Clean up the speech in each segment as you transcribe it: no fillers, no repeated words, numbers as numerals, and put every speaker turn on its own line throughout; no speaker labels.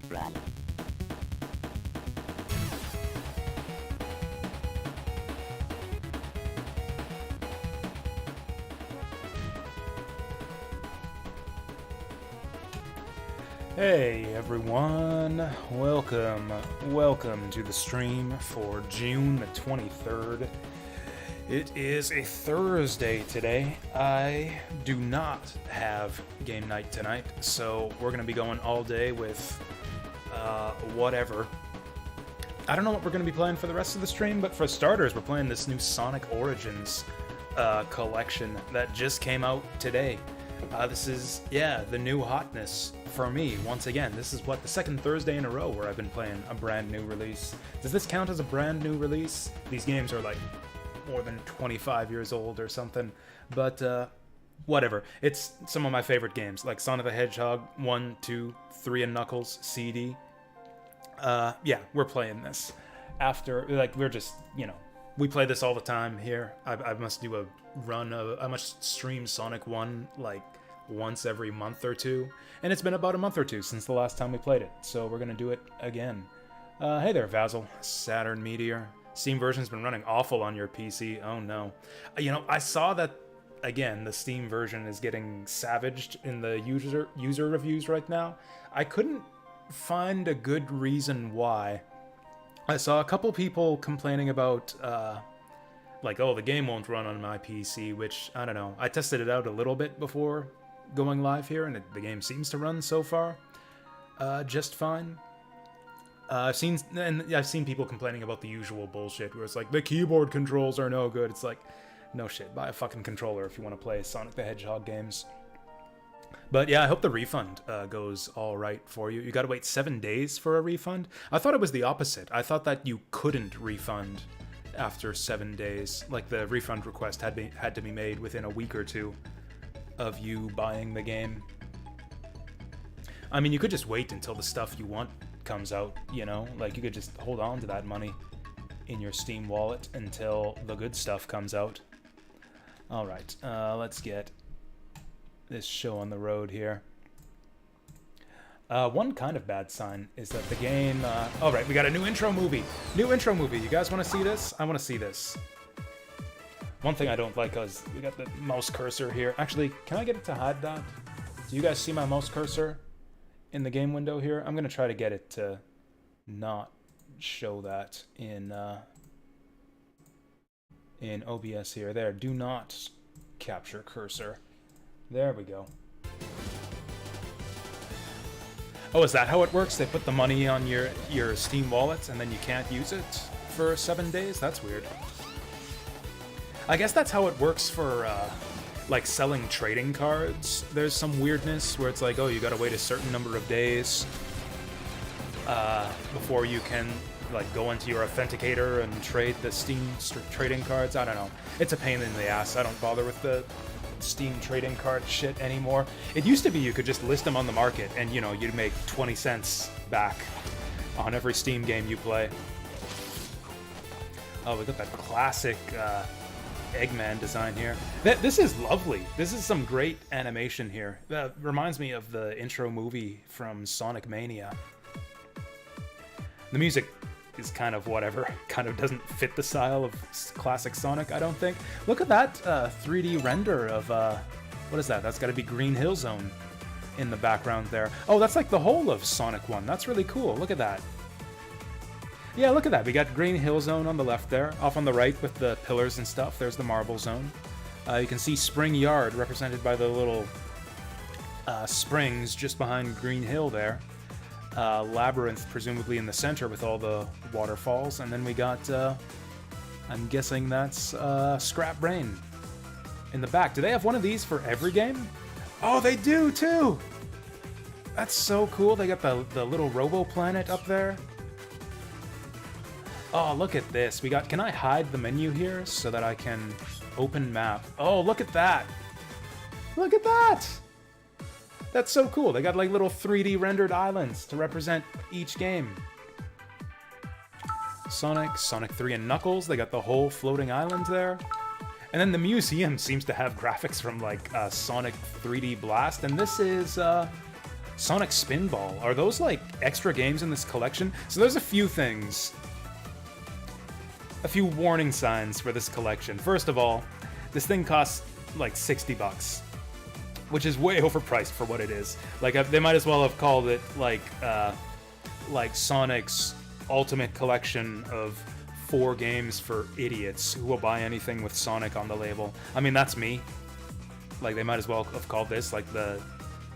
run.
Hey everyone, welcome to the stream for June the 23rd. It is a Thursday today. I do not have game night tonight, so we're going to be going all day with whatever. I don't know what we're going to be playing for the rest of the stream, but for starters, we're playing this new Sonic Origins collection that just came out today. This is, the new hotness for me, once again. This is, the second Thursday in a row where I've been playing a brand new release. Does this count as a brand new release? These games are, like, more than 25 years old or something. But, whatever. It's some of my favorite games, like Sonic the Hedgehog 1, 2, 3 and Knuckles, CD. We're playing this. After, we're just, we play this all the time here. I must do a run of, I must stream Sonic 1, like, once every month or two. And it's been about a month or two since the last time we played it, so we're gonna do it again. Hey there, Vazzle. Saturn Meteor. Steam version's been running awful on your PC. Oh no. I saw that, again, the Steam version is getting savaged in the user reviews right now. I couldn't find a good reason why. I saw a couple people complaining about, the game won't run on my PC, which, I don't know. I tested it out a little bit before going live here, and the game seems to run so far just fine. I've seen people complaining about the usual bullshit, where it's like, the keyboard controls are no good. It's like, no shit, buy a fucking controller if you want to play Sonic the Hedgehog games. But yeah, I hope the refund goes alright for you. You gotta wait 7 days for a refund? I thought it was the opposite. I thought that you couldn't refund after 7 days. Like, the refund request had to be made within a week or two of you buying the game. I mean, you could just wait until the stuff you want comes out, Like, you could just hold on to that money in your Steam wallet until the good stuff comes out. Alright, let's get this show on the road here. One kind of bad sign is that the game... Alright, we got a new intro movie! New intro movie! You guys want to see this? I want to see this. One thing I don't like is we got the mouse cursor here. Actually, can I get it to hide that? Do you guys see my mouse cursor in the game window here? I'm going to try to get it to not show that in OBS here. There, do not capture cursor. There we go. Oh, is that how it works? They put the money on your Steam wallets and then you can't use it for 7 days? That's weird. I guess that's how it works for, selling trading cards. There's some weirdness where it's like, oh, you gotta wait a certain number of days before you can, go into your authenticator and trade the Steam trading cards. I don't know. It's a pain in the ass. I don't bother with the Steam trading card shit anymore. It used to be you could just list them on the market and, you'd make 20 cents back on every Steam game you play. Oh, we got that classic Eggman design here. This is lovely. This is some great animation here. Reminds me of the intro movie from Sonic Mania. The music is kind of whatever. Kind of doesn't fit the style of classic Sonic, I don't think. Look at that 3D render of, what is that? That's got to be Green Hill Zone in the background there. Oh, that's like the whole of Sonic 1. That's really cool. Look at that. Yeah, look at that. We got Green Hill Zone on the left there. Off on the right with the pillars and stuff, there's the Marble Zone. You can see Spring Yard represented by the little springs just behind Green Hill there. Labyrinth presumably in the center with all the waterfalls. And then we got, I'm guessing that's Scrap Brain in the back. Do they have one of these for every game? Oh, they do too! That's so cool. They got the little Robo Planet up there. Oh, look at this. We got... Can I hide the menu here so that I can open map? Oh, look at that! Look at that! That's so cool. They got like little 3D rendered islands to represent each game. Sonic, Sonic 3 and Knuckles, they got the whole floating island there. And then the museum seems to have graphics from like Sonic 3D Blast, and this is Sonic Spinball. Are those, like, extra games in this collection? So there's a few things. A few warning signs for this collection. First of all, this thing costs, like, $60. Which is way overpriced for what it is. Like, they might as well have called it, like Sonic's Ultimate Collection of 4 games for idiots who will buy anything with Sonic on the label. I mean, that's me. Like, they might as well have called this, like, the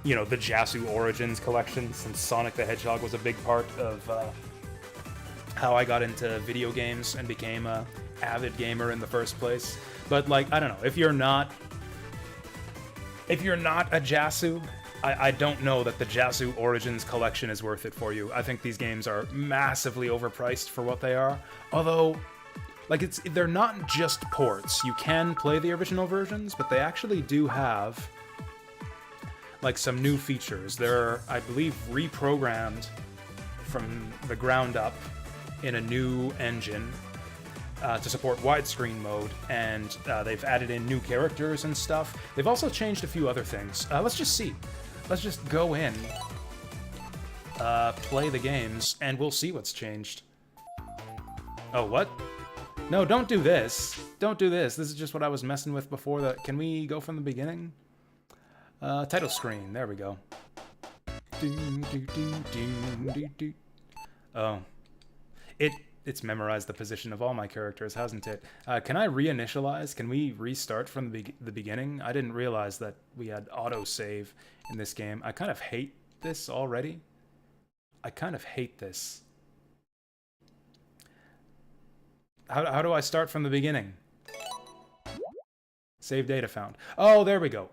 Jasu Origins collection, since Sonic the Hedgehog was a big part of how I got into video games and became a avid gamer in the first place. But, like, I don't know, if you're not a Jasu, I don't know that the Jasu Origins collection is worth it for you. I think these games are massively overpriced for what they are. Although, like, they're not just ports. You can play the original versions, but they actually do have, like, some new features. They're, I believe, reprogrammed from the ground up in a new engine to support widescreen mode, and they've added in new characters and stuff. They've also changed a few other things. Let's just see. Let's just go in, play the games, and we'll see what's changed. Oh, what? No, don't do this. Don't do this. This is just what I was messing with before. Can we go from the beginning? Title screen. There we go. Oh. It's memorized the position of all my characters, hasn't it? Can I reinitialize? Can we restart from the beginning? I didn't realize that we had autosave in this game. I kind of hate this already. I kind of hate this. How do I start from the beginning? Save data found. Oh, there we go.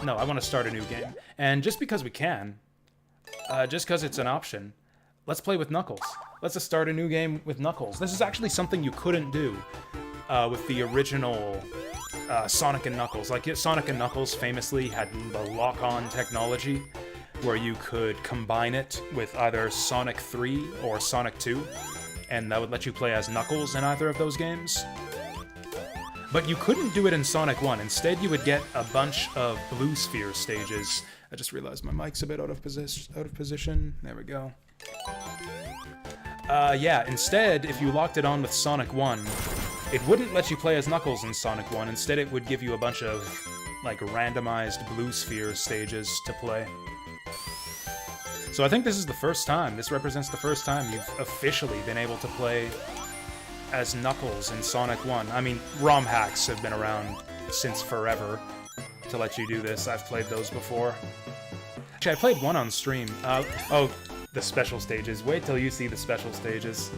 No, I want to start a new game. And just because we can, just because it's an option, let's play with Knuckles. Let's just start a new game with Knuckles. This is actually something you couldn't do with the original Sonic and Knuckles. Like, Sonic and Knuckles famously had the lock-on technology, where you could combine it with either Sonic 3 or Sonic 2, and that would let you play as Knuckles in either of those games. But you couldn't do it in Sonic 1. Instead, you would get a bunch of Blue Sphere stages. I just realized my mic's a bit out of position. There we go. Yeah, instead, if you locked it on with Sonic 1, it wouldn't let you play as Knuckles in Sonic 1. Instead, it would give you a bunch of, like, randomized Blue Sphere stages to play. So I think this is the first time, this represents the first time you've officially been able to play as Knuckles in Sonic 1. I mean, ROM hacks have been around since forever to let you do this. I've played those before. Actually, I played one on stream. Oh, the special stages. Wait till you see the special stages.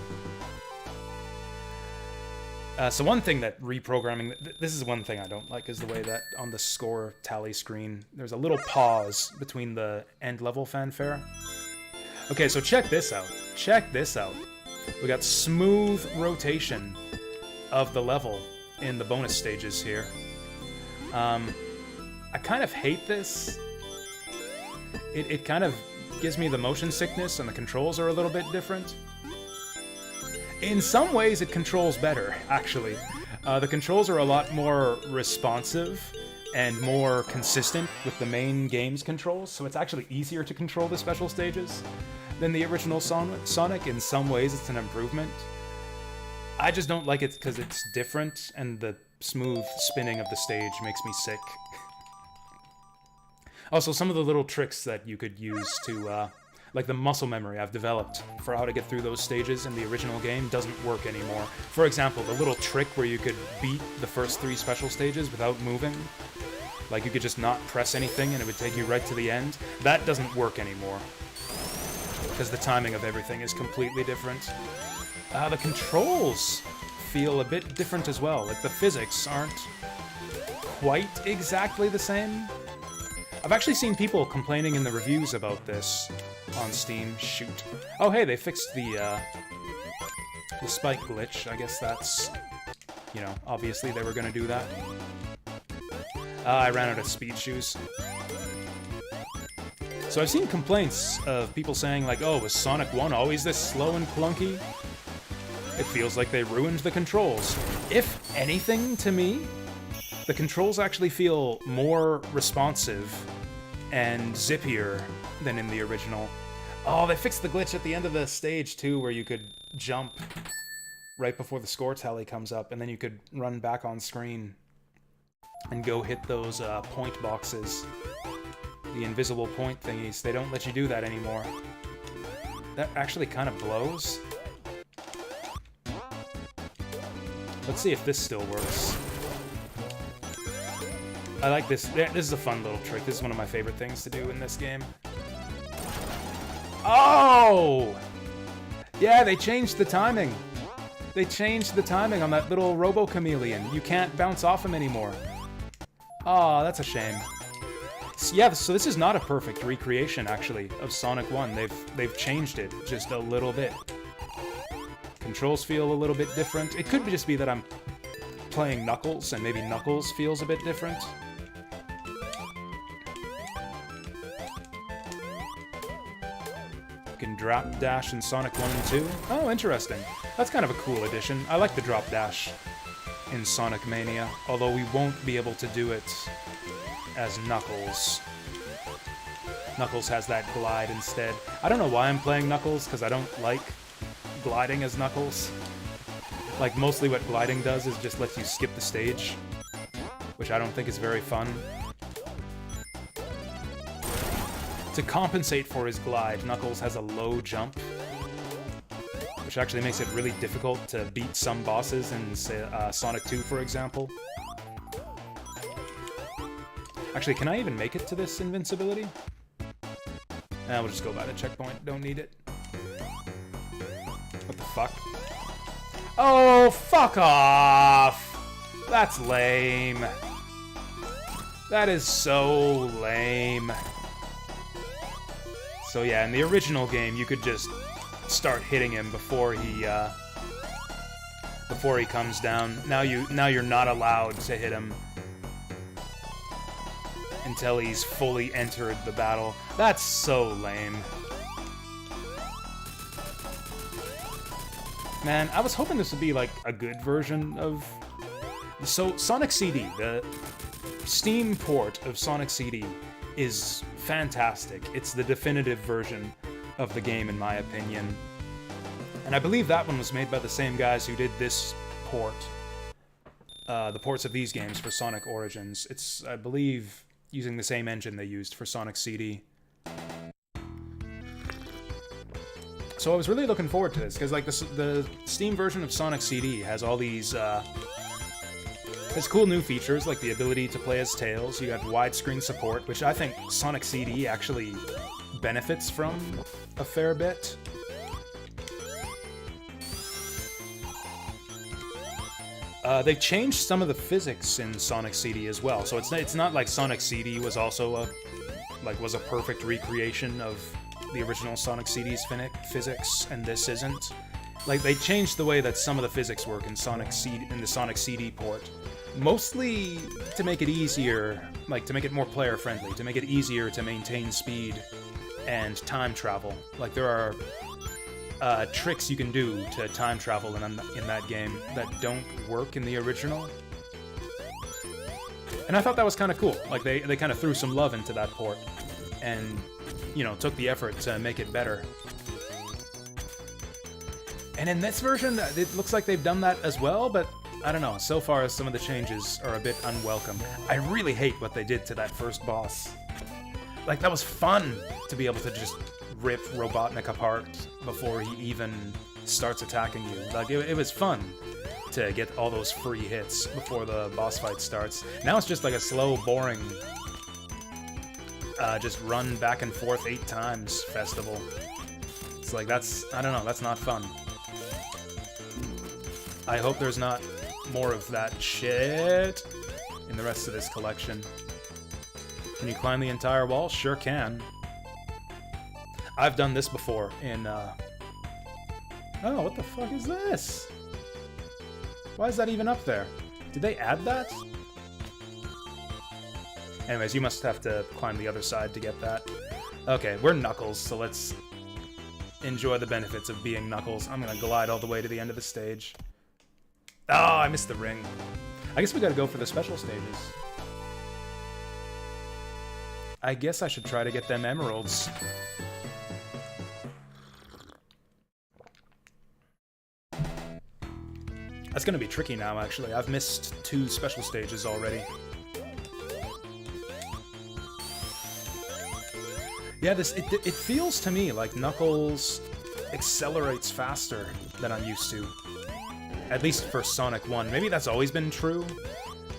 So one thing that reprogramming... This is one thing I don't like, is the way that on the score tally screen, there's a little pause between the end-level fanfare. Okay, so check this out. Check this out. We got smooth rotation of the level in the bonus stages here. I kind of hate this. It kind of gives me the motion sickness, and the controls are a little bit different. In some ways, it controls better, actually. The controls are a lot more responsive and more consistent with the main game's controls, so it's actually easier to control the special stages than the original Sonic. In some ways, it's an improvement. I just don't like it because it's different, and the smooth spinning of the stage makes me sick. Also, some of the little tricks that you could use to, like the muscle memory I've developed for how to get through those stages in the original game doesn't work anymore. For example, the little trick where you could beat the first 3 special stages without moving, like you could just not press anything and it would take you right to the end, that doesn't work anymore. Because the timing of everything is completely different. The controls feel a bit different as well. Like, the physics aren't quite exactly the same. I've actually seen people complaining in the reviews about this on Steam. Shoot. Oh, hey, they fixed the spike glitch. I guess that's, you know, obviously they were gonna do that. I ran out of speed shoes. So I've seen complaints of people saying, like, oh, was Sonic 1 always this slow and clunky? It feels like they ruined the controls. If anything, to me, the controls actually feel more responsive and zippier than in the original. Oh, they fixed the glitch at the end of the stage, too, where you could jump right before the score tally comes up, and then you could run back on screen and go hit those point boxes. The invisible point thingies. They don't let you do that anymore. That actually kind of blows. Let's see if this still works. I like this. This is a fun little trick. This is one of my favorite things to do in this game. Oh! Yeah, they changed the timing. They changed the timing on that little robo-chameleon. You can't bounce off him anymore. Oh, that's a shame. Yeah, so this is not a perfect recreation, actually, of Sonic 1. They've changed it just a little bit. Controls feel a little bit different. It could just be that I'm playing Knuckles, and maybe Knuckles feels a bit different. You can drop dash in Sonic 1 and 2. Oh, interesting. That's kind of a cool addition. I like the drop dash in Sonic Mania, although we won't be able to do it as Knuckles. Knuckles has that glide instead. I don't know why I'm playing Knuckles, because I don't like gliding as Knuckles. Like, mostly what gliding does is just lets you skip the stage, which I don't think is very fun. To compensate for his glide, Knuckles has a low jump, which actually makes it really difficult to beat some bosses in, say, Sonic 2, for example. Actually, can I even make it to this invincibility? We'll just go by the checkpoint. Don't need it. What the fuck? Oh, fuck off! That's lame. That is so lame. So yeah, in the original game, you could just start hitting him before he comes down. Now you're not allowed to hit him until he's fully entered the battle. That's so lame. Man, I was hoping this would be like a good version of... So, Sonic CD, the Steam port of Sonic CD, is fantastic. It's the definitive version of the game, in my opinion. And I believe that one was made by the same guys who did this port. The ports of these games for Sonic Origins. It's, I believe, using the same engine they used for Sonic CD. So I was really looking forward to this, because like the Steam version of Sonic CD has all these has cool new features, like the ability to play as Tails. You got widescreen support, which I think Sonic CD actually benefits from a fair bit. They changed some of the physics in Sonic CD as well, so it's not like Sonic CD was also was a perfect recreation of the original Sonic CD's physics, and this isn't. Like, they changed the way that some of the physics work in the Sonic CD port, mostly to make it easier, like to make it more player friendly, to make it easier to maintain speed and time travel. Like, there are tricks you can do to time travel in that game that don't work in the original. And I thought that was kind of cool. Like, they kind of threw some love into that port and, you know, took the effort to make it better. And in this version, it looks like they've done that as well, but I don't know. So far, some of the changes are a bit unwelcome. I really hate what they did to that first boss. Like, that was fun to be able to just rip Robotnik apart before he even starts attacking you. Like, it was fun to get all those free hits before the boss fight starts. Now it's just like a slow, boring, just run back and forth 8 times festival. It's like, I don't know, that's not fun. I hope there's not more of that shit in the rest of this collection. Can you climb the entire wall? Sure can. I've done this before in, Oh, what the fuck is this? Why is that even up there? Did they add that? Anyways, you must have to climb the other side to get that. Okay, we're Knuckles, so let's enjoy the benefits of being Knuckles. I'm gonna glide all the way to the end of the stage. Oh, I missed the ring. I guess we gotta go for the special stages. I guess I should try to get them emeralds. That's gonna be tricky now, actually. I've missed 2 special stages already. Yeah, it feels to me like Knuckles accelerates faster than I'm used to. At least for Sonic 1. Maybe that's always been true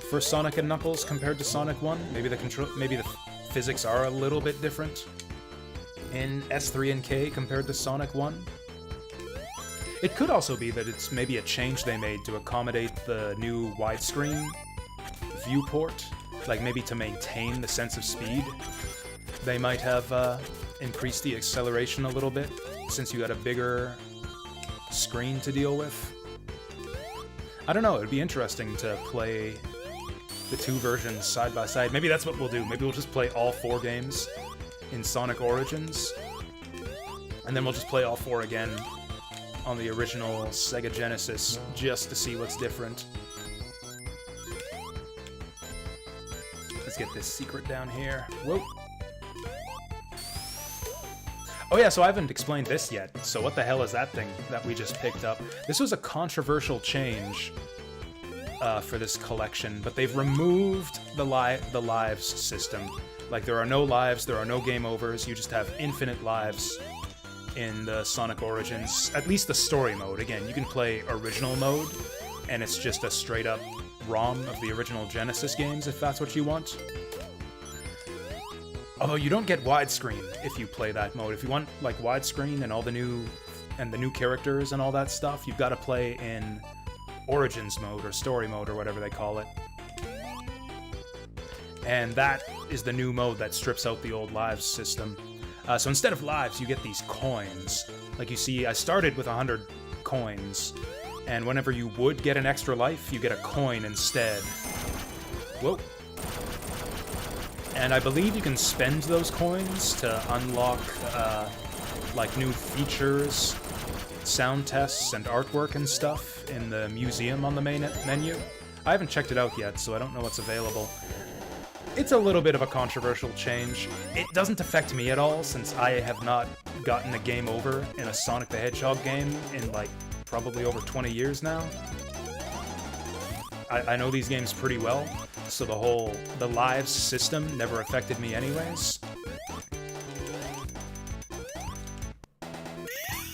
for Sonic and Knuckles compared to Sonic 1. Maybe the physics are a little bit different in S3 and K compared to Sonic 1. It could also be that it's maybe a change they made to accommodate the new widescreen viewport, like maybe to maintain the sense of speed. They might have increased the acceleration a little bit since you got a bigger screen to deal with. I don't know, it'd be interesting to play the 2 versions side by side. Maybe that's what we'll do. Maybe we'll just play all 4 games in Sonic Origins, and then we'll just play all 4 again on the original Sega Genesis, just to see what's different. Let's get this secret down here. Whoa. Oh yeah, so I haven't explained this yet. So what the hell is that thing that we just picked up? This was a controversial change for this collection, but they've removed the lives system. Like, there are no lives, there are no game overs, you just have infinite lives in the Sonic Origins, at least the story mode. Again, you can play original mode, and it's just a straight-up ROM of the original Genesis games, if that's what you want. Although you don't get widescreen if you play that mode. If you want, like, widescreen and all the new characters and all that stuff, you've got to play in Origins mode, or story mode, or whatever they call it. And that is the new mode that strips out the old lives system. So instead of lives, you get these coins. Like, you see, I started with 100 coins, and whenever you would get an extra life, you get a coin instead. Whoa. And I believe you can spend those coins to unlock, like, new features, sound tests, and artwork and stuff in the museum on the main menu. I haven't checked it out yet, so I don't know what's available. It's a little bit of a controversial change. It doesn't affect me at all, since I have not gotten a game over in a Sonic the Hedgehog game in, like, probably over 20 years now. I know these games pretty well, so the lives system never affected me anyways.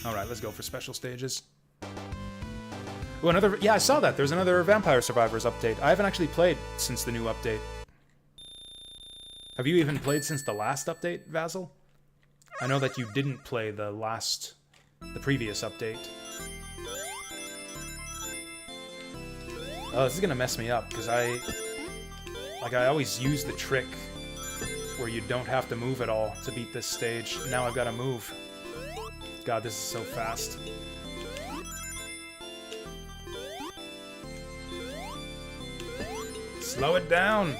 Alright, let's go for special stages. Oh, yeah, I saw that. There's another Vampire Survivors update. I haven't actually played since the new update. Have you even played since the last update, Vasil? I know that you didn't play the previous update. Oh, this is gonna mess me up, because I always use the trick where you don't have to move at all to beat this stage. Now I've gotta move. God, this is so fast. Slow it down!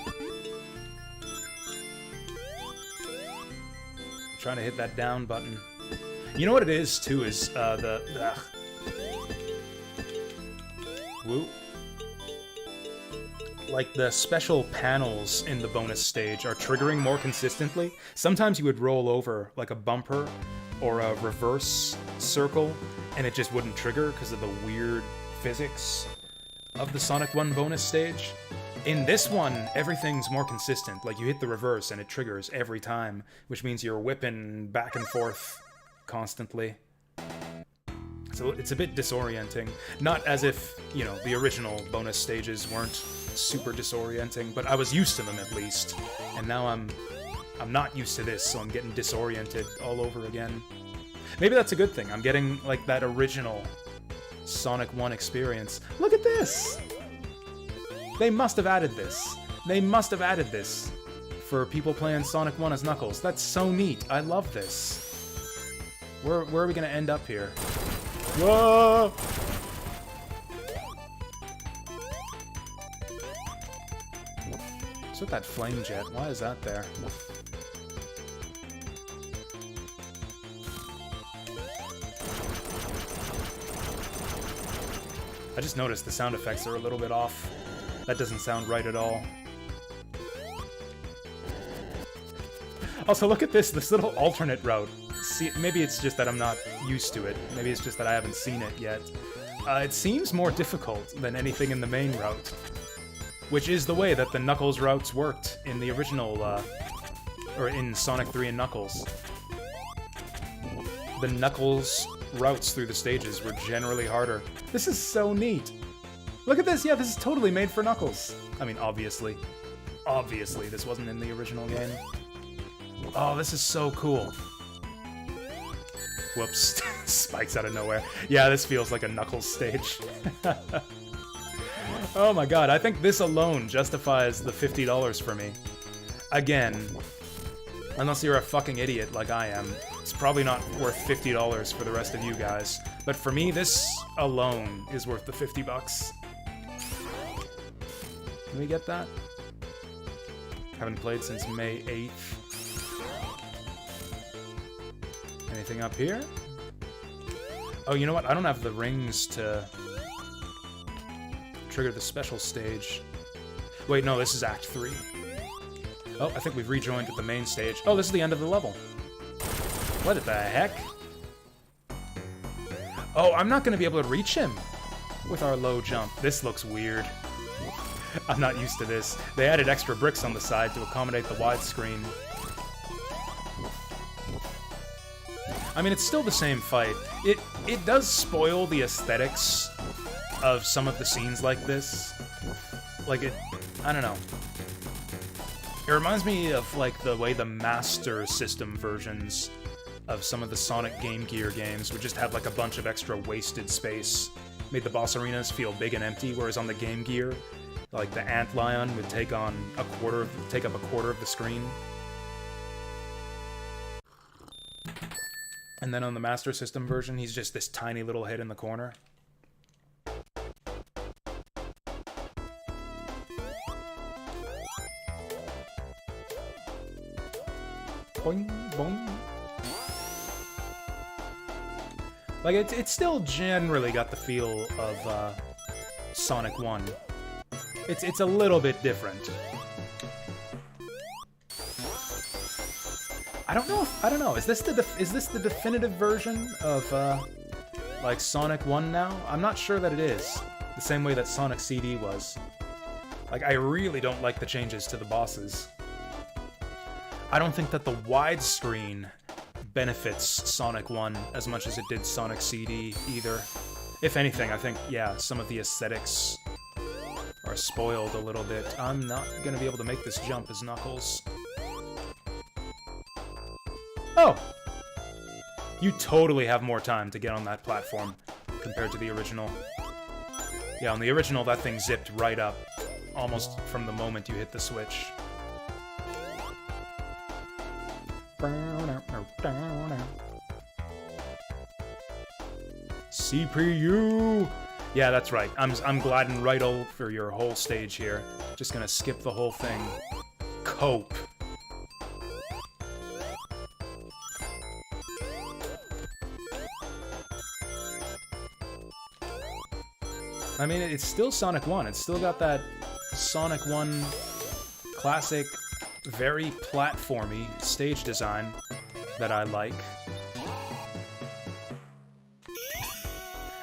I'm trying to hit that down button. You know what it is, too, is, Woo. Like, the special panels in the bonus stage are triggering more consistently. Sometimes you would roll over, like, a bumper or a reverse circle, and it just wouldn't trigger because of the weird physics of the Sonic 1 bonus stage. In this one, everything's more consistent. Like, you hit the reverse and it triggers every time, which means you're whipping back and forth constantly. So it's a bit disorienting. Not as if, you know, the original bonus stages weren't super disorienting, but I was used to them at least. And now I'm not used to this, so I'm getting disoriented all over again. Maybe that's a good thing. I'm getting, like, that original Sonic 1 experience. Look at this! They must have added this. They must have added this for people playing Sonic 1 as Knuckles. That's so neat. I love this. Where are we gonna end up here? Whoa! What's with that flame jet? Why is that there? I just noticed the sound effects are a little bit off. That doesn't sound right at all. Also, look at this little alternate route. See, maybe it's just that I'm not used to it. Maybe it's just that I haven't seen it yet. It seems more difficult than anything in the main route, which is the way that the Knuckles routes worked in the original, or in Sonic 3 and Knuckles. The Knuckles routes through the stages were generally harder. This is so neat. Look at this. Yeah, this is totally made for Knuckles. I mean, obviously. Obviously, this wasn't in the original game. Oh, this is so cool. Whoops. Spikes out of nowhere. Yeah, this feels like a Knuckles stage. Oh my god, I think this alone justifies the $50 for me. Again, unless you're a fucking idiot like I am, it's probably not worth $50 for the rest of you guys. But for me, this alone is worth the 50 bucks. Can we get that? Haven't played since May 8th. Anything up here? Oh, you know what? I don't have the rings to trigger the special stage. Wait, no, this is Act 3. Oh, I think we've rejoined at the main stage. Oh, this is the end of the level. What the heck? Oh, I'm not going to be able to reach him with our low jump. This looks weird. I'm not used to this. They added extra bricks on the side to accommodate the widescreen. I mean, it's still the same fight. It does spoil the aesthetics of some of the scenes like this. Like, I don't know. It reminds me of, like, the way the Master System versions of some of the Sonic Game Gear games would just have, like, a bunch of extra wasted space. Made the boss arenas feel big and empty, whereas on the Game Gear, like, the Ant Lion would take up a quarter of the screen. And then on the Master System version, he's just this tiny little head in the corner. Boing, boing. Like, it's still generally got the feel of Sonic 1. It's a little bit different. I don't know. Is this the definitive version of like Sonic 1 now? I'm not sure that it is. The same way that Sonic CD was. Like, I really don't like the changes to the bosses. I don't think that the widescreen benefits Sonic 1 as much as it did Sonic CD either. If anything, I think, yeah, some of the aesthetics are spoiled a little bit. I'm not gonna be able to make this jump as Knuckles. Oh! You totally have more time to get on that platform compared to the original. Yeah, on the original, that thing zipped right up, almost from the moment you hit the switch. CPU! Yeah, that's right. I'm gliding right over your whole stage here. Just gonna skip the whole thing. Cope. I mean, it's still Sonic 1. It's still got that Sonic 1 classic, very platformy stage design that I like.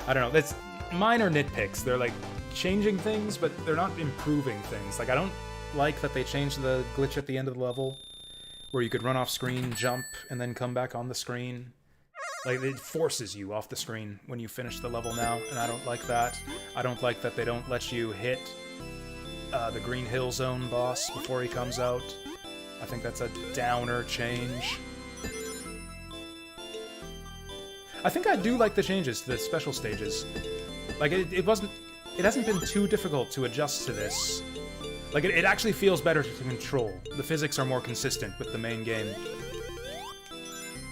I don't know, that's minor nitpicks. They're like changing things, but they're not improving things. Like, I don't like that they changed the glitch at the end of the level where you could run off screen, jump, and then come back on the screen. Like, it forces you off the screen when you finish the level now, and I don't like that. I don't like that they don't let you hit the Green Hill Zone boss before he comes out. I think that's a downer change. I think I do like the changes to the special stages. Like, it hasn't been too difficult to adjust to this. Like, it actually feels better to control. The physics are more consistent with the main game.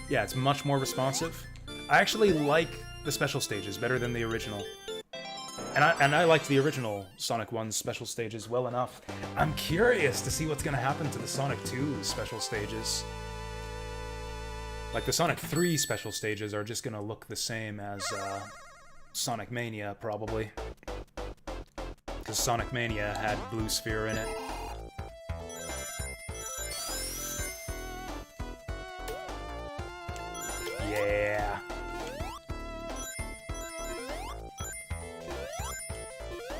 Yeah, it's much more responsive. I actually like the special stages better than the original. And I liked the original Sonic 1 special stages well enough. I'm curious to see what's gonna happen to the Sonic 2 special stages. Like, the Sonic 3 special stages are just gonna look the same as Sonic Mania, probably. Because Sonic Mania had Blue Sphere in it. Yeah.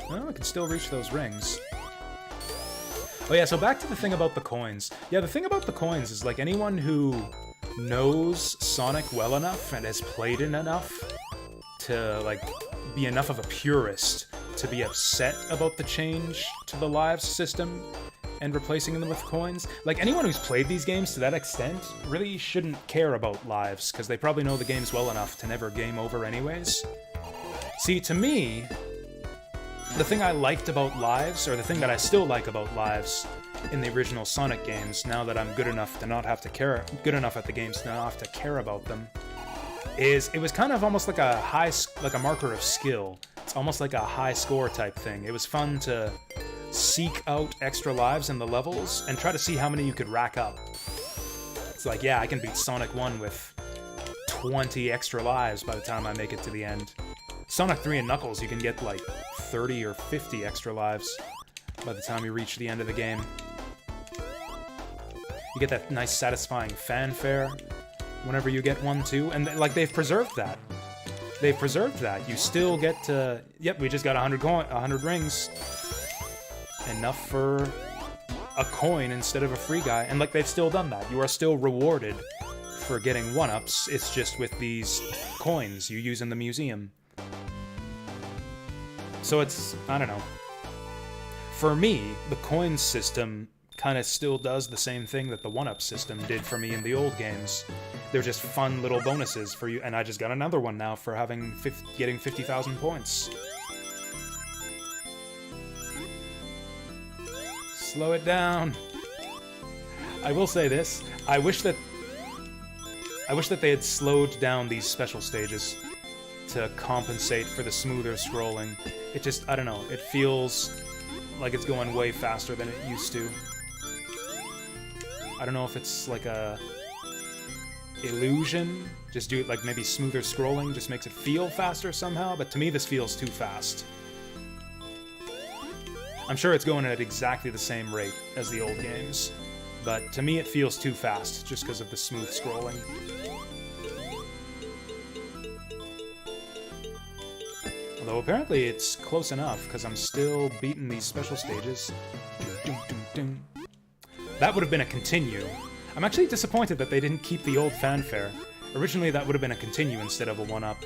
Oh, I can still reach those rings. Oh yeah, so back to the thing about the coins. Yeah, the thing about the coins is, like, anyone who knows Sonic well enough and has played it enough to, like, be enough of a purist to be upset about the change to the lives system and replacing them with coins. Like, anyone who's played these games to that extent really shouldn't care about lives, because they probably know the games well enough to never game over anyways. See, to me, the thing I liked about lives, or the thing that I still like about lives in the original Sonic games, now that I'm good enough to not have to care, good enough at the games to not have to care about them, is it was kind of almost like a marker of skill. It's almost like a high score type thing. It was fun to seek out extra lives in the levels and try to see how many you could rack up. It's like, yeah, I can beat Sonic 1 with 20 extra lives by the time I make it to the end. Sonic 3 and Knuckles, you can get like 30 or 50 extra lives by the time you reach the end of the game. You get that nice satisfying fanfare whenever you get one too, and like they've preserved that. They've preserved that. You still get to, yep, we just got 100 rings. Enough for a coin instead of a free guy, and like they've still done that. You are still rewarded for getting 1-ups, it's just with these coins you use in the museum. So it's, I don't know. For me, the coin system kind of still does the same thing that the 1-up system did for me in the old games. They're just fun little bonuses for you, and I just got another one now for getting 50,000 points. Slow it down. I will say this, I wish that they had slowed down these special stages to compensate for the smoother scrolling. It just, I don't know, it feels like it's going way faster than it used to. I don't know if it's like a illusion, just do it like maybe smoother scrolling just makes it feel faster somehow, but to me this feels too fast. I'm sure it's going at exactly the same rate as the old games, but to me it feels too fast just because of the smooth scrolling. Although apparently it's close enough, because I'm still beating these special stages. That would have been a continue. I'm actually disappointed that they didn't keep the old fanfare. Originally that would have been a continue instead of a 1-up.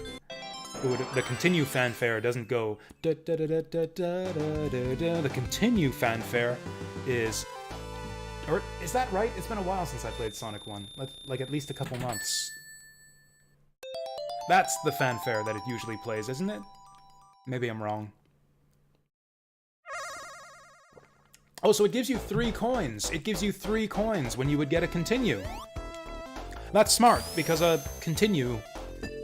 The continue fanfare doesn't go da da da da da da da da. The continue fanfare is, or is that right? It's been a while since I played Sonic 1, like at least a couple months. That's the fanfare that it usually plays, isn't it? Maybe I'm wrong. Oh, so it gives you 3 coins. It gives you 3 coins when you would get a continue. That's smart, because a continue,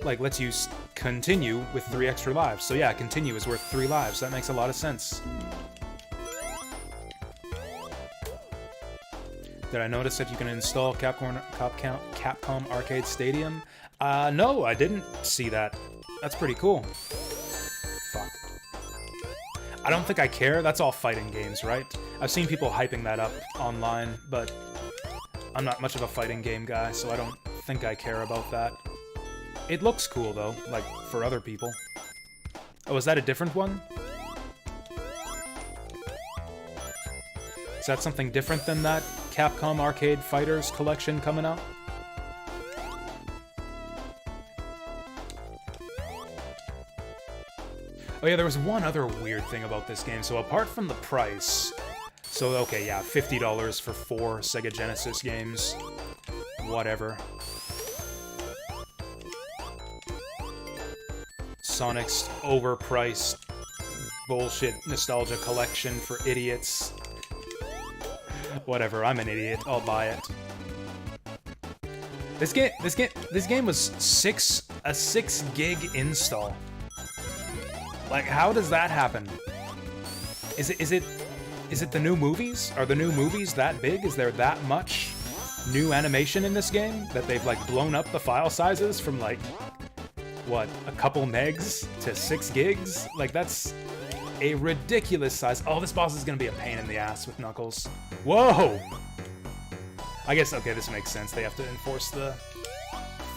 like, lets you continue with 3 extra lives. So yeah, continue is worth 3 lives. That makes a lot of sense. Did I notice that you can install Capcom Arcade Stadium? No, I didn't see that. That's pretty cool. Fuck. I don't think I care. That's all fighting games, right? I've seen people hyping that up online, but I'm not much of a fighting game guy, so I don't think I care about that. It looks cool, though, like, for other people. Oh, is that a different one? Is that something different than that Capcom Arcade Fighters collection coming out? Oh yeah, there was one other weird thing about this game. So apart from the price... So, okay, yeah, $50 for 4 Sega Genesis games. Whatever. Sonic's overpriced bullshit nostalgia collection for idiots. Whatever, I'm an idiot. I'll buy it. This game was a 6 gig install. Like, how does that happen? Is it the new movies? Are the new movies that big? Is there that much new animation in this game that they've, like, blown up the file sizes from, like, what, a couple megs to 6 gigs? Like, that's a ridiculous size. Oh, this boss is gonna be a pain in the ass with Knuckles. Whoa! I guess, okay, this makes sense. They have to enforce the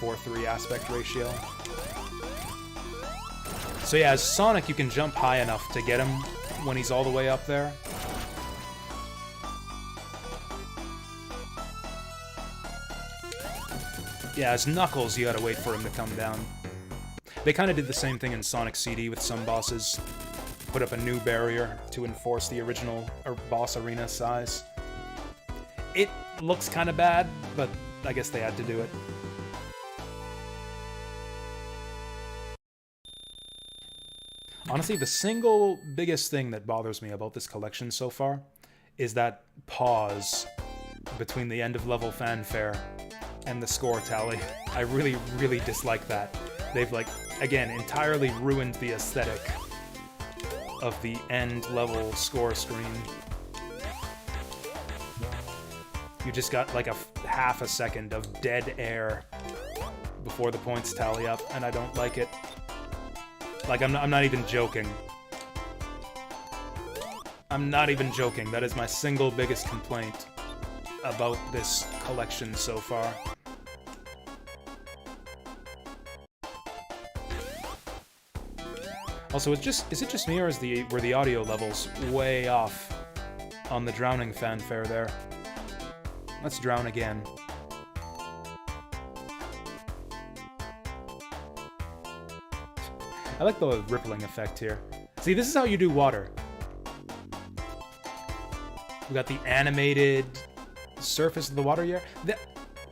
1:4:3 aspect ratio. So yeah, as Sonic, you can jump high enough to get him when he's all the way up there. Yeah, as Knuckles, you gotta wait for him to come down. They kind of did the same thing in Sonic CD with some bosses. Put up a new barrier to enforce the original boss arena size. It looks kind of bad, but I guess they had to do it. Honestly, the single biggest thing that bothers me about this collection so far is that pause between the end of level fanfare and the score tally. I really, really dislike that. They've, like, again, entirely ruined the aesthetic of the end level score screen. You just got like a half a second of dead air before the points tally up, and I don't like it. Like, I'm not even joking. I'm not even joking. That is my single biggest complaint about this collection so far. Also, is it just me, or were the audio levels way off on the drowning fanfare there? Let's drown again. I like the rippling effect here. See, this is how you do water. We got the animated surface of the water here.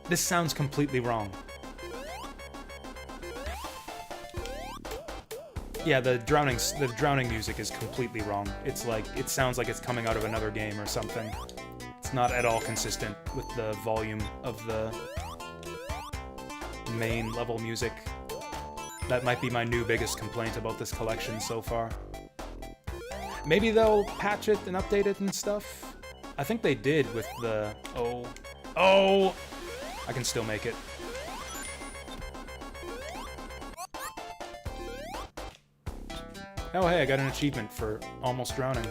This sounds completely wrong. Yeah, the drowning music is completely wrong. It's like, it sounds like it's coming out of another game or something. It's not at all consistent with the volume of the main level music. That might be my new biggest complaint about this collection so far. Maybe they'll patch it and update it and stuff. I think they did with the... Oh! I can still make it. Oh, hey, I got an achievement for almost drowning.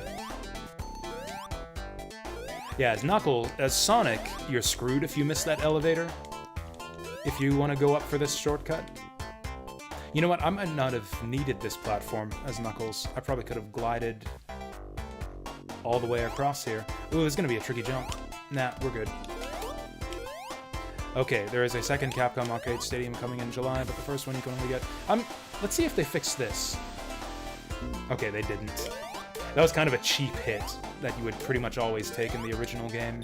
Yeah, as Sonic, you're screwed if you miss that elevator. If you want to go up for this shortcut. You know what, I might not have needed this platform as Knuckles. I probably could have glided all the way across here. Ooh, it's gonna be a tricky jump. Nah, we're good. Okay, there is a second Capcom Arcade Stadium coming in July, but the first one you can only get... Let's see if they fix this. Okay, they didn't. That was kind of a cheap hit that you would pretty much always take in the original game.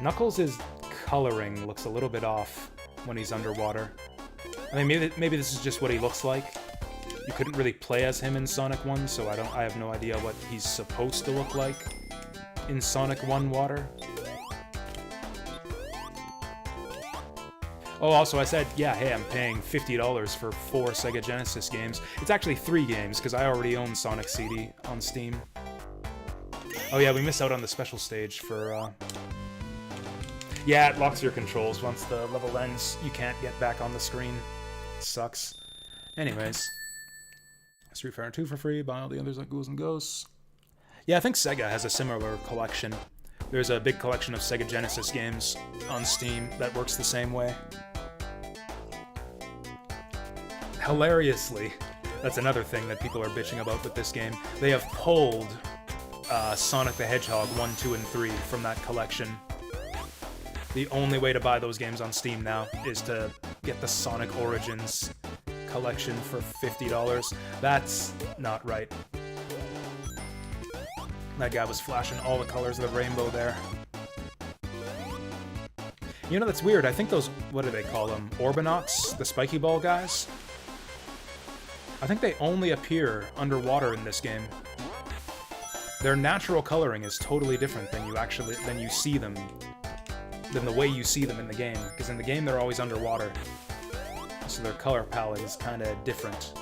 Knuckles' coloring looks a little bit off when he's underwater. I mean, maybe this is just what he looks like. You couldn't really play as him in Sonic 1, so I have no idea what he's supposed to look like in Sonic 1 water. Oh, also I said, yeah, hey, I'm paying $50 for 4 Sega Genesis games. It's actually 3 games, because I already own Sonic CD on Steam. Oh yeah, we missed out on the special stage for, Yeah, it locks your controls. Once the level ends, you can't get back on the screen. It sucks. Anyways. Street Fighter 2 for free, buy all the others like Ghouls and Ghosts. Yeah, I think Sega has a similar collection. There's a big collection of Sega Genesis games on Steam that works the same way. Hilariously, that's another thing that people are bitching about with this game. They have pulled Sonic the Hedgehog 1, 2, and 3 from that collection. The only way to buy those games on Steam now is to get the Sonic Origins collection for $50. That's not right. That guy was flashing all the colors of the rainbow there. You know, that's weird. I think those, what do they call them? Orbinauts? The spiky ball guys? I think they only appear underwater in this game. Their natural coloring is totally different than you see them, than the way you see them in the game. Because in the game, they're always underwater. So their color palette is kind of different.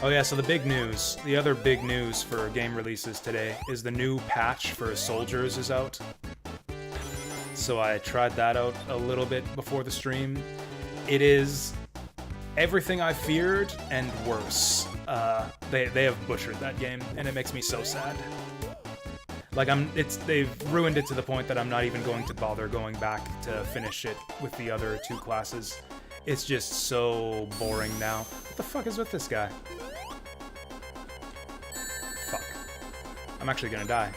Oh yeah, so the other big news for game releases today is the new patch for Soldiers is out. So I tried that out a little bit before the stream. It is everything I feared and worse. They have butchered that game, and it makes me so sad. Like they've ruined it to the point that I'm not even going to bother going back to finish it with the other two classes. It's just so boring now. What the fuck is with this guy? Fuck. I'm actually gonna die.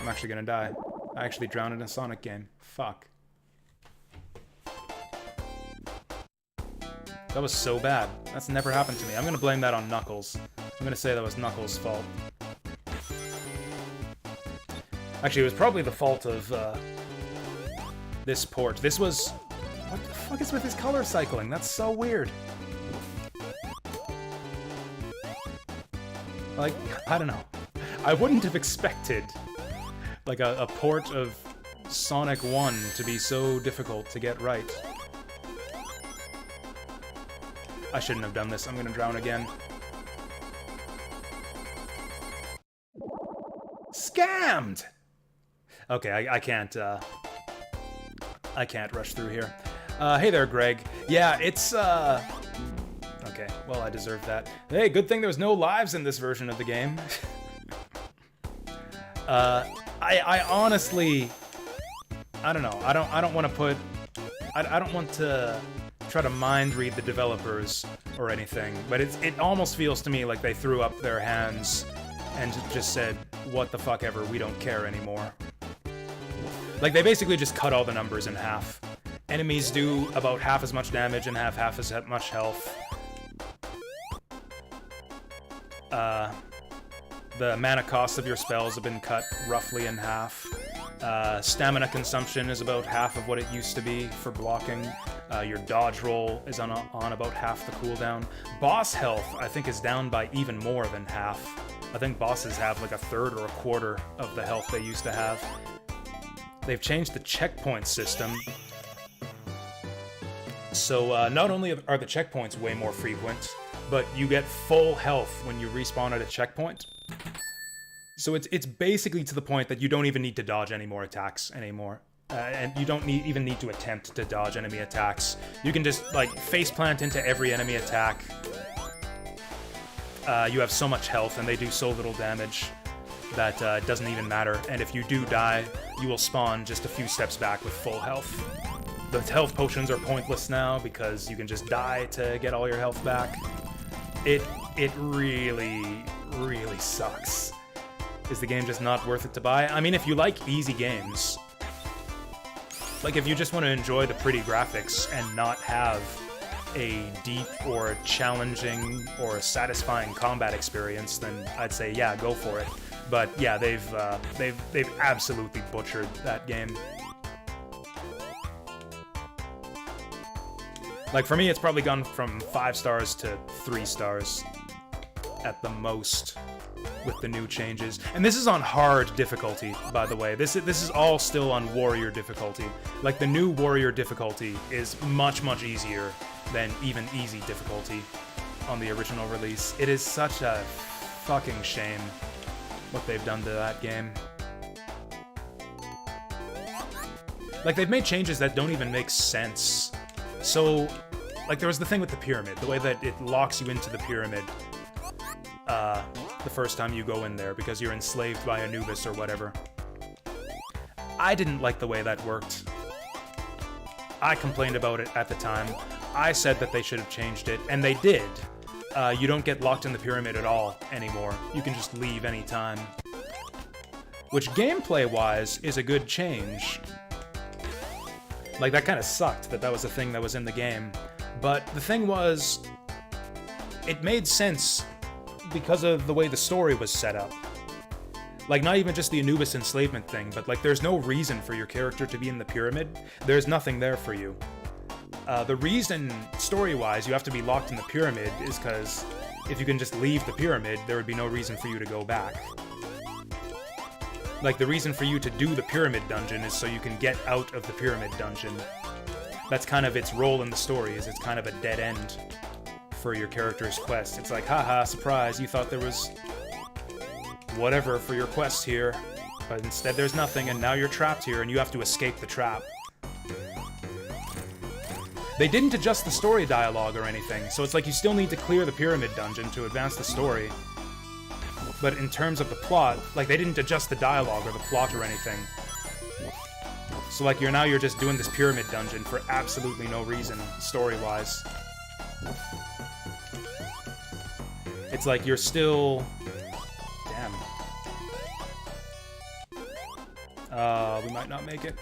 I'm actually gonna die. I actually drowned in a Sonic game. Fuck. That was so bad. That's never happened to me. I'm gonna blame that on Knuckles. I'm gonna say that was Knuckles' fault. Actually, it was probably the fault of, this port. This was... What the fuck is with his color cycling? That's so weird. Like, I don't know. I wouldn't have expected, like, a port of Sonic 1 to be so difficult to get right. I shouldn't have done this. I'm gonna drown again. Scammed! Okay, I can't rush through here. Hey there, Greg. Yeah, it's, okay, well, I deserve that. Hey, good thing there was no lives in this version of the game. I honestly... I don't know. I don't want to put... I don't want to try to mind read the developers or anything, but it almost feels to me like they threw up their hands and just said, what the fuck ever, we don't care anymore. Like, they basically just cut all the numbers in half. Enemies do about half as much damage and have half as much health. The mana cost of your spells have been cut roughly in half. Stamina consumption is about half of what it used to be for blocking. Your dodge roll is on about half the cooldown. Boss health, I think, is down by even more than half. I think bosses have like a third or a quarter of the health they used to have. They've changed the checkpoint system. So not only are the checkpoints way more frequent, but you get full health when you respawn at a checkpoint. So it's basically to the point that you don't even need to dodge any more attacks anymore. And you don't even need to attempt to dodge enemy attacks. You can just, like, faceplant into every enemy attack. You have so much health, and they do so little damage that it doesn't even matter. And if you do die, you will spawn just a few steps back with full health. The health potions are pointless now because you can just die to get all your health back. It really, really sucks. Is the game just not worth it to buy? I mean, if you like easy games, like if you just want to enjoy the pretty graphics and not have a deep or challenging or satisfying combat experience, then I'd say, yeah, go for it. But yeah, they've absolutely butchered that game. Like, for me, it's probably gone from 5 stars to 3 stars at the most with the new changes. And this is on hard difficulty, by the way. This is all still on warrior difficulty. Like, the new warrior difficulty is much, much easier than even easy difficulty on the original release. It is such a fucking shame what they've done to that game. Like, they've made changes that don't even make sense. So, like, there was the thing with the pyramid, the way that it locks you into the pyramid the first time you go in there because you're enslaved by Anubis or whatever. I didn't like the way that worked. I complained about it at the time. I said that they should have changed it, and they did. You don't get locked in the pyramid at all anymore. You can just leave anytime. Which, gameplay-wise, is a good change. Like, that kind of sucked that was a thing that was in the game. But the thing was, it made sense because of the way the story was set up. Like, not even just the Anubis enslavement thing, but, like, there's no reason for your character to be in the pyramid. There's nothing there for you. The reason, story-wise, you have to be locked in the pyramid is because if you can just leave the pyramid, there would be no reason for you to go back. Like, the reason for you to do the pyramid dungeon is so you can get out of the pyramid dungeon. That's kind of its role in the story, is it's kind of a dead end for your character's quest. It's like, haha, surprise, you thought there was whatever for your quest here, but instead there's nothing, and now you're trapped here, and you have to escape the trap. They didn't adjust the story dialogue or anything, so it's like you still need to clear the pyramid dungeon to advance the story. But in terms of the plot, like, they didn't adjust the dialogue or the plot or anything. So, like, you're just doing this pyramid dungeon for absolutely no reason, story-wise. It's like you're still... Damn. We might not make it.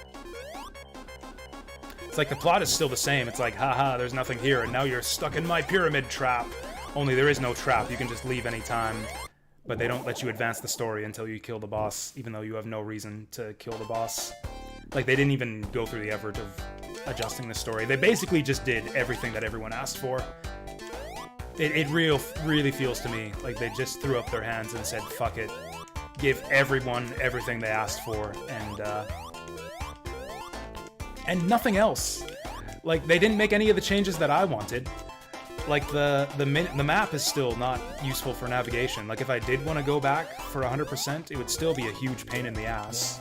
It's like the plot is still the same. It's like, haha, there's nothing here, and now you're stuck in my pyramid trap. Only there is no trap. You can just leave anytime. But they don't let you advance the story until you kill the boss, even though you have no reason to kill the boss. Like, they didn't even go through the effort of adjusting the story. They basically just did everything that everyone asked for. It really feels to me like they just threw up their hands and said, fuck it. Give everyone everything they asked for, and nothing else. Like, they didn't make any of the changes that I wanted. Like, the map is still not useful for navigation. Like, if I did want to go back for 100%, it would still be a huge pain in the ass.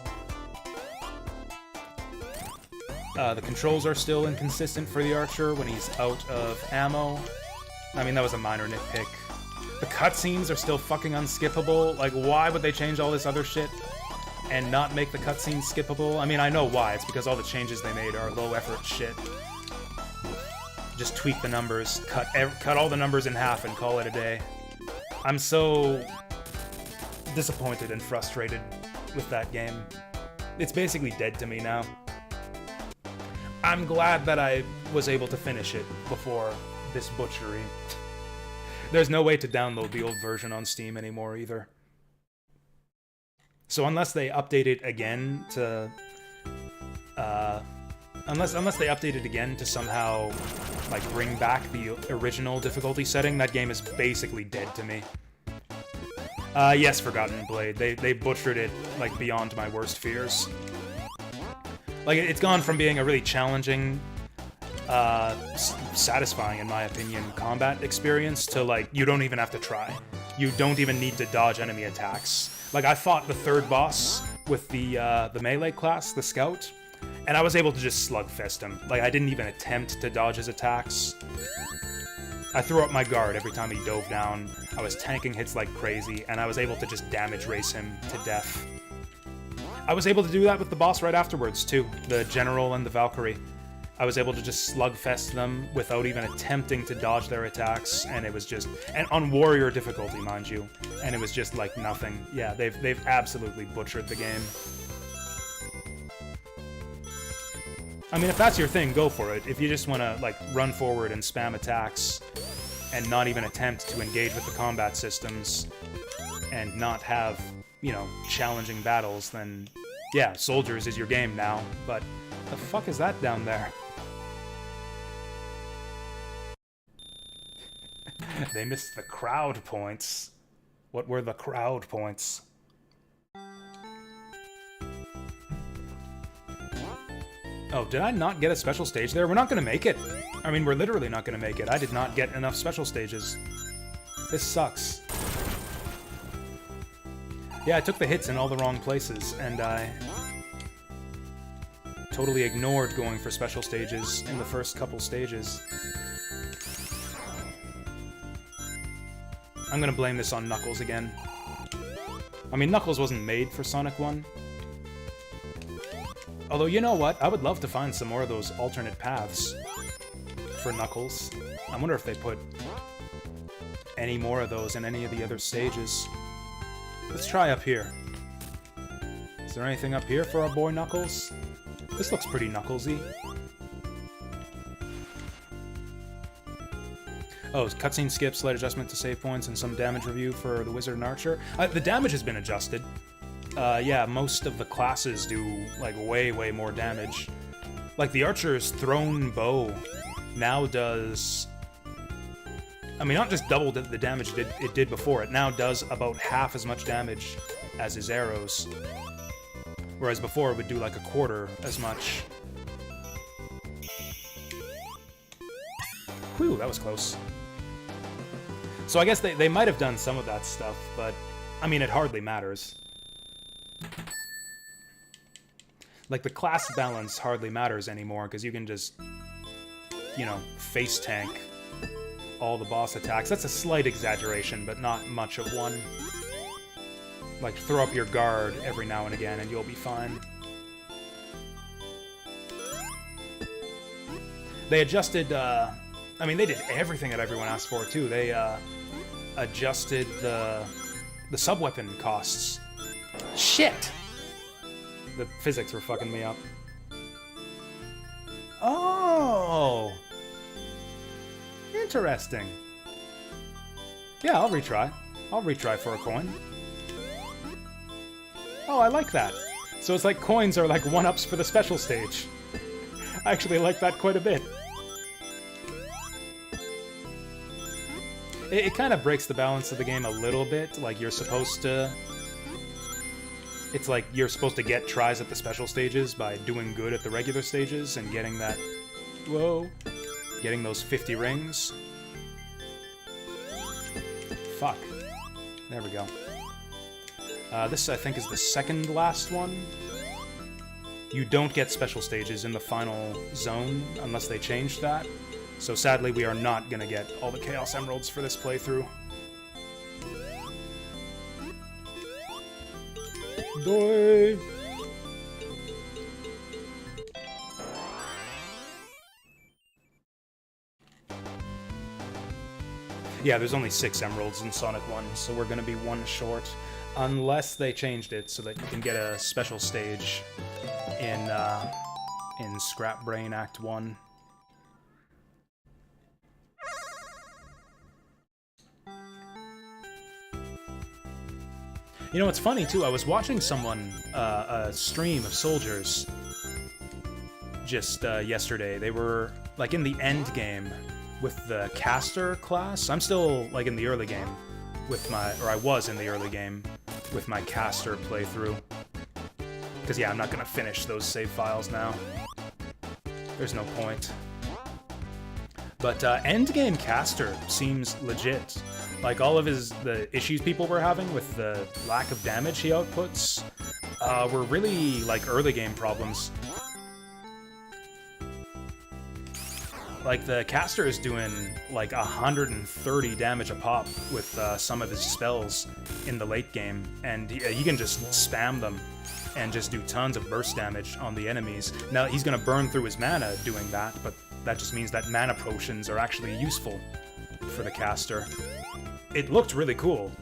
The controls are still inconsistent for the archer when he's out of ammo. I mean, that was a minor nitpick. The cutscenes are still fucking unskippable. Like, why would they change all this other shit and not make the cutscenes skippable? I mean, I know why. It's because all the changes they made are low-effort shit. Just tweak the numbers, cut all the numbers in half and call it a day. I'm so disappointed and frustrated with that game. It's basically dead to me now. I'm glad that I was able to finish it before this butchery. There's no way to download the old version on Steam anymore either. So unless they update it again to... Unless they update it again to somehow, like, bring back the original difficulty setting, that game is basically dead to me. Yes, Forgotten Blade. They butchered it, like, beyond my worst fears. Like, it's gone from being a really challenging, satisfying, in my opinion, combat experience to, like, you don't even have to try. You don't even need to dodge enemy attacks. Like, I fought the third boss with the melee class, the Scout, and I was able to just slugfest him. Like, I didn't even attempt to dodge his attacks. I threw up my guard every time he dove down. I was tanking hits like crazy, and I was able to just damage race him to death. I was able to do that with the boss right afterwards, too. The General and the Valkyrie. I was able to just slugfest them without even attempting to dodge their attacks, and it was just... And on warrior difficulty, mind you. And it was just like nothing. Yeah, they've absolutely butchered the game. I mean, if that's your thing, go for it. If you just want to, like, run forward and spam attacks and not even attempt to engage with the combat systems and not have, you know, challenging battles, then, yeah, Soldiers is your game now. But the fuck is that down there? They missed the crowd points. What were the crowd points? Oh, did I not get a special stage there? We're not gonna make it. I mean, we're literally not gonna make it. I did not get enough special stages. This sucks. Yeah, I took the hits in all the wrong places, and I totally ignored going for special stages in the first couple stages. I'm gonna blame this on Knuckles again. I mean, Knuckles wasn't made for Sonic 1. Although, you know what? I would love to find some more of those alternate paths for Knuckles. I wonder if they put any more of those in any of the other stages. Let's try up here. Is there anything up here for our boy Knuckles? This looks pretty Knucklesy. Oh, cutscene skip, slight adjustment to save points, and some damage review for the Wizard and Archer. The damage has been adjusted. Yeah, most of the classes do, like, way more damage. Like, the Archer's thrown bow now does... I mean, not just double the damage it did before, it now does about half as much damage as his arrows. Whereas before it would do, like, a quarter as much. Whew, that was close. So I guess they might have done some of that stuff, but I mean, it hardly matters. Like, the class balance hardly matters anymore, because you can just, you know, face tank all the boss attacks. That's a slight exaggeration, but not much of one. Like, throw up your guard every now and again, and you'll be fine. They adjusted, I mean, they did everything that everyone asked for, too. They, adjusted the sub-weapon costs. Shit! The physics were fucking me up. Oh! Interesting. Yeah, I'll retry. I'll retry for a coin. Oh, I like that. So it's like coins are like 1-ups for the special stage. I actually like that quite a bit. It kind of breaks the balance of the game a little bit. Like, you're supposed to... It's like you're supposed to get tries at the special stages by doing good at the regular stages and getting that... Whoa. Getting those 50 rings. Fuck. There we go. This, I think, is the second last one. You don't get special stages in the final zone unless they changed that. So sadly, we are not gonna get all the Chaos Emeralds for this playthrough. Doi! Yeah, there's only 6 Emeralds in Sonic 1, so we're gonna be 1 short. Unless they changed it so that you can get a special stage in Scrap Brain Act 1. You know, it's funny, too. I was watching someone, a stream of soldiers just yesterday. They were, like, in the end game with the caster class. I'm still, like, in the early game with my... Or I was in the early game with my caster playthrough. Because, yeah, I'm not going to finish those save files now. There's no point. But endgame caster seems legit. Like, all of the issues people were having with the lack of damage he outputs were really, like, early game problems. Like, the caster is doing, like, 130 damage a pop with some of his spells in the late game, and he can just spam them and just do tons of burst damage on the enemies. Now, he's gonna burn through his mana doing that, but that just means that mana potions are actually useful for the caster. It looked really cool.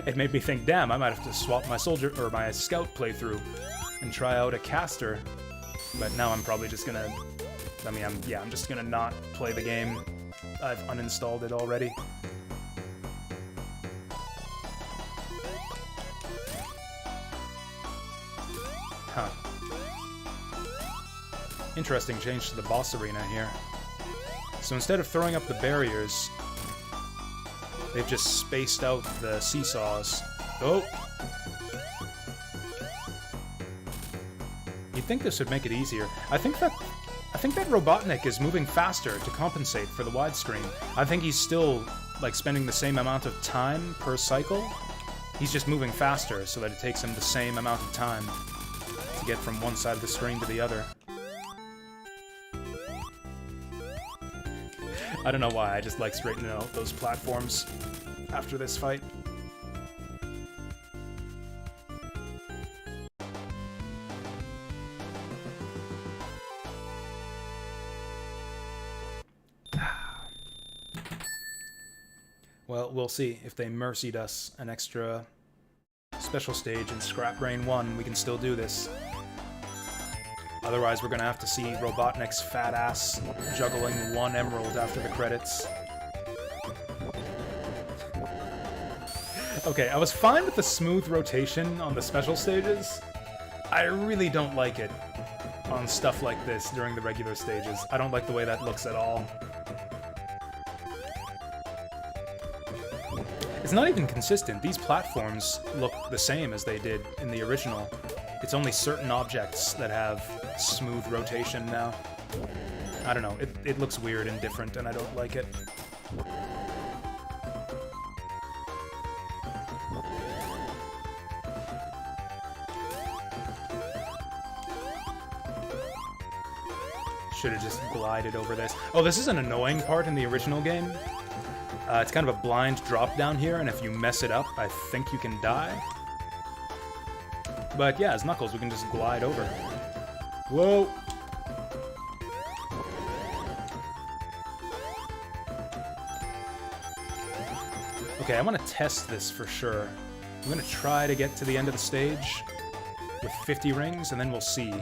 It made me think, damn, I might have to swap my soldier or my scout playthrough and try out a caster. But now I'm probably just gonna... I mean, I'm just gonna not play the game. I've uninstalled it already. Huh. Interesting change to the boss arena here. So instead of throwing up the barriers, they've just spaced out the seesaws. Oh! You'd think this would make it easier. I think that Robotnik is moving faster to compensate for the widescreen. I think he's still, like, spending the same amount of time per cycle. He's just moving faster so that it takes him the same amount of time to get from one side of the screen to the other. I don't know why, I just like straightening out those platforms after this fight. Well, we'll see. If they mercied us an extra special stage in Scrap Brain 1, we can still do this. Otherwise, we're gonna have to see Robotnik's fat ass juggling 1 emerald after the credits. Okay, I was fine with the smooth rotation on the special stages. I really don't like it on stuff like this during the regular stages. I don't like the way that looks at all. It's not even consistent. These platforms look the same as they did in the original. It's only certain objects that have smooth rotation now. I don't know, it looks weird and different, and I don't like it. Should have just glided over this. Oh, this is an annoying part in the original game. It's kind of a blind drop down here, and if you mess it up, I think you can die. But yeah, as Knuckles, we can just glide over. Whoa! Okay, I want to test this for sure. I'm going to try to get to the end of the stage with 50 rings, and then we'll see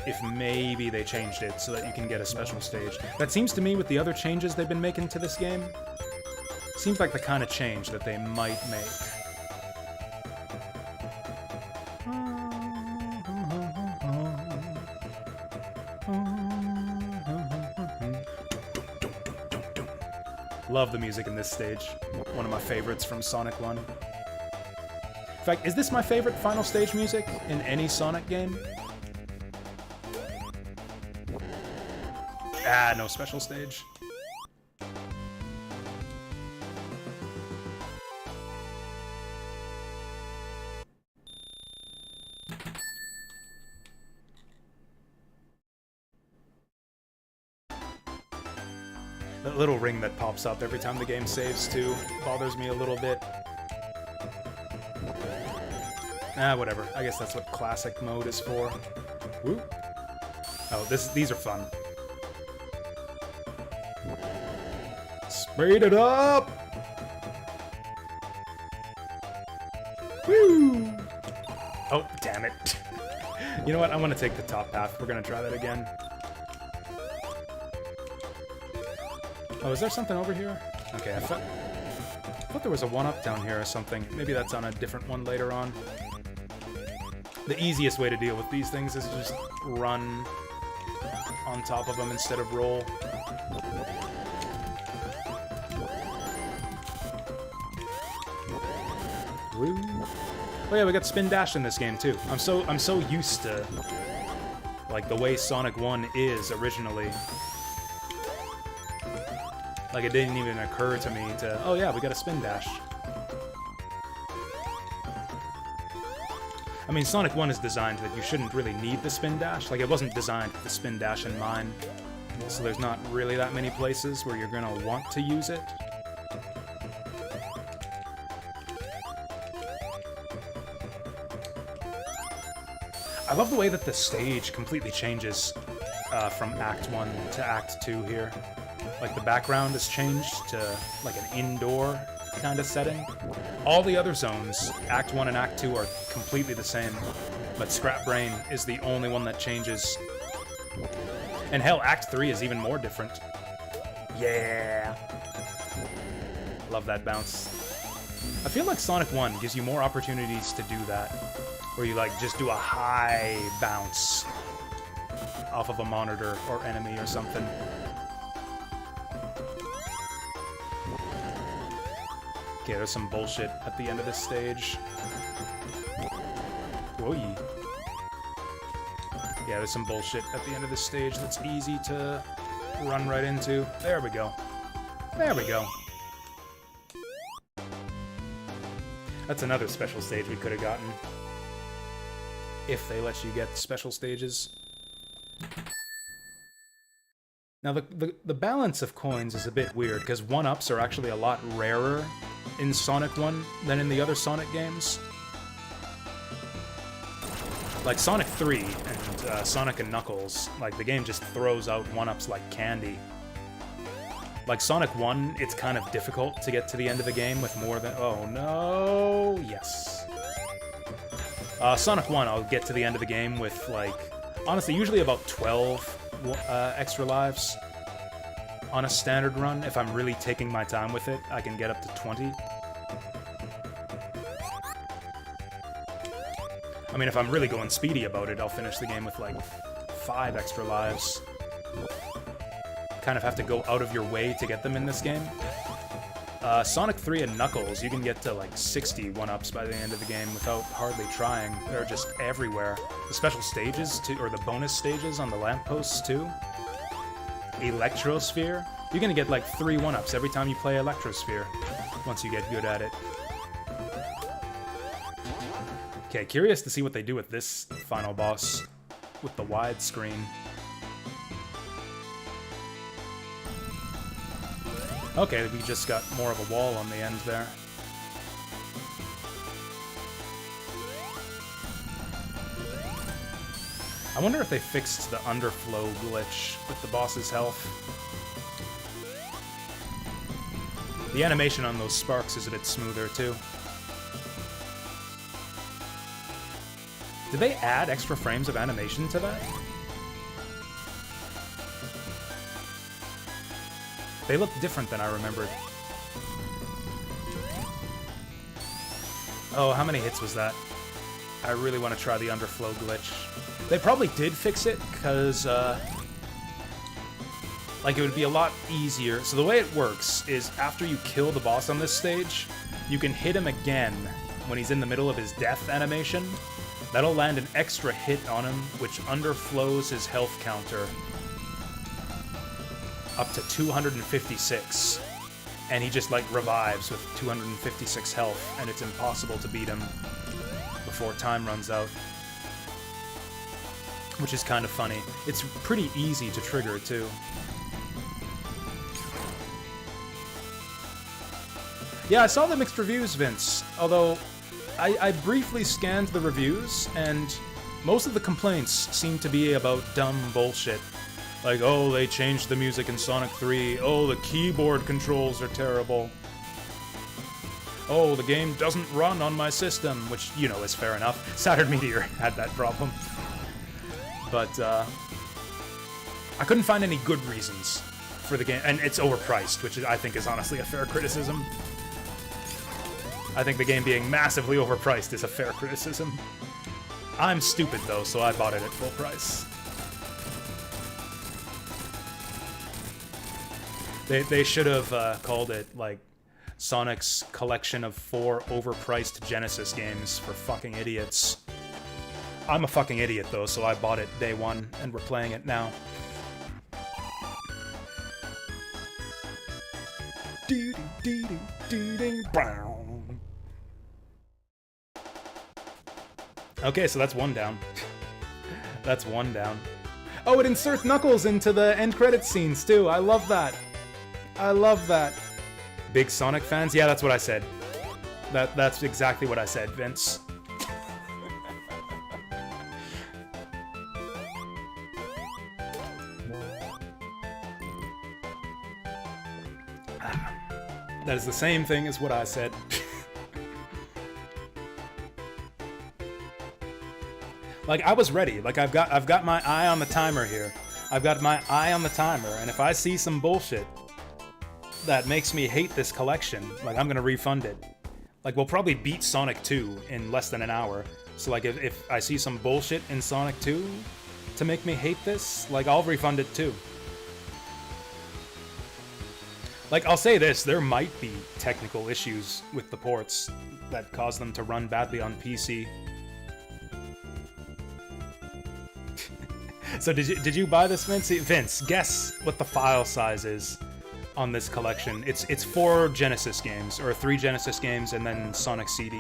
if maybe they changed it so that you can get a special stage. That seems to me, with the other changes they've been making to this game, seems like the kind of change that they might make. Love the music in this stage. One of my favorites from Sonic 1. In fact, is this my favorite final stage music in any Sonic game? Ah, no special stage. That little ring that pops up every time the game saves, too, bothers me a little bit. Ah, whatever. I guess that's what classic mode is for. Woo. Oh, these are fun. Speed it up! Woo! Oh, damn it. You know what? I'm gonna take the top path. We're gonna try that again. Oh, is there something over here? Okay, I thought there was a one-up down here or something. Maybe that's on a different one later on. The easiest way to deal with these things is just run on top of them instead of roll. Woo. Oh yeah, we got spin dash in this game too. I'm so used to like the way Sonic 1 is originally. Like it didn't even occur to me to, oh yeah, we got a spin dash. I mean, Sonic 1 is designed that you shouldn't really need the spin dash. Like, it wasn't designed with the spin dash in mind. So there's not really that many places where you're gonna want to use it. I love the way that the stage completely changes from Act 1 to Act 2 here. Like, the background is changed to, like, an indoor kind of setting. All the other zones, Act 1 and Act 2, are completely the same, but Scrap Brain is the only one that changes. And hell, Act 3 is even more different. Yeah! Love that bounce. I feel like Sonic 1 gives you more opportunities to do that, where you, like, just do a high bounce off of a monitor or enemy or something. Okay, there's some bullshit at the end of this stage. Whoa. Yeah, there's some bullshit at the end of this stage that's easy to run right into. There we go. There we go. That's another special stage we could have gotten. If they let you get special stages. Now, the balance of coins is a bit weird, because 1-ups are actually a lot rarer in Sonic 1 than in the other Sonic games. Like Sonic 3 and Sonic and Knuckles, like the game just throws out 1-ups like candy. Like Sonic 1, it's kind of difficult to get to the end of the game with more than... Oh no! Yes. Sonic 1, I'll get to the end of the game with, like, honestly, usually about 12 extra lives. On a standard run, if I'm really taking my time with it, I can get up to 20. I mean, if I'm really going speedy about it, I'll finish the game with, like, 5 extra lives. Kind of have to go out of your way to get them in this game. Sonic 3 and Knuckles, you can get to, like, 60 1-ups by the end of the game without hardly trying. They're just everywhere. The special stages, too, or the bonus stages on the lampposts, too. Electrosphere, you're gonna get like 3 1-ups every time you play Electrosphere, once you get good at it. Okay, curious to see what they do with this final boss, with the widescreen. Okay, we just got more of a wall on the end there. I wonder if they fixed the underflow glitch with the boss's health. The animation on those sparks is a bit smoother, too. Did they add extra frames of animation to that? They look different than I remembered. Oh, how many hits was that? I really want to try the underflow glitch. They probably did fix it, because, like, it would be a lot easier. So the way it works is after you kill the boss on this stage, you can hit him again when he's in the middle of his death animation. That'll land an extra hit on him, which underflows his health counter up to 256. And he just, like, revives with 256 health, and it's impossible to beat him before time runs out. Which is kind of funny. It's pretty easy to trigger, too. Yeah, I saw the mixed reviews, Vince. Although, I briefly scanned the reviews, and most of the complaints seem to be about dumb bullshit. Like, oh, they changed the music in Sonic 3. Oh, the keyboard controls are terrible. Oh, the game doesn't run on my system, which, you know, is fair enough. Saturn Meteor had that problem. But, I couldn't find any good reasons for the game, and it's overpriced, which I think is honestly a fair criticism. I think the game being massively overpriced is a fair criticism. I'm stupid, though, so I bought it at full price. They should have called it, like, Sonic's collection of 4 overpriced Genesis games for fucking idiots. I'm a fucking idiot, though, so I bought it day one, and we're playing it now. Okay, so that's one down. That's one down. Oh, it inserts Knuckles into the end credits scenes, too. I love that. I love that. Big Sonic fans? Yeah, that's what I said. That's exactly what I said, Vince. That is the same thing as what I said. Like, I was ready. Like, I've got my eye on the timer here. I've got my eye on the timer, and if I see some bullshit that makes me hate this collection, like, I'm gonna refund it. Like, we'll probably beat Sonic 2 in less than an hour. So, like, if I see some bullshit in Sonic 2 to make me hate this, like, I'll refund it too. Like, I'll say this, there might be technical issues with the ports that cause them to run badly on PC. So did you buy this, Vince? Vince, guess what the file size is on this collection. It's 4 Genesis games, or 3 Genesis games, and then Sonic CD.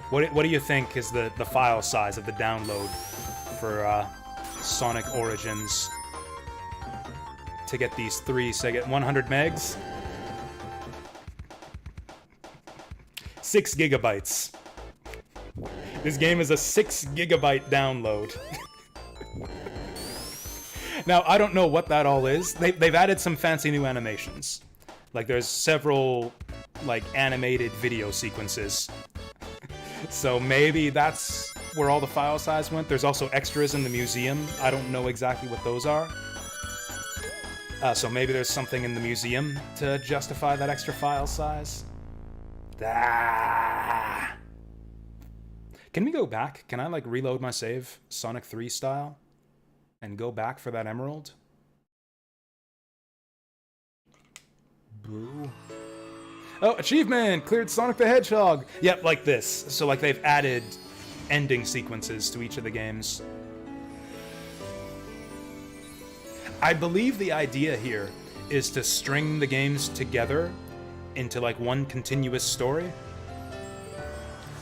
What do you think is the file size of the download for Sonic Origins? To get these 3, so I get 100 megs? 6 gigabytes. This game is a 6 gigabyte download. Now, I don't know what that all is. They've added some fancy new animations. Like, there's several, like, animated video sequences. So maybe that's where all the file size went. There's also extras in the museum. I don't know exactly what those are. So maybe there's something in the museum to justify that extra file size. Ah. Can we go back? Can I, like, reload my save, Sonic 3 style, and go back for that emerald? Boo. Oh, achievement! Cleared Sonic the Hedgehog! Yep, like this. So, like, they've added ending sequences to each of the games. I believe the idea here is to string the games together into, like, one continuous story.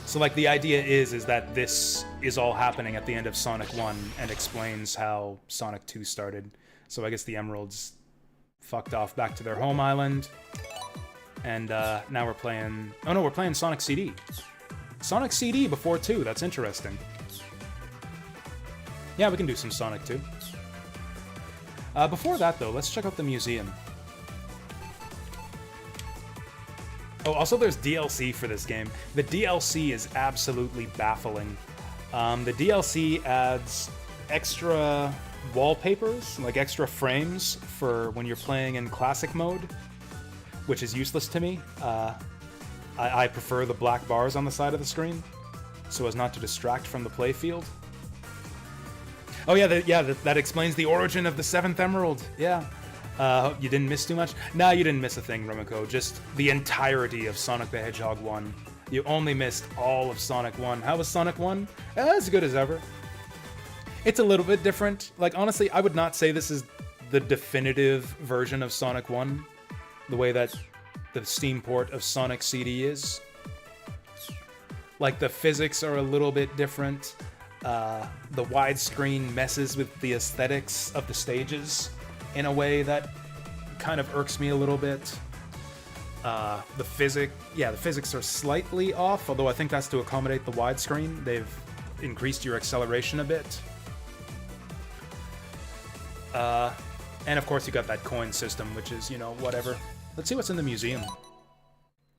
So, like, the idea is that this is all happening at the end of Sonic 1 and explains how Sonic 2 started. So I guess the emeralds fucked off back to their home island. And now we're playing... Oh no, we're playing Sonic CD. Sonic CD before 2, that's interesting. Yeah, we can do some Sonic 2. Before that, though, let's check out the museum. Oh, also there's DLC for this game. The DLC is absolutely baffling. The DLC adds extra wallpapers, like extra frames for when you're playing in classic mode, which is useless to me. I prefer the black bars on the side of the screen, so as not to distract from the playfield. Oh yeah, that explains the origin of the 7th Emerald. Yeah. You didn't miss too much? Nah, you didn't miss a thing, Rumiko. Just the entirety of Sonic the Hedgehog 1. You only missed all of Sonic 1. How was Sonic 1? As good as ever. It's a little bit different. Like, honestly, I would not say this is the definitive version of Sonic 1. The way that the Steam port of Sonic CD is. Like, the physics are a little bit different. The widescreen messes with the aesthetics of the stages in a way that kind of irks me a little bit. The physics are slightly off, although I think that's to accommodate the widescreen. They've increased your acceleration a bit. And of course you got that coin system, which is, you know, whatever. Let's see what's in the museum.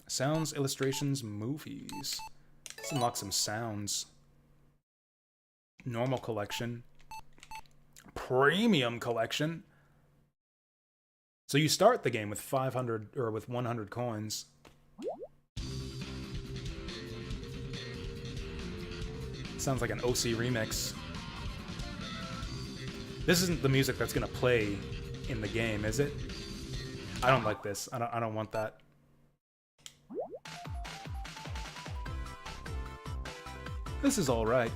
Sounds, illustrations, movies. Let's unlock some sounds. Normal collection. Premium collection. So you start the game with 500 or with 100 coins. Sounds like an OC remix. This isn't the music that's gonna play in the game, is it? I don't like this. I don't want that. This is all right.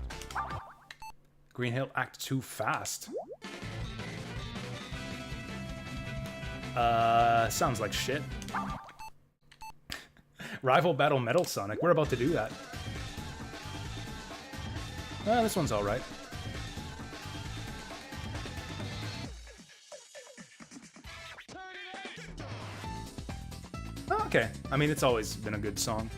Green Hill Act 2 fast. Sounds like shit. Rival Battle Metal Sonic. We're about to do that. This one's alright. Okay. I mean, it's always been a good song.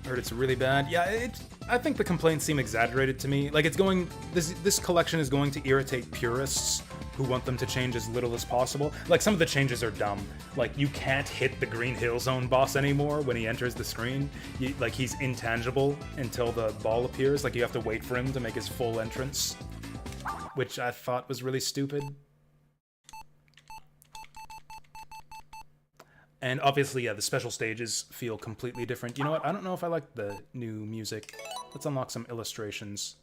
Heard it's really bad. Yeah, I think the complaints seem exaggerated to me. Like, it's going... This collection is going to irritate purists who want them to change as little as possible. Like, some of the changes are dumb. Like, you can't hit the Green Hill Zone boss anymore when he enters the screen. Like, he's intangible until the ball appears. Like, you have to wait for him to make his full entrance. Which I thought was really stupid. And obviously, yeah, the special stages feel completely different. You know what? I don't know if I like the new music. Let's unlock some illustrations.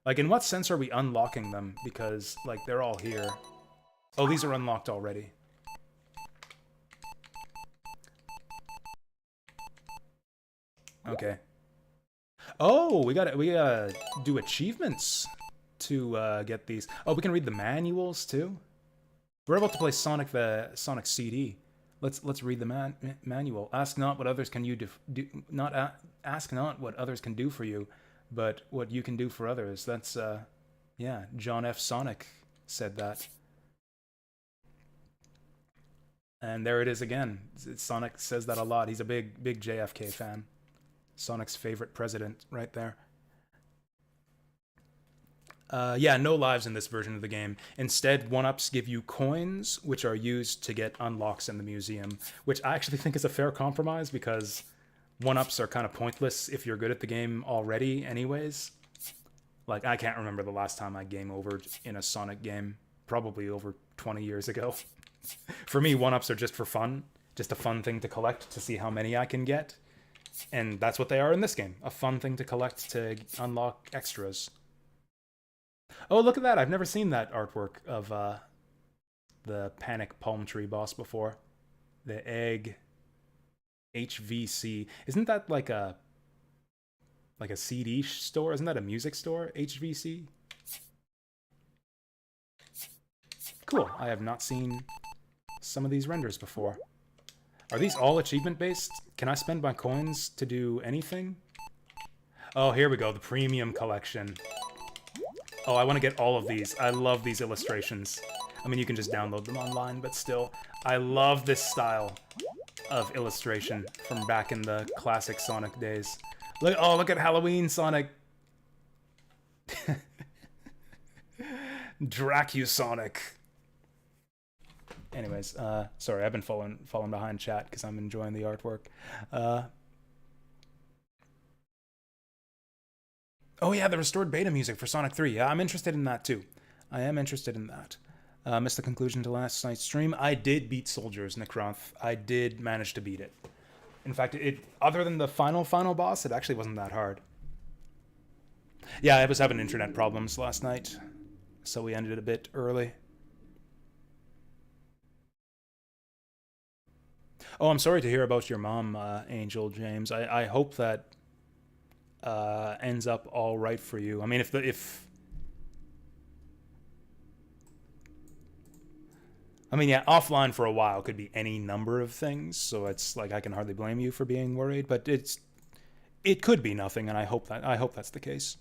Like, in what sense are we unlocking them? Because, like, they're all here. Oh, these are unlocked already. Okay. Oh, we gotta do achievements to get these. Oh, we can read the manuals too. We're about to play Sonic CD. Let's read the manual. Ask not what others can ask not what others can do for you, but what you can do for others. That's yeah, John F. Sonic said that. And there it is again. Sonic says that a lot. He's a big JFK fan. Sonic's favorite president right there. Yeah, no lives in this version of the game. Instead, 1-ups give you coins, which are used to get unlocks in the museum, which I actually think is a fair compromise, because 1-ups are kind of pointless if you're good at the game already anyways. Like, I can't remember the last time I game overed in a Sonic game. Probably over 20 years ago. For me, 1-ups are just for fun. Just a fun thing to collect to see how many I can get. And that's what they are in this game. A fun thing to collect to unlock extras. Oh, look at that. I've never seen that artwork of the Panic Palm Tree boss before. The egg HVC. Isn't that like a CD store? Isn't that a music store? HVC? Cool. I have not seen some of these renders before. Are these all achievement based? Can I spend my coins to do anything? Oh, here we go. The premium collection. Oh, I want to get all of these. I love these illustrations. I mean, you can just download them online, but still, I love this style of illustration from back in the classic Sonic days. Look, oh, look at Halloween Sonic. Dracusonic. Anyways, sorry, I've been falling behind chat because I'm enjoying the artwork. Oh yeah, the restored beta music for Sonic 3. Yeah, I'm interested in that too. I am interested in that. Missed the conclusion to last night's stream. I did beat Soldiers, Necronth. I did manage to beat it. In fact, other than the final boss, it actually wasn't that hard. Yeah, I was having internet problems last night, so we ended it a bit early. Oh, I'm sorry to hear about your mom, Angel James. I hope that ends up all right for you. I mean, I mean, yeah, offline for a while could be any number of things, so it's like I can hardly blame you for being worried, but it could be nothing, and I hope that's the case.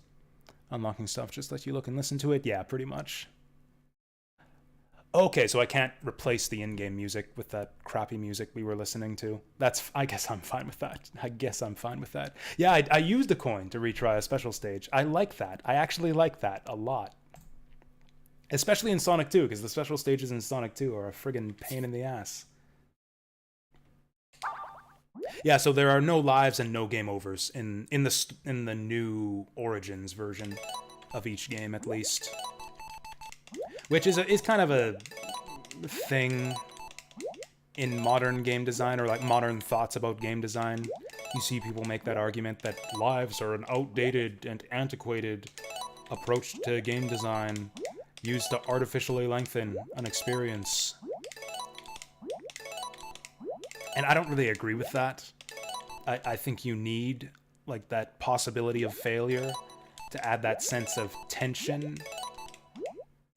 Unlocking stuff just let you look and listen to it. Yeah, pretty much. Okay, so I can't replace the in-game music with that crappy music we were listening to. I guess I'm fine with that. Yeah, I used a coin to retry a special stage. I like that. I actually like that a lot. Especially in Sonic 2, because the special stages in Sonic 2 are a friggin' pain in the ass. Yeah, so there are no lives and no game overs in the new Origins version of each game, at least. Which is kind of a thing in modern game design, or like modern thoughts about game design. You see people make that argument that lives are an outdated and antiquated approach to game design used to artificially lengthen an experience. And I don't really agree with that. I think you need like that possibility of failure to add that sense of tension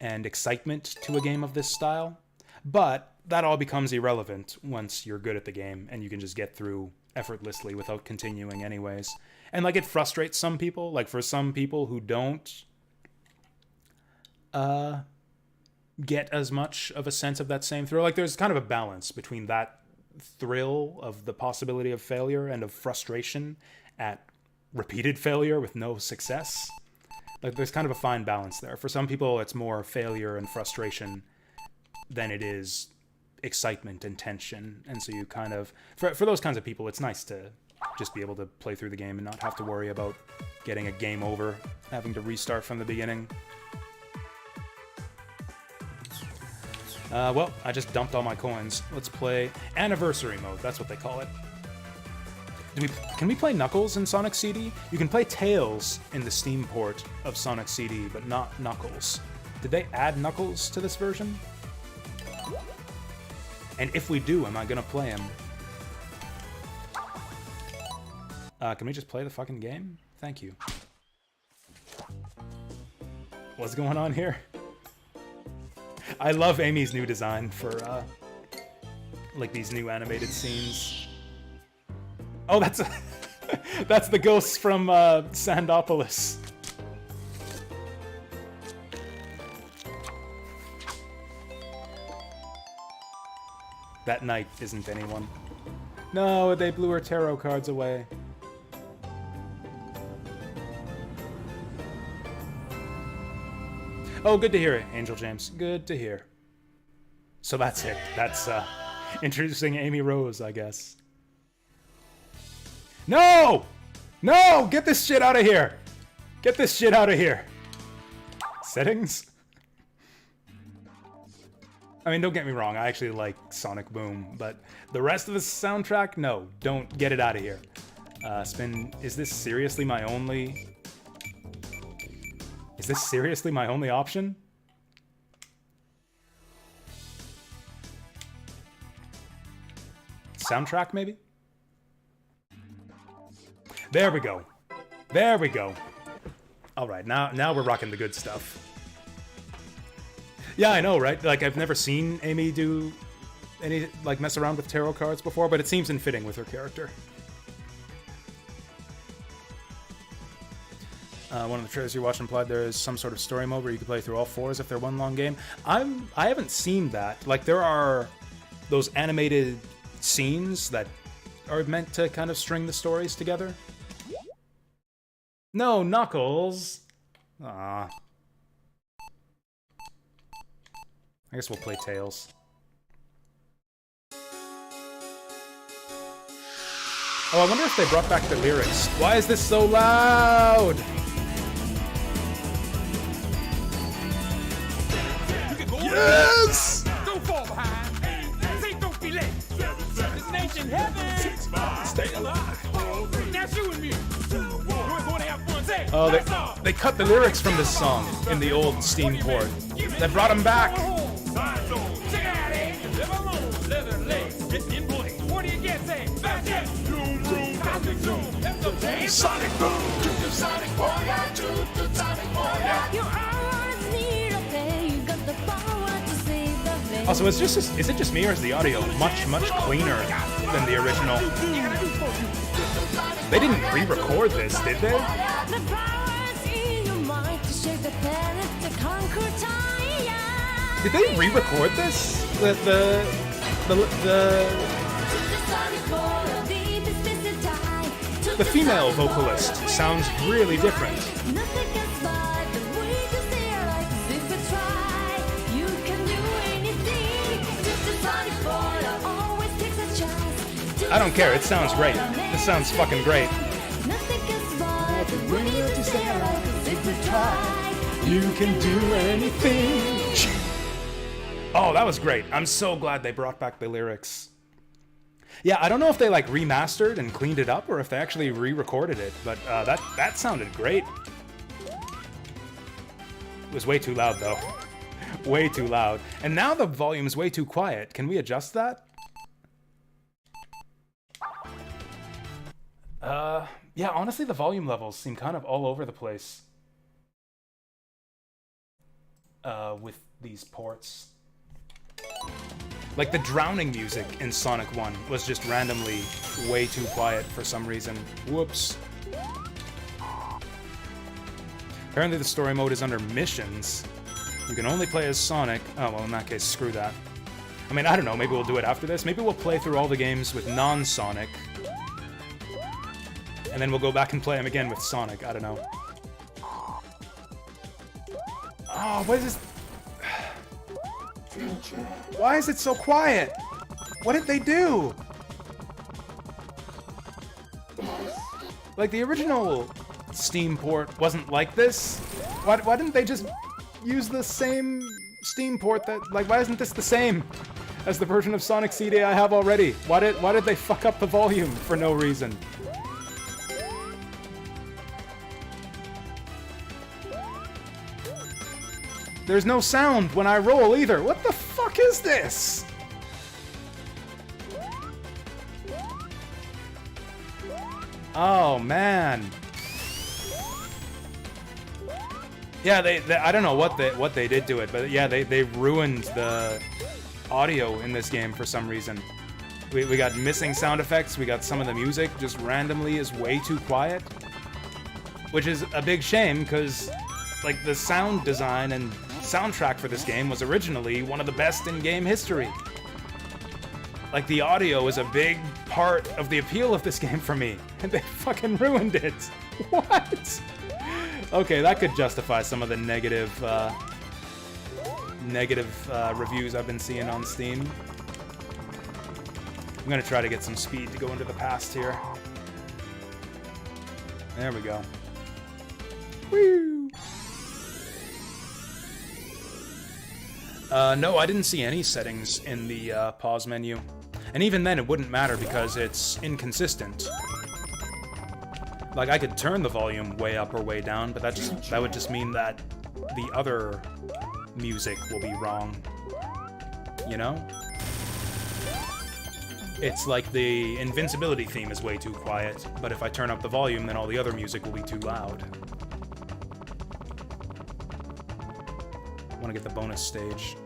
and excitement to a game of this style. But that all becomes irrelevant once you're good at the game and you can just get through effortlessly without continuing anyways. And like it frustrates some people, like for some people who don't get as much of a sense of that same thrill. Like there's kind of a balance between that thrill of the possibility of failure and of frustration at repeated failure with no success. Like there's kind of a fine balance there. For some people, it's more failure and frustration than it is excitement and tension. And so you kind of, for those kinds of people, it's nice to just be able to play through the game and not have to worry about getting a game over, having to restart from the beginning. Well, I just dumped all my coins. Let's play Anniversary Mode. That's what they call it. Can we play Knuckles in Sonic CD? You can play Tails in the Steam port of Sonic CD, but not Knuckles. Did they add Knuckles to this version? And if we do, am I gonna play him? Can we just play the fucking game? Thank you. What's going on here? I love Amy's new design for, like, these new animated scenes. Oh, that's that's the ghosts from Sandopolis. That knight isn't anyone. No, they blew her tarot cards away. Oh, good to hear it, Angel James. Good to hear. So that's it. That's introducing Amy Rose, I guess. No! No! Get this shit out of here! Get this shit out of here! Settings? I mean, don't get me wrong, I actually like Sonic Boom, but the rest of the soundtrack, no, don't get it out of here. Is this seriously my only... Is this seriously my only option? Soundtrack, maybe? There we go. There we go. All right, now we're rocking the good stuff. Yeah, I know, right? Like, I've never seen Amy do any, like, mess around with tarot cards before, but it seems in fitting with her character. One of the trailers you watched implied there is some sort of story mode where you can play through all fours if they're one long game. I haven't seen that. Like, there are those animated scenes that are meant to kind of string the stories together. No, Knuckles! Ah. I guess we'll play Tails. Oh, I wonder if they brought back the lyrics. Why is this so loud? Yes!
Don't fall behind. Say don't be late. It's an ancient heaven. Stay alive. Now shoot with me. We're going to have fun. Say,
Oh, they cut the lyrics from this song in the old Steam port. They brought them back.
Check it out, eh? Live alone. Leather legs. Written in place. What do you get? Say, back it. Zoom, zoom, cosmic zoom. That's the day. Sonic boom. To the Sonic warrior. To the Sonic warrior. You always need a pay. You got the power to save the day.
Also, is it just me or is the audio much cleaner than the original? They didn't re-record this, did they?
The powers in your mind to shake the planet to conquer time.
Did they re-record this? The female vocalist sounds really different.
Nothing can survive the way you stare like if you try. You can do anything. Just a sonic boy always takes a chance.
I don't care, it sounds great. This sounds fucking great.
Nothing can survive the way you stare like if you try.
You can do anything. Oh, that was great. I'm so glad they brought back the lyrics. Yeah, I don't know if they like remastered and cleaned it up or if they actually re-recorded it, but that sounded great. It was way too loud though. Way too loud. And now the volume's way too quiet. Can we adjust that? Yeah, honestly the volume levels seem kind of all over the place. With these ports. Like, the drowning music in Sonic 1 was just randomly way too quiet for some reason. Whoops. Apparently the story mode is under missions. You can only play as Sonic. Oh, well, in that case, screw that. I mean, I don't know, maybe we'll do it after this. Maybe we'll play through all the games with non-Sonic. And then we'll go back and play them again with Sonic. I don't know. Oh, what is this? Why is it so quiet? What did they do? Like, the original Steam port wasn't like this. Why didn't they just use the same Steam port that... Like, why isn't this the same as the version of Sonic CD I have already? Why did they fuck up the volume for no reason? There's no sound when I roll either. What the fuck is this? Oh, man. Yeah, they I don't know what they did to it, but yeah, they ruined the audio in this game for some reason. We got missing sound effects, we got some of the music just randomly is way too quiet. Which is a big shame, because like the sound design and soundtrack for this game was originally one of the best in game history. Like, the audio is a big part of the appeal of this game for me, and they fucking ruined it. What? Okay, that could justify some of the negative reviews I've been seeing on Steam. I'm gonna try to get some speed to go into the past here. There we go. Woo! No, I didn't see any settings in the pause menu. And even then, it wouldn't matter because it's inconsistent. Like, I could turn the volume way up or way down, but that would just mean that the other music will be wrong. You know? It's like the invincibility theme is way too quiet, but if I turn up the volume, then all the other music will be too loud. I want to get the bonus stage.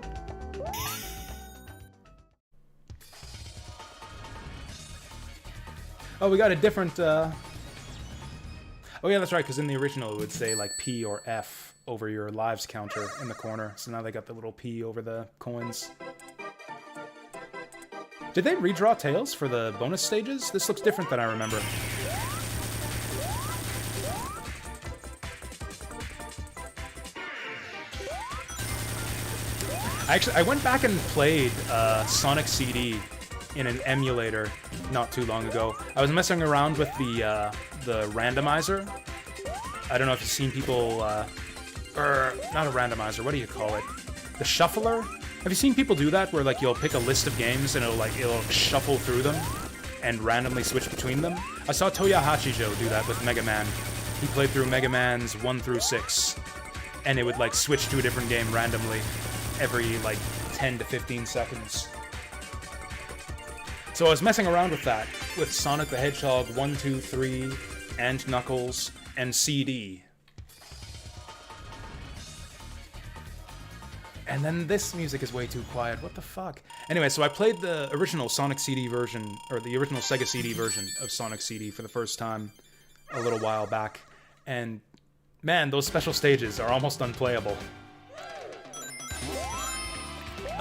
Oh, we got a different, Oh yeah, that's right, because in the original it would say like P or F over your lives counter in the corner. So now they got the little P over the coins. Did they redraw Tails for the bonus stages? This looks different than I remember. I went back and played Sonic CD in an emulator not too long ago. I was messing around with the randomizer. I don't know if you've seen people, or not a randomizer. What do you call it? The shuffler. Have you seen people do that, where like you'll pick a list of games and it'll shuffle through them and randomly switch between them? I saw Toya Hachijo do that with Mega Man. He played through Mega Man's 1 through 6, and it would like switch to a different game randomly every like 10 to 15 seconds. So I was messing around with that, with Sonic the Hedgehog 1, 2, 3, and Knuckles, and CD. And then this music is way too quiet. What the fuck? Anyway, so I played the original Sonic CD version, or the original Sega CD version of Sonic CD for the first time a little while back. And man, those special stages are almost unplayable.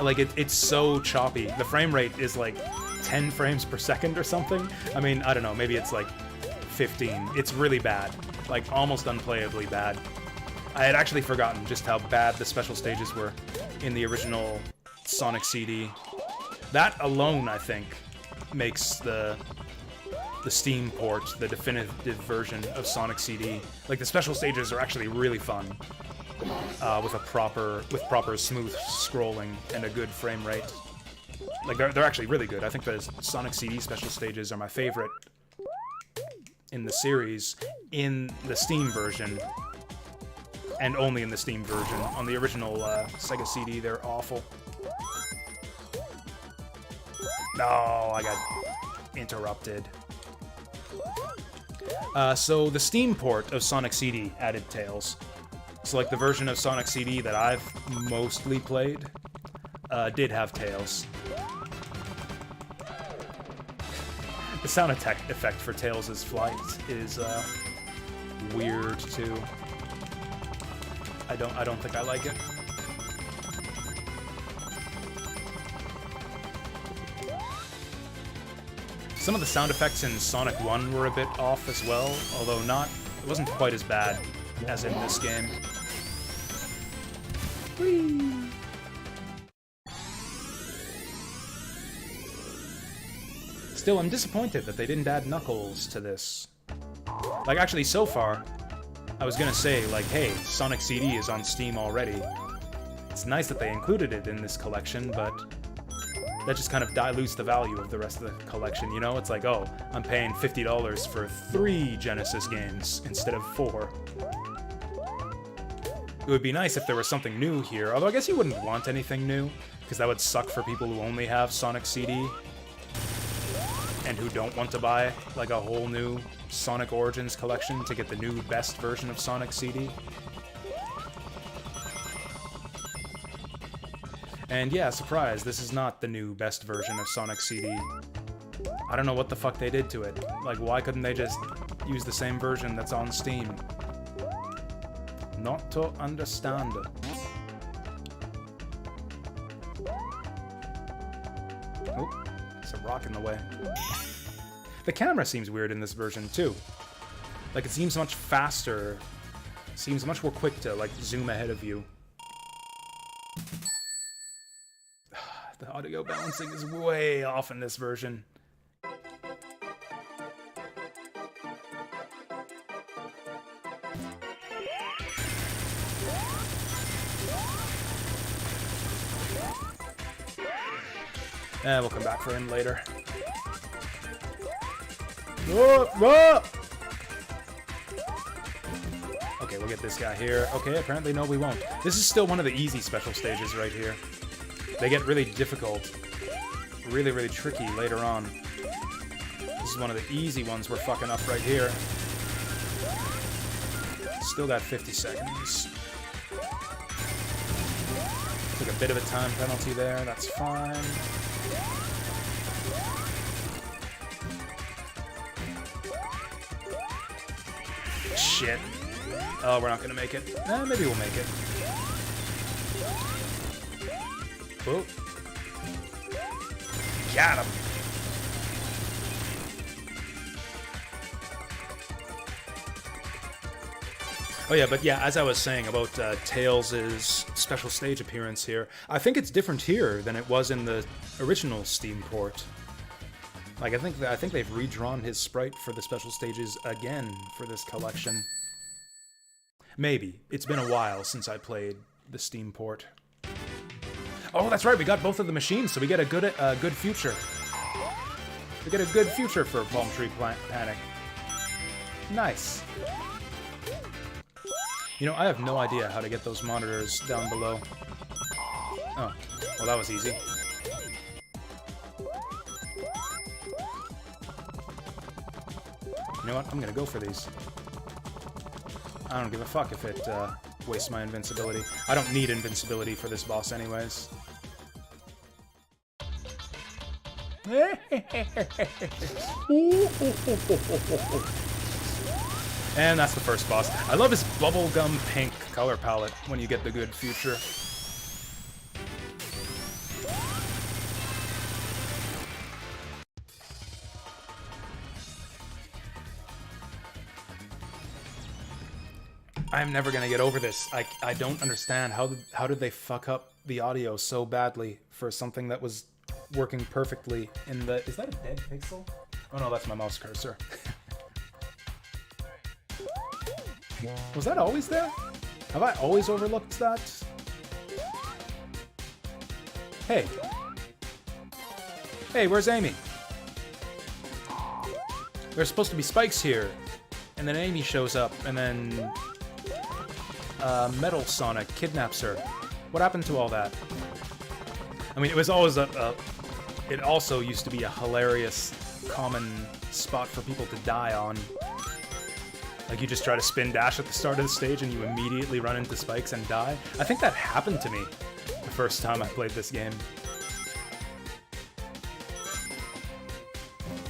Like, it's so choppy. The frame rate is like 10 frames per second or something. I mean, I don't know, maybe it's like 15. It's really bad. Like, almost unplayably bad. I had actually forgotten just how bad the special stages were in the original Sonic CD. That alone, I think, makes the Steam port the definitive version of Sonic CD. Like, the special stages are actually really fun, with proper smooth scrolling and a good frame rate. Like, they're actually really good. I think the Sonic CD special stages are my favorite in the series, in the Steam version. And only in the Steam version. On the original Sega CD, they're awful. No, I got interrupted. So the Steam port of Sonic CD added Tails. So like the version of Sonic CD that I've mostly played did have Tails. The sound effect for Tails' flight is weird too. I don't think I like it. Some of the sound effects in Sonic 1 were a bit off as well, although it wasn't quite as bad as in this game. Whee! Still, I'm disappointed that they didn't add Knuckles to this. Like, actually, so far, I was gonna say, like, hey, Sonic CD is on Steam already. It's nice that they included it in this collection, but that just kind of dilutes the value of the rest of the collection, you know? It's like, oh, I'm paying $50 for 3 Genesis games instead of 4. It would be nice if there was something new here, although I guess you wouldn't want anything new, because that would suck for people who only have Sonic CD and who don't want to buy, like, a whole new Sonic Origins collection to get the new best version of Sonic CD. And yeah, surprise, this is not the new best version of Sonic CD. I don't know what the fuck they did to it. Like, why couldn't they just use the same version that's on Steam? Not to understand. Oh, there's a rock in the way. The camera seems weird in this version, too. Like, it seems much faster. Seems much more quick to, like, zoom ahead of you. The audio balancing is way off in this version. We'll come back for him later. Whoa, whoa! Okay, we'll get this guy here. Okay, apparently no, we won't. This is still one of the easy special stages right here. They get really difficult, really, really tricky later on. This is one of the easy ones we're fucking up right here. Still got 50 seconds. Took a bit of a time penalty there, that's fine. shit. Oh, we're not gonna make it. Maybe we'll make it. Whoa. Got him. Oh yeah, but yeah, as I was saying about Tails' special stage appearance here, I think it's different here than it was in the original Steam port. Like, I think they've redrawn his sprite for the special stages again for this collection. Maybe. It's been a while since I played the Steam port. Oh, that's right, we got both of the machines, so we get a good future. We get a good future for Palm Tree Panic. Nice. You know, I have no idea how to get those monitors down below. Oh, well that was easy. You know what? I'm gonna go for these. I don't give a fuck if it wastes my invincibility. I don't need invincibility for this boss anyways. And that's the first boss. I love his bubblegum pink color palette when you get the good future. I'm never gonna get over this. I don't understand how did they fuck up the audio so badly for something that was working perfectly in the... Is that a dead pixel? Oh no, that's my mouse cursor. Was that always there? Have I always overlooked that? Hey. Hey, where's Amy? There's supposed to be spikes here. And then Amy shows up, and then... Metal Sonic kidnaps her. What happened to all that? I mean, it was always it also used to be a hilarious, common spot for people to die on. Like, you just try to spin dash at the start of the stage and you immediately run into spikes and die. I think that happened to me the first time I played this game.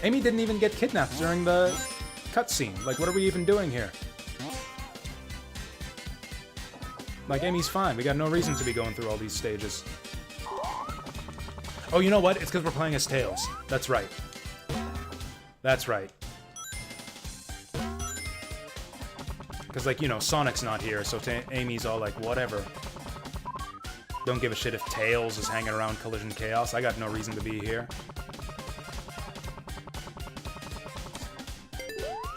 Amy didn't even get kidnapped during the cutscene. Like, what are we even doing here? Like, Amy's fine. We got no reason to be going through all these stages. Oh, you know what? It's because we're playing as Tails. That's right. That's right. Because, like, you know, Sonic's not here, so Amy's all like, whatever. Don't give a shit if Tails is hanging around Collision Chaos. I got no reason to be here.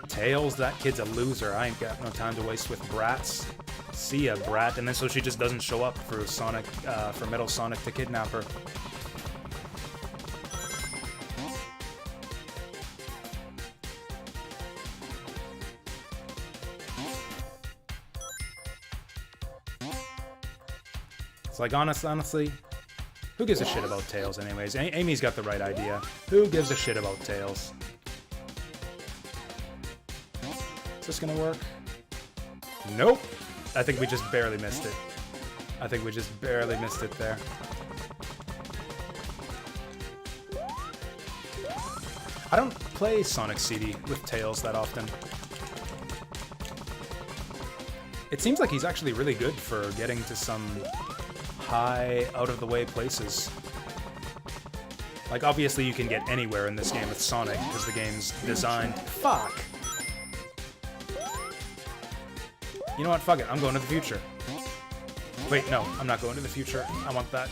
Tails, that kid's a loser. I ain't got no time to waste with brats. See ya, brat. And then so she just doesn't show up for Sonic, for Metal Sonic to kidnap her. It's like, honestly, who gives a shit about Tails anyways? Amy's got the right idea. Who gives a shit about Tails? Is this gonna work? Nope. I think we just barely missed it. I think we just barely missed it there. I don't play Sonic CD with Tails that often. It seems like he's actually really good for getting to some high, out-of-the-way places. Like, obviously you can get anywhere in this game with Sonic, because the game's designed... Fuck! You know what? Fuck it. I'm going to the future. Wait, no. I'm not going to the future. I want that.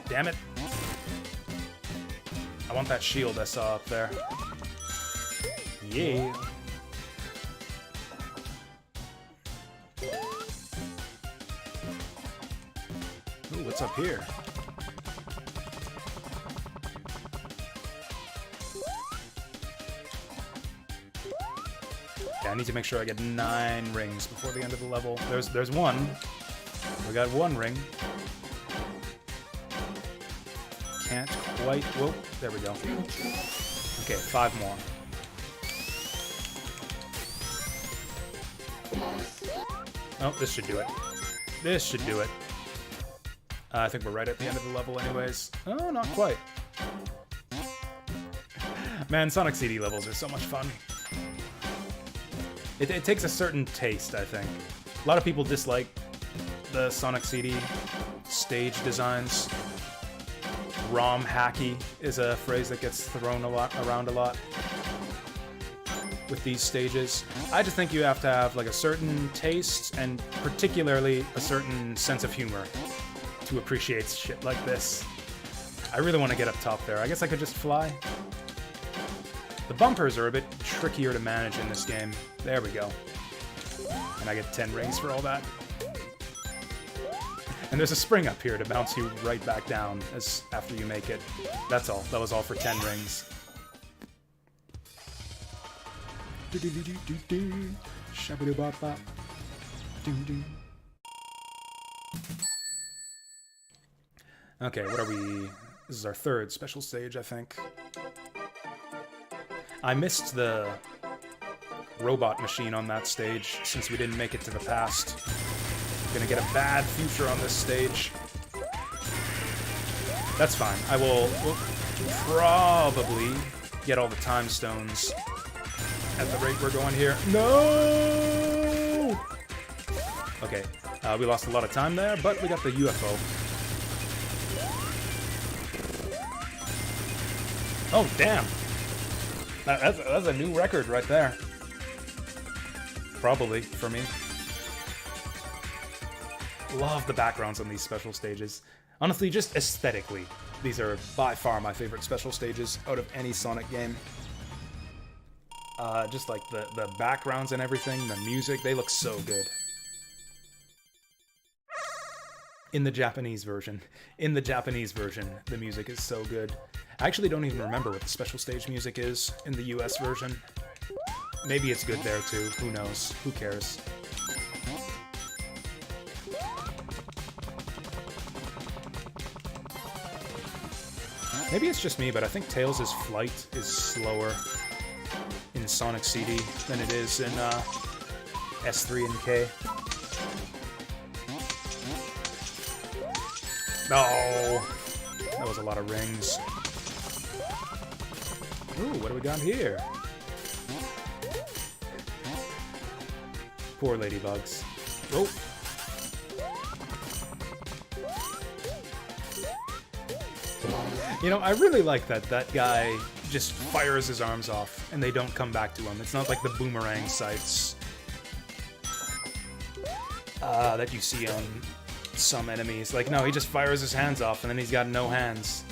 Damn it. I want that shield I saw up there. Yeah. Ooh, what's up here? Yeah, I need to make sure I get 9 rings before the end of the level. There's one. We got 1 ring. Can't quite... Whoa, there we go. Okay, 5 more. Oh, this should do it. This should do it. I think we're right at the end of the level anyways. Oh, not quite. Man, Sonic CD levels are so much fun. It takes a certain taste, I think. A lot of people dislike the Sonic CD stage designs. ROM hacky is a phrase that gets thrown around a lot with these stages. I just think you have to have like a certain taste and particularly a certain sense of humor to appreciate shit like this. I really want to get up top there. I guess I could just fly. The bumpers are a bit trickier to manage in this game. There we go. And I get 10 rings for all that. And there's a spring up here to bounce you right back down as after you make it. That's all. That was all for 10 rings. Okay, what are we? This is our third special stage, I think. I missed the robot machine on that stage since we didn't make it to the past. Gonna get a bad future on this stage. That's fine. I will probably get all the time stones at the rate we're going here. No! Okay, we lost a lot of time there, but we got the UFO. Oh, damn! That's a new record right there. Probably, for me. Love the backgrounds on these special stages. Honestly, just aesthetically, these are by far my favorite special stages out of any Sonic game. Just like the backgrounds and everything, the music, they look so good. In the Japanese version, the music is so good. I actually don't even remember what the special stage music is in the US version. Maybe it's good there too, who knows, who cares. Maybe it's just me, but I think Tails' flight is slower in Sonic CD than it is in S3 and K. No! That was a lot of rings. Ooh, what do we got here? Poor ladybugs. Oh! You know, I really like that guy just fires his arms off and they don't come back to him. It's not like the boomerang sights that you see on some enemies. Like, no, he just fires his hands off and then he's got no hands.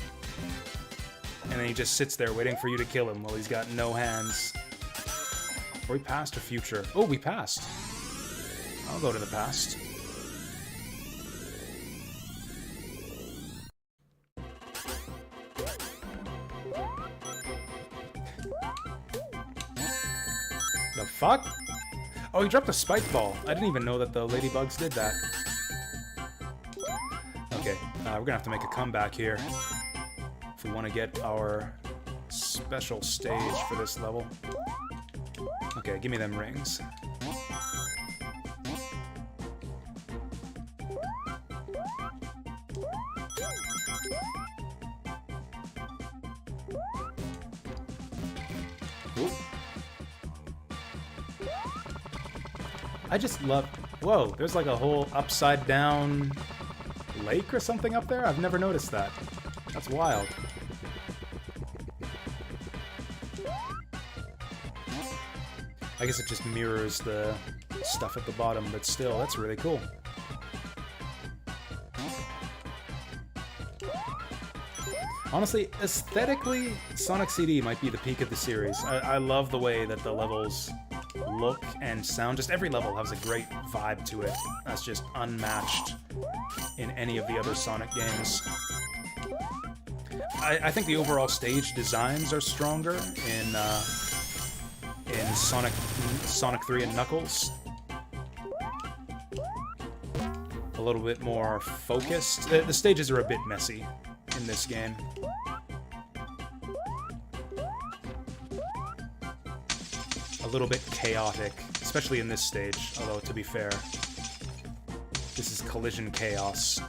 And then he just sits there waiting for you to kill him while he's got no hands. Or we passed or future. Oh, we passed. I'll go to the past. The fuck? Oh, he dropped a spike ball. I didn't even know that the ladybugs did that. Okay, we're gonna have to make a comeback here if we want to get our special stage for this level. Okay, give me them rings. Ooh. I just love... Whoa, there's like a whole upside down lake or something up there? I've never noticed that. That's wild. I guess it just mirrors the stuff at the bottom, but still, that's really cool. Honestly, aesthetically, Sonic CD might be the peak of the series. I love the way that the levels look and sound. Just every level has a great vibe to it. That's just unmatched in any of the other Sonic games. I think the overall stage designs are stronger in Sonic 3 and Knuckles. A little bit more focused. The stages are a bit messy in this game. A little bit chaotic, especially in this stage, although to be fair, this is collision chaos.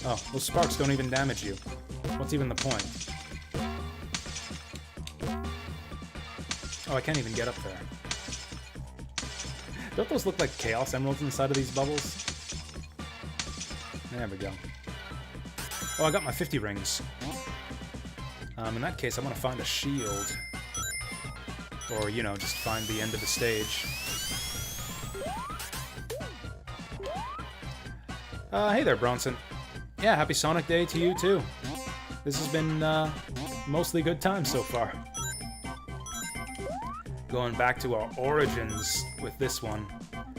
Oh, those sparks don't even damage you. What's even the point? Oh, I can't even get up there. Don't those look like Chaos Emeralds inside of these bubbles? There we go. Oh, I got my 50 rings. In that case, I want to find a shield. Or, you know, just find the end of the stage. Hey there, Bronson. Yeah, happy Sonic Day to you, too. This has been, mostly good times so far. Going back to our origins with this one.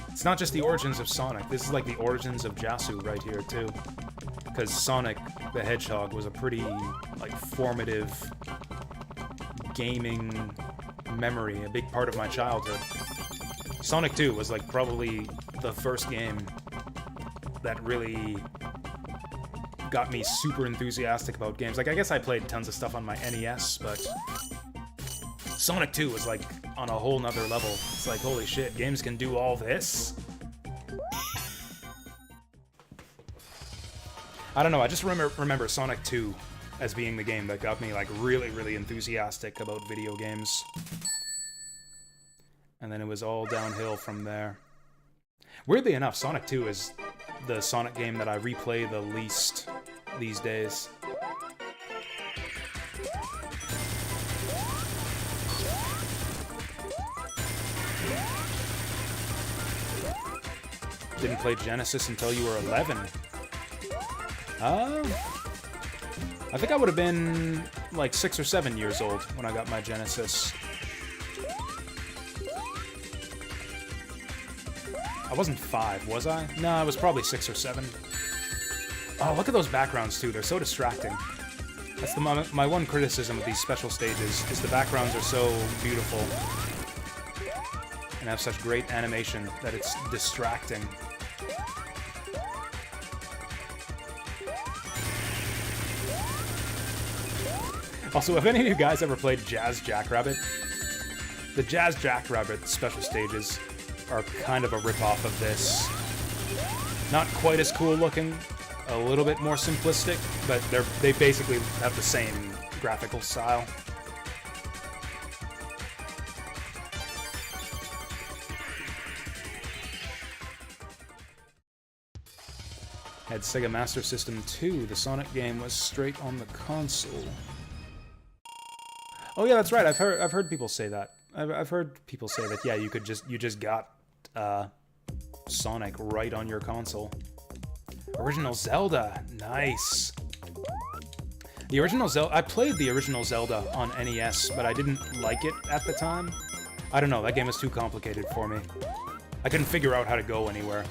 It's not just the origins of Sonic, this is like the origins of Jasu right here, too. Because Sonic the Hedgehog was a pretty, like, formative gaming memory, a big part of my childhood. Sonic 2 was, like, probably the first game that really got me super enthusiastic about games. Like, I guess I played tons of stuff on my NES, but Sonic 2 was, like, on a whole nother level. It's like, holy shit, games can do all this? I don't know, I just remember Sonic 2 as being the game that got me, like, really, really enthusiastic about video games. And then it was all downhill from there. Weirdly enough, Sonic 2 is the Sonic game that I replay the least these days. Didn't play Genesis until you were 11. I think I would have been like 6 or 7 years old when I got my Genesis. I wasn't 5, was I? No, I was probably 6 or 7. Oh, look at those backgrounds too, they're so distracting. That's my one criticism of these special stages, is the backgrounds are so beautiful. And have such great animation that it's distracting. Also, have any of you guys ever played Jazz Jackrabbit? The Jazz Jackrabbit special stages are kind of a rip-off of this. Not quite as cool looking, a little bit more simplistic, but they basically have the same graphical style. Had Sega Master System 2, the Sonic game was straight on the console. Oh yeah, that's right. I've heard people say that. I've heard people say that. Yeah, you just got Sonic right on your console. Original Zelda, nice. The original Zelda. I played the original Zelda on NES, but I didn't like it at the time. I don't know. That game was too complicated for me. I couldn't figure out how to go anywhere.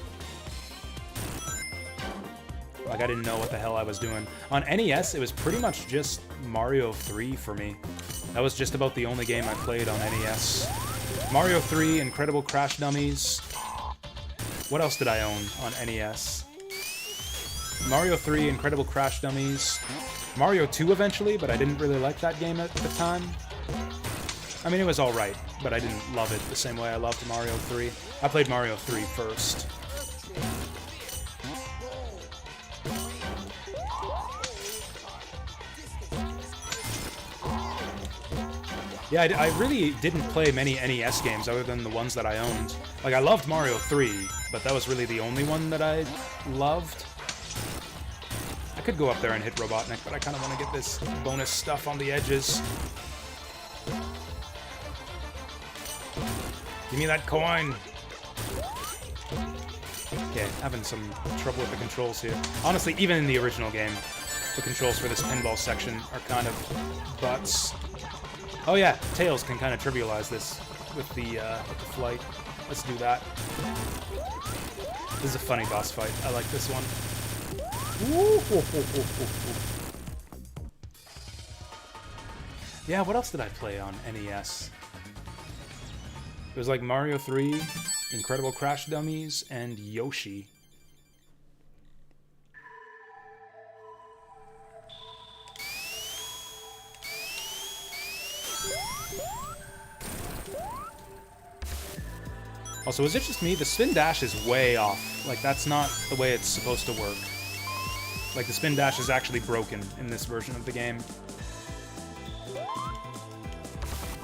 Like, I didn't know what the hell I was doing. On NES, it was pretty much just Mario 3 for me. That was just about the only game I played on NES. Mario 3, Incredible Crash Dummies. What else did I own on NES? Mario 3, Incredible Crash Dummies. Mario 2 eventually, but I didn't really like that game at the time. I mean, it was alright, but I didn't love it the same way I loved Mario 3. I played Mario 3 first. Yeah, I really didn't play many NES games other than the ones that I owned. Like, I loved Mario 3, but that was really the only one that I loved. I could go up there and hit Robotnik, but I kind of want to get this bonus stuff on the edges. Give me that coin! Okay, having some trouble with the controls here. Honestly, even in the original game, the controls for this pinball section are kind of butts. Oh yeah, Tails can kind of trivialize this with the flight. Let's do that. This is a funny boss fight. I like this one. Yeah, what else did I play on NES? It was like Mario 3, Incredible Crash Dummies, and Yoshi. Also, is it just me? The spin dash is way off. Like, that's not the way it's supposed to work. Like, the spin dash is actually broken in this version of the game.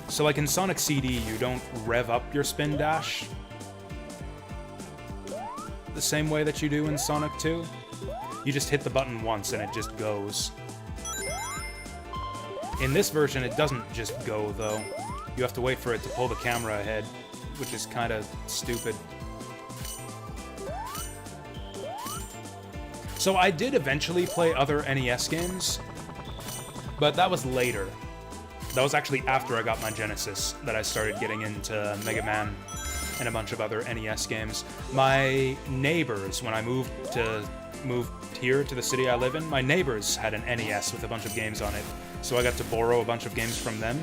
So, like, in Sonic CD, you don't rev up your spin dash the same way that you do in Sonic 2. You just hit the button once and it just goes. In this version, it doesn't just go, though. You have to wait for it to pull the camera ahead, which is kind of stupid. So I did eventually play other NES games, but that was later. That was actually after I got my Genesis that I started getting into Mega Man and a bunch of other NES games. My neighbors, when I moved here to the city I live in, my neighbors had an NES with a bunch of games on it. So I got to borrow a bunch of games from them,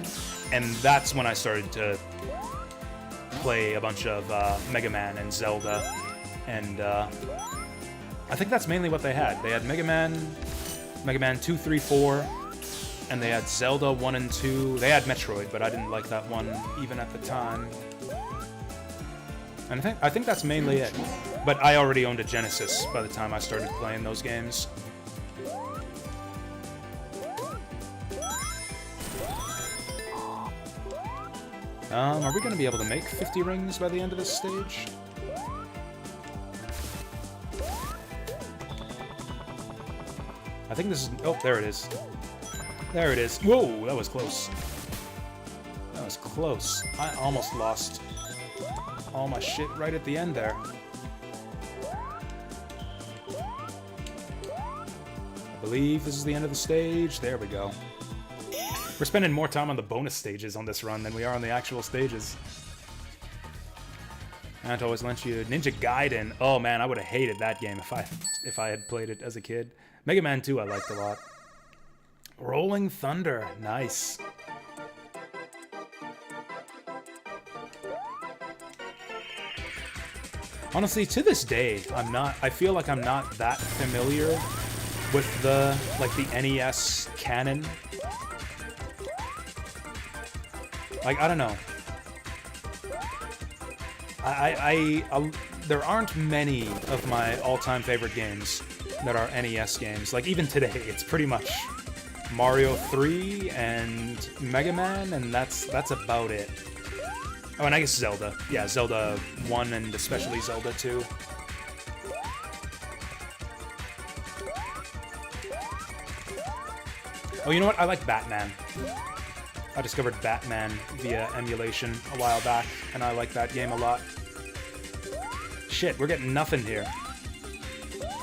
and that's when I started to play a bunch of Mega Man and Zelda, and I think that's mainly what they had. They had Mega Man 2, 3, 4, and they had Zelda 1 and 2. They had Metroid, but I didn't like that one even at the time. And I think that's mainly it. But I already owned a Genesis by the time I started playing those games. Are we going to be able to make 50 rings by the end of this stage? I think this is... Oh, there it is. There it is. Whoa, that was close. That was close. I almost lost all my shit right at the end there. I believe this is the end of the stage. There we go. We're spending more time on the bonus stages on this run than we are on the actual stages. Aunt always lent you Ninja Gaiden. Oh man, I would have hated that game if I had played it as a kid. Mega Man 2 I liked a lot. Rolling Thunder. Nice. Honestly, to this day, I feel like I'm not that familiar with the NES canon. Like, I don't know. There aren't many of my all-time favorite games that are NES games. Like, even today, it's pretty much Mario 3 and Mega Man, and that's about it. Oh, and I guess Zelda. Yeah, Zelda 1 and especially Zelda 2. Oh, you know what? I like Batman. I discovered Batman via emulation a while back, and I like that game a lot. Shit, we're getting nothing here.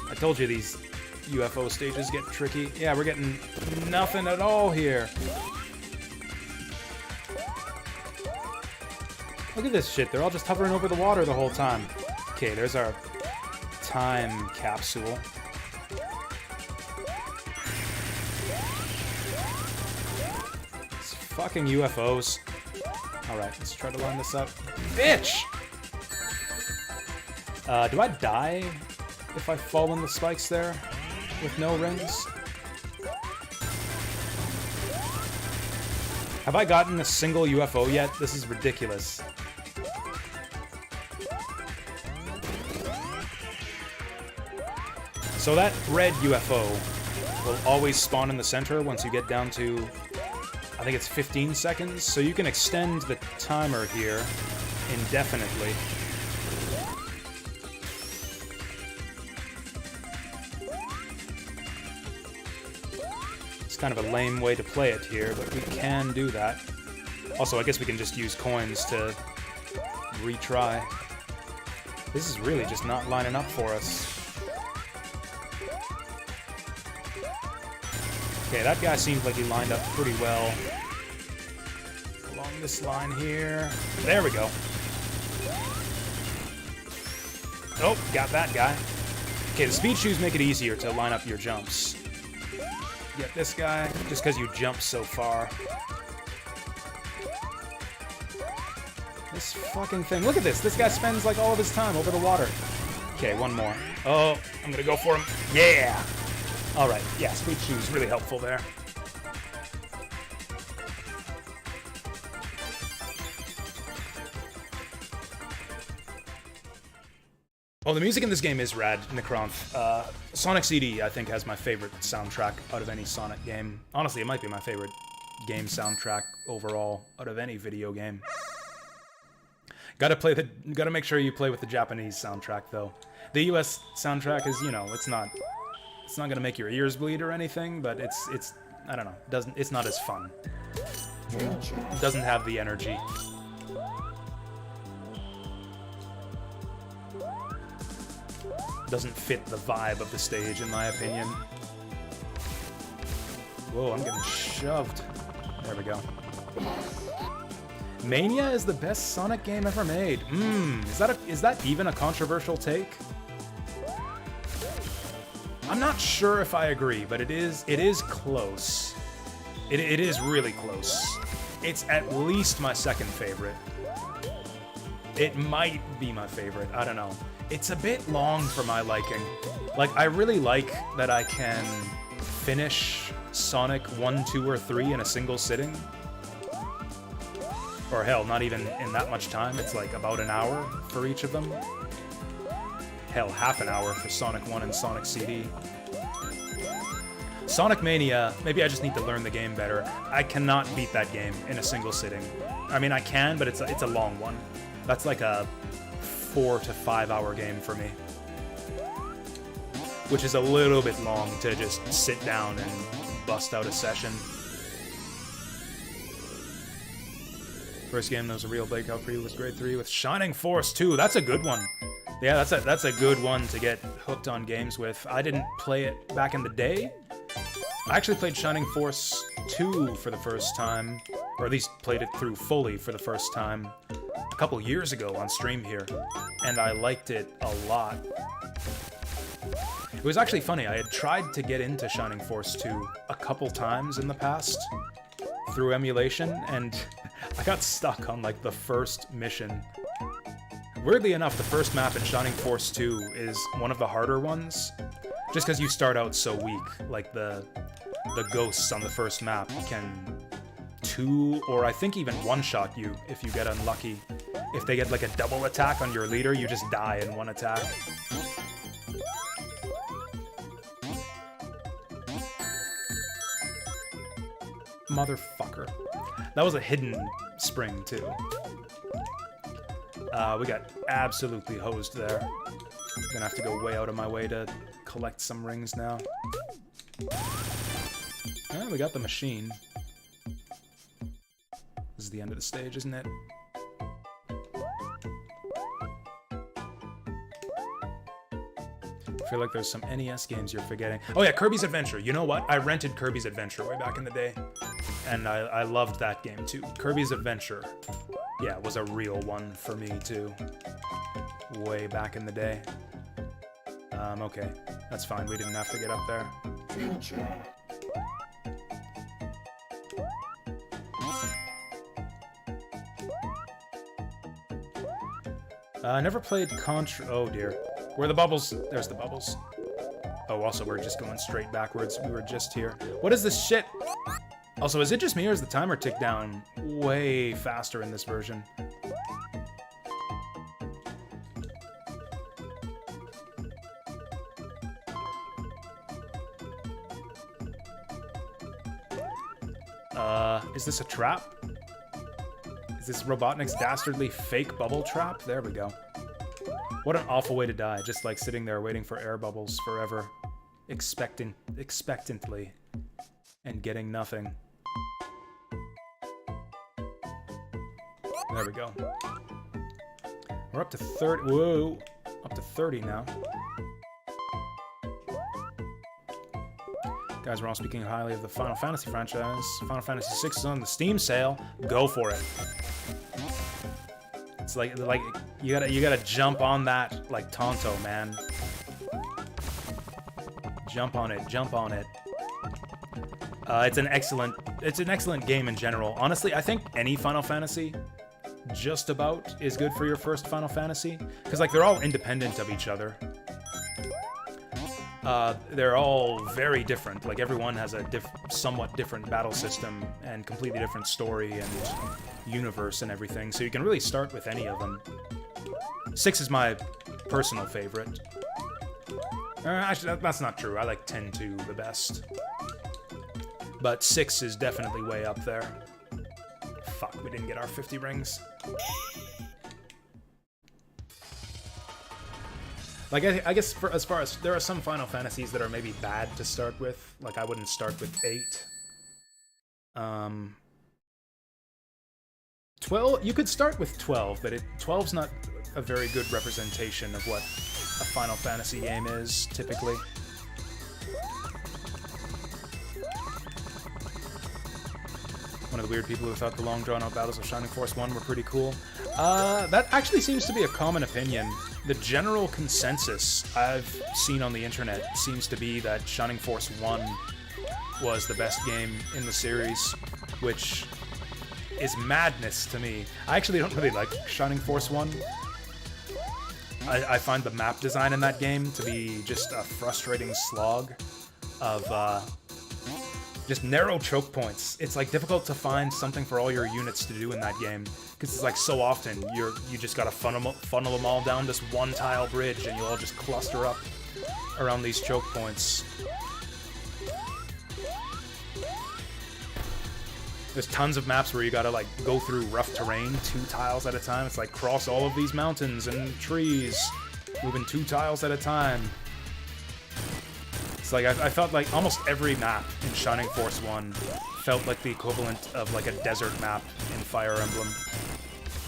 I told you these UFO stages get tricky. Yeah, we're getting nothing at all here. Look at this shit. They're all just hovering over the water the whole time. Okay, there's our time capsule. These fucking UFOs. Alright, let's try to line this up. Bitch! Do I die if I fall in the spikes there with no rings? Have I gotten a single UFO yet? This is ridiculous. So that red UFO will always spawn in the center once you get down to, I think it's 15 seconds. So you can extend the timer here indefinitely. It's kind of a lame way to play it here, but we can do that. Also, I guess we can just use coins to retry. This is really just not lining up for us. Okay, that guy seems like he lined up pretty well along this line here. There we go. Oh, got that guy. Okay, the speed shoes make it easier to line up your jumps. Get this guy, just because you jump so far. This fucking thing. Look at this. This guy spends like all of his time over the water. Okay, one more. Oh, I'm gonna go for him. Yeah! Alright, yeah, speed shoes really helpful there. Oh, the music in this game is rad, Necronth. Sonic CD, I think, has my favorite soundtrack out of any Sonic game. Honestly, it might be my favorite game soundtrack overall out of any video game. Gotta make sure you play with the Japanese soundtrack though. The US soundtrack is, you know, it's not gonna make your ears bleed or anything, but it's I don't know, it's not as fun. It doesn't have the energy. Doesn't fit the vibe of the stage, in my opinion. Whoa, I'm getting shoved. There we go. Mania is the best Sonic game ever made. Is that even a controversial take? I'm not sure if I agree, but it is close. It is really close. It's at least my second favorite. It might be my favorite, I don't know. It's a bit long for my liking. Like, I really like that I can finish Sonic 1, 2, or 3 in a single sitting. Or hell, not even in that much time. It's like about an hour for each of them. Hell, half an hour for Sonic 1 and Sonic CD. Sonic Mania, maybe I just need to learn the game better. I cannot beat that game in a single sitting. I mean, I can, but it's a long one. That's like a 4 to 5 hour game for me. Which is a little bit long to just sit down and bust out a session. First game that was a real breakout for you was Grade 3 with Shining Force 2. That's a good one. Yeah, that's a good one to get hooked on games with. I didn't play it back in the day. I actually played Shining Force 2 for the first time, or at least played it through fully for the first time a couple years ago on stream here, and I liked it a lot. It was actually funny, I had tried to get into Shining Force 2 a couple times in the past through emulation, and I got stuck on like the first mission. Weirdly enough, the first map in Shining Force 2 is one of the harder ones, just because you start out so weak. Like the ghosts on the first map can 2 or I think even one-shot you if you get unlucky. If they get like a double attack on your leader, you just die in one attack. Motherfucker. That was a hidden spring, too. We got absolutely hosed there. I'm gonna have to go way out of my way to collect some rings now. Well, we got the machine. This is the end of the stage, isn't it? I feel like there's some NES games you're forgetting. Oh yeah, Kirby's Adventure. You know what? I rented Kirby's Adventure way back in the day. And I loved that game too. Kirby's Adventure. Yeah, was a real one for me too. Way back in the day. Okay. That's fine. We didn't have to get up there. I never played Contra... Oh dear. Where are the bubbles? There's the bubbles. Oh, also, we're just going straight backwards. We were just here. What is this shit? Also, is it just me or is the timer tick down way faster in this version? Is this a trap? Is this Robotnik's dastardly fake bubble trap? There we go. What an awful way to die, just like sitting there waiting for air bubbles forever. Expectantly. And getting nothing. There we go. We're up to 30. Whoa! Up to 30 now. Guys, we're all speaking highly of the Final Fantasy franchise. Final Fantasy VI is on the Steam sale. Go for it. It's like you gotta jump on that like Tonto, man. Jump on it, jump on it. It's an excellent game in general. Honestly, I think any Final Fantasy just about is good for your first Final Fantasy, because like they're all independent of each other. They're all very different. Like everyone has a somewhat different battle system and completely different story and universe and everything. So you can really start with any of them. 6 is my personal favorite. Actually, that's not true. I like 10-2 the best. But 6 is definitely way up there. Fuck, we didn't get our 50 rings. Like, I guess as far as... There are some Final Fantasies that are maybe bad to start with. Like, I wouldn't start with 8. 12... You could start with 12, but 12's not a very good representation of what a Final Fantasy game is, typically. One of the weird people who thought the long drawn-out battles of Shining Force 1 were pretty cool. That actually seems to be a common opinion. The general consensus I've seen on the internet seems to be that Shining Force 1 was the best game in the series, which is madness to me. I actually don't really like Shining Force 1. I find the map design in that game to be just a frustrating slog of just narrow choke points. It's like difficult to find something for all your units to do in that game, because it's like so often you just gotta funnel them all down this one tile bridge, and you all just cluster up around these choke points. There's tons of maps where you gotta like go through rough terrain 2 tiles at a time. It's like cross all of these mountains and trees, moving 2 tiles at a time. It's like, I felt like almost every map in Shining Force 1 felt like the equivalent of like a desert map in Fire Emblem.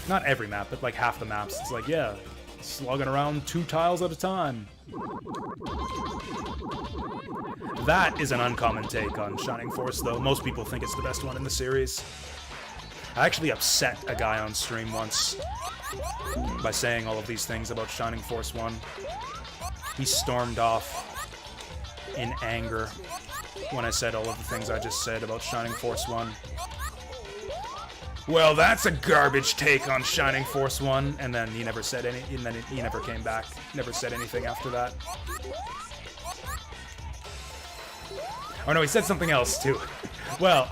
Not every map, but like half the maps. It's like, yeah, slugging around 2 tiles at a time. That is an uncommon take on Shining Force, though. Most people think it's the best one in the series. I actually upset a guy on stream once by saying all of these things about Shining Force 1. He stormed off in anger when I said all of the things I just said about Shining Force 1. Well, that's a garbage take on Shining Force 1, and then he never said any, and then he never came back, never said anything after that. Oh no, he said something else too. Well,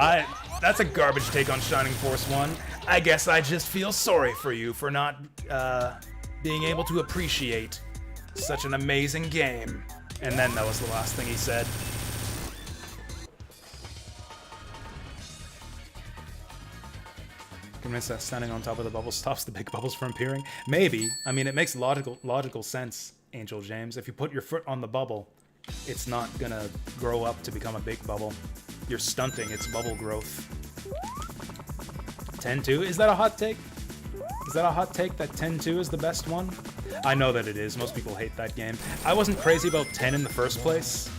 that's a garbage take on Shining Force 1. I guess I just feel sorry for you for not being able to appreciate such an amazing game. And then that was the last thing he said. Convinced that standing on top of the bubble stops the big bubbles from appearing? Maybe. I mean, it makes logical sense, Angel James. If you put your foot on the bubble, it's not gonna grow up to become a big bubble. You're stunting its bubble growth. 10-2? Is that a hot take? Is that a hot take that 10-2 is the best one? I know that it is. Most people hate that game. I wasn't crazy about 10 in the first place.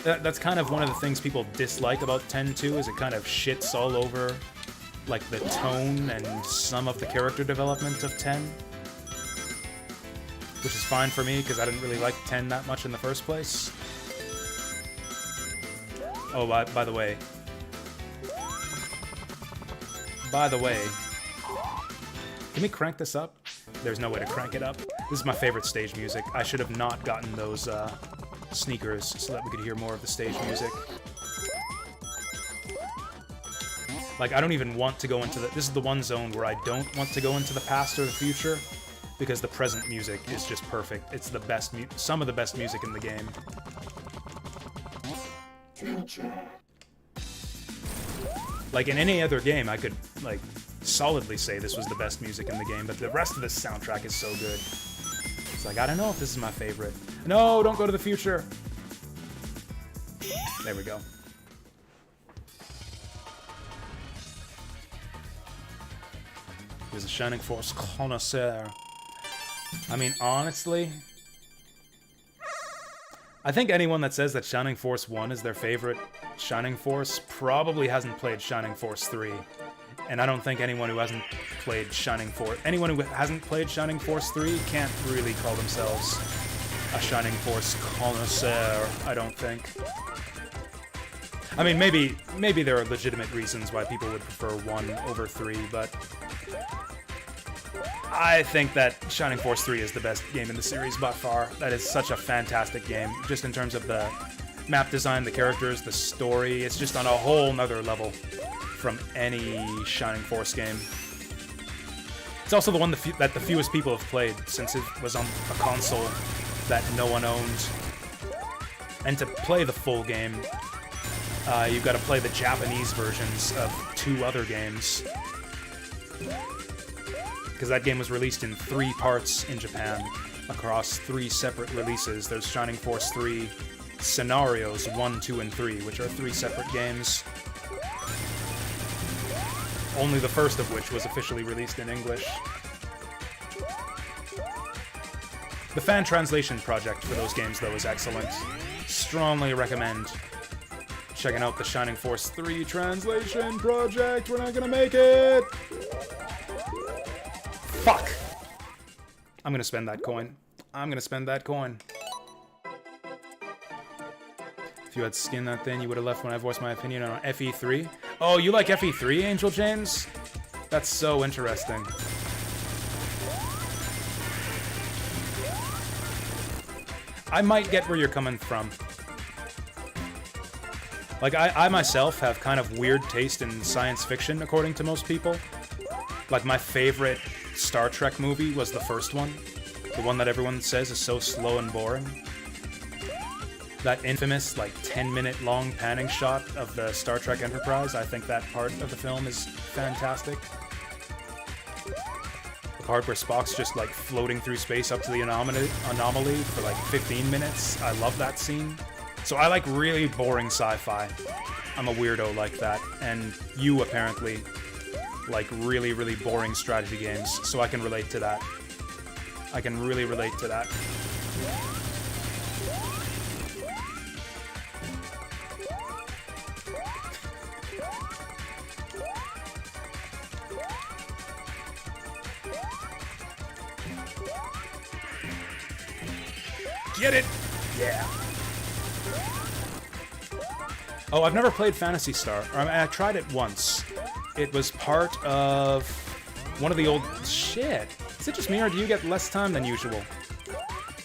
That's kind of one of the things people dislike about 10-2, is it kind of shits all over like the tone and some of the character development of 10. Which is fine for me, because I didn't really like 10 that much in the first place. Oh, by the way. By the way. Can we crank this up? There's no way to crank it up. This is my favorite stage music. I should have not gotten those sneakers so that we could hear more of the stage music. Like, I don't even want to go into the... This is the one zone where I don't want to go into the past or the future, because the present music is just perfect. It's the best some of the best music in the game. Like, in any other game, I could, like, solidly say this was the best music in the game, but the rest of this soundtrack is so good. It's like, I don't know if this is my favorite. No, don't go to the future! There we go. He's a Shining Force connoisseur. I mean, honestly, I think anyone that says that Shining Force 1 is their favorite Shining Force probably hasn't played Shining Force 3. And I don't think anyone who hasn't played Shining Force... Anyone who hasn't played Shining Force 3 can't really call themselves a Shining Force connoisseur, I don't think. I mean, maybe there are legitimate reasons why people would prefer 1 over 3, but I think that Shining Force 3 is the best game in the series by far. That is such a fantastic game, just in terms of the map design, the characters, the story. It's just on a whole nother level from any Shining Force game. It's It's also the one that the fewest people have played, since it was on a console that no one owned. And to play the full game, you've got to play the Japanese versions of 2 other games. Because that game was released in 3 parts in Japan, across 3 separate releases. There's Shining Force 3, Scenarios 1, 2, and 3, which are 3 separate games. Only the first of which was officially released in English. The fan translation project for those games, though, is excellent. Strongly recommend checking out the Shining Force 3 translation project. We're not gonna make it! Fuck! I'm gonna spend that coin. I'm gonna spend that coin. If you had skinned that thing, you would have left when I voiced my opinion on FE3. Oh, you like FE3, Angel James? That's so interesting. I might get where you're coming from. Like, I myself have kind of weird taste in science fiction, according to most people. Like, my favorite Star Trek movie was the first one. The one that everyone says is so slow and boring. That infamous, like, 10-minute long panning shot of the Star Trek Enterprise, I think that part of the film is fantastic. The part where Spock's just, like, floating through space up to the anomaly for, like, 15 minutes. I love that scene. So I like really boring sci-fi. I'm a weirdo like that. And you, apparently, like really, really boring strategy games. So I can relate to that. I can really relate to that. Get it! Yeah. Oh, I've never played Phantasy Star. I mean, I tried it once. It was part of one of the old... Shit! Is it just me, or do you get less time than usual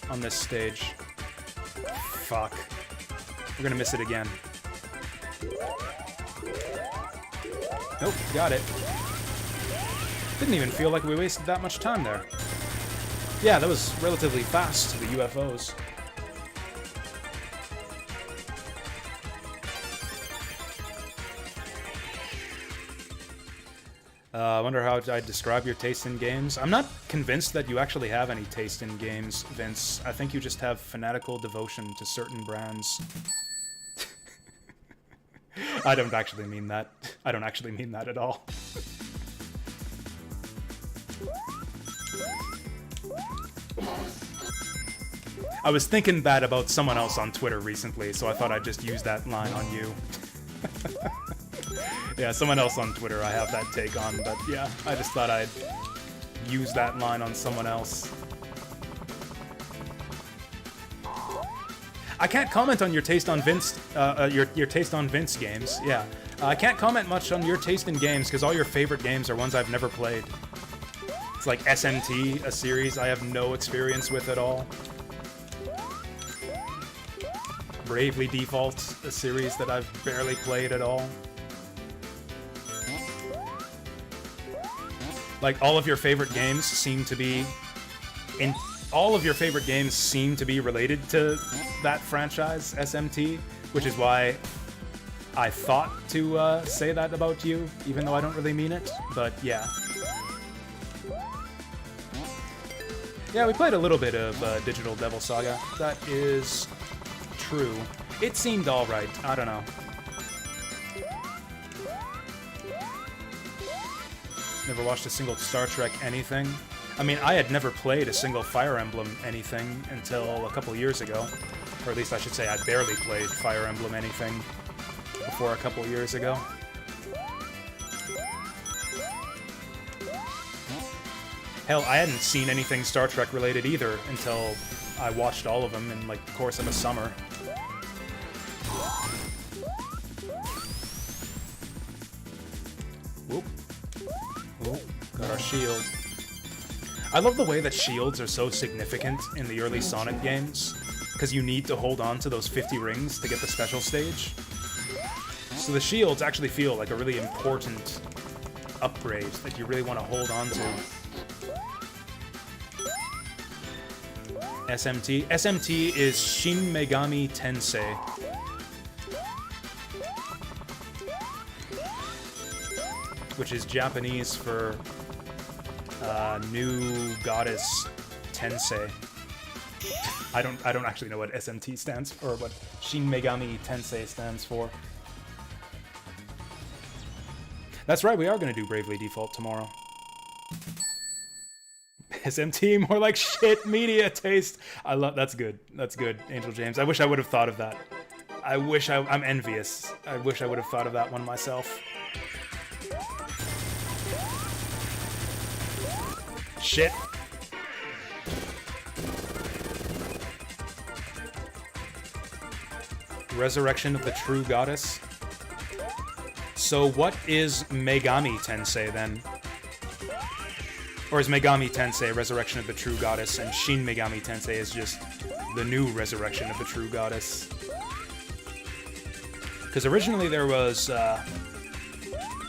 on this stage? Fuck. We're gonna miss it again. Nope, got it. Didn't even feel like we wasted that much time there. Yeah, that was relatively fast, the UFOs. I wonder how I'd describe your taste in games. I'm not convinced that you actually have any taste in games, Vince. I think you just have fanatical devotion to certain brands. I don't actually mean that. I don't actually mean that at all. I was thinking that about someone else on Twitter recently, so I thought I'd just use that line on you. Yeah, someone else on Twitter I have that take on, but yeah, I just thought I'd use that line on someone else. I can't comment on your taste on Vince, your taste on Vince games, yeah. I can't comment much on your taste in games, because all your favorite games are ones I've never played. It's like SMT, a series I have no experience with at all. Bravely Default, a series that I've barely played at all. Like, all of your favorite games seem to be related to that franchise, SMT, which is why I thought to say that about you, even though I don't really mean it, but yeah. Yeah, we played a little bit of Digital Devil Saga. That is true. It seemed alright, I don't know. Never watched a single Star Trek anything. I mean, I had never played a single Fire Emblem anything until a couple years ago. Or at least I should say I barely played Fire Emblem anything before a couple years ago. Hell, I hadn't seen anything Star Trek related either until I watched all of them in like the course of a summer. Whoop. Oh, got our shield. I love the way that shields are so significant in the early Sonic games, because you need to hold on to those 50 rings to get the special stage. So the shields actually feel like a really important upgrade that you really want to hold on to. SMT. SMT is Shin Megami Tensei. Which is Japanese for New Goddess Tensei. I don't actually know what SMT stands for, or what Shin Megami Tensei stands for. That's right, we are gonna do Bravely Default tomorrow. SMT, more like shit media taste. I love, that's good. That's good, Angel James. I wish I would have thought of that. I'm envious. I wish I would have thought of that one myself. Shit. Resurrection of the True Goddess. So what is Megami Tensei then? Or is Megami Tensei Resurrection of the True Goddess, and Shin Megami Tensei is just the new Resurrection of the True Goddess? Because originally there was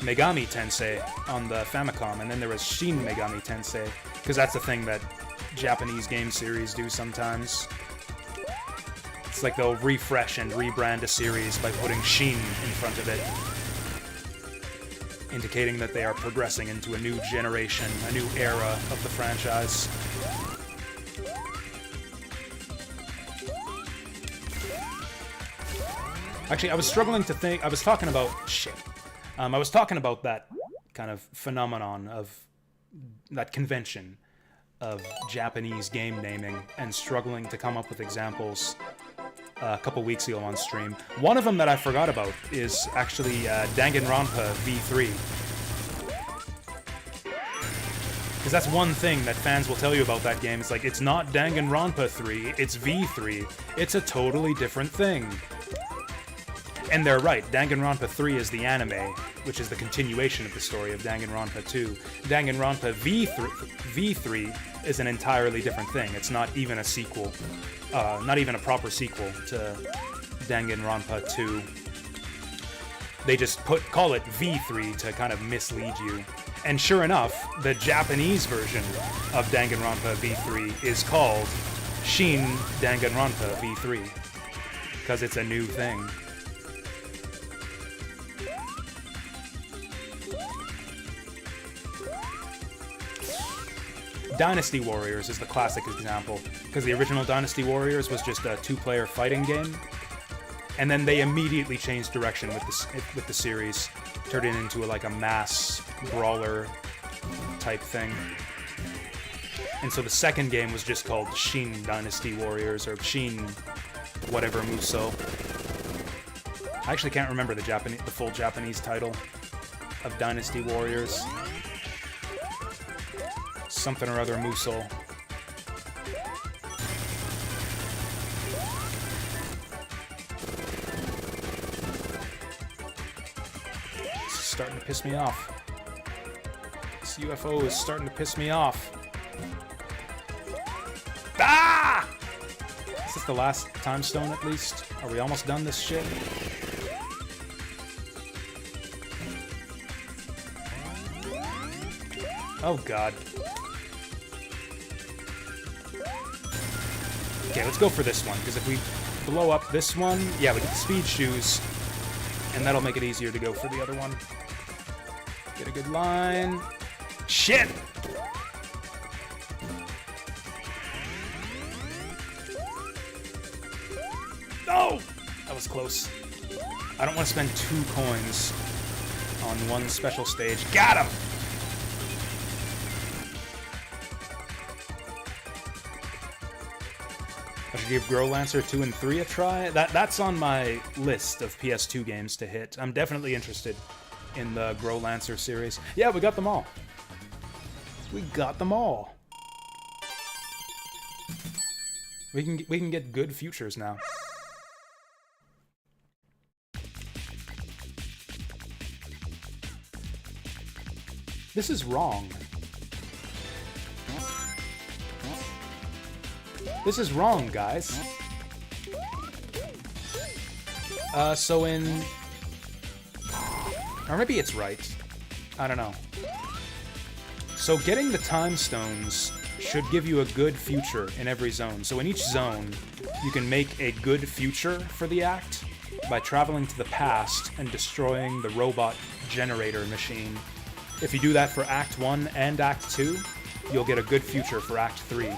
Megami Tensei on the Famicom, and then there was Shin Megami Tensei, because that's a thing that Japanese game series do sometimes. It's like they'll refresh and rebrand a series by putting Shin in front of it, indicating that they are progressing into a new generation, a new era of the franchise. Actually, I was struggling to think, I was talking about that kind of phenomenon of that convention of Japanese game naming and struggling to come up with examples a couple weeks ago on stream. One of them that I forgot about is actually Danganronpa V3. Because that's one thing that fans will tell you about that game. It's like, it's not Danganronpa 3, it's V3. It's a totally different thing. And they're right, Danganronpa 3 is the anime, which is the continuation of the story of Danganronpa 2. Danganronpa V3 is an entirely different thing. It's not even a sequel. Not even a proper sequel to Danganronpa 2. They just call it V3 to kind of mislead you. And sure enough, the Japanese version of Danganronpa V3 is called Shin Danganronpa V3. Because it's a new thing. Dynasty Warriors is the classic example, because the original Dynasty Warriors was just a two-player fighting game, and then they immediately changed direction with the series, turned it into like a mass brawler type thing. And so the second game was just called Shin Dynasty Warriors, or Shin whatever Muso. I actually can't remember the full Japanese title of Dynasty Warriors. Something or other Musou. This is starting to piss me off. This UFO is starting to piss me off. Ah! Is this the last time stone at least? Are we almost done this shit? Oh god. Okay, let's go for this one, because if we blow up this one, yeah, we get the speed shoes, and that'll make it easier to go for the other one. Get a good line. Shit! No! That was close. I don't want to spend 2 coins on one special stage. Got him! I should give Grow Lancer 2 and 3 a try. That's on my list of PS2 games to hit. I'm definitely interested in the Grow Lancer series. Yeah, we got them all. We got them all. We can get good futures now. This is wrong. This is wrong, guys. So in... Or maybe it's right. I don't know. So getting the time stones should give you a good future in every zone. So in each zone, you can make a good future for the act by traveling to the past and destroying the robot generator machine. If you do that for Act 1 and Act 2, you'll get a good future for Act 3.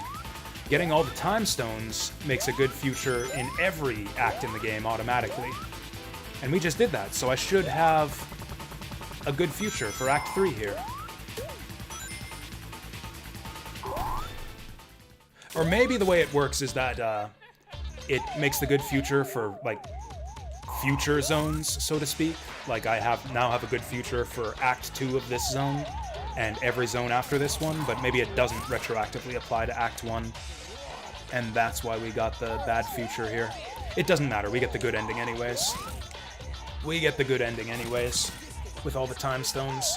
Getting all the time stones makes a good future in every act in the game automatically. And we just did that, so I should have a good future for Act 3 here. Or maybe the way it works is that it makes the good future for, like, future zones, so to speak. Like, I now have a good future for Act 2 of this zone, and every zone after this one, but maybe it doesn't retroactively apply to Act 1. And that's why we got the bad future here. It doesn't matter, we get the good ending anyways. We get the good ending anyways, with all the time stones.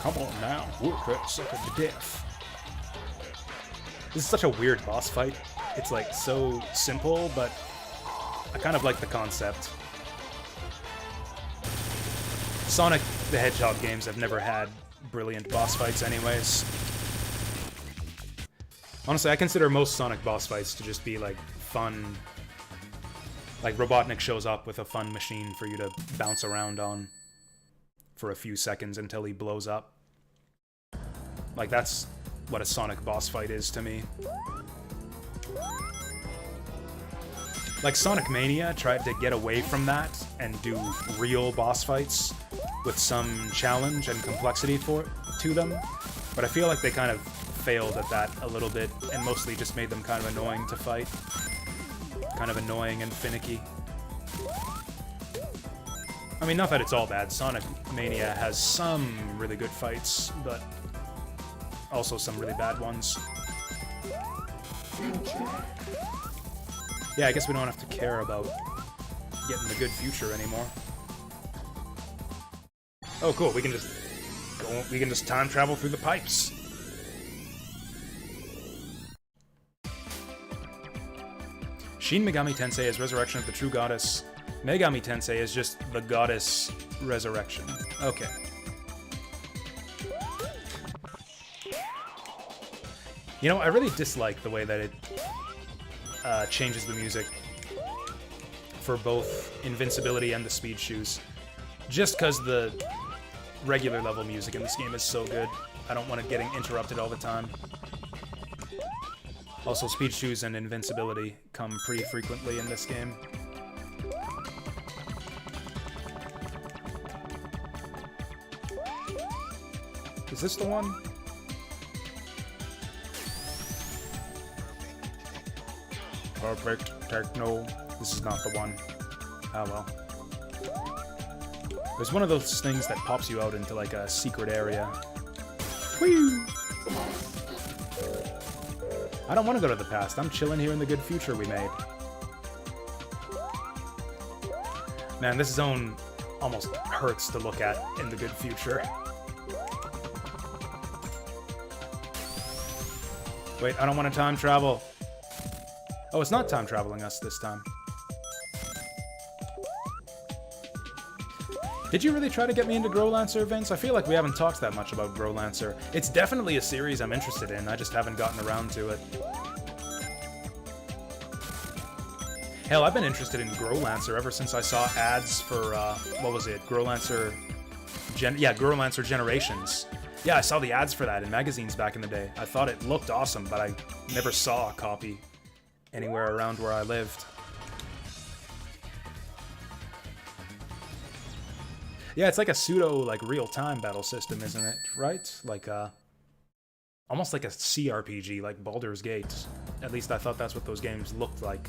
Come on now, work that sucker to death. This is such a weird boss fight. It's like so simple, but I kind of like the concept. Sonic the Hedgehog games have never had brilliant boss fights anyways. Honestly, I consider most Sonic boss fights to just be like fun. Like Robotnik shows up with a fun machine for you to bounce around on for a few seconds until he blows up. Like, that's what a Sonic boss fight is to me. Like, Sonic Mania tried to get away from that and do real boss fights with some challenge and complexity to them, but I feel like they kind of failed at that a little bit and mostly just made them kind of annoying to fight. Kind of annoying and finicky. I mean, not that it's all bad. Sonic Mania has some really good fights, but also some really bad ones. Yeah, I guess we don't have to care about getting the good future anymore. Oh, cool. We can just time travel through the pipes. Shin Megami Tensei is Resurrection of the True Goddess. Megami Tensei is just the Goddess Resurrection. Okay. You know, I really dislike the way that it changes the music for both Invincibility and the Speed Shoes. Just because the regular level music in this game is so good. I don't want it getting interrupted all the time. Also, Speed Shoes and Invincibility come pretty frequently in this game. Is this the one? Perfect Techno. This is not the one. Ah, well. There's one of those things that pops you out into like a secret area. Whee! I don't want to go to the past. I'm chilling here in the good future we made. Man, this zone almost hurts to look at in the good future. Wait, I don't want to time travel. Oh, it's not time traveling us this time. Did you really try to get me into Growlancer, Vince? I feel like we haven't talked that much about Growlancer. It's definitely a series I'm interested in, I just haven't gotten around to it. Hell, I've been interested in Growlancer ever since I saw ads for, what was it? Growlancer Generations. Yeah, I saw the ads for that in magazines back in the day. I thought it looked awesome, but I never saw a copy anywhere around where I lived. Yeah, it's like a pseudo, like, real-time battle system, isn't it? Right? Like, almost like a CRPG, like Baldur's Gate. At least I thought that's what those games looked like,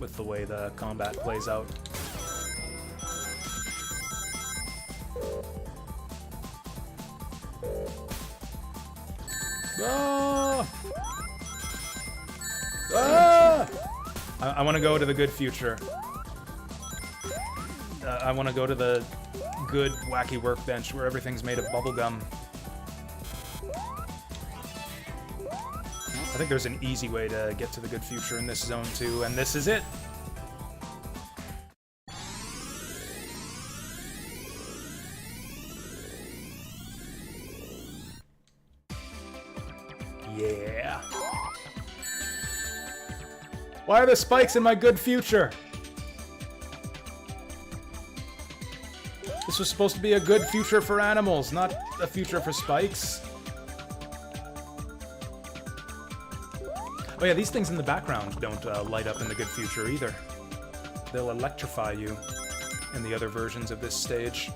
with the way the combat plays out. Ah! Ah! I want to go to the good future. I want to go to the good, wacky workbench where everything's made of bubblegum. I think there's an easy way to get to the good future in this zone too, and this is it. Yeah. Why are there spikes in my good future? This was supposed to be a good future for animals, not a future for spikes. Oh yeah, these things in the background don't light up in the good future either. They'll electrify you in the other versions of this stage.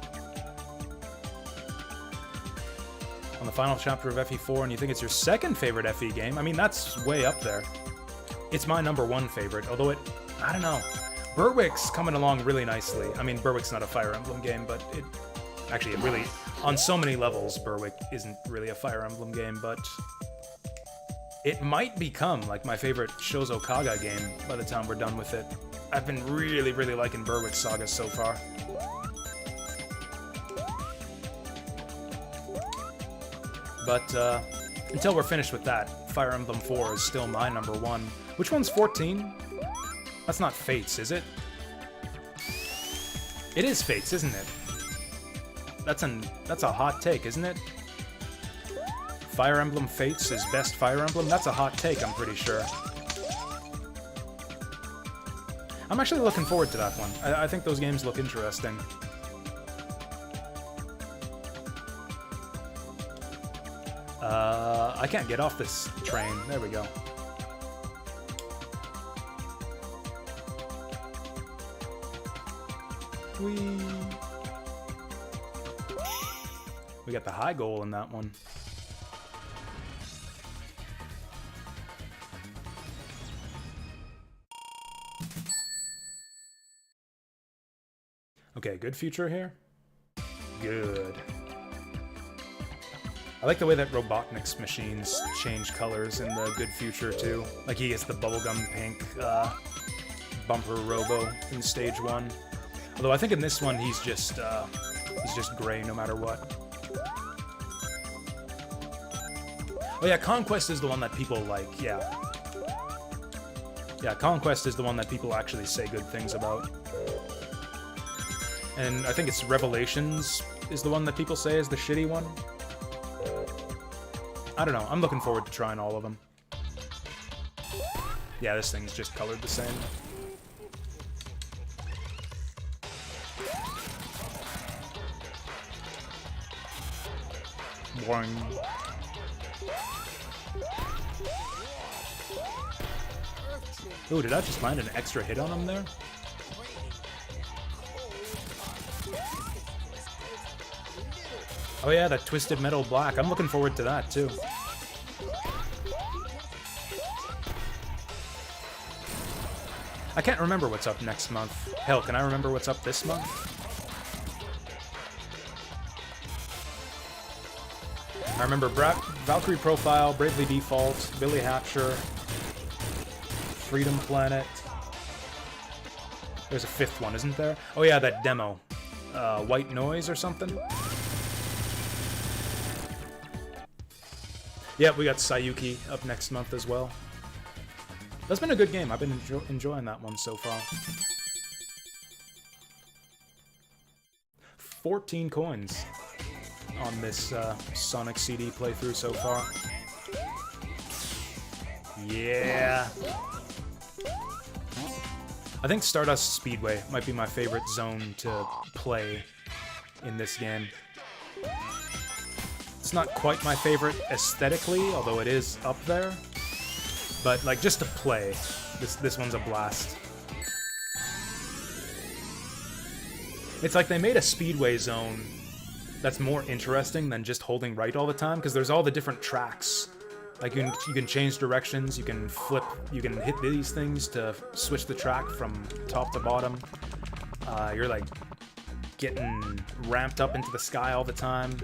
On the final chapter of FE4, and you think it's your second favorite FE game? I mean, that's way up there. It's my #1 favorite, although I don't know. Berwick's coming along really nicely. I mean, Berwick's not a Fire Emblem game, but it really, on so many levels, Berwick isn't really a Fire Emblem game, but it might become, like, my favorite Shozo Kaga game by the time we're done with it. I've been really, really liking Berwick Saga so far. But, until we're finished with that, Fire Emblem 4 is still my #1. Which one's 14? That's not Fates, is it? It is Fates, isn't it? That's a hot take, isn't it? Fire Emblem Fates is best Fire Emblem? That's a hot take, I'm pretty sure. I'm actually looking forward to that one. I think those games look interesting. I can't get off this train. There we go. We got the high goal in that one. Okay, good future here. Good. I like the way that Robotnik's machines change colors in the good future too. Like he gets the bubblegum pink bumper robo in stage 1. Although I think in this one he's just gray no matter what. Oh yeah, Conquest is the one that people like, yeah. Yeah, Conquest is the one that people actually say good things about. And I think it's Revelations is the one that people say is the shitty one. I don't know, I'm looking forward to trying all of them. Yeah, this thing's just colored the same. Boing. Ooh, did I just land an extra hit on him there? Oh yeah, that Twisted Metal Black. I'm looking forward to that, too. I can't remember what's up next month. Hell, can I remember what's up this month? I remember Valkyrie Profile, Bravely Default, Billy Hatcher, Freedom Planet. There's a 5th one, isn't there? Oh yeah, that demo. White Noise or something? Yeah, we got Sayuki up next month as well. That's been a good game. I've been enjoying that one so far. 14 coins on this Sonic CD playthrough so far. Yeah. I think Stardust Speedway might be my favorite zone to play in this game. It's not quite my favorite aesthetically, although it is up there. But, like, just to play, this one's a blast. It's like they made a speedway zone that's more interesting than just holding right all the time, because there's all the different tracks. Like, you can change directions, you can flip, you can hit these things to switch the track from top to bottom. You're, like, getting ramped up into the sky all the time.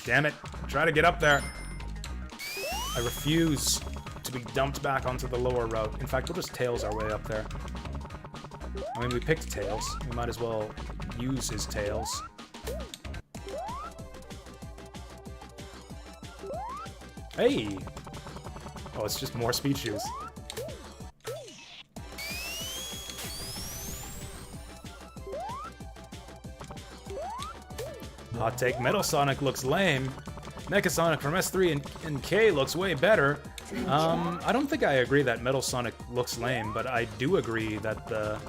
Damn it! Try to get up there! I refuse to be dumped back onto the lower route. In fact, we'll just Tails our way up there. I mean, we picked Tails. We might as well use his Tails. Hey! Oh, it's just more speed shoes. Hot take, Metal Sonic looks lame. Mecha Sonic from S3 and K looks way better. I don't think I agree that Metal Sonic looks lame, but I do agree that the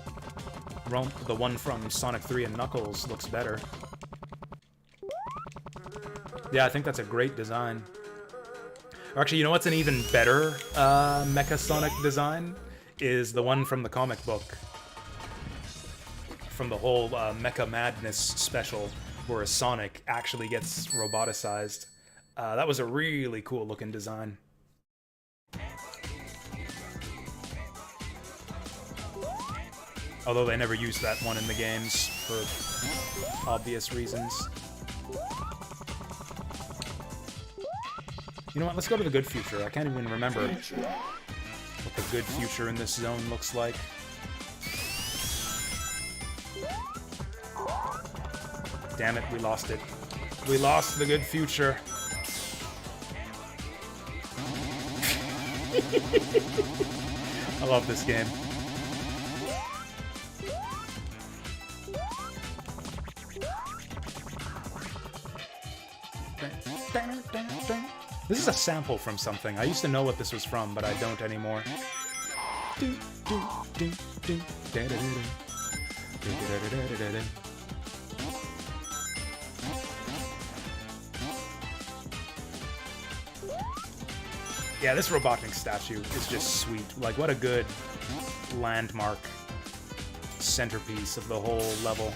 one from Sonic 3 and Knuckles looks better. Yeah, I think that's a great design. Or actually, you know what's an even better Mecha Sonic design? Is the one from the comic book. From the whole Mecha Madness special, where Sonic actually gets roboticized. That was a really cool looking design. Although they never used that one in the games for obvious reasons. You know what, let's go to the good future. I can't even remember what the good future in this zone looks like. Damn it, we lost it. We lost the good future. I love this game. This is a sample from something. I used to know what this was from, but I don't anymore. Yeah, this Robotnik statue is just sweet. Like, what a good landmark centerpiece of the whole level.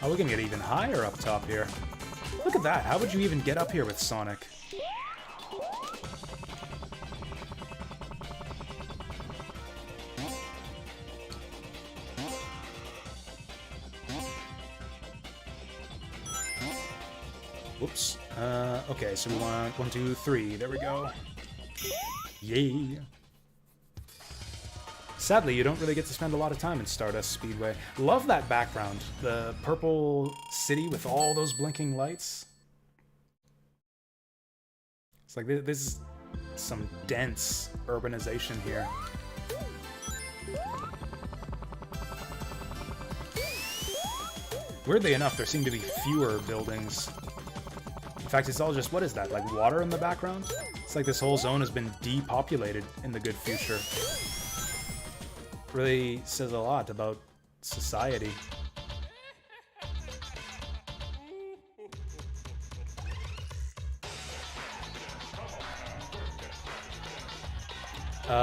Oh, we can get even higher up top here. Look at that. How would you even get up here with Sonic? Whoops. Okay, so we want 1, 2, 3. There we go. Yay. Sadly, you don't really get to spend a lot of time in Stardust Speedway. Love that background. The purple city with all those blinking lights. It's like this is some dense urbanization here. Weirdly enough, there seem to be fewer buildings. In fact, it's all just, what is that, like water in the background? It's like this whole zone has been depopulated in the good future. Really says a lot about society.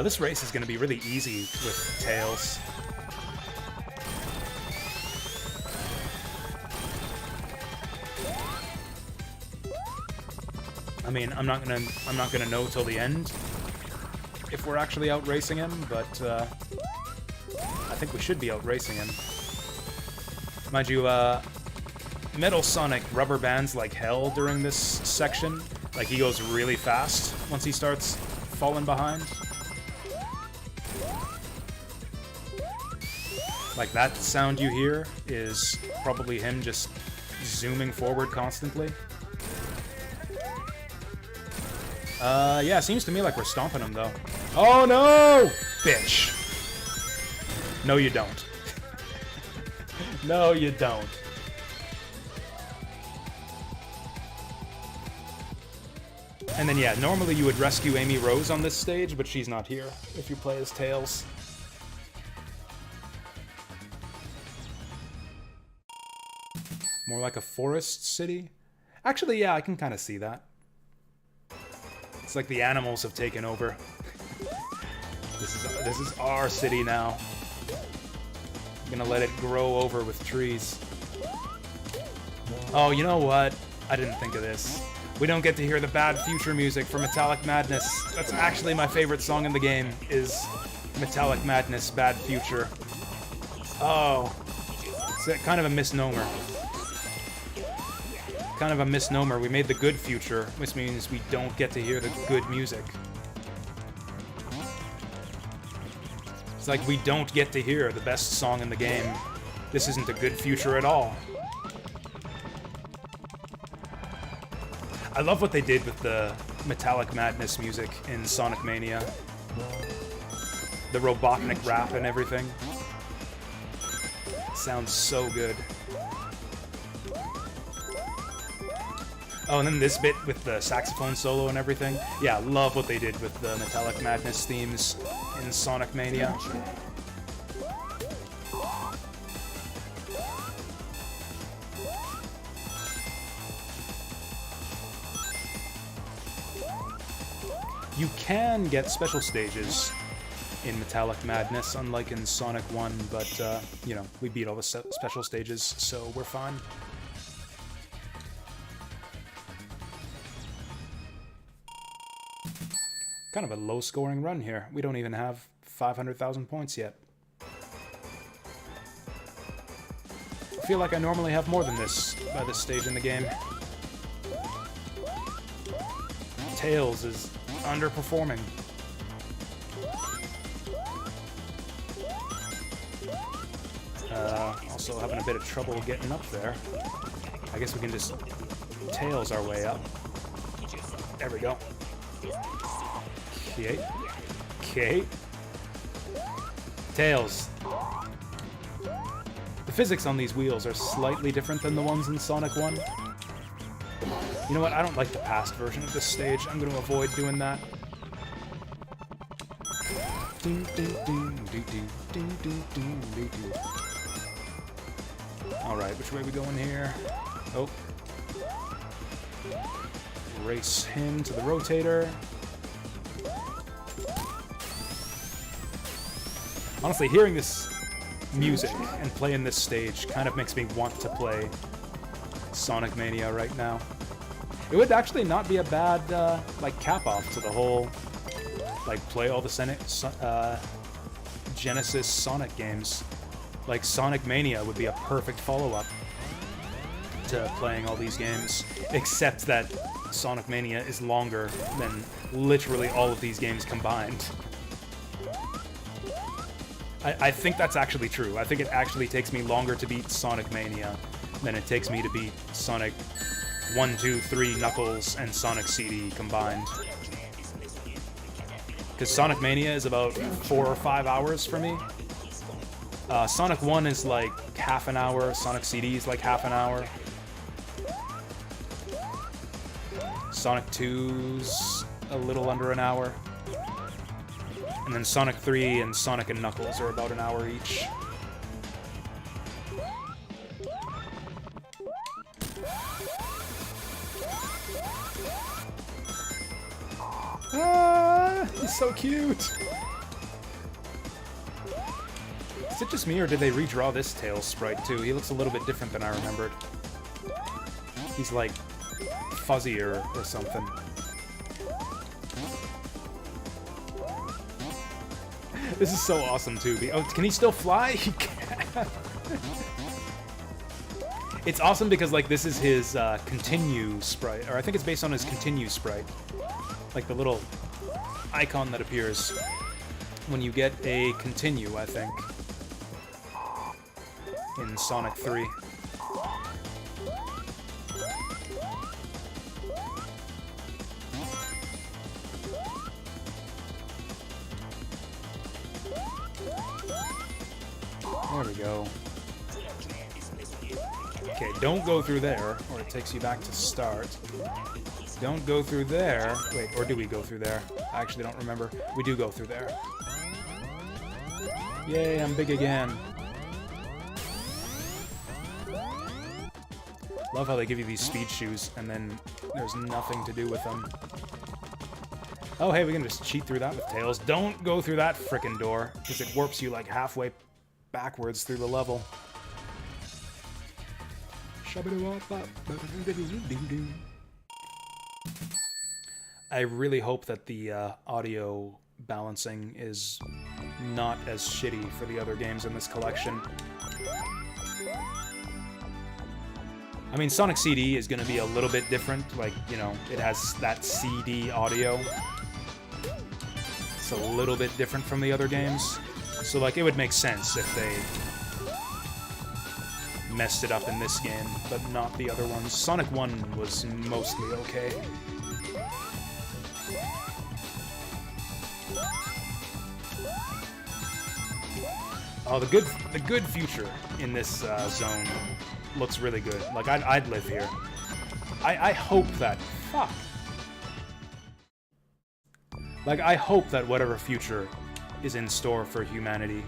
This race is going to be really easy with Tails. I mean, I'm not gonna know till the end if we're actually out racing him, but I think we should be out racing him. Mind you, Metal Sonic rubber bands like hell during this section. Like, he goes really fast once he starts falling behind. Like, that sound you hear is probably him just zooming forward constantly. Yeah, seems to me like we're stomping him, though. Oh, no! Bitch. No, you don't. No, you don't. And then, yeah, normally you would rescue Amy Rose on this stage, but she's not here if you play as Tails. More like a forest city? Actually, yeah, I can kind of see that. It's like the animals have taken over. This is our city now. I'm gonna let it grow over with trees. Oh, you know what? I didn't think of this. We don't get to hear the Bad Future music for Metallic Madness. That's actually my favorite song in the game, is Metallic Madness Bad Future. Oh. It's kind of a misnomer. Kind of a misnomer. We made the good future, which means we don't get to hear the good music. It's like we don't get to hear the best song in the game. This isn't a good future at all. I love what they did with the Metallic Madness music in Sonic Mania. The Robotnik rap and everything. Sounds so good. Oh, and then this bit with the saxophone solo and everything. Yeah, love what they did with the Metallic Madness themes in Sonic Mania. You can get special stages in Metallic Madness, unlike in Sonic 1, but, you know, we beat all the special stages, so we're fine. Kind of a low-scoring run here. We don't even have 500,000 points yet. I feel like I normally have more than this by this stage in the game. Tails is underperforming. Also having a bit of trouble getting up there. I guess we can just Tails our way up. There we go. Okay. Okay. Tails. The physics on these wheels are slightly different than the ones in Sonic 1. You know what? I don't like the past version of this stage. I'm going to avoid doing that. Alright, which way are we going here? Oh. Race him to the rotator. Honestly, hearing this music and playing this stage kind of makes me want to play Sonic Mania right now. It would actually not be a bad, like, cap-off to the whole, like, play all the Genesis Sonic games. Like, Sonic Mania would be a perfect follow-up to playing all these games, except that Sonic Mania is longer than literally all of these games combined. I think that's actually true. I think it actually takes me longer to beat Sonic Mania than it takes me to beat Sonic 1, 2, 3, Knuckles, and Sonic CD combined. Because Sonic Mania is about 4 or 5 hours for me. Sonic 1 is like half an hour, Sonic CD is like half an hour. Sonic 2's a little under an hour. And then Sonic 3 and Sonic and Knuckles are about an hour each. Ah, he's so cute! Is it just me, or did they redraw this Tails sprite too? He looks a little bit different than I remembered. He's like fuzzier or something. This is so awesome too. Oh, can he still fly? He can. It's awesome because, like, this is his continue sprite, or I think it's based on his continue sprite. Like the little icon that appears when you get a continue, I think, in Sonic 3. There we go. Okay, don't go through there, or it takes you back to start. Don't go through there. Wait, or do we go through there? I actually don't remember. We do go through there. Yay, I'm big again. Love how they give you these speed shoes, and then there's nothing to do with them. Oh, hey, we can just cheat through that with Tails. Don't go through that frickin' door, because it warps you like halfway backwards through the level. I really hope that the audio balancing is not as shitty for the other games in this collection. I mean, Sonic CD is going to be a little bit different. Like, you know, it has that CD audio. It's a little bit different from the other games. So, like, it would make sense if they messed it up in this game, but not the other ones. Sonic 1 was mostly okay. Oh, the good future in this zone looks really good. Like, I'd live here. I hope that... Fuck. Like, I hope that whatever future is in store for humanity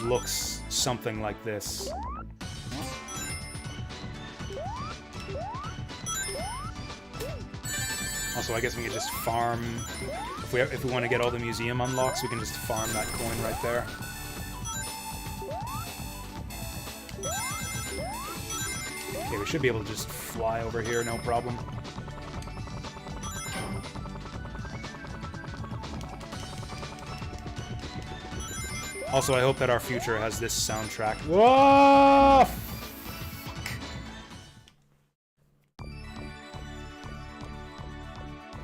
looks something like this. Also, I guess we can just farm... If we want to get all the museum unlocks, we can just farm that coin right there. Okay, we should be able to just fly over here, no problem. Also, I hope that our future has this soundtrack. Whoa!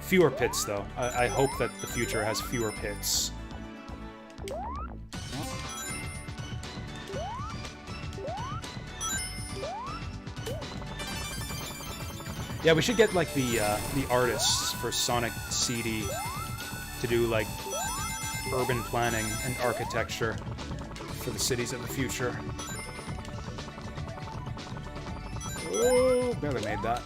Fewer pits, though. I hope that the future has fewer pits. Yeah, we should get, like, the artists for Sonic CD to do, like, urban planning and architecture for the cities of the future. Oh, barely made that.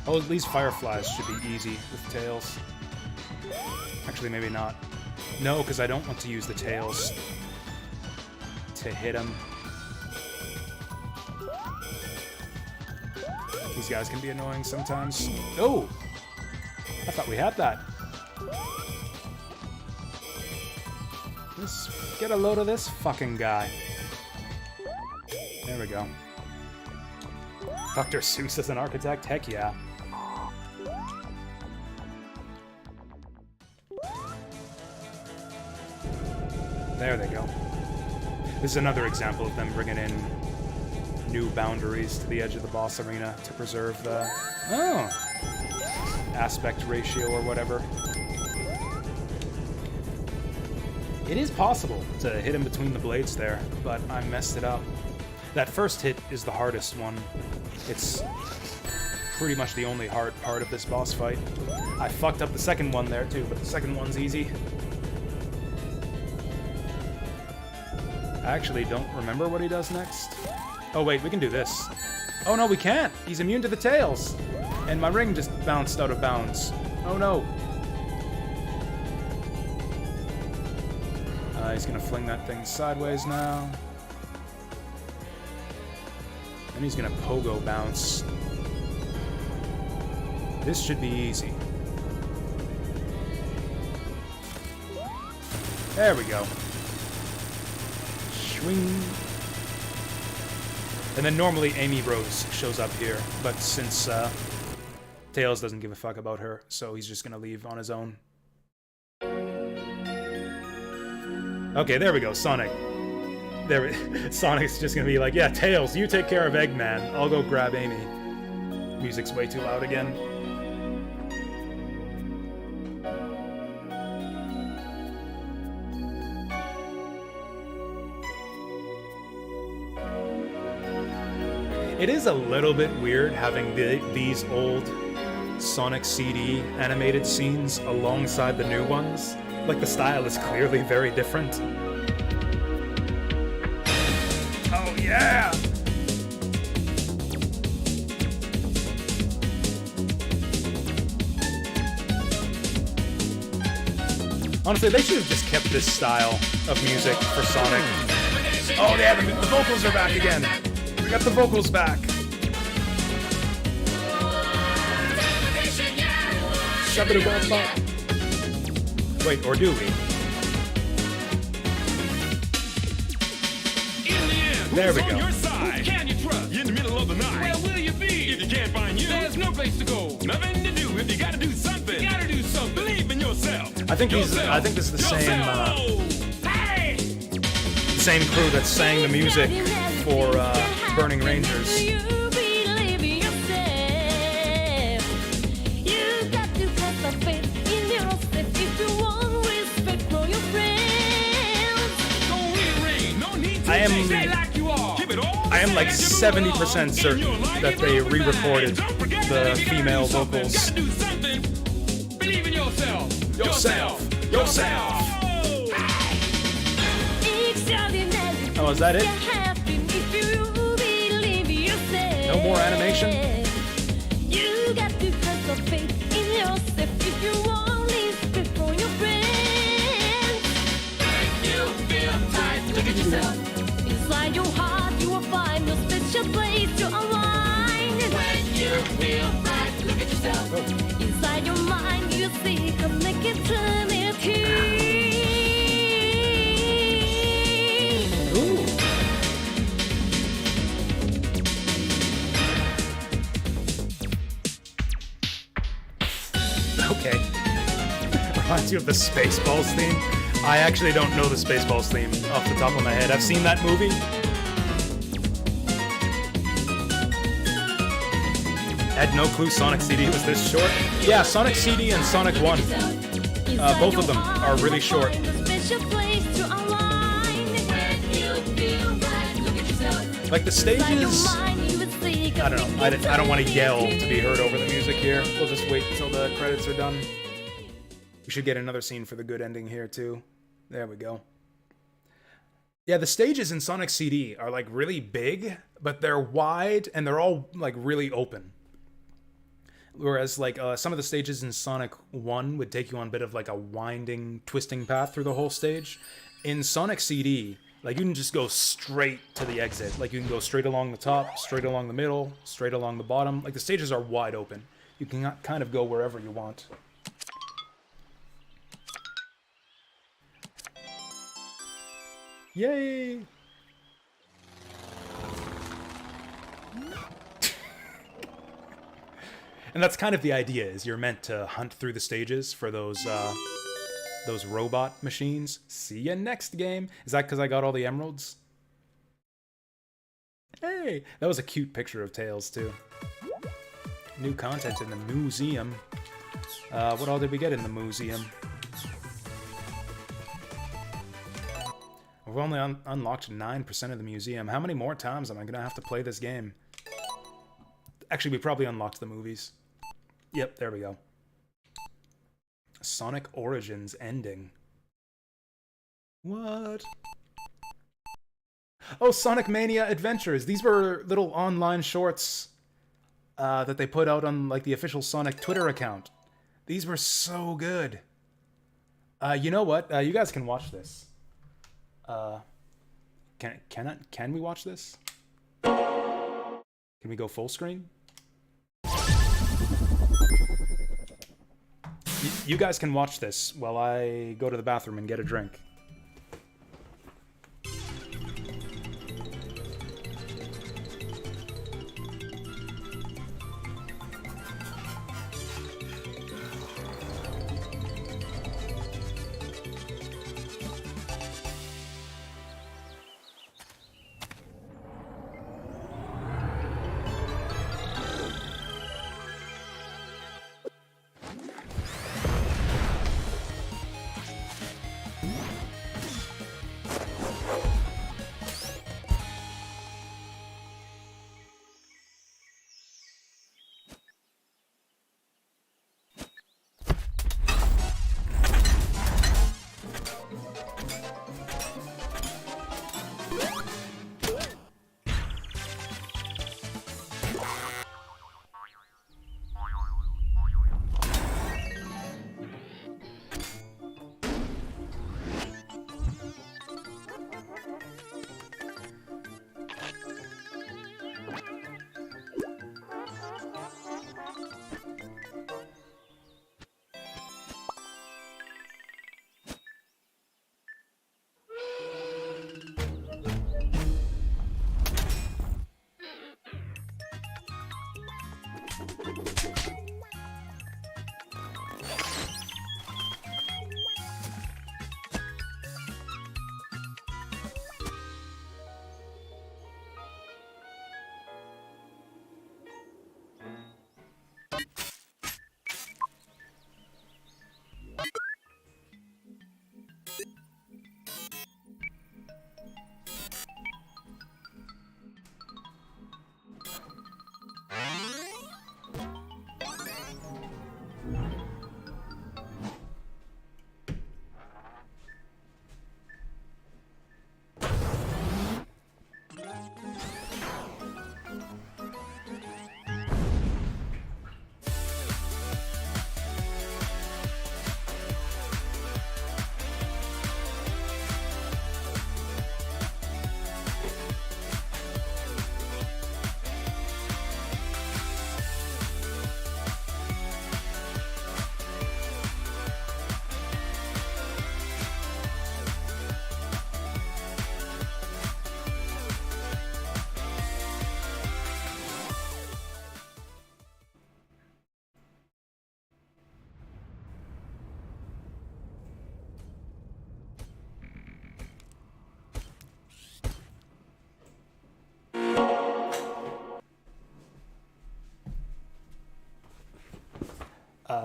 Oh, these fireflies should be easy with tails. Actually, maybe not. No, because I don't want to use the tails to hit them. These guys can be annoying sometimes. Oh! I thought we had that. Let's get a load of this fucking guy. There we go. Dr. Seuss as an architect? Heck yeah. There they go. This is another example of them bringing in new boundaries to the edge of the boss arena to preserve the aspect ratio or whatever. It is possible to hit him between the blades there, but I messed it up. That first hit is the hardest one. It's pretty much the only hard part of this boss fight. I fucked up the second one there too, but the second one's easy. I actually don't remember what he does next. Oh wait, we can do this. Oh no, we can't! He's immune to the tails! And my ring just bounced out of bounds. Oh no! He's gonna fling that thing sideways now. And he's gonna pogo bounce. This should be easy. There we go. Swing. And then normally Amy Rose shows up here, but since Tails doesn't give a fuck about her, so he's just gonna leave on his own. Okay, there we go, Sonic. Sonic's just gonna be like, yeah, Tails, you take care of Eggman. I'll go grab Amy. Music's way too loud again. It is a little bit weird having these old Sonic CD animated scenes alongside the new ones. Like, the style is clearly very different. Oh, yeah! Honestly, they should have just kept this style of music for Sonic. Oh, yeah, the vocals are back again! We got the vocals back! Shabba-da-bop-bop. Wait, or do we? There we go.
Who can you trust? In the middle of the night. Where will you be? If you can't find you, there's no place to go. Nothing to do. If you gotta do something, you gotta do something. Believe in yourself.
I think this is the same crew that sang the music for Burning Rangers. am like 70% certain that they re-recorded the female vocals.
Believe in yourself.
Yourself. Oh, is that it? No more animation?
You got to have some faith in yourself if you only speak for your friends. When you feel tight, look at yourself. Inside your heart, you will find a special place to align. When you feel right, look at yourself. Inside your mind, you see connected eternity.
Okay. Reminds you of the Spaceballs theme. I actually don't know the Spaceballs theme off the top of my head. I've seen that movie. Had no clue Sonic CD was this short. Yeah, Sonic CD and Sonic 1. Both of them are really short. Like the stages, I don't know. I don't want to yell to be heard over the music here. We'll just wait until the credits are done. We should get another scene for the good ending here too. There we go. Yeah, the stages in Sonic CD are like really big, but they're wide and they're all like really open. Whereas like some of the stages in Sonic 1 would take you on a bit of like a winding, twisting path through the whole stage. In Sonic CD, like you can just go straight to the exit. Like you can go straight along the top, straight along the middle, straight along the bottom. Like the stages are wide open. You can kind of go wherever you want. Yay! And that's kind of the idea, is you're meant to hunt through the stages for those robot machines. See ya next game. Is that because I got all the emeralds? Hey! That was a cute picture of Tails, too. New content in the museum. What all did we get in the museum? We've only unlocked 9% of the museum. How many more times am I going to have to play this game? Actually, we probably unlocked the movies. Yep, there we go. Sonic Origins ending. What? Oh, Sonic Mania Adventures. These were little online shorts that they put out on like the official Sonic Twitter account. These were so good. You know what? You guys can watch this. Can we watch this? Can we go full screen? You guys can watch this while I go to the bathroom and get a drink.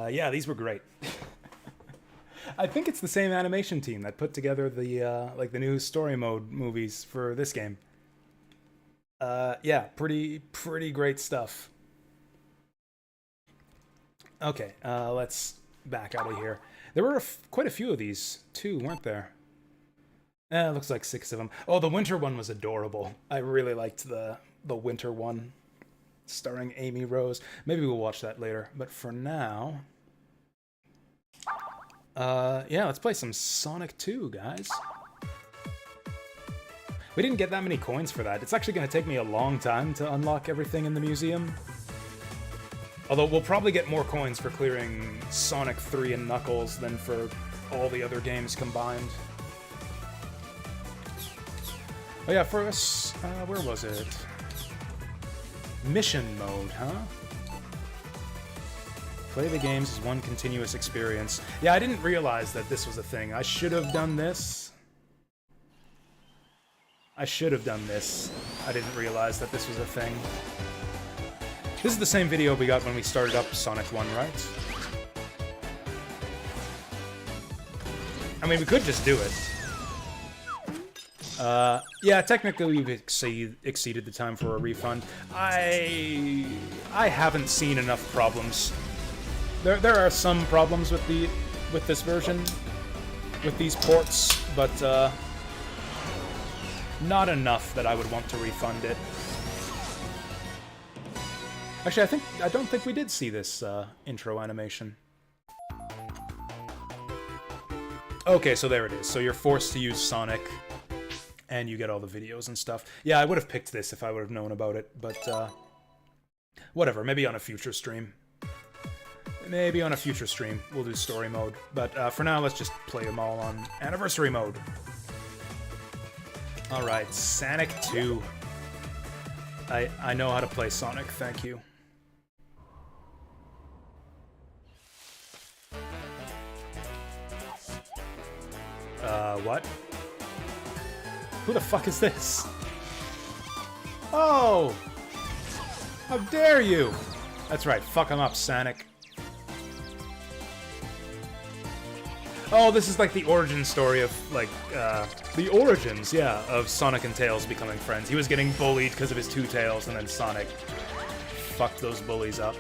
Yeah, these were great. I think it's the same animation team that put together the like the new story mode movies for this game. Yeah, pretty great stuff. Okay, let's back out of here. There were quite a few of these too, weren't there? It looks like 6 of them. Oh, the winter one was adorable. I really liked the winter one, starring Amy Rose. Maybe we'll watch that later. But for now, yeah, let's play some Sonic 2, guys. We didn't get that many coins for that. It's actually going to take me a long time to unlock everything in the museum. Although we'll probably get more coins for clearing Sonic 3 and Knuckles than for all the other games combined. Oh yeah, for us, where was it? Mission mode, huh? Play the games as one continuous experience. Yeah, I didn't realize that this was a thing. I should have done this. I didn't realize that this was a thing. This is the same video we got when we started up Sonic 1, right? I mean, we could just do it. Yeah, technically we've exceeded the time for a refund. I haven't seen enough problems. There are some problems with this version, with these ports, but not enough that I would want to refund it. Actually, I don't think we did see this intro animation. Okay, so there it is. So you're forced to use Sonic, and you get all the videos and stuff. Yeah, I would have picked this if I would have known about it, but whatever. Maybe on a future stream. Maybe on a future stream we'll do story mode. But for now, let's just play them all on anniversary mode. All right, Sonic 2. I know how to play Sonic. Thank you. What? Who the fuck is this? Oh! How dare you! That's right, fuck him up, Sonic. Oh, this is like the origin story of, like, the origins, yeah, of Sonic and Tails becoming friends. He was getting bullied because of his two tails, and then Sonic fucked those bullies up.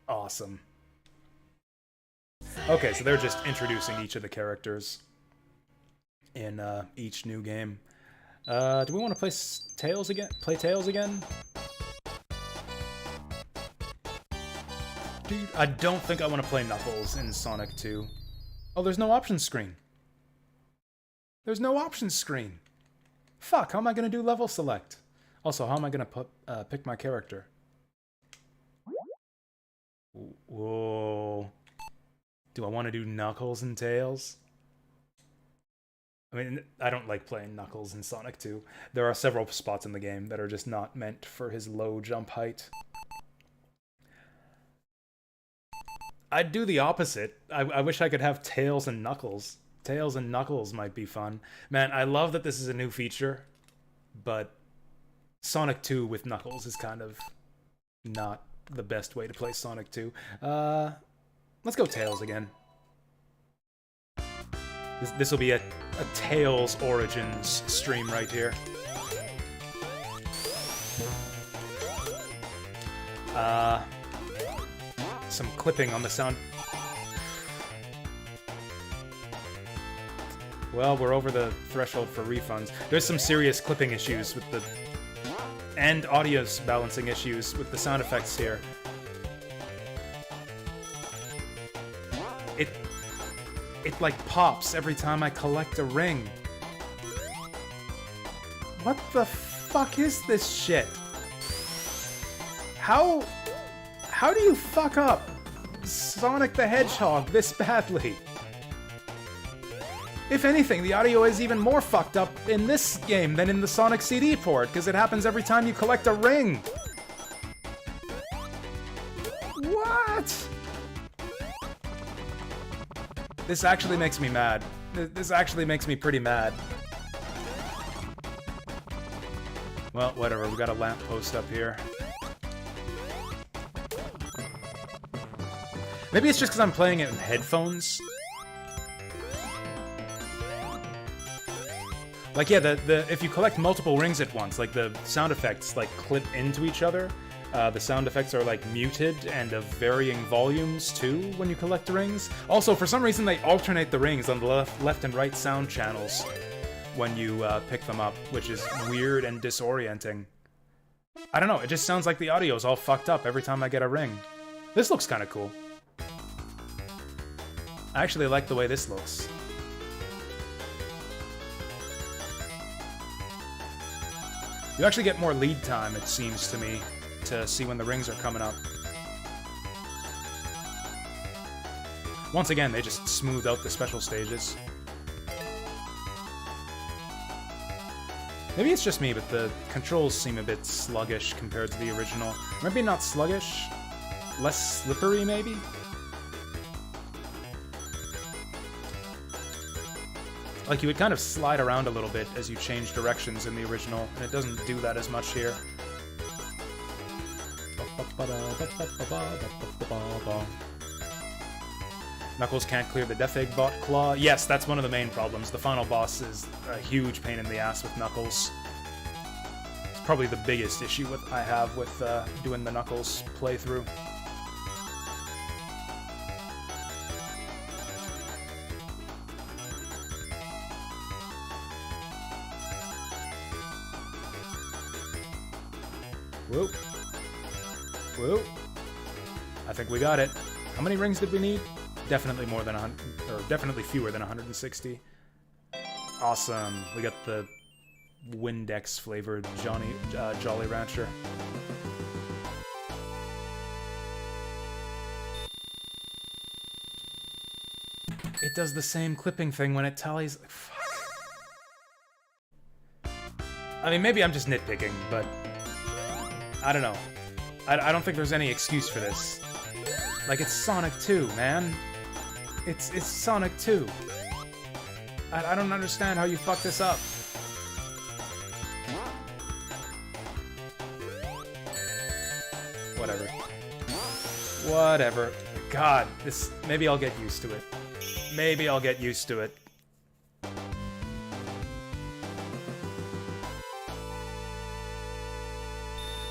Awesome. Okay, so they're just introducing each of the characters in each new game. Do we want to play Tails again? Dude, I don't think I want to play Knuckles in Sonic 2. Oh, there's no options screen. There's no options screen. Fuck, how am I going to do level select? Also, how am I going to pick my character? Whoa. Do I want to do Knuckles and Tails? I mean, I don't like playing Knuckles in Sonic 2. There are several spots in the game that are just not meant for his low jump height. I'd do the opposite. I wish I could have Tails and Knuckles. Tails and Knuckles might be fun. Man, I love that this is a new feature, but Sonic 2 with Knuckles is kind of not the best way to play Sonic 2. Let's go Tails again. This will be a Tails Origins stream right here. Some clipping on the sound. Well, we're over the threshold for refunds. There's some serious clipping issues with the... and audio balancing issues with the sound effects here. It like pops every time I collect a ring. What the fuck is this shit? How do you fuck up Sonic the Hedgehog this badly? If anything, the audio is even more fucked up in this game than in the Sonic CD port, because it happens every time you collect a ring. What? This actually makes me mad. This actually makes me pretty mad. Well, whatever. We got a lamppost up here. Maybe it's just because I'm playing it in headphones. Like, yeah, if you collect multiple rings at once, like, the sound effects, like, clip into each other. The sound effects are, like, muted and of varying volumes, too, when you collect rings. Also, for some reason, they alternate the rings on the left and right sound channels when you pick them up, which is weird and disorienting. I don't know, it just sounds like the audio's all fucked up every time I get a ring. This looks kind of cool. I actually like the way this looks. You actually get more lead time, it seems to me, to see when the rings are coming up. Once again, they just smooth out the special stages. Maybe it's just me, but the controls seem a bit sluggish compared to the original. Maybe not sluggish, less slippery, maybe? Like, you would kind of slide around a little bit as you change directions in the original, and it doesn't do that as much here. Knuckles can't clear the Death Egg Bot Claw. Yes, that's one of the main problems. The final boss is a huge pain in the ass with Knuckles. It's probably the biggest issue I have with doing the Knuckles playthrough. Whoop. Whoop. I think we got it. How many rings did we need? Definitely more than 100, or definitely fewer than 160. Awesome. We got the Windex flavored Jolly Rancher. It does the same clipping thing when it tallies. Fuck. I mean, maybe I'm just nitpicking, but I don't know. I don't think there's any excuse for this. Like, it's Sonic 2, man. It's Sonic 2. I don't understand how you fucked this up. Whatever. Whatever. God, this... Maybe I'll get used to it. Maybe I'll get used to it.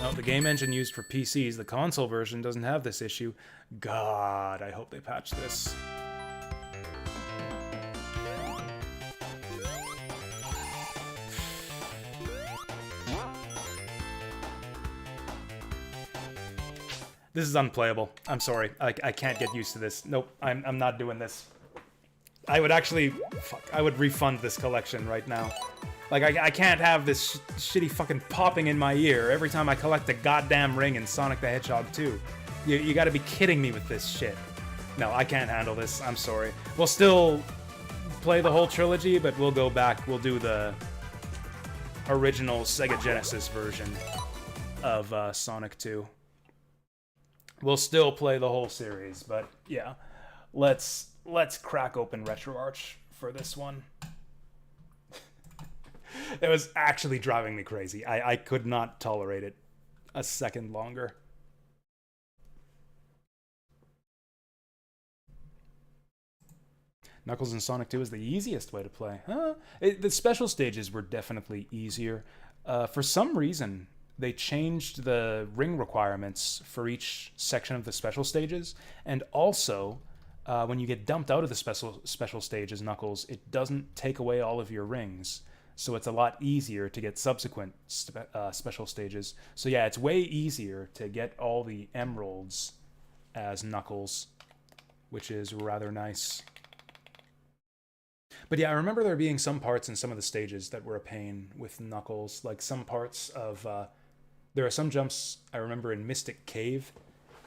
Oh, the game engine used for PCs, the console version, doesn't have this issue. God, I hope they patch this. This is unplayable. I'm sorry. I can't get used to this. Nope, I'm not doing this. I would actually... Fuck, I would refund this collection right now. Like, I can't have this shitty fucking popping in my ear every time I collect a goddamn ring in Sonic the Hedgehog 2. You gotta be kidding me with this shit. No, I can't handle this. I'm sorry. We'll still play the whole trilogy, but we'll go back. We'll do the original Sega Genesis version of Sonic 2. We'll still play the whole series, but yeah. Let's crack open RetroArch for this one. It was actually driving me crazy. I could not tolerate it a second longer. Knuckles in Sonic 2 is the easiest way to play. Huh? The special stages were definitely easier. For some reason, they changed the ring requirements for each section of the special stages, and also, when you get dumped out of the special stages, Knuckles, it doesn't take away all of your rings. So it's a lot easier to get subsequent special stages. So yeah, it's way easier to get all the emeralds as Knuckles, which is rather nice. But yeah, I remember there being some parts in some of the stages that were a pain with Knuckles. Like some parts of... there are some jumps, I remember, in Mystic Cave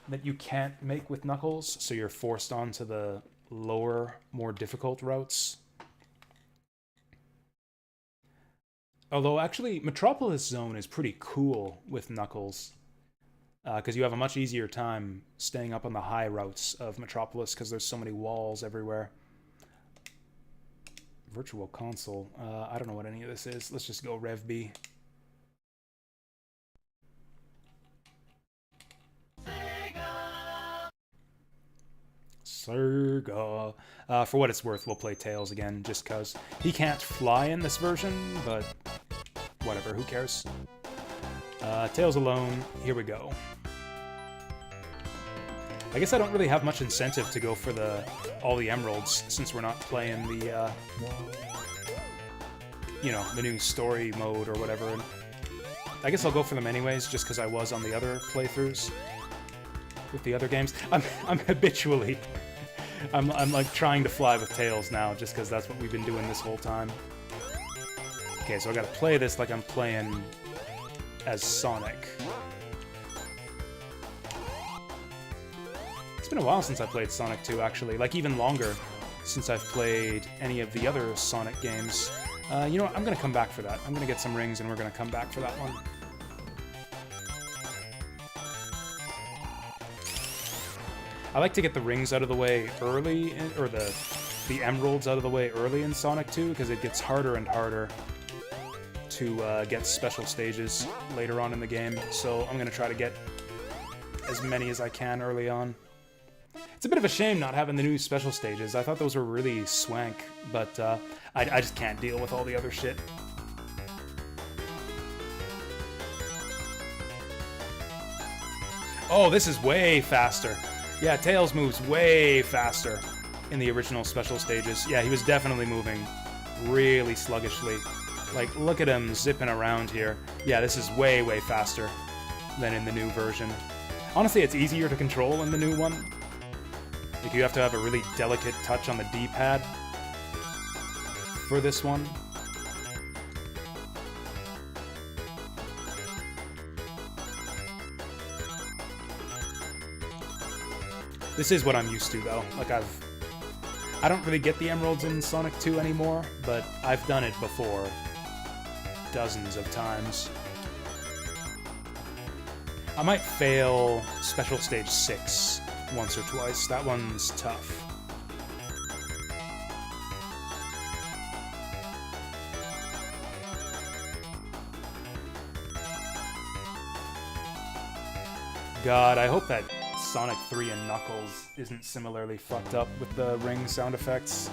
that you can't make with Knuckles, so you're forced onto the lower, more difficult routes. Although, actually, Metropolis Zone is pretty cool with Knuckles, because you have a much easier time staying up on the high routes of Metropolis, because there's so many walls everywhere. Virtual Console. I don't know what any of this is. Let's just go Rev B. Sega. For what it's worth, we'll play Tails again, just because he can't fly in this version, but whatever, who cares? Tails alone, here we go. I guess I don't really have much incentive to go for all the emeralds, since we're not playing the, you know, the new story mode or whatever. And I guess I'll go for them anyways, just because I was on the other playthroughs with the other games. I'm habitually... I'm like trying to fly with Tails now, just because that's what we've been doing this whole time. Okay, so I gotta play this like I'm playing as Sonic. It's been a while since I played Sonic 2, actually. Like, even longer since I've played any of the other Sonic games. You know what? I'm gonna come back for that. I'm gonna get some rings and we're gonna come back for that one. I like to get the rings out of the way early, or the emeralds out of the way early in Sonic 2, because it gets harder and harder to get special stages later on in the game. So I'm gonna try to get as many as I can early on. It's a bit of a shame not having the new special stages. I thought those were really swank, but I just can't deal with all the other shit. Oh, this is way faster. Yeah, Tails moves way faster in the original special stages. Yeah, he was definitely moving really sluggishly. Like, look at him zipping around here. Yeah, this is way, way faster than in the new version. Honestly, it's easier to control in the new one. Like, you have to have a really delicate touch on the D-pad for this one. This is what I'm used to, though. Like, I don't really get the emeralds in Sonic 2 anymore, but I've done it before. Dozens of times. I might fail Special Stage 6 once or twice. That one's tough. God, I hope that Sonic 3 and Knuckles isn't similarly fucked up with the ring sound effects.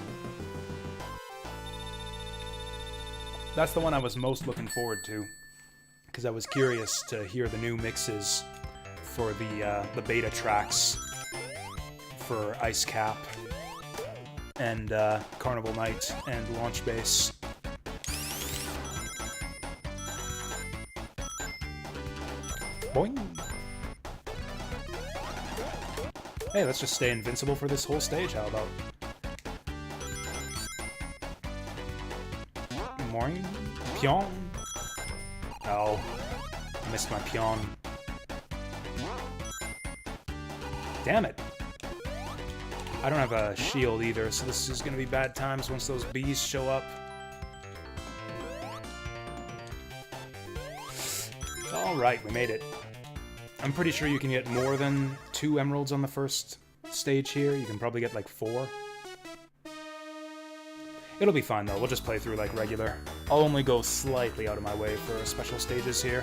That's the one I was most looking forward to, because I was curious to hear the new mixes for the beta tracks for Ice Cap and Carnival Night and Launch Base. Boing! Hey, let's just stay invincible for this whole stage, how about? Moing? Pion? Oh, I missed my Pion. Damn it! I don't have a shield either, so this is gonna be bad times once those bees show up. Alright, we made it. I'm pretty sure you can get more than 2 emeralds on the first stage here. You can probably get like 4. It'll be fine though, we'll just play through like regular. I'll only go slightly out of my way for special stages here.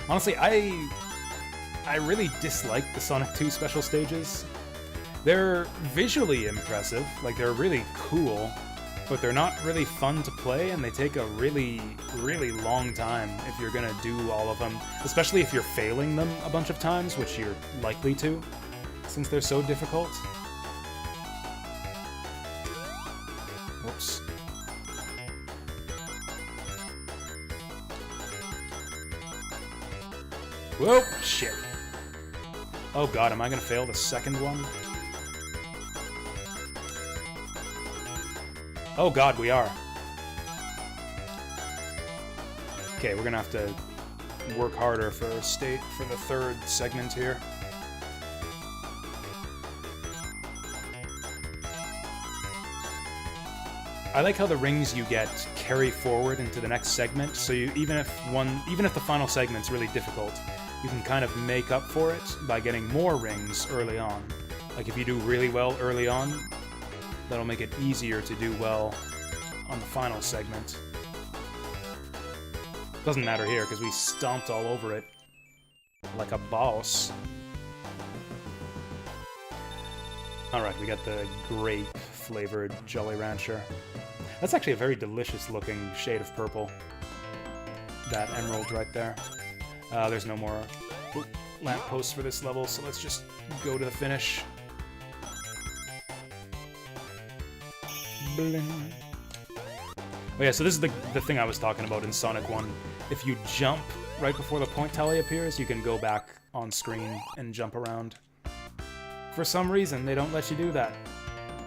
Honestly, I really dislike the Sonic 2 special stages. They're visually impressive, like they're really cool, but they're not really fun to play, and they take a really, really long time if you're gonna do all of them, especially if you're failing them a bunch of times, which you're likely to, since they're so difficult. Whoops. Whoa! Shit. Oh god, am I gonna fail the second one? Oh god, we are. Okay, we're gonna have to work harder for the third segment here. I like how the rings you get carry forward into the next segment, so you even if the final segment's really difficult, you can kind of make up for it by getting more rings early on. Like if you do really well early on, that'll make it easier to do well on the final segment. Doesn't matter here, because we stomped all over it like a boss. Alright, we got the grape-flavored Jolly Rancher. That's actually a very delicious-looking shade of purple. That emerald right there. There's no more lampposts for this level, so let's just go to the finish. Bling. Oh yeah, so this is the thing I was talking about in Sonic 1. If you jump right before the point tally appears, you can go back on screen and jump around. For some reason, they don't let you do that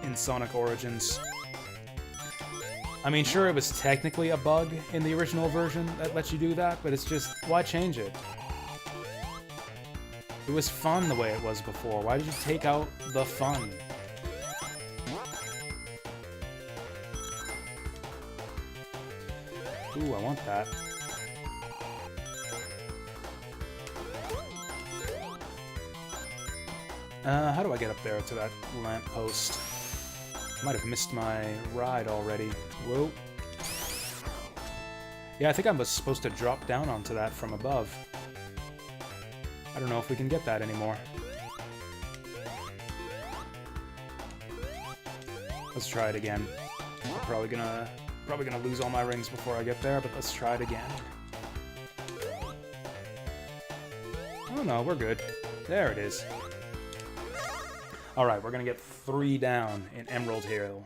in Sonic Origins. I mean, sure, it was technically a bug in the original version that lets you do that, but it's just, why change it? It was fun the way it was before. Why did you take out the fun? Ooh, I want that. How do I get up there to that lamppost? Might have missed my ride already. Whoa. Yeah, I think I was supposed to drop down onto that from above. I don't know if we can get that anymore. Let's try it again. I'm probably gonna lose all my rings before I get there, but let's try it again. Oh no, we're good. There it is. Alright, we're gonna get 3 down in Emerald Hill.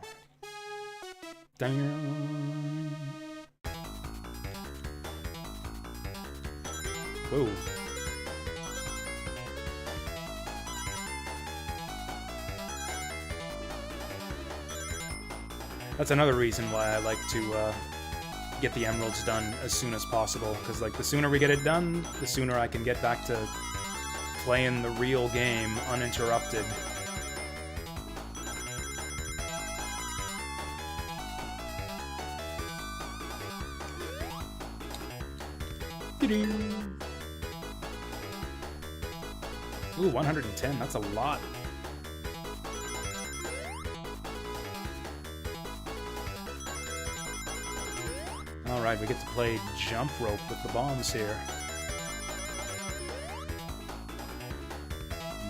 Dang. Whoa. That's another reason why I like to get the emeralds done as soon as possible, because like the sooner we get it done, the sooner I can get back to playing the real game uninterrupted. Ooh, 110, that's a lot. Alright, we get to play jump rope with the bombs here.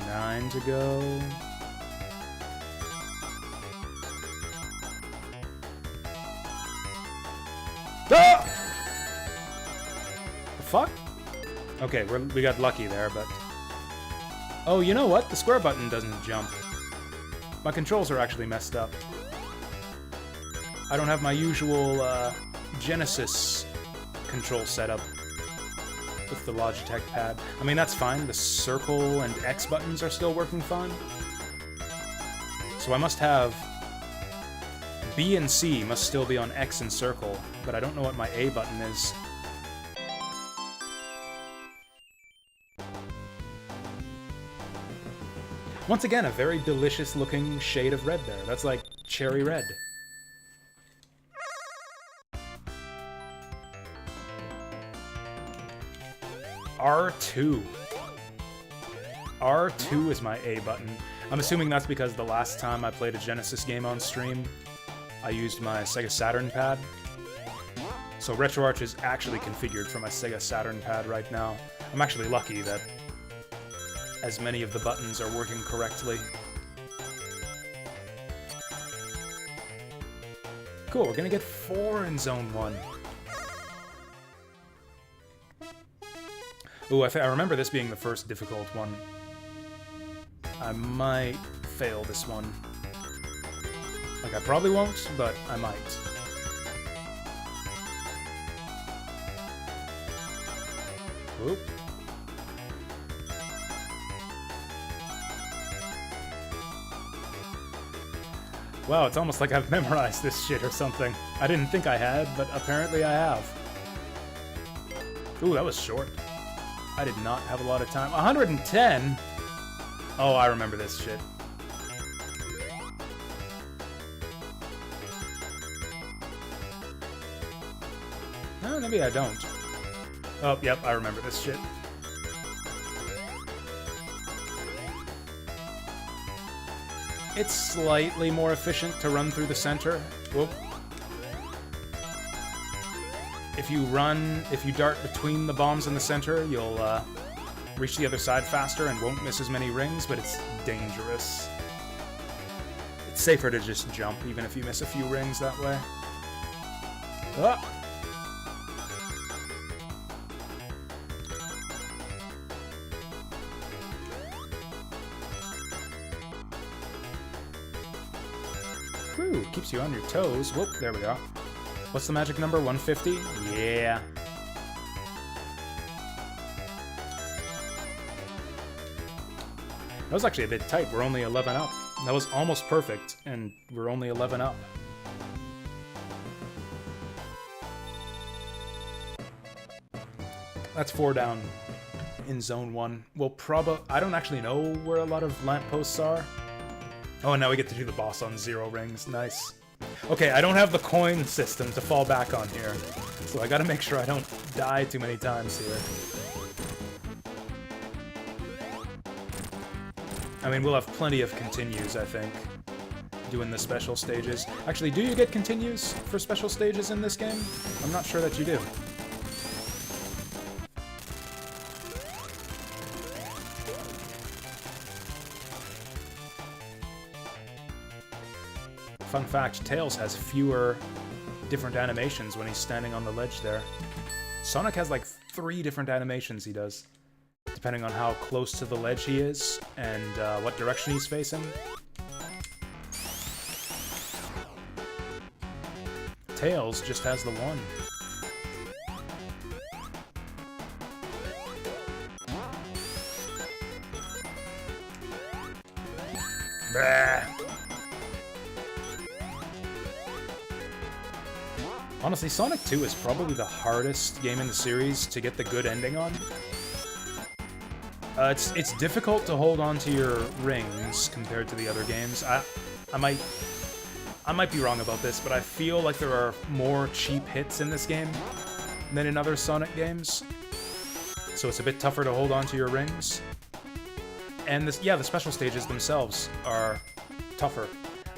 9 to go. Ah! The fuck? Okay, we got lucky there, but... Oh, you know what? The square button doesn't jump. My controls are actually messed up. I don't have my usual, Genesis control setup with the Logitech pad. I mean, that's fine. The circle and X buttons are still working fine. So I must have... B and C must still be on X and circle, but I don't know what my A button is. Once again, a very delicious-looking shade of red there. That's like cherry red. R2. R2 is my A button. I'm assuming that's because the last time I played a Genesis game on stream, I used my Sega Saturn pad. So RetroArch is actually configured for my Sega Saturn pad right now. I'm actually lucky that as many of the buttons are working correctly. Cool, we're gonna get 4 in Zone 1. Ooh, I remember this being the first difficult one. I might fail this one. Like, I probably won't, but I might. Oop. Wow, it's almost like I've memorized this shit or something. I didn't think I had, but apparently I have. Ooh, that was short. I did not have a lot of time. 110? Oh, I remember this shit. Oh, maybe I don't. Oh, yep, I remember this shit. It's slightly more efficient to run through the center. Whoop. If you dart between the bombs in the center, you'll reach the other side faster and won't miss as many rings, but it's dangerous. It's safer to just jump, even if you miss a few rings that way. Ah! Whew, keeps you on your toes. Whoop, there we go. What's the magic number? 150? Yeah. That was actually a bit tight. We're only 11 up. That was almost perfect, and we're only 11 up. That's 4 down in Zone 1. We'll probably... I don't actually know where a lot of lampposts are. Oh, and now we get to do the boss on 0 rings. Nice. Okay, I don't have the coin system to fall back on here, so I gotta make sure I don't die too many times here. I mean, we'll have plenty of continues, I think, doing the special stages. Actually, do you get continues for special stages in this game? I'm not sure that you do. Fun fact, Tails has fewer different animations when he's standing on the ledge there. Sonic has like 3 different animations he does, depending on how close to the ledge he is and what direction he's facing. Tails just has the one. Bah. Honestly, Sonic 2 is probably the hardest game in the series to get the good ending on. It's difficult to hold on to your rings compared to the other games. I might be wrong about this, but I feel like there are more cheap hits in this game than in other Sonic games. So it's a bit tougher to hold on to your rings. And this, yeah, the special stages themselves are tougher.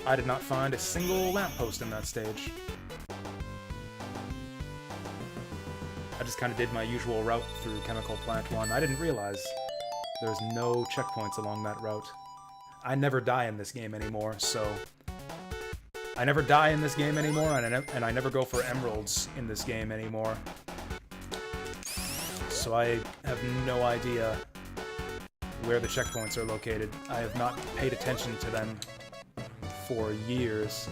I did not find a single lamppost in that stage. I just kind of did my usual route through Chemical Plant 1. I didn't realize there's no checkpoints along that route. I never die in this game anymore, so... I never die in this game anymore, and I never go for emeralds in this game anymore. So I have no idea where the checkpoints are located. I have not paid attention to them for years.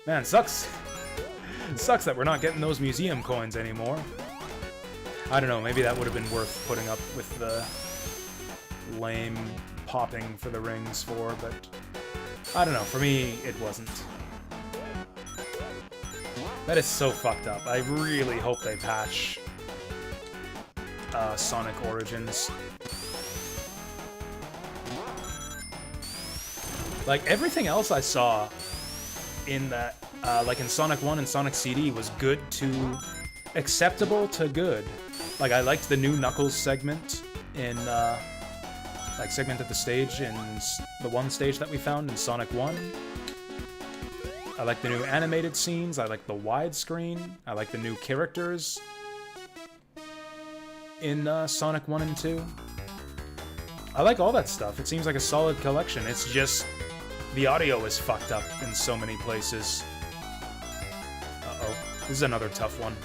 Man, sucks. It sucks that we're not getting those museum coins anymore. I don't know, maybe that would have been worth putting up with the lame popping for the rings for, but I don't know, for me, it wasn't. That is so fucked up. I really hope they patch Sonic Origins. Like, everything else I saw in that, like in Sonic 1 and Sonic CD was good to acceptable to good. Like, I liked the new Knuckles segment in, like, segment of the stage in the one stage that we found in Sonic 1. I like the new animated scenes, I like the widescreen, I like the new characters in Sonic 1 and 2. I like all that stuff. It seems like a solid collection. It's just the audio is fucked up in so many places. Uh-oh. This is another tough one.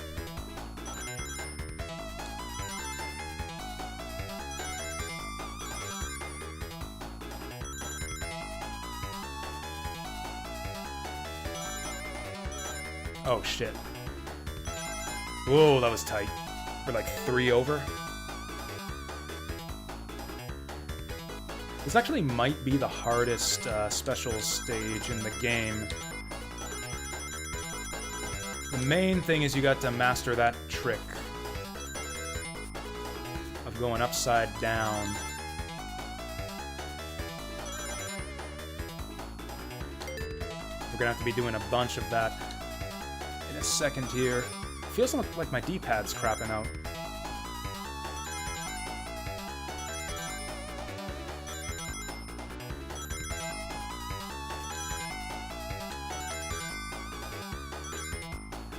Oh, shit. Whoa, that was tight. We're like 3 over. This actually might be the hardest special stage in the game. The main thing is you got to master that trick of going upside down. We're gonna have to be doing a bunch of that in a second here. Feels like my D-pad's crapping out.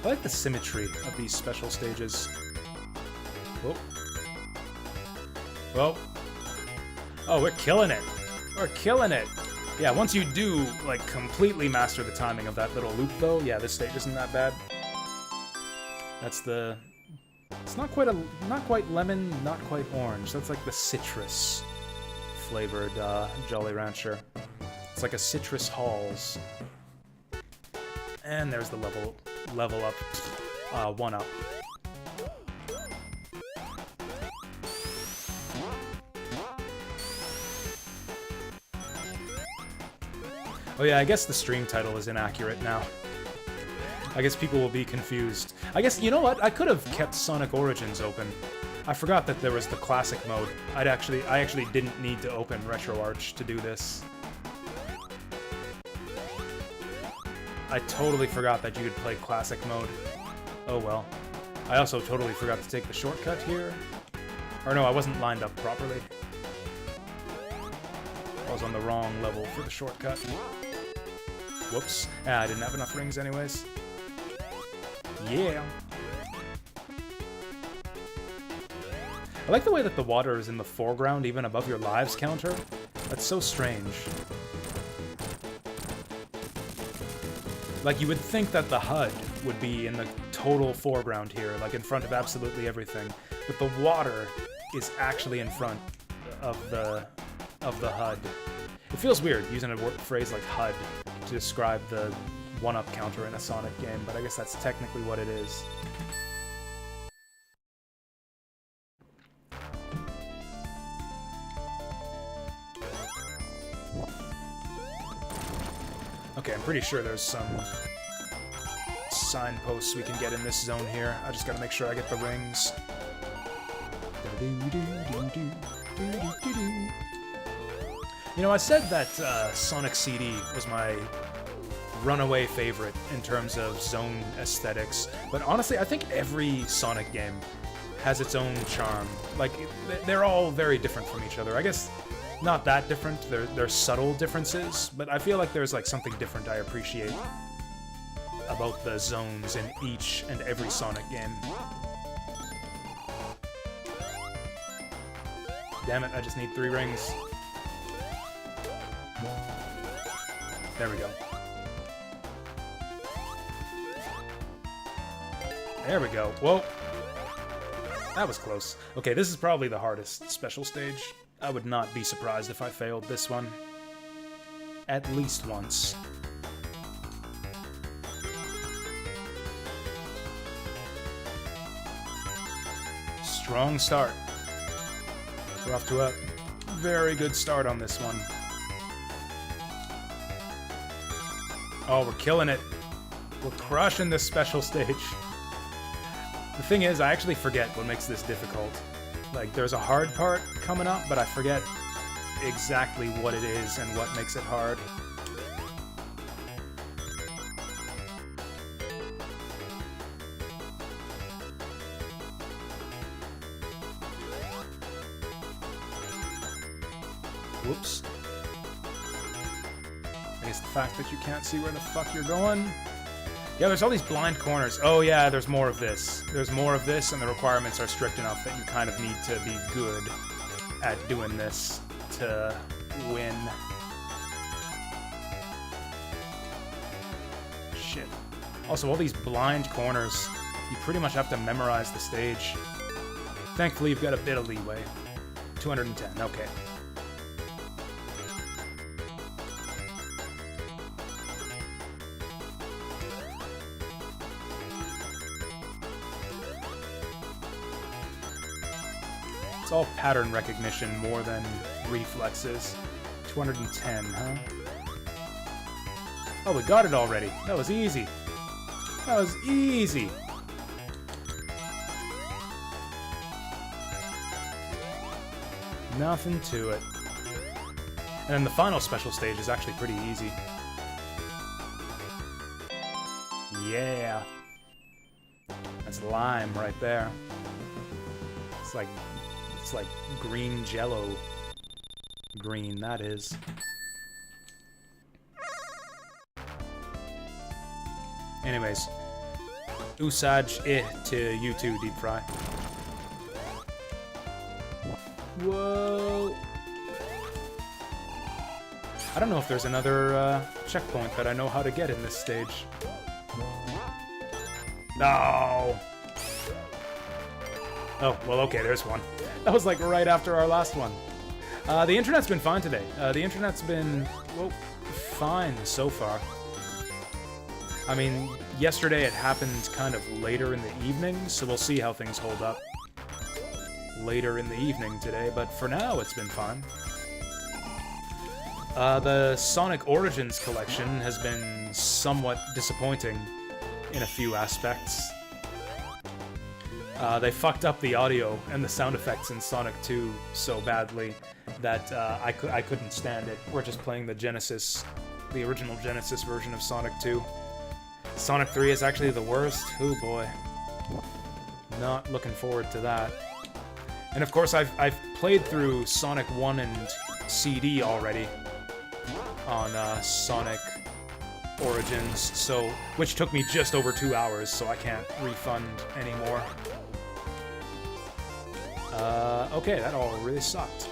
I like the symmetry of these special stages. Whoa. Whoa. Oh, we're killing it. We're killing it. Yeah, once you do, like, completely master the timing of that little loop, though, yeah, this stage isn't that bad. That's the... It's not quite lemon, not quite orange. That's like the citrus flavored Jolly Rancher. It's like a citrus Halls. And there's the level up, 1-up. Oh yeah, I guess the stream title is inaccurate now. I guess people will be confused. I guess, you know what? I could have kept Sonic Origins open. I forgot that there was the classic mode. I actually didn't need to open RetroArch to do this. I totally forgot that you could play classic mode. Oh well. I also totally forgot to take the shortcut here. Or no, I wasn't lined up properly. I was on the wrong level for the shortcut. Whoops. Ah, I didn't have enough rings anyways. Yeah. I like the way that the water is in the foreground, even above your lives counter. That's so strange. Like, you would think that the HUD would be in the total foreground here, like in front of absolutely everything. But the water is actually in front of the HUD. It feels weird using a phrase like HUD to describe the 1-up counter in a Sonic game, but I guess that's technically what it is. Okay, I'm pretty sure there's some signposts we can get in this zone here. I just gotta make sure I get the rings. You know, I said that Sonic CD was my runaway favorite in terms of zone aesthetics, but honestly, I think every Sonic game has its own charm. Like, they're all very different from each other. I guess not that different. They're subtle differences, but I feel like there's like something different I appreciate about the zones in each and every Sonic game. Damn it, I just need 3 rings. There we go. There we go. Whoa. That was close. Okay, this is probably the hardest special stage. I would not be surprised if I failed this one. At least once. Strong start. We're off to a very good start on this one. Oh, we're killing it. We're crushing this special stage. The thing is, I actually forget what makes this difficult. Like, there's a hard part coming up, but I forget exactly what it is and what makes it hard. Whoops. I guess the fact that you can't see where the fuck you're going. Yeah, there's all these blind corners. Oh yeah, there's more of this. There's more of this, and the requirements are strict enough that you kind of need to be good at doing this to win. Shit. Also, all these blind corners, you pretty much have to memorize the stage. Thankfully, you've got a bit of leeway. 210, okay. It's all pattern recognition more than reflexes. 210, huh? Oh, we got it already. That was easy. That was easy. Nothing to it. And then the final special stage is actually pretty easy. Yeah. That's lime right there. It's like green jello. Green, that is. Anyways. Usaj to you too, Deep Fry. Whoa. I don't know if there's another checkpoint that I know how to get in this stage. No! Oh, well, okay, there's one. That was like right after our last one. The internet's been fine today. The internet's been, well, fine so far. I mean, yesterday it happened kind of later in the evening, so we'll see how things hold up later in the evening today, but for now it's been fine. The Sonic Origins collection has been somewhat disappointing in a few aspects. They fucked up the audio and the sound effects in Sonic 2 so badly that I couldn't stand it. We're just playing the Genesis, the original Genesis version of Sonic 2. Sonic 3 is actually the worst. Oh boy. Not looking forward to that. And of course I've played through Sonic 1 and CD already on Sonic Origins, so which took me just over 2 hours, so I can't refund anymore. Okay, that all really sucked.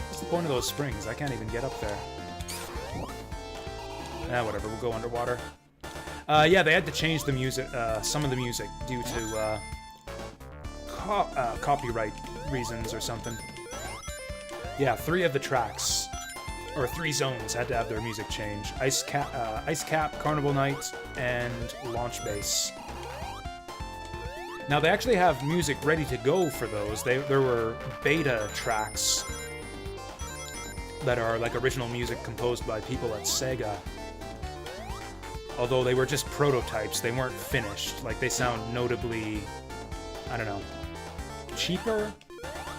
What's the point of those springs? I can't even get up there. Whatever, we'll go underwater. Yeah, they had to change the music, some of the music due to copyright reasons or something. Yeah, 3 of the tracks, or 3 zones, had to have their music changed. Ice Cap, Carnival Night, and Launch Base. Now, they actually have music ready to go for those. There were beta tracks that are like original music composed by people at Sega. Although they were just prototypes, they weren't finished. Like, they sound notably, I don't know, cheaper?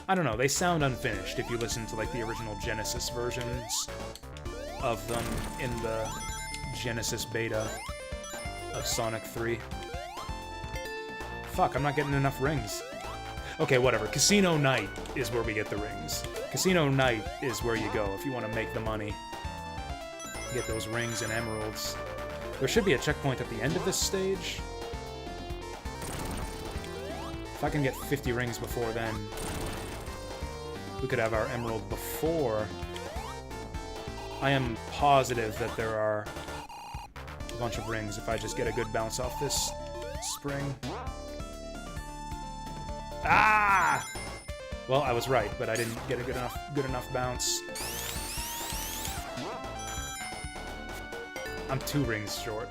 I don't know, they sound unfinished if you listen to, like, the original Genesis versions of them in the Genesis beta of Sonic 3. Fuck, I'm not getting enough rings. Okay, whatever. Casino Night is where we get the rings. Casino Night is where you go if you want to make the money. Get those rings and emeralds. There should be a checkpoint at the end of this stage. If I can get 50 rings before then, we could have our emerald before. I am positive that there are a bunch of rings if I just get a good bounce off this spring. Ah! Well, I was right, but I didn't get a good enough bounce. I'm 2 rings short.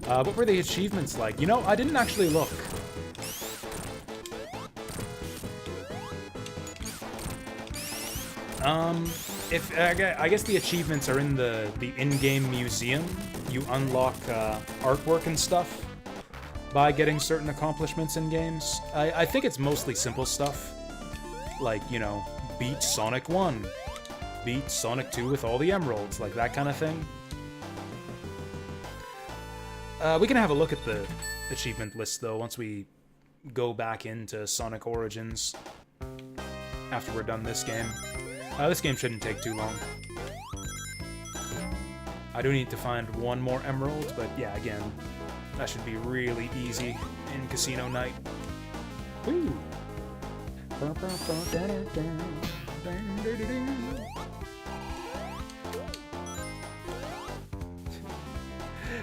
What were the achievements like? You know, I didn't actually look. I guess the achievements are in the in-game museum. You unlock artwork and stuff by getting certain accomplishments in games. I think it's mostly simple stuff. Like, you know, beat Sonic 1. Beat Sonic 2 with all the emeralds. Like, that kind of thing. We can have a look at the achievement list, though, once we go back into Sonic Origins after we're done this game. This game shouldn't take too long. I do need to find 1 more emerald, but yeah, again, that should be really easy in Casino Night. Woo!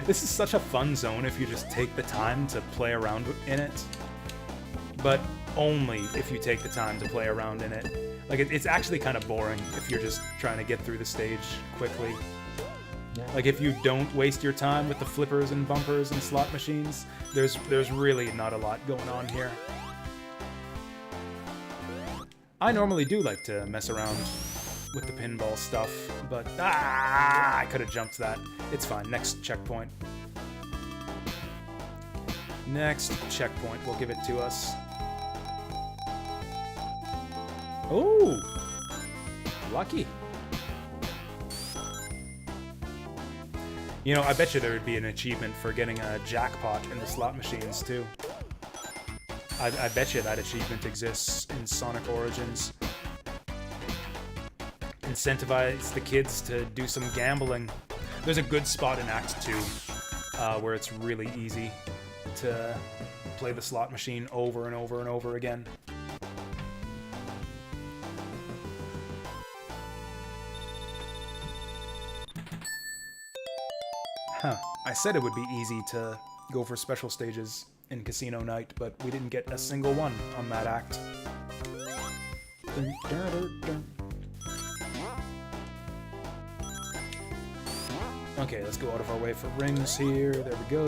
This is such a fun zone if you just take the time to play around in it. But only if you take the time to play around in it. Like, it's actually kind of boring if you're just trying to get through the stage quickly. Like, if you don't waste your time with the flippers and bumpers and slot machines, there's really not a lot going on here. I normally do like to mess around with the pinball stuff, but I could have jumped that. It's fine. Next checkpoint. Next checkpoint will give it to us. Oh! Lucky. You know, I bet you there would be an achievement for getting a jackpot in the slot machines, too. I bet you that achievement exists in Sonic Origins. Incentivize the kids to do some gambling. There's a good spot in Act 2 where it's really easy to play the slot machine over and over and over again. Huh. I said it would be easy to go for special stages in Casino Night, but we didn't get a single one on that act. Okay, let's go out of our way for rings here. There we go.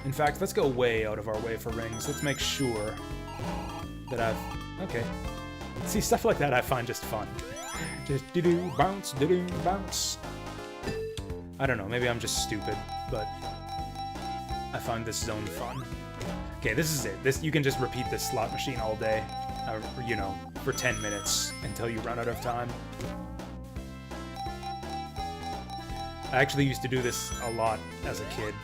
In fact, let's go way out of our way for rings. Let's make sure that I've... Okay. See, stuff like that I find just fun. Just do-do, bounce, do-do, bounce. I don't know, maybe I'm just stupid, but I find this zone fun. Okay, this is it. This, you can just repeat this slot machine all day, you know, for 10 minutes until you run out of time. I actually used to do this a lot as a kid.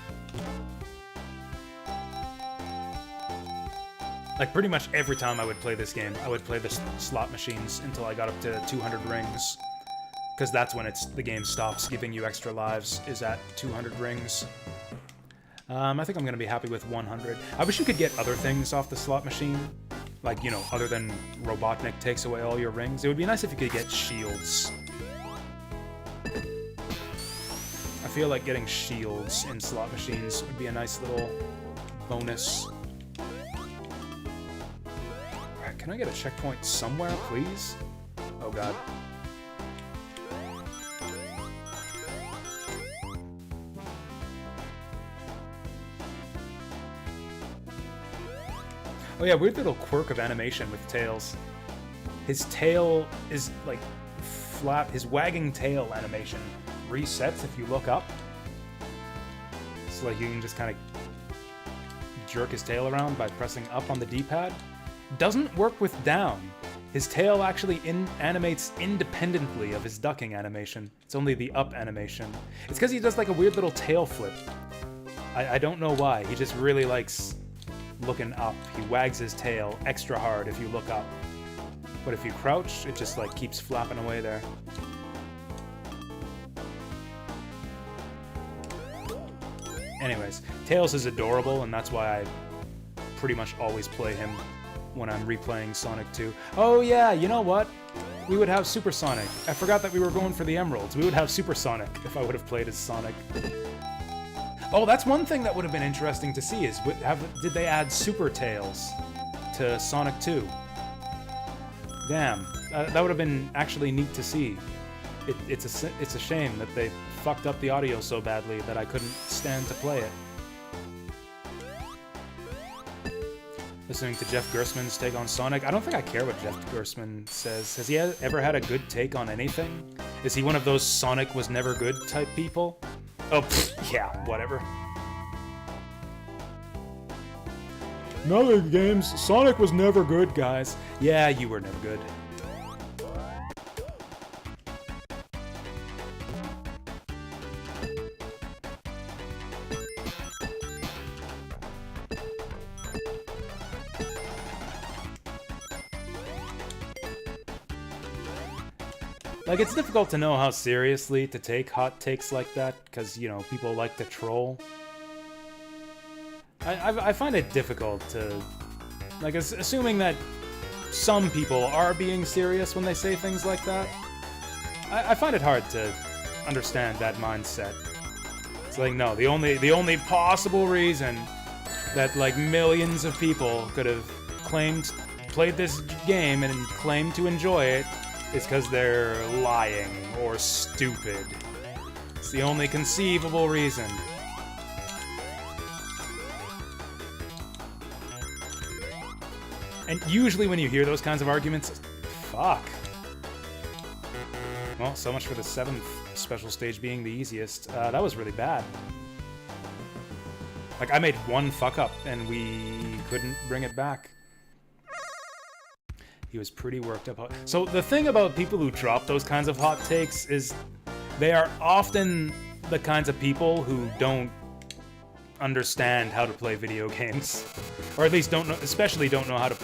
Like, pretty much every time I would play this game, I would play the slot machines until I got up to 200 rings. Because that's when the game stops giving you extra lives, is at 200 rings. I think I'm going to be happy with 100. I wish you could get other things off the slot machine. Like, you know, other than Robotnik takes away all your rings. It would be nice if you could get shields. I feel like getting shields in slot machines would be a nice little bonus. Can I get a checkpoint somewhere, please? Oh god. Oh yeah, weird little quirk of animation with Tails. His tail is, like, flat. His wagging tail animation resets if you look up. So, like, you can just kind of jerk his tail around by pressing up on the D-pad. Doesn't work with down. His tail actually animates independently of his ducking animation. It's only the up animation. It's because he does like a weird little tail flip. I don't know why. He just really likes looking up. He wags his tail extra hard if you look up. But if you crouch, it just like keeps flapping away there. Anyways, Tails is adorable, and that's why I pretty much always play him when I'm replaying Sonic 2. Oh yeah, you know what? We would have Super Sonic. I forgot that we were going for the Emeralds. We would have Super Sonic if I would have played as Sonic. Oh, that's one thing that would have been interesting to see is, did they add Super Tails to Sonic 2? Damn, that would have been actually neat to see. It's a shame that they fucked up the audio so badly that I couldn't stand to play it. Listening to Jeff Gerstmann's take on Sonic. I don't think I care what Jeff Gerstmann says. Has he ever had a good take on anything? Is he one of those Sonic was never good type people? Oh, pfft, yeah, whatever. None of the games, Sonic was never good, guys. Yeah, you were never good. Like, it's difficult to know how seriously to take hot takes like that, because, you know, people like to troll. I find it difficult to... Like, assuming that some people are being serious when they say things like that, I find it hard to understand that mindset. It's like, no, the only possible reason that, like, millions of people could have played this game and claimed to enjoy it is because they're lying or stupid. It's the only conceivable reason. And usually when you hear those kinds of arguments, fuck. Well, so much for the 7th special stage being the easiest. That was really bad. Like, I made one fuck up and we couldn't bring it back. He was pretty worked up. So the thing about people who drop those kinds of hot takes is they are often the kinds of people who don't understand how to play video games, or at least don't know, especially don't know how to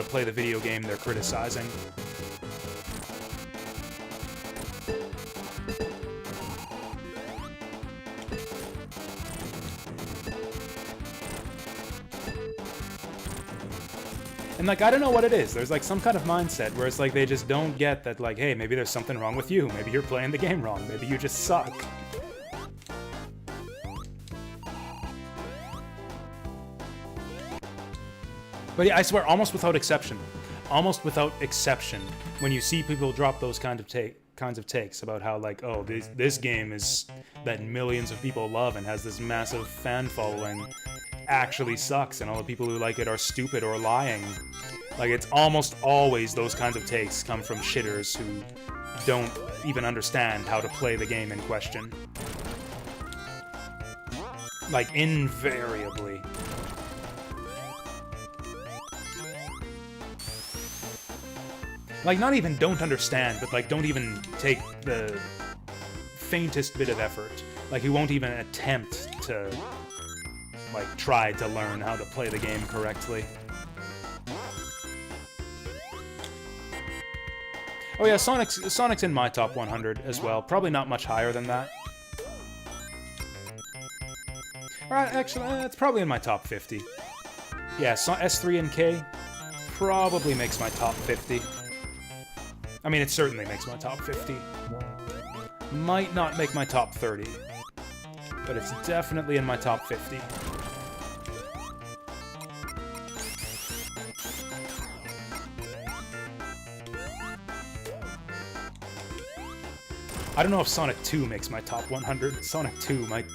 play the video game they're criticizing. And, like, I don't know what it is. There's, like, some kind of mindset where it's like they just don't get that, like, hey, maybe there's something wrong with you. Maybe you're playing the game wrong. Maybe you just suck. But yeah, I swear, almost without exception, when you see people drop those kinds of takes about how, like, oh, this game is that millions of people love and has this massive fan following, actually sucks, and all the people who like it are stupid or lying. Like, it's almost always those kinds of takes come from shitters who don't even understand how to play the game in question. Like, invariably. Like, not even don't understand, but, like, don't even take the faintest bit of effort. Like, who won't even attempt to, like, try to learn how to play the game correctly. Oh yeah, Sonic's in my top 100 as well. Probably not much higher than that. Alright, actually, it's probably in my top 50. Yeah, S3 and K probably makes my top 50. I mean, it certainly makes my top 50. Might not make my top 30. But it's definitely in my top 50. I don't know if Sonic 2 makes my top 100. Sonic 2 might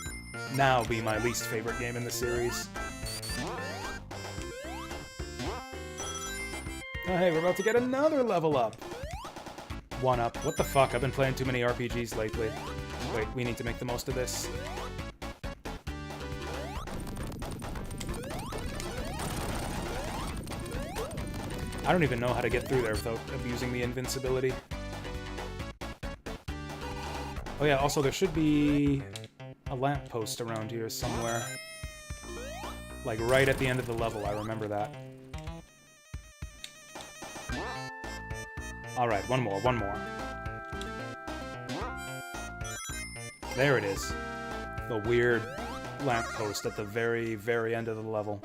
now be my least favorite game in the series. Oh hey, we're about to get another level up. One up. What the fuck? I've been playing too many RPGs lately. Wait, we need to make the most of this. I don't even know how to get through there without abusing the invincibility. Oh yeah, also there should be a lamppost around here somewhere. Like right at the end of the level, I remember that. Alright, one more. There it is. The weird lamppost at the very, very end of the level.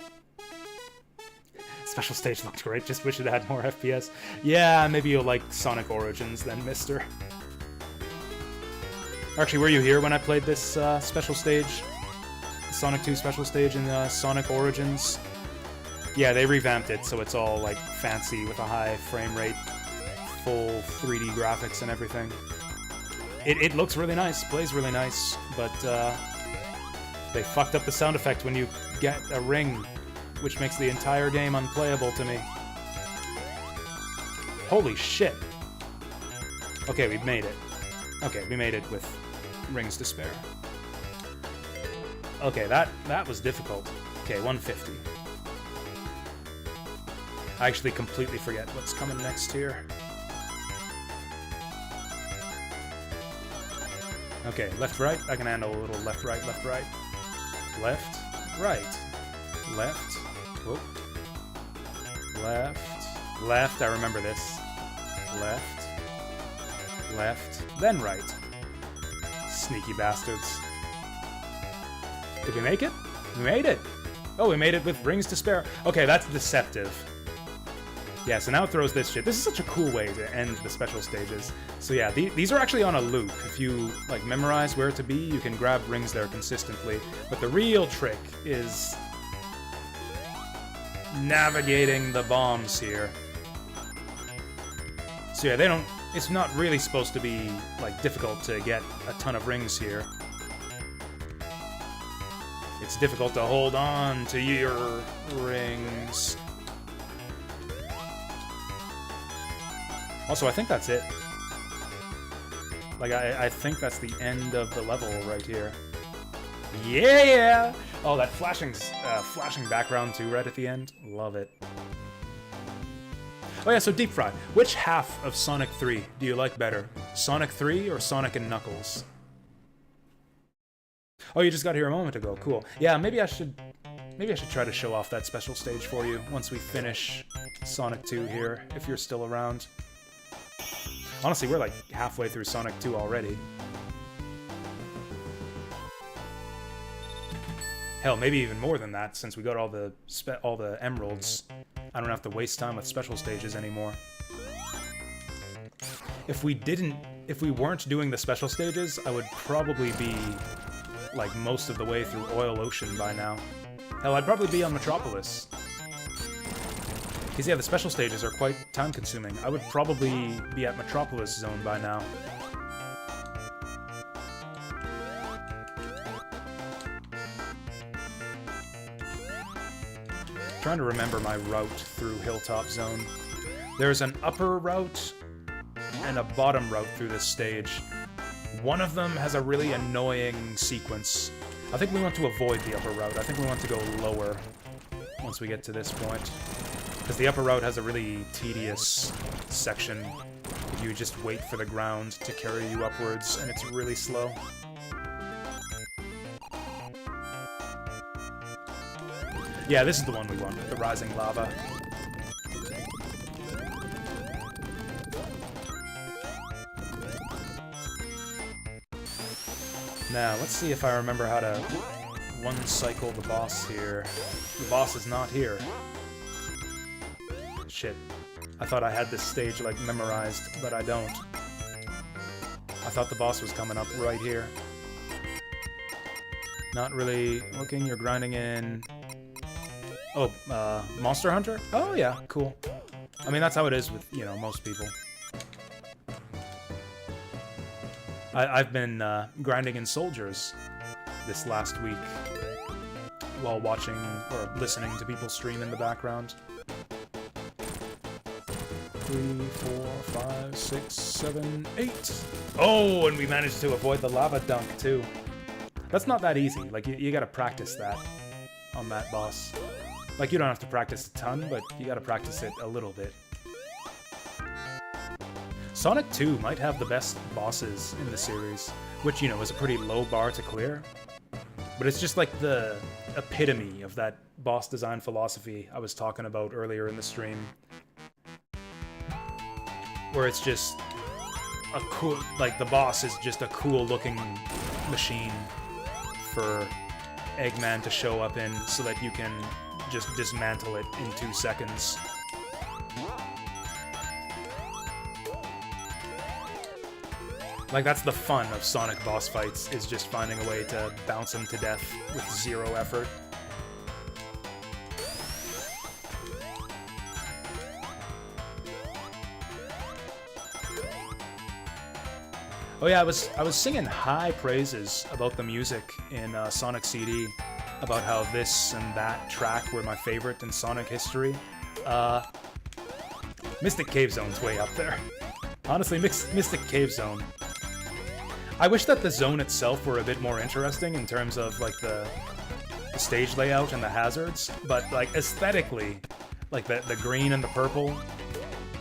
Special stage looked great, just wish it had more FPS. Yeah, maybe you'll like Sonic Origins then, mister. Actually, were you here when I played this special stage? The Sonic 2 special stage in Sonic Origins? Yeah, they revamped it, so it's all, like, fancy with a high frame rate, full 3D graphics and everything. It looks really nice, plays really nice, but they fucked up the sound effect when you get a ring, which makes the entire game unplayable to me. Holy shit. Okay, we've made it. Okay, we made it with Rings to Spare. Okay, that was difficult. Okay, 150. I actually completely forget what's coming next here. Okay, left, right. I can handle a little left, right, left, right. Left, right. Left. Whoop. Left. Left, I remember this. Left. Left. Then right. Sneaky bastards. Did we make it? We made it! Oh, we made it with Rings to Spare. Okay, that's deceptive. Yeah, so now it throws this shit. This is such a cool way to end the special stages. So yeah, these are actually on a loop. If you, like, memorize where to be, you can grab rings there consistently. But the real trick is navigating the bombs here. So yeah, it's not really supposed to be, like, difficult to get a ton of rings here. It's difficult to hold on to your rings. Also, I think that's it. Like, I think that's the end of the level right here. Yeah! Oh, that flashing background too, right at the end. Love it. Oh yeah, so Deep Fry. Which half of Sonic 3 do you like better? Sonic 3 or Sonic and Knuckles? Oh, you just got here a moment ago. Cool. Yeah, maybe I should try to show off that special stage for you once we finish Sonic 2 here, if you're still around. Honestly, we're like halfway through Sonic 2 already. Hell, maybe even more than that, since we got all the emeralds. I don't have to waste time with special stages anymore. If we weren't doing the special stages, I would probably be, like, most of the way through Oil Ocean by now. Hell, I'd probably be on Metropolis. Because, yeah, the special stages are quite time-consuming. I would probably be at Metropolis Zone by now. Trying to remember my route through Hilltop Zone. There's an upper route and a bottom route through this stage. One of them has a really annoying sequence. I think we want to avoid the upper route. I think we want to go lower once we get to this point. Because the upper route has a really tedious section. If you just wait for the ground to carry you upwards, and it's really slow. Yeah, this is the one we want, the rising lava. Now, let's see if I remember how to one-cycle the boss here. The boss is not here. Shit. I thought I had this stage, like, memorized, but I don't. I thought the boss was coming up right here. Not really looking, you're grinding in... Oh, Monster Hunter? Oh, yeah, cool. I mean, that's how it is with, you know, most people. I've been grinding in Soldiers this last week while watching or listening to people stream in the background. 3, 4, 5, 6, 7, 8. Oh, and we managed to avoid the lava dunk, too. That's not that easy. Like, you gotta practice that on that boss. Like, you don't have to practice a ton, but you gotta practice it a little bit. Sonic 2 might have the best bosses in the series, which, you know, is a pretty low bar to clear. But it's just like the epitome of that boss design philosophy I was talking about earlier in the stream. Where it's just a cool, like, the boss is just a cool looking machine for Eggman to show up in so that you can just dismantle it in 2 seconds. Like, that's the fun of Sonic boss fights, is just finding a way to bounce him to death with 0 effort. Oh yeah, I was singing high praises about the music in Sonic CD, about how this and that track were my favorite in Sonic history. Mystic Cave Zone's way up there. Honestly, Mystic Cave Zone. I wish that the zone itself were a bit more interesting in terms of, like, the stage layout and the hazards, but, like, aesthetically, like, the green and the purple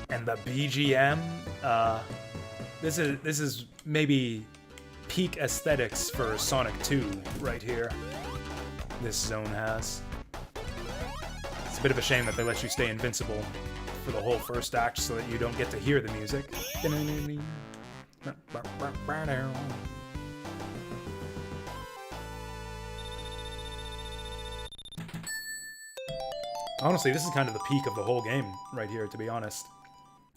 and the BGM, this is maybe peak aesthetics for Sonic 2 right here. This zone has. It's a bit of a shame that they let you stay invincible for the whole first act so that you don't get to hear the music. Honestly, this is kind of the peak of the whole game right here, to be honest.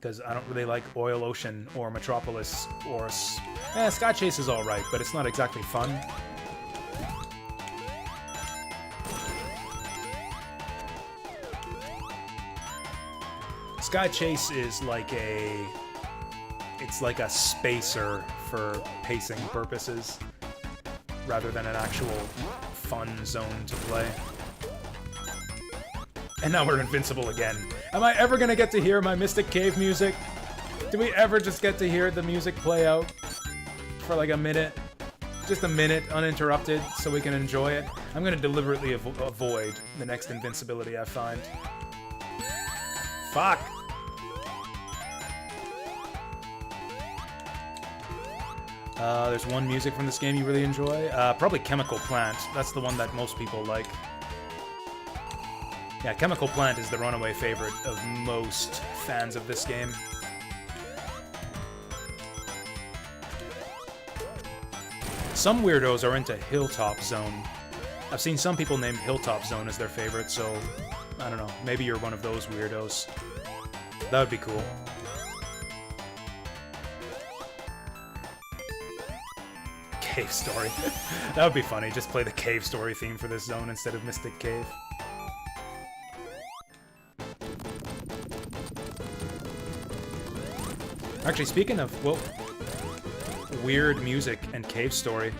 Because I don't really like Oil Ocean or Metropolis or... Sky Chase is alright, but it's not exactly fun. Sky Chase is like a... It's like a spacer for pacing purposes, rather than an actual fun zone to play. And now we're invincible again. Am I ever gonna get to hear my Mystic Cave music? Do we ever just get to hear the music play out for like a minute? Just a minute, uninterrupted, so we can enjoy it? I'm gonna deliberately avoid the next invincibility I find. Fuck! There's one music from this game you really enjoy. Probably Chemical Plant. That's the one that most people like. Yeah, Chemical Plant is the runaway favorite of most fans of this game. Some weirdos are into Hilltop Zone. I've seen some people name Hilltop Zone as their favorite, so I don't know. Maybe you're one of those weirdos. That would be cool. Cave Story. That would be funny. Just play the Cave Story theme for this zone instead of Mystic Cave. Actually, speaking of, well, weird music and Cave Story,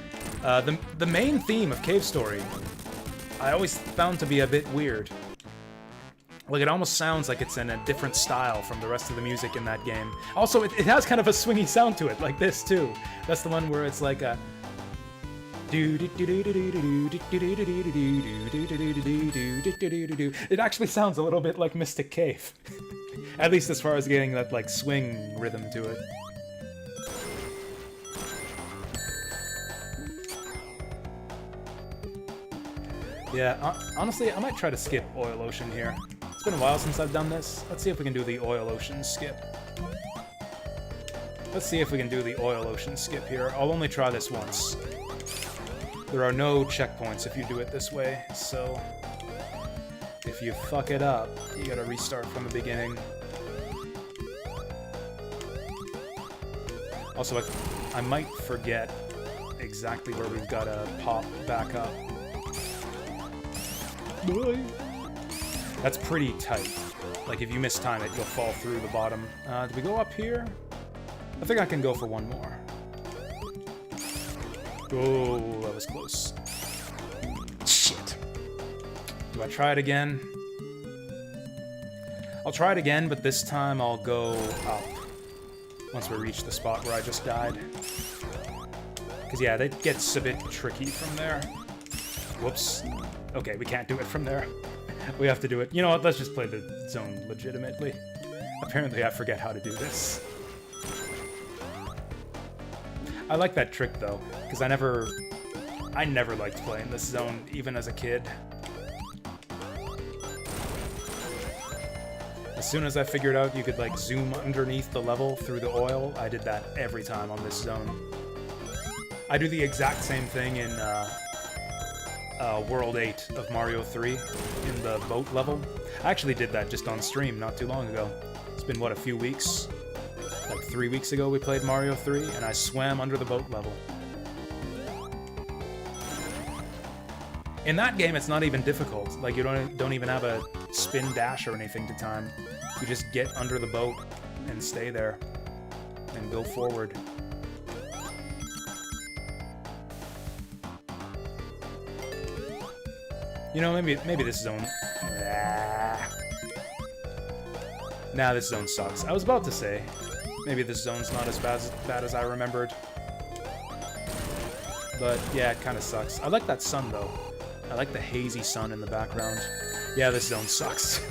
the main theme of Cave Story, I always found to be a bit weird. Like, it almost sounds like it's in a different style from the rest of the music in that game. Also, it has kind of a swingy sound to it, like this, too. That's the one where it's like a... It actually sounds a little bit like Mystic Cave. At least as far as getting that, like, swing rhythm to it. Yeah, honestly, I might try to skip Oil Ocean here. It's been a while since I've done this. Let's see if we can do the Oil Ocean skip. Let's see if we can do the Oil Ocean skip here. I'll only try this once. There are no checkpoints if you do it this way, so... if you fuck it up, you gotta restart from the beginning. Also, I might forget exactly where we've gotta pop back up. That's pretty tight. Like, if you mistime it, you'll fall through the bottom. Do we go up here? I think I can go for one more. Oh, that was close. Shit. Do I try it again? I'll try it again, but this time I'll go up. Once we reach the spot where I just died. Because, yeah, that gets a bit tricky from there. Whoops. Okay, we can't do it from there. We have to do it. You know what? Let's just play the zone legitimately. Apparently I forget how to do this. I like that trick, though, because I never liked playing this zone, even as a kid. As soon as I figured out you could, like, zoom underneath the level through the oil, I did that every time on this zone. I do the exact same thing in, World 8 of Mario 3 in the boat level. I actually did that just on stream not too long ago. It's been, what, a few weeks? Like 3 weeks ago we played Mario 3, and I swam under the boat level. In that game, it's not even difficult. Like, you don't even have a spin dash or anything to time. You just get under the boat and stay there and go forward. You know, maybe this zone... Nah, this zone sucks. I was about to say, maybe this zone's not as bad as I remembered. But, yeah, it kind of sucks. I like that sun, though. I like the hazy sun in the background. Yeah, this zone sucks.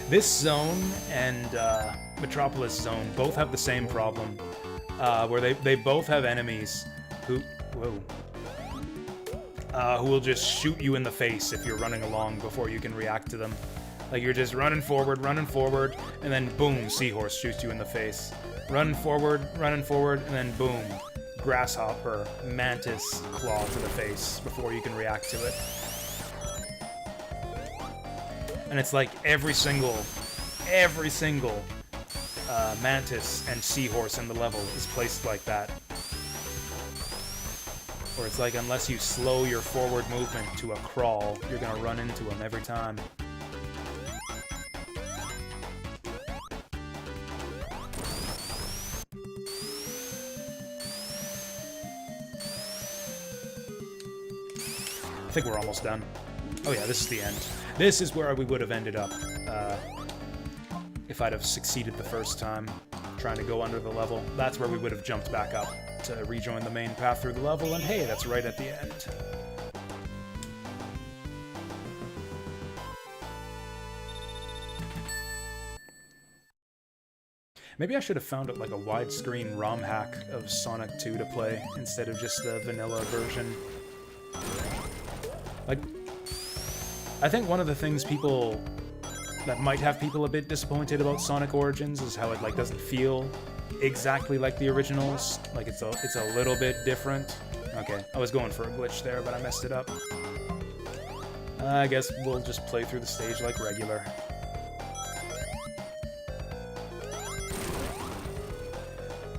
This zone and Metropolis Zone both have the same problem. Where they both have enemies who will just shoot you in the face if you're running along before you can react to them. Like, you're just running forward, and then boom, Seahorse shoots you in the face. Running forward, and then boom, Grasshopper, Mantis claw to the face before you can react to it. And it's like every single Mantis and Seahorse in the level is placed like that. Or it's like, unless you slow your forward movement to a crawl, you're gonna run into them every time. I think we're almost done. Oh yeah, this is the end. This is where we would have ended up if I'd have succeeded the first time trying to go under the level. That's where we would have jumped back up to rejoin the main path through the level, and hey, that's right at the end. Maybe I should have found it like a widescreen ROM hack of Sonic 2 to play instead of just the vanilla version. Like, I think one of the things that might have people a bit disappointed about Sonic Origins is how it, like, doesn't feel exactly like the originals. Like, it's a little bit different. Okay, I was going for a glitch there, but I messed it up. I guess we'll just play through the stage like regular.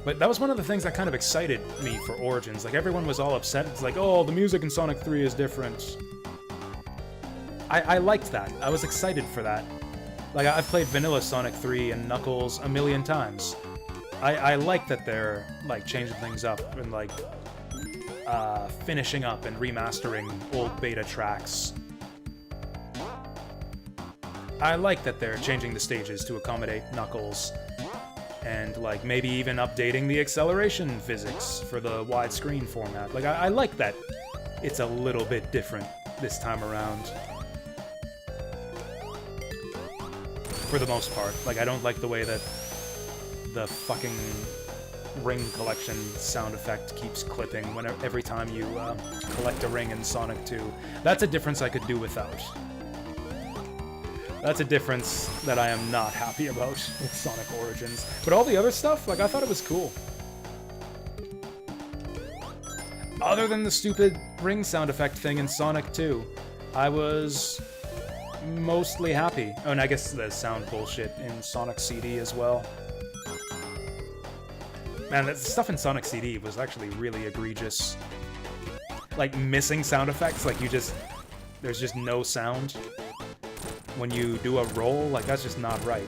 But that was one of the things that kind of excited me for Origins. Like, everyone was all upset. It's like, oh, the music in Sonic 3 is different. I liked that. I was excited for that. Like, I've played vanilla Sonic 3 and Knuckles a million times. I like that they're, like, changing things up and, like, finishing up and remastering old beta tracks. I like that they're changing the stages to accommodate Knuckles. And, like, maybe even updating the acceleration physics for the widescreen format. Like, I like that it's a little bit different this time around. For the most part. Like, I don't like the way that the fucking ring collection sound effect keeps clipping every time you collect a ring in Sonic 2. That's a difference I could do without. That's a difference that I am not happy about with Sonic Origins. But all the other stuff, like, I thought it was cool. Other than the stupid ring sound effect thing in Sonic 2, I was mostly happy. Oh, and I guess the sound bullshit in Sonic CD as well. Man, the stuff in Sonic CD was actually really egregious. Like, missing sound effects, like there's just no sound. When you do a roll, like, that's just not right.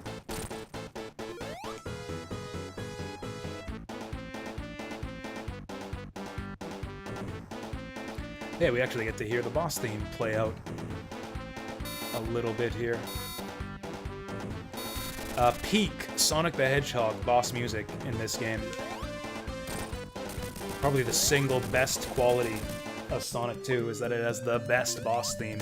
Yeah, we actually get to hear the boss theme play out a little bit here. Peak Sonic the Hedgehog boss music in this game. Probably the single best quality of Sonic 2 is that it has the best boss theme.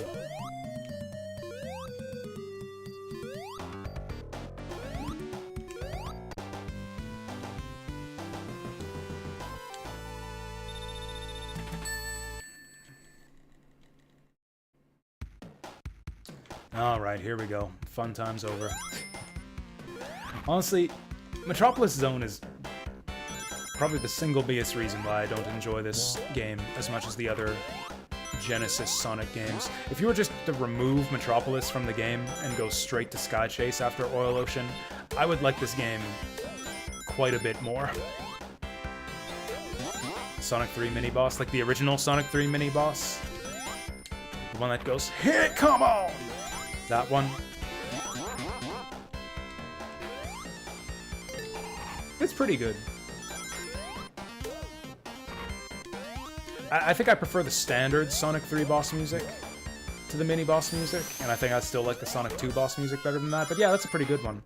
Alright, here we go. Fun time's over. Honestly, Metropolis Zone is probably the single biggest reason why I don't enjoy this game as much as the other Genesis Sonic games. If you were just to remove Metropolis from the game and go straight to Sky Chase after Oil Ocean, I would like this game quite a bit more. Sonic 3 mini-boss, like the original Sonic 3 mini-boss. The one that goes, "Here, come on!" That one. It's pretty good. I think I prefer the standard Sonic 3 boss music to the mini-boss music, and I think I still like the Sonic 2 boss music better than that, but yeah, that's a pretty good one.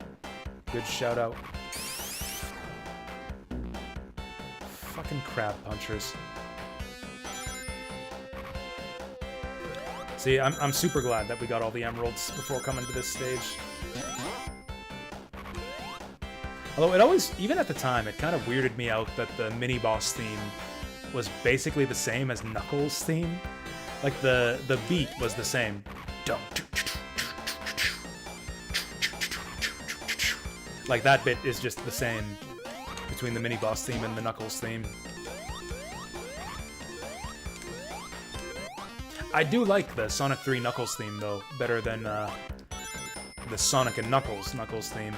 Good shout-out. Fucking crab punchers. See, I'm super glad that we got all the emeralds before coming to this stage. Although it always, even at the time, it kind of weirded me out that the mini-boss theme was basically the same as Knuckles' theme. Like, the beat was the same. Like, that bit is just the same between the mini-boss theme and the Knuckles theme. I do like the Sonic 3 Knuckles theme, though, better than the Sonic and Knuckles theme.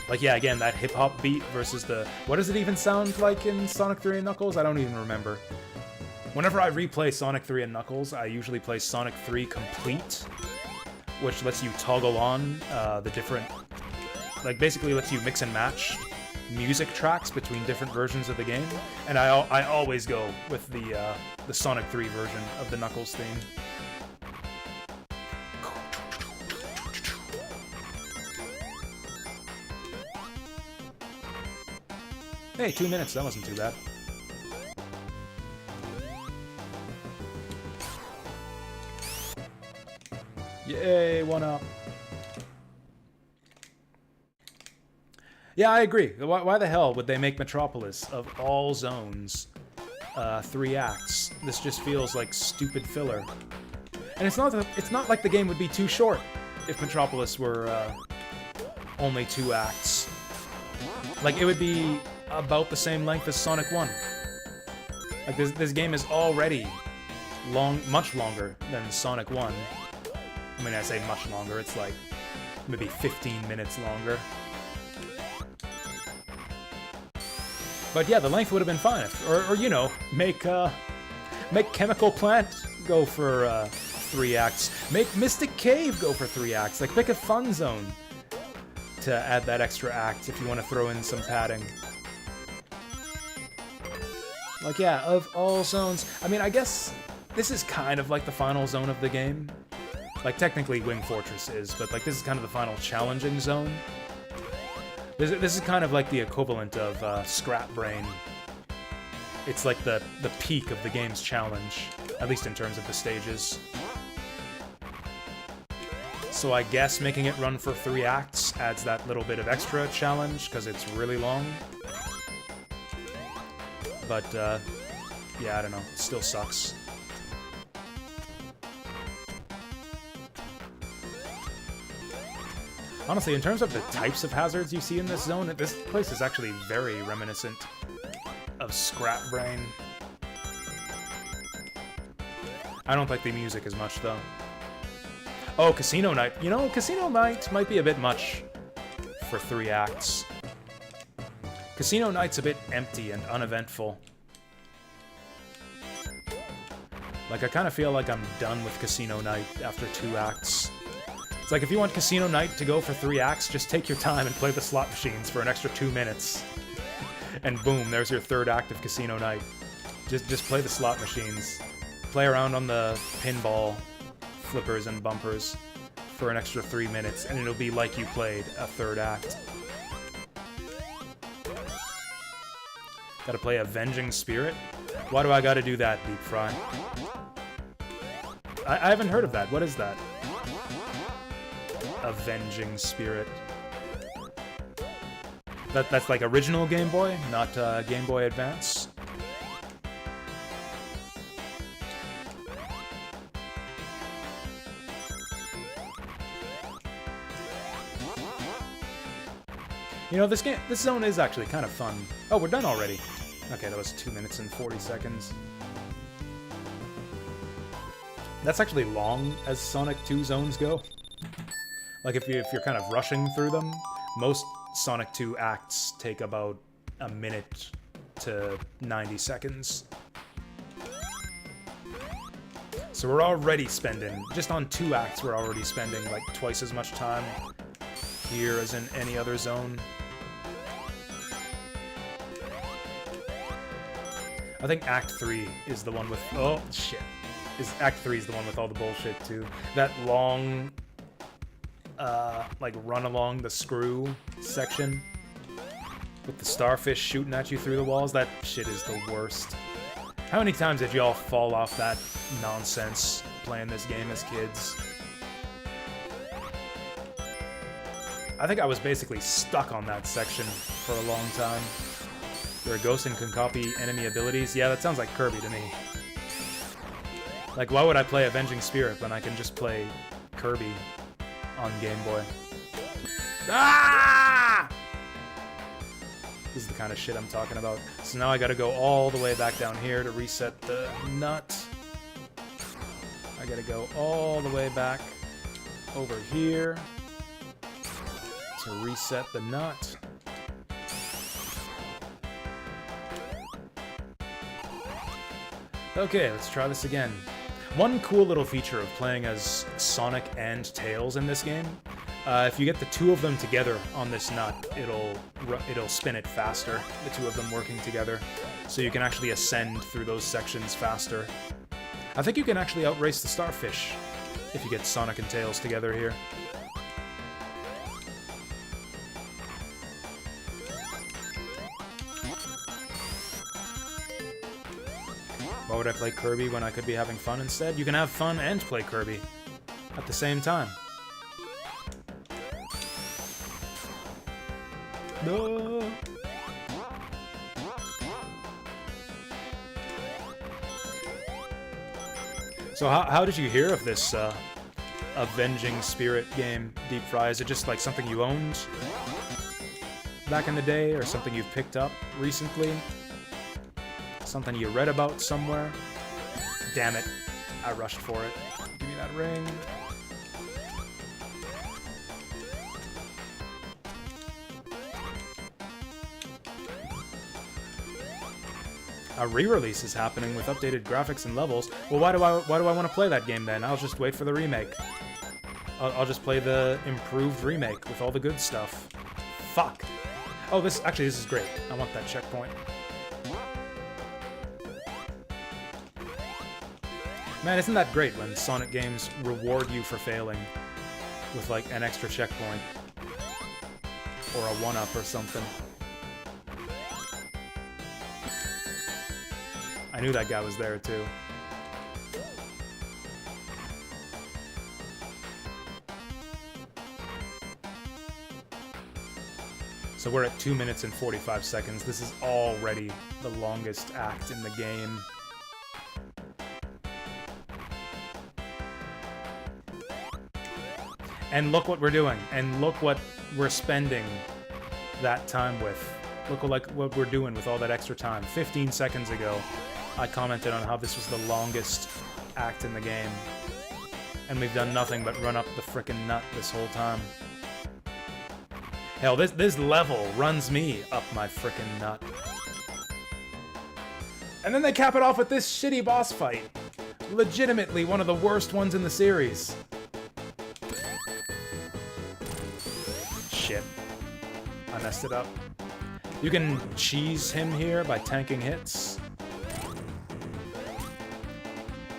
Like, yeah, again, that hip-hop beat versus the... What does it even sound like in Sonic 3 and Knuckles? I don't even remember. Whenever I replay Sonic 3 and Knuckles, I usually play Sonic 3 Complete, which lets you toggle on the different... Like, basically lets you mix and match music tracks between different versions of the game, and I always go with the Sonic 3 version of the Knuckles theme. Hey, 2 minutes, that wasn't too bad. Yay, 1-up. Yeah, I agree. Why the hell would they make Metropolis, of all zones, 3 acts? This just feels like stupid filler. And it's not like the game would be too short if Metropolis were only 2 acts. Like, it would be about the same length as Sonic 1. Like, this game is already much longer than Sonic 1. I mean, I say much longer, it's like maybe 15 minutes longer. But yeah, the length would have been fine. Or you know, make Chemical Plant go for 3 acts. Make Mystic Cave go for 3 acts. Like, pick a fun zone to add that extra act if you want to throw in some padding. Like, yeah, of all zones, I mean, I guess this is kind of like the final zone of the game. Like, technically Wing Fortress is, but like, this is kind of the final challenging zone. This is kind of like the equivalent of Scrap Brain. It's like the peak of the game's challenge, at least in terms of the stages. So I guess making it run for 3 acts adds that little bit of extra challenge, because it's really long. But, yeah, I don't know. It still sucks. Honestly, in terms of the types of hazards you see in this zone, this place is actually very reminiscent of Scrap Brain. I don't like the music as much, though. Oh, Casino Night. You know, Casino Night might be a bit much for 3 acts. Casino Night's a bit empty and uneventful. Like, I kind of feel like I'm done with Casino Night after 2 acts. It's like, if you want Casino Night to go for 3 acts, just take your time and play the slot machines for an extra 2 minutes. And boom, there's your 3rd act of Casino Night. Just play the slot machines. Play around on the pinball flippers and bumpers for an extra 3 minutes, and it'll be like you played a 3rd act. Gotta play Avenging Spirit? Why do I gotta do that, Deep Fry? I haven't heard of that. What is that? Avenging Spirit. That's like original Game Boy, not Game Boy Advance. You know, this zone is actually kind of fun. Oh, we're done already. Okay, that was 2 minutes and 40 seconds. That's actually long as Sonic 2 zones go. Like, if you're kind of rushing through them, most Sonic 2 acts take about a minute to 90 seconds. So we're already spending, just on 2 acts, we're already spending like twice as much time here as in any other zone. I think Act 3 is the one with... Oh, shit. Act 3 is the one with all the bullshit, too. That long, like, run along the screw section with the starfish shooting at you through the walls. That shit is the worst. How many times did y'all fall off that nonsense playing this game as kids? I think I was basically stuck on that section for a long time. You're a ghost and can copy enemy abilities. Yeah, that sounds like Kirby to me. Like, why would I play Avenging Spirit when I can just play Kirby on Game Boy? Ah! This is the kind of shit I'm talking about. So now I gotta go all the way back down here to reset the nut. I gotta go all the way back over here to reset the nut. Okay, let's try this again. One cool little feature of playing as Sonic and Tails in this game, if you get the 2 of them together on this nut, it'll spin it faster, the 2 of them working together, so you can actually ascend through those sections faster. I think you can actually outrace the starfish if you get Sonic and Tails together here. Why would I play Kirby when I could be having fun instead? You can have fun and play Kirby at the same time. No. So how did you hear of this Avenging Spirit game, Deep Fry? Is it just like something you owned back in the day, or something you've picked up recently? Something you read about somewhere. Damn it. I rushed for it. Give me that ring. A re-release is happening with updated graphics and levels. Well, why do I want to play that game then? I'll just wait for the remake. I'll just play the improved remake with all the good stuff. Fuck. Oh, this is great. I want that checkpoint. Man, isn't that great when Sonic games reward you for failing with like an extra checkpoint or a 1-up or something. I knew that guy was there too. So we're at 2 minutes and 45 seconds. This is already the longest act in the game. And look what we're doing. And look what we're spending that time with. Look what we're doing with all that extra time. 15 seconds ago, I commented on how this was the longest act in the game. And we've done nothing but run up the frickin' nut this whole time. Hell, this level runs me up my frickin' nut. And then they cap it off with this shitty boss fight. Legitimately one of the worst ones in the series. Shit. I messed it up. You can cheese him here by tanking hits.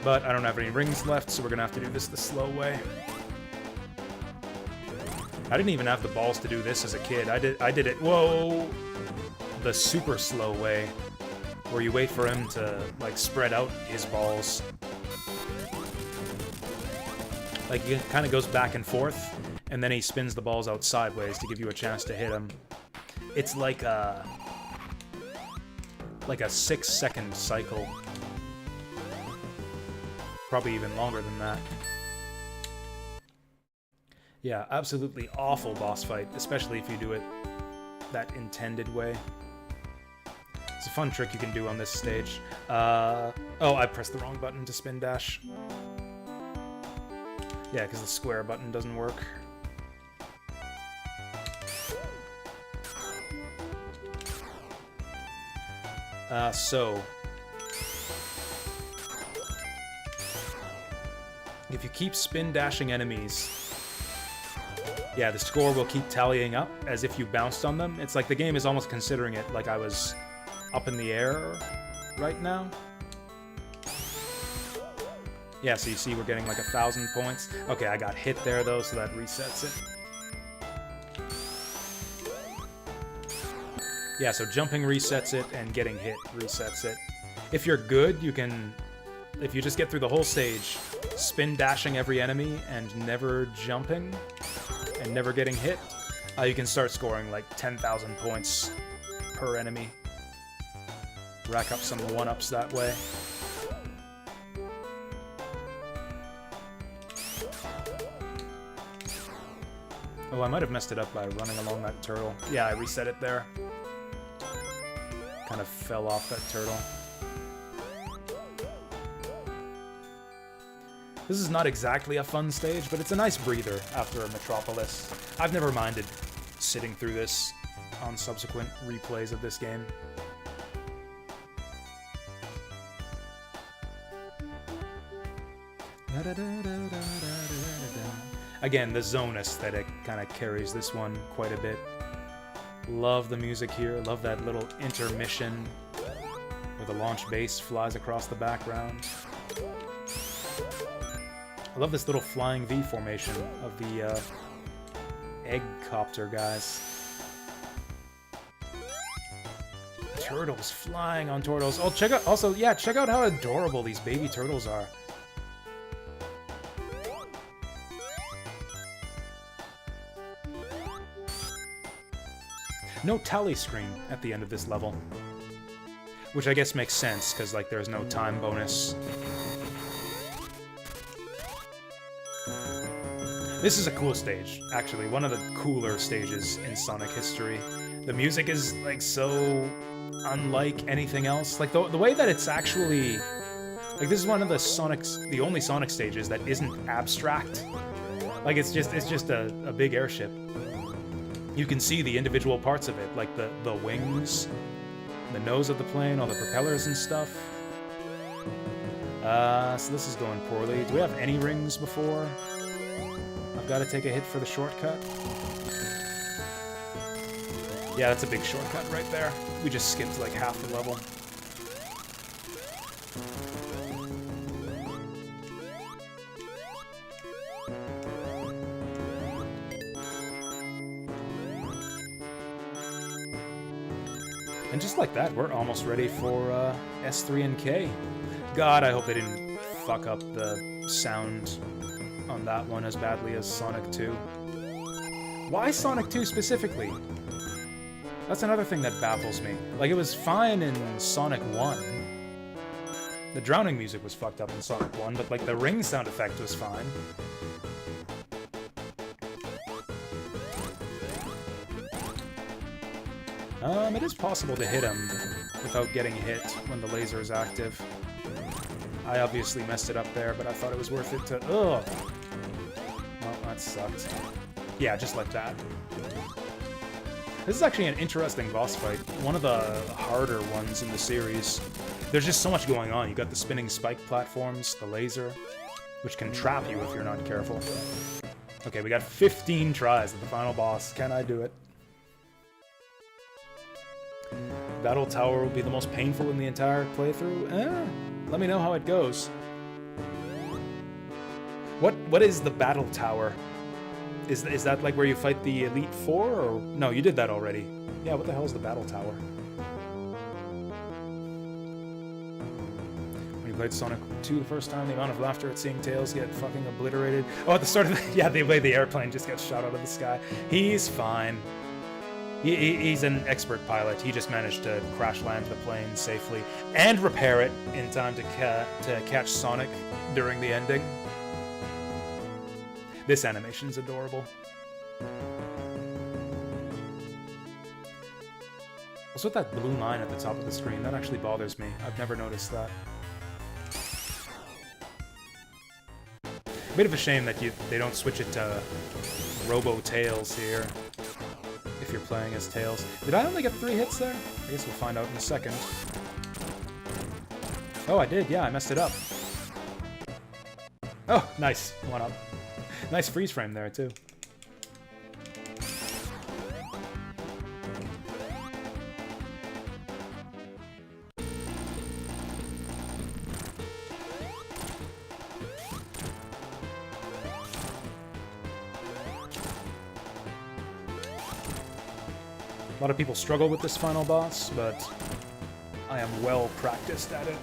But I don't have any rings left, so we're gonna have to do this the slow way. I didn't even have the balls to do this as a kid. I did it, whoa! The super slow way, where you wait for him to, like, spread out his balls. Like, he kind of goes back and forth, and then he spins the balls out sideways to give you a chance to hit him. It's like a 6-second cycle. Probably even longer than that. Yeah, absolutely awful boss fight, especially if you do it that intended way. It's a fun trick you can do on this stage. Oh, I pressed the wrong button to spin dash. Yeah, because the square button doesn't work. So... if you keep spin dashing enemies, yeah, the score will keep tallying up as if you bounced on them. It's like the game is almost considering it like I was up in the air right now. Yeah, so you see we're getting like 1,000 points. Okay, I got hit there though, so that resets it. Yeah, so jumping resets it, and getting hit resets it. If you're good, you can... if you just get through the whole stage, spin dashing every enemy and never jumping, and never getting hit, you can start scoring like 10,000 points per enemy. Rack up some 1-ups that way. Oh, I might have messed it up by running along that turtle. Yeah, I reset it there. Kind of fell off that turtle. This is not exactly a fun stage, but it's a nice breather after a Metropolis. I've never minded sitting through this on subsequent replays of this game. Again, the zone aesthetic kind of carries this one quite a bit. Love the music here, love that little intermission where the launch bass flies across the background. I love this little flying V formation of the egg copter guys. Turtles flying on turtles. Oh, check out also, yeah, check out how adorable these baby turtles are. No tally screen at the end of this level, which I guess makes sense because like there's no time bonus. This is a cool stage, actually. One of the cooler stages in Sonic history. The music is like so unlike anything else. Like the way that it's actually like this is one of the only Sonic stages that isn't abstract. Like it's just a big airship. You can see the individual parts of it, like the wings, the nose of the plane, all the propellers and stuff. So this is going poorly. Do we have any rings before I've got to take a hit for the shortcut? Yeah, that's a big shortcut right there. We just skipped like half the level. And just like that, we're almost ready for S3 and K. God, I hope they didn't fuck up the sound on that one as badly as Sonic 2. Why Sonic 2 specifically? That's another thing that baffles me. Like, it was fine in Sonic 1. The drowning music was fucked up in Sonic 1, but, like, the ring sound effect was fine. It is possible to hit him without getting hit when the laser is active. I obviously messed it up there, but I thought it was worth it to... Ugh! Well, that sucked. Yeah, just like that. This is actually an interesting boss fight. One of the harder ones in the series. There's just so much going on. You got the spinning spike platforms, the laser, which can trap you if you're not careful. Okay, we got 15 tries at the final boss. Can I do it? Battle Tower will be the most painful in the entire playthrough? Let me know how it goes. What is the Battle Tower? Is that like where you fight the Elite Four? Or no, you did that already. Yeah, what the hell is the Battle Tower? When you played Sonic 2 the first time, the amount of laughter at seeing Tails get fucking obliterated. Oh, at the start of the... Yeah, the way the airplane just gets shot out of the sky. He's fine. He's an expert pilot. He just managed to crash land the plane safely and repair it in time to catch Sonic during the ending. This animation's adorable. What's with that blue line at the top of the screen? That actually bothers me. I've never noticed that. A bit of a shame that they don't switch it to Robo Tails here. If you're playing as Tails. Did I only get 3 hits there? I guess we'll find out in a second. Oh, I did. Yeah, I messed it up. Oh, nice. 1 up. Nice freeze frame there, too. A lot of people struggle with this final boss, but I am well practiced at it.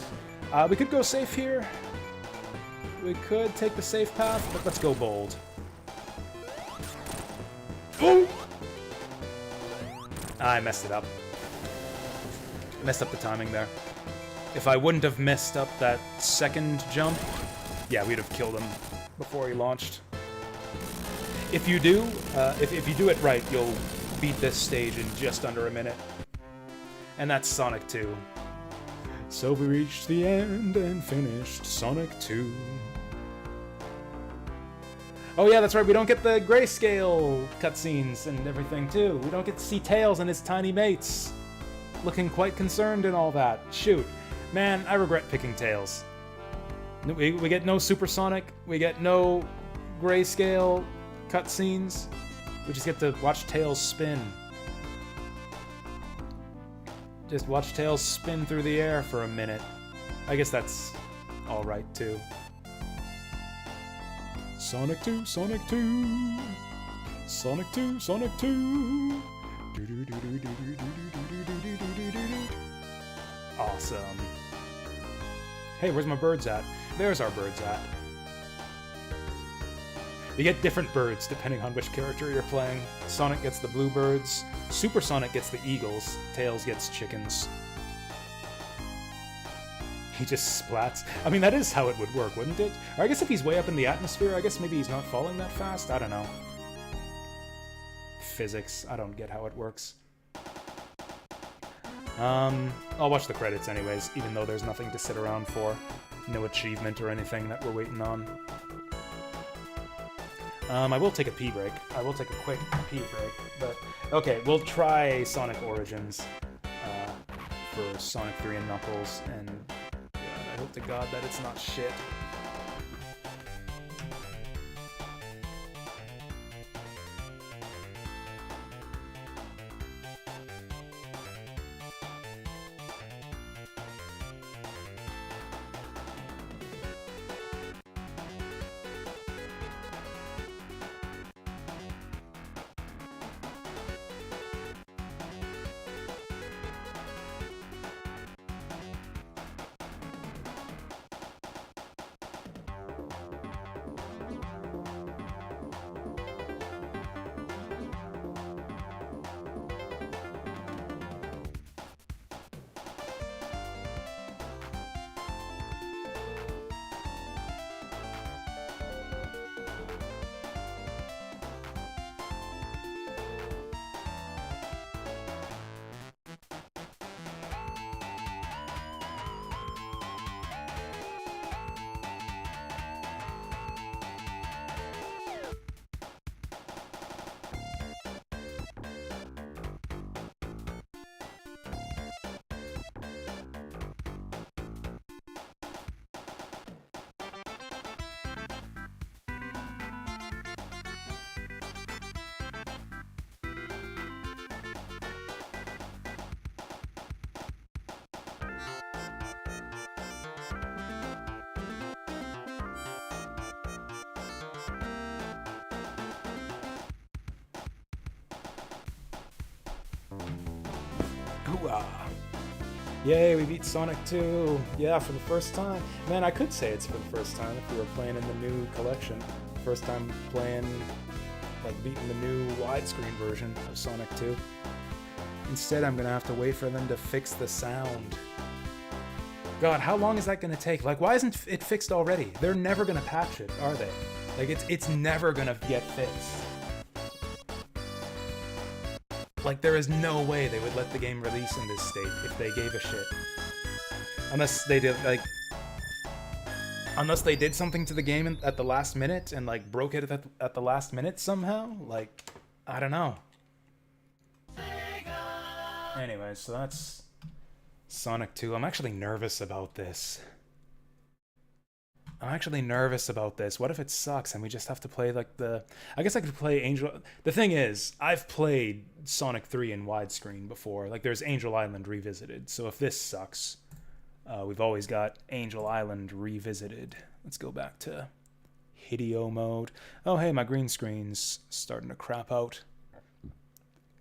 We could go safe here. We could take the safe path, but let's go bold. Oh! I messed it up. Messed up the timing there. If I wouldn't have messed up that second jump, yeah, we'd have killed him before he launched. If you do, if you do it right, you'll beat this stage in just under a minute. And that's Sonic 2. So we reached the end and finished Sonic 2. Oh yeah, that's right, we don't get the grayscale cutscenes and everything too. We don't get to see Tails and his tiny mates looking quite concerned and all that. Shoot. Man, I regret picking Tails. We get no Supersonic, we get no grayscale cutscenes. We just get to watch Tails spin. Just watch Tails spin through the air for a minute. I guess that's alright too. Sonic 2, Sonic 2. Sonic 2, Sonic 2. Awesome. Hey, where's my birds at? There's our birds at. You get different birds depending on which character you're playing. Sonic gets the blue birds, Super Sonic gets the eagles, Tails gets chickens. He just splats. I mean, that is how it would work, wouldn't it? Or I guess if he's way up in the atmosphere, I guess maybe he's not falling that fast? I don't know. Physics, I don't get how it works. I'll watch the credits anyways, even though there's nothing to sit around for. No achievement or anything that we're waiting on. I will take a pee break. I will take a quick pee break, but... Okay, we'll try Sonic Origins for Sonic 3 and Knuckles, and God, I hope to God that it's not shit. Hooah! Yay, we beat Sonic 2! Yeah, for the first time. Man, I could say it's for the first time if we were playing in the new collection. First time playing, like, beating the new widescreen version of Sonic 2. Instead, I'm gonna have to wait for them to fix the sound. God, how long is that gonna take? Like, why isn't it fixed already? They're never gonna patch it, are they? Like, it's never gonna get fixed. Like, there is no way they would let the game release in this state if they gave a shit. Unless they did, like... Unless they did something to the game at the last minute and, like, broke it at the last minute somehow? Like, I don't know. Anyway, so that's Sonic 2. I'm actually nervous about this. I'm actually nervous about this. What if it sucks and we just have to play, like, the... I guess I could play Angel... The thing is, I've played Sonic 3 in widescreen before. Like, there's Angel Island Revisited. So if this sucks, we've always got Angel Island Revisited. Let's go back to Hideo mode. Oh, hey, my green screen's starting to crap out.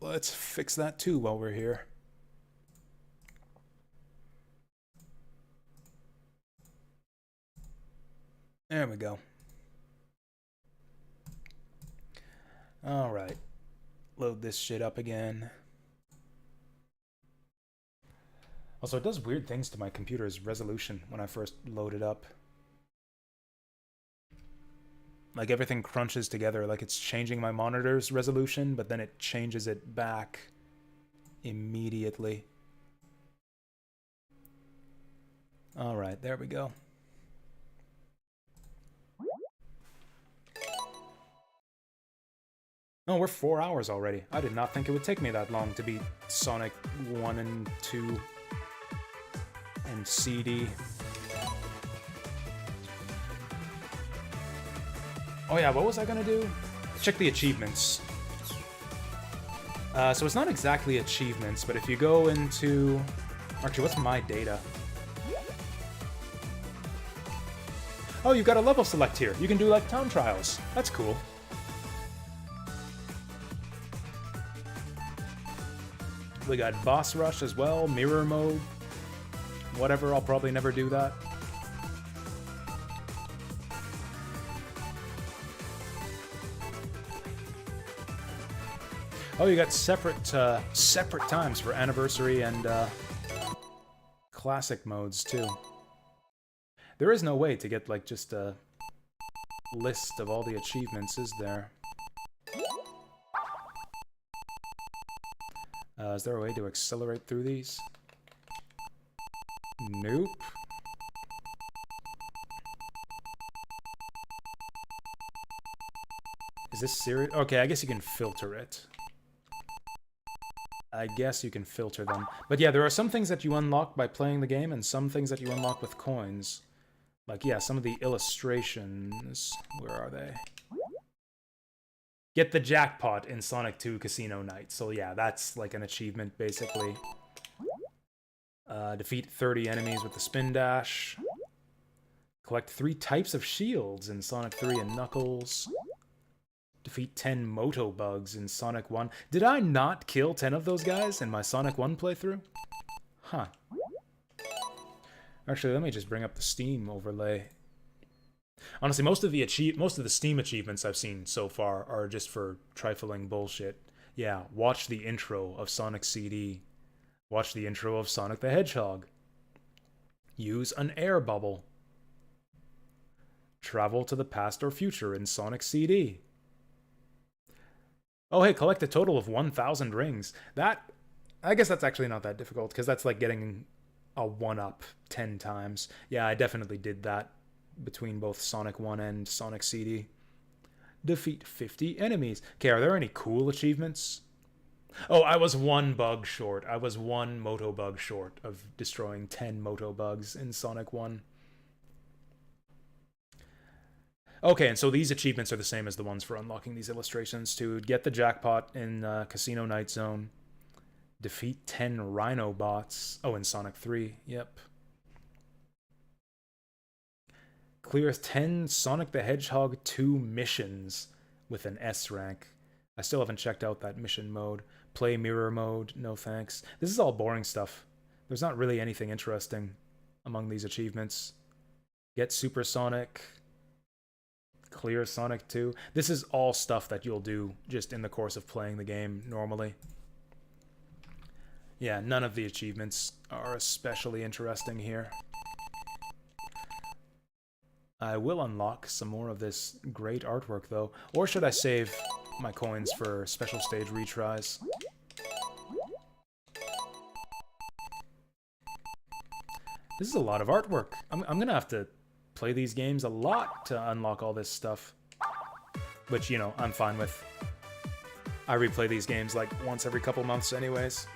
Let's fix that, too, while we're here. There we go. Alright. Load this shit up again. Also, it does weird things to my computer's resolution when I first load it up. Like, everything crunches together, like it's changing my monitor's resolution, but then it changes it back immediately. Alright, there we go. Oh, we're 4 hours already. I did not think it would take me that long to beat Sonic 1 and 2 and CD. Oh yeah, what was I gonna do? Check the achievements. So it's not exactly achievements, but if you go into... Actually, what's my data? Oh, you've got a level select here. You can do, like, town trials. That's cool. We got Boss Rush as well, Mirror Mode, whatever, I'll probably never do that. Oh, you got separate times for Anniversary and Classic modes, too. There is no way to get, like, just a list of all the achievements, is there? Is there a way to accelerate through these? Nope. Is this serious? Okay, I guess you can filter it. I guess you can filter them. But yeah, there are some things that you unlock by playing the game and some things that you unlock with coins. Like, yeah, some of the illustrations. Where are they? Get the jackpot in Sonic 2 Casino Night. So yeah, that's like an achievement, basically. Defeat 30 enemies with the spin dash. Collect 3 types of shields in Sonic 3 and Knuckles. Defeat 10 Moto Bugs in Sonic 1. Did I not kill 10 of those guys in my Sonic 1 playthrough? Huh. Actually, let me just bring up the Steam overlay. Honestly, most of the Steam achievements I've seen so far are just for trifling bullshit. Yeah, watch the intro of Sonic CD. Watch the intro of Sonic the Hedgehog. Use an air bubble. Travel to the past or future in Sonic CD. Oh, hey, collect a total of 1,000 rings. I guess that's actually not that difficult, because that's like getting a 1-up 10 times. Yeah, I definitely did that between both Sonic 1 and Sonic CD. Defeat 50 enemies. Okay, are there any cool achievements? Oh, I was 1 bug short. I was 1 Moto Bug short of destroying 10 Moto Bugs in Sonic 1. Okay, and so these achievements are the same as the ones for unlocking these illustrations. To get the jackpot in Casino Night Zone. Defeat 10 Rhino bots. Oh, in Sonic 3. Yep. Clear 10 Sonic the Hedgehog 2 missions with an S rank. I still haven't checked out that mission mode. Play mirror mode. No thanks. This is all boring stuff. There's not really anything interesting among these achievements. Get Super Sonic. Clear Sonic 2. This is all stuff that you'll do just in the course of playing the game normally. Yeah, none of the achievements are especially interesting here. I will unlock some more of this great artwork, though. Or should I save my coins for special stage retries? This is a lot of artwork. I'm gonna have to play these games a lot to unlock all this stuff. Which, you know, I'm fine with. I replay these games like once every couple months anyways.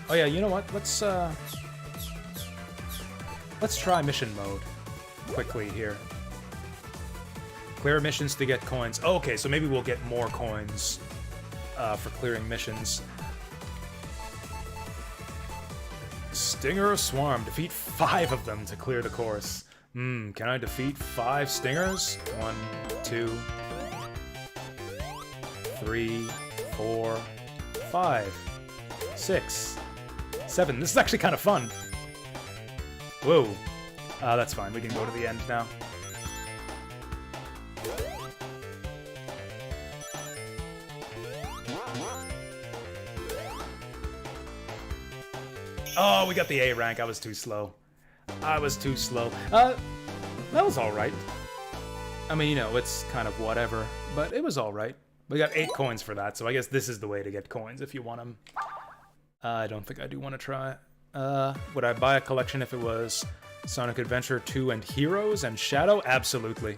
Oh yeah, you know what? Let's try mission mode quickly here. Clear missions to get coins. Oh, okay, so maybe we'll get more coins for clearing missions. Stinger Swarm. Defeat 5 of them to clear the course. Can I defeat 5 stingers? 1, 2, 3, 4, 5, 6, 7. This is actually kind of fun. Whoa. That's fine. We can go to the end now. Oh, we got the A rank. I was too slow. That was alright. I mean, you know, it's kind of whatever, but it was alright. We got 8 coins for that, so I guess this is the way to get coins if you want them. I don't think I do want to try. Would I buy a collection if it was Sonic Adventure 2 and Heroes and Shadow? Absolutely.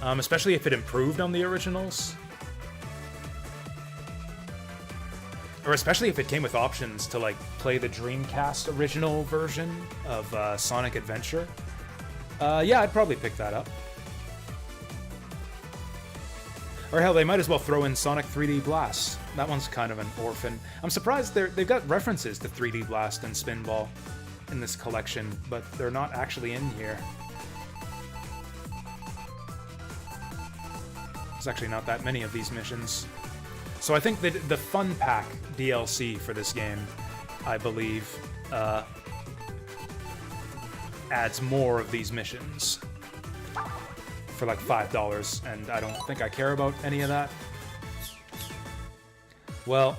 Especially if it improved on the originals. Or especially if it came with options to, like, play the Dreamcast original version of Sonic Adventure. Yeah, I'd probably pick that up. Or hell, they might as well throw in Sonic 3D Blast. That one's kind of an orphan. I'm surprised they've got references to 3D Blast and Spinball in this collection, but they're not actually in here. There's actually not that many of these missions. So I think that the Fun Pack DLC for this game, I believe, adds more of these missions for like $5, and I don't think I care about any of that. Well,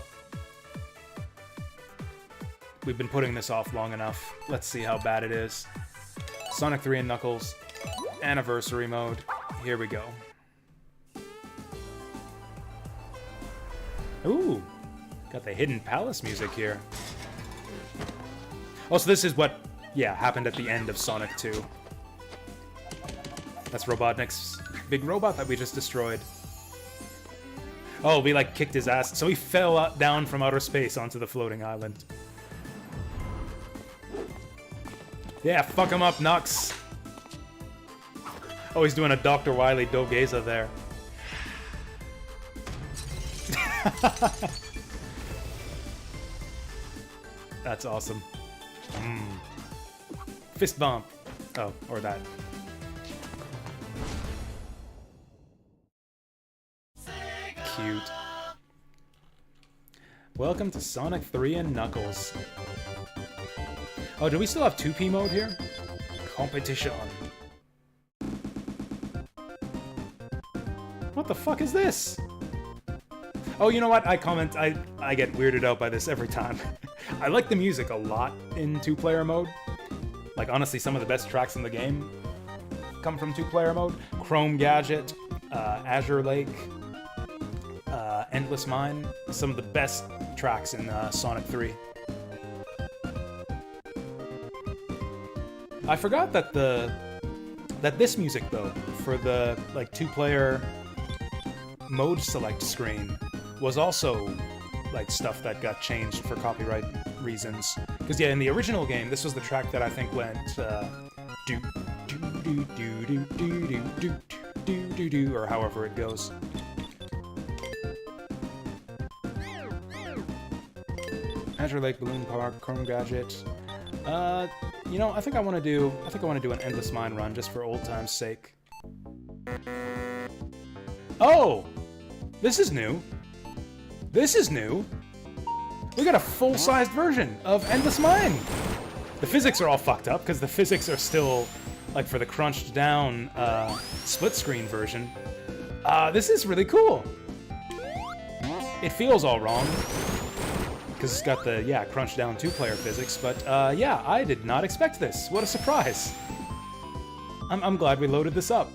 we've been putting this off long enough. Let's see how bad it is. Sonic 3 and Knuckles, Anniversary Mode. Here we go. Ooh, Got the Hidden Palace music here. Oh, so this is what, yeah, happened at the end of Sonic 2. That's Robotnik's big robot that we just destroyed. Oh, we like kicked his ass. So he fell down from outer space onto the floating island. Yeah, fuck him up, Nux. Oh, he's doing a Dr. Wily Dogeza there. That's awesome. Fist bump. Oh, or that. Cute. Welcome to Sonic 3 and Knuckles. Oh, do we still have 2P mode here? Competition. What the fuck is this? Oh, you know what? I get weirded out by this every time. I like the music a lot in 2-player mode. Like, honestly, some of the best tracks in the game come from 2-player mode. Chrome Gadget, Azure Lake, Endless Mine. Some of the best tracks in Sonic 3. I forgot that this music, though, for the, like, 2-player mode select screen was also like stuff that got changed for copyright reasons. Because yeah, in the original game, this was the track that I think went do do do do do do do do do do, or however it goes. Azure Lake, Balloon Park, Chrome Gadget. You know, I think I want to do an Endless Mine run just for old time's sake. Oh, this is new. This is new. We got a full-sized version of Endless Mine. The physics are all fucked up because the physics are still like for the crunched down split screen version. This is really cool. It feels all wrong because it's got the crunched down 2-player physics, but yeah, I did not expect this. What a surprise. I'm glad we loaded this up.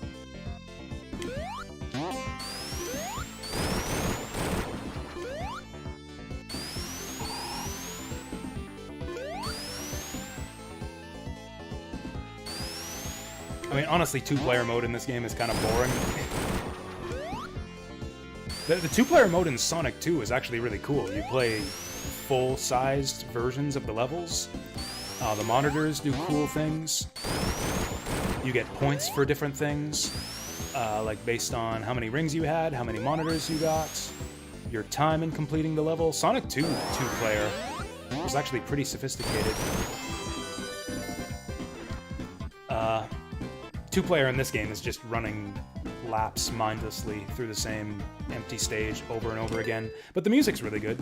I mean, honestly, 2-player mode in this game is kind of boring. The 2-player mode in Sonic 2 is actually really cool. You play full-sized versions of the levels. The monitors do cool things. You get points for different things, like based on how many rings you had, how many monitors you got, your time in completing the level. Sonic 2 2-player was actually pretty sophisticated. 2-player in this game is just running laps mindlessly through the same empty stage over and over again. But the music's really good.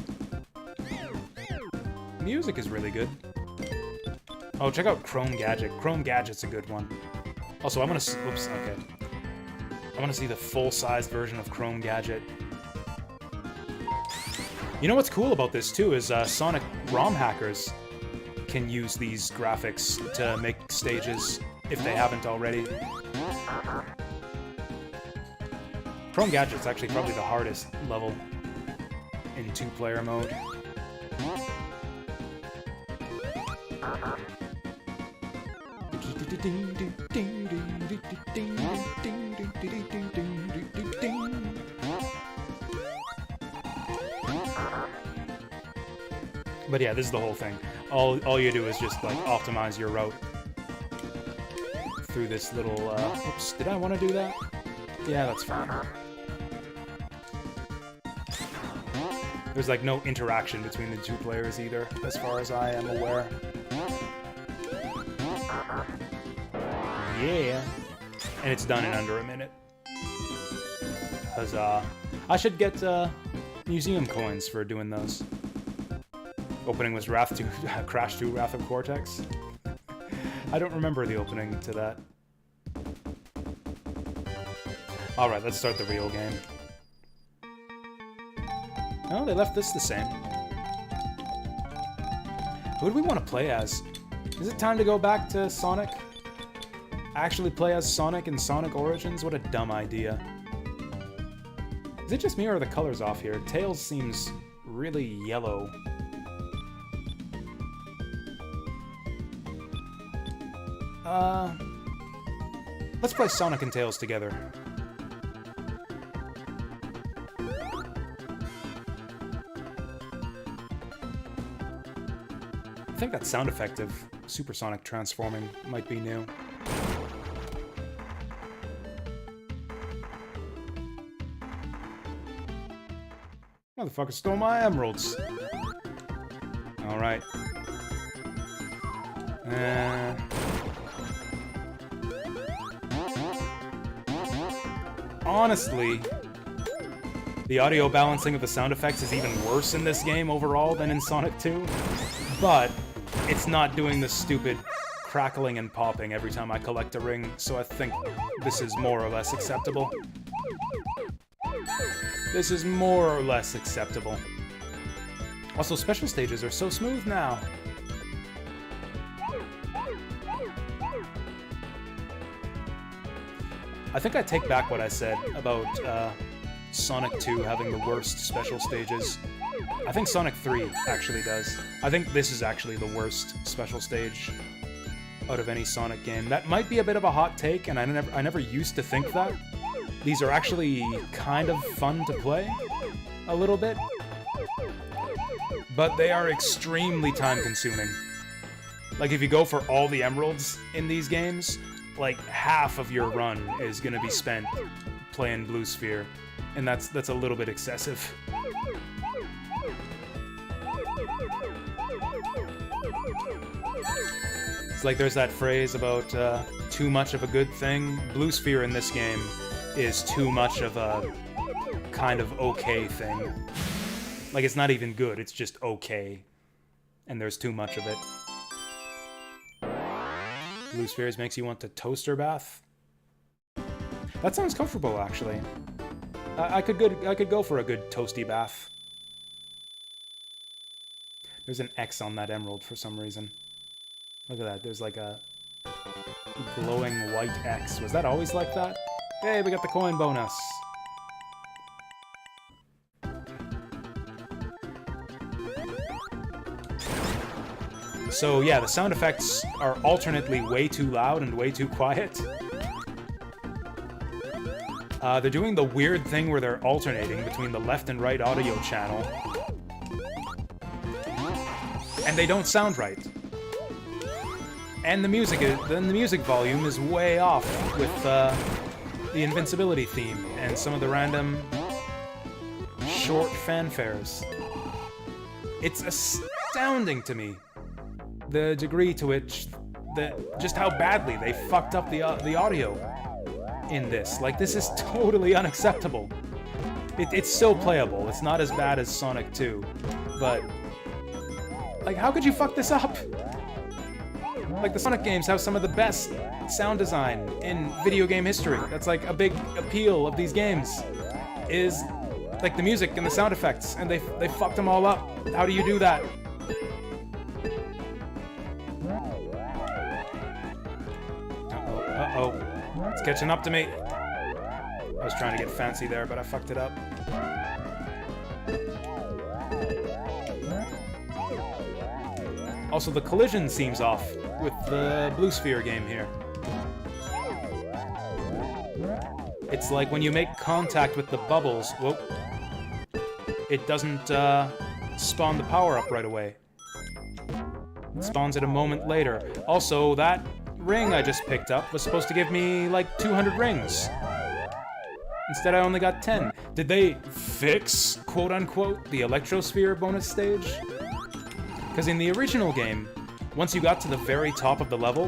The music is really good. Oh, check out Chrome Gadget. Chrome Gadget's a good one. Also, I want to... Oops, okay. I want to see the full-sized version of Chrome Gadget. You know what's cool about this, too, is Sonic ROM hackers can use these graphics to make stages if they haven't already. Chrome Gadget's actually probably the hardest level in 2-player mode. But yeah, this is the whole thing. All you do is just like optimize your route through this little, oops, did I want to do that? Yeah, that's fine. There's like no interaction between the 2 players either, as far as I am aware. Yeah. And it's done in under a minute. Huzzah. I should get museum coins for doing those. Opening was Crash 2 Wrath of Cortex. I don't remember the opening to that. Alright, let's start the real game. Oh, they left this the same. Who do we want to play as? Is it time to go back to Sonic? Actually play as Sonic in Sonic Origins? What a dumb idea. Is it just me or are the colors off here? Tails seems really yellow. Let's play Sonic and Tails together. I think that sound effect of supersonic transforming might be new. Motherfucker stole my emeralds. Alright. Honestly, the audio balancing of the sound effects is even worse in this game overall than in Sonic 2, but it's not doing the stupid crackling and popping every time I collect a ring, so I think this is more or less acceptable. This is more or less acceptable. Also, special stages are so smooth now. I think I take back what I said about Sonic 2 having the worst special stages. I think Sonic 3 actually does. I think this is actually the worst special stage out of any Sonic game. That might be a bit of a hot take, and I never used to think that. These are actually kind of fun to play, a little bit. But they are extremely time-consuming. Like, if you go for all the emeralds in these games, like, half of your run is gonna be spent playing Blue Sphere, and that's a little bit excessive. It's like there's that phrase about too much of a good thing. Blue Sphere in this game is too much of a kind of okay thing. Like, it's not even good, it's just okay. And there's too much of it. Blue Spheres makes you want to toaster bath? That sounds comfortable, actually. I could go for a good toasty bath. There's an X on that emerald for some reason. Look at that, there's like a glowing white X. Was that always like that? Hey, we got the coin bonus! So yeah, the sound effects are alternately way too loud and way too quiet. They're doing the weird thing where they're alternating between the left and right audio channel. And they don't sound right. And the music volume is way off with the invincibility theme and some of the random short fanfares. It's astounding to me the degree to which just how badly they fucked up the audio in this. Like, this is totally unacceptable. It's still playable. It's not as bad as Sonic 2, but like, how could you fuck this up? Like, the Sonic games have some of the best sound design in video game history. That's like a big appeal of these games, is like the music and the sound effects, and they fucked them all up. How do you do that? Uh-oh. It's catching up to me. I was trying to get fancy there, but I fucked it up. Also, the collision seems off with the Blue Sphere game here. It's like when you make contact with the bubbles, whoop, it doesn't spawn the power-up right away. It spawns it a moment later. Also, that ring I just picked up was supposed to give me like 200 rings. Instead, I only got 10. Did they fix, quote-unquote, the Electrosphere bonus stage? Because in the original game, once you got to the very top of the level,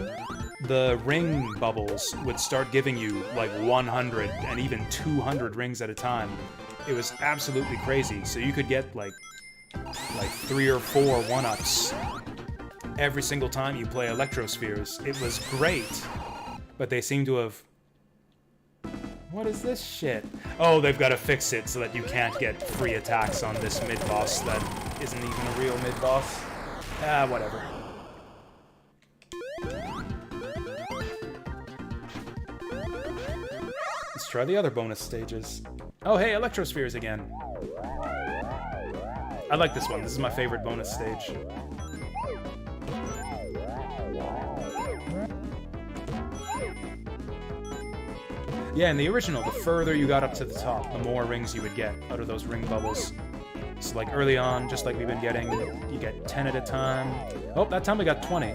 the ring bubbles would start giving you like 100 and even 200 rings at a time. It was absolutely crazy. So you could get like 3 or 4 one-ups every single time you play Electrospheres. It was great, but they seem to have... What is this shit? Oh, they've got to fix it so that you can't get free attacks on this mid-boss that isn't even a real mid-boss. Ah, whatever. Let's try the other bonus stages. Oh, hey, Electrospheres again. I like this one. This is my favorite bonus stage. Yeah, in the original, the further you got up to the top, the more rings you would get out of those ring bubbles. So like early on, just like we've been getting, you get 10 at a time. Oh, that time we got 20.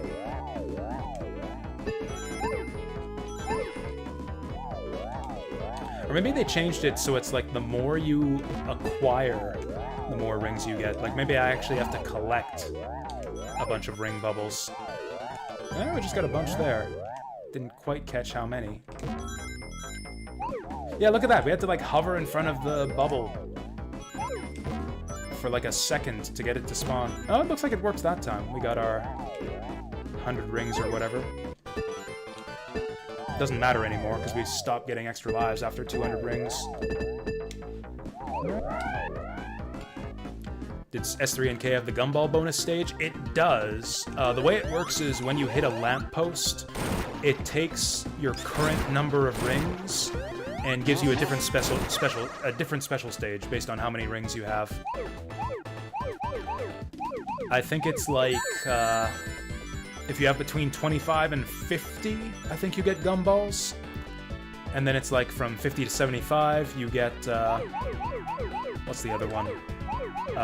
Or maybe they changed it so it's like the more you acquire, the more rings you get. Like maybe I actually have to collect a bunch of ring bubbles. Oh, we just got a bunch there. Didn't quite catch how many. Yeah, look at that. We had to like hover in front of the bubble for like a second to get it to spawn. Oh, it looks like it works that time. We got our 100 rings or whatever. Doesn't matter anymore because we stopped getting extra lives after 200 rings. Did S3 and K have the gumball bonus stage? It does. The way it works is when you hit a lamppost, it takes your current number of rings and gives you a different special stage based on how many rings you have. I think it's like if you have between 25 and 50, I think you get gumballs. And then it's like from 50 to 75, you get what's the other one?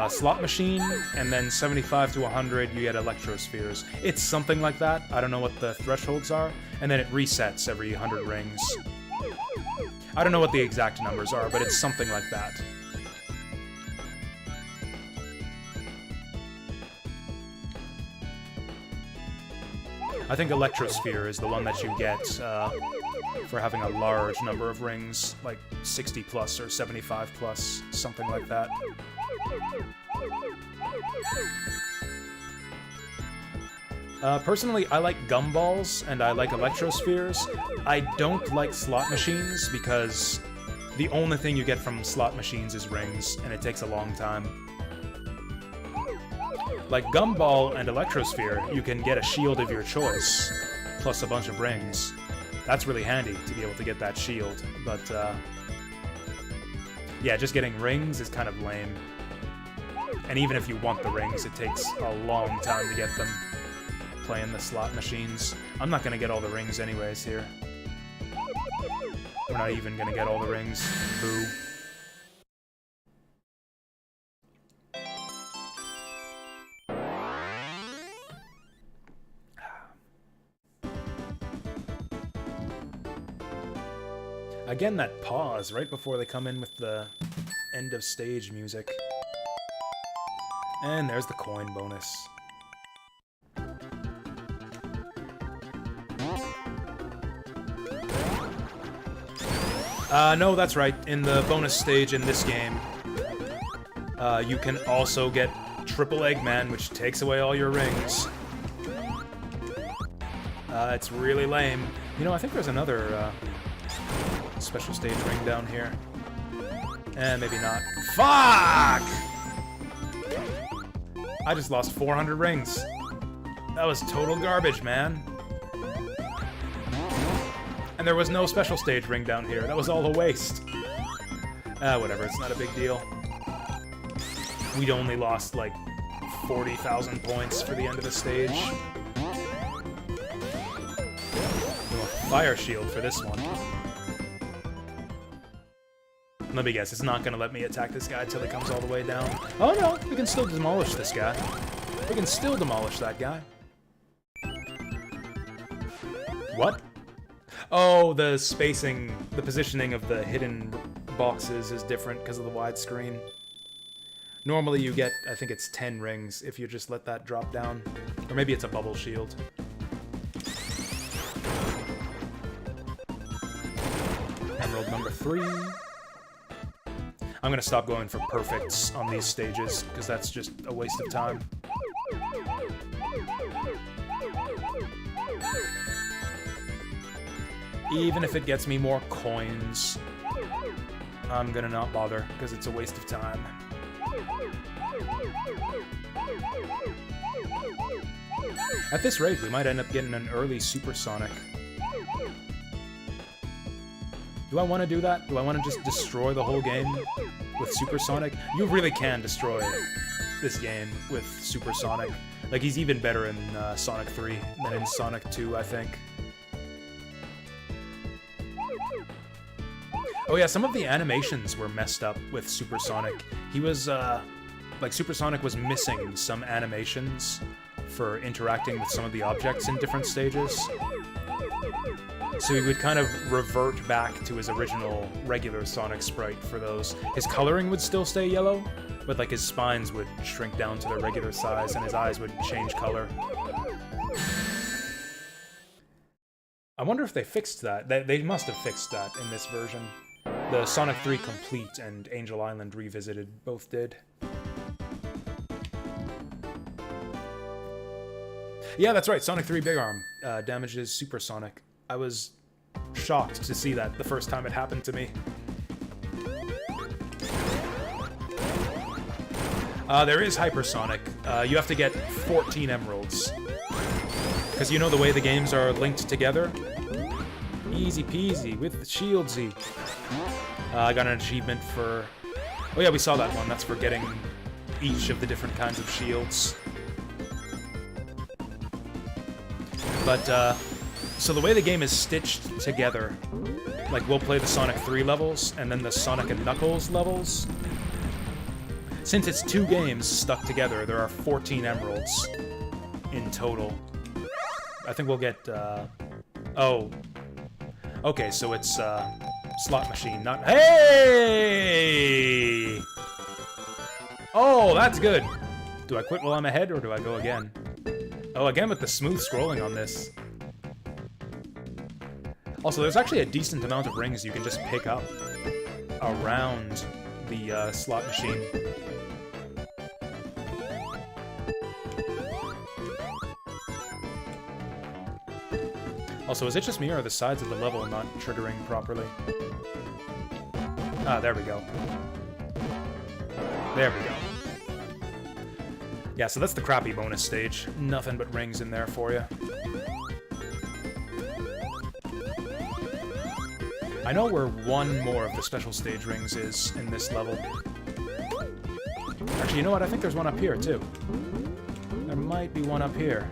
Slot machine, and then 75 to 100, you get electrospheres. It's something like that. I don't know what the thresholds are. And then it resets every 100 rings. I don't know what the exact numbers are, but it's something like that. I think Electrosphere is the one that you get for having a large number of rings, like 60 plus or 75 plus, something like that. Personally, I like gumballs and I like electrospheres. I don't like slot machines because the only thing you get from slot machines is rings, and it takes a long time. Like gumball and electrosphere, you can get a shield of your choice, plus a bunch of rings. That's really handy to be able to get that shield, but yeah, just getting rings is kind of lame. And even if you want the rings, it takes a long time to get them. Playing the slot machines. I'm not gonna get all the rings anyways here. We're not even gonna get all the rings. Boo. Again, that pause right before they come in with the end of stage music. And there's the coin bonus. No, that's right. In the bonus stage in this game, you can also get Triple Eggman, which takes away all your rings. It's really lame. You know, I think there's another special stage ring down here. Maybe not. Fuck! I just lost 400 rings. That was total garbage, man. And there was no special stage ring down here. That was all a waste. Whatever, it's not a big deal. We'd only lost, like, 40,000 points for the end of the stage. Fire shield for this one. Let me guess, it's not gonna let me attack this guy till he comes all the way down. Oh no, we can still demolish this guy. We can still demolish that guy. What? Oh, the spacing, the positioning of the hidden boxes is different because of the widescreen. Normally you get, I think it's 10 rings if you just let that drop down. Or maybe it's a bubble shield. Emerald number 3. I'm gonna stop going for perfects on these stages, because that's just a waste of time. Even if it gets me more coins, I'm gonna not bother, because it's a waste of time. At this rate, we might end up getting an early supersonic. Do I want to do that? Do I want to just destroy the whole game with supersonic? You really can destroy this game with Supersonic. Like, he's even better in Sonic 3 than in Sonic 2, I think. Oh yeah, some of the animations were messed up with Supersonic. He was, like, Supersonic was missing some animations for interacting with some of the objects in different stages. So he would kind of revert back to his original regular Sonic sprite for those. His coloring would still stay yellow, but like his spines would shrink down to their regular size and his eyes would change color. I wonder if they fixed that. They must have fixed that in this version. The Sonic 3 Complete and Angel Island Revisited both did. Yeah, that's right, Sonic 3 Big Arm damages Supersonic. I was shocked to see that the first time it happened to me. There is Hypersonic. You have to get 14 emeralds. Because you know the way the games are linked together? Easy peasy with the shieldsy. I got an achievement for... Oh yeah, we saw that one. That's for getting each of the different kinds of shields. But, so the way the game is stitched together, like, we'll play the Sonic 3 levels, and then the Sonic and Knuckles levels. Since it's 2 games stuck together, there are 14 emeralds in total. I think we'll get, oh. Okay, so it's, slot machine, not... Hey! Oh, that's good! Do I quit while I'm ahead, or do I go again? Oh, again with the smooth scrolling on this. Also, there's actually a decent amount of rings you can just pick up around the slot machine. Also, is it just me or are the sides of the level not triggering properly? Ah, there we go. There we go. Yeah, so that's the crappy bonus stage. Nothing but rings in there for you. I know where one more of the special stage rings is in this level. Actually, you know what? I think there's one up here, too. There might be one up here.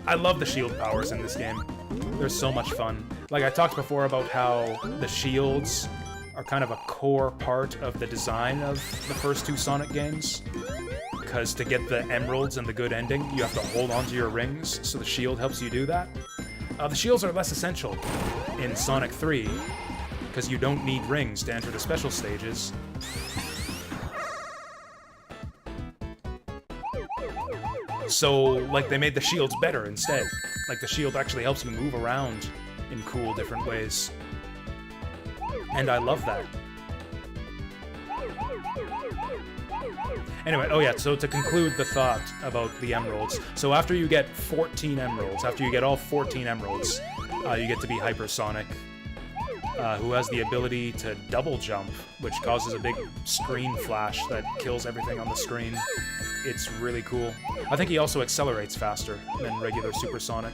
I love the shield powers in this game. They're so much fun. Like, I talked before about how the shields are kind of a core part of the design of the first 2 Sonic games. Because to get the emeralds and the good ending, you have to hold onto your rings, so the shield helps you do that. The shields are less essential in Sonic 3, because you don't need rings to enter the special stages. So, like, they made the shields better instead. Like, the shield actually helps you move around in cool, different ways. And I love that. Anyway, oh yeah, so to conclude the thought about the emeralds, so after you get 14 emeralds, after you get all 14 emeralds, you get to be Hypersonic, who has the ability to double jump, which causes a big screen flash that kills everything on the screen. It's really cool. I think he also accelerates faster than regular Supersonic.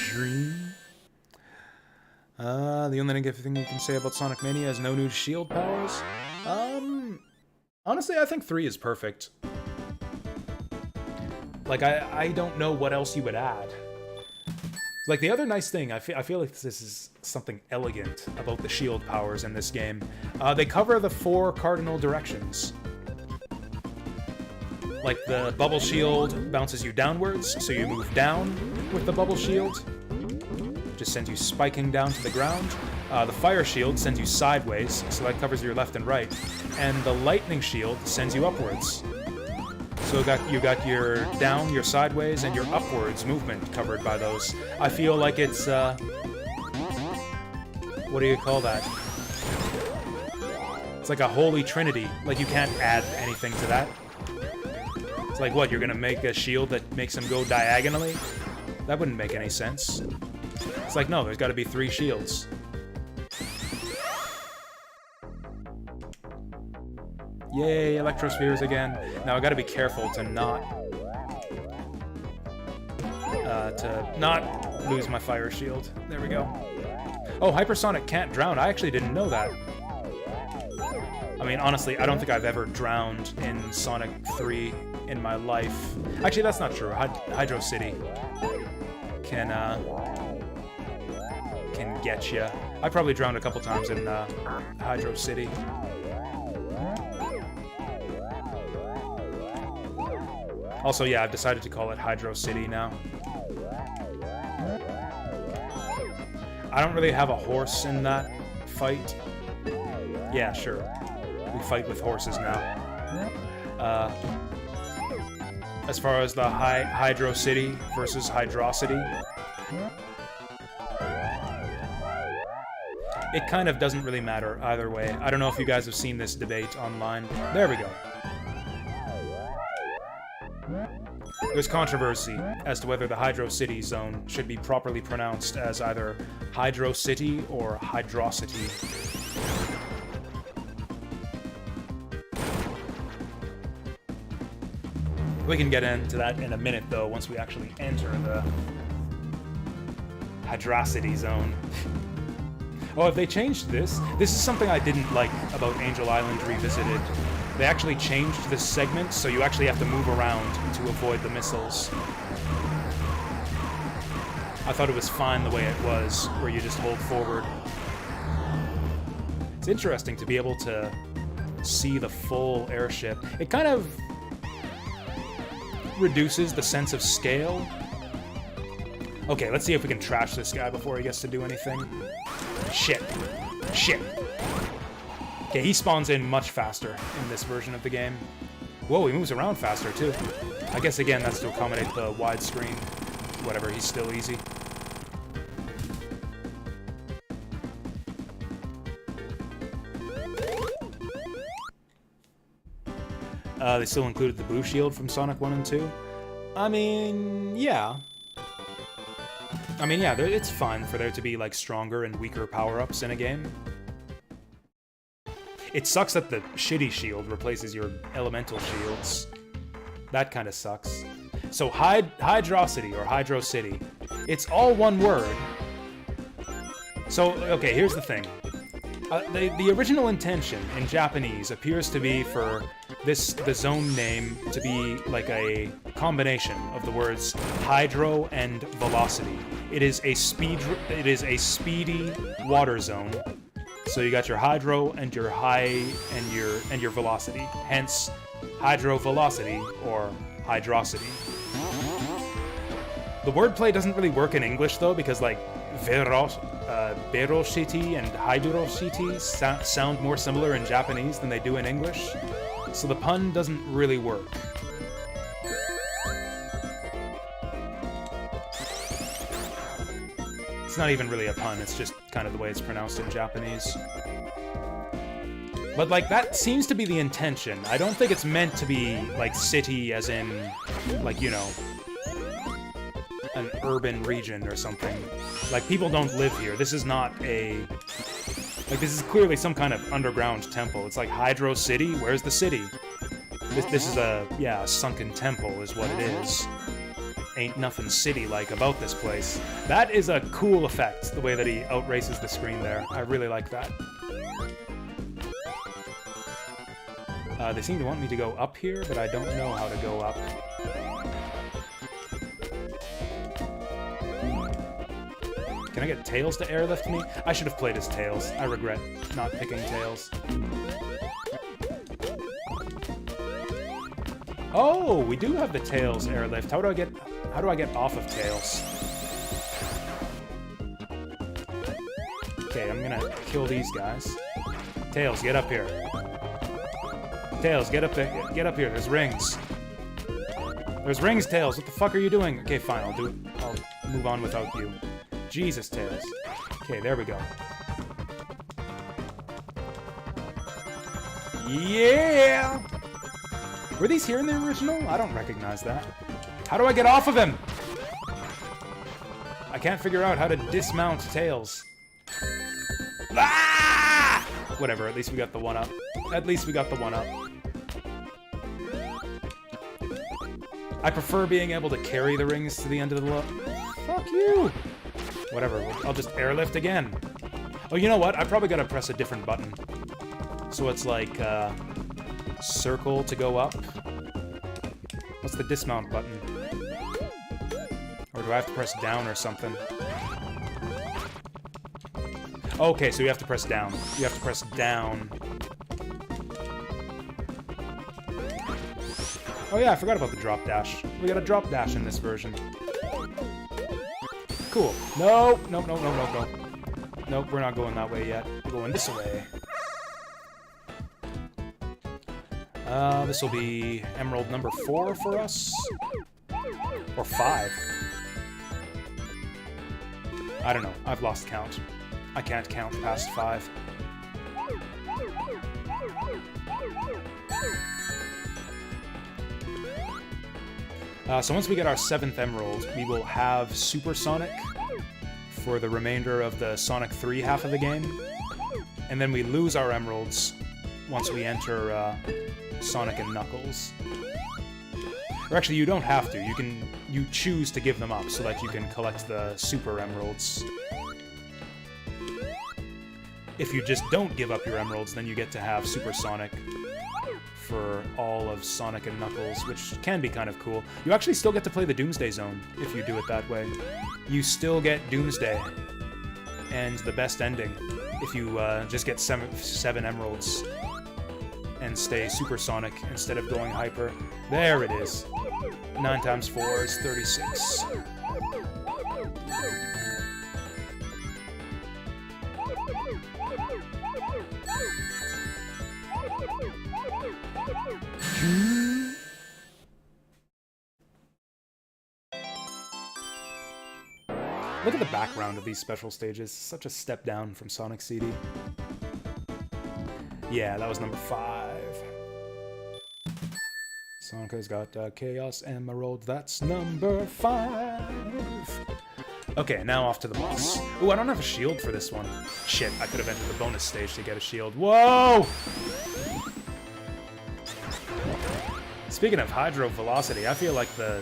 Dream. The only negative thing you can say about Sonic Mania is no new shield powers. Honestly, I think 3 is perfect. Like, I don't know what else you would add. Like, the other nice thing, I feel like this is something elegant about the shield powers in this game. They cover the 4 cardinal directions. Like, the bubble shield bounces you downwards, so you move down with the bubble shield. Just sends you spiking down to the ground. The fire shield sends you sideways, so that covers your left and right. And the lightning shield sends you upwards. So you got your down, your sideways, and your upwards movement covered by those. I feel like it's, what do you call that? It's like a holy trinity. Like, you can't add anything to that. It's like, what, you're gonna make a shield that makes them go diagonally? That wouldn't make any sense. It's like, no, there's gotta be 3 shields. Yay, Electrospheres again. Now I gotta be careful to not lose my fire shield. There we go. Oh, Hypersonic can't drown. I actually didn't know that. I mean, honestly, I don't think I've ever drowned in Sonic 3 in my life. Actually, that's not true. Hydro City can get ya. I probably drowned a couple times in Hydro City. Also, yeah, I've decided to call it Hydro City now. I don't really have a horse in that fight. Yeah, sure. We fight with horses now. As far as the Hydro City versus Hydrocity, it kind of doesn't really matter either way. I don't know if you guys have seen this debate online. There we go. There's controversy as to whether the Hydro City zone should be properly pronounced as either Hydro City or Hydrocity. We can get into that in a minute, though, once we actually enter the Hydrocity zone. Oh, have they changed this? This is something I didn't like about Angel Island Revisited. They actually changed this segment, so you actually have to move around to avoid the missiles. I thought it was fine the way it was, where you just hold forward. It's interesting to be able to see the full airship. It kind of reduces the sense of scale. Okay, let's see if we can trash this guy before he gets to do anything. Shit. Shit. Okay, he spawns in much faster in this version of the game. Whoa, he moves around faster, too. I guess, again, that's to accommodate the widescreen. Whatever, he's still easy. They still included the blue shield from Sonic 1 and 2. I mean, yeah. It's fun for there to be, like, stronger and weaker power-ups in a game. It sucks that the shitty shield replaces your elemental shields. That kind of sucks. So Hydrocity or Hydro City, it's all one word. So, okay, here's the thing. The original intention in Japanese appears to be for the zone name to be like a combination of the words hydro and velocity. It is a speedy water zone. So you got your hydro and your high and your velocity. Hence, hydro velocity or hydrocity. The wordplay doesn't really work in English though, because like velocity and hydrocity sound more similar in Japanese than they do in English. So the pun doesn't really work. It's not even really a pun, it's just kind of the way it's pronounced in Japanese. But, like, that seems to be the intention. I don't think it's meant to be, like, city as in, like, you know, an urban region or something. Like, people don't live here. This is not a... Like, this is clearly some kind of underground temple. It's like Hydro City? Where's the city? This is a sunken temple is what it is. Ain't nothing city-like about this place. That is a cool effect, the way that he outraces the screen there. I really like that. They seem to want me to go up here, but I don't know how to go up. Can I get Tails to airlift me? I should have played as Tails. I regret not picking Tails. Oh, we do have the Tails airlift. How do I get off of Tails? Okay, I'm gonna kill these guys. Tails, get up here. Tails, get up there. Get up here. There's rings. There's rings, Tails. What the fuck are you doing? Okay, fine. I'll move on without you. Jesus, Tails. Okay, there we go. Yeah! Were these here in the original? I don't recognize that. How do I get off of him? I can't figure out how to dismount Tails. Ah! Whatever, at least we got the one up. At least we got the one up. I prefer being able to carry the rings to the end of the level. Fuck you! Whatever, I'll just airlift again. Oh, you know what? I probably gotta press a different button. So it's like, circle to go up. What's the dismount button? Or do I have to press down or something? Okay, so you have to press down. You have to press down. Oh yeah, I forgot about the drop dash. We got a drop dash in this version. Cool. No, no, no, no, no, no. Nope, we're not going that way yet. We're going this way. This will be emerald number 4 for us. Or 5. I don't know. I've lost count. I can't count past 5. So once we get our 7th emerald, we will have Super Sonic for the remainder of the Sonic 3 half of the game. And then we lose our emeralds once we enter Sonic and Knuckles. Or actually, you don't have to. You choose to give them up so that you can collect the Super Emeralds. If you just don't give up your emeralds, then you get to have Super Sonic for all of Sonic and Knuckles, which can be kind of cool. You actually still get to play the Doomsday Zone if you do it that way. You still get Doomsday and the best ending if you just get 7 emeralds and stay Super Sonic instead of going Hyper. There it is. 9 times 4 is 36. Look at the background of these special stages. Such a step down from Sonic CD. Yeah, that was number 5. Sonic has got Chaos Emerald. That's number 5. Okay, now off to the boss. Ooh, I don't have a shield for this one. Shit, I could have entered the bonus stage to get a shield. Whoa! Speaking of Hydro Velocity, I feel like the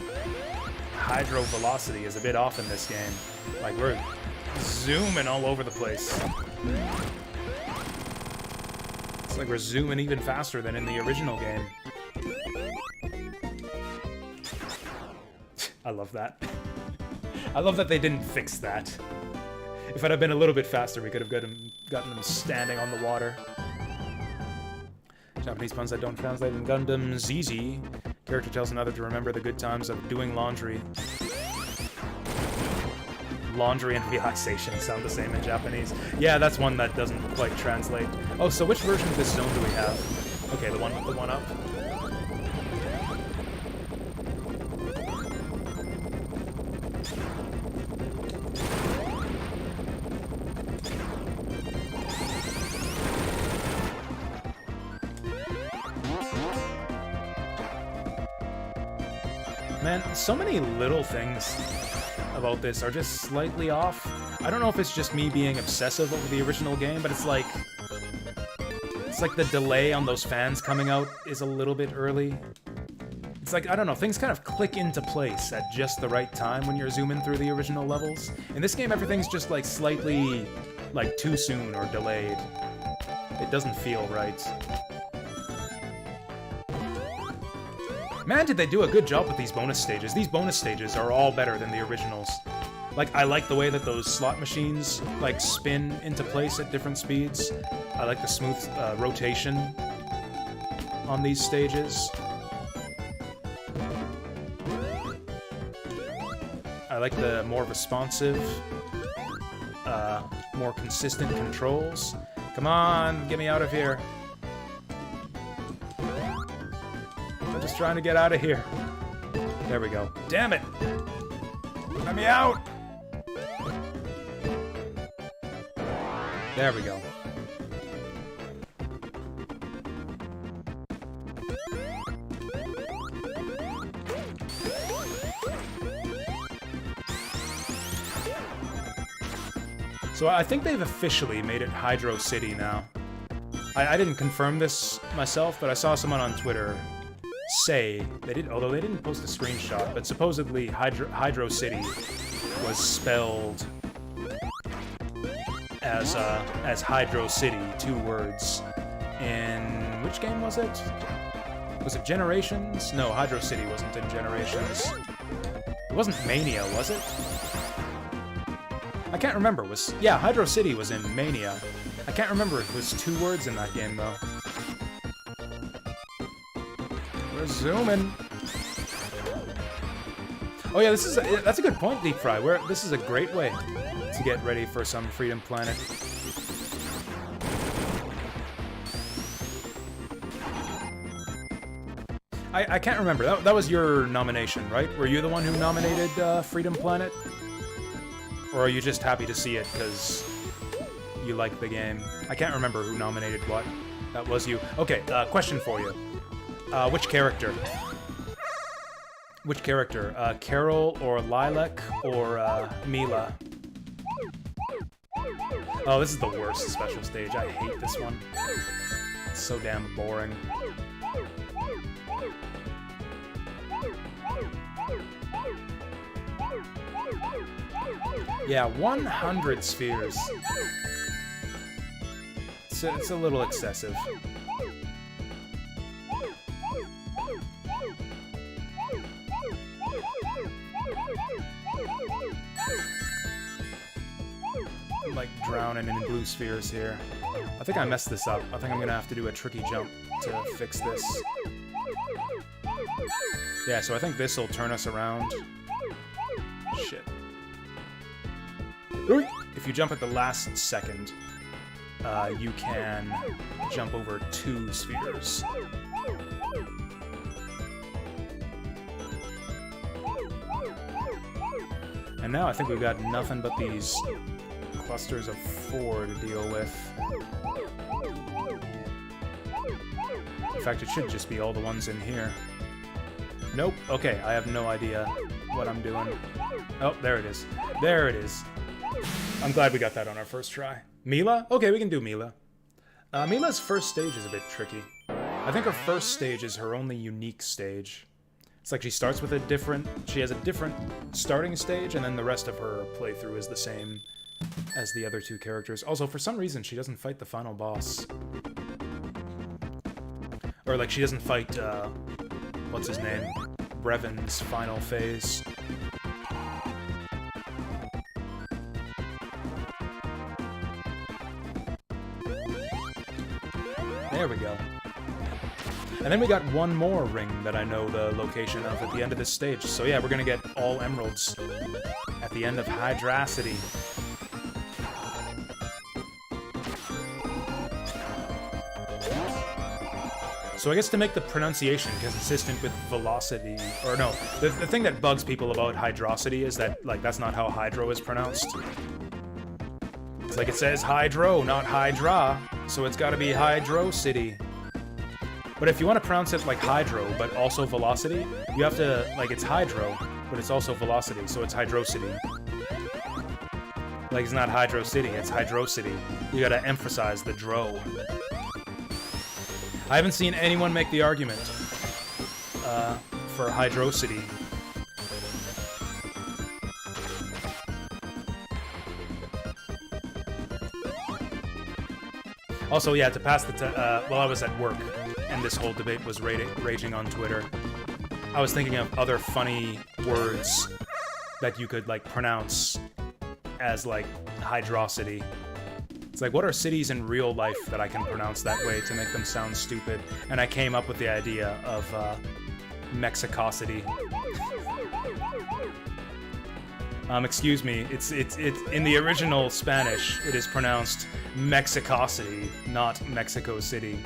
Hydro Velocity is a bit off in this game. Like, we're zooming all over the place. It's like we're zooming even faster than in the original game. I love that. I love that they didn't fix that. If it had been a little bit faster, we could have gotten them standing on the water. Japanese puns that don't translate in Gundam ZZ. Character tells another to remember the good times of doing laundry. Laundry and relaxation sound the same in Japanese. Yeah, that's one that doesn't quite translate. Oh, so which version of this zone do we have? Okay, the one with the 1-up. Man, so many little things about this are just slightly off. I don't know if it's just me being obsessive over the original game, but it's like the delay on those fans coming out is a little bit early. It's like, I don't know, things kind of click into place at just the right time when you're zooming through the original levels. In this game, everything's just like slightly, like, too soon or delayed. It doesn't feel right. Man, did they do a good job with these bonus stages. These bonus stages are all better than the originals. Like, I like the way that those slot machines, like, spin into place at different speeds. I like the smooth rotation on these stages. I like the more responsive, more consistent controls. Come on, get me out of here. I'm just trying to get out of here. There we go. Damn it! Let me out! There we go. So I think they've officially made it Hydro City now. I didn't confirm this myself, but I saw someone on Twitter say they did, although they didn't post a screenshot, but supposedly Hydro City was spelled as Hydro City, 2 words. In which game was it? Was it Generations? No, Hydro City wasn't in Generations. It wasn't Mania, was it? I can't remember. Yeah, Hydro City was in Mania. I can't remember if it was 2 words in that game, though. We're zooming. Oh yeah, that's a good point, Deep Fry. This is a great way to get ready for some Freedom Planet. I can't remember. That was your nomination, right? Were you the one who nominated Freedom Planet? Or are you just happy to see it because you like the game? I can't remember who nominated what. That was you. Okay, question for you. Which character? Which character? Carol or Lilac or Mila? Oh, this is the worst special stage. I hate this one. It's so damn boring. Yeah, 100 spheres. It's a little excessive. I'm like drowning in blue spheres here. I think I messed this up. I think I'm gonna have to do a tricky jump to fix this. Yeah, so I think this will turn us around. Shit. If you jump at the last second, you can jump over 2 spheres. And now I think we've got nothing but these clusters of 4 to deal with. In fact, it should just be all the ones in here. Nope. Okay, I have no idea what I'm doing. Oh, there it is. There it is. I'm glad we got that on our first try. Mila? Okay, we can do Mila. Mila's first stage is a bit tricky. I think her first stage is her only unique stage. It's like she starts with she has a different starting stage, and then the rest of her playthrough is the same as the other 2 characters. Also, for some reason, she doesn't fight the final boss. Or, like, she doesn't fight, what's his name? Brevon's final phase. There we go. And then we got one more ring that I know the location of at the end of this stage. So yeah, we're gonna get all emeralds at the end of Hydracity. So I guess to make the pronunciation consistent with velocity, or no, the thing that bugs people about Hydrocity is that, like, that's not how Hydro is pronounced. It's like it says Hydro, not Hydra, so it's gotta be Hydro City. But if you want to pronounce it like Hydro, but also Velocity, you have to, like, it's Hydro, but it's also Velocity, so it's Hydrocity. Like, it's not Hydro City, it's Hydrocity. You gotta emphasize the dro. I haven't seen anyone make the argument for Hydrocity. Also, yeah, to pass the while I was at work, and this whole debate was raging on Twitter, I was thinking of other funny words that you could, like, pronounce as, like, Hydrocity. It's like, what are cities in real life that I can pronounce that way to make them sound stupid? And I came up with the idea of Mexicocity. Excuse me, it's in the original Spanish, it is pronounced Mexicocity, not Mexico City.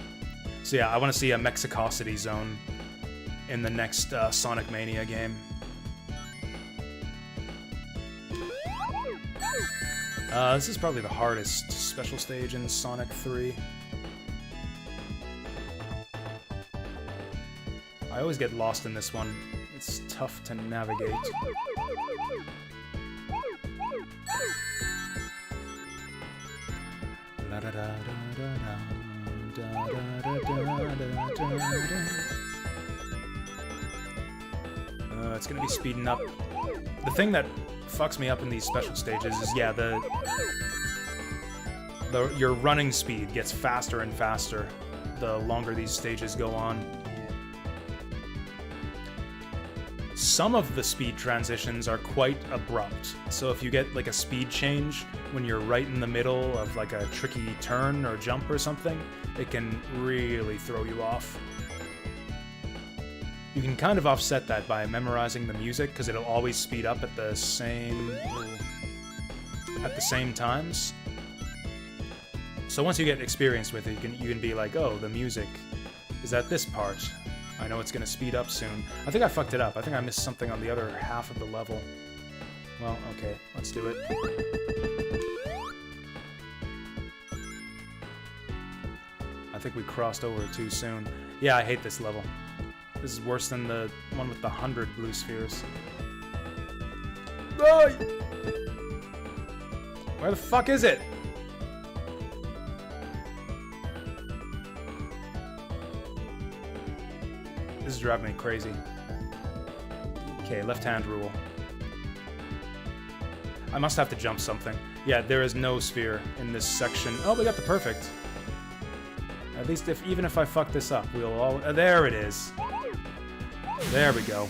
So yeah, I want to see a Mexicocity zone in the next Sonic Mania game. This is probably the hardest special stage in Sonic 3. I always get lost in this one. It's tough to navigate. it's gonna be speeding up. The thing that fucks me up in these special stages is, yeah, your running speed gets faster and faster the longer these stages go on. Some of the speed transitions are quite abrupt, so if you get like a speed change when you're right in the middle of like a tricky turn or jump or something, it can really throw you off. You can kind of offset that by memorizing the music, because it'll always speed up at the same times. So once you get experience with it, you can be like, oh, the music is at this part. I know it's gonna speed up soon. I think I fucked it up. I think I missed something on the other half of the level. Well, okay, let's do it. I think we crossed over too soon. Yeah, I hate this level. This is worse than the one with the 100 blue spheres. Oh! Where the fuck is it? This is driving me crazy. Okay, left-hand rule. I must have to jump something. Yeah, there is no sphere in this section. Oh, we got the perfect. At least even if I fuck this up, we'll all... there it is. There we go.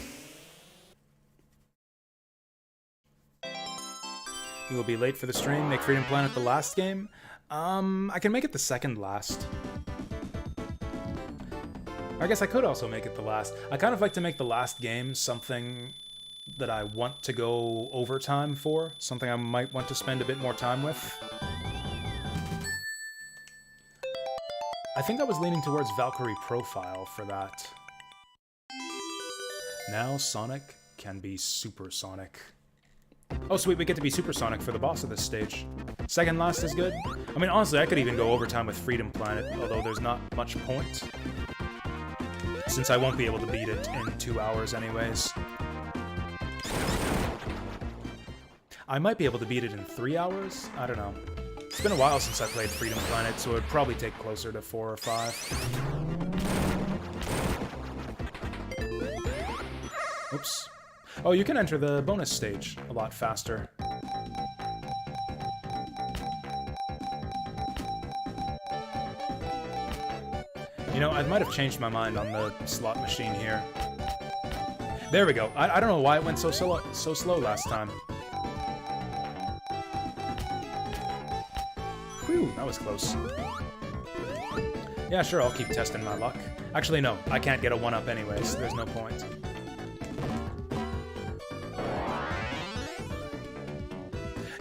You will be late for the stream. Make Freedom Planet the last game. I can make it the second last. I guess I could also make it the last. I kind of like to make the last game something that I want to go overtime for. Something I might want to spend a bit more time with. I think I was leaning towards Valkyrie Profile for that. Now Sonic can be Supersonic. Oh sweet, we get to be Supersonic for the boss of this stage. Second last is good. I mean, honestly, I could even go overtime with Freedom Planet, although there's not much point. Since I won't be able to beat it in 2 hours anyways. I might be able to beat it in 3 hours? I don't know. It's been a while since I played Freedom Planet, so it'd probably take closer to 4 or 5. Oops. Oh, you can enter the bonus stage a lot faster. You know, I might have changed my mind on the slot machine here. There we go. I don't know why it went so slow last time. Whew, that was close. Yeah, sure, I'll keep testing my luck. Actually, no, I can't get a 1-up anyways. There's no point.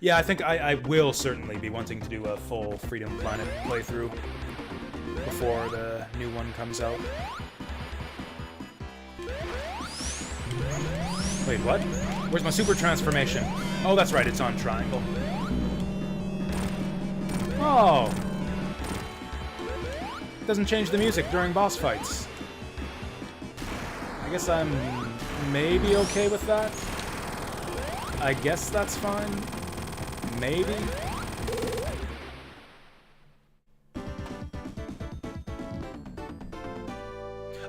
Yeah, I think I will certainly be wanting to do a full Freedom Planet playthrough before the new one comes out. Wait, what? Where's my super transformation? Oh, that's right, it's on triangle. Oh! It doesn't change the music during boss fights. I guess I'm maybe okay with that. I guess that's fine. Maybe?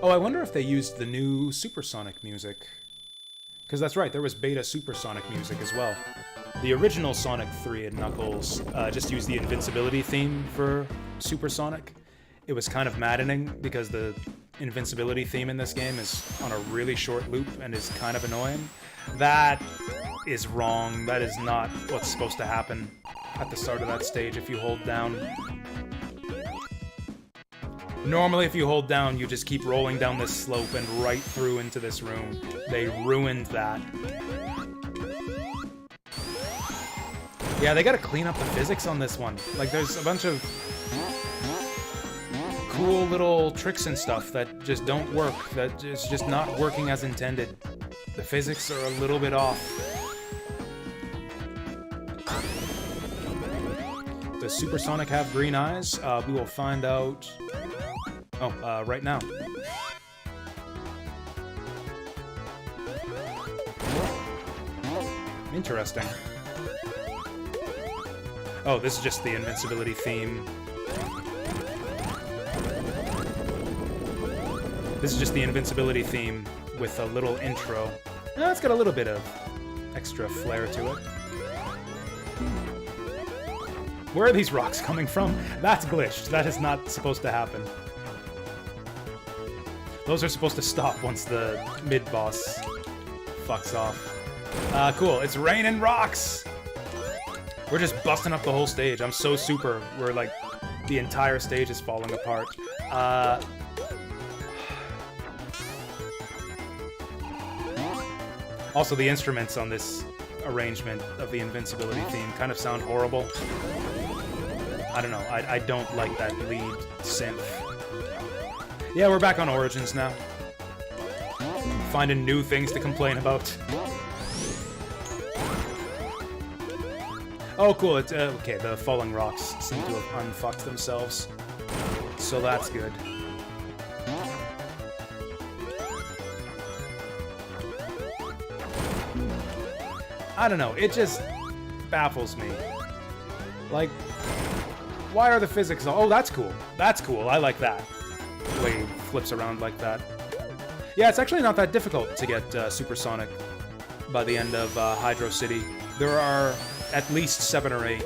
Oh, I wonder if they used the new Supersonic music. Because that's right, there was beta Supersonic music as well. The original Sonic 3 and Knuckles just used the invincibility theme for Supersonic. It was kind of maddening because the invincibility theme in this game is on a really short loop and is kind of annoying. That is wrong. That is not what's supposed to happen at the start of that stage if you hold down. Normally, if you hold down, you just keep rolling down this slope and right through into this room. They ruined that. Yeah, they gotta clean up the physics on this one. Like, there's a bunch of cool little tricks and stuff that just don't work, that is just not working as intended. The physics are a little bit off. Does Supersonic have green eyes? We will find out... Oh, right now. Interesting. Oh, this is just the invincibility theme. This is just the invincibility theme with a little intro. It's got a little bit of extra flair to it. Where are these rocks coming from? That's glitched. That is not supposed to happen. Those are supposed to stop once the mid-boss fucks off. Cool. It's raining rocks! We're just busting up the whole stage. I'm so super. We're like, the entire stage is falling apart. Also, the instruments on this arrangement of the invincibility theme kind of sound horrible. I don't know. I don't like that lead synth. Yeah, we're back on Origins now. Finding new things to complain about. Oh, cool. It's, okay, the falling rocks seem to have unfucked themselves. So that's good. I don't know. It just baffles me. Like, why are the physics... Oh, that's cool. That's cool. I like that. The way he flips around like that. Yeah, it's actually not that difficult to get Supersonic by the end of Hydro City. There are at least 7 or 8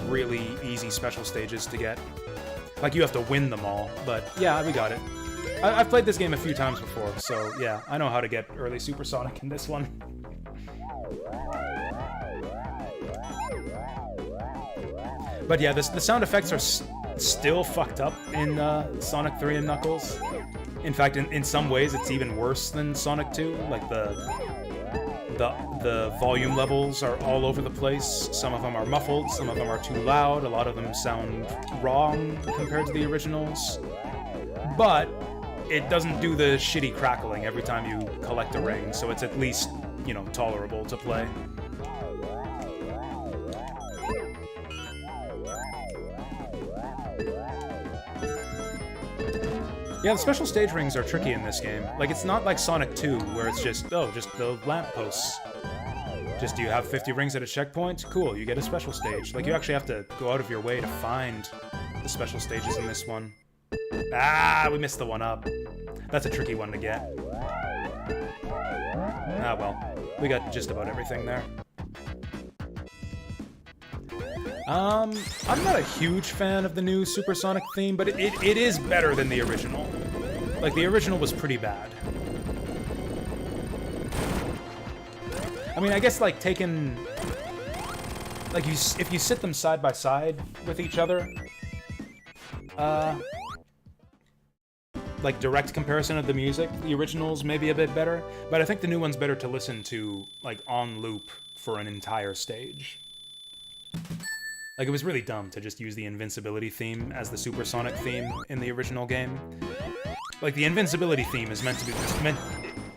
really easy special stages to get. Like, you have to win them all, but yeah, we got it. I've played this game a few times before, so yeah, I know how to get early Supersonic in this one. But yeah, the sound effects are still fucked up in Sonic 3 and Knuckles. In fact, in some ways, it's even worse than Sonic 2. Like, the volume levels are all over the place. Some of them are muffled, some of them are too loud, a lot of them sound wrong compared to the originals. But it doesn't do the shitty crackling every time you collect a ring, so it's at least, you know, tolerable to play. Yeah, the special stage rings are tricky in this game. Like, it's not like Sonic 2, where it's just, oh, just the lampposts. Just, do you have 50 rings at a checkpoint? Cool, you get a special stage. Like, you actually have to go out of your way to find the special stages in this one. Ah, we missed the one up. That's a tricky one to get. Ah, well. We got just about everything there. I'm not a huge fan of the new Supersonic theme, but it is better than the original. Like, the original was pretty bad. I mean, I guess, like, taking... Like, if you sit them side by side with each other... like, direct comparison of the music, the original's maybe a bit better, but I think the new one's better to listen to, like, on loop for an entire stage. Like, it was really dumb to just use the invincibility theme as the Supersonic theme in the original game. Like, the invincibility theme is meant to be...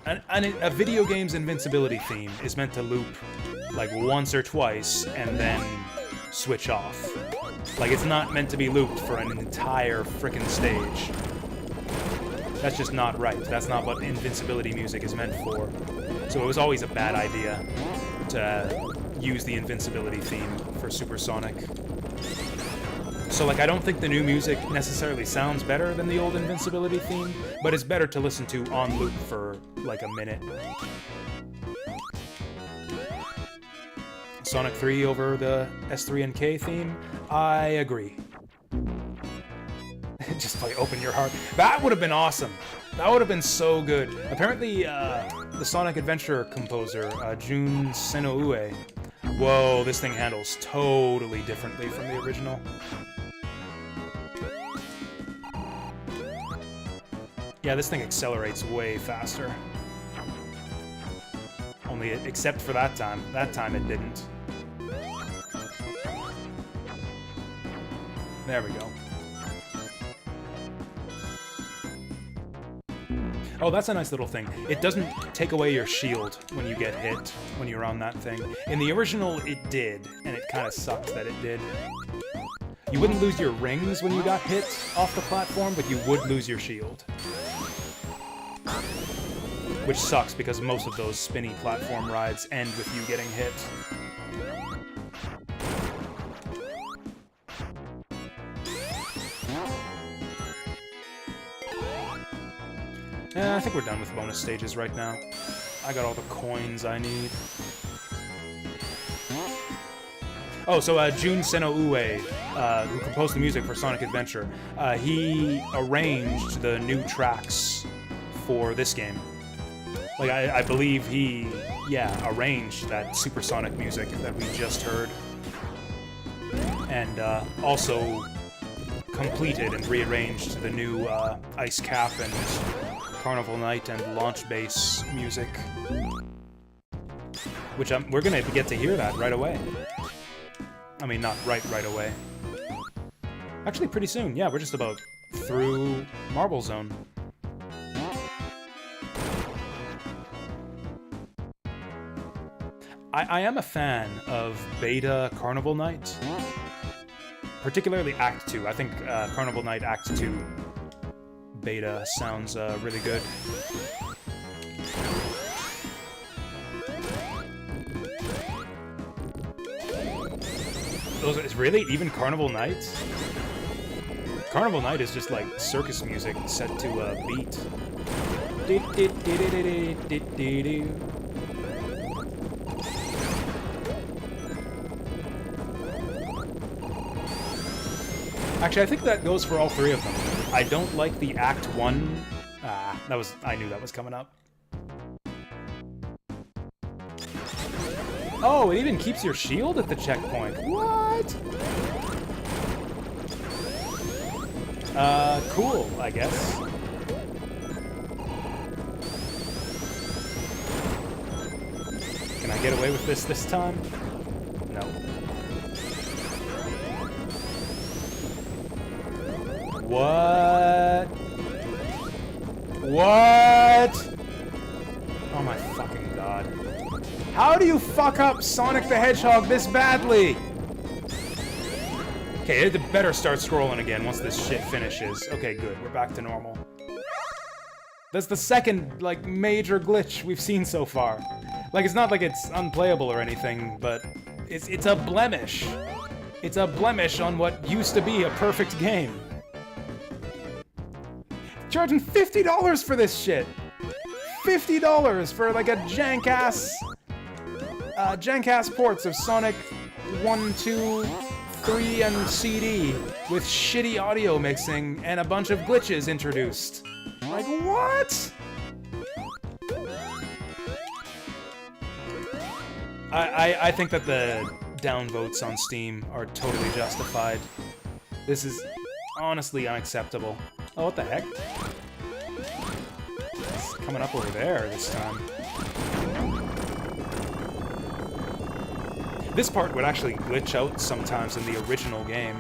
a video game's invincibility theme is meant to loop, like, once or twice, and then switch off. Like, it's not meant to be looped for an entire frickin' stage. That's just not right. That's not what invincibility music is meant for. So it was always a bad idea to use the invincibility theme for Supersonic. So, like, I don't think the new music necessarily sounds better than the old invincibility theme, but it's better to listen to on loop for, like, a minute. Sonic 3 over the S3 and K theme? I agree. Just play Open Your Heart. That would have been awesome. That would have been so good. Apparently, the Sonic Adventure composer, Jun Senoue... Whoa, this thing handles totally differently from the original. Yeah, this thing accelerates way faster. Only, except for that time. That time it didn't. There we go. Oh, that's a nice little thing. It doesn't take away your shield when you get hit, when you're on that thing. In the original, it did, and it kind of sucked that it did. You wouldn't lose your rings when you got hit off the platform, but you would lose your shield. Which sucks, because most of those spinny platform rides end with you getting hit. I think we're done with bonus stages right now. I got all the coins I need. Oh, so Jun Seno-ue, who composed the music for Sonic Adventure, he arranged the new tracks for this game. Like, I believe he, arranged that supersonic music that we just heard. And also completed and rearranged the new Ice Cap and Carnival Night and Launch Bass music. Which we're gonna get to hear that right away. I mean, not right away. Actually, pretty soon. Yeah, we're just about through Marble Zone. I am a fan of Beta Carnival Night. Particularly Act 2. I think Carnival Night Act 2 Beta sounds really good. Is really even Carnival Night? Carnival Night is just like circus music set to a beat. Actually, I think that goes for all three of them. I don't like the Act 1. I knew that was coming up. Oh, it even keeps your shield at the checkpoint. What? Cool, I guess. Can I get away with this time? No. What? What? Oh my fucking god. How do you fuck up Sonic the Hedgehog this badly? Okay, it better start scrolling again once this shit finishes. Okay, good. We're back to normal. That's the second, like, major glitch we've seen so far. Like, it's not like it's unplayable or anything, but it's a blemish. It's a blemish on what used to be a perfect game. Charging $50 for this shit! $50 for, like, a jank-ass ports of Sonic 1, 2, 3, and CD with shitty audio mixing and a bunch of glitches introduced. Like, what? I think that the downvotes on Steam are totally justified. This is honestly unacceptable. Oh, what the heck? It's coming up over there this time. This part would actually glitch out sometimes in the original game.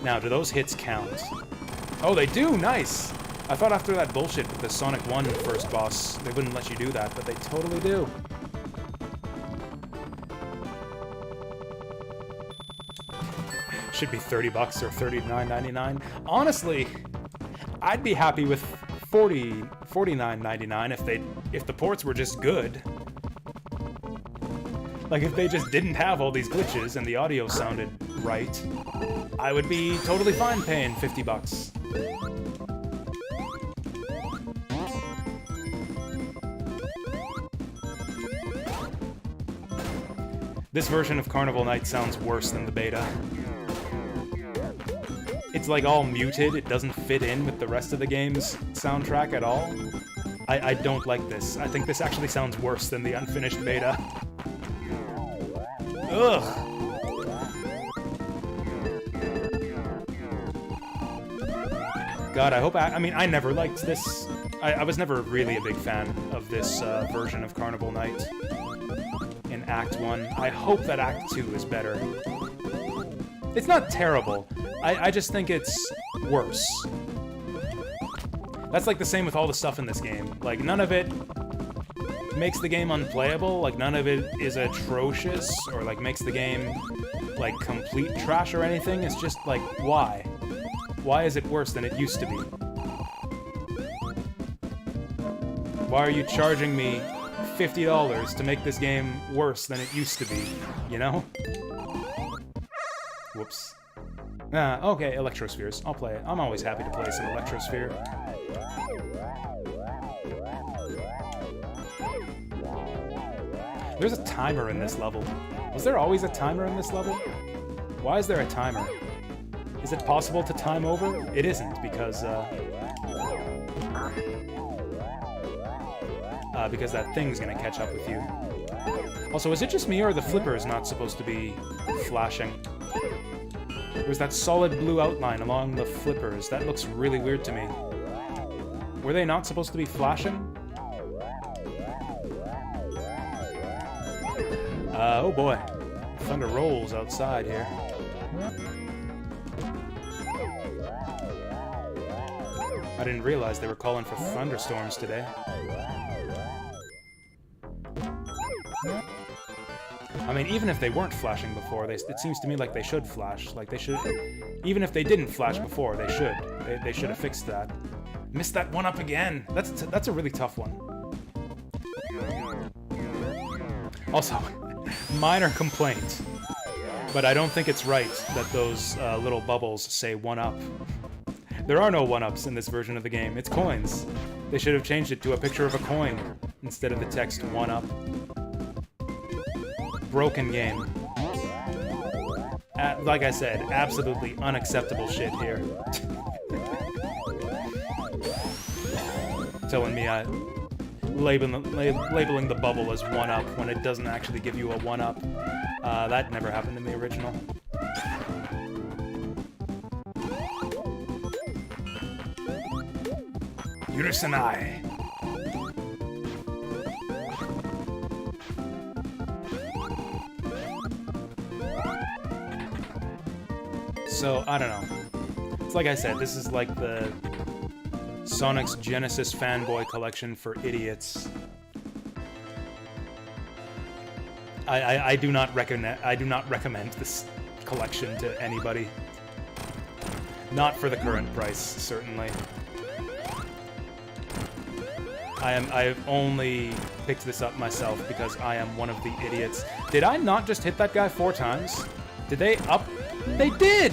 Now, do those hits count? Oh, they do! Nice! I thought after that bullshit with the Sonic 1 first boss, they wouldn't let you do that, but they totally do. Should be $30 or $39.99. Honestly, I'd be happy with $49.99 if the ports were just good. Like, if they just didn't have all these glitches and the audio sounded right, I would be totally fine paying $50. This version of Carnival Night sounds worse than the beta. It's like all muted, it doesn't fit in with the rest of the game's soundtrack at all. I don't like this. I think this actually sounds worse than the unfinished beta. Ugh! God, I hope I mean, I never liked this. I was never really a big fan of this version of Carnival Night in Act 1. I hope that Act 2 is better. It's not terrible. I just think it's worse. That's like the same with all the stuff in this game. Like, none of it makes the game unplayable, like none of it is atrocious, or like makes the game like complete trash or anything. It's just like, why? Why is it worse than it used to be? Why are you charging me $50 to make this game worse than it used to be, you know? Whoops. Okay, Electrospheres. I'll play it. I'm always happy to play some Electrosphere. There's a timer in this level. Was there always a timer in this level? Why is there a timer? Is it possible to time over? It isn't, because that thing's gonna catch up with you. Also, is it just me, or are the flippers not supposed to be flashing? There's that solid blue outline along the flippers. That looks really weird to me. Were they not supposed to be flashing? Oh boy. Thunder rolls outside here. I didn't realize they were calling for thunderstorms today. I mean, even if they weren't flashing before, it seems to me like they should flash. Like they should... Even if they didn't flash before, they should. They should have fixed that. Missed that one up again. That's a really tough one. Also, minor complaint. But I don't think it's right that those little bubbles say 1-up. There are no 1-ups in this version of the game. It's coins. They should have changed it to a picture of a coin instead of the text 1-up. Broken game. Like I said, absolutely unacceptable shit here. Telling me labeling the bubble as 1-up when it doesn't actually give you a 1-up. That never happened in the original. Yurusanai. So, I don't know. It's like I said, this is like the Sonic's Genesis fanboy collection for idiots. I do not recommend this collection to anybody. Not for the current price, certainly. I've only picked this up myself because I am one of the idiots. Did I not just hit that guy 4 times? Did they up? They did!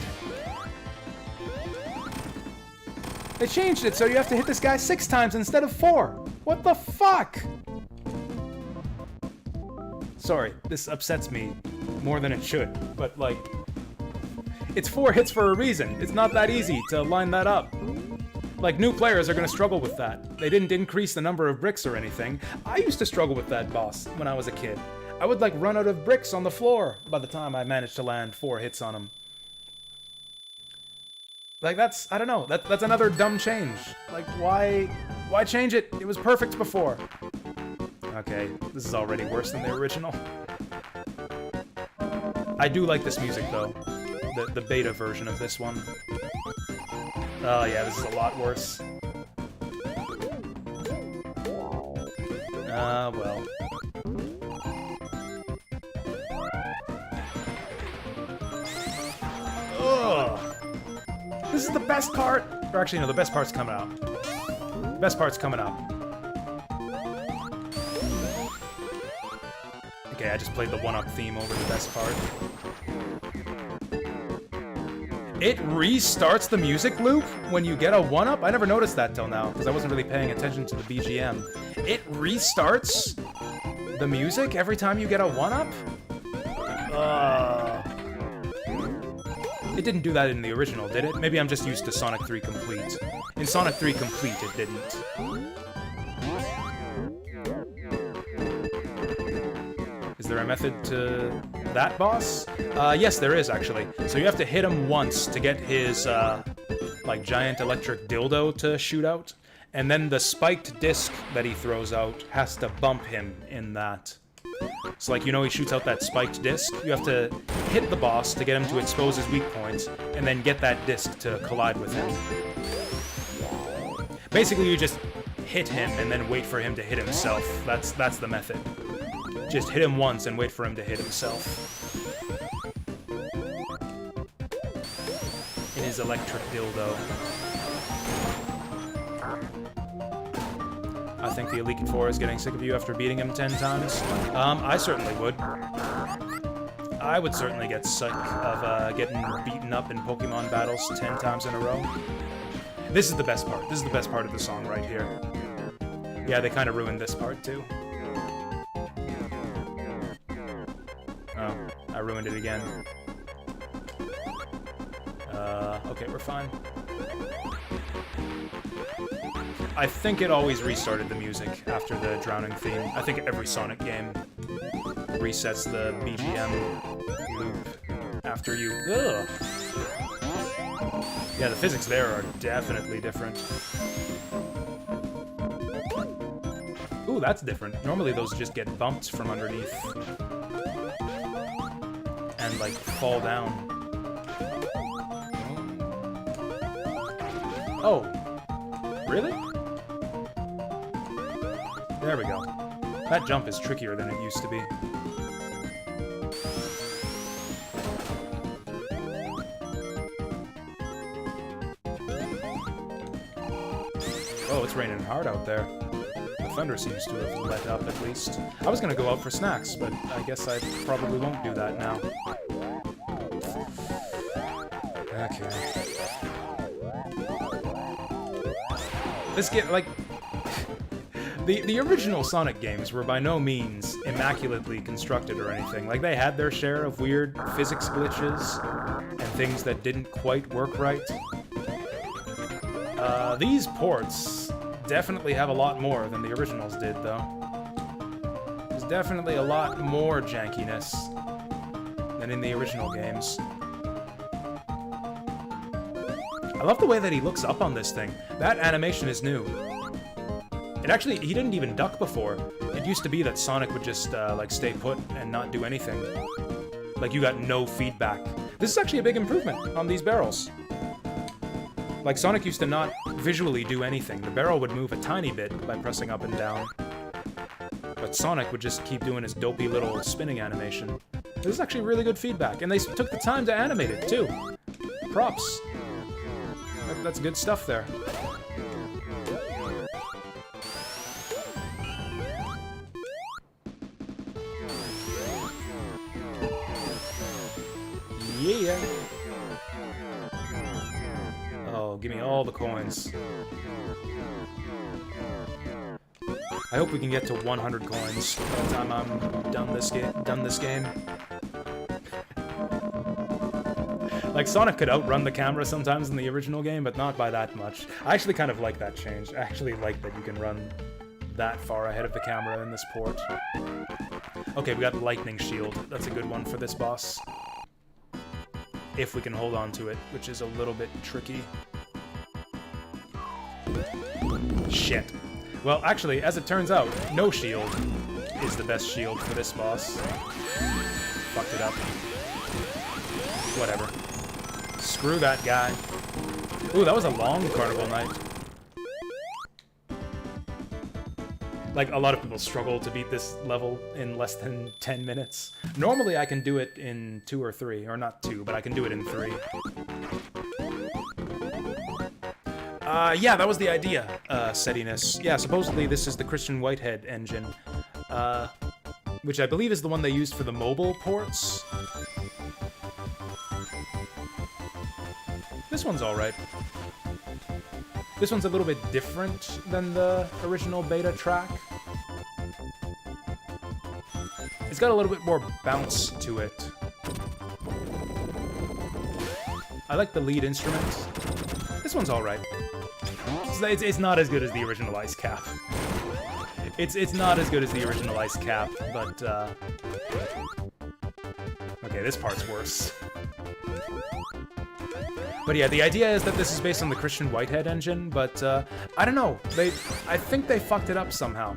They changed it so you have to hit this guy 6 times instead of 4. What the fuck? Sorry, this upsets me more than it should, but like... It's 4 hits for a reason. It's not that easy to line that up. Like, new players are gonna struggle with that. They didn't increase the number of bricks or anything. I used to struggle with that boss when I was a kid. I would, like, run out of bricks on the floor by the time I managed to land 4 hits on him. Like, that's... I don't know. That's another dumb change. Like, why change it? It was perfect before. Okay, this is already worse than the original. I do like this music, though. The beta version of this one. Oh, yeah, this is a lot worse. Well. Ugh. This is the best part! Or actually, no, the best part's coming up. The best part's coming up. Okay, I just played the 1-up theme over the best part. It restarts the music loop when you get a 1-up? I never noticed that till now, because I wasn't really paying attention to the BGM. It restarts the music every time you get a 1-up? It didn't do that in the original, did it? Maybe I'm just used to Sonic 3 Complete. In Sonic 3 Complete, it didn't. Is there a method to that boss? Yes, there is, actually. So you have to hit him once to get his, like, giant electric dildo to shoot out. And then the spiked disc that he throws out has to bump him in that. So, like, you know he shoots out that spiked disc? You have to hit the boss to get him to expose his weak points, and then get that disc to collide with him. Basically, you just hit him and then wait for him to hit himself. That's the method. Just hit him once and wait for him to hit himself. In his electric dildo. I think the Elite 4 is getting sick of you after beating him 10 times. I certainly would. I would certainly get sick of getting beaten up in Pokemon battles 10 times in a row. This is the best part. This is the best part of the song right here. Yeah, they kind of ruined this part too. ruined it again. Okay, we're fine. I think it always restarted the music after the drowning theme. I think every Sonic game resets the BGM loop after you... Ugh. Yeah, the physics there are definitely different. Ooh, that's different. Normally those just get bumped from underneath. And, like, fall down. Oh. Really? There we go. That jump is trickier than it used to be. Oh, it's raining hard out there. The thunder seems to have let up, at least. I was gonna go out for snacks, but I guess I probably won't do that now. Okay. This game, like... The original Sonic games were by no means immaculately constructed or anything. Like, they had their share of weird physics glitches and things that didn't quite work right. These ports definitely have a lot more than the originals did, though. There's definitely a lot more jankiness than in the original games. I love the way that he looks up on this thing. That animation is new. It actually, he didn't even duck before. It used to be that Sonic would just, like, stay put and not do anything. Like, you got no feedback. This is actually a big improvement on these barrels. Like, Sonic used to not visually do anything. The barrel would move a tiny bit by pressing up and down. But Sonic would just keep doing his dopey little spinning animation. This is actually really good feedback, and they took the time to animate it, too. Props. That's good stuff there. Yeah. Oh, give me all the coins. I hope we can get to 100 coins by the time I'm done this game. Like, Sonic could outrun the camera sometimes in the original game, but not by that much. I actually kind of like that change. I actually like that you can run that far ahead of the camera in this port. Okay, we got Lightning Shield. That's a good one for this boss. If we can hold on to it, which is a little bit tricky. Shit. Well, actually, as it turns out, no shield is the best shield for this boss. Fucked it up. Whatever. Screw that guy. Ooh, that was a long carnival night. Like, a lot of people struggle to beat this level in less than 10 minutes. Normally I can do it in 2 or 3, or not 2, but I can do it in 3. Yeah, that was the idea, Settiness. Yeah, supposedly this is the Christian Whitehead engine, which I believe is the one they used for the mobile ports. This one's alright. This one's a little bit different than the original beta track. It's got a little bit more bounce to it. I like the lead instrument. This one's alright. It's not as good as the original Ice Cap. It's not as good as the original Ice Cap, but, okay, this part's worse. But yeah, the idea is that this is based on the Christian Whitehead engine, but, I don't know. I think they fucked it up somehow.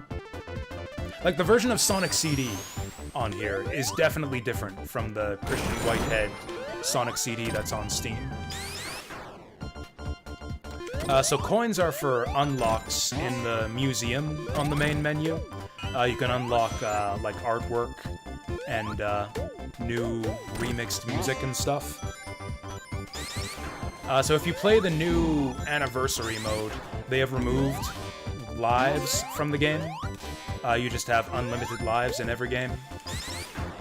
Like, the version of Sonic CD on here is definitely different from the Christian Whitehead Sonic CD that's on Steam. So coins are for unlocks in the museum on the main menu. You can unlock, like, artwork and, new remixed music and stuff. So if you play the new Anniversary mode, they have removed lives from the game. You just have unlimited lives in every game.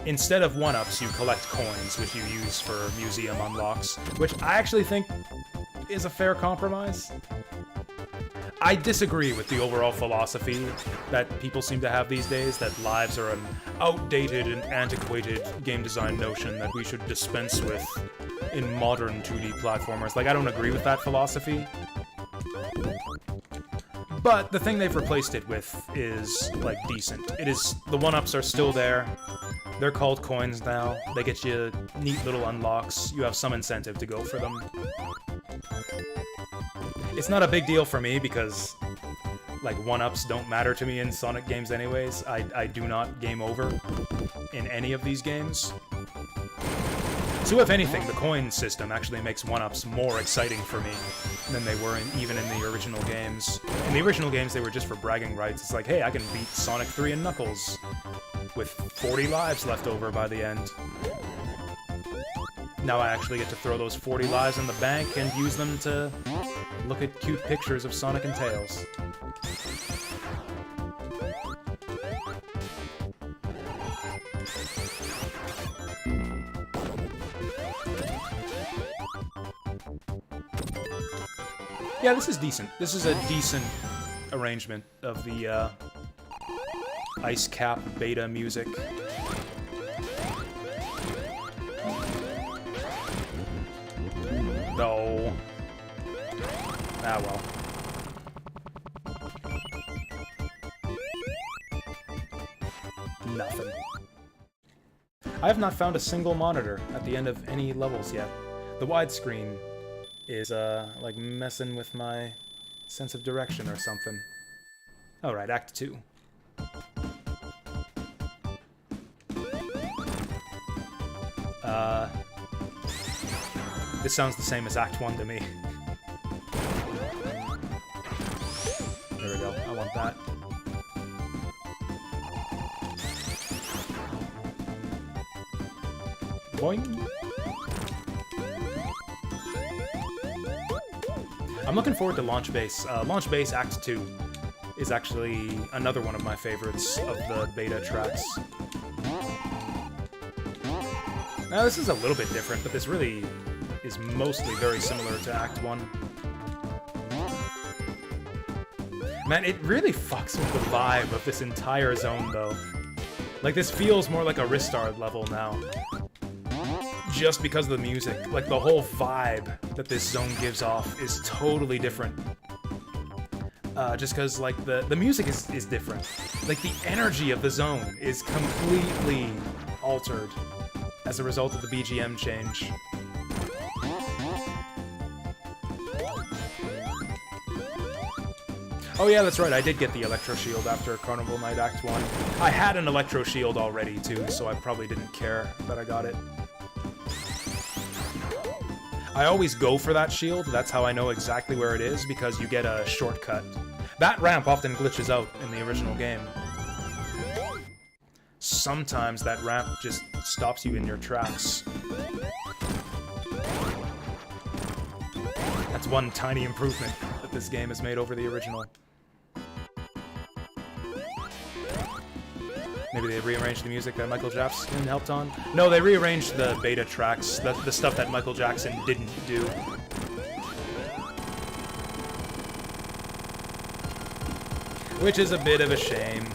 Instead of 1-ups, you collect coins, which you use for museum unlocks, which I actually think is a fair compromise. I disagree with the overall philosophy that people seem to have these days, that lives are an outdated and antiquated game design notion that we should dispense with in modern 2D platformers. Like, I don't agree with that philosophy. But the thing they've replaced it with is, like, decent. It is, the 1-ups are still there. They're called coins now. They get you neat little unlocks. You have some incentive to go for them. It's not a big deal for me because, like, 1-ups don't matter to me in Sonic games anyways. I do not game over in any of these games. So if anything, the coin system actually makes 1-ups more exciting for me than they were even in the original games. In the original games, they were just for bragging rights. It's like, hey, I can beat Sonic 3 and Knuckles with 40 lives left over by the end. Now I actually get to throw those 40 lives in the bank and use them to look at cute pictures of Sonic and Tails. Yeah, this is decent. This is a decent arrangement of the Ice Cap beta music. No. Ah, well. Nothing. I have not found a single monitor at the end of any levels yet. The widescreen is, like, messing with my sense of direction or something. Alright, Act 2. This sounds the same as Act 1 to me. There we go, I want that. Boing! I'm looking forward to Launch Base. Launch Base Act 2 is actually another one of my favorites of the beta tracks. Now, this is a little bit different, but this really is mostly very similar to Act 1. Man, it really fucks with the vibe of this entire zone, though. Like, this feels more like a Ristar level now. Just because of the music. Like, the whole vibe that this zone gives off is totally different. Just because, like, the music is different. Like, the energy of the zone is completely altered as a result of the BGM change. Oh yeah, that's right, I did get the Electro Shield after Carnival Night Act 1. I had an Electro Shield already, too, so I probably didn't care that I got it. I always go for that shield, that's how I know exactly where it is, because you get a shortcut. That ramp often glitches out in the original game. Sometimes that ramp just stops you in your tracks. That's one tiny improvement that this game has made over the original. Maybe they rearranged the music that Michael Jackson helped on? No, they rearranged the beta tracks, the stuff that Michael Jackson didn't do. Which is a bit of a shame.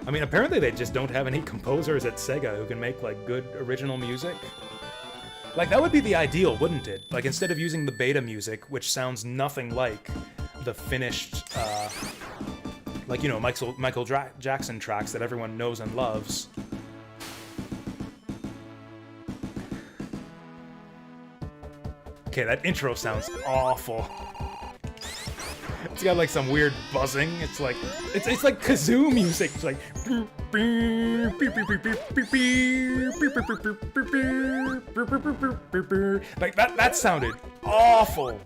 I mean, apparently they just don't have any composers at Sega who can make, like, good original music. Like, that would be the ideal, wouldn't it? Like, instead of using the beta music, which sounds nothing like the finished, like, you know, Michael Jackson tracks that everyone knows and loves. Okay, that intro sounds awful. It's got like some weird buzzing. It's like kazoo music. It's like that sounded awful.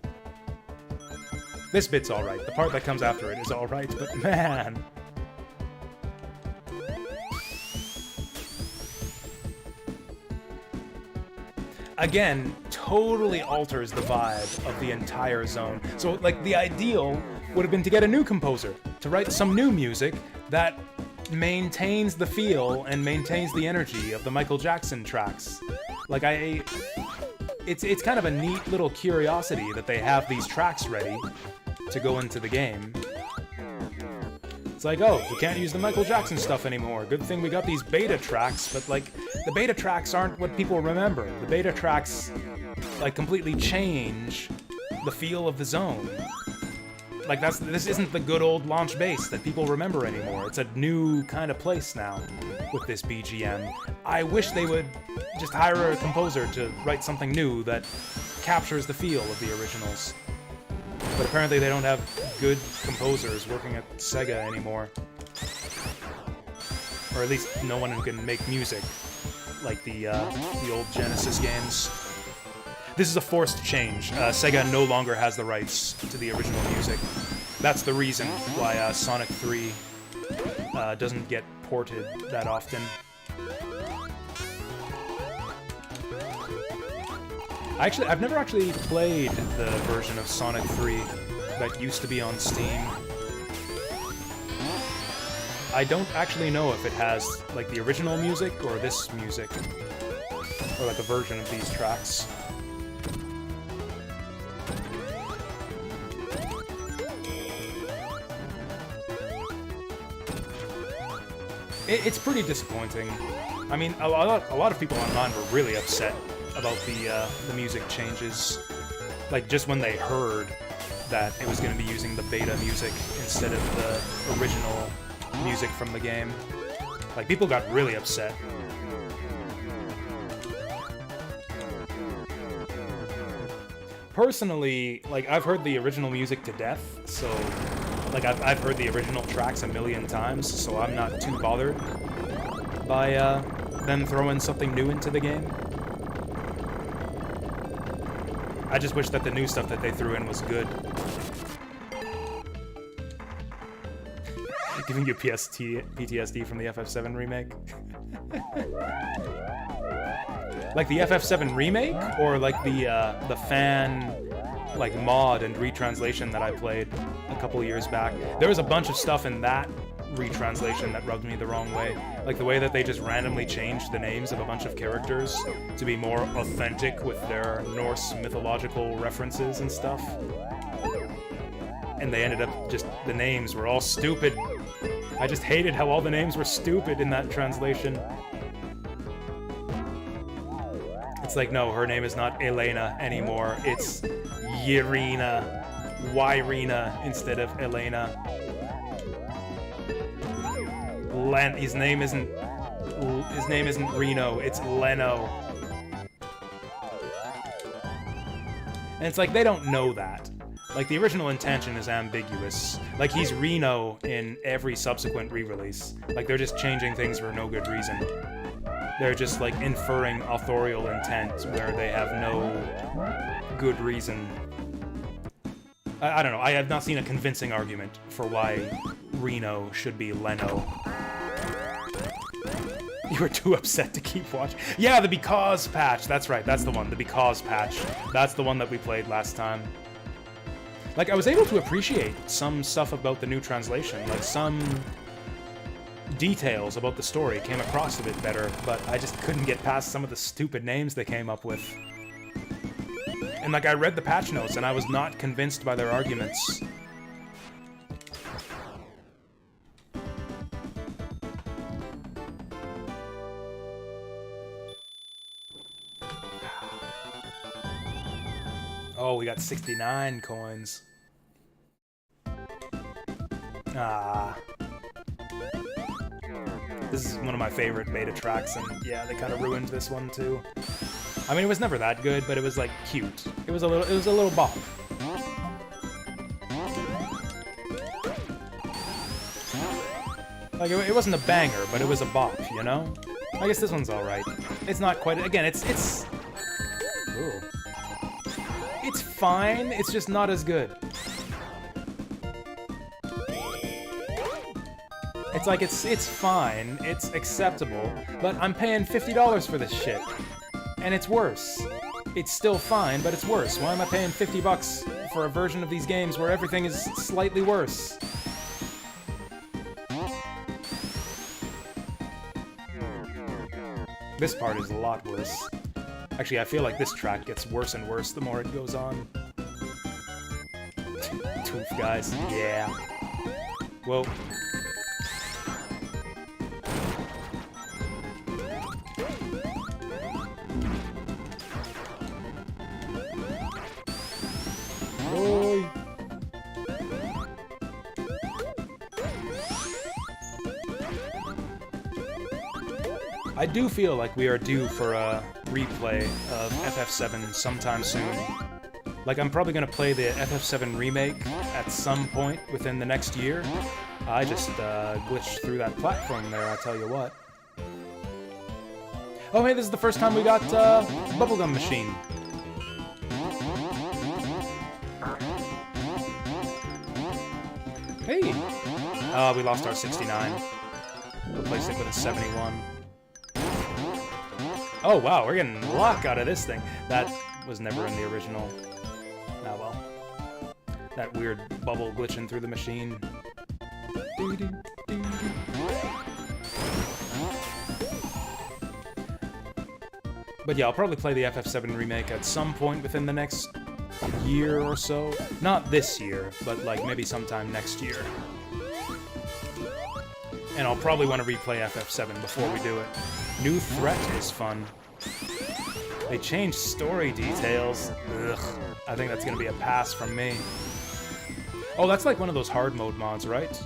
This bit's alright. The part that comes after it is alright, but man. Again, totally alters the vibe of the entire zone. So, like, the ideal would have been to get a new composer, to write some new music that maintains the feel and maintains the energy of the Michael Jackson tracks. Like, it's kind of a neat little curiosity that they have these tracks ready to go into the game. It's like, oh, we can't use the Michael Jackson stuff anymore. Good thing we got these beta tracks, but like, the beta tracks aren't what people remember. The beta tracks, like, completely change the feel of the zone. Like, this isn't the good old launch bass that people remember anymore. It's a new kind of place now with this BGM. I wish they would just hire a composer to write something new that captures the feel of the originals. But apparently they don't have good composers working at Sega anymore. Or at least no one who can make music like the old Genesis games. This is a forced change. Sega no longer has the rights to the original music. That's the reason why Sonic 3 doesn't get ported that often. I've never actually played the version of Sonic 3 that used to be on Steam. I don't actually know if it has, like, the original music or this music. Or, like, a version of these tracks. It's pretty disappointing. I mean, a lot of people online were really upset about the music changes. Like, just when they heard that it was going to be using the beta music instead of the original music from the game. Like, people got really upset. Personally, like, I've heard the original music to death, so... Like, I've heard the original tracks a million times, so I'm not too bothered by them throwing something new into the game. I just wish that the new stuff that they threw in was good. Giving you PTSD from the FF7 remake? Like the FF7 remake? Or like the fan... like mod and retranslation that I played a couple years back. There was a bunch of stuff in that retranslation that rubbed me the wrong way. Like the way that they just randomly changed the names of a bunch of characters to be more authentic with their Norse mythological references and stuff. And they ended up just, the names were all stupid. I just hated how all the names were stupid in that translation. It's like, no, her name is not Elena anymore. It's Yirina. Yrina instead of Elena. His name isn't Reno, it's Leno. And it's like, they don't know that. Like, the original intention is ambiguous. Like, he's Reno in every subsequent re-release. Like, they're just changing things for no good reason. They're just, like, inferring authorial intent where they have no good reason. I don't know, I have not seen a convincing argument for why Reno should be Leno. You were too upset to keep watching. Yeah, the Because patch, that's right, that's the one, the Because patch. That's the one that we played last time. Like, I was able to appreciate some stuff about the new translation, like some details about the story came across a bit better, but I just couldn't get past some of the stupid names they came up with. And like, I read the patch notes and I was not convinced by their arguments. Oh, we got 69 coins. Ah. This is one of my favorite beta tracks, and yeah, they kind of ruined this one too. I mean, it was never that good, but it was like cute. It was a little bop. Like, it wasn't a banger, but it was a bop, you know? I guess this one's alright. It's not quite, again, it's ooh. It's fine, it's just not as good. It's like, it's fine, it's acceptable, but I'm paying $50 for this shit. And it's worse. It's still fine, but it's worse. Why am I paying $50 for a version of these games where everything is slightly worse? This part is a lot worse. Actually, I feel like this track gets worse and worse the more it goes on. Tooth guys, yeah. Whoa. Boy. I do feel like we are due for a replay of FF7 sometime soon. Like, I'm probably gonna play the FF7 remake at some point within the next year. I just glitched through that platform there, I tell you what. Oh hey, this is the first time we got Bubblegum Machine. Hey! We lost our 69. Replaced it with a 71. Oh wow, we're getting luck out of this thing. That was never in the original. Ah well. That weird bubble glitching through the machine. But yeah, I'll probably play the FF7 remake at some point within the next year or so. Not this year, but like maybe sometime next year. And I'll probably want to replay FF7 before we do it. New Threat is fun. They changed story details. Ugh. I think that's gonna be a pass from me. Oh, that's like one of those hard mode mods, right?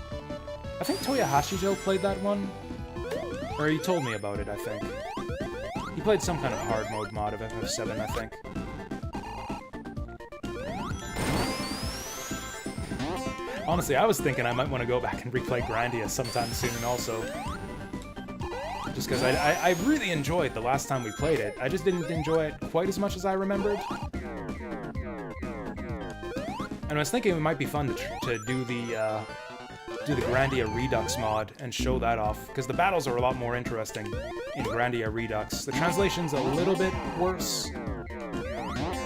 I think Toya Hashijo played that one. Or he told me about it, I think. He played some kind of hard mode mod of FF7, I think. Honestly, I was thinking I might want to go back and replay Grandia sometime soon also. Just because I really enjoyed the last time we played it. I just didn't enjoy it quite as much as I remembered. And I was thinking it might be fun to do the Grandia Redux mod and show that off, because the battles are a lot more interesting in Grandia Redux. The translation's a little bit worse,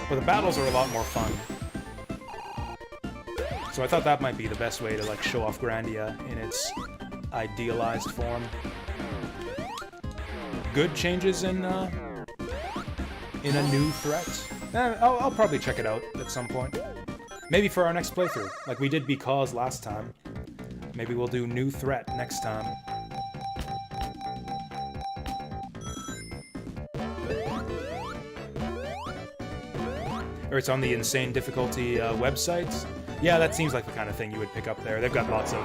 but the battles are a lot more fun. So I thought that might be the best way to like show off Grandia in its idealized form. Good changes in a New Threat. I'll probably check it out at some point. Maybe for our next playthrough, like we did Because last time. Maybe we'll do New Threat next time. Or it's on the Insane Difficulty website. Yeah, that seems like the kind of thing you would pick up there. They've got lots of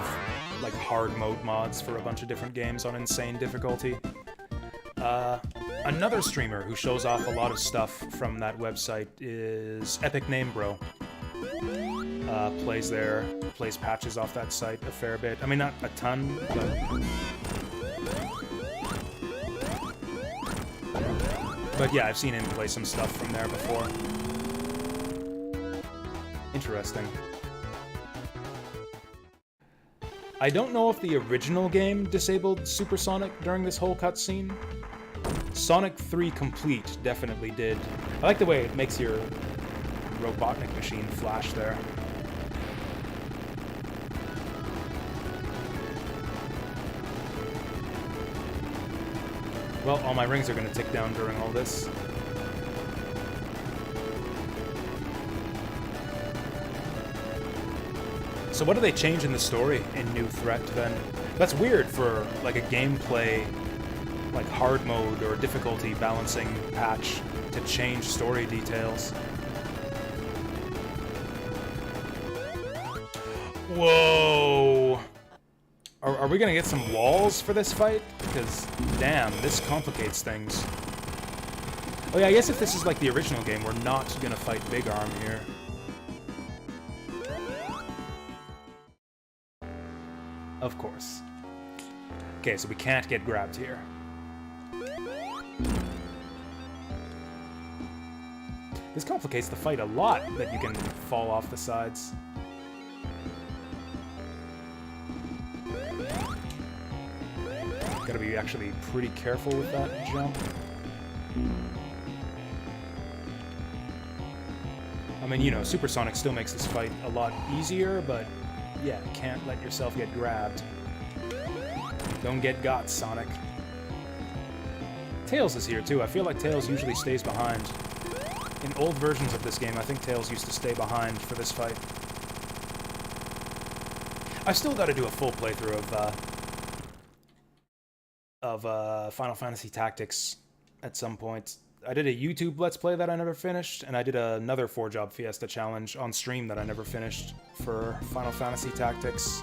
like hard mode mods for a bunch of different games on Insane Difficulty. Another streamer who shows off a lot of stuff from that website is Epic Name Bro. Plays patches off that site a fair bit. I mean, not a ton, but yeah, I've seen him play some stuff from there before. Interesting. I don't know if the original game disabled Supersonic during this whole cutscene. Sonic 3 Complete definitely did. I like the way it makes your Robotnik machine flash there. Well, all my rings are going to tick down during all this. So what do they change in the story in New Threat, then? That's weird for, like, a gameplay, like, hard mode or difficulty balancing patch to change story details. Whoa! Are we gonna get some walls for this fight? Because, damn, this complicates things. Oh yeah, I guess if this is like the original game, we're not gonna fight Big Arm here. Of course. Okay, so we can't get grabbed here. This complicates the fight a lot, that you can fall off the sides. Gotta be actually pretty careful with that jump. I mean, you know, Supersonic still makes this fight a lot easier, but yeah, can't let yourself get grabbed. Don't get got, Sonic. Tails is here too. I feel like Tails usually stays behind. In old versions of this game, I think Tails used to stay behind for this fight. I've still got to do a full playthrough of Final Fantasy Tactics at some point. I did a YouTube Let's Play that I never finished, and I did another 4-Job Fiesta challenge on stream that I never finished for Final Fantasy Tactics.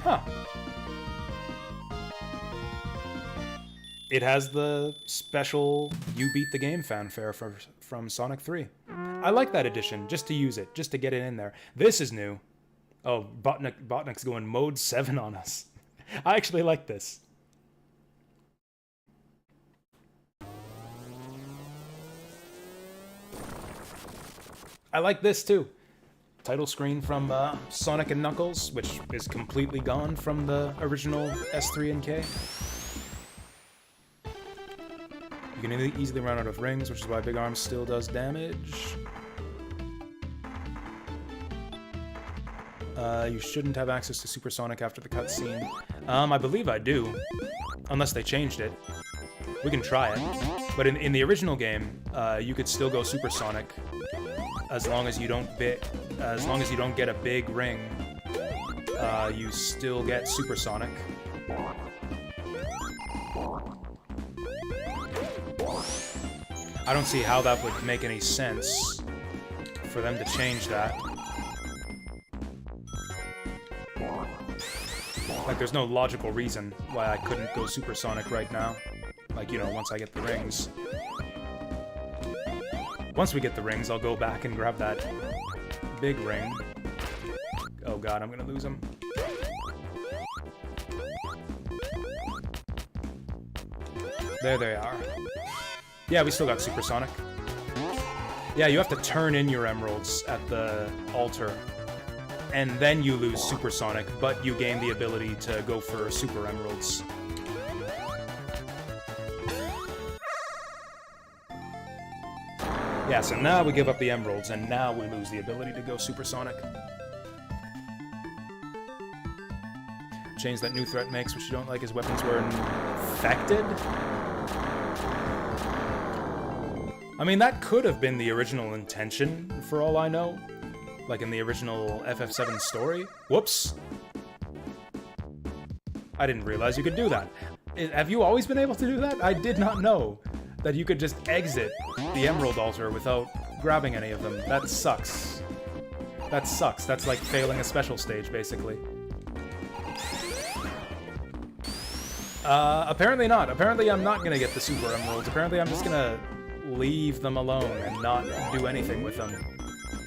Huh. It has the special You Beat the Game fanfare from Sonic 3. I like that edition, just to use it, just to get it in there. This is new. Oh, Botnik's going mode 7 on us. I actually like this. I like this too. Title screen from Sonic and Knuckles, which is completely gone from the original S3 and K. You can easily run out of rings, which is why Big Arm still does damage. You shouldn't have access to Supersonic after the cutscene. I believe I do, unless they changed it. We can try it. But in the original game, you could still go Supersonic as long as you don't get a big ring. You still get Supersonic. I don't see how that would make any sense for them to change that. Like, there's no logical reason why I couldn't go Supersonic right now. Like, you know, once I get the rings. Once we get the rings, I'll go back and grab that big ring. Oh god, I'm gonna lose him. There they are. Yeah, we still got Supersonic. Yeah, you have to turn in your emeralds at the altar. And then you lose Supersonic, but you gain the ability to go for Super Emeralds. Yeah, so now we give up the emeralds, and now we lose the ability to go Supersonic. Change that new threat makes, which you don't like, his weapons were infected? I mean, that could have been the original intention, for all I know. Like in the original FF7 story. Whoops! I didn't realize you could do that. Have you always been able to do that? I did not know that you could just exit the Emerald Altar without grabbing any of them. That sucks. That sucks. That's like failing a special stage, basically. Apparently not. Apparently I'm not gonna get the Super Emeralds. Apparently I'm just gonna leave them alone and not do anything with them.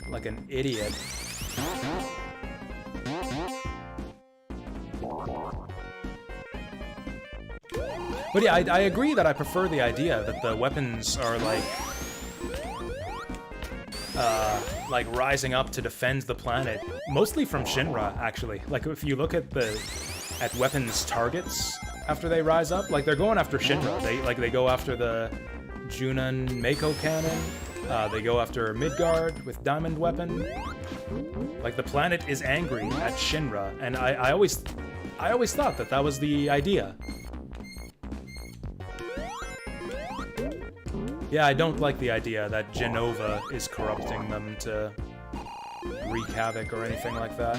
Like an idiot. But yeah, I agree that I prefer the idea that the weapons are like rising up to defend the planet, mostly from Shinra, actually. Like if you look at weapons targets after they rise up, like they're going after Shinra. They go after the Junon Mako cannon. They go after Midgard with Diamond Weapon. Like, the planet is angry at Shinra, and I always thought that was the idea. Yeah, I don't like the idea that Genova is corrupting them to wreak havoc or anything like that.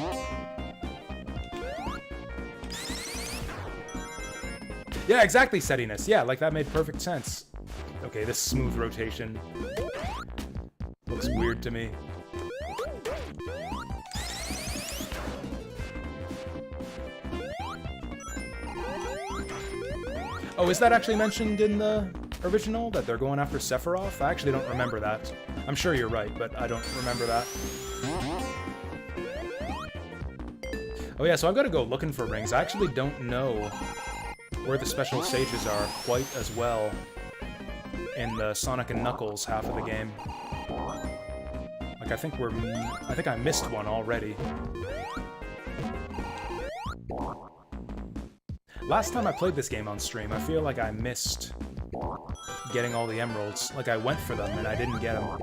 Yeah, exactly, Settiness. Yeah, like, that made perfect sense. Okay, this smooth rotation looks weird to me. Oh, is that actually mentioned in the original, that they're going after Sephiroth? I actually don't remember that. I'm sure you're right, but I don't remember that. Oh yeah, so I've got to go looking for rings. I actually don't know where the special stages are quite as well in the Sonic and Knuckles half of the game. Like, I think I missed one already. Last time I played this game on stream, I feel like I missed getting all the emeralds. Like, I went for them and I didn't get them.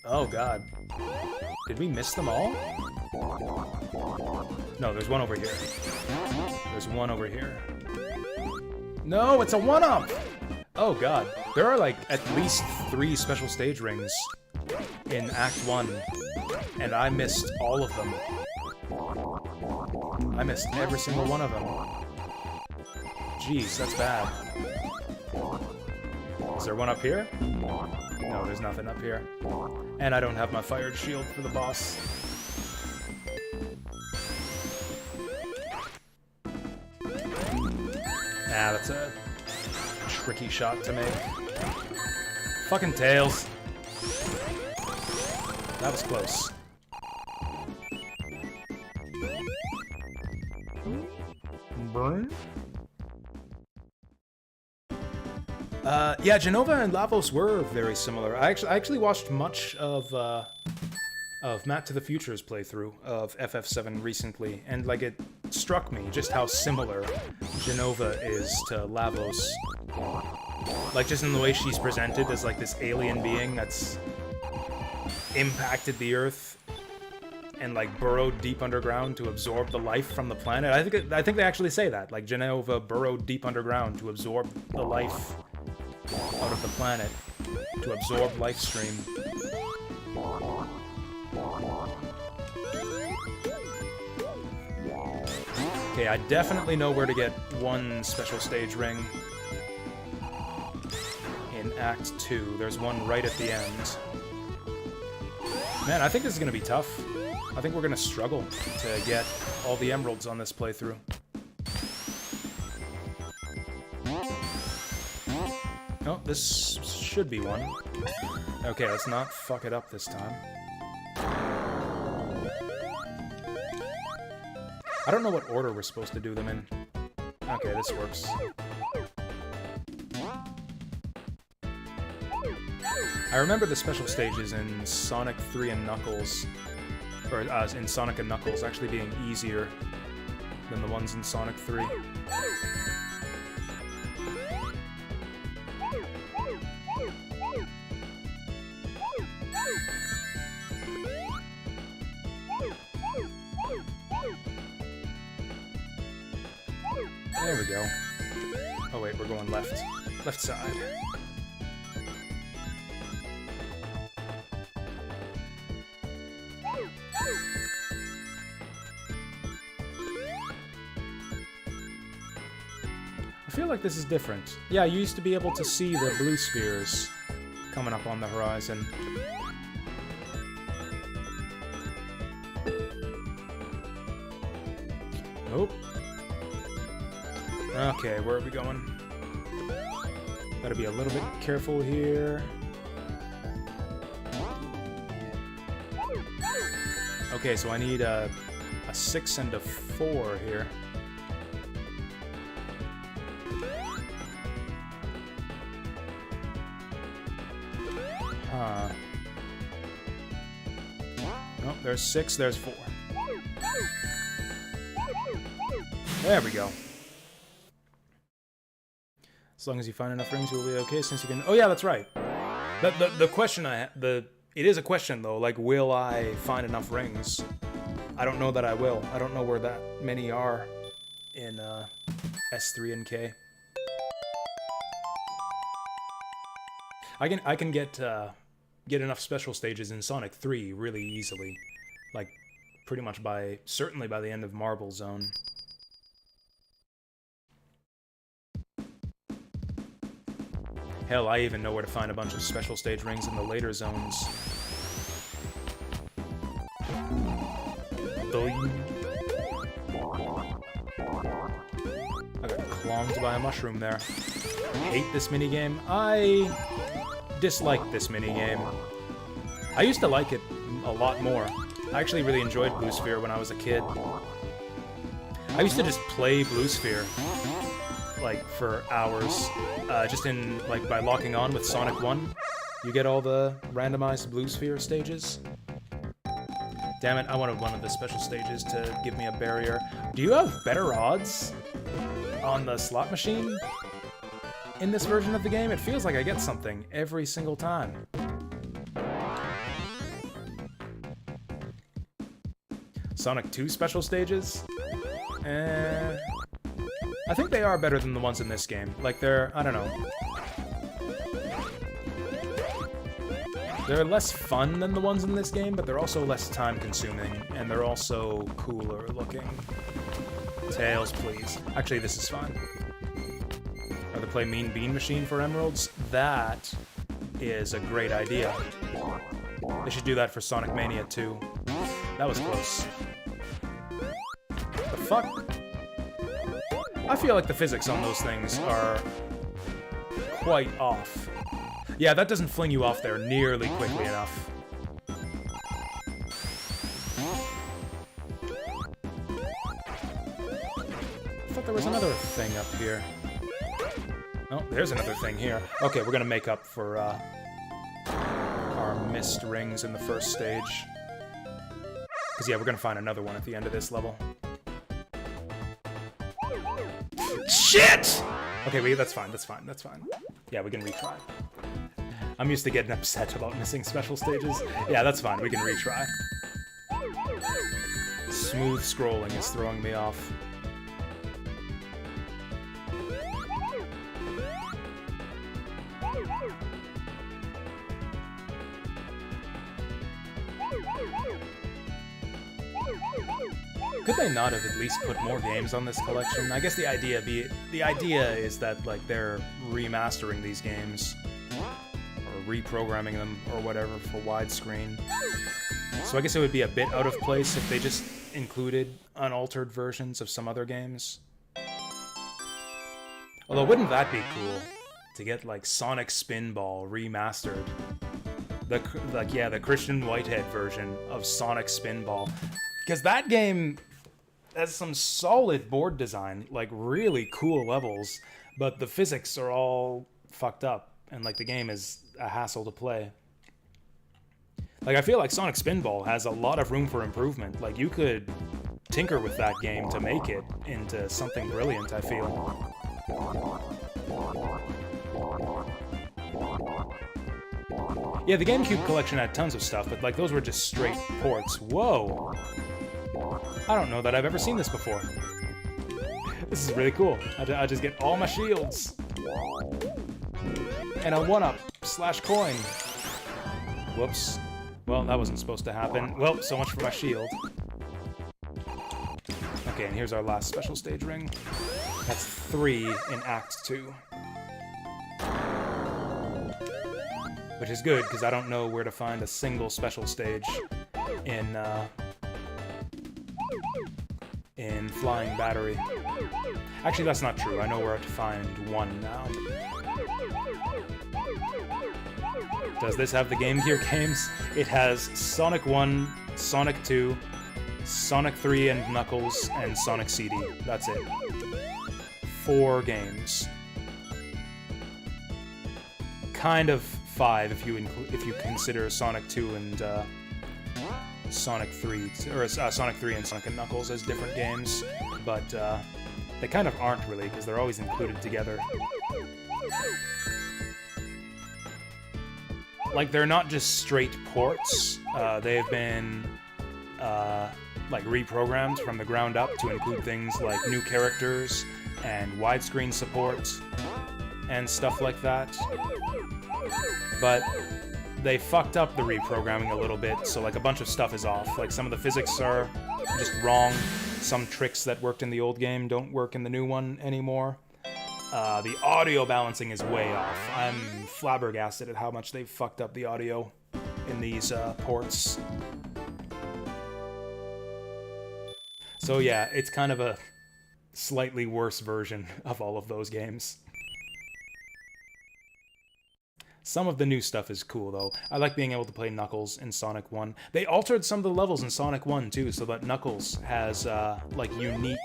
Oh god. Did we miss them all? No, there's one over here. There's one over here. No, it's a one-up! Oh god. There are like at least 3 special stage rings in Act 1, and I missed all of them. I missed every single one of them. Jeez, that's bad. Is there one up here? No, there's nothing up here. And I don't have my fired shield for the boss. Ah, that's a tricky shot to make. Fucking Tails. That was close. Burn? Yeah, Jenova and Lavos were very similar. I actually watched much of Map to the Future's playthrough of FF7 recently, and like it struck me just how similar Jenova is to Lavos. Like just in the way she's presented as like this alien being that's impacted the Earth and like burrowed deep underground to absorb the life from the planet. I think they actually say that. Like Jenova burrowed deep underground to absorb the life out of the planet, to absorb life stream. Okay, I definitely know where to get one special stage ring in Act 2. There's one right at the end. Man, I think this is gonna be tough. I think we're gonna struggle to get all the emeralds on this playthrough. Oh, this should be one. Okay, let's not fuck it up this time. I don't know what order we're supposed to do them in. Okay, this works. I remember the special stages in Sonic 3 and Knuckles, or in Sonic and Knuckles, actually being easier than the ones in Sonic 3. There we go. Oh wait, we're going left. Left side. I feel like this is different. Yeah, you used to be able to see the blue spheres coming up on the horizon. Oh. Okay, where are we going? Gotta be a little bit careful here. Okay, so I need a 6 and a 4 here. Huh. Oh, there's 6, there's 4. There we go. As long as you find enough rings, you'll be okay, since you can... Oh yeah, that's right. The question it is a question, though, like, will I find enough rings? I don't know that I will. I don't know where that many are in, S3 and K. I can get enough special stages in Sonic 3 really easily. Like, pretty much certainly by the end of Marble Zone. Hell, I even know where to find a bunch of special stage rings in the later zones. I got clonged by a mushroom there. Hate this minigame. I dislike this minigame. I used to like it a lot more. I actually really enjoyed Blue Sphere when I was a kid. I used to just play Blue Sphere, like, for hours, just by locking on with Sonic 1. You get all the randomized Blue Sphere stages. Damn it, I wanted one of the special stages to give me a barrier. Do you have better odds on the slot machine in this version of the game? It feels like I get something every single time. Sonic 2 special stages? I think they are better than the ones in this game. Like, they're, I don't know. They're less fun than the ones in this game, but they're also less time-consuming, and they're also cooler looking. Tails, please. Actually, this is fine. Rather play Mean Bean Machine for emeralds? That is a great idea. They should do that for Sonic Mania 2. That was close. The fuck? I feel like the physics on those things are quite off. Yeah, that doesn't fling you off there nearly quickly enough. I thought there was another thing up here. Oh, there's another thing here. Okay, we're gonna make up for our missed rings in the first stage. Because, yeah, we're gonna find another one at the end of this level. Shit! Okay, wait, that's fine, that's fine, that's fine. Yeah, we can retry. I'm used to getting upset about missing special stages. Yeah, that's fine, we can retry. Smooth scrolling is throwing me off. Could they not have at least put more games on this collection? I guess the idea is that, like, they're remastering these games or reprogramming them or whatever for widescreen. So I guess it would be a bit out of place if they just included unaltered versions of some other games. Although wouldn't that be cool to get, like, Sonic Spinball remastered? The Christian Whitehead version of Sonic Spinball. Because that game has some solid board design, like really cool levels, but the physics are all fucked up, and like the game is a hassle to play. Like, I feel like Sonic Spinball has a lot of room for improvement. Like, you could tinker with that game to make it into something brilliant, I feel. Yeah, the GameCube collection had tons of stuff, but like those were just straight ports. Whoa! I don't know that I've ever seen this before. This is really cool. I just get all my shields. And a 1-up/coin. Whoops. Well, that wasn't supposed to happen. Well, so much for my shield. Okay, and here's our last special stage ring. That's 3 in Act 2. Which is good, because I don't know where to find a single special stage in Flying Battery. Actually, that's not true. I know where to find one now. Does this have the Game Gear games? It has Sonic 1, Sonic 2, Sonic 3 and Knuckles, and Sonic CD. That's it. 4 games. Kind of 5 if you consider Sonic 2 and Sonic 3, or Sonic 3 and Sonic and Knuckles as different games, but they kind of aren't really, because they're always included together. Like, they're not just straight ports, they've been like reprogrammed from the ground up to include things like new characters and widescreen support and stuff like that. But they fucked up the reprogramming a little bit, so like a bunch of stuff is off. Like, some of the physics are just wrong. Some tricks that worked in the old game don't work in the new one anymore. The audio balancing is way off. I'm flabbergasted at how much they've fucked up the audio in these ports. So yeah, it's kind of a slightly worse version of all of those games. Some of the new stuff is cool, though. I like being able to play Knuckles in Sonic 1. They altered some of the levels in Sonic 1, too, so that Knuckles has, like, unique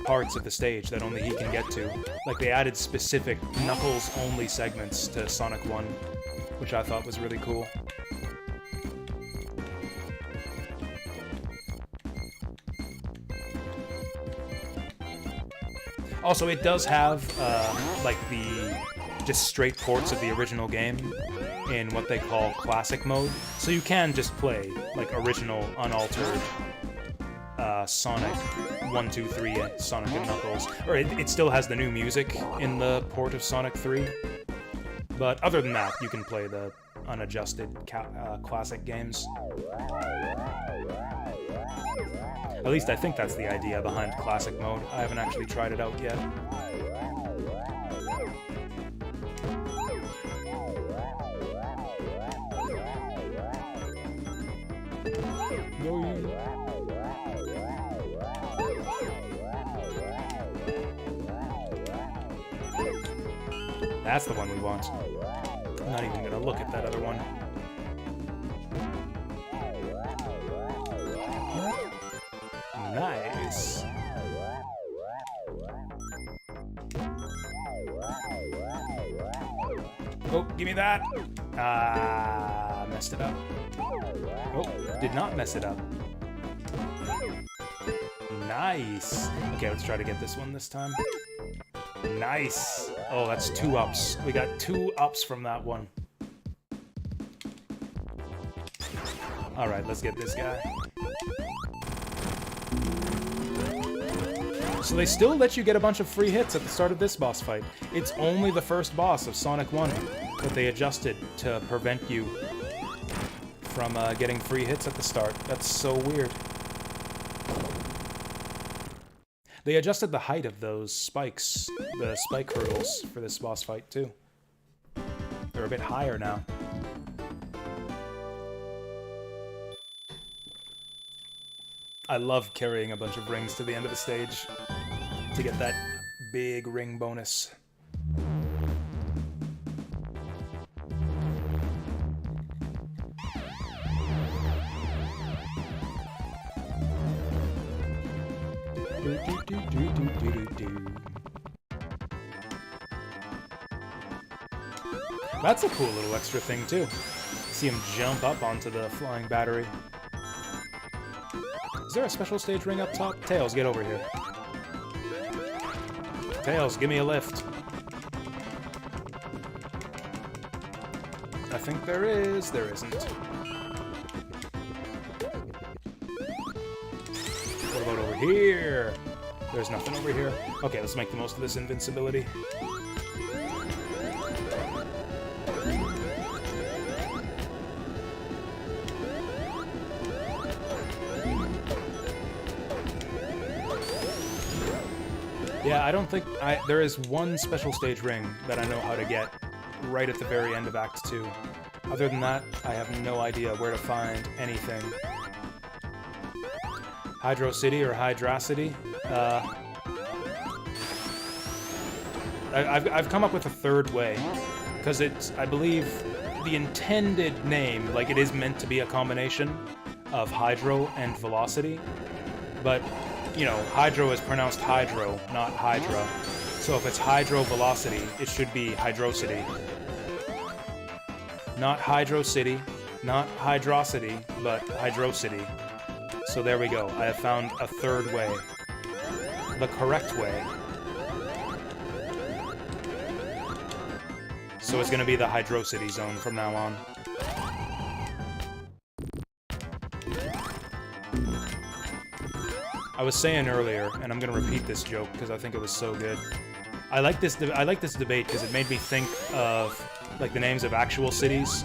parts of the stage that only he can get to. Like, they added specific Knuckles-only segments to Sonic 1, which I thought was really cool. Also, it does have, like, the just straight ports of the original game in what they call classic mode, so you can just play like original unaltered Sonic 1, 2, 3, Sonic and Knuckles. Or it still has the new music in the port of Sonic 3. But other than that, you can play the unadjusted classic games. At least I think that's the idea behind classic mode. I haven't actually tried it out yet. That's the one we want. I'm not even gonna look at that other one. Nice. Oh, give me that! Ah, messed it up. Oh, did not mess it up. Nice. Okay, let's try to get this one this time. Nice. Oh, that's 2 ups. We got 2 ups from that one. Alright, let's get this guy. So they still let you get a bunch of free hits at the start of this boss fight. It's only the first boss of Sonic 1 that they adjusted to prevent you from getting free hits at the start. That's so weird. They adjusted the height of those spikes, the spike hurdles, for this boss fight, too. They're a bit higher now. I love carrying a bunch of rings to the end of the stage to get that big ring bonus. That's a cool little extra thing, too. See him jump up onto the flying battery. Is there a special stage ring up top? Tails, get over here. Tails, give me a lift. I think there is. There isn't. What about over here? There's nothing over here. Okay, let's make the most of this invincibility. Yeah, I don't think... there is one special stage ring that I know how to get right at the very end of Act 2. Other than that, I have no idea where to find anything. Hydro City or Hydracity? I've come up with a third way, because it's, I believe, the intended name, like it is meant to be a combination of Hydro and Velocity, but, you know, Hydro is pronounced Hydro, not Hydra, so if it's Hydro Velocity, it should be Hydrocity. Not Hydro City, not Hydrocity, but Hydrocity. So there we go, I have found a third way. The correct way. So it's gonna be the Hydrocity zone from now on. I was saying earlier, and I'm gonna repeat this joke because I think it was so good. I like this debate because it made me think of like the names of actual cities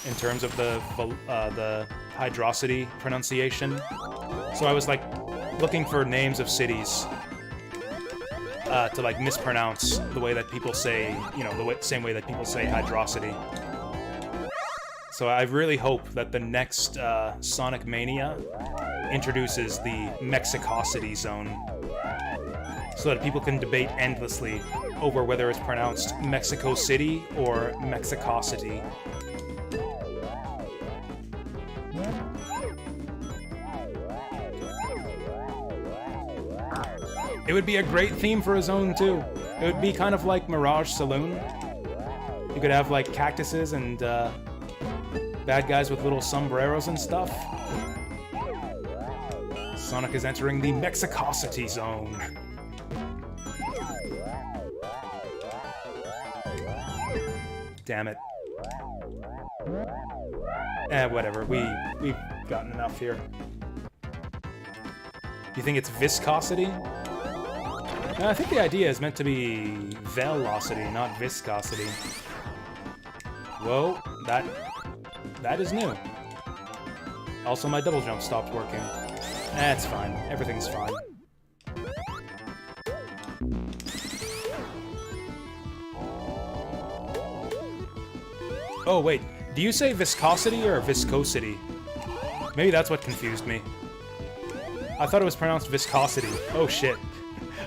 in terms of the Hydrocity pronunciation. So I was like looking for names of cities to like mispronounce the way that people say, you know, the same way that people say Hydrocity. So I really hope that the next Sonic Mania introduces the Mexicocity zone, so that people can debate endlessly over whether it's pronounced Mexico City or Mexicocity. It would be a great theme for a zone, too. It would be kind of like Mirage Saloon. You could have, like, cactuses and, bad guys with little sombreros and stuff. Sonic is entering the Mexicocity zone. Damn it. Whatever. We've gotten enough here. You think it's viscosity? I think the idea is meant to be velocity, not viscosity. Whoa, that is new. Also, my double jump stopped working. That's fine. Everything's fine. Oh, wait. Do you say viscosity or viscosity? Maybe that's what confused me. I thought it was pronounced viscosity. Oh, shit.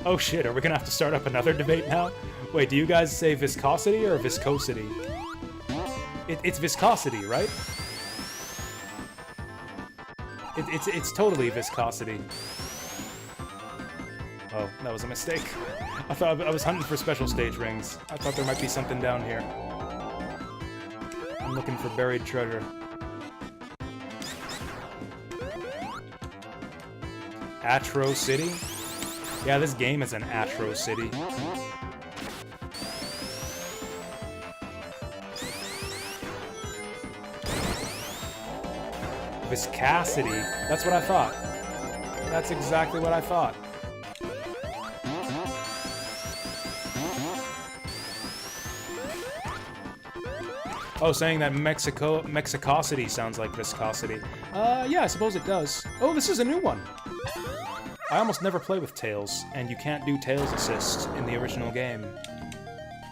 Oh, shit. Are we gonna have to start up another debate now? Wait, do you guys say viscosity or viscosity? It's viscosity, right? It's totally viscosity. Oh, that was a mistake. I thought I was hunting for special stage rings. I thought there might be something down here. I'm looking for buried treasure. Atro City? Yeah, this game is an Atro City. Viscosity. That's what I thought. That's exactly what I thought. Oh, saying that Mexicosity sounds like viscosity. Yeah, I suppose it does. Oh, this is a new one. I almost never play with Tails, and you can't do Tails assist in the original game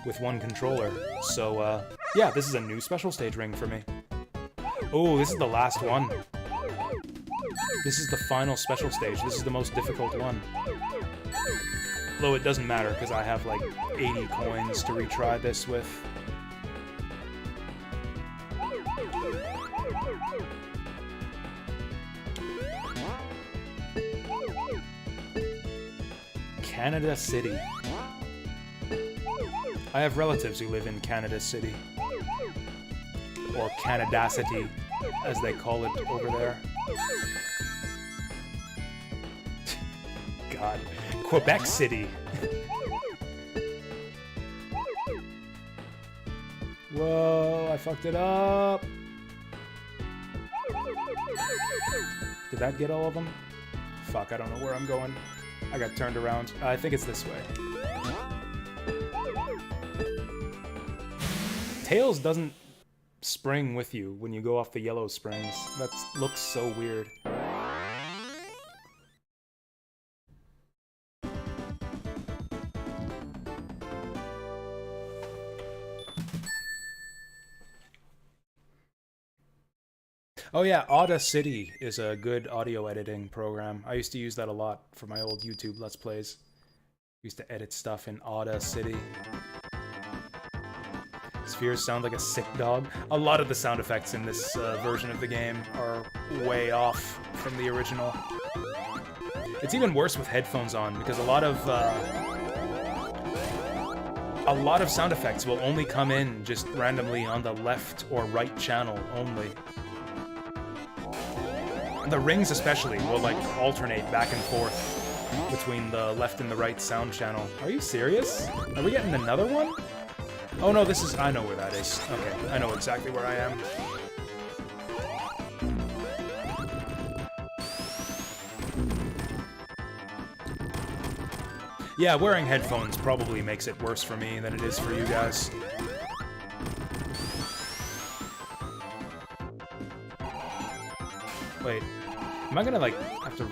with one controller. So, yeah, this is a new special stage ring for me. Oh, this is the last one. This is the final special stage. This is the most difficult one. Though it doesn't matter, because I have like 80 coins to retry this with. Canada City. I have relatives who live in Canada City. Or Canadacity, as they call it over there. God. Quebec City. Whoa, I fucked it up. Did that get all of them? Fuck, I don't know where I'm going. I got turned around. I think it's this way. Tails doesn't spring with you when you go off the yellow springs. That looks so weird. Oh yeah, Audacity is a good audio editing program. I used to use that a lot for my old YouTube Let's Plays. Used to edit stuff in Audacity. Spheres sound like a sick dog. A lot of the sound effects in this version of the game are way off from the original. It's even worse with headphones on, because a lot of sound effects will only come in just randomly on the left or right channel only. The rings especially will like alternate back and forth between the left and the right sound channel. Are you serious? Are we getting another one? Oh no, this is... I know where that is. Okay, I know exactly where I am. Yeah, wearing headphones probably makes it worse for me than it is for you guys. Wait, am I gonna like have to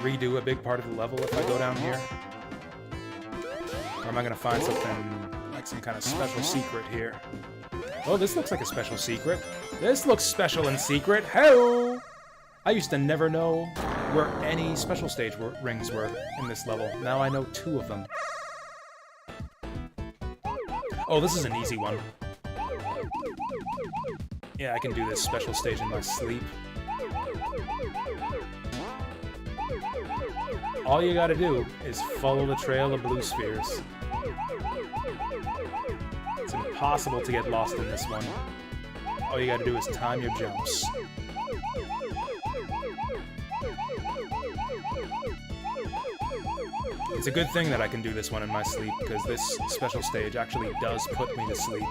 redo a big part of the level if I go down here? Or am I gonna find something, like some kind of special secret here? Oh, this looks like a special secret. This looks special and secret. Hello! I used to never know where any special stage rings were in this level. Now I know 2 of them. Oh, this is an easy one. Yeah, I can do this special stage in my sleep. All you gotta do is follow the trail of blue spheres. It's impossible to get lost in this one. All you gotta do is time your jumps. It's a good thing that I can do this one in my sleep, because this special stage actually does put me to sleep.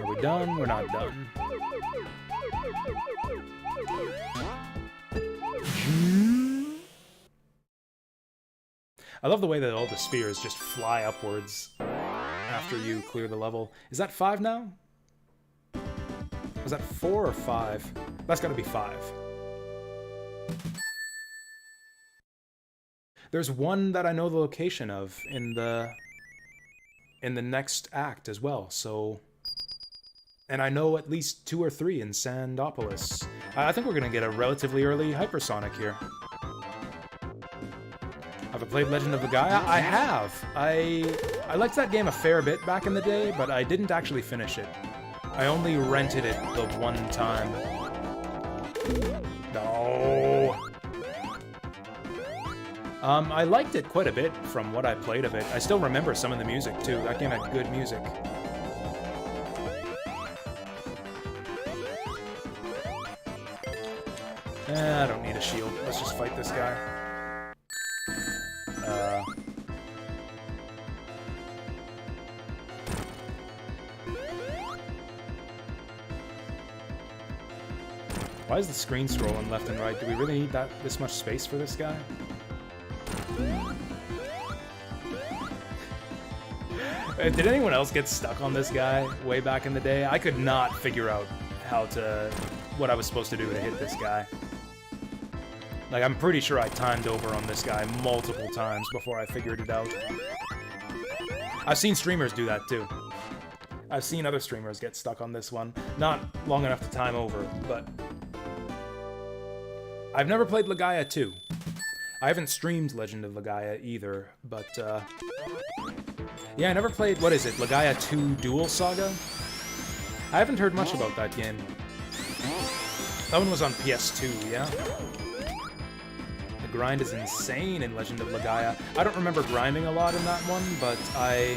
Are we done? We're not done. I love the way that all the spheres just fly upwards after you clear the level. Is that 5 now? Was that 4 or 5? That's gotta be 5. There's one that I know the location of in the next act as well, so... And I know at least 2 or 3 in Sandopolis. I think we're gonna get a relatively early Hypersonic here. Have I played Legend of Legaia? I have! I liked that game a fair bit back in the day, but I didn't actually finish it. I only rented it the one time. No! I liked it quite a bit from what I played of it. I still remember some of the music, too. That game had good music. I don't need a shield. Let's just fight this guy. Why is the screen scrolling left and right? Do we really need this much space for this guy? Did anyone else get stuck on this guy way back in the day? I could not figure out what I was supposed to do to hit this guy. Like, I'm pretty sure I timed over on this guy multiple times before I figured it out. I've seen streamers do that too. I've seen other streamers get stuck on this one. Not long enough to time over, but... I've never played Legaia 2. I haven't streamed Legend of Legaia either, but, yeah, I never played, what is it, Legaia 2 Dual Saga? I haven't heard much about that game. That one was on PS2, yeah? The grind is insane in Legend of Legaia. I don't remember grinding a lot in that one, but I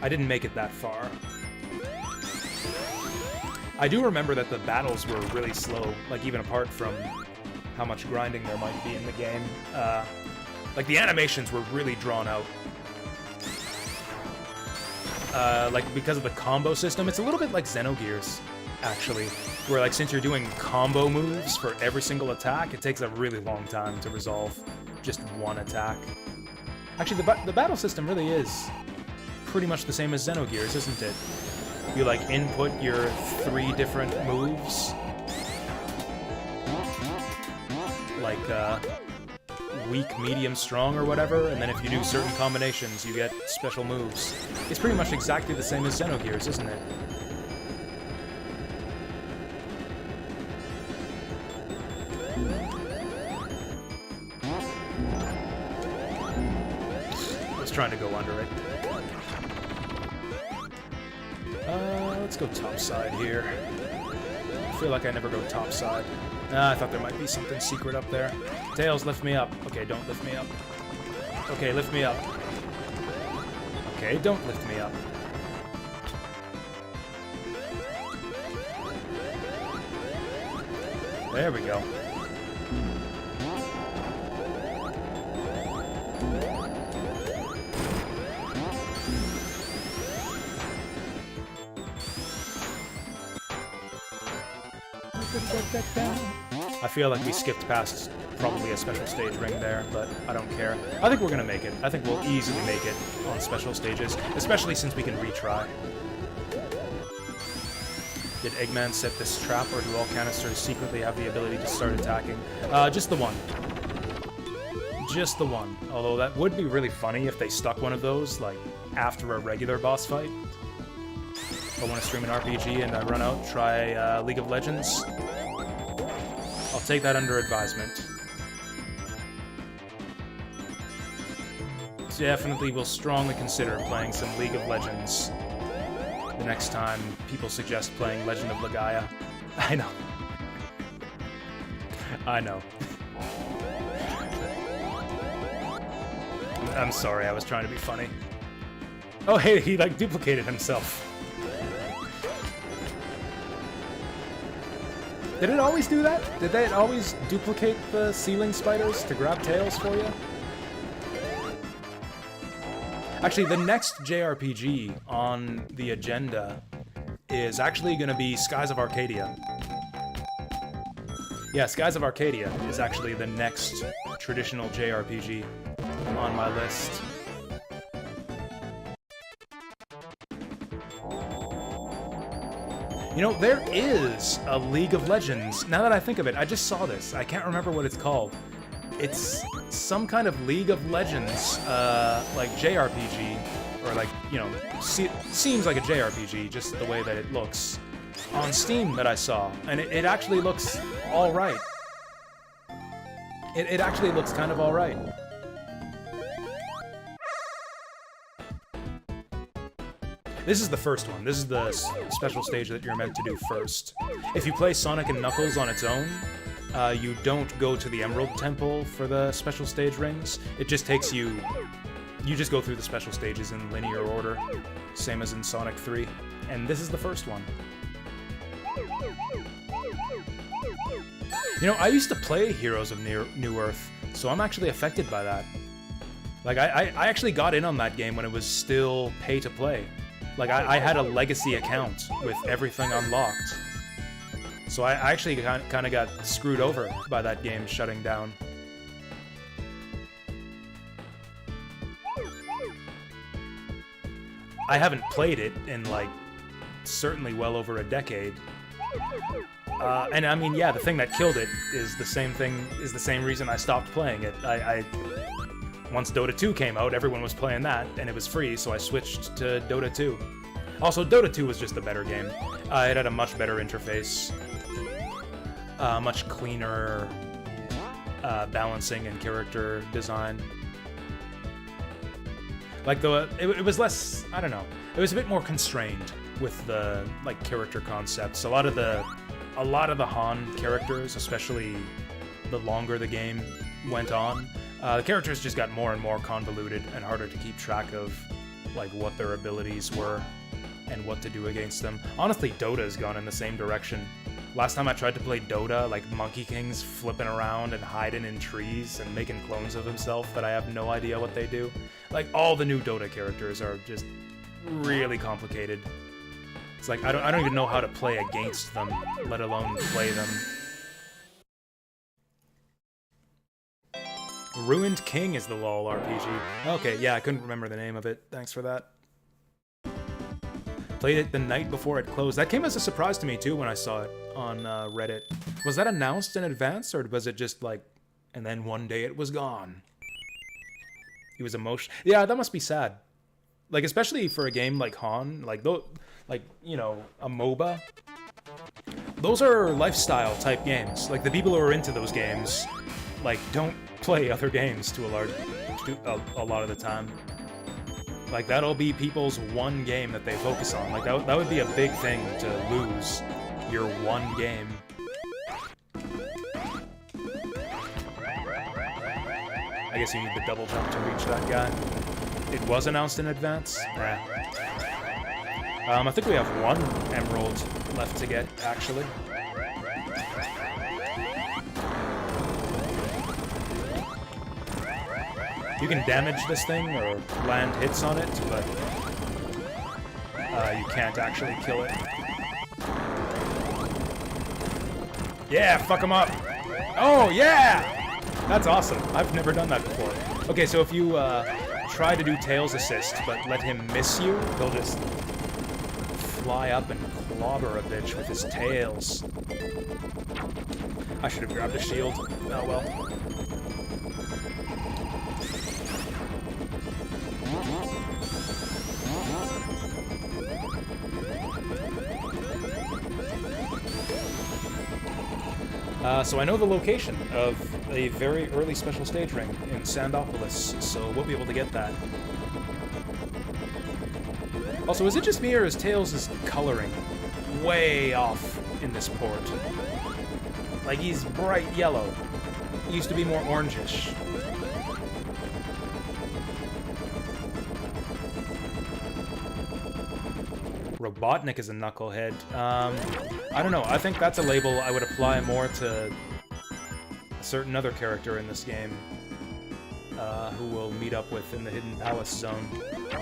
didn't make it that far. I do remember that the battles were really slow, like even apart from how much grinding there might be in the game. Like the animations were really drawn out. Like because of the combo system, it's a little bit like Xenogears, actually, where like since you're doing combo moves for every single attack, it takes a really long time to resolve just one attack. Actually, the battle system really is pretty much the same as Xenogears, isn't it? You like input your 3 different moves, like weak, medium, strong, or whatever, and then if you do certain combinations, you get special moves. It's pretty much exactly the same as Xenogears, isn't it? I was trying to go under it. Let's go topside here. I feel like I never go topside. I thought there might be something secret up there. Tails, lift me up. Okay, don't lift me up. Okay, lift me up. Okay, don't lift me up. There we go. I feel like we skipped past probably a special stage ring there, but I don't care. I think we're gonna make it. I think we'll easily make it on special stages, especially since we can retry. Did Eggman set this trap, or do all canisters secretly have the ability to start attacking? Just the one. Just the one. Although that would be really funny if they stuck one of those, like, after a regular boss fight. If I want to stream an RPG and I run out, try League of Legends, I'll take that under advisement. Definitely will strongly consider playing some League of Legends the next time people suggest playing Legend of Legaia. I know. I know. I'm sorry, I was trying to be funny. Oh hey, he like duplicated himself. Did it always do that? Did they always duplicate the ceiling spiders to grab tails for you? Actually, the next JRPG on the agenda is actually going to be Skies of Arcadia. Yeah, Skies of Arcadia is actually the next traditional JRPG on my list. You know, there is a League of Legends. Now that I think of it, I just saw this. I can't remember what it's called. It's some kind of League of Legends, like JRPG, or like, you know, seems like a JRPG, just the way that it looks, on Steam that I saw. And it actually looks alright. It actually looks kind of alright. This is the first one. This is the special stage that you're meant to do first. If you play Sonic and Knuckles on its own, you don't go to the Emerald Temple for the special stage rings. It just takes you... You just go through the special stages in linear order, same as in Sonic 3. And this is the first one. You know, I used to play Heroes of New Earth, so I'm actually affected by that. Like, I actually got in on that game when it was still pay-to-play. Like, I had a legacy account with everything unlocked. So I actually kind of got screwed over by that game shutting down. I haven't played it in, like, certainly well over a decade. And I mean, yeah, the thing that killed it is the same reason I stopped playing it. Once Dota 2 came out, everyone was playing that, and it was free, so I switched to Dota 2. Also, Dota 2 was just a better game. It had a much better interface, much cleaner balancing and character design. Like, it was less, I don't know, it was a bit more constrained with the, like, character concepts. A lot of the Han characters, especially the longer the game went on, the characters just got more and more convoluted and harder to keep track of, like, what their abilities were and what to do against them. Honestly, Dota's gone in the same direction. Last time I tried to play Dota, like, Monkey King's flipping around and hiding in trees and making clones of himself that I have no idea what they do. Like, all the new Dota characters are just really complicated. It's like, I don't even know how to play against them, let alone play them. Ruined King is the LoL RPG. Okay, yeah, I couldn't remember the name of it. Thanks for that. Played it the night before it closed. That came as a surprise to me, too, when I saw it on Reddit. Was that announced in advance, or was it just like, and then one day it was gone? He was emotional. Yeah, that must be sad. Like, especially for a game like Han, like, you know, a MOBA. Those are lifestyle-type games. Like, the people who are into those games, like, don't play other games to a lot of the time. Like, that'll be people's one game that they focus on. Like, that would be a big thing to lose your one game. I guess you need the double jump to reach that guy. It was announced in advance? I think we have one emerald left to get, actually. You can damage this thing or land hits on it, but you can't actually kill it. Yeah, fuck him up! Oh, yeah! That's awesome. I've never done that before. Okay, so if you try to do Tails Assist, but let him miss you, he'll just fly up and clobber a bitch with his tails. I should have grabbed a shield. Oh well. So I know the location of a very early special stage ring in Sandopolis, so we'll be able to get that. Also, is it just me or is Tails' coloring way off in this port? Like, he's bright yellow. He used to be more orangish. Robotnik is a knucklehead. I don't know. I think that's a label I would apply more to a certain other character in this game, who we'll meet up with in the Hidden Palace Zone.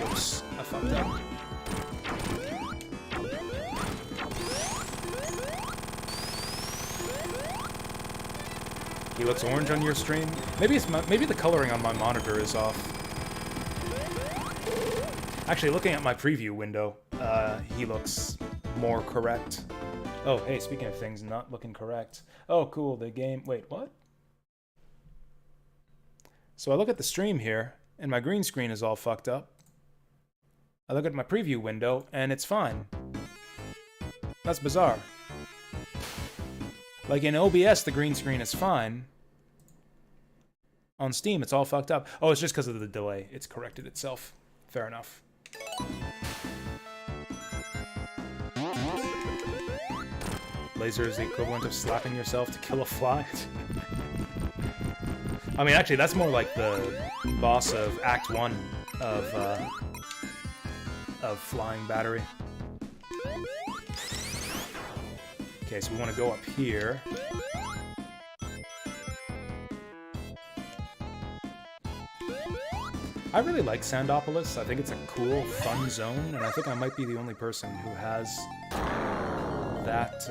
Oops, I fucked up. He looks orange on your stream. Maybe the coloring on my monitor is off. Actually, looking at my preview window, he looks more correct. Oh, hey, speaking of things not looking correct. Oh, cool, the game... Wait, what? So I look at the stream here, and my green screen is all fucked up. I look at my preview window, and it's fine. That's bizarre. Like, in OBS, the green screen is fine. On Steam, it's all fucked up. Oh, it's just because of the delay. It's corrected itself. Fair enough. Laser is the equivalent of slapping yourself to kill a fly. I mean, actually, that's more like the boss of Act 1 of Flying Battery. Okay, so we want to go up here. I really like Sandopolis. I think it's a cool, fun zone, and I think I might be the only person who has that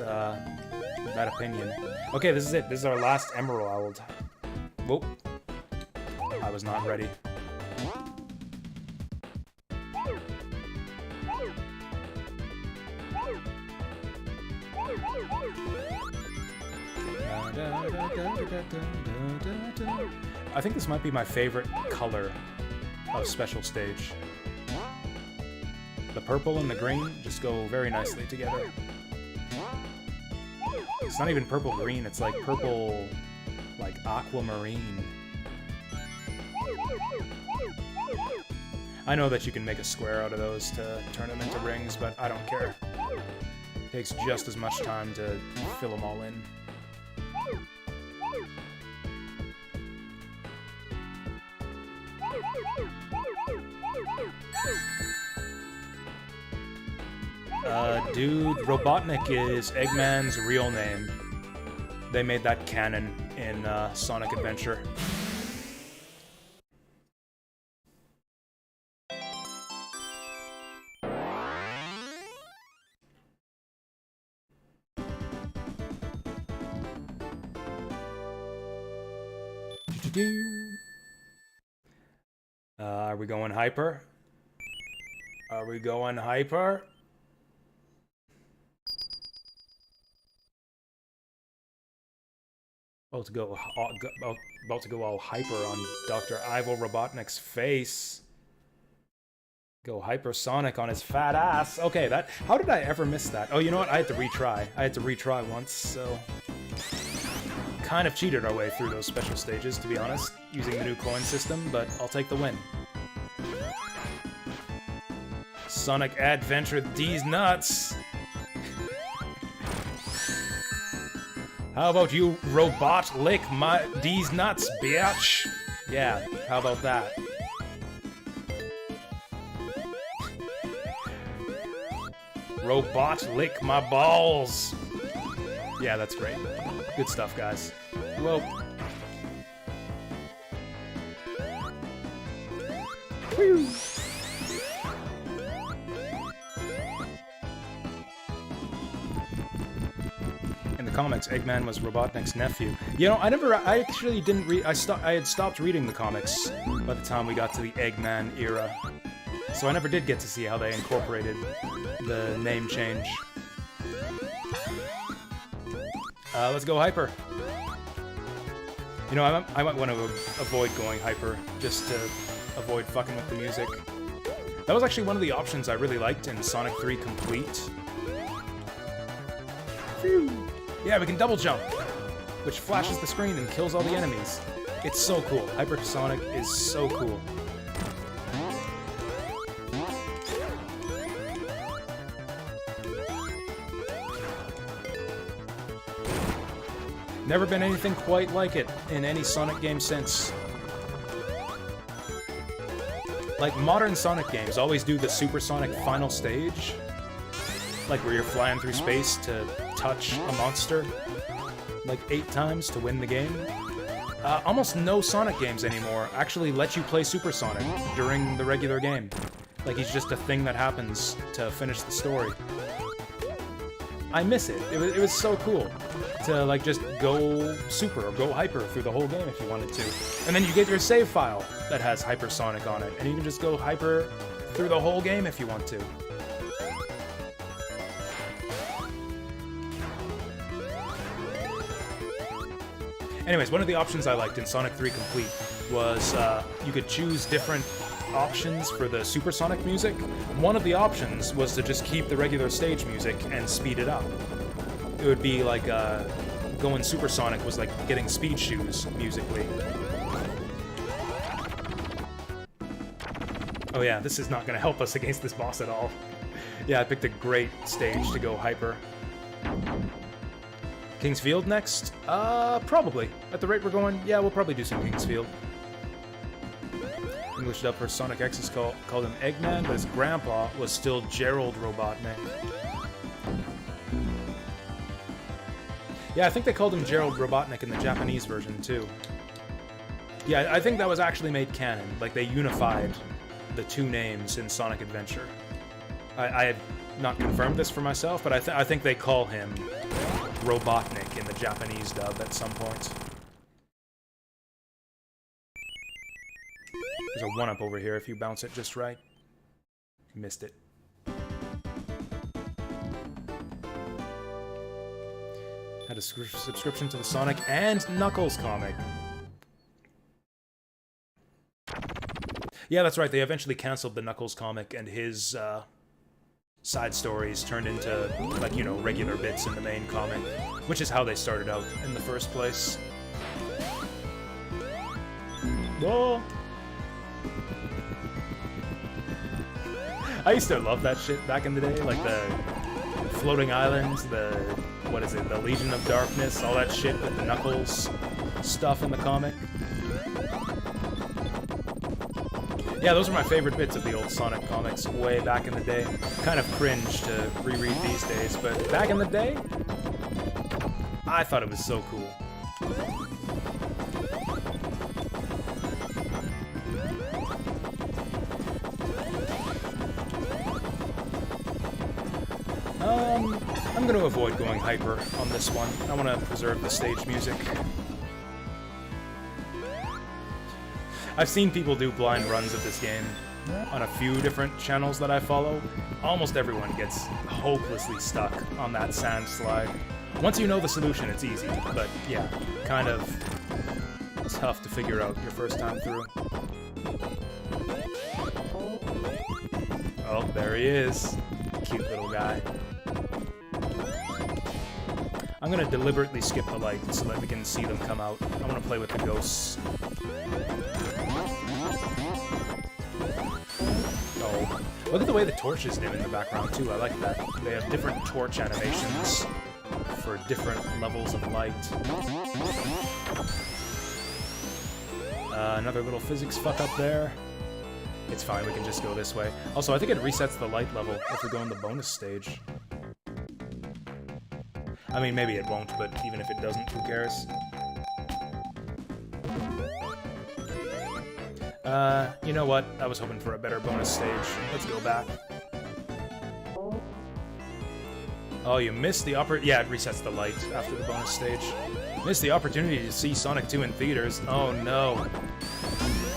opinion. Okay, this is it. This is our last Emerald. Whoop. I was not ready. I think this might be my favorite color of Special Stage. The purple and the green just go very nicely together. It's not even purple-green, it's like purple, like aquamarine. I know that you can make a square out of those to turn them into rings, but I don't care. It takes just as much time to fill them all in. Dude, Robotnik is Eggman's real name. They made that canon in Sonic Adventure. Are we going hyper? Are we going hyper? About to go all hyper on Dr. Ivo Robotnik's face. Go hypersonic on his fat ass. Okay, how did I ever miss that? Oh, you know what? I had to retry. I had to retry once, so... Kind of cheated our way through those special stages, to be honest, using the new coin system, but I'll take the win. Sonic Adventure D's nuts! How about you robot lick my D's nuts, bitch? Yeah, how about that? Robot lick my balls! Yeah, that's great. Good stuff, guys. Whoa. Whew. In the comics, Eggman was Robotnik's nephew. You know, I actually didn't read, I had stopped reading the comics by the time we got to the Eggman era. So I never did get to see how they incorporated the name change. Let's go hyper. You know, I might want to avoid going hyper, just to avoid fucking with the music. That was actually one of the options I really liked in Sonic 3 Complete. Phew. Yeah, we can double jump, which flashes the screen and kills all the enemies. It's so cool. Hypersonic is so cool. Never been anything quite like it in any Sonic game since. Like, modern Sonic games always do the supersonic final stage, like where you're flying through space to touch a monster like 8 times to win the game. Almost no Sonic games anymore actually let you play Super Sonic during the regular game. Like, he's just a thing that happens to finish the story. I miss it. It was so cool to, like, just go super or go hyper through the whole game if you wanted to. And then you get your save file that has Hypersonic on it, and you can just go hyper through the whole game if you want to. Anyways, one of the options I liked in Sonic 3 Complete was you could choose different options for the supersonic music. One of the options was to just keep the regular stage music and speed it up. It would be like going supersonic was like getting speed shoes musically. Oh yeah, this is not going to help us against this boss at all. Yeah, I picked a great stage to go hyper. King's Field next? Probably. At the rate we're going, yeah, we'll probably do some King's Field. English dub for Sonic X called him Eggman, but his grandpa was still Gerald Robotnik. Yeah, I think they called him Gerald Robotnik in the Japanese version, too. Yeah, I think that was actually made canon. Like, they unified the two names in Sonic Adventure. I had not confirmed this for myself, but I think they call him Robotnik in the Japanese dub at some point. There's a 1-up over here if you bounce it just right. Missed it. Had a subscription to the Sonic and Knuckles comic. Yeah, that's right. They eventually canceled the Knuckles comic, and his side stories turned into, like, you know, regular bits in the main comic, which is how they started out in the first place. Whoa! I used to love that shit back in the day, like the floating islands, the, what is it, the Legion of Darkness, all that shit with the Knuckles stuff in the comic. Yeah, those are my favorite bits of the old Sonic comics way back in the day. Kind of cringe to reread these days, but back in the day, I thought it was so cool. I'm going to avoid going hyper on this one. I want to preserve the stage music. I've seen people do blind runs of this game on a few different channels that I follow. Almost everyone gets hopelessly stuck on that sand slide. Once you know the solution, it's easy, but yeah, kind of tough to figure out your first time through. Oh, there he is. Cute little guy. I'm gonna deliberately skip the light so that we can see them come out. I want to play with the ghosts. Oh, look at the way the torches dim in the background too. I like that. They have different torch animations for different levels of light. Another little physics fuck up there. It's fine, we can just go this way. Also, I think it resets the light level if we go in the bonus stage. I mean, maybe it won't, but even if it doesn't, who cares? You know what? I was hoping for a better bonus stage. Let's go back. Oh, you missed the yeah, it resets the light after the bonus stage. Missed the opportunity to see Sonic 2 in theaters. Oh no.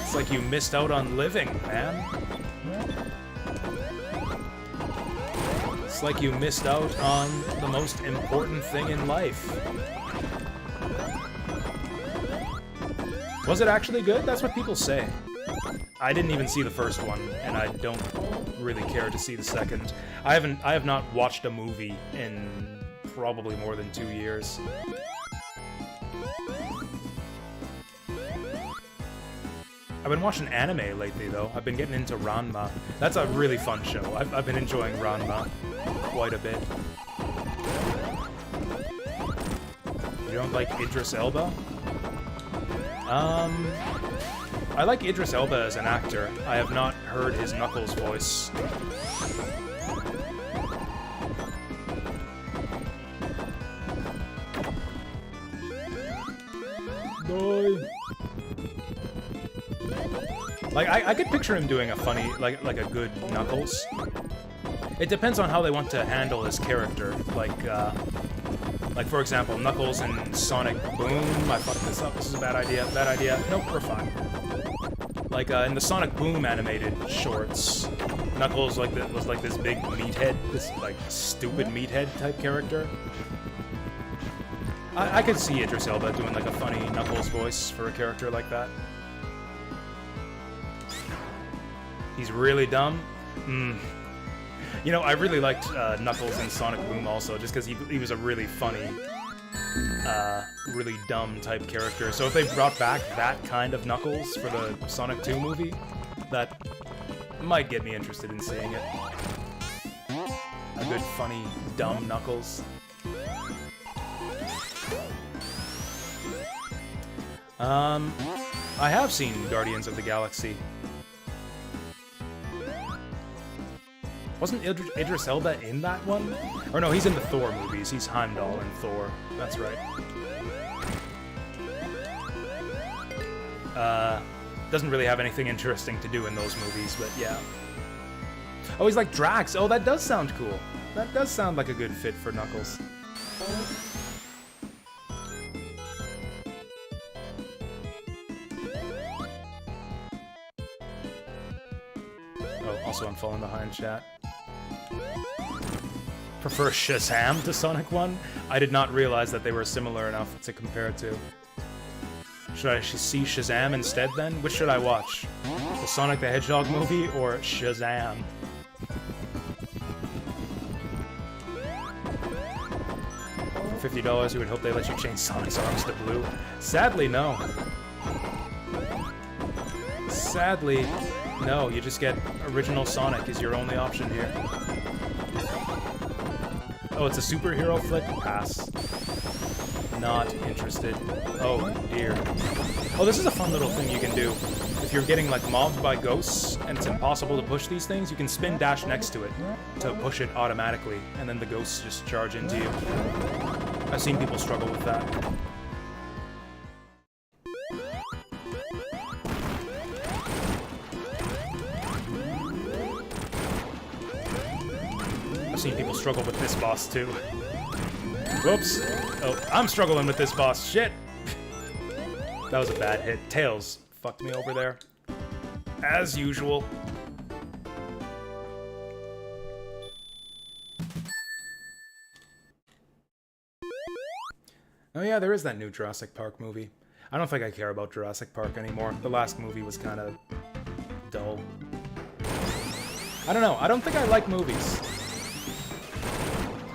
It's like you missed out on living, man. It's like you missed out on the most important thing in life. Was it actually good? That's what people say. I didn't even see the first one, and I don't really care to see the second. I have not watched a movie in probably more than 2 years. I've been watching anime lately, though. I've been getting into Ranma. That's a really fun show. I've been enjoying Ranma quite a bit. You don't like Idris Elba? I like Idris Elba as an actor. I have not heard his Knuckles voice. Like, I could picture him doing a funny, like a good Knuckles. It depends on how they want to handle his character. Like for example, Knuckles and Sonic Boom. I fucked this up. This is a bad idea. Bad idea. Nope, we're fine. Like in the Sonic Boom animated shorts, Knuckles was like this big meathead, this like stupid meathead type character. I could see Idris Elba doing like a funny Knuckles voice for a character like that. He's really dumb. You know, I really liked Knuckles in Sonic Boom also, just because he was a really funny, really dumb type character. So if they brought back that kind of Knuckles for the Sonic 2 movie, that might get me interested in seeing it. A good, funny, dumb Knuckles. I have seen Guardians of the Galaxy. Wasn't Idris Elba in that one? Or no, he's in the Thor movies. He's Heimdall in Thor. That's right. Doesn't really have anything interesting to do in those movies, but yeah. Oh, he's like Drax. Oh, that does sound cool. That does sound like a good fit for Knuckles. Oh, also I'm falling behind, chat. Prefer Shazam to Sonic 1? I did not realize that they were similar enough to compare it to. Should I see Shazam instead then? Which should I watch? The Sonic the Hedgehog movie or Shazam? For $50 you would hope they let you change Sonic's arms to blue? Sadly, no. Sadly, no. You just get original Sonic is your only option here. Oh, it's a superhero flick? Pass. Not interested. Oh, dear. Oh, this is a fun little thing you can do. If you're getting, like, mobbed by ghosts, and it's impossible to push these things, you can spin dash next to it to push it automatically, and then the ghosts just charge into you. I've seen people struggle with that. I've seen people struggle with this boss, too. Whoops. Oh, I'm struggling with this boss. Shit! That was a bad hit. Tails fucked me over there. As usual. Oh yeah, there is that new Jurassic Park movie. I don't think I care about Jurassic Park anymore. The last movie was kind of dull. I don't know. I don't think I like movies.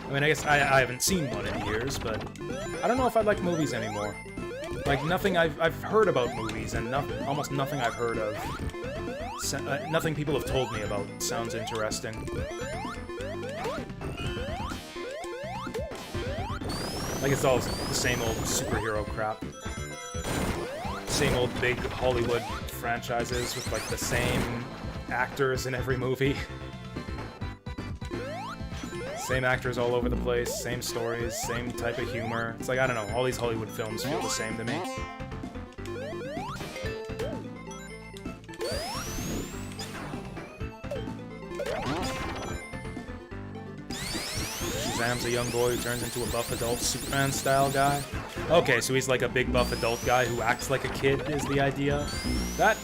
I mean, I guess I haven't seen one in years, but I don't know if I like movies anymore. Like, nothing I've heard about movies, and almost nothing I've heard of, nothing people have told me about sounds interesting. Like, it's all the same old superhero crap. Same old big Hollywood franchises with, like, the same actors in every movie. Same actors all over the place, same stories, same type of humor. It's like, I don't know, all these Hollywood films feel the same to me. Shazam's a young boy who turns into a buff adult Superman-style guy. Okay, so he's like a big buff adult guy who acts like a kid is the idea. That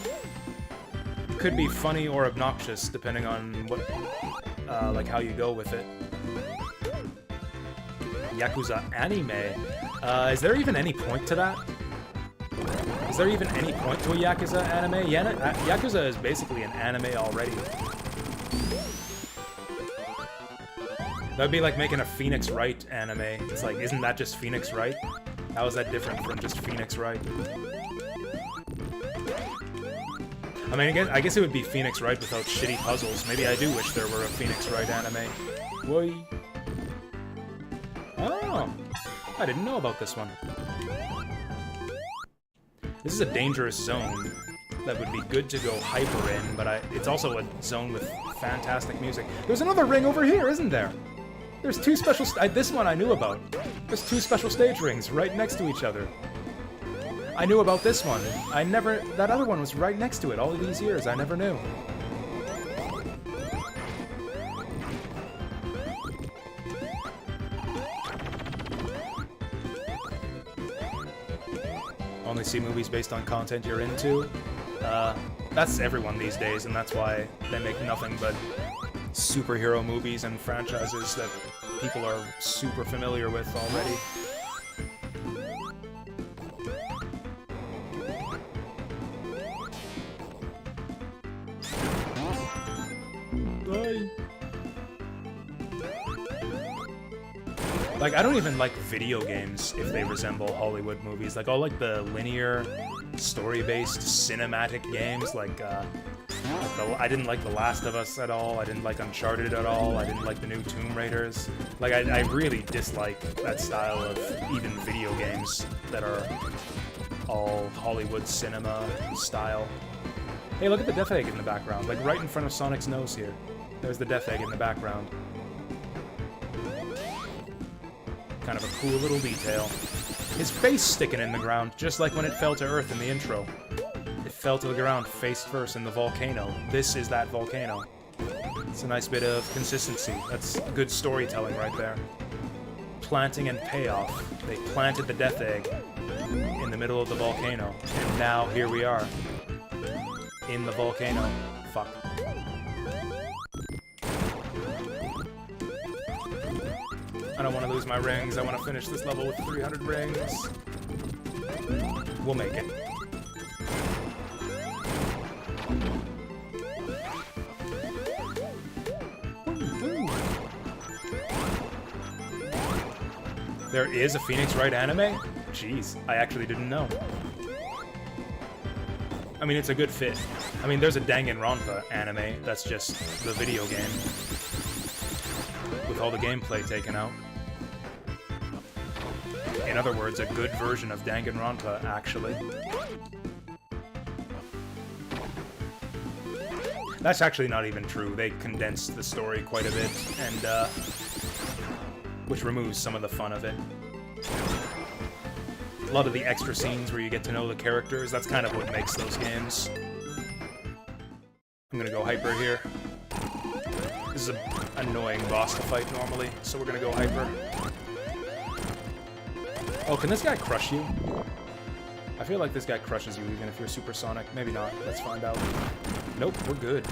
could be funny or obnoxious, depending on what, like how you go with it. Yakuza anime. Is there even any point to that? Is there even any point to a Yakuza anime? Yakuza is basically an anime already. That'd be like making a Phoenix Wright anime. It's like, isn't that just Phoenix Wright? How is that different from just Phoenix Wright? I mean, I guess it would be Phoenix Wright without shitty puzzles. Maybe I do wish there were a Phoenix Wright anime. Woi. Oh, I didn't know about this one. This is a dangerous zone that would be good to go hyper in, but it's also a zone with fantastic music. There's another ring over here, isn't there? There's two special... this one I knew about. There's two special stage rings right next to each other. I knew about this one. That other one was right next to it all of these years. I never knew. Only see movies based on content you're into. That's everyone these days, and that's why they make nothing but superhero movies and franchises that people are super familiar with already. Like, I don't even like video games if they resemble Hollywood movies. Like, all like the linear, story-based, cinematic games, I didn't like The Last of Us at all, I didn't like Uncharted at all, I didn't like the new Tomb Raiders. Like, I really dislike that style of even video games that are all Hollywood cinema style. Hey, look at the Death Egg in the background, like right in front of Sonic's nose here. There's the Death Egg in the background. Kind of a cool little detail. His face sticking in the ground, just like when it fell to Earth in the intro. It fell to the ground face first in the volcano. This is that volcano. It's a nice bit of consistency. That's good storytelling right there. Planting and payoff. They planted the Death Egg in the middle of the volcano, and now here we are. In the volcano. Fuck. I don't want to lose my rings. I want to finish this level with 300 rings. We'll make it. There is a Phoenix Wright anime? Jeez, I actually didn't know. I mean, it's a good fit. I mean, there's a Danganronpa anime that's just the video game with all the gameplay taken out. In other words, a good version of Danganronpa, actually. That's actually not even true. They condensed the story quite a bit, and, which removes some of the fun of it. A lot of the extra scenes where you get to know the characters, that's kind of what makes those games. I'm gonna go hyper here. This is an annoying boss to fight normally, so we're gonna go hyper. Oh, can this guy crush you? I feel like this guy crushes you even if you're supersonic. Maybe not. Let's find out. Nope, we're good.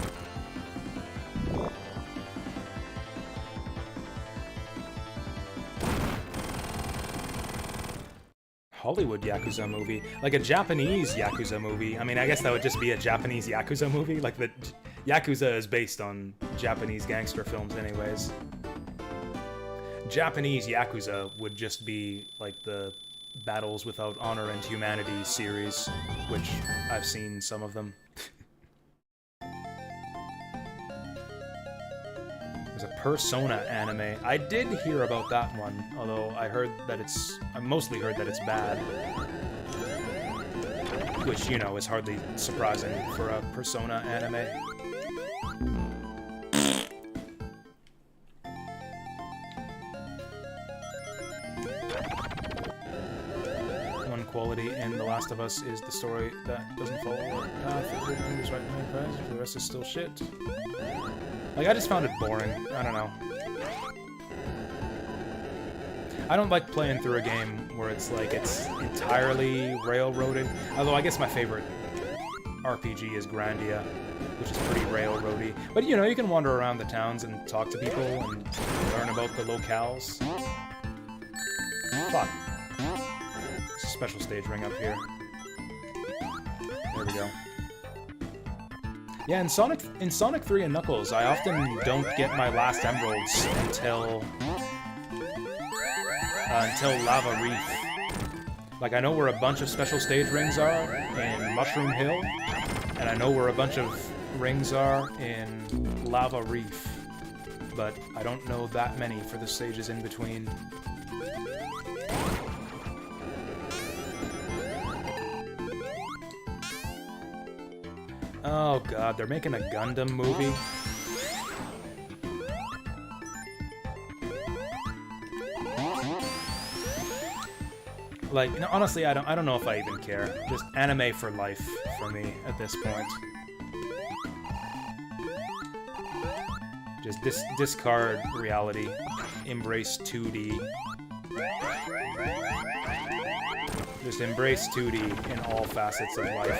Hollywood Yakuza movie. Like a Japanese Yakuza movie. I mean, I guess that would just be a Japanese Yakuza movie. Like, the Yakuza is based on Japanese gangster films anyways. Japanese Yakuza would just be like the Battles Without Honor and Humanity series, which I've seen some of them. There's a Persona anime. I did hear about that one, although I mostly heard that it's bad. Which, you know, is hardly surprising for a Persona anime. One quality in The Last of Us is the story that doesn't follow a path. The rest is still shit. Like, I just found it boring. I don't know. I don't like playing through a game where it's like it's entirely railroaded. Although I guess my favorite RPG is Grandia, which is pretty railroady. But you know, you can wander around the towns and talk to people and learn about the locales. Fuck. There's a special stage ring up here. There we go. Yeah, in Sonic 3 and Knuckles, I often don't get my last emeralds until Lava Reef. Like, I know where a bunch of special stage rings are in Mushroom Hill, and I know where a bunch of rings are in Lava Reef, but I don't know that many for the stages in between. Oh god, they're making a Gundam movie? Like, no, honestly, I don't know if I even care. Just anime for life for me at this point. Just discard reality. Embrace 2D. Just embrace 2D in all facets of life.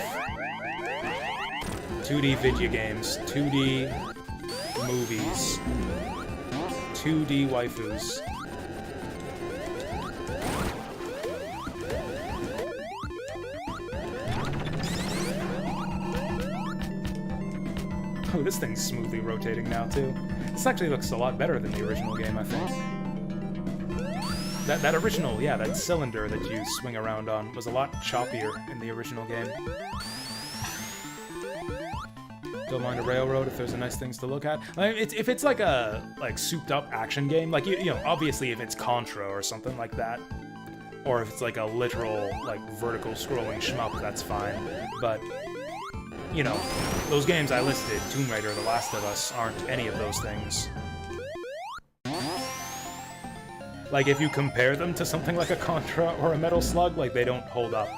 2D video games, 2D movies, 2D waifus. Oh, this thing's smoothly rotating now, too. This actually looks a lot better than the original game, I think. That original, yeah, that cylinder that you swing around on was a lot choppier in the original game. Don't mind a railroad if there's nice things to look at. I mean, if it's like a souped-up action game, like, you know, obviously if it's Contra or something like that, or if it's like a literal, like, vertical scrolling shmup, that's fine. But, you know, those games I listed, Tomb Raider, The Last of Us, aren't any of those things. Like, if you compare them to something like a Contra or a Metal Slug, like, they don't hold up.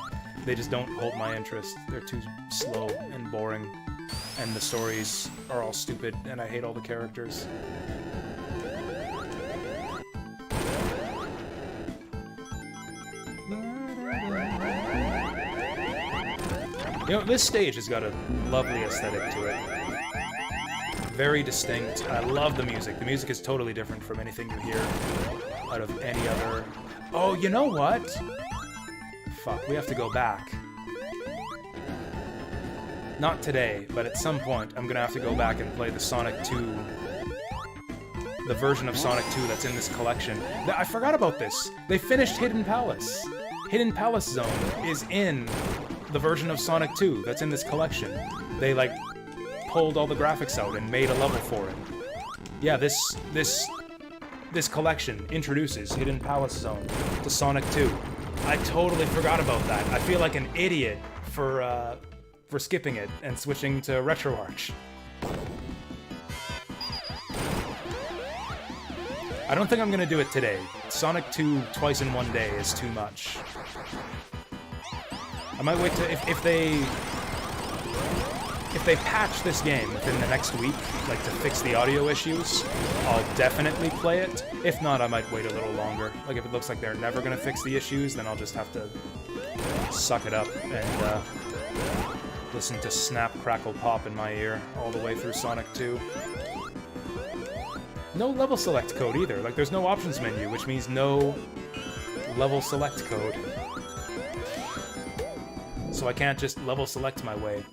They just don't hold my interest. They're too slow and boring. And the stories are all stupid, and I hate all the characters. You know, this stage has got a lovely aesthetic to it. Very distinct. I love the music. The music is totally different from anything you hear out of any other... Oh, you know what? Fuck, we have to go back. Not today, but at some point, I'm gonna have to go back and play the Sonic 2... the version of Sonic 2 that's in this collection. I forgot about this. They finished Hidden Palace. Hidden Palace Zone is in the version of Sonic 2 that's in this collection. They, like, pulled all the graphics out and made a level for it. Yeah, this collection introduces Hidden Palace Zone to Sonic 2. I totally forgot about that. I feel like an idiot for skipping it and switching to RetroArch. I don't think I'm gonna do it today. Sonic 2 twice in one day is too much. I might wait to if they patch this game within the next week, like to fix the audio issues, I'll definitely play it. If not, I might wait a little longer. Like if it looks like they're never gonna fix the issues, then I'll just have to suck it up and listen to Snap, Crackle, Pop in my ear all the way through Sonic 2. No level select code either. Like there's no options menu, which means no level select code. So I can't just level select my way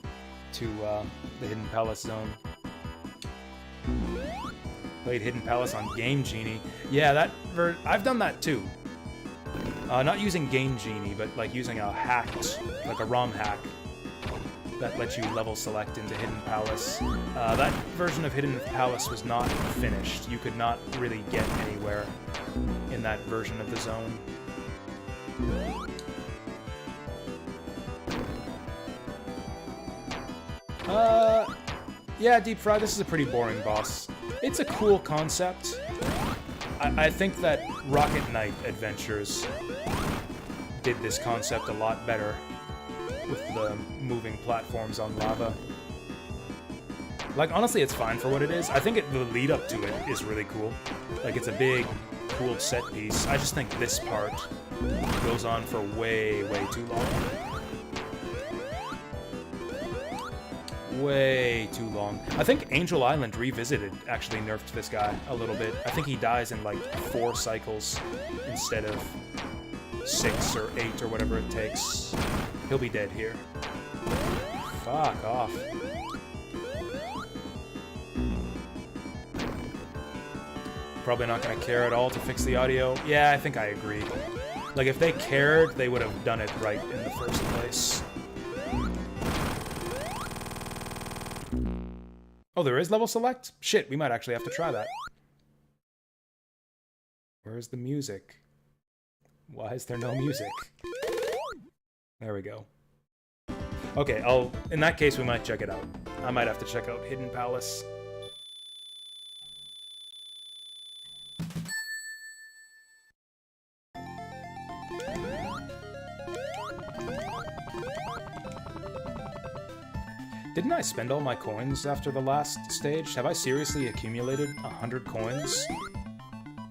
to the Hidden Palace Zone. Played Hidden Palace on Game Genie. Yeah, I've done that too. Not using Game Genie, but like using a hacked, like a ROM hack that lets you level select into Hidden Palace. That version of Hidden Palace was not finished. You could not really get anywhere in that version of the zone. Yeah, Deep Fry, this is a pretty boring boss. It's a cool concept. I think that Rocket Knight Adventures did this concept a lot better with the moving platforms on lava. Like, honestly, it's fine for what it is. I think the lead up to it is really cool. Like, it's a big, cool set piece. I just think this part goes on for way, way too long. Way too long. I think Angel Island Revisited actually nerfed this guy a little bit. I think he dies in like 4 cycles instead of 6 or 8 or whatever it takes. He'll be dead here. Fuck off. Probably not gonna care at all to fix the audio. Yeah, I think I agree. Like, if they cared, they would have done it right in the first place. Oh, there is level select? Shit, we might actually have to try that. Where's the music? Why is there no music? There we go. Okay, in that case, we might check it out. I might have to check out Hidden Palace. Didn't I spend all my coins after the last stage? Have I seriously accumulated 100 coins?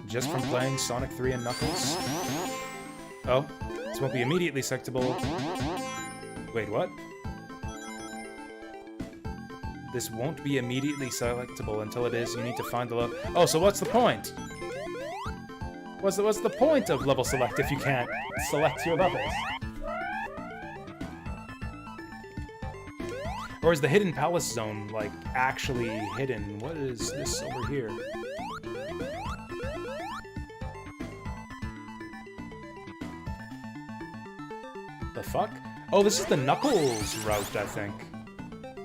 Just from playing Sonic 3 and Knuckles? Oh, this won't be immediately selectable. Wait, what? This won't be immediately selectable. Until it is, you need to find the level. Oh, so what's the point? What's the point of level select if you can't select your levels? Or is the hidden palace zone, like, actually hidden? What is this over here? The fuck? Oh, this is the Knuckles route, I think.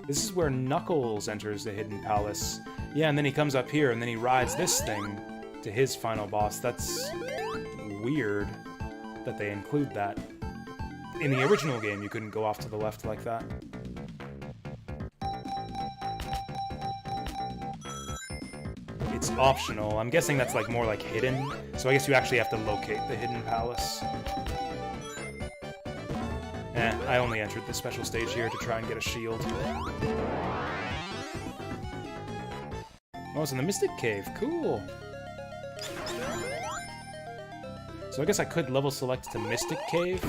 This is where Knuckles enters the hidden palace. Yeah, and then he comes up here, and then he rides this thing to his final boss. That's weird that they include that. In the original game, you couldn't go off to the left like that. It's optional. I'm guessing that's like more like hidden, so I guess you actually have to locate the hidden palace. I only entered the special stage here to try and get a shield. Oh, it's in the Mystic Cave. Cool. So I guess I could level select to Mystic Cave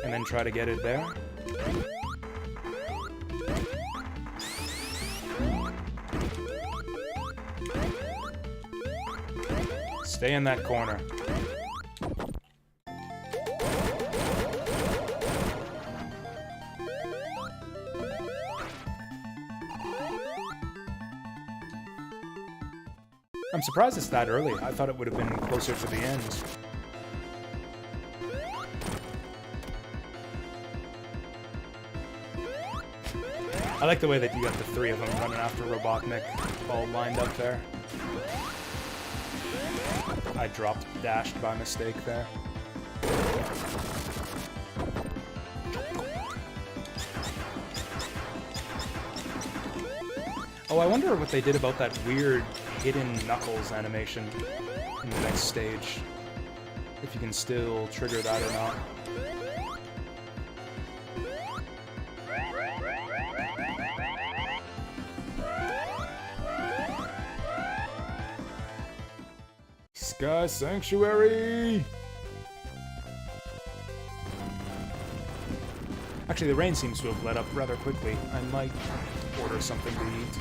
and then try to get it there. Stay in that corner. I'm surprised it's that early. I thought it would have been closer to the end. I like the way that you got the three of them running after Robotnik all lined up there. I dropped dashed by mistake there. Oh, I wonder what they did about that weird hidden Knuckles animation in the next stage. If you can still trigger that or not. Sky Sanctuary! Actually, the rain seems to have let up rather quickly. I might order something to eat.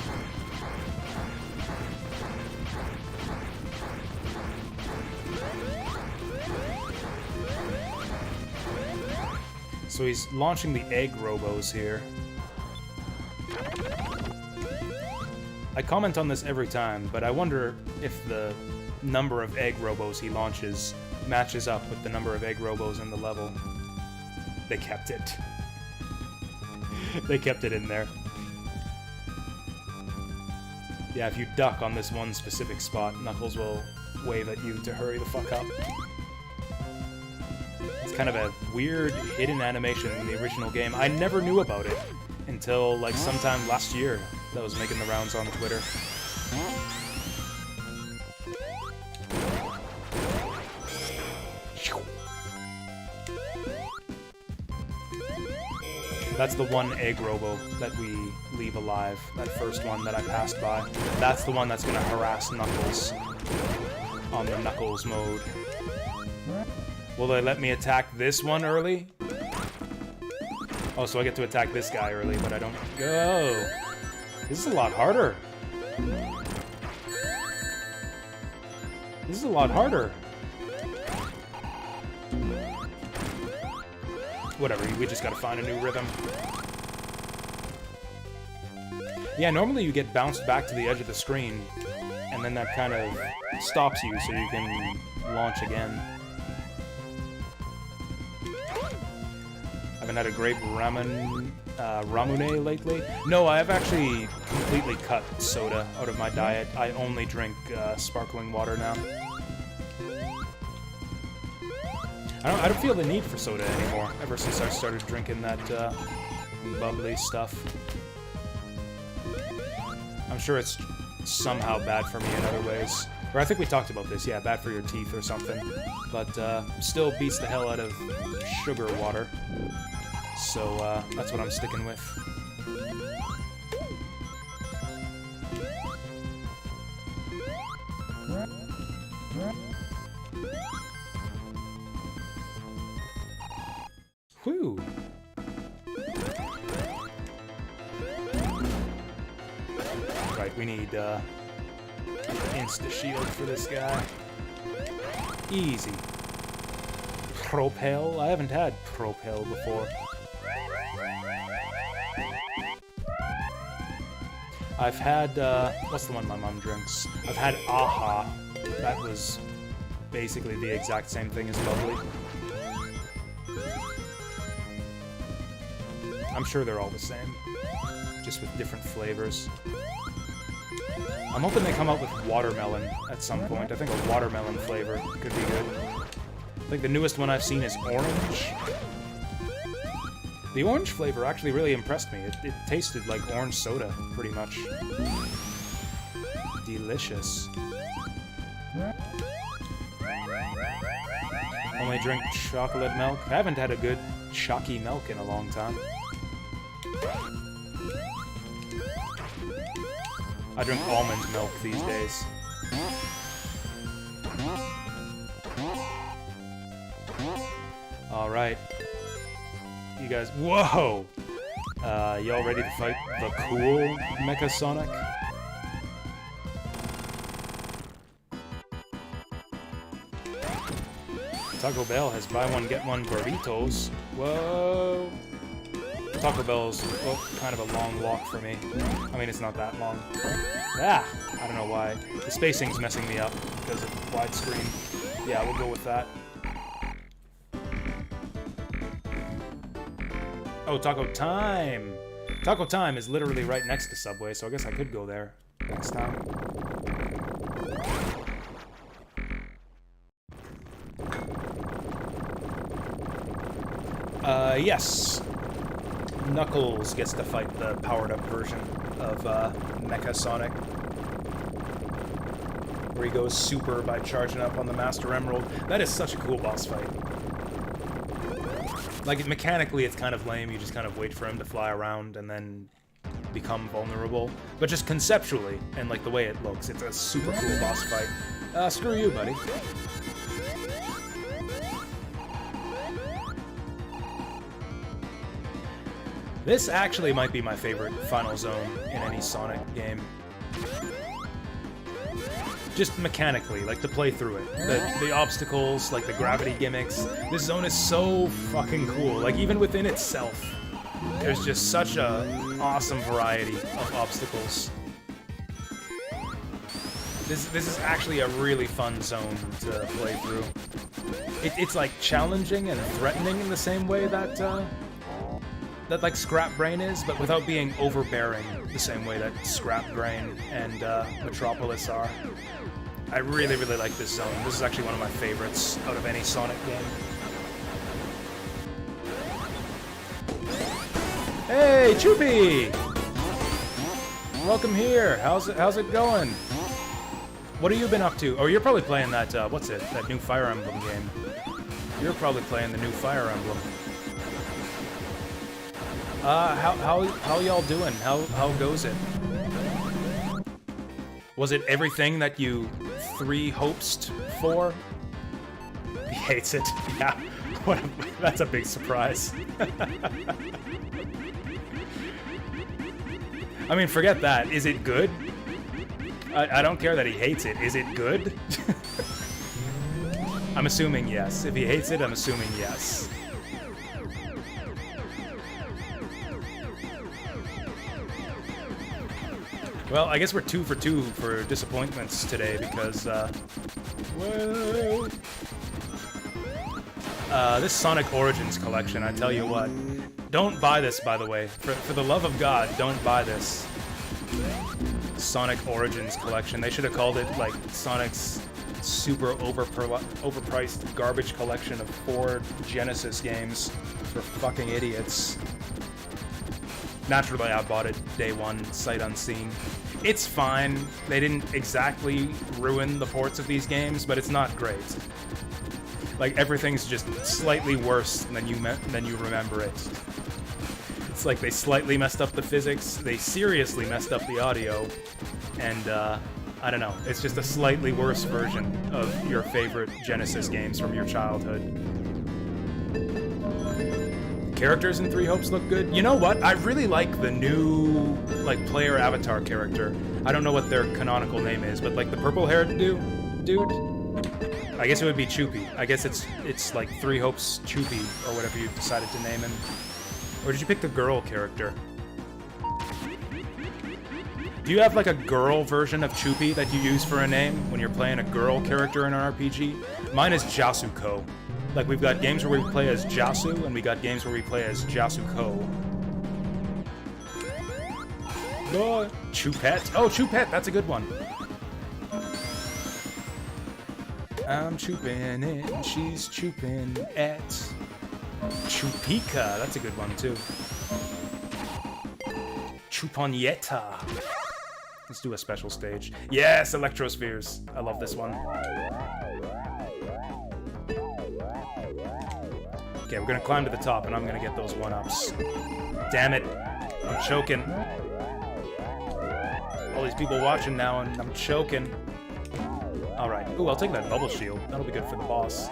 So he's launching the egg robos here. I comment on this every time, but I wonder if the number of egg robos he launches matches up with the number of egg robos in the level. They kept it. They kept it in there. Yeah, if you duck on this one specific spot, Knuckles will wave at you to hurry the fuck up. It's kind of a weird hidden animation in the original game. I never knew about it until like sometime last year that was making the rounds on Twitter. That's the one egg robo that we leave alive. That first one that I passed by. That's the one that's gonna harass Knuckles on the Knuckles mode. Will they let me attack this one early? Oh, so I get to attack this guy early, but I don't go. This is a lot harder. This is a lot harder. Whatever, we just gotta find a new rhythm. Yeah, normally you get bounced back to the edge of the screen, and then that kind of stops you so you can launch again. Haven't had a great ramune lately. No, I've actually completely cut soda out of my diet. I only drink sparkling water now. I don't feel the need for soda anymore, ever since I started drinking that bubbly stuff. I'm sure it's somehow bad for me in other ways. Or I think we talked about this, yeah, bad for your teeth or something. But still beats the hell out of sugar water. So that's what I'm sticking with. Whew. Right, we need insta-shield for this guy. Easy. Propel? I haven't had Propel before. I've had, what's the one my mom drinks? I've had Aha. That was basically the exact same thing as Bubbly. I'm sure they're all the same, just with different flavors. I'm hoping they come out with watermelon at some point. I think a watermelon flavor could be good. I think the newest one I've seen is orange. The orange flavor actually really impressed me. It tasted like orange soda, pretty much. Delicious. Only drink chocolate milk. I haven't had a good chalky milk in a long time. I drink almond milk these days. Alright. You guys... Whoa! Y'all ready to fight the cool Mecha Sonic? Taco Bell has buy one, get one burritos. Whoa! Taco Bell's, well, kind of a long walk for me. I mean, it's not that long. Ah! I don't know why. The spacing's messing me up because of widescreen. Yeah, we'll go with that. Oh, Taco Time! Taco Time is literally right next to Subway, so I guess I could go there next time. Yes. Knuckles gets to fight the powered-up version of Mecha Sonic, where he goes super by charging up on the Master Emerald. That is such a cool boss fight. Like, mechanically, it's kind of lame. You just kind of wait for him to fly around and then become vulnerable. But just conceptually, and like the way it looks, it's a super cool boss fight. Screw you, buddy. This actually might be my favorite final zone in any Sonic game. Just mechanically, like to play through it. The obstacles, like the gravity gimmicks. This zone is so fucking cool. Like even within itself, there's just such a awesome variety of obstacles. This is actually a really fun zone to play through. It's like challenging and threatening in the same way that that like Scrap Brain is, but without being overbearing the same way that Scrap Brain and Metropolis are. I really, really like this zone. This is actually one of my favorites out of any Sonic game. Hey, Choopy! Welcome here. How's it going? What have you been up to? Oh, you're probably playing that, what's it? That new Fire Emblem game. You're probably playing the new Fire Emblem. How y'all doing? How goes it? Was it everything that you hoped for? He hates it. Yeah. That's a big surprise. I mean, forget that. Is it good? I don't care that he hates it. Is it good? I'm assuming yes. If he hates it, I'm assuming yes. Well, I guess we're 2 for 2 for disappointments today because, whoa. This Sonic Origins collection, I tell you what. Don't buy this, by the way. For the love of God, don't buy this. Sonic Origins collection. They should have called it, like, Sonic's super overpriced garbage collection of 4 Genesis games for fucking idiots. Naturally, I bought it day one, sight unseen. It's fine. They didn't exactly ruin the ports of these games, but it's not great. Like, everything's just slightly worse than you remember it. It's like they slightly messed up the physics, they seriously messed up the audio, and I don't know, it's just a slightly worse version of your favorite Genesis games from your childhood. Characters in Three Hopes look good. You know what? I really like the new, like, player avatar character. I don't know what their canonical name is, but like the purple-haired dude? I guess it would be Choopy. I guess it's like Three Hopes Choopy, or whatever you decided to name him. Or did you pick the girl character? Do you have like a girl version of Choopy that you use for a name when you're playing a girl character in an RPG? Mine is Jasuko. Like, we've got games where we play as Jasu, and we got games where we play as Jasuko. Oh, Choupette. Oh, Choupette, that's a good one. I'm chooping it, and she's chooping at Chupika. That's a good one, too. Chuponietta. Let's do a special stage. Yes, Electrospheres. I love this one. Okay, we're gonna climb to the top, and I'm gonna get those one-ups. Damn it. I'm choking. All these people watching now, and I'm choking. Alright. Ooh, I'll take that bubble shield. That'll be good for the boss.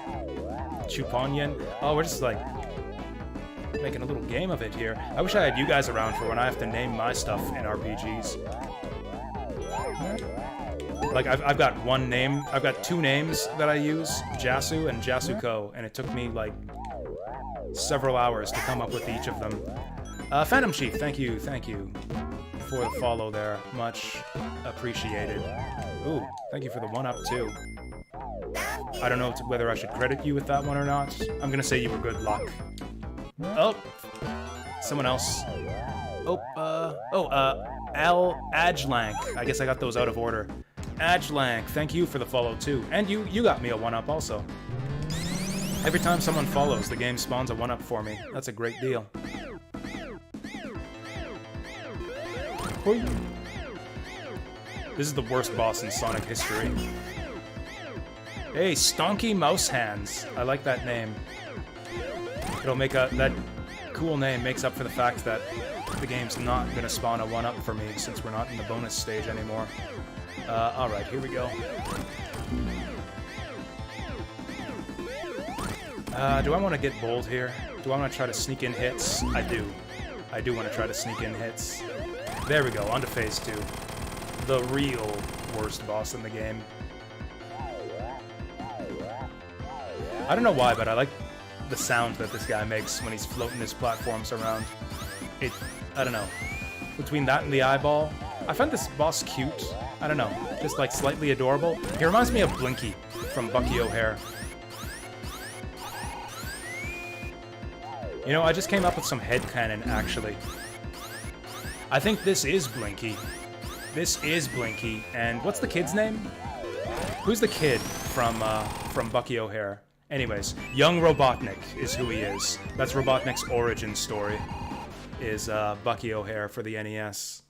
Chuponyen. Oh, we're just, like, making a little game of it here. I wish I had you guys around for when I have to name my stuff in RPGs. Like, I've got one name. I've got two names that I use. Jasu and Jasuko. And it took me, like, several hours to come up with each of them. Phantom Chief, thank you for the follow there. Much appreciated. Ooh, thank you for the one-up, too. I don't know whether I should credit you with that one or not. I'm gonna say you were good luck. Oh! Someone else. Al Ajlank. I guess I got those out of order. Ajlank, thank you for the follow, too. And you got me a one-up, also. Every time someone follows, the game spawns a one-up for me. That's a great deal. This is the worst boss in Sonic history. Hey, Stonky Mouse Hands. I like that name. It'll make that cool name makes up for the fact that the game's not gonna spawn a one-up for me since we're not in the bonus stage anymore. Alright, here we go. Do I want to get bold here? Do I want to try to sneak in hits? I do. I do want to try to sneak in hits. There we go, on to phase 2. The real worst boss in the game. I don't know why, but I like the sound that this guy makes when he's floating his platforms around. I don't know. Between that and the eyeball, I find this boss cute. I don't know, just like slightly adorable. He reminds me of Blinky from Bucky O'Hare. You know, I just came up with some headcanon, actually. I think this is Blinky. This is Blinky, and what's the kid's name? Who's the kid from Bucky O'Hare? Anyways, young Robotnik is who he is. That's Robotnik's origin story, is Bucky O'Hare for the NES.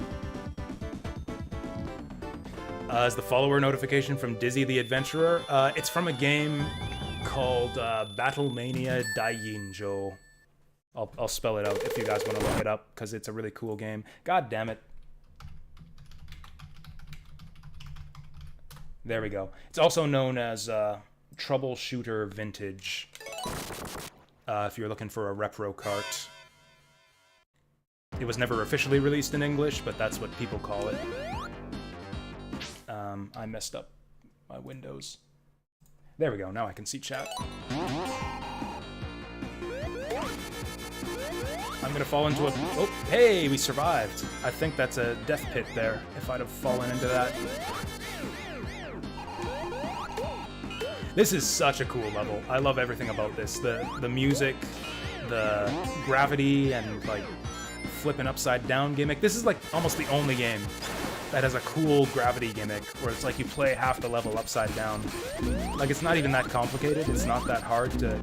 Is the follower notification from Dizzy the Adventurer? It's from a game called Battlemania Daijinjo. I'll spell it out if you guys want to look it up, because it's a really cool game. God damn it. There we go. It's also known as Troubleshooter Vintage, if you're looking for a repro cart. It was never officially released in English, but that's what people call it. I messed up my windows. There we go, now I can see chat. I'm gonna fall into a... Oh, hey, we survived. I think that's a death pit there, if I'd have fallen into that. This is such a cool level. I love everything about this. The music, the gravity, and, like, flipping upside down gimmick. This is, like, almost the only game that has a cool gravity gimmick, where it's like you play half the level upside down. Like, it's not even that complicated. It's not that hard to...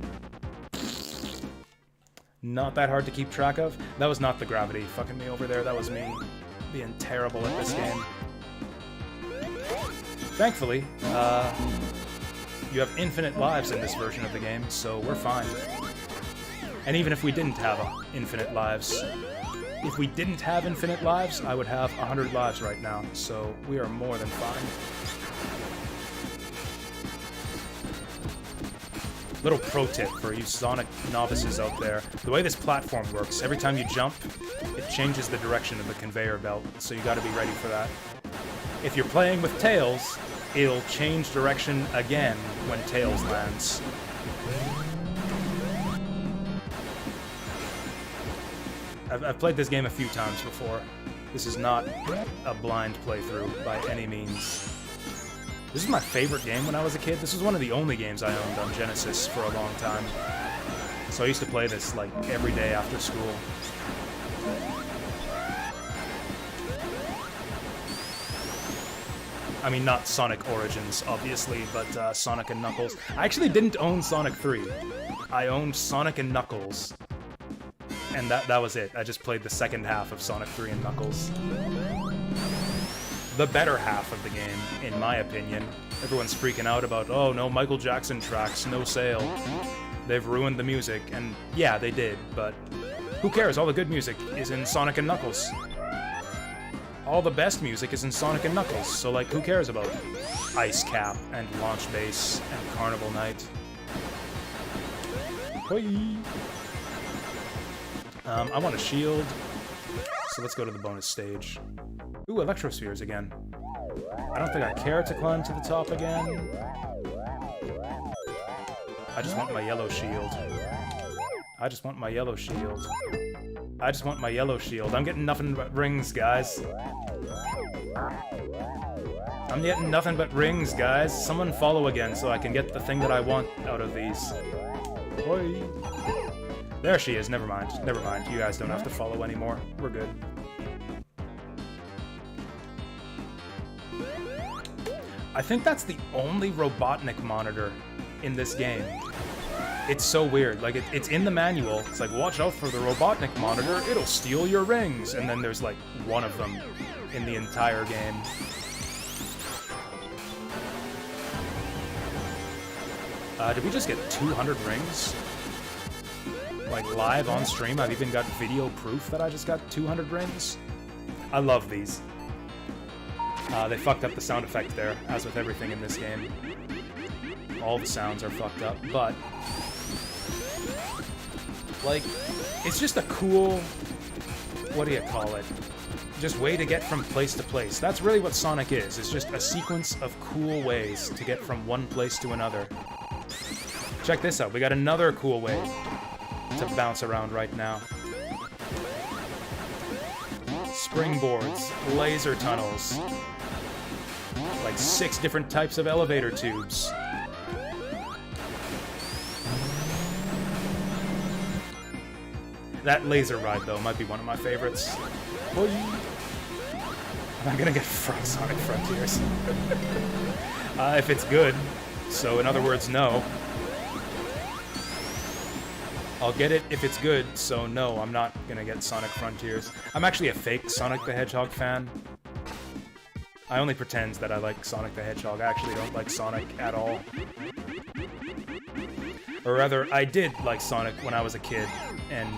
Not that hard to keep track of. That was not the gravity fucking me over there. That was me being terrible at this game. Thankfully, you have infinite lives in this version of the game, so we're fine. And even if we didn't have infinite lives, If we didn't have infinite lives, I would have 100 lives right now, so we are more than fine. Little pro tip for you Sonic novices out there. The way this platform works, every time you jump, it changes the direction of the conveyor belt, so you gotta be ready for that. If you're playing with Tails, it'll change direction again when Tails lands. I've played this game a few times before. This is not a blind playthrough by any means. This is my favorite game when I was a kid. This was one of the only games I owned on Genesis for a long time. So I used to play this like every day after school. I mean, not Sonic Origins, obviously, but Sonic and Knuckles. I actually didn't own Sonic 3. I owned Sonic and Knuckles. And that was it. I just played the second half of Sonic 3 and Knuckles. The better half of the game, in my opinion. Everyone's freaking out about, oh, no Michael Jackson tracks, no sale. They've ruined the music, and yeah, they did, but who cares? All the good music is in Sonic and Knuckles. All the best music is in Sonic and Knuckles, so like, who cares about Ice Cap and Launch Base and Carnival Night? Hoi! I want a shield, so let's go to the bonus stage. Ooh, Electrospheres again. I don't think I care to climb to the top again. I just want my yellow shield. I just want my yellow shield. I just want my yellow shield. I'm getting nothing but rings, guys. I'm getting nothing but rings, guys. Someone follow again so I can get the thing that I want out of these. Oi. There she is. Never mind. Never mind. You guys don't have to follow anymore. We're good. I think that's the only Robotnik monitor in this game. It's so weird. Like, it's in the manual. It's like, watch out for the Robotnik monitor. It'll steal your rings. And then there's, like, one of them in the entire game. Did we just get 200 rings? Like, live on stream? I've even got video proof that I just got 200 rings? I love these. They fucked up the sound effect there, as with everything in this game. All the sounds are fucked up, but... like, it's just a cool... what do you call it? Just way to get from place to place. That's really what Sonic is. It's just a sequence of cool ways to get from one place to another. Check this out. We got another cool way to bounce around right now. Springboards, laser tunnels, like 6 different types of elevator tubes. That laser ride, though, might be one of my favorites. Boy. I'm gonna get Sonic Frontiers. If it's good. So, in other words, no. I'll get it if it's good, so no, I'm not gonna get Sonic Frontiers. I'm actually a fake Sonic the Hedgehog fan. I only pretend that I like Sonic the Hedgehog. I actually don't like Sonic at all. Or rather, I did like Sonic when I was a kid, and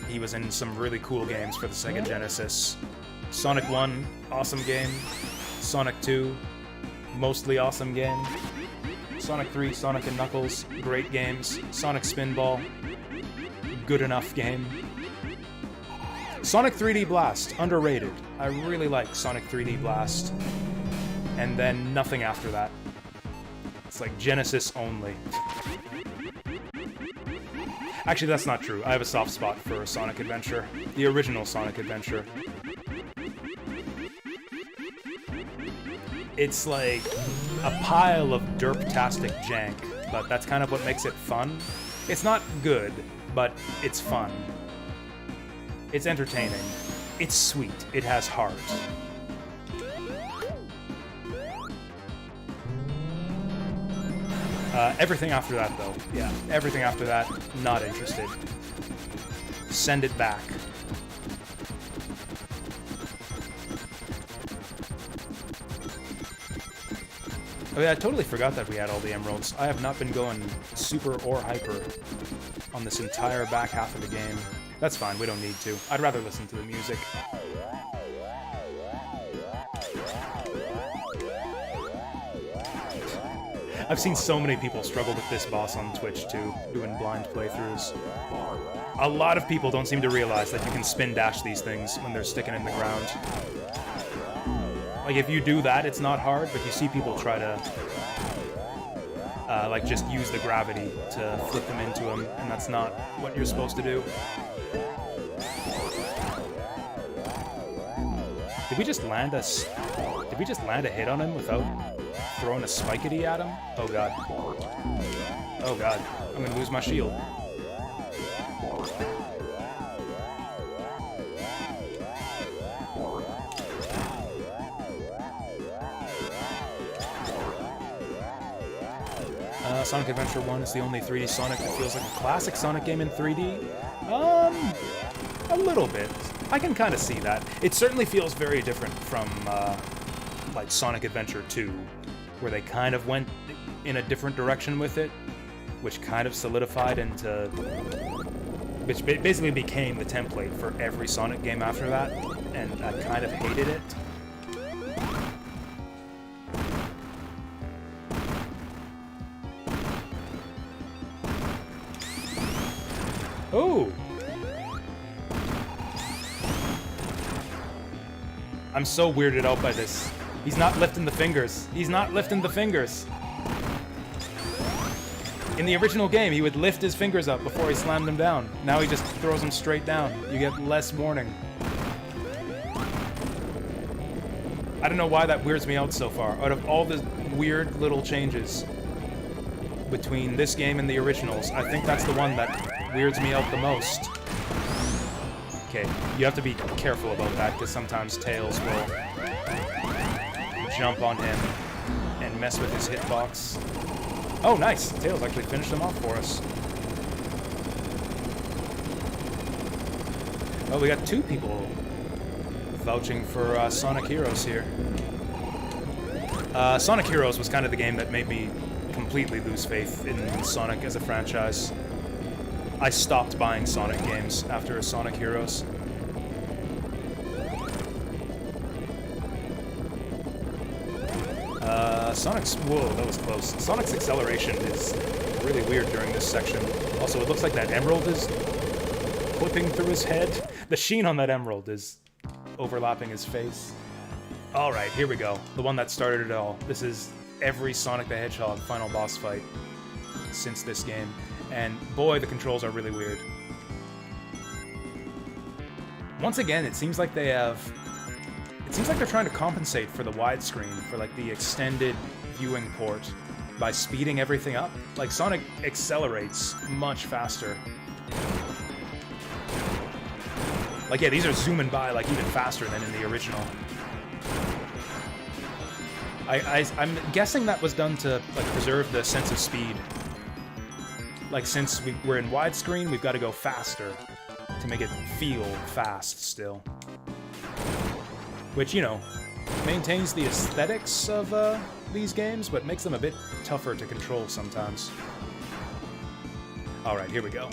he was in some really cool games for the Sega Genesis. Sonic 1, awesome game. Sonic 2, mostly awesome game. Sonic 3, Sonic and Knuckles, great games. Sonic Spinball, good enough game. Sonic 3D Blast, underrated. I really like Sonic 3D Blast. And then nothing after that. It's like Genesis only. Actually, that's not true. I have a soft spot for Sonic Adventure. The original Sonic Adventure. It's like a pile of derp-tastic jank, but that's kind of what makes it fun. It's not good, but it's fun. It's entertaining. It's sweet. It has heart. Everything after that, though. Yeah, everything after that, not interested. Send it back. Oh yeah, I totally forgot that we had all the emeralds. I have not been going super or hyper on this entire back half of the game. That's fine, we don't need to. I'd rather listen to the music. I've seen so many people struggle with this boss on Twitch too, doing blind playthroughs. A lot of people don't seem to realize that you can spin dash these things when they're sticking in the ground. Like, if you do that, it's not hard, but you see people try to, like, just use the gravity to flip them into them, and that's not what you're supposed to do. Did we just land a hit on him without throwing a spikety at him? Oh god. Oh god. I'm gonna lose my shield. Sonic Adventure 1 is the only 3D Sonic that feels like a classic Sonic game in 3D. A little bit. I can kind of see that. It certainly feels very different from, like, Sonic Adventure 2, where they kind of went in a different direction with it, which kind of solidified into... which basically became the template for every Sonic game after that, and I kind of hated it. Oh! I'm so weirded out by this. He's not lifting the fingers. He's not lifting the fingers. In the original game, he would lift his fingers up before he slammed them down. Now he just throws them straight down. You get less warning. I don't know why that weirds me out so far. Out of all the weird little changes between this game and the originals, I think that's the one that weirds me out the most. Okay, you have to be careful about that, because sometimes Tails will jump on him and mess with his hitbox. Oh, nice! Tails actually finished him off for us. Oh, we got two people vouching for Sonic Heroes here. Sonic Heroes was kind of the game that made me completely lose faith in Sonic as a franchise. I stopped buying Sonic games after Sonic Heroes. Sonic's... Whoa, that was close. Sonic's acceleration is really weird during this section. Also, it looks like that emerald is clipping through his head. The sheen on that emerald is overlapping his face. Alright, here we go. The one that started it all. This is every Sonic the Hedgehog final boss fight since this game. And boy, the controls are really weird. Once again, it seems like they have... It seems like they're trying to compensate for the widescreen, for like the extended viewing port, by speeding everything up. Like, Sonic accelerates much faster. Like, yeah, these are zooming by like even faster than in the original. I'm guessing that was done to like preserve the sense of speed. Like, since we're in widescreen, we've got to go faster to make it feel fast still. Which, you know, maintains the aesthetics of these games, but makes them a bit tougher to control sometimes. Alright, here we go.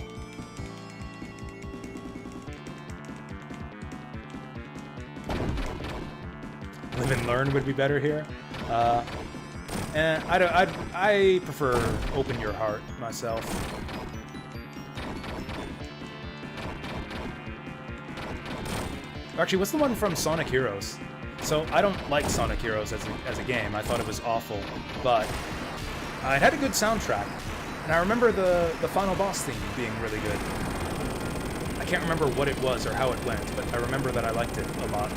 Live and learn would be better here. I prefer open your heart myself. Actually, what's the one from Sonic Heroes? So, I don't like Sonic Heroes as a game. I thought it was awful, but it had a good soundtrack. And I remember the final boss theme being really good. I can't remember what it was or how it went, but I remember that I liked it a lot.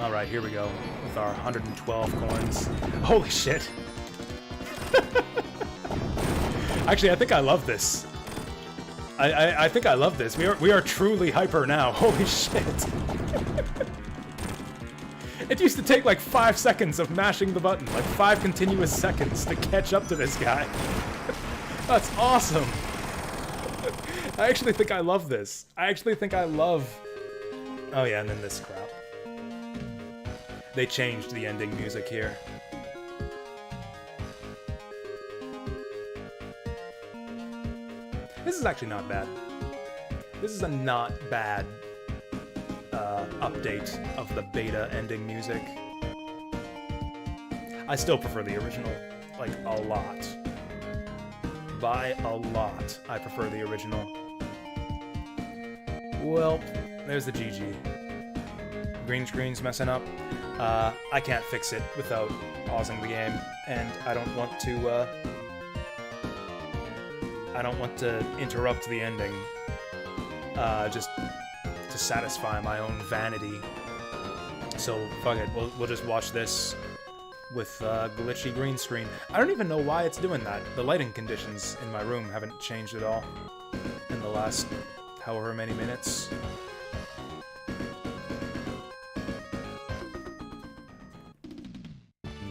Alright, here we go, with our 112 coins. Holy shit! Actually, I think I love this. I think I love this. We are truly hyper now. Holy shit! It used to take like 5 seconds of mashing the button, like 5 continuous seconds to catch up to this guy. That's awesome! I actually think I love this. I actually think I love... Oh yeah, and then this crap. They changed the ending music here. This is actually not bad. This is a not bad update of the beta ending music. I still prefer the original, like, a lot. By a lot, I prefer the original. Well, there's the GG. Green screen's messing up. I can't fix it without pausing the game, and I don't want to interrupt the ending, just to satisfy my own vanity. So fuck it, we'll just watch this with glitchy green screen. I don't even know why it's doing that. The lighting conditions in my room haven't changed at all in the last however many minutes.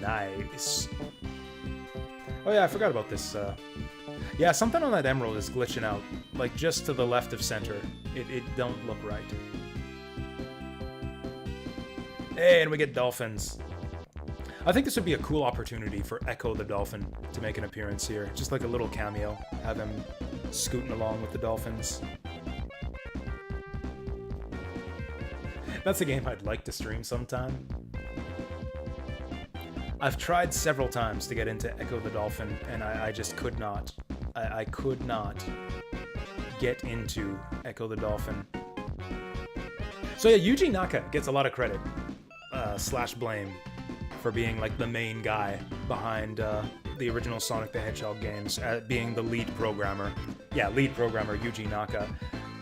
Nice. Oh yeah, I forgot about this. Yeah, something on that emerald is glitching out. Like, just to the left of center. It don't look right. Hey, and we get dolphins. I think this would be a cool opportunity for Echo the Dolphin to make an appearance here. Just like a little cameo. Have him scooting along with the dolphins. That's a game I'd like to stream sometime. I've tried several times to get into Echo the Dolphin, and I just could not. I could not get into Echo the Dolphin. So yeah, Yuji Naka gets a lot of credit, slash blame, for being like the main guy behind the original Sonic the Hedgehog games, being the lead programmer. Yeah, lead programmer Yuji Naka.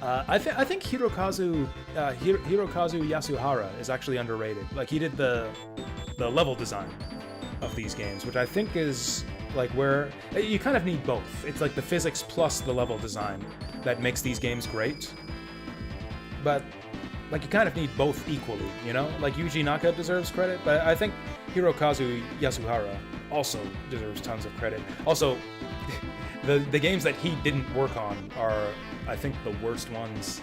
I think Hirokazu Yasuhara is actually underrated. Like, he did the level design of these games, which I think is like where you kind of need both. It's like the physics plus the level design that makes these games great. But like, you kind of need both equally, you know? Like, Yuji Naka deserves credit, but I think Hirokazu Yasuhara also deserves tons of credit. Also, the games that he didn't work on are, I think, the worst ones.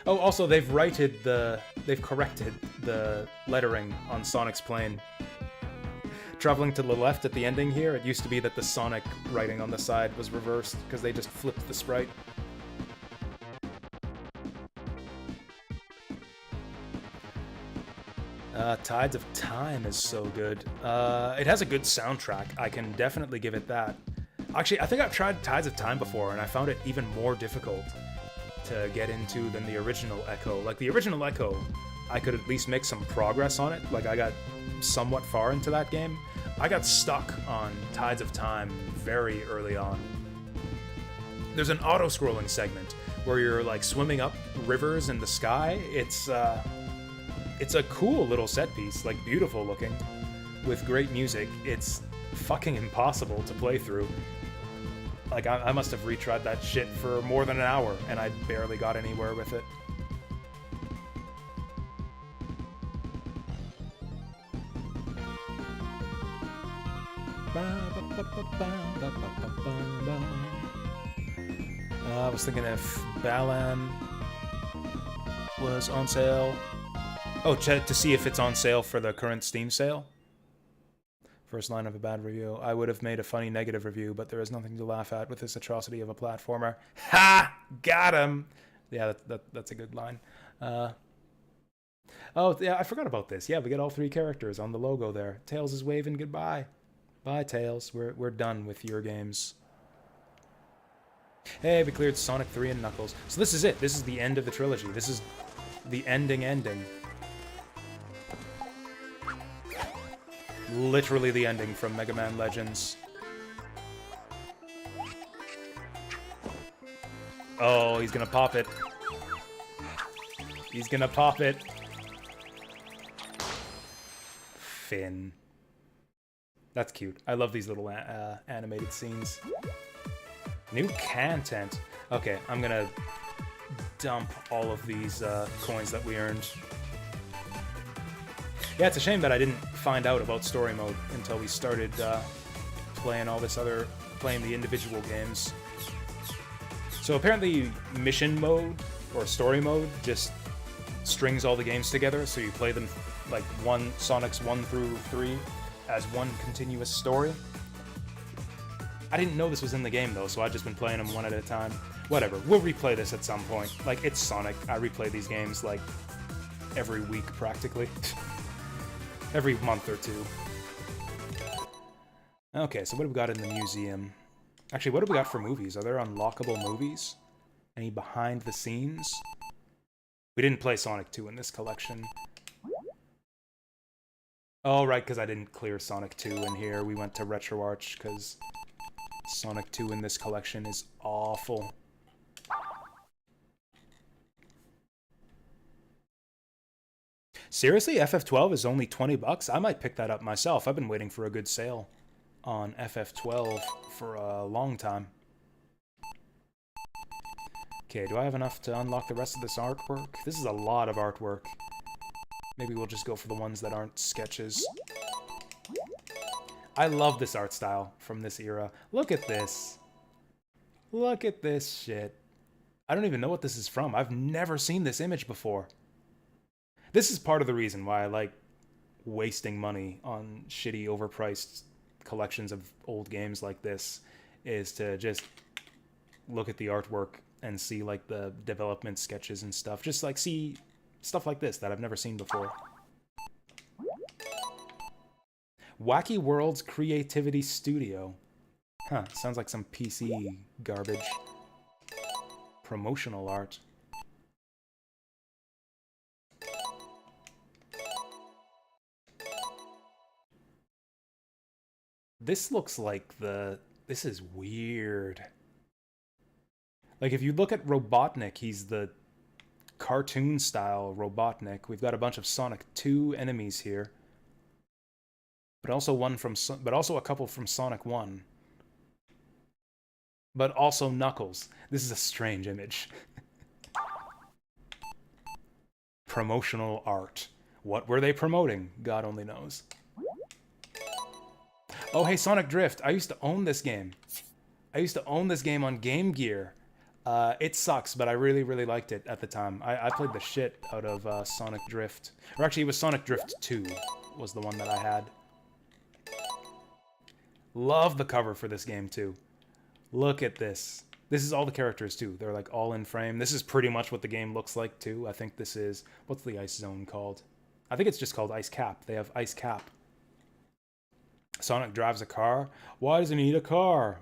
Oh, also, they've corrected the lettering on Sonic's plane. Traveling to the left at the ending here, it used to be that the Sonic writing on the side was reversed, because they just flipped the sprite. Tides of Time is so good. It has a good soundtrack. I can definitely give it that. Actually, I think I've tried Tides of Time before, and I found it even more difficult to get into than the original Echo. Like, the original Echo, I could at least make some progress on it. Like, I got somewhat far into that game. I got stuck on Tides of Time very early on. There's an auto-scrolling segment where you're like swimming up rivers in the sky. It's a cool little set piece, like beautiful looking, with great music. It's fucking impossible to play through. Like, I must have retried that shit for more than an hour, and I barely got anywhere with it. I was thinking if Balan was on sale. Oh, check to see if it's on sale for the current Steam sale. First line of a bad review. I would have made a funny negative review, but there is nothing to laugh at with this atrocity of a platformer. Ha! Got him! Yeah, that's a good line. Oh, yeah, I forgot about this. Yeah, we get all three characters on the logo there. Tails is waving goodbye. Bye, Tails. We're done with your games. Hey, we cleared Sonic 3 and Knuckles. So this is it. This is the end of the trilogy. This is the ending. Literally the ending from Mega Man Legends. Oh, he's gonna pop it. He's gonna pop it. Finn. That's cute. I love these little animated scenes. New content. Okay, I'm gonna dump all of these coins that we earned. Yeah, it's a shame that I didn't find out about story mode until we started playing the individual games. So apparently mission mode, or story mode, just strings all the games together, so you play them like Sonic's 1 through 3 as one continuous story. I didn't know this was in the game, though, so I've just been playing them one at a time. Whatever, we'll replay this at some point. Like, it's Sonic. I replay these games, like, every week, practically. Every month or two. Okay, so what do we got in the museum? Actually, what do we got for movies? Are there unlockable movies? Any behind the scenes? We didn't play Sonic 2 in this collection. Oh, right, because I didn't clear Sonic 2 in here. We went to RetroArch, because Sonic 2 in this collection is awful. Seriously, FF12 is only 20 bucks? I might pick that up myself. I've been waiting for a good sale on FF12 for a long time. Okay, do I have enough to unlock the rest of this artwork? This is a lot of artwork. Maybe we'll just go for the ones that aren't sketches. I love this art style from this era. Look at this. Look at this shit. I don't even know what this is from. I've never seen this image before. This is part of the reason why I like wasting money on shitty, overpriced collections of old games like this, is to just look at the artwork and see, like, the development sketches and stuff. Just, like, see stuff like this that I've never seen before. Wacky Worlds Creativity Studio. Huh, sounds like some PC garbage. Promotional art. This looks like this is weird. Like, if you look at Robotnik, he's the cartoon-style Robotnik. We've got a bunch of Sonic 2 enemies here. But also a couple from Sonic 1. But also Knuckles. This is a strange image. Promotional art. What were they promoting? God only knows. Oh, hey, Sonic Drift. I used to own this game. I used to own this game on Game Gear. It sucks, but I really, really liked it at the time. I played the shit out of Sonic Drift. Or actually, it was Sonic Drift 2 was the one that I had. Love the cover for this game, too. Look at this. This is all the characters, too. They're, like, all in frame. This is pretty much what the game looks like, too. I think this is... What's the ice zone called? I think it's just called Ice Cap. They have Ice Cap. Sonic drives a car. Why does he need a car?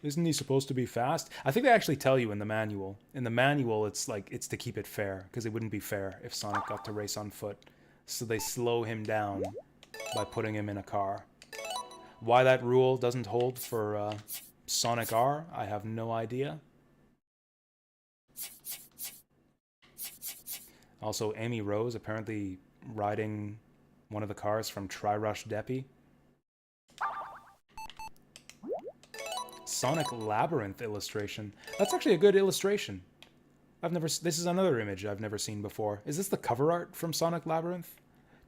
Isn't he supposed to be fast? I think they actually tell you in the manual. In the manual, it's like, it's to keep it fair, because it wouldn't be fair if Sonic got to race on foot. So they slow him down by putting him in a car. Why that rule doesn't hold for Sonic R, I have no idea. Also, Amy Rose apparently riding one of the cars from Tri-Rush Deppy. Sonic Labyrinth illustration. That's actually a good illustration. This is another image I've never seen before. Is this the cover art from Sonic Labyrinth?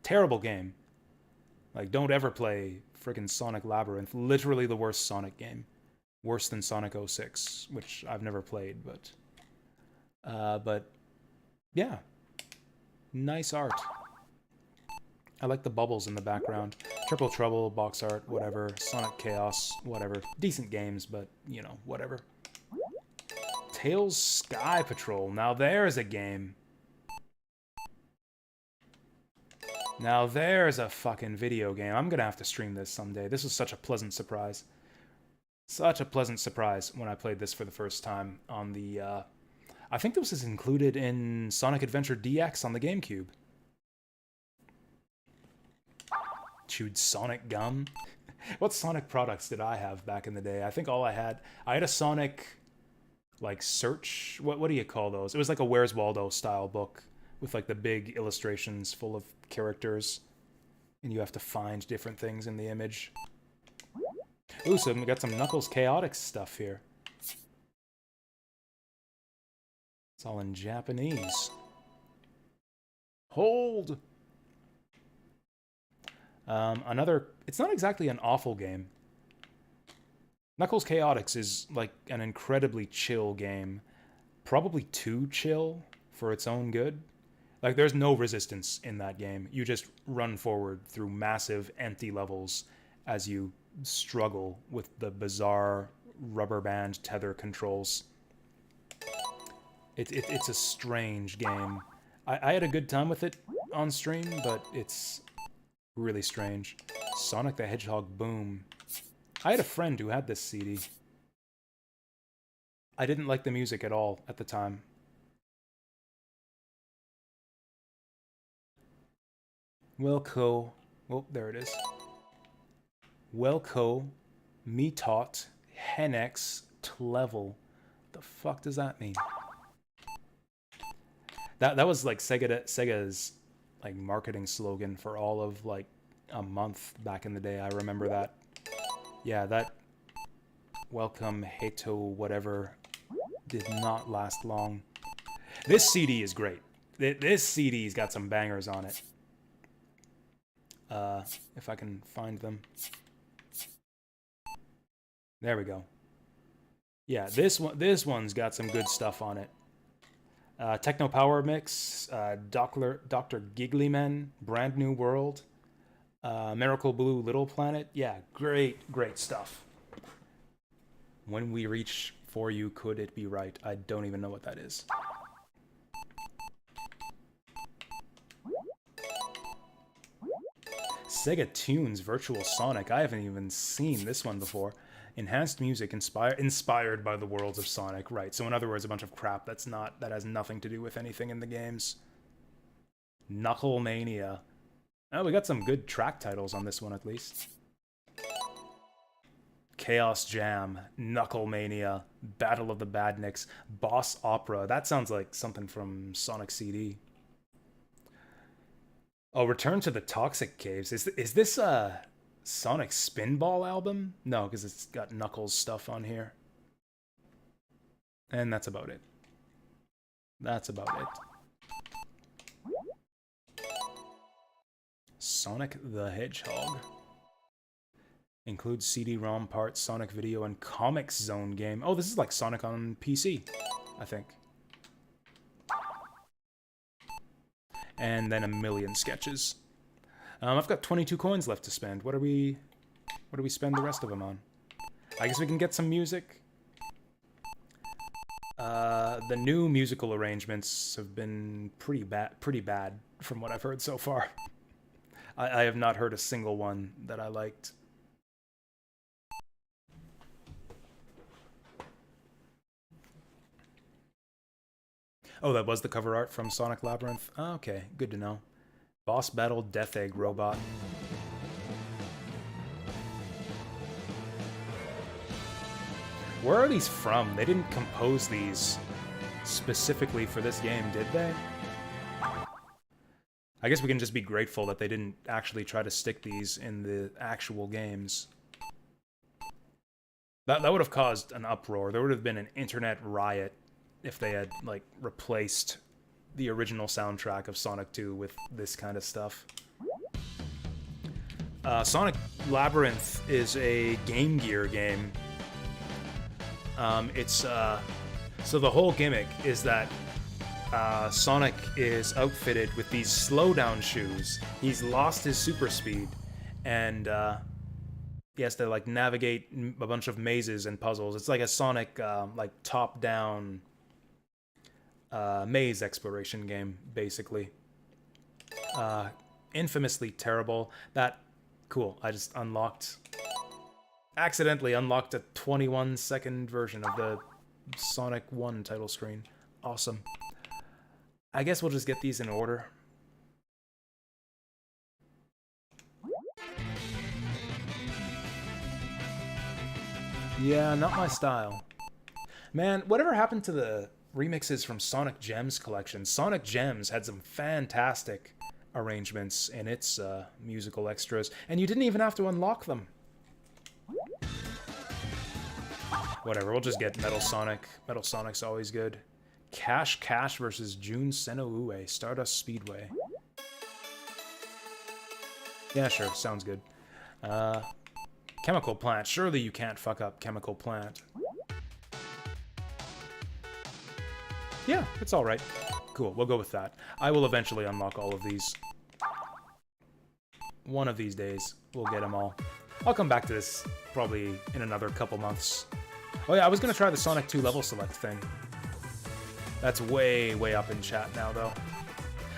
Terrible game. Like, don't ever play friggin' Sonic Labyrinth. Literally the worst Sonic game. Worse than Sonic 06, which I've never played, but yeah. Nice art. I like the bubbles in the background. Triple Trouble, box art, whatever. Sonic Chaos, whatever. Decent games, but, you know, whatever. Tails Sky Patrol. Now there's a game. Now there's a fucking video game. I'm gonna have to stream this someday. This was such a pleasant surprise. Such a pleasant surprise when I played this for the first time on the, I think this was included in Sonic Adventure DX on the GameCube. Chewed Sonic gum. What Sonic products did I have back in the day? I think all I had a Sonic, like, search, what do you call those? It was like a Where's Waldo style book with, like, the big illustrations full of characters, and you have to find different things in the image. Ooh, so we got some Knuckles Chaotix stuff here. It's all in Japanese. Hold! It's not exactly an awful game. Knuckles Chaotix is, like, an incredibly chill game. Probably too chill for its own good. Like, there's no resistance in that game. You just run forward through massive empty levels as you struggle with the bizarre rubber band tether controls. It's a strange game. I had a good time with it on stream, but it's really strange. Sonic the Hedgehog Boom. I had a friend who had this CD. I didn't like the music at all at the time. Welco. Oh, there it is. Welco, Metot, Henex, Tlevel. The fuck does that mean? That was like Sega's like marketing slogan for all of like a month back in the day. I remember that. Yeah, that Welcome Heto whatever did not last long. This CD is great. This CD's got some bangers on it. If I can find them. There we go. Yeah, this one's got some good stuff on it. Techno Power Mix, Dr. Gigglyman, Brand New World, Miracle Blue, Little Planet. Yeah, great stuff. When we reach For You, Could It Be Right? I don't even know what that is. Sega Tunes Virtual Sonic. I haven't even seen this one before. Enhanced music inspired by the worlds of Sonic. Right, so in other words, a bunch of crap that has nothing to do with anything in the games. Knuckle Mania. Oh, we got some good track titles on this one at least. Chaos Jam, Knuckle Mania, Battle of the Badniks, Boss Opera. That sounds like something from Sonic CD. Oh, Return to the Toxic Caves. Is this a Sonic Spinball album? No, because it's got Knuckles stuff on here. And that's about it. That's about it. Sonic the Hedgehog. Includes CD-ROM parts, Sonic Video, and Comics Zone game. Oh, this is like Sonic on PC, I think. And then a million sketches. I've got 22 coins left to spend. What do we spend the rest of them on? I guess we can get some music. The new musical arrangements have been pretty bad from what I've heard so far. I have not heard a single one that I liked. Oh, that was the cover art from Sonic Labyrinth? Oh, okay, good to know. Boss Battle Death Egg Robot. Where are these from? They didn't compose these specifically for this game, did they? I guess we can just be grateful that they didn't actually try to stick these in the actual games. That would have caused an uproar. There would have been an internet riot if they had, like, replaced the original soundtrack of Sonic 2 with this kind of stuff. Sonic Labyrinth is a Game Gear game. So the whole gimmick is that Sonic is outfitted with these slowdown shoes. He's lost his super speed, and he has to, like, navigate a bunch of mazes and puzzles. It's like a Sonic, like, top-down maze exploration game, basically. Infamously terrible. Cool, I just accidentally unlocked a 21-second version of the Sonic 1 title screen. Awesome. I guess we'll just get these in order. Yeah, not my style. Man, whatever happened to the remixes from Sonic Gems collection? Sonic Gems had some fantastic arrangements in its musical extras, and you didn't even have to unlock them. Whatever, we'll just get Metal Sonic. Metal Sonic's always good. Cash versus Jun Senoue, Stardust Speedway. Yeah, sure, sounds good. Chemical Plant. Surely you can't fuck up Chemical Plant. Yeah, it's alright. Cool, we'll go with that. I will eventually unlock all of these. One of these days, we'll get them all. I'll come back to this probably in another couple months. Oh yeah, I was gonna try the Sonic 2 level select thing. That's way, way up in chat now, though.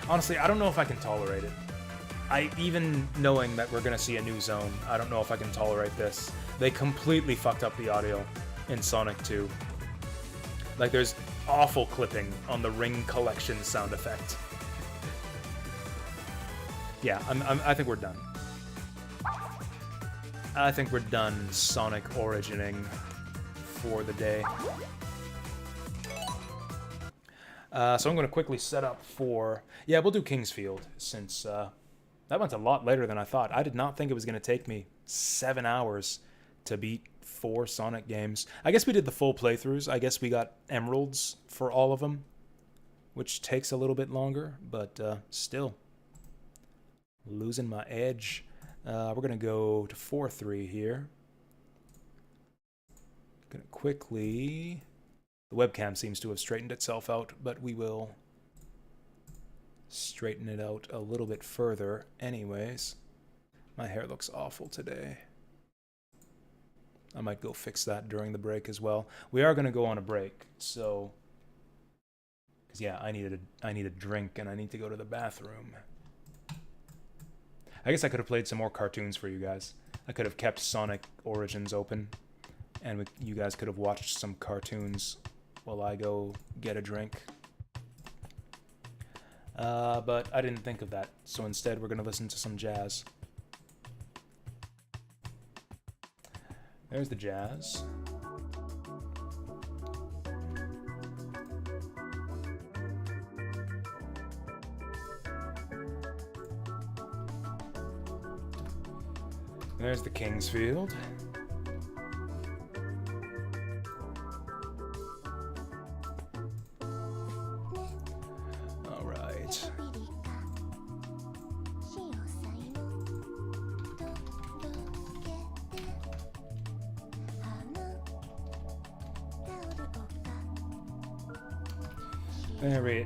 Honestly, I don't know if I can tolerate it. Even knowing that we're gonna see a new zone, I don't know if I can tolerate this. They completely fucked up the audio in Sonic 2. Like, there's awful clipping on the ring collection sound effect. Yeah, I think we're done. I think we're done Sonic Origining for the day. So I'm going to quickly set up for... Yeah, we'll do Kingsfield, since that went a lot later than I thought. I did not think it was going to take me 7 hours to beat 4 Sonic games. I guess we did the full playthroughs. I guess we got emeralds for all of them, which takes a little bit longer, but still. Losing my edge. We're going to go to 4-3 here. Going to quickly... The webcam seems to have straightened itself out, but we will straighten it out a little bit further anyways. My hair looks awful today. I might go fix that during the break as well. We are going to go on a break, so... Because, yeah, I need a drink, and I need to go to the bathroom. I guess I could have played some more cartoons for you guys. I could have kept Sonic Origins open, and you guys could have watched some cartoons while I go get a drink. But I didn't think of that, so instead we're going to listen to some jazz. There's the jazz. There's the Kingsfield. All right.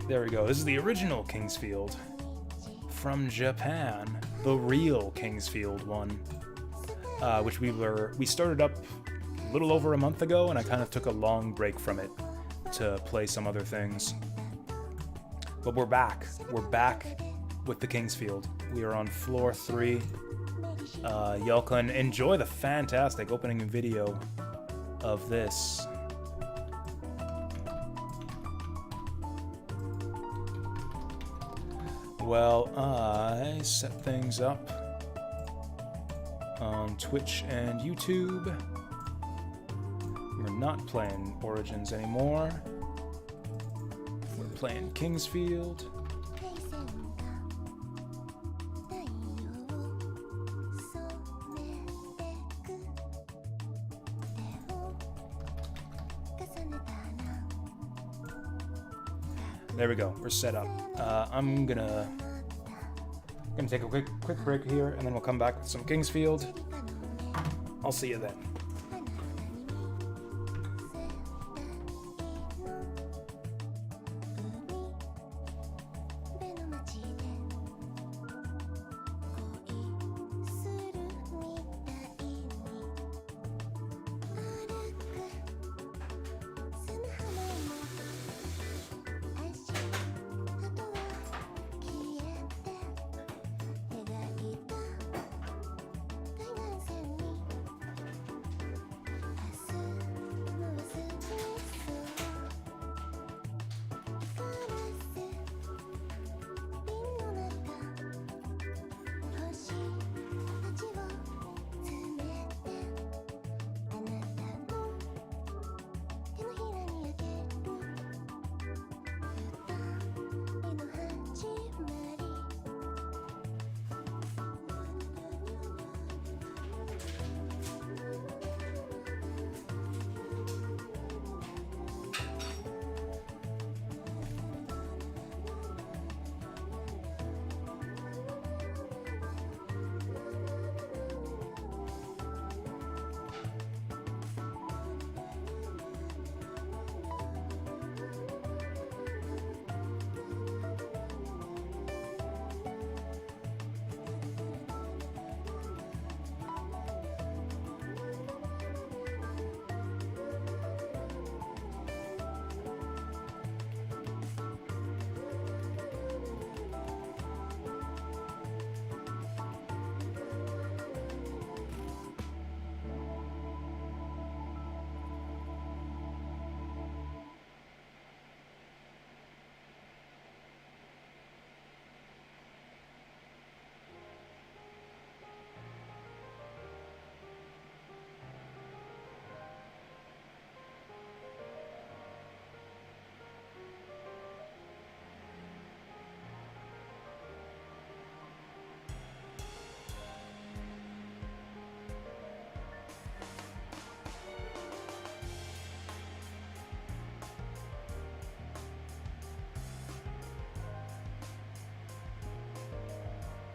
There we go. This is the original Kingsfield from Japan, the real Kingsfield one. Which we started up a little over a month ago, and I kind of took a long break from it to play some other things. But we're back. We're back with the Kingsfield. We are on floor 3. Y'all can enjoy the fantastic opening video of this. Well, I set things up on Twitch and YouTube. We're not playing Origins anymore. We're playing Kingsfield. There we go. We're set up. I'm gonna take a quick break here, and then we'll come back with some Kingsfield. I'll see you then.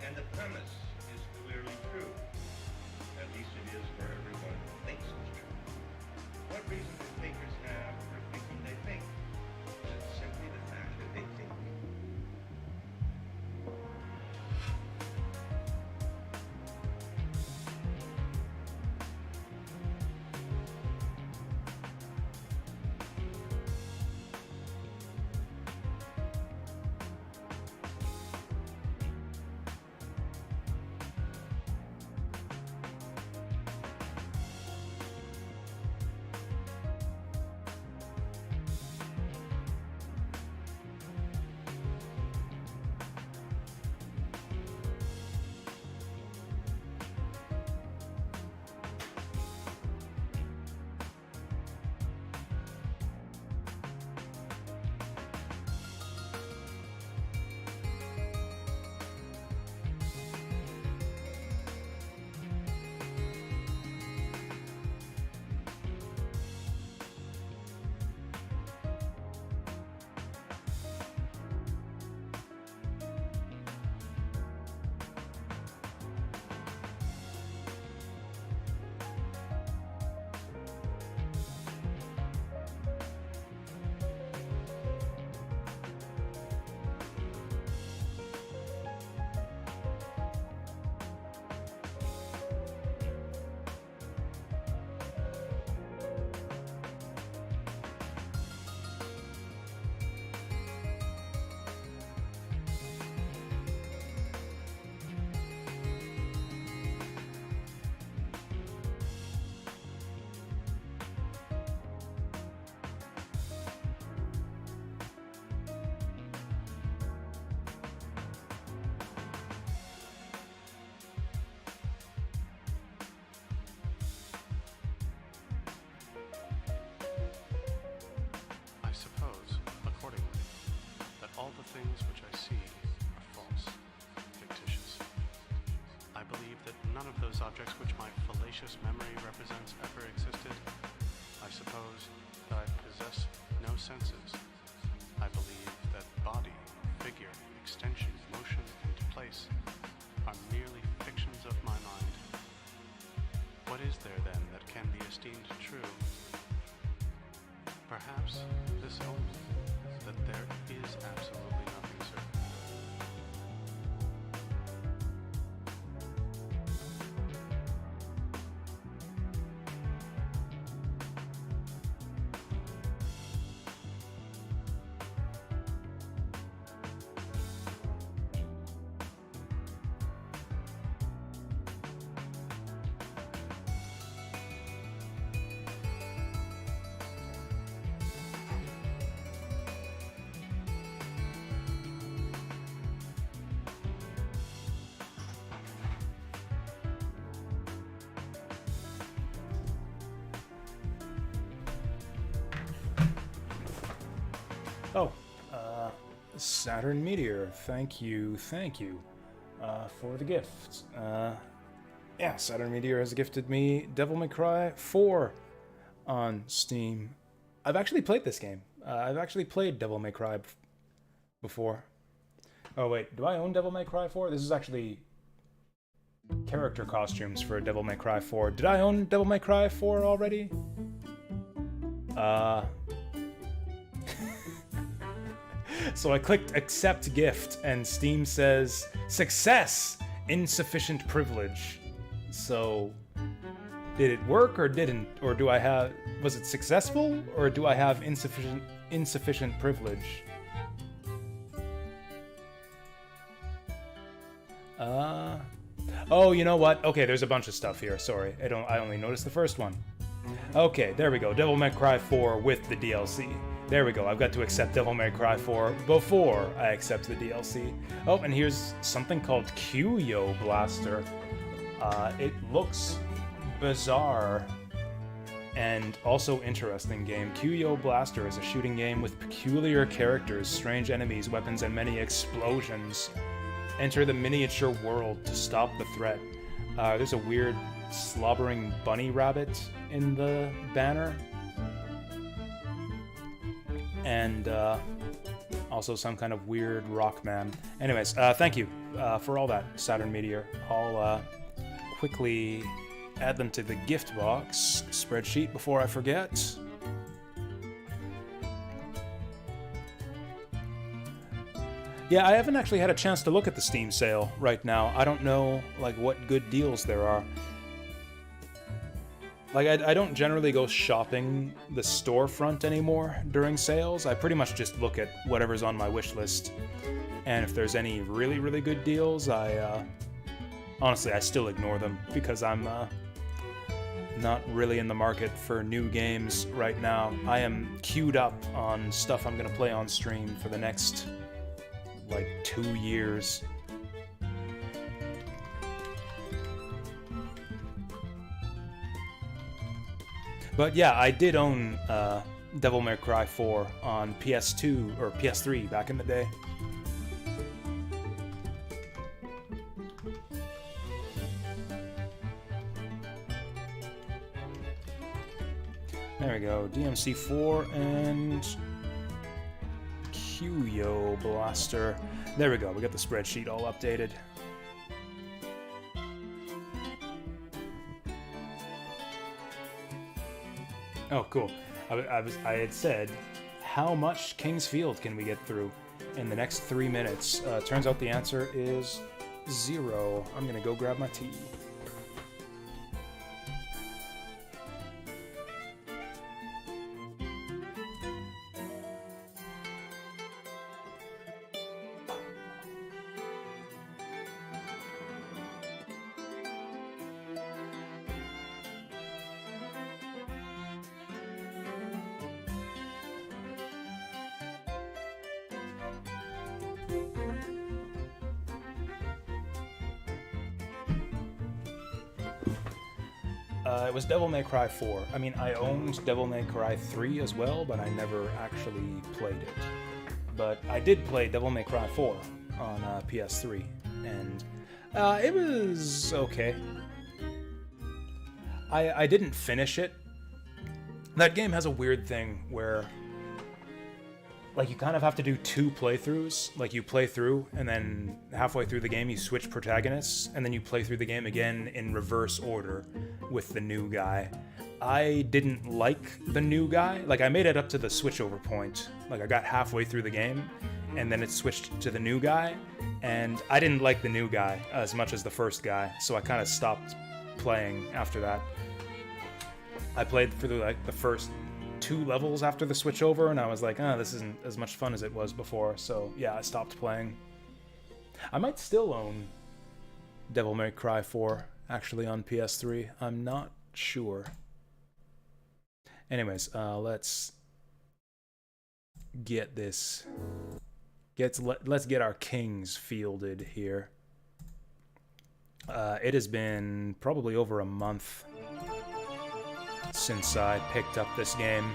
And the premise is clearly true. At least it is for everyone who thinks it's true. What reason do thinkers have for thinking they think? It's simply the fact that they think.
I suppose, accordingly, that all the things which I see are false, fictitious. I believe that none of those objects which my fallacious memory represents ever existed. I suppose that I possess no senses. I believe that body, figure, extension, motion, and place are merely fictions of my mind. What is there then that can be esteemed true? Perhaps this only, that there is absolutely nothing certain.
Oh, Saturn Meteor, thank you for the gift. Yeah, Saturn Meteor has gifted me Devil May Cry 4 on Steam. I've actually played this game. I've actually played Devil May Cry before. Oh wait, do I own Devil May Cry 4? This is actually character costumes for Devil May Cry 4. Did I own Devil May Cry 4 already? So I clicked accept gift and Steam says success, insufficient privilege. So did it work or didn't? Or do I have, was it successful or do I have insufficient privilege? Oh, you know what? Okay, there's a bunch of stuff here. Sorry. I only noticed the first one. Okay, there we go. Devil May Cry 4 with the DLC. There we go. I've got to accept Devil May Cry 4 before I accept the DLC. Oh, and here's something called Q-Yo Blaster. It looks bizarre and also interesting game. Q-Yo Blaster is a shooting game with peculiar characters, strange enemies, weapons, and many explosions. Enter the miniature world to stop the threat. There's a weird slobbering bunny rabbit in the banner. And also some kind of weird rock man. Anyways, thank you. for all that Saturn Meteor. I'll quickly add them to the gift box spreadsheet before I forget. Yeah, I haven't actually had a chance to look at the Steam sale right now. I don't know, like, what good deals there are. Like, I don't generally go shopping the storefront anymore during sales. I pretty much just look at whatever's on my wish list. And if there's any really, really good deals, honestly, I still ignore them because I'm not really in the market for new games right now. I am queued up on stuff I'm gonna play on stream for the next, like, 2 years. But yeah, I did own Devil May Cry 4 on PS2 or PS3 back in the day. There we go, DMC4 and Kuyo Blaster. There we go, we got the spreadsheet all updated. Oh, cool. I had said, how much King's Field can we get through in the next 3 minutes? Turns out the answer is 0. I'm gonna go grab my tea. It was Devil May Cry 4. I mean, I owned Devil May Cry 3 as well, but I never actually played it. But I did play Devil May Cry 4 on PS3, and it was okay. I didn't finish it. That game has a weird thing where, like, you kind of have to do 2 playthroughs. Like, you play through, and then halfway through the game you switch protagonists, and then you play through the game again in reverse order with the new guy. I didn't like the new guy. Like, I made it up to the switchover point. Like, I got halfway through the game, and then it switched to the new guy, and I didn't like the new guy as much as the first guy, so I kind of stopped playing after that. I played through, like, the first 2 levels after the switch over, and I was like, this isn't as much fun as it was before, so yeah, I stopped playing. I might still own Devil May Cry 4, actually, on PS3. I'm not sure. Anyways, let's get this. Let's get our kings fielded here. It has been probably over a month since I picked up this game,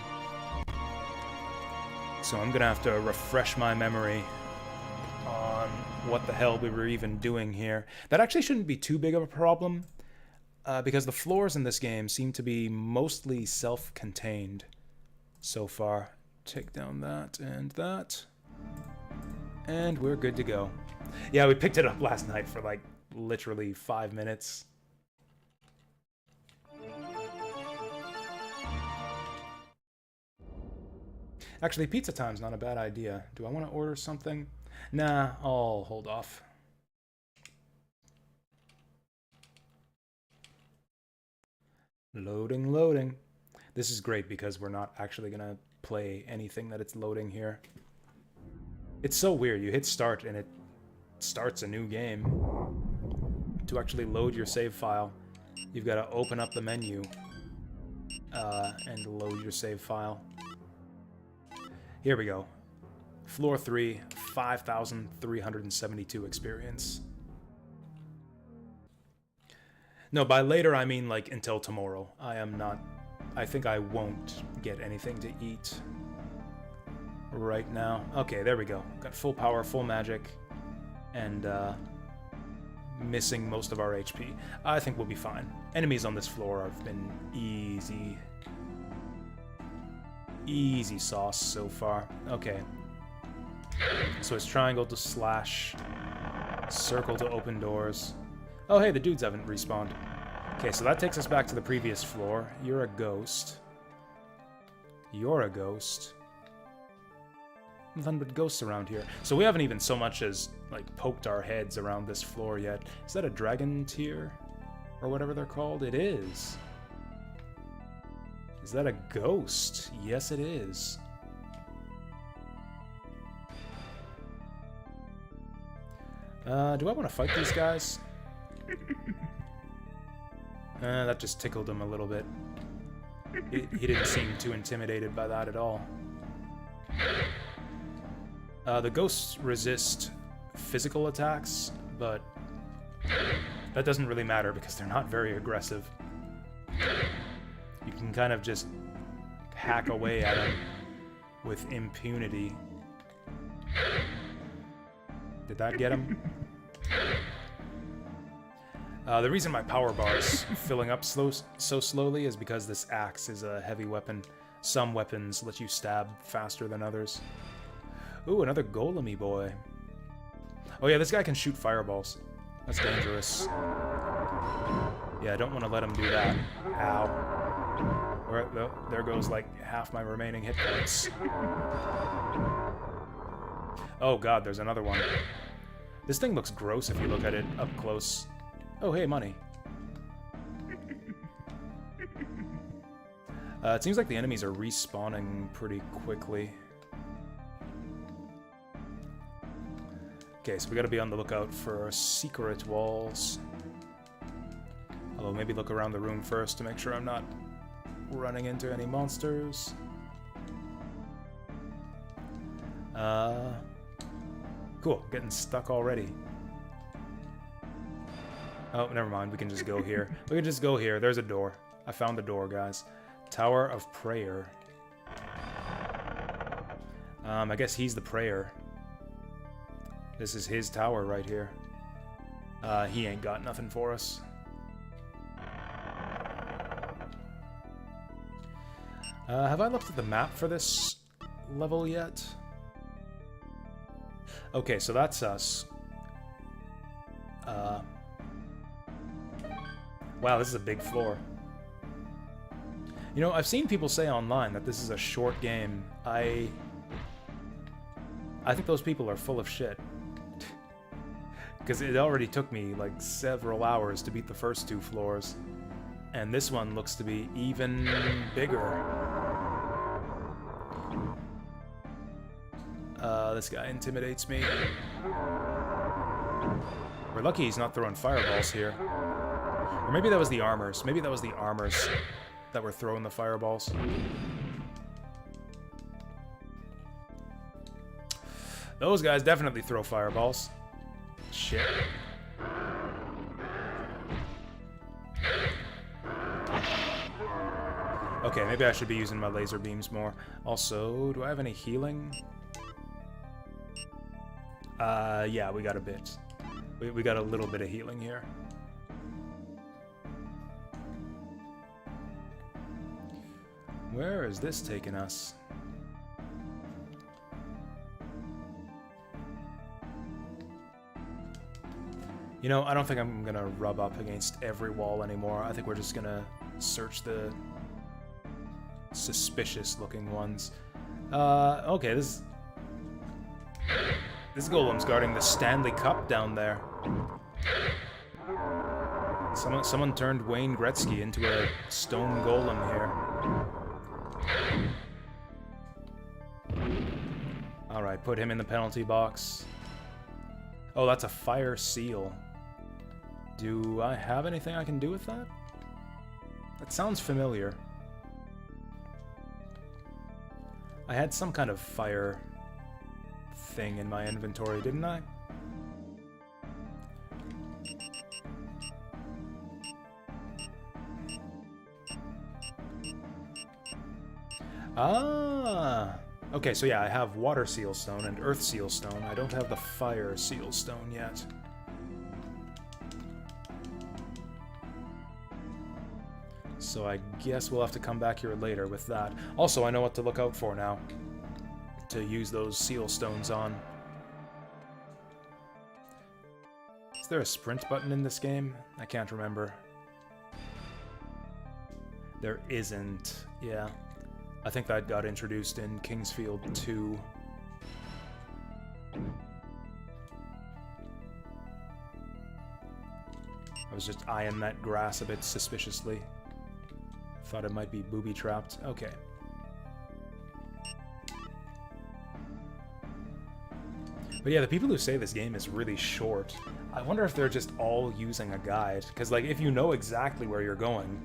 so I'm gonna have to refresh my memory on what the hell we were even doing here. That actually shouldn't be too big of a problem, because the floors in this game seem to be mostly self-contained so far. Take down that, and we're good to go. Yeah, we picked it up last night for, like, literally 5 minutes. Actually, pizza time's not a bad idea. Do I want to order something? Nah, I'll hold off. Loading, loading. This is great because we're not actually gonna play anything that it's loading here. It's so weird. You hit start and it starts a new game. To actually load your save file, you've got to open up the menu and load your save file. Here we go. Floor 3, 5,372 experience. No, by later I mean, like, until tomorrow. I think I won't get anything to eat right now. Okay, there we go. Got full power, full magic, and missing most of our HP. I think we'll be fine. Enemies on this floor have been easy. Easy sauce so far. Okay. So it's triangle to slash Circle to open doors. Oh, hey, the dudes haven't respawned. Okay, so that takes us back to the previous floor. You're a ghost. You're a ghost. Nothing but ghosts around here. So we haven't even so much as, like, poked our heads around this floor yet. Is that a dragon tier? Or whatever they're called? It is. Is that a ghost? Yes, it is. Do I want to fight these guys? That just tickled him a little bit. He didn't seem too intimidated by that at all. The ghosts resist physical attacks, but that doesn't really matter because they're not very aggressive. You can kind of just hack away at them with impunity. Did that get him? The reason my power bar is filling up so slowly is because this axe is a heavy weapon. Some weapons let you stab faster than others. Ooh, another golem-y boy. Oh yeah, this guy can shoot fireballs. That's dangerous. Yeah, I don't want to let him do that. Ow. There goes like half my remaining hit points. Oh god, there's another one. This thing looks gross if you look at it up close. Oh, hey, money. It seems like the enemies are respawning pretty quickly. Okay, so we gotta be on the lookout for secret walls. Although maybe look around the room first to make sure I'm not running into any monsters. Cool, getting stuck already. Oh, never mind, we can just go here. We can just go here, there's a door. I found the door, guys. Tower of Prayer. I guess he's the prayer. This is his tower right here. He ain't got nothing for us. Have I looked at the map for this level yet? Okay, so that's us. Wow, this is a big floor. You know, I've seen people say online that this is a short game. I think those people are full of shit. Because it already took me, like, several hours to beat the first two floors. And this one looks to be even bigger. This guy intimidates me. We're lucky he's not throwing fireballs here. Or maybe that was the armors. Maybe that was the armors that were throwing the fireballs. Those guys definitely throw fireballs. Shit. Okay, maybe I should be using my laser beams more. Also, do I have any healing? Yeah, we got a bit. We got a little bit of healing here. Where is this taking us? You know, I don't think I'm gonna rub up against every wall anymore. I think we're just gonna search the suspicious-looking ones. Okay, this golem's guarding the Stanley Cup down there. Someone turned Wayne Gretzky into a stone golem here. Alright, put him in the penalty box. Oh, that's a fire seal. Do I have anything I can do with that? That sounds familiar. I had some kind of fire thing in my inventory, didn't I? Ah! Okay, so yeah, I have water seal stone and earth seal stone. I don't have the fire seal stone yet. So I guess we'll have to come back here later with that. Also, I know what to look out for now to use those seal stones on. there a sprint button in this game? I can't remember. There isn't. Yeah. I think that got introduced in Kingsfield 2. I was just eyeing that grass a bit suspiciously. Thought it might be booby-trapped. Okay. But yeah, the people who say this game is really short, I wonder if they're just all using a guide. Because, like, if you know exactly where you're going,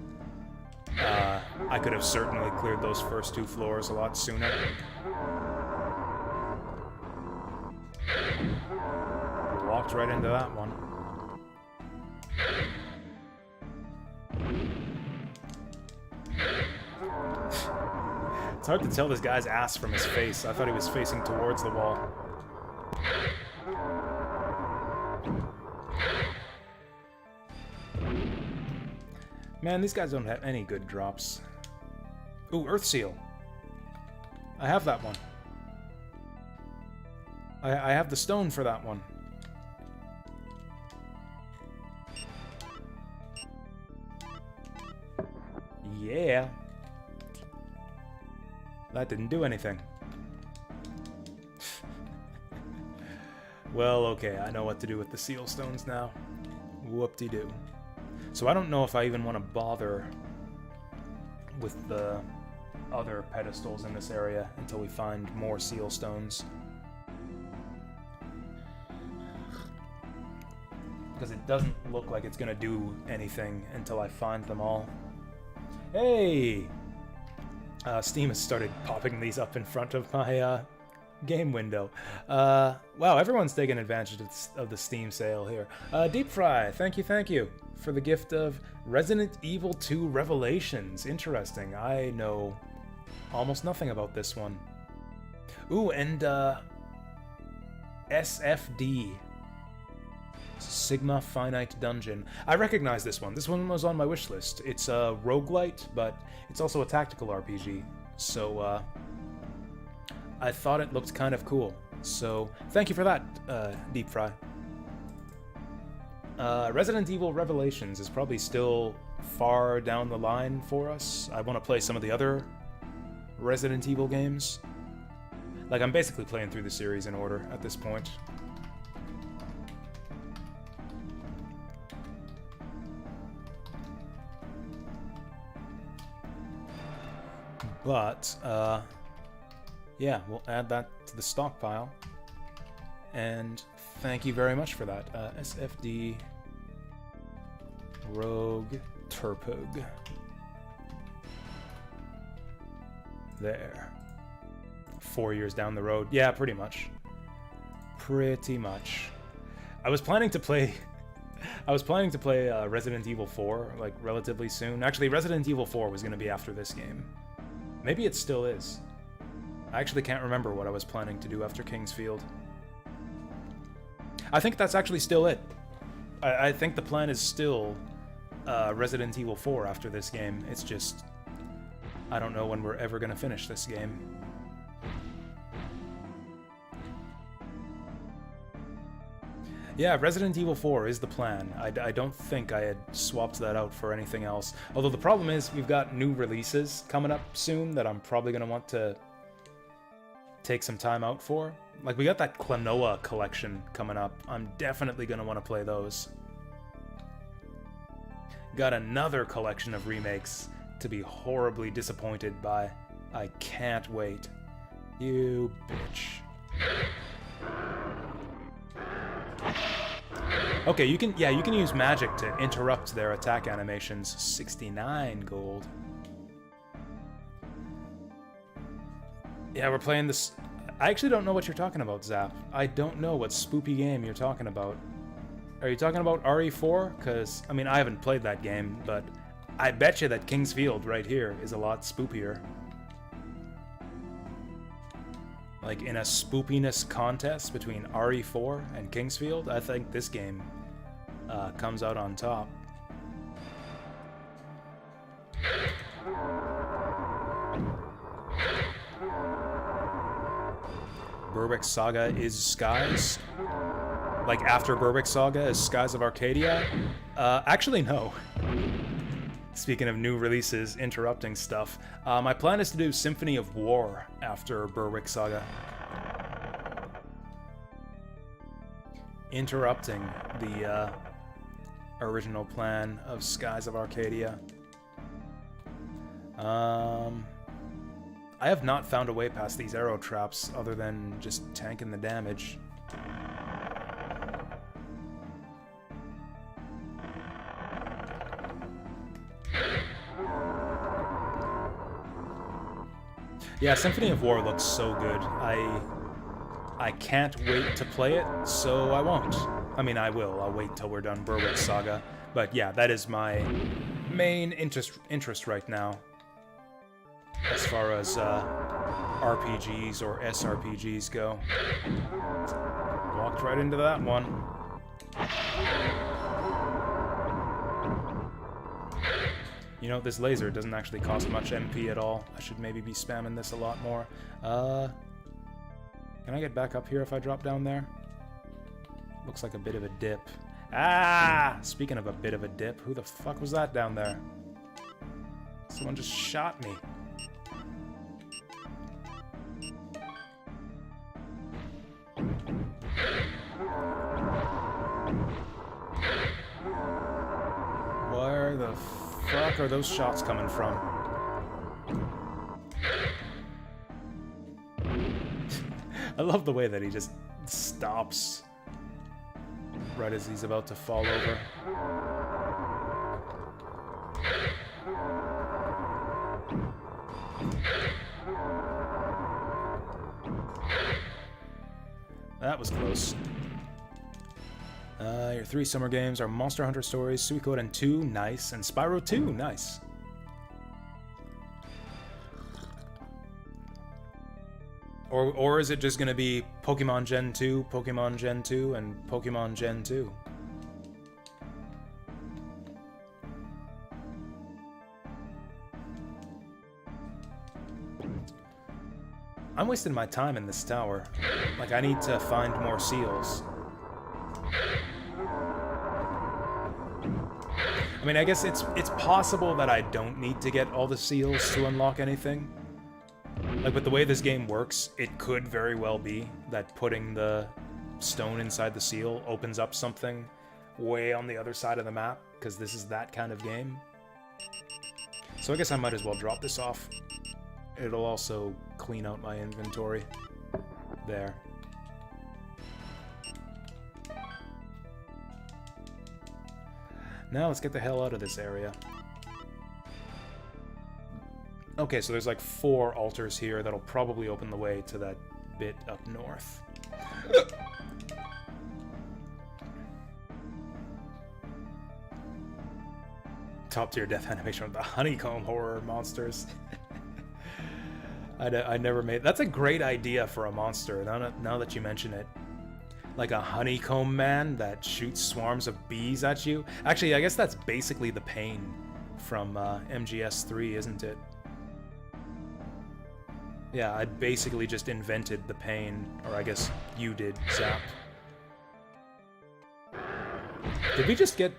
I could have certainly cleared those first 2 floors a lot sooner. Walked right into that one. It's hard to tell this guy's ass from his face. I thought he was facing towards the wall. Man, these guys don't have any good drops. Ooh, Earth Seal. I have that one. I have the stone for that one. Yeah. That didn't do anything. Well, okay, I know what to do with the seal stones now. Whoop-de-doo. So I don't know if I even want to bother with the other pedestals in this area until we find more seal stones. Because it doesn't look like it's going to do anything until I find them all. Hey! Steam has started popping these up in front of my game window. Wow, everyone's taking advantage of the Steam sale here. Deep Fry, thank you for the gift of Resident Evil 2 Revelations. Interesting. I know almost nothing about this one. Ooh, and SFD. Sigma Finite Dungeon. I recognize this one. This one was on my wish list. It's a roguelite, but it's also a tactical RPG. So, I thought it looked kind of cool. So, thank you for that, Deep Fry. Resident Evil Revelations is probably still far down the line for us. I want to play some of the other Resident Evil games. Like, I'm basically playing through the series in order at this point. But, yeah, we'll add that to the stockpile. And thank you very much for that. SFD Rogue Turpug. There. 4 years down the road. Yeah, pretty much. Pretty much. I was planning to play Resident Evil 4, like, relatively soon. Actually, Resident Evil 4 was going to be after this game. Maybe it still is. I actually can't remember what I was planning to do after Kingsfield. I think that's actually still it. I think the plan is still Resident Evil 4 after this game. It's just, I don't know when we're ever going to finish this game. Yeah, Resident Evil 4 is the plan. I don't think I had swapped that out for anything else. Although the problem is, we've got new releases coming up soon that I'm probably going to want to take some time out for. Like, we got that Klonoa collection coming up. I'm definitely going to want to play those. Got another collection of remakes to be horribly disappointed by. I can't wait. You bitch. Okay, you can use magic to interrupt their attack animations. 69 gold. Yeah, we're playing this. I actually don't know what you're talking about, Zap. I don't know what spoopy game you're talking about. Are you talking about RE4? Because, I mean, I haven't played that game, but I bet you that Kingsfield right here is a lot spoopier. Like, in a spoopiness contest between RE4 and Kingsfield, I think this game comes out on top. Berwick Saga is Skies. Like after Berwick Saga is Skies of Arcadia? Actually, no. Speaking of new releases, interrupting stuff, my plan is to do Symphony of War after Berwick Saga. Interrupting the original plan of Skies of Arcadia. I have not found a way past these arrow traps other than just tanking the damage. Yeah, Symphony of War looks so good. I can't wait to play it, so I won't. I mean, I will. I'll wait till we're done Berwick Saga. But yeah, that is my main interest right now. As far as RPGs or SRPGs go. Walked right into that one. You know, this laser doesn't actually cost much MP at all. I should maybe be spamming this a lot more. Can I get back up here if I drop down there? Looks like a bit of a dip. Ah! Speaking of a bit of a dip, who the fuck was that down there? Someone just shot me. Where the fuck are those shots coming from? I love the way that he just stops right as he's about to fall over. That was close. Your 3 summer games are Monster Hunter Stories, Suikoden 2, nice, and Spyro 2, nice. Or is it just going to be Pokemon Gen 2, Pokemon Gen 2, and Pokemon Gen 2? I'm wasting my time in this tower. Like, I need to find more seals. I mean, I guess it's possible that I don't need to get all the seals to unlock anything. Like, with the way this game works, it could very well be that putting the stone inside the seal opens up something way on the other side of the map, because this is that kind of game. So I guess I might as well drop this off. It'll also clean out my inventory. There. Now let's get the hell out of this area. Okay, so there's like 4 altars here that'll probably open the way to that bit up north. Top tier death animation with the honeycomb horror monsters. I never made... That's a great idea for a monster, now that you mention it. Like a honeycomb man that shoots swarms of bees at you. Actually, I guess that's basically the pain from MGS3, isn't it? Yeah, I basically just invented the pain, or I guess you did, Zap. Did we just get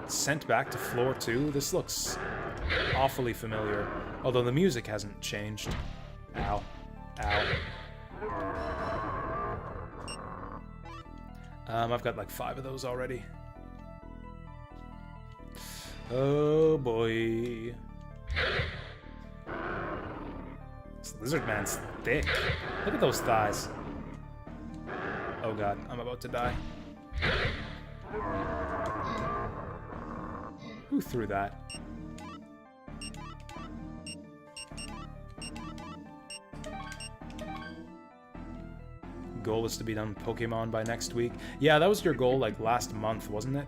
sent back to floor 2? This looks awfully familiar, although the music hasn't changed. Ow. Ow. I've got like 5 of those already. Oh boy. This lizard man's thick. Look at those thighs. Oh god, I'm about to die. Who threw that? Goal is to be done Pokemon by next week. Yeah, that was your goal like last month, wasn't it?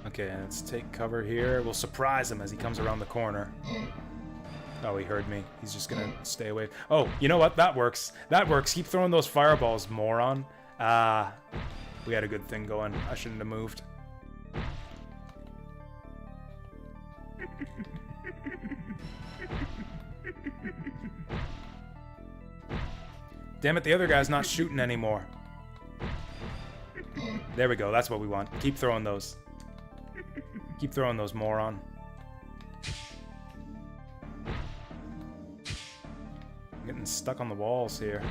Okay, let's take cover here. We'll surprise him as he comes around the corner. Oh, he heard me. He's just gonna stay away. Oh, you know what? That works. That works. Keep throwing those fireballs, moron. Ah, we had a good thing going. I shouldn't have moved. Damn it, the other guy's not shooting anymore. There we go, that's what we want. Keep throwing those. Keep throwing those, moron. I'm getting stuck on the walls here.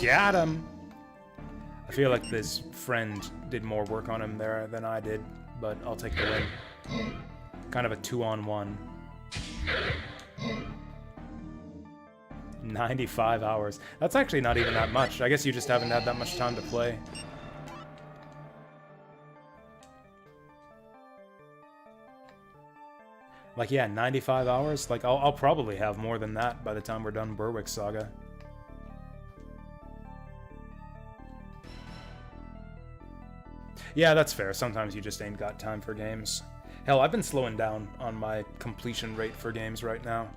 Got him! I feel like this friend did more work on him there than I did, but I'll take the win. Kind of a 2-on-1. 95 hours. That's actually not even that much. I guess you just haven't had that much time to play. Like, yeah, 95 hours? Like, I'll probably have more than that by the time we're done Berwick Saga. Yeah, that's fair. Sometimes you just ain't got time for games. Hell, I've been slowing down on my completion rate for games right now.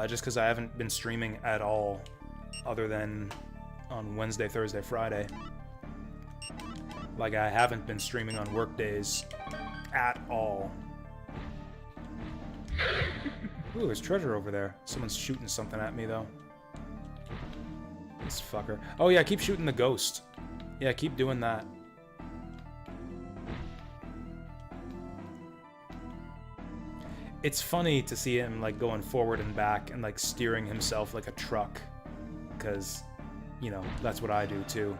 Just because I haven't been streaming at all, other than on Wednesday, Thursday, Friday. Like, I haven't been streaming on work days at all. Ooh, there's treasure over there. Someone's shooting something at me, though. This fucker. Oh, yeah, keep shooting the ghost. Yeah, keep doing that. It's funny to see him, like, going forward and back and, like, steering himself like a truck. Because, you know, that's what I do, too.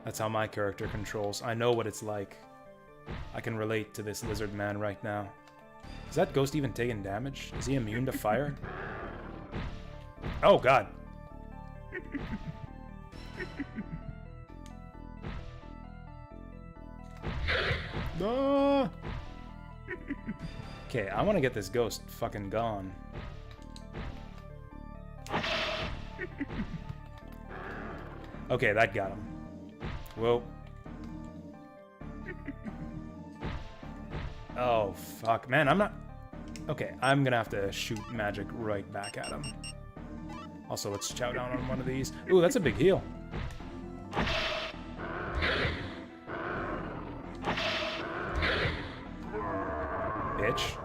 That's how my character controls. I know what it's like. I can relate to this lizard man right now. Is that ghost even taking damage? Is he immune to fire? Oh, God. No! Okay, I want to get this ghost fucking gone. Okay, that got him. Whoa. Oh, fuck. Man, I'm not... Okay, I'm gonna have to shoot magic right back at him. Also, let's chow down on one of these. Ooh, that's a big heal. Bitch.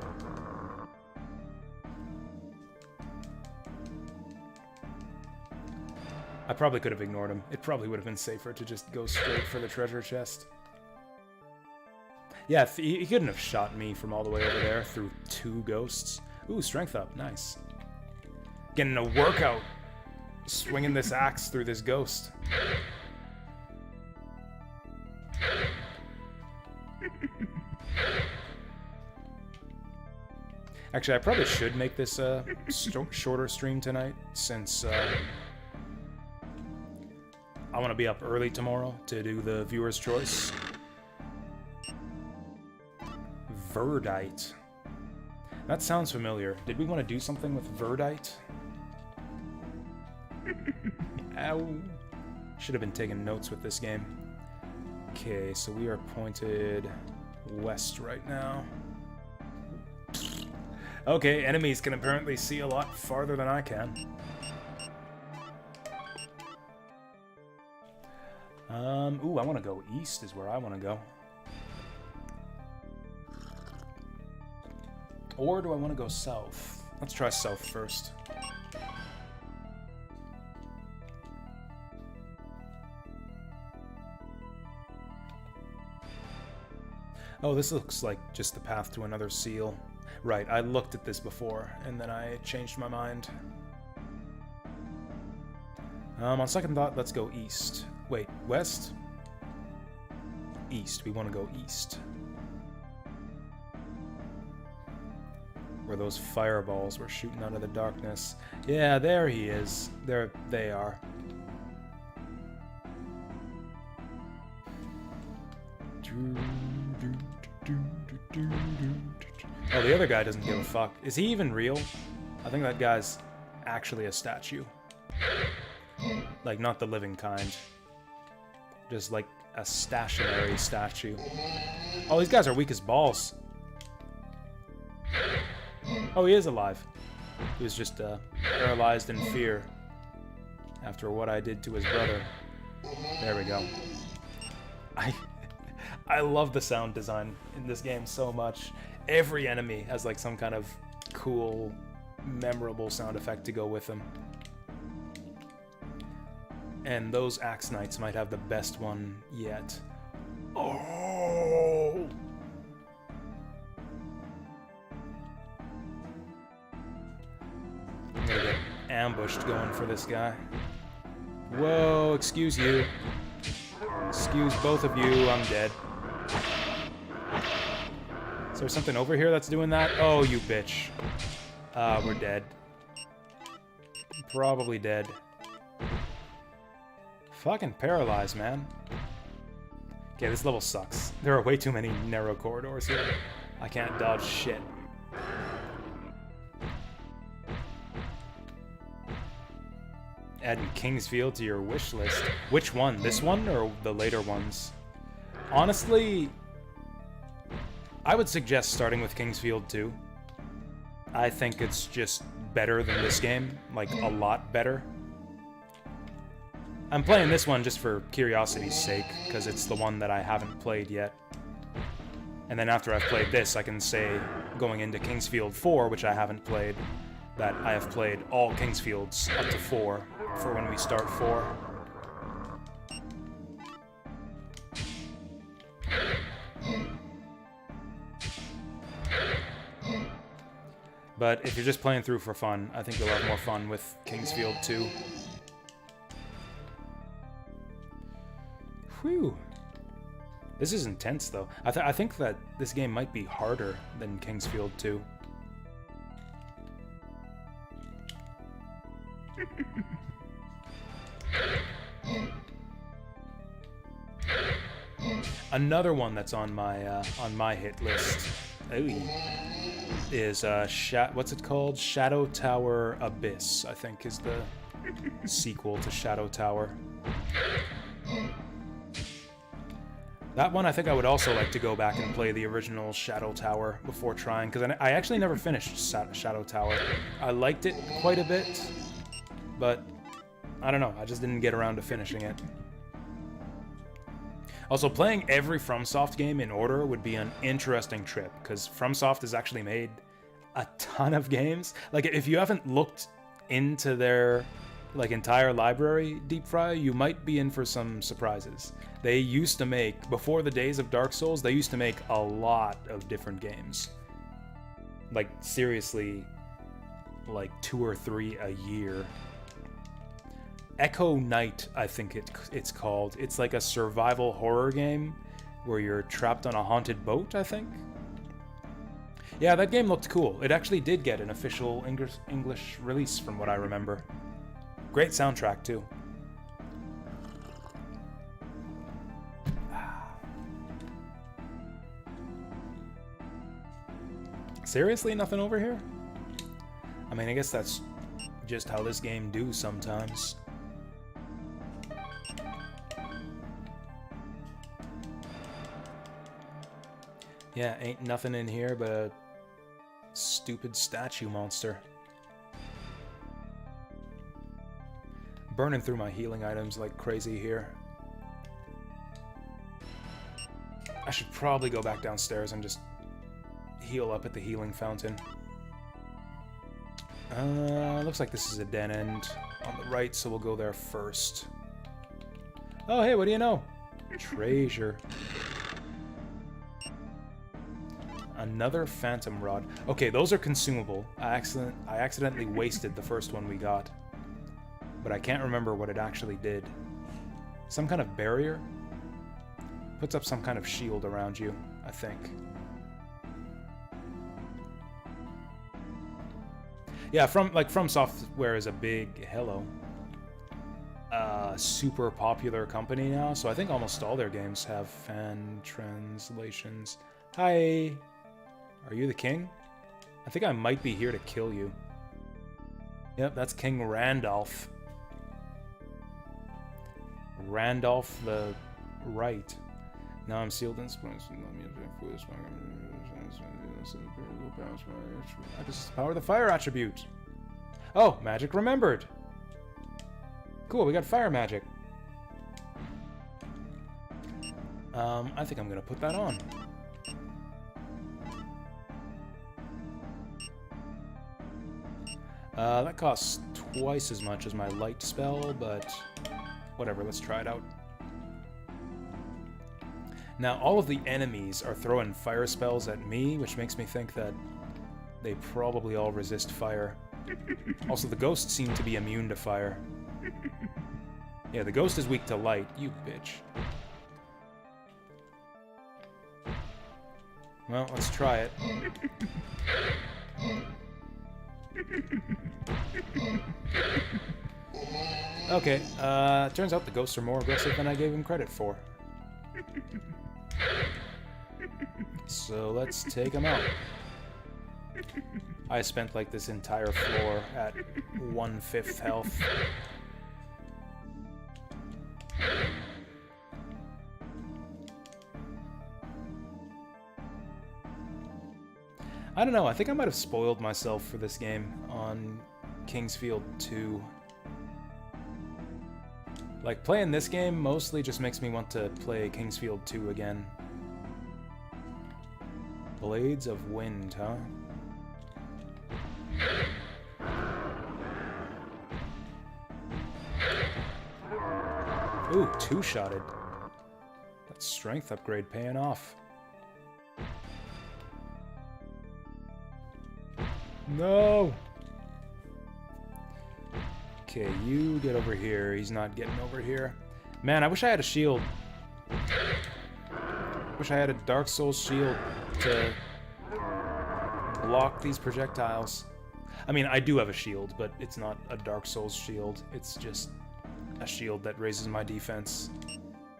I probably could have ignored him. It probably would have been safer to just go straight for the treasure chest. Yeah, he couldn't have shot me from all the way over there through 2 ghosts. Ooh, strength up. Nice. Getting a workout. Swinging this axe through this ghost. Actually, I probably should make this a shorter stream tonight, since I want to be up early tomorrow to do the viewer's choice. Verdite. That sounds familiar. Did we want to do something with Verdite? Ow. Should have been taking notes with this game. Okay, so we are pointed west right now. Okay, enemies can apparently see a lot farther than I can. Ooh, I want to go east is where I want to go. Or do I want to go south? Let's try south first. Oh, this looks like just the path to another seal. Right, I looked at this before, and then I changed my mind. On second thought, let's go east. Wait, west? East. We want to go east. Where those fireballs were shooting out of the darkness. Yeah, there he is. There they are. Oh, the other guy doesn't give a fuck. Is he even real? I think that guy's actually a statue. Like, not the living kind. Just like a stationary statue. Oh, these guys are weak as balls. Oh, he is alive. He was just paralyzed in fear after what I did to his brother. There we go. I love the sound design in this game so much. Every enemy has like some kind of cool, memorable sound effect to go with them. And those Axe Knights might have the best one yet. Oh! I'm gonna get ambushed going for this guy. Whoa, excuse you. Excuse both of you, I'm dead. Is there something over here that's doing that? Oh, you bitch. We're dead. Probably dead. Fucking paralyzed, man. Okay, this level sucks. There are way too many narrow corridors here. I can't dodge shit. Adding Kingsfield to your wish list. Which one? This one or the later ones? Honestly, I would suggest starting with Kingsfield 2. I think it's just better than this game. Like, a lot better. I'm playing this one just for curiosity's sake, because it's the one that I haven't played yet. And then after I've played this, I can say, going into Kingsfield 4, which I haven't played, that I have played all Kingsfields up to 4 for when we start 4. But if you're just playing through for fun, I think you'll have more fun with Kingsfield 2. Whew. This is intense, though. I think that this game might be harder than Kingsfield 2. Another one that's on my hit list is what's it called? Shadow Tower Abyss, I think, is the sequel to Shadow Tower. That one, I think I would also like to go back and play the original Shadow Tower before trying, because I actually never finished Shadow Tower. I liked it quite a bit, but I don't know, I just didn't get around to finishing it. Also, playing every FromSoft game in order would be an interesting trip, because FromSoft has actually made a ton of games. Like, if you haven't looked into their like entire library, Deep Fry, you might be in for some surprises. They used to make, before the days of Dark Souls, they used to make a lot of different games. Like, seriously, like 2 or 3 a year. Echo Knight, I think it's called. It's like a survival horror game where you're trapped on a haunted boat, I think. Yeah, that game looked cool. It actually did get an official English release from what I remember. Great soundtrack, too. Seriously, nothing over here? I mean, I guess that's just how this game do sometimes. Yeah, ain't nothing in here but a stupid statue monster. Burning through my healing items like crazy here. I should probably go back downstairs and just heal up at the healing fountain. Looks like this is a dead end on the right, so we'll go there first. Oh, hey, what do you know? Treasure. Another phantom rod. Okay, those are consumable. I accidentally wasted the first one we got. But I can't remember what it actually did. Some kind of barrier? Puts up some kind of shield around you, I think. Yeah, From Software is a big super popular company now, so I think almost all their games have fan translations. Hi! Are you the king? I think I might be here to kill you. Yep, that's King Randolph. Randolph the Right. Now I'm sealed in spoons. This is the power of the fire attribute. Oh, magic remembered. Cool, we got fire magic. I think I'm gonna put that on. That costs twice as much as my light spell, but whatever, let's try it out. Now, all of the enemies are throwing fire spells at me, which makes me think that they probably all resist fire. Also, the ghosts seem to be immune to fire. Yeah, the ghost is weak to light, you bitch. Well, let's try it. Okay, turns out the ghosts are more aggressive than I gave them credit for. So let's take them out. I spent like this entire floor at 1/5 health. I don't know, I think I might have spoiled myself for this game on Kingsfield 2. Like, playing this game mostly just makes me want to play Kingsfield 2 again. Blades of Wind, huh? Ooh, two-shotted. That strength upgrade paying off. No! Okay, you get over here. He's not getting over here. Man, I wish I had a shield. Wish I had a Dark Souls shield to block these projectiles. I mean, I do have a shield, but it's not a Dark Souls shield. It's just a shield that raises my defense.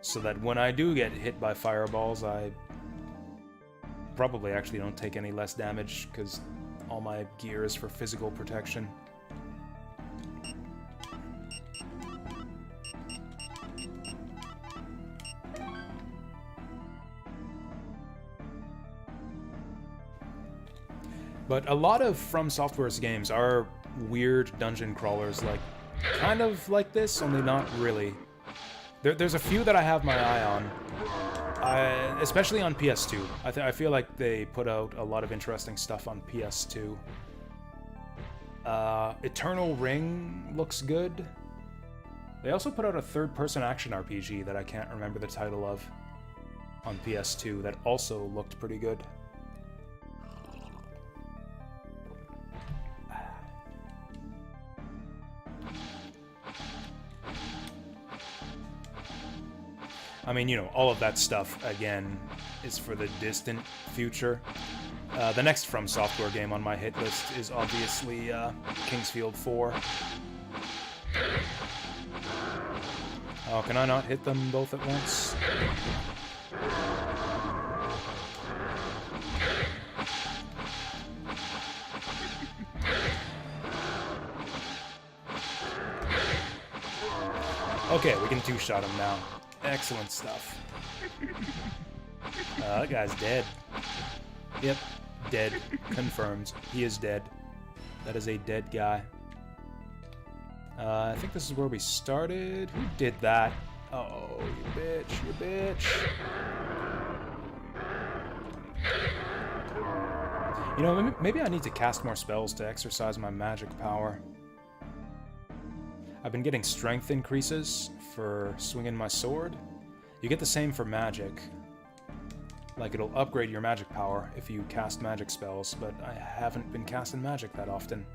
So that when I do get hit by fireballs, I probably actually don't take any less damage, because all my gear is for physical protection. But a lot of From Software's games are weird dungeon crawlers, like kind of like this, only not really. There's a few that I have my eye on, especially on PS2. I feel like they put out a lot of interesting stuff on PS2. Eternal Ring looks good. They also put out a third-person action RPG that I can't remember the title of on PS2 that also looked pretty good. I mean, you know, all of that stuff, again, is for the distant future. The next From Software game on my hit list is obviously Kingsfield 4. Oh, can I not hit them both at once? Okay, we can two-shot him now. Excellent stuff. That guy's dead. Yep, dead. Confirmed. He is dead. That is a dead guy. I think this is where we started. Who did that? Oh, you bitch, you bitch. You know, maybe I need to cast more spells to exercise my magic power. I've been getting strength increases for swinging my sword. You get the same for magic. Like, it'll upgrade your magic power if you cast magic spells, but I haven't been casting magic that often.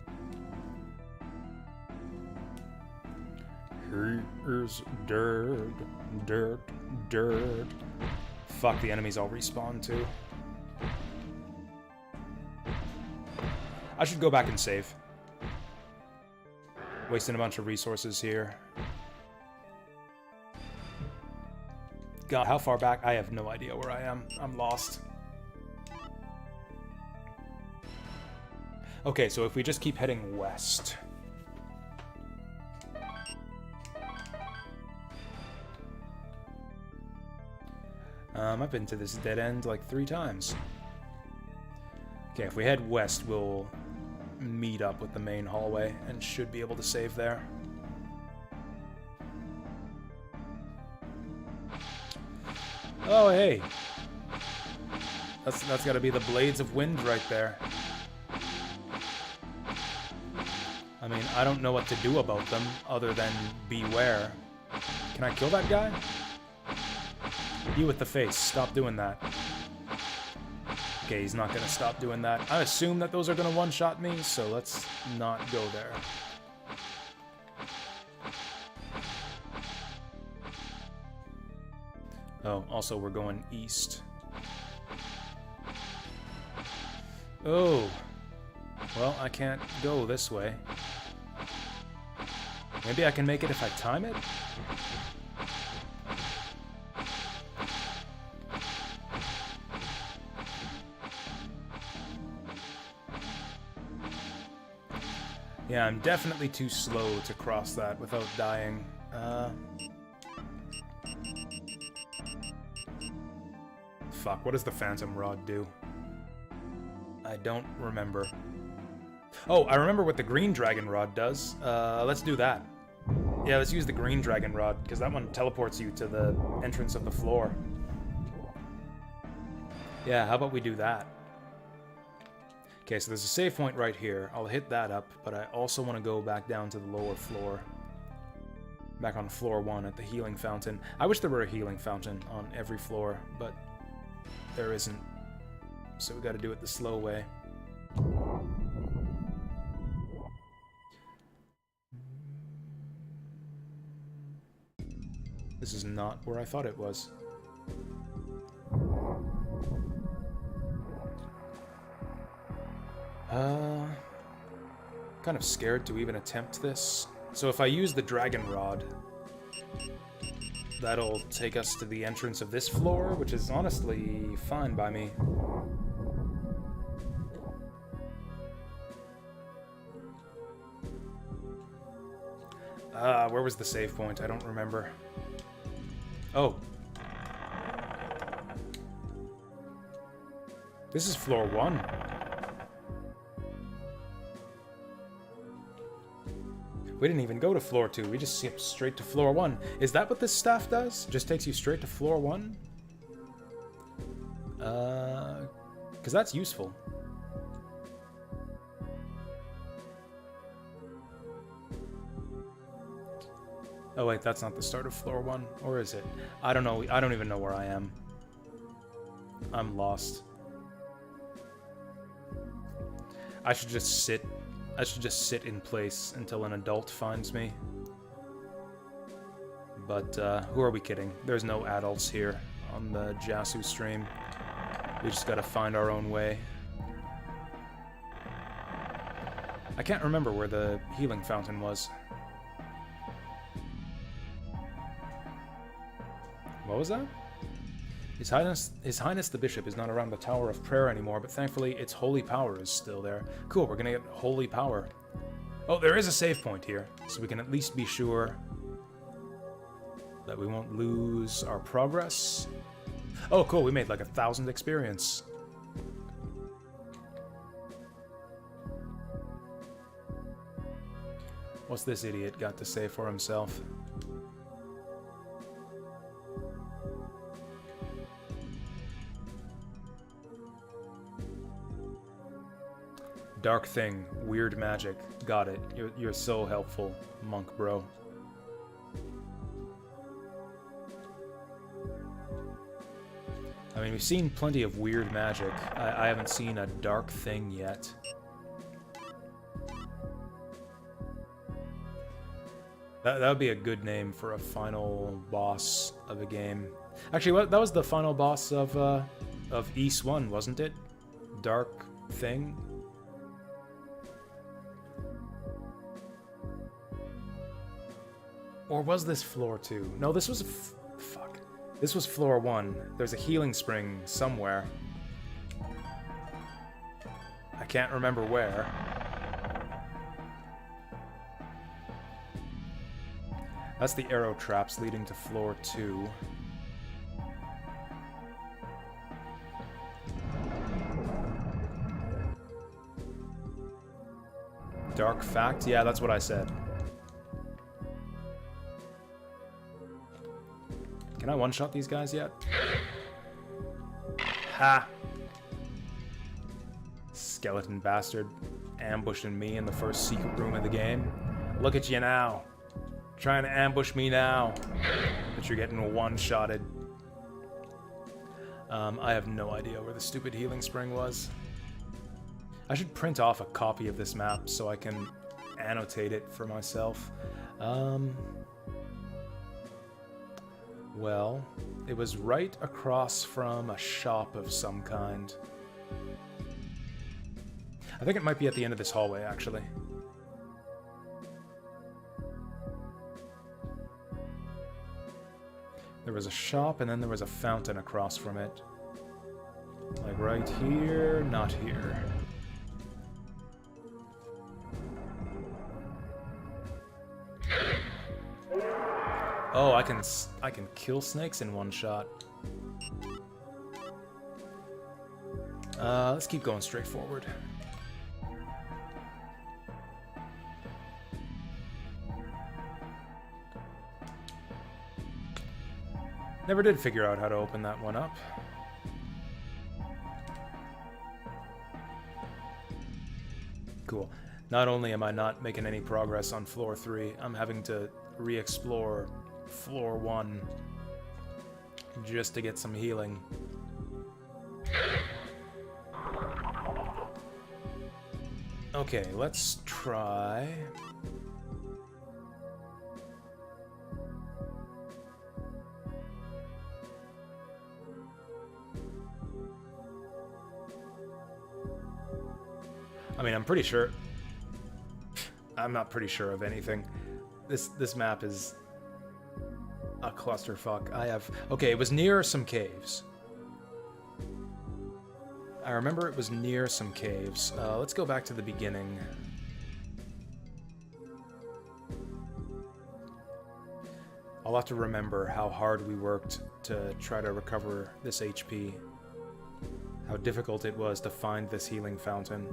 Here's dirt, dirt, dirt. Fuck, the enemies all respawn too. I should go back and save. Wasting a bunch of resources here. God, how far back? I have no idea where I am. I'm lost. Okay, so if we just keep heading west. I've been to this dead end like 3 times. Okay, if we head west, we'll meet up with the main hallway and should be able to save there. Oh, hey. That's gotta be the Blades of Wind right there. I mean, I don't know what to do about them other than beware. Can I kill that guy? You with the face, stop doing that. Okay, he's not gonna stop doing that. I assume that those are gonna one-shot me, so let's not go there. Oh, also we're going east. Oh. Well, I can't go this way. Maybe I can make it if I time it? Yeah, I'm definitely too slow to cross that without dying. Fuck, what does the Phantom Rod do? I don't remember. Oh, I remember what the Green Dragon Rod does. Let's do that. Yeah, let's use the Green Dragon Rod, because that one teleports you to the entrance of the floor. Yeah, how about we do that? Okay, so there's a save point right here. I'll hit that up, but I also want to go back down to the lower floor. Back on floor 1 at the healing fountain. I wish there were a healing fountain on every floor, but there isn't. So we gotta do it the slow way. This is not where I thought it was. Kind of scared to even attempt this. So if I use the Dragon Rod, that'll take us to the entrance of this floor, which is honestly fine by me. Where was the save point? I don't remember. Oh. This is floor 1. We didn't even go to floor 2, we just skipped straight to floor 1. Is that what this staff does? Just takes you straight to floor 1? Because that's useful. Oh wait, that's not the start of floor 1, or is it? I don't know, I don't even know where I am. I'm lost. I should just sit in place until an adult finds me. But who are we kidding? There's no adults here on the Jasu stream. We just gotta find our own way. I can't remember where the healing fountain was. What was that? His Highness the Bishop is not around the Tower of Prayer anymore, but thankfully its holy power is still there. Cool, we're gonna get holy power. Oh, there is a save point here, so we can at least be sure that we won't lose our progress. Oh, cool, we made like 1,000 experience. What's this idiot got to say for himself? Dark thing, weird magic. Got it. You're so helpful, monk bro. I mean, we've seen plenty of weird magic. I haven't seen a dark thing yet. That would be a good name for a final boss of a game. Actually, that was the final boss of East 1, wasn't it? Dark thing? Or was this floor 2? No, this was fuck. This was floor 1. There's a healing spring somewhere. I can't remember where. That's the arrow traps leading to floor 2. Dark fact? Yeah, that's what I said. Can I one-shot these guys yet? Ha! Skeleton bastard. ambushing me in the first secret room of the game. Look at you now. Trying to ambush me now. But you're getting one-shotted. I have no idea where the stupid healing spring was. I should print off a copy of this map so I can annotate it for myself. Well, it was right across from a shop of some kind. I think it might be at the end of this hallway, actually. There was a shop, and then there was a fountain across from it. Like right here, not here. Oh, I can kill snakes in one shot. Let's keep going straight forward. Never did figure out how to open that one up. Cool. Not only am I not making any progress on floor 3, I'm having to re-explore floor 1 just to get some healing. Okay, let's try... I mean, I'm pretty sure... I'm not pretty sure of anything. This map is a clusterfuck. I have... Okay, it was near some caves. I remember it was near some caves. Let's go back to the beginning. I'll have to remember how hard we worked to try to recover this HP. How difficult it was to find this healing fountain.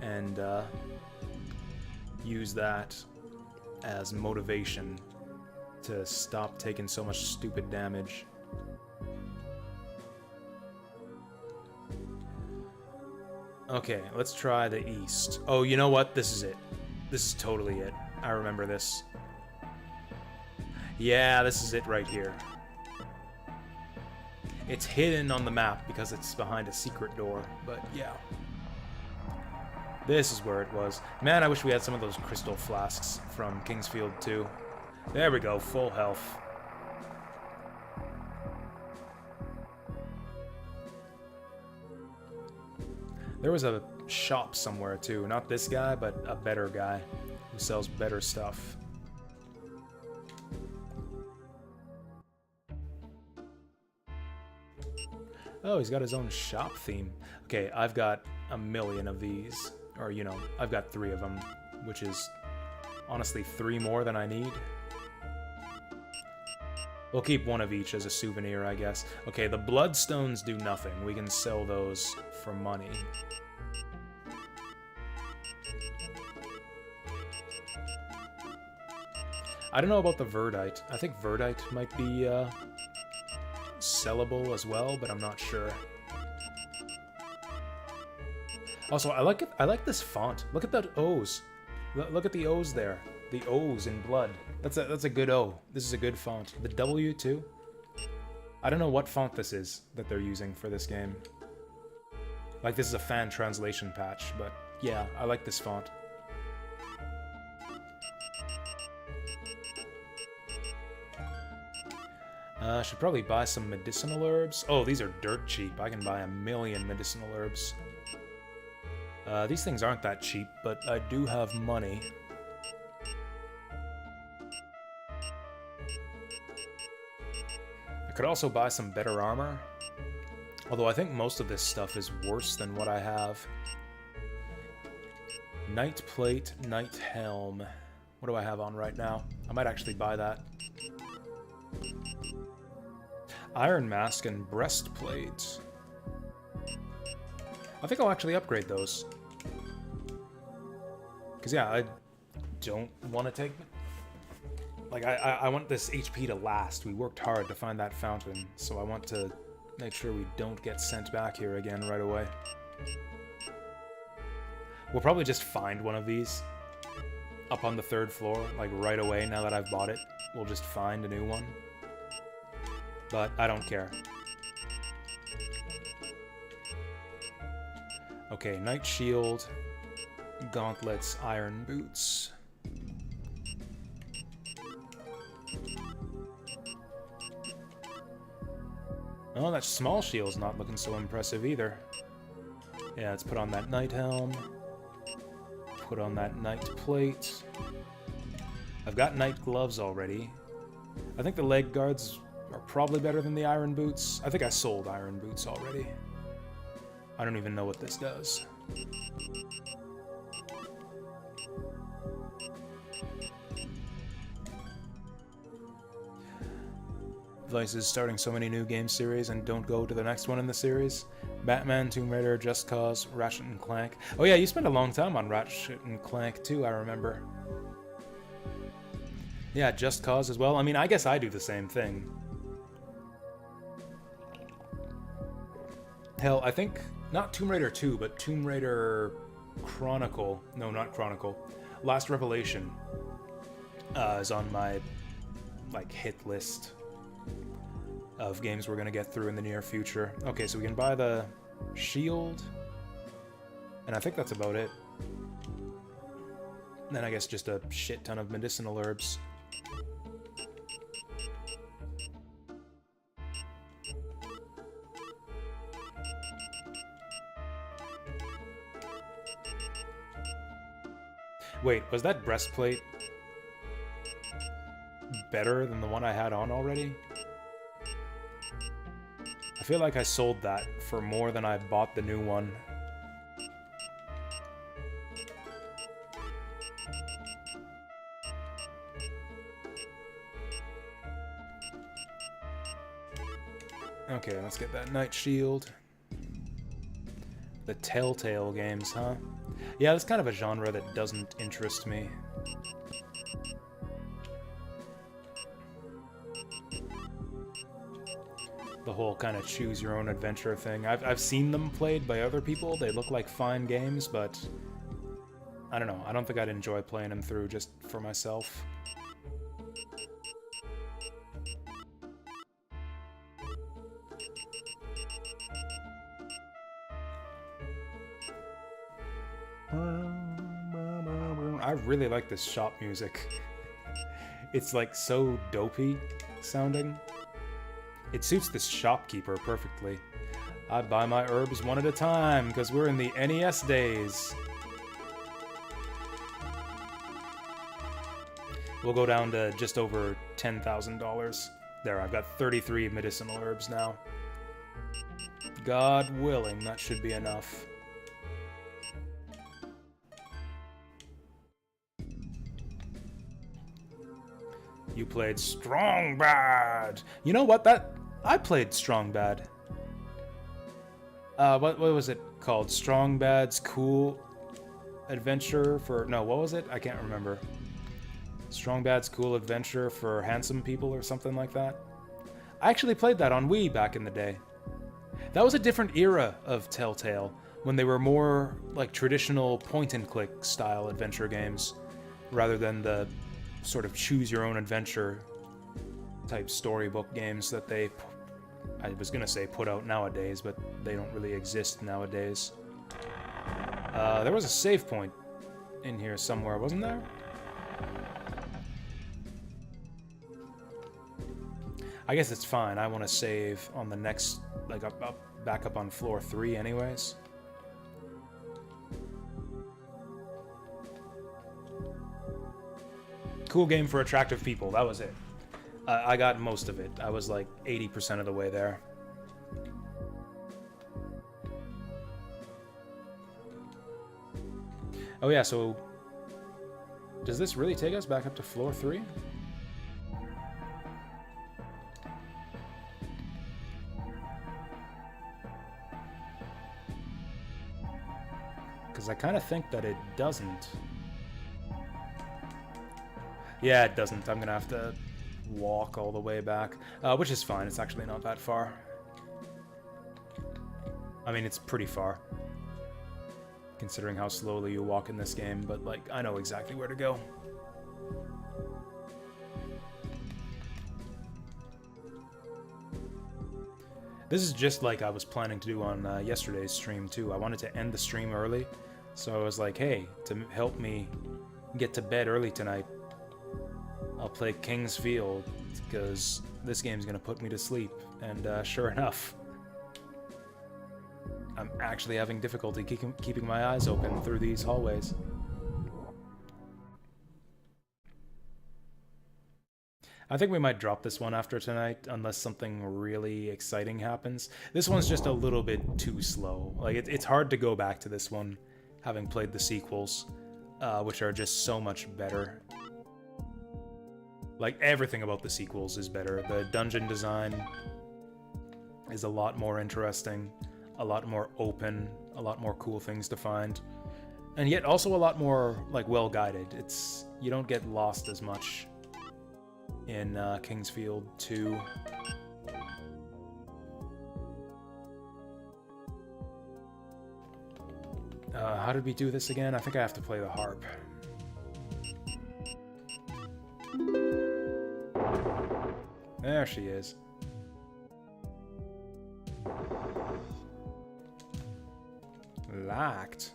And use that as motivation to stop taking so much stupid damage. Okay, let's try the east. Oh, you know what? This is it. This is totally it. I remember this. Yeah, this is it right here. It's hidden on the map because it's behind a secret door, but yeah. This is where it was. Man, I wish we had some of those crystal flasks from Kingsfield 2. There we go, full health. There was a shop somewhere too. Not this guy, but a better guy who sells better stuff. Oh, he's got his own shop theme. Okay, I've got a million of these. Or, you know, I've got 3 of them, which is honestly 3 more than I need. We'll keep 1 of each as a souvenir, I guess. Okay, the bloodstones do nothing. We can sell those for money. I don't know about the verdite. I think verdite might be sellable as well, but I'm not sure. Also, I like this font. Look at that O's. Look at the O's there. The O's in blood. That's a good O. This is a good font. The W too. I don't know what font this is that they're using for this game. Like, this is a fan translation patch, but yeah, I like this font. I should probably buy some medicinal herbs. Oh, these are dirt cheap. I can buy a million medicinal herbs. These things aren't that cheap, but I do have money. I could also buy some better armor. Although I think most of this stuff is worse than what I have. Knight plate, knight helm. What do I have on right now? I might actually buy that. Iron mask and breastplate. I think I'll actually upgrade those. Because, yeah, I don't want to take... Like, I want this HP to last. We worked hard to find that fountain, so I want to make sure we don't get sent back here again right away. We'll probably just find one of these up on the 3rd floor, like right away now that I've bought it. We'll just find a new one. But I don't care. Okay, Knight Shield, Gauntlets, Iron Boots. Oh, that small shield's not looking so impressive either. Yeah, let's put on that Knight Helm. Put on that Knight Plate. I've got Knight Gloves already. I think the leg guards are probably better than the Iron Boots. I think I sold Iron Boots already. I don't even know what this does. Vice is starting so many new game series and don't go to the next one in the series. Batman, Tomb Raider, Just Cause, Ratchet and Clank. Oh yeah, you spent a long time on Ratchet and Clank too, I remember. Yeah, Just Cause as well. I mean, I guess I do the same thing. Hell, I think, not Tomb Raider 2, but Tomb Raider Chronicle. No, not Chronicle. Last Revelation is on my, like, hit list of games we're gonna get through in the near future. Okay, so we can buy the shield, and I think that's about it. And then I guess just a shit ton of medicinal herbs. Wait, was that breastplate better than the one I had on already? I feel like I sold that for more than I bought the new one. Okay, let's get that Knight Shield. The Telltale games, huh? Yeah, that's kind of a genre that doesn't interest me. The whole kind of choose-your-own-adventure thing. I've seen them played by other people. They look like fine games, but I don't know. I don't think I'd enjoy playing them through just for myself. I really like this shop music. It's like so dopey sounding. It suits this shopkeeper perfectly. I buy my herbs one at a time, because we're in the NES days. We'll go down to just over $10,000. There, I've got 33 medicinal herbs now. God willing, that should be enough. You played Strong Bad. You know what? I played Strong Bad. What was it called? Strong Bad's Cool Adventure for... No, what was it? I can't remember. Strong Bad's Cool Adventure for Handsome People or something like that. I actually played that on Wii back in the day. That was a different era of Telltale, when they were more like traditional point-and-click style adventure games, rather than the sort of choose-your-own-adventure type storybook games that they, I was gonna say put out nowadays, but they don't really exist nowadays. There was a save point in here somewhere, wasn't there? I guess it's fine. I want to save on the next, like, back up on floor 3 anyways. Cool game for attractive people. That was it. I got most of it. I was like 80% of the way there. Oh yeah, so does this really take us back up to floor 3? Because I kind of think that it doesn't. Yeah, it doesn't. I'm gonna have to walk all the way back, which is fine. It's actually not that far. I mean, it's pretty far. considering how slowly you walk in this game, but like, I know exactly where to go. This is just like I was planning to do on yesterday's stream too. I wanted to end the stream early, so I was like, hey, to help me get to bed early tonight, I'll play King's Field, because this game's gonna put me to sleep, and sure enough, I'm actually having difficulty keeping my eyes open through these hallways. I think we might drop this one after tonight, unless something really exciting happens. This one's just a little bit too slow. Like, it's hard to go back to this one, having played the sequels, which are just so much better. Like, everything about the sequels is better. The dungeon design is a lot more interesting, a lot more open, a lot more cool things to find, and yet also a lot more, like, well-guided. You don't get lost as much in King's Field 2. How did we do this again? I think I have to play the harp. There she is. Locked.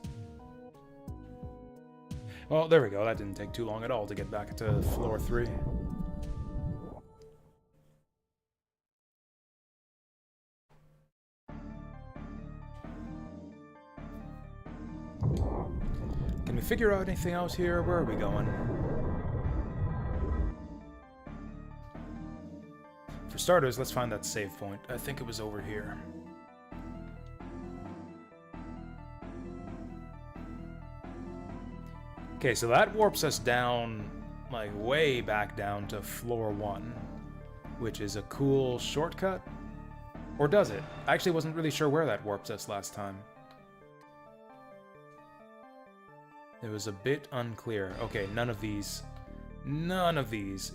Well, there we go. That didn't take too long at all to get back to floor 3. Can we figure out anything else here? Where are we going? For starters, let's find that save point. I think it was over here. Okay, so that warps us down, like, way back down to floor 1, which is a cool shortcut. Or does it? I actually wasn't really sure where that warped us last time. It was a bit unclear. Okay, none of these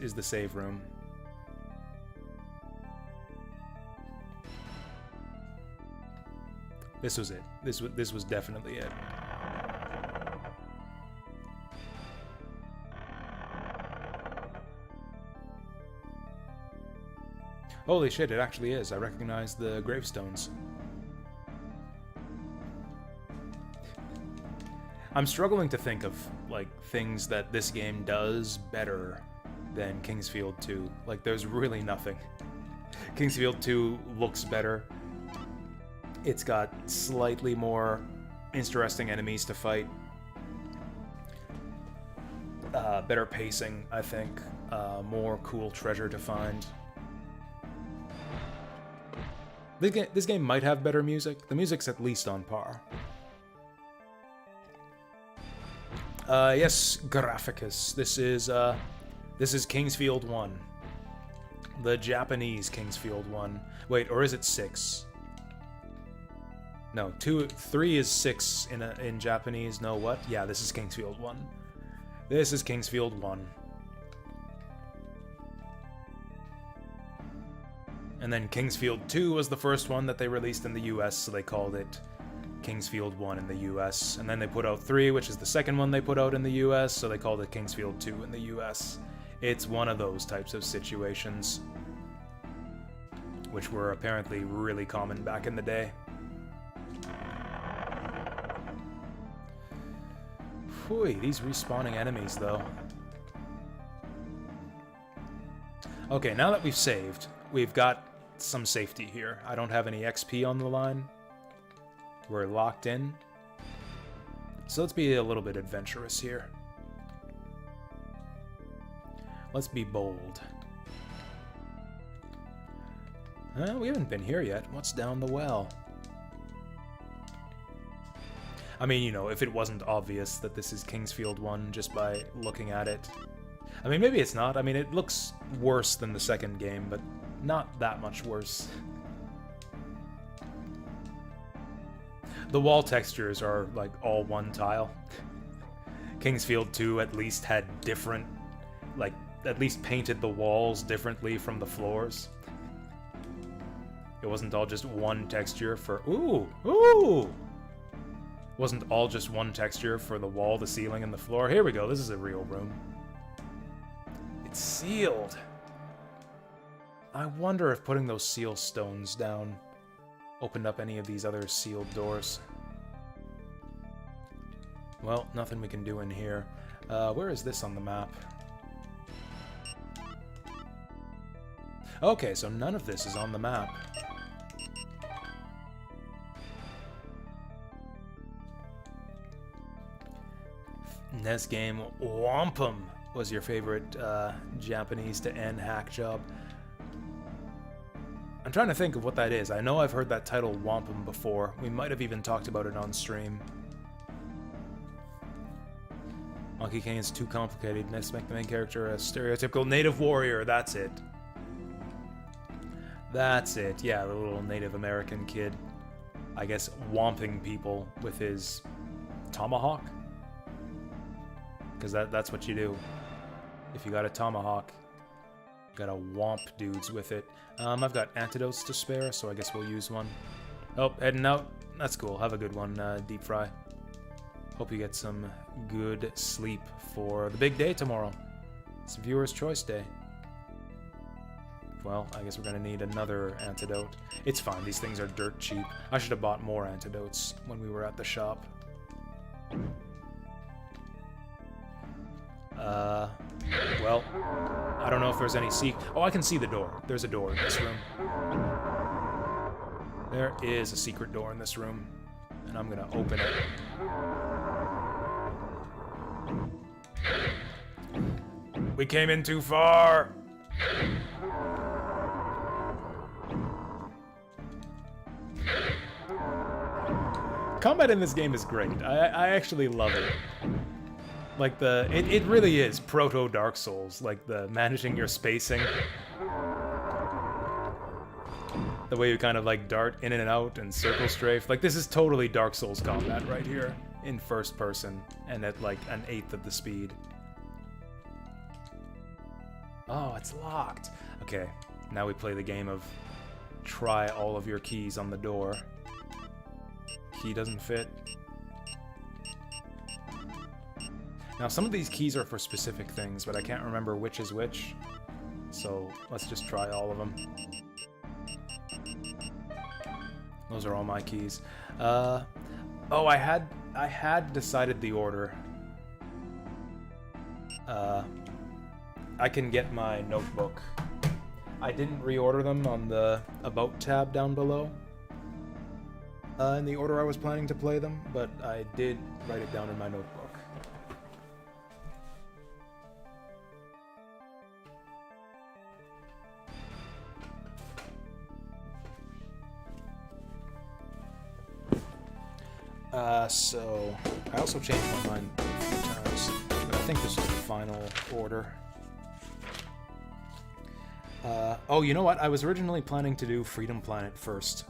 is the save room. This was it. This was definitely it. Holy shit, it actually is. I recognize the gravestones. I'm struggling to think of, like, things that this game does better than King's Field 2. Like, there's really nothing. King's Field 2 looks better. It's got slightly more interesting enemies to fight. Better pacing, I think. More cool treasure to find. This game might have better music. The music's at least on par. Yes, Graphicus. This is King's Field 1. The Japanese King's Field 1. Wait, or is it 6? No, 3 is 6 in Japanese. No, what? Yeah, this is King's Field 1. This is King's Field 1. And then King's Field 2 was the first one that they released in the US, so they called it King's Field 1 in the US. And then they put out 3, which is the second one they put out in the US, so they called it King's Field 2 in the US. It's one of those types of situations, which were apparently really common back in the day. Phew, these respawning enemies, though. Okay, now that we've saved, we've got some safety here. I don't have any XP on the line. We're locked in. So let's be a little bit adventurous here. Let's be bold. We haven't been here yet. What's down the well? I mean, you know, if it wasn't obvious that this is King's Field 1 just by looking at it. I mean, maybe it's not. I mean, it looks worse than the second game, but not that much worse. The wall textures are, like, all one tile. King's Field 2 at least had different, like, at least painted the walls differently from the floors. It wasn't all just one texture for... Ooh! Ooh! Wasn't all just one texture for the wall, the ceiling, and the floor. Here we go. This is a real room. It's sealed. I wonder if putting those seal stones down opened up any of these other sealed doors. Well, nothing we can do in here. Where is this on the map? Okay, so none of this is on the map. NES game Wampum was your favorite Japanese to end hack job. I'm trying to think of what that is. I know I've heard that title Wampum before. We might have even talked about it on stream. Monkey King's too complicated. Let's make the main character a stereotypical native warrior. That's it. That's it. Yeah, the little Native American kid. I guess wamping people with his tomahawk. Because that's what you do. If you got a tomahawk, you gotta womp dudes with it. I've got antidotes to spare, so I guess we'll use one. Oh, heading out. That's cool. Have a good one, Deep Fry. Hope you get some good sleep for the big day tomorrow. It's Viewer's Choice Day. Well, I guess we're gonna need another antidote. It's fine, these things are dirt cheap. I should have bought more antidotes when we were at the shop. Well, I don't know if there's any Oh, I can see the door. There's a door in this room. There is a secret door in this room, and I'm gonna open it. We came in too far! Combat in this game is great. I actually love it. Like it really is proto Dark Souls, like the managing your spacing. The way you kind of like dart in and out and circle strafe. Like this is totally Dark Souls combat right here in first person and at like an eighth of the speed. Oh, it's locked. Okay, now we play the game of try all of your keys on the door. Key doesn't fit. Now, some of these keys are for specific things, but I can't remember which is which. So, let's just try all of them. Those are all my keys. Oh, I had decided the order. I can get my notebook. I didn't reorder them on the About tab down below. In the order I was planning to play them, but I did write it down in my notebook. So, I also changed my mind a few times, but I think this is the final order. Oh, you know what? I was originally planning to do Freedom Planet first,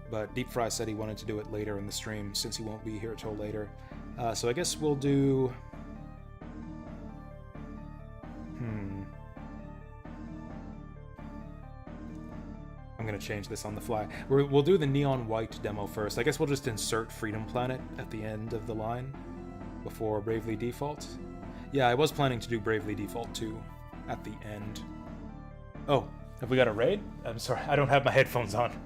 but Deep Fry said he wanted to do it later in the stream, since he won't be here till later. So I guess we'll do... I'm gonna change this on the fly. We'll do the Neon White demo first. I guess we'll just insert Freedom Planet at the end of the line before Bravely Default. Yeah, I was planning to do Bravely Default 2 at the end. Oh, have we got a raid? I'm sorry, I don't have my headphones on.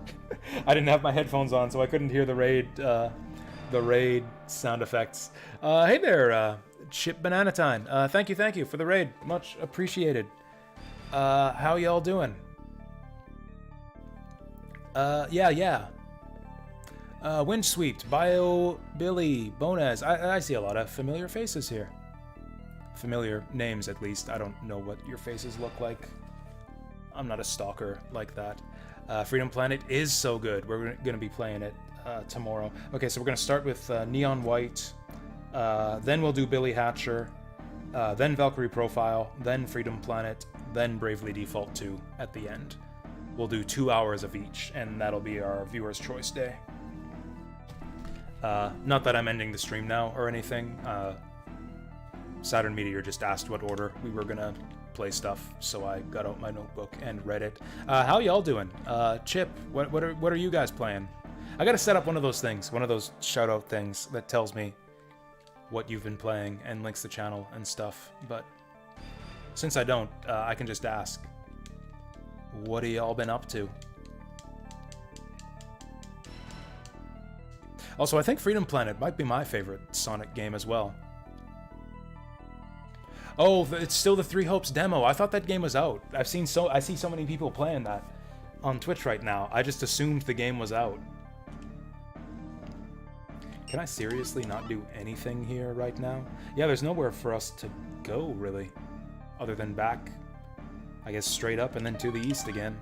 I didn't have my headphones on, so I couldn't hear the raid sound effects. Hey there, Chip Banana Time. Thank you for the raid. Much appreciated. How y'all doing? Yeah. Wind Sweeped, Bio, Billy, Bonaz. I see a lot of familiar faces here. Familiar names, at least. I don't know what your faces look like. I'm not a stalker like that. Freedom Planet is so good. We're going to be playing it tomorrow. Okay, so we're going to start with Neon White. Then we'll do Billy Hatcher. Then Valkyrie Profile. Then Freedom Planet. Then Bravely Default 2 at the end. We'll do 2 hours of each, and that'll be our Viewer's Choice Day. Not that I'm ending the stream now or anything. Saturn Meteor just asked what order we were gonna play stuff, so I got out my notebook and read it. How y'all doing? Chip, what are you guys playing? I gotta set up one of those things, one of those shout-out things that tells me what you've been playing and links the channel and stuff, but since I don't, I can just ask, what have y'all been up to? Also, I think Freedom Planet might be my favorite Sonic game as well. Oh, it's still the Three Hopes demo. I thought that game was out. I see so many people playing that on Twitch right now. I just assumed the game was out. Can I seriously not do anything here right now? Yeah, there's nowhere for us to go, really. Other than back, I guess straight up and then to the east again.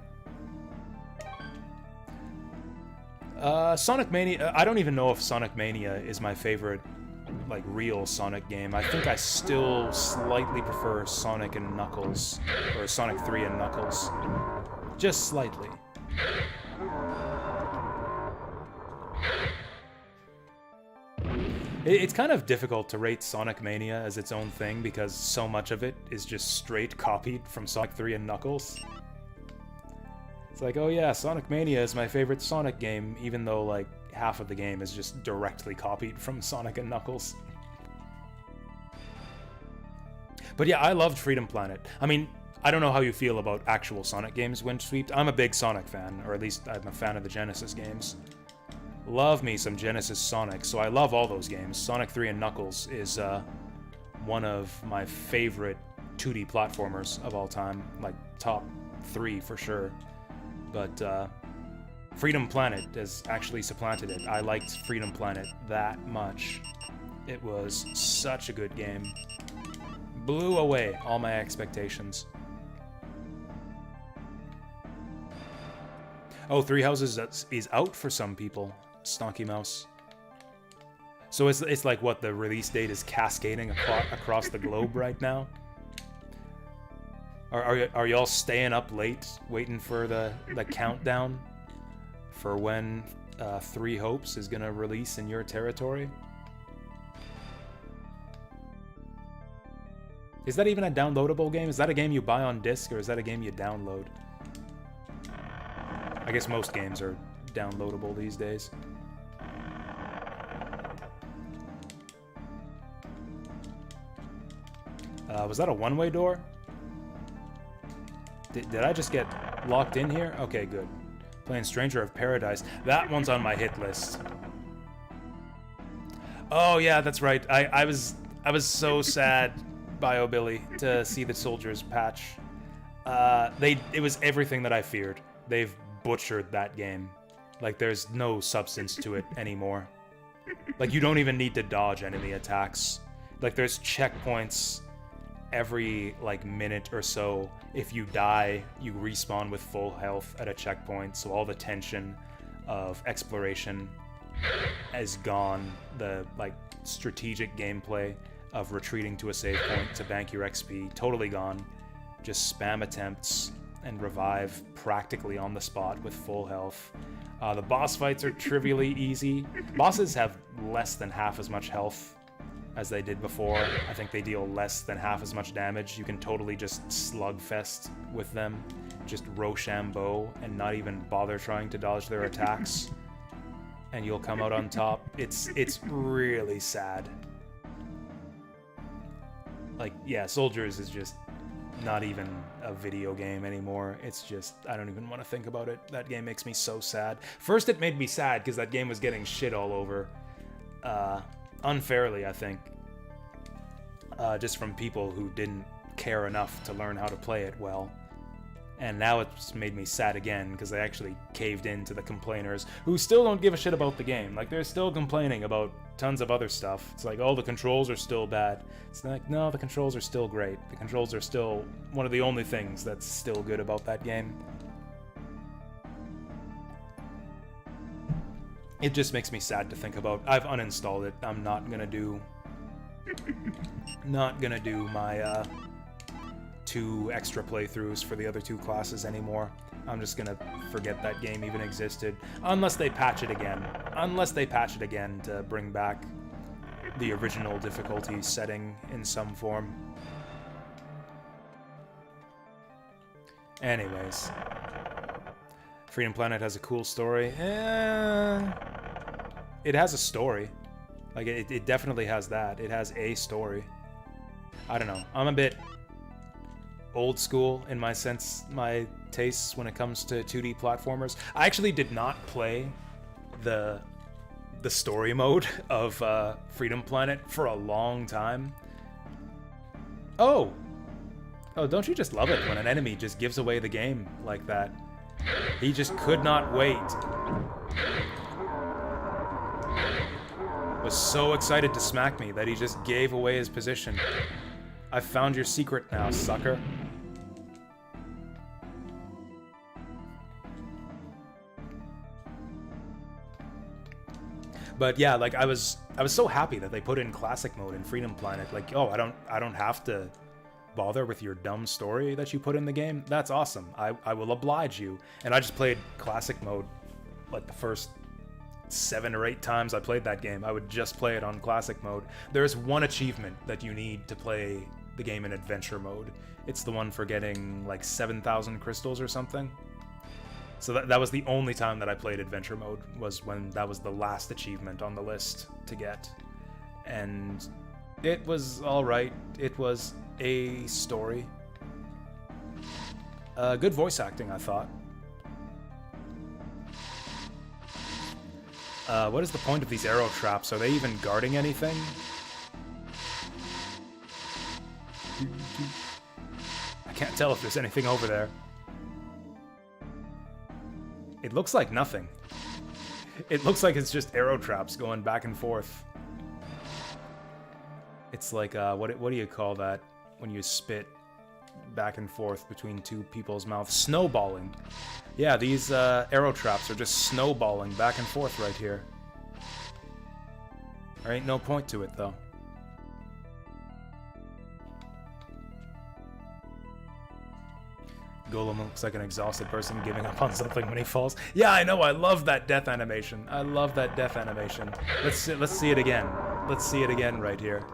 Sonic Mania, I don't even know if Sonic Mania is my favorite, like, real Sonic game. I think I still slightly prefer Sonic and Knuckles, or Sonic 3 and Knuckles. Just slightly. It's kind of difficult to rate Sonic Mania as its own thing because so much of it is just straight copied from Sonic 3 and Knuckles. It's like, oh yeah, Sonic Mania is my favorite Sonic game, even though, like, half of the game is just directly copied from Sonic and Knuckles. But yeah, I loved Freedom Planet. I mean, I don't know how you feel about actual Sonic games, Wind Sweep. I'm a big Sonic fan, or at least I'm a fan of the Genesis games. Love me some Genesis Sonic, so I love all those games. Sonic 3 and Knuckles is one of my favorite 2D platformers of all time, like top 3 for sure. But Freedom Planet has actually supplanted it. I liked Freedom Planet that much. It was such a good game. Blew away all my expectations. Oh, Three Houses is out for some people. Stonky Mouse. So it's like what, the release date is cascading across the globe right now? Are y'all staying up late waiting for the countdown for when Three Hopes is gonna release in your territory? Is that even a downloadable game? Is that a game you buy on disc, or is that a game you download? I guess most games are downloadable these days. Was that a one-way door? Did I just get locked in here? Okay, good. Playing Stranger of Paradise. That one's on my hit list. Oh yeah, that's right. I was so sad, BioBilly, to see the Soldiers patch. It was everything that I feared. They've butchered that game. Like, there's no substance to it anymore. Like, you don't even need to dodge enemy attacks. Like, there's checkpoints every, like, minute or so. If you die, you respawn with full health at a checkpoint, so all the tension of exploration is gone. The, like, strategic gameplay of retreating to a save point to bank your XP, totally gone. Just spam attempts and revive practically on the spot with full health. The boss fights are trivially easy. Bosses have less than half as much health as they did before. I think they deal less than half as much damage. You can totally just slugfest with them. Just Rochambeau and not even bother trying to dodge their attacks. And you'll come out on top. It's really sad. Like, yeah, Soldiers is just not even a video game anymore. It's just, I don't even want to think about it. That game makes me so sad. First, it made me sad because that game was getting shit all over. Unfairly, I think. Just from people who didn't care enough to learn how to play it well. And now it's made me sad again because they actually caved in to the complainers who still don't give a shit about the game. Like, they're still complaining about tons of other stuff. It's like, oh, the controls are still bad. It's like, no, the controls are still great. The controls are still one of the only things that's still good about that game. It just makes me sad to think about. I've uninstalled it. I'm not gonna do my 2 extra playthroughs for the other 2 classes anymore. I'm just gonna forget that game even existed. Unless they patch it again. Unless they patch it again to bring back the original difficulty setting in some form. Anyways. Freedom Planet has a cool story. It has a story. Like, it definitely has that. It has a story. I don't know. I'm a bit old school in my tastes when it comes to 2D platformers. I actually did not play the story mode of Freedom Planet for a long time. Oh, don't you just love it when an enemy just gives away the game like that? He just could not wait. Was so excited to smack me that he just gave away his position. I've found your secret now, sucker. But yeah, like I was so happy that they put in classic mode in Freedom Planet. Like, oh, I don't have to bother with your dumb story that you put in the game. That's awesome. I will oblige you. And I just played classic mode like the first 7 or 8 times I played that game. I would just play it on classic mode. There's one achievement that you need to play the game in adventure mode. It's the one for getting like 7,000 crystals or something. So that was the only time that I played adventure mode, was when that was the last achievement on the list to get. And it was alright. It was a story. Good voice acting, I thought. What is the point of these arrow traps? Are they even guarding anything? I can't tell if there's anything over there. It looks like nothing. It looks like it's just arrow traps going back and forth. It's like, what do you call that when you spit back and forth between two people's mouths? Snowballing. Yeah, these arrow traps are just snowballing back and forth right here. There ain't no point to it, though. Golem looks like an exhausted person giving up on something when he falls. Yeah, I know. I love that death animation. I love that death animation. Let's see it again. Let's see it again right here.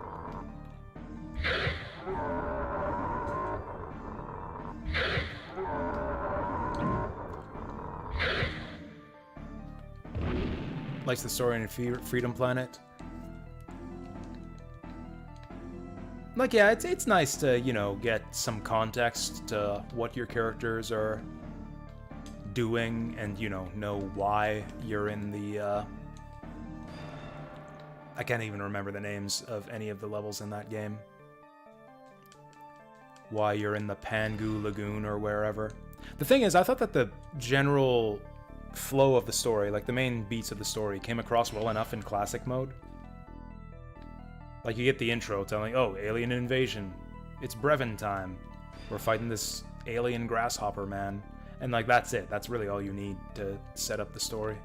Likes the story in Freedom Planet. Like, yeah, it's nice to, you know, get some context to what your characters are doing and, you know why you're in the, I can't even remember the names of any of the levels in that game. Why you're in the Pangu Lagoon or wherever. The thing is, I thought that the general flow of the story, like the main beats of the story, came across well enough in classic mode. Like, you get the intro telling, oh, alien invasion. It's Brevin time. We're fighting this alien grasshopper man. And, like, that's it. That's really all you need to set up the story.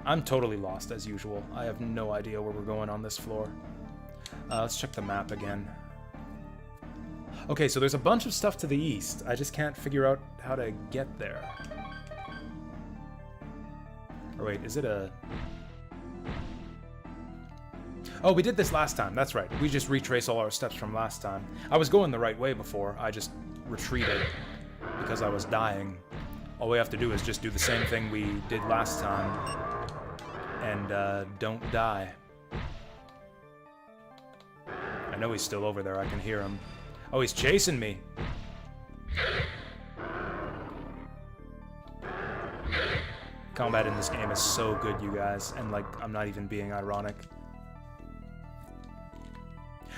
I'm totally lost, as usual. I have no idea where we're going on this floor. Let's check the map again. Okay, so there's a bunch of stuff to the east. I just can't figure out how to get there. Or wait, is it a... Oh, we did this last time. That's right. We just retrace all our steps from last time. I was going the right way before. I just retreated because I was dying. All we have to do is just do the same thing we did last time and don't die. I know he's still over there. I can hear him. Oh, he's chasing me. Combat in this game is so good, you guys, and, like, I'm not even being ironic.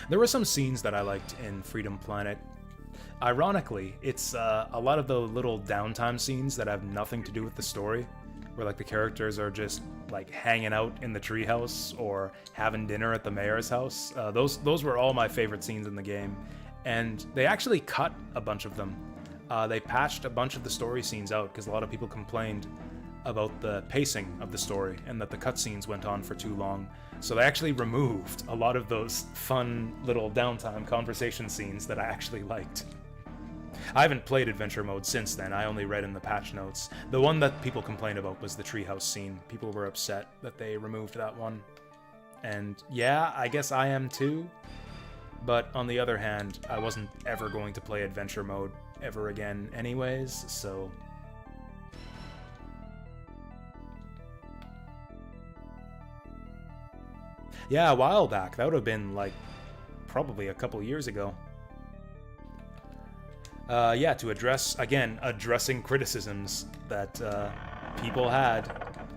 There were some scenes that I liked in Freedom Planet. Ironically, it's a lot of the little downtime scenes that have nothing to do with the story, where, like, the characters are just, like, hanging out in the treehouse or having dinner at the mayor's house. Those were all my favorite scenes in the game, and they actually cut a bunch of them. They patched a bunch of the story scenes out because a lot of people complained about the pacing of the story and that the cutscenes went on for too long. So they actually removed a lot of those fun little downtime conversation scenes that I actually liked. I haven't played adventure mode since then. I only read in the patch notes. The one that people complained about was the treehouse scene. People were upset that they removed that one. And yeah, I guess I am too. But on the other hand, I wasn't ever going to play adventure mode ever again anyways, so Yeah, a while back. That would have been, like, probably a couple years ago. Yeah, to address, again, addressing criticisms that people had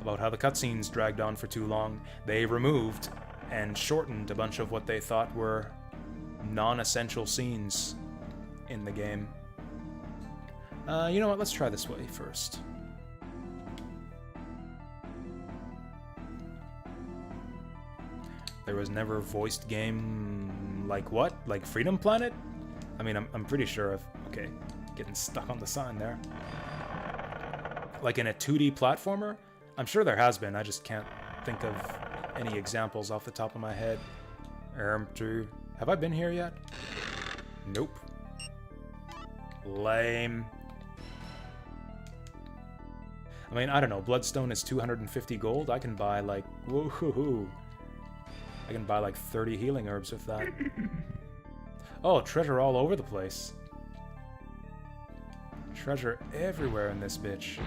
about how the cutscenes dragged on for too long, they removed and shortened a bunch of what they thought were non-essential scenes in the game. You know what, let's try this way first. There was never a voiced game like what? Like Freedom Planet? I mean, I'm pretty sure of... Okay, getting stuck on the sign there. Like in a 2D platformer? I'm sure there has been, I just can't think of any examples off the top of my head. Have I been here yet? Nope. Lame. I mean, I don't know, Bloodstone is 250 gold, I can buy like... Woohoo! I can buy like 30 healing herbs with that. Oh, treasure all over the place. Treasure everywhere in this bitch.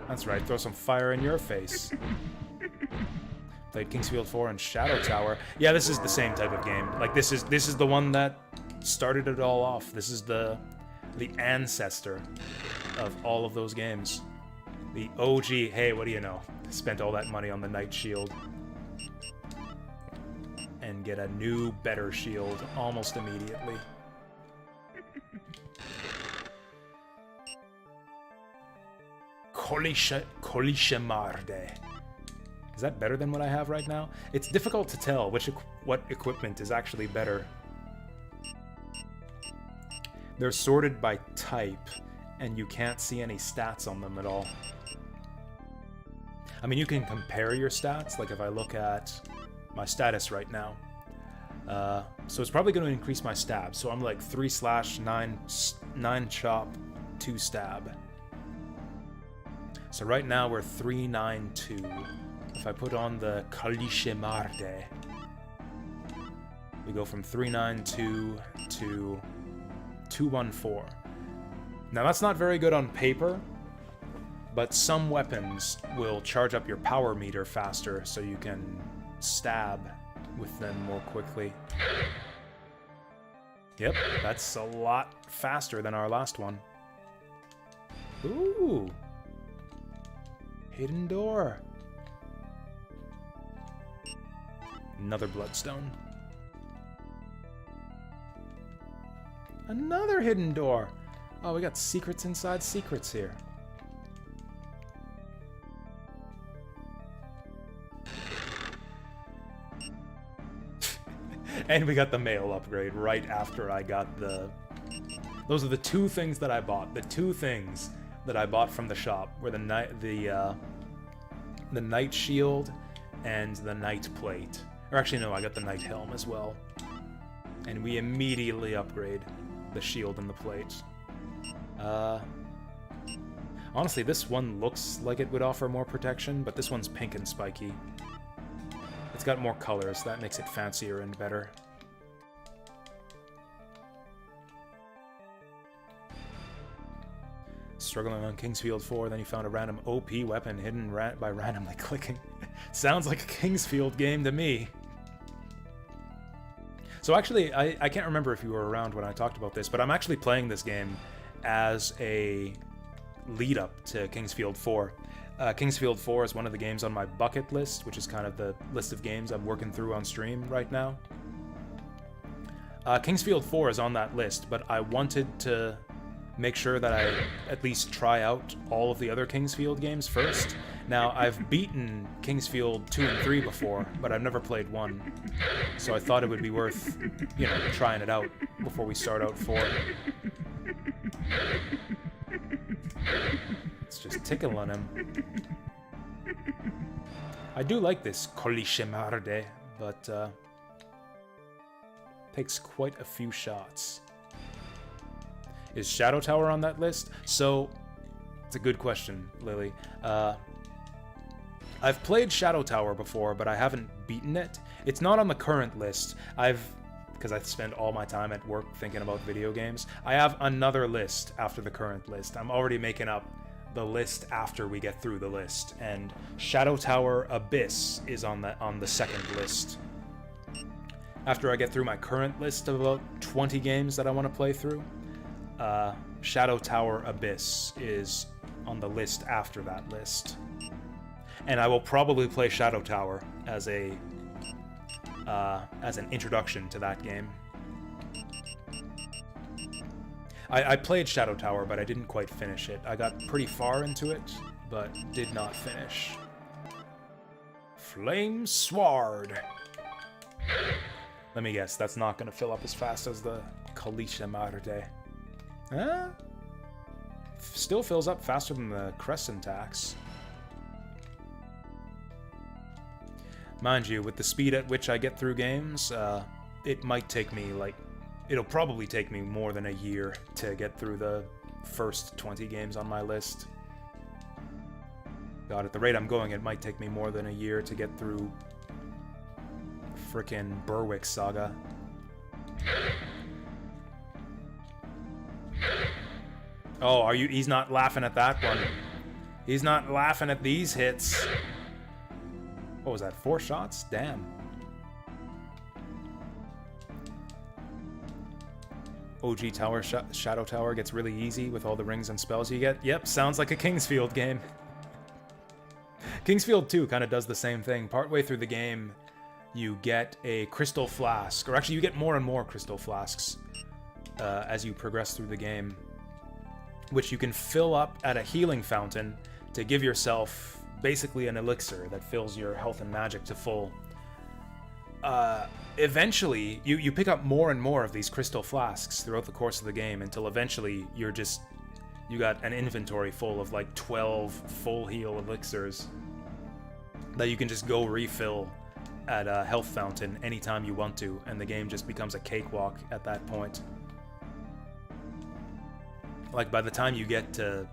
That's right, throw some fire in your face. Played Kingsfield 4 and Shadow Tower. Yeah, this is the same type of game. Like, this is the one that started it all off. This is the ancestor of all of those games. The OG, hey, what do you know? Spent all that money on the Knight Shield. And get a new, better shield almost immediately. Kolishamarde. Is that better than what I have right now? It's difficult to tell what equipment is actually better. They're sorted by type, and you can't see any stats on them at all. I mean, you can compare your stats, like if I look at my status right now. So it's probably going to increase my stab. So I'm like 3/9 chop, 2 stab. So right now we're 392. If I put on the Kalishemarde, we go from 392 to 214. Now that's not very good on paper, but some weapons will charge up your power meter faster so you can stab with them more quickly. Yep, that's a lot faster than our last one. Ooh! Hidden door. Another bloodstone. Another hidden door! Oh, we got secrets inside secrets here. And we got the mail upgrade right after I got the... Those are the two things that I bought. The two things that I bought from the shop were the Knight Shield and the Knight Plate. Or actually, no, I got the Knight Helm as well. And we immediately upgrade the shield and the plate. Honestly, this one looks like it would offer more protection, but this one's pink and spiky. It's got more colors, that makes it fancier and better. Struggling on Kingsfield 4, then you found a random OP weapon hidden by randomly clicking. Sounds like a Kingsfield game to me. So actually, I can't remember if you were around when I talked about this, but I'm actually playing this game as a lead-up to Kingsfield 4. Kingsfield 4 is one of the games on my bucket list, which is kind of the list of games I'm working through on stream right now. Kingsfield 4 is on that list, but I wanted to make sure that I at least try out all of the other Kingsfield games first. Now, I've beaten Kingsfield 2 and 3 before, but I've never played 1. So I thought it would be worth, you know, trying it out before we start out 4. It's just tickling him. I do like this Kolishemarde, but takes quite a few shots. Is Shadow Tower on that list? So, it's a good question, Lily. I've played Shadow Tower before, but I haven't beaten it. It's not on the current list. Because I spend all my time at work thinking about video games, I have another list after the current list. I'm already making up the list after we get through the list, and Shadow Tower Abyss is on the second list. After I get through my current list of about 20 games that I want to play through, Shadow Tower Abyss is on the list after that list. And I will probably play Shadow Tower as an introduction to that game. I played Shadow Tower, but I didn't quite finish it. I got pretty far into it, but did not finish. Flame Sword. Let me guess, that's not going to fill up as fast as the Kalisha Marte. Huh? Still fills up faster than the Crescent Axe. Mind you, with the speed at which I get through games, it might take me, like, it'll probably take me more than a year to get through the first 20 games on my list. God, at the rate I'm going, it might take me more than a year to get through frickin' Berwick Saga. Oh, are you? He's not laughing at that one. He's not laughing at these hits. What was that? 4 shots? Damn. OG Tower, Shadow Tower gets really easy with all the rings and spells you get. Yep, sounds like a Kingsfield game. Kingsfield 2 kind of does the same thing. Partway through the game, you get a crystal flask, or actually you get more and more crystal flasks as you progress through the game, which you can fill up at a healing fountain to give yourself basically an elixir that fills your health and magic to full. Eventually, you pick up more and more of these crystal flasks throughout the course of the game until eventually you got an inventory full of like 12 full heal elixirs that you can just go refill at a health fountain anytime you want to, and the game just becomes a cakewalk at that point. Like, by the time you get to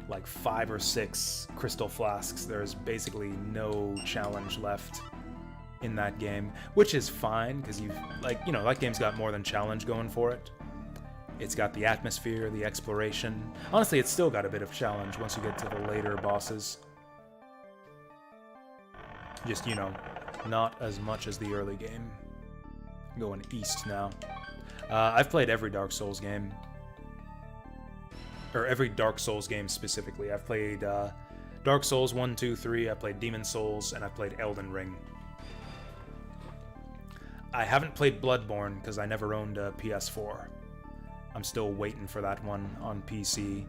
like 5 or 6 crystal flasks, there's basically no challenge left in that game, which is fine, because that game's got more than challenge going for it. It's got the atmosphere, the exploration. Honestly, it's still got a bit of challenge once you get to the later bosses. Just, not as much as the early game. Going east now. I've played every Dark Souls game. Or every Dark Souls game specifically. I've played Dark Souls 1, 2, 3, I played Demon Souls, and I played Elden Ring. I haven't played Bloodborne because I never owned a PS4. I'm still waiting for that one on PC.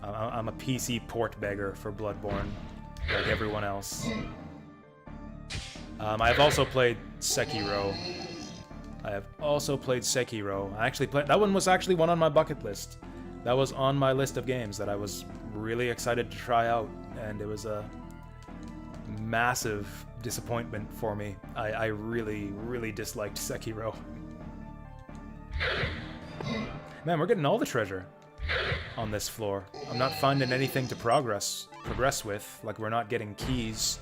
I'm a PC port beggar for Bloodborne, like everyone else. I've also played Sekiro. I actually played... That one was actually one on my bucket list. That was on my list of games that I was really excited to try out, and it was a massive disappointment for me. I really, really disliked Sekiro. Man, we're getting all the treasure on this floor. I'm not finding anything to progress with. Like, we're not getting keys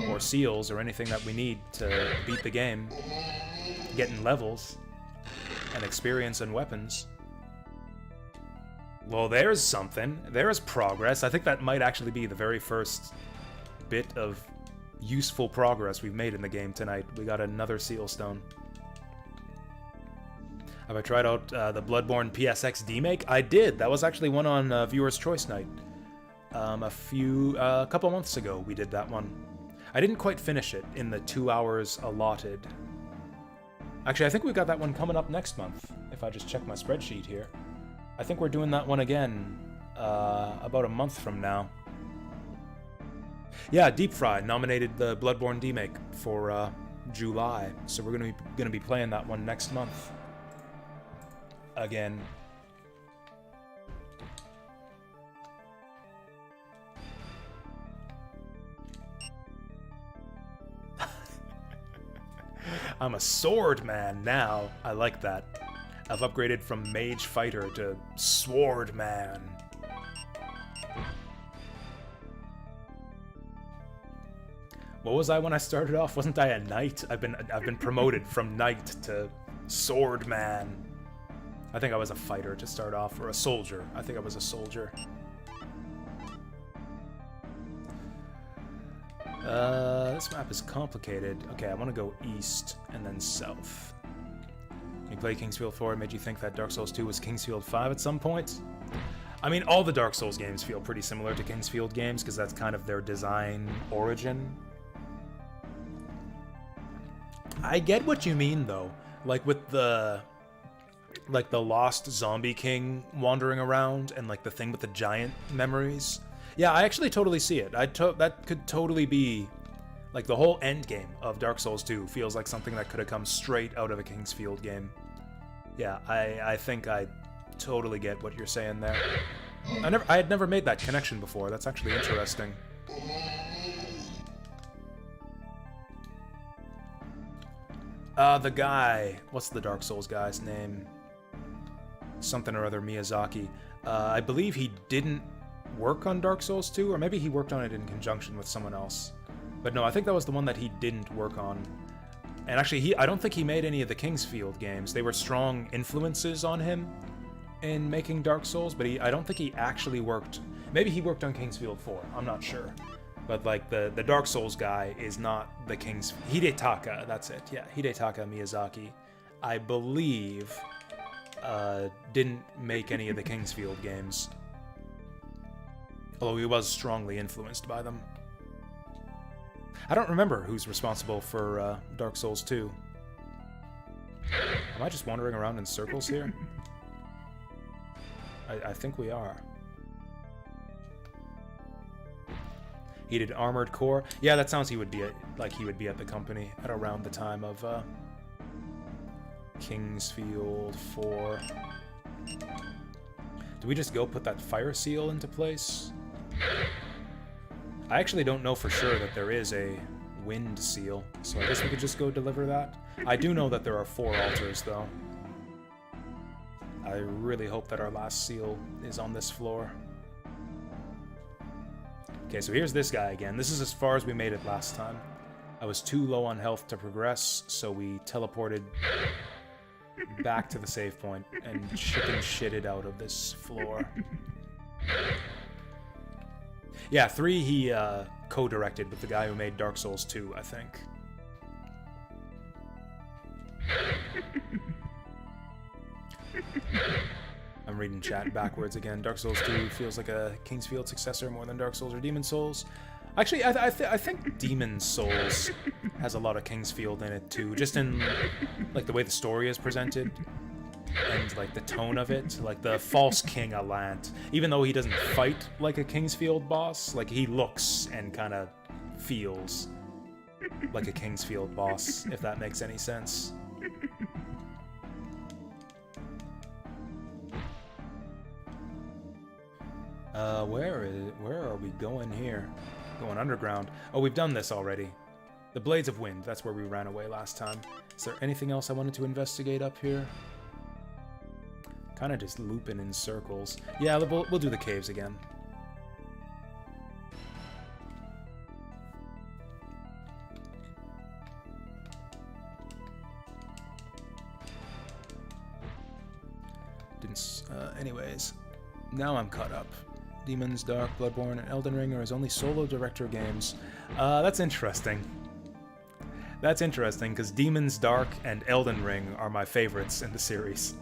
or seals or anything that we need to beat the game. Getting levels and experience and weapons. Well, there's something. There's progress. I think that might actually be the very first bit of useful progress we've made in the game tonight. We got another seal stone. Have I tried out the Bloodborne PSX demake? I did. That was actually one on Viewer's Choice Night. A couple months ago we did that one. I didn't quite finish it in the 2 hours allotted. Actually, I think we got that one coming up next month, if I just check my spreadsheet here. I think we're doing that one again about a month from now. Yeah, Deep Fry nominated the Bloodborne demake for July, so we're gonna be playing that one next month. Again. I'm a sword man now. I like that. I've upgraded from mage fighter to sword man. What was I when I started off? Wasn't I a knight? I've been promoted from knight to sword man. I think I was a fighter to start off, or a soldier. I think I was a soldier. This map is complicated. Okay, I want to go east and then south. When you play Kingsfield 4, it made you think that Dark Souls 2 was Kingsfield 5 at some point? I mean, all the Dark Souls games feel pretty similar to Kingsfield games, because that's kind of their design origin. I get what you mean, though. Like, with the... like, the lost zombie king wandering around, and, like, the thing with the giant memories. Yeah, I actually totally see it. That could totally be... like, the whole end game of Dark Souls 2 feels like something that could have come straight out of a Kingsfield game. Yeah, I think I totally get what you're saying there. I had never made that connection before. That's actually interesting. The guy... what's the Dark Souls guy's name? Something or other Miyazaki. I believe he didn't work on Dark Souls 2, or maybe he worked on it in conjunction with someone else. But no, I think that was the one that he didn't work on. And actually, I don't think he made any of the Kingsfield games. They were strong influences on him in making Dark Souls, but I don't think he actually worked... maybe he worked on Kingsfield 4, I'm not sure. But, like, the Dark Souls guy is not the Hidetaka, that's it, yeah. Hidetaka Miyazaki, I believe, didn't make any of the Kingsfield games. Although he was strongly influenced by them. I don't remember who's responsible for Dark Souls 2. Am I just wandering around in circles here? I think we are. He did Armored Core. Yeah, that sounds he would be at the company at around the time of Kingsfield 4. Do we just go put that fire seal into place? I actually don't know for sure that there is a wind seal, so I guess we could just go deliver that. I do know that there are 4 altars, though. I really hope that our last seal is on this floor. Okay, so here's this guy again. This is as far as we made it last time. I was too low on health to progress, so we teleported back to the save point and chicken shitted out of this floor. Yeah, 3 he co-directed with the guy who made Dark Souls 2, I think. I'm reading chat backwards again. Dark Souls 2 feels like a Kingsfield successor more than Dark Souls or Demon Souls. Actually, I think Demon Souls has a lot of Kingsfield in it too, just in like the way the story is presented and like the tone of it. Like the false king Alant, even though he doesn't fight like a Kingsfield boss, like he looks and kind of feels like a Kingsfield boss, if that makes any sense. Where are we going here? Going underground. Oh, we've done this already. The Blades of Wind, that's where we ran away last time. Is there anything else I wanted to investigate up here? Kind of just looping in circles. Yeah, we'll do the caves again. Anyways, now I'm caught up. Demons, Dark, Bloodborne, and Elden Ring are his only solo director games. That's interesting. That's interesting, because Demons, Dark, and Elden Ring are my favorites in the series.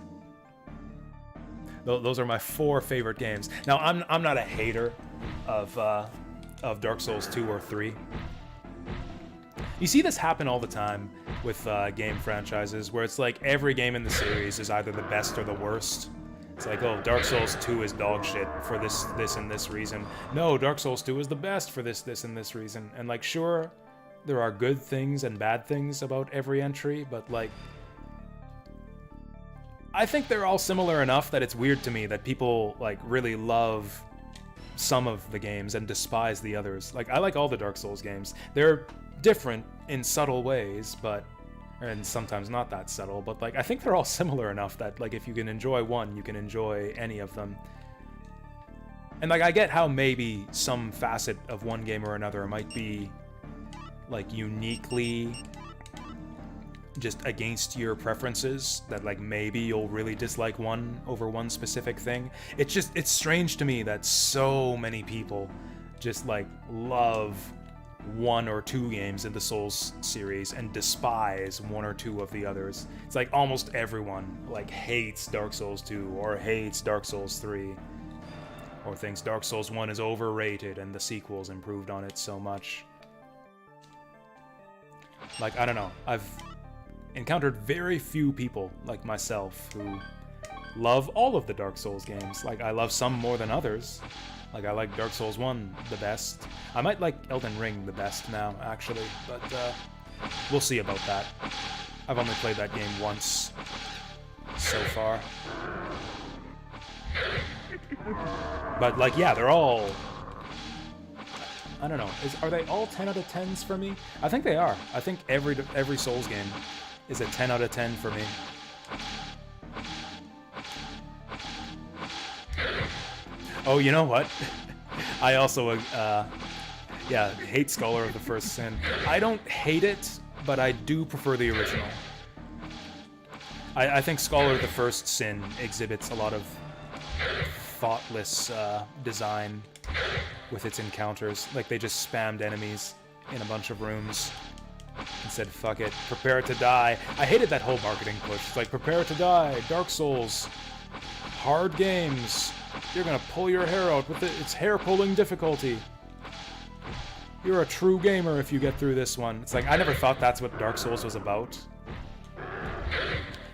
Those are my 4 favorite games. Now, I'm not a hater of Dark Souls 2 or 3. You see this happen all the time with game franchises, where it's like every game in the series is either the best or the worst. It's like, oh, Dark Souls 2 is dog shit for this, and this reason. No, Dark Souls 2 is the best for this, and this reason. And, like, sure, there are good things and bad things about every entry, but, like, I think they're all similar enough that it's weird to me that people, like, really love some of the games and despise the others. Like, I like all the Dark Souls games. They're different in subtle ways, but... and sometimes not that subtle, but like I think they're all similar enough that like if you can enjoy one, you can enjoy any of them. And like I get how maybe some facet of one game or another might be like uniquely just against your preferences, that like maybe you'll really dislike one over one specific thing. It's strange to me that so many people just like love one or two games in the Souls series and despise one or two of the others. It's like almost everyone like hates Dark Souls 2 or hates Dark Souls 3 or thinks Dark Souls 1 is overrated and the sequels improved on it so much. Like, I don't know, I've encountered very few people like myself who love all of the Dark Souls games. Like, I love some more than others. Like, I like Dark Souls 1 the best. I might like Elden Ring the best now, actually, but we'll see about that. I've only played that game once so far. But, like, yeah, they're all... I don't know. Are they all 10 out of 10s for me? I think they are. I think every Souls game is a 10 out of 10 for me. Oh, you know what? I also, hate Scholar of the First Sin. I don't hate it, but I do prefer the original. I think Scholar of the First Sin exhibits a lot of thoughtless design with its encounters. Like, they just spammed enemies in a bunch of rooms and said, fuck it, prepare to die. I hated that whole marketing push. It's like, prepare to die, Dark Souls, hard games. You're gonna pull your hair out with its hair-pulling difficulty. You're a true gamer if you get through this one. It's like, I never thought that's what Dark Souls was about.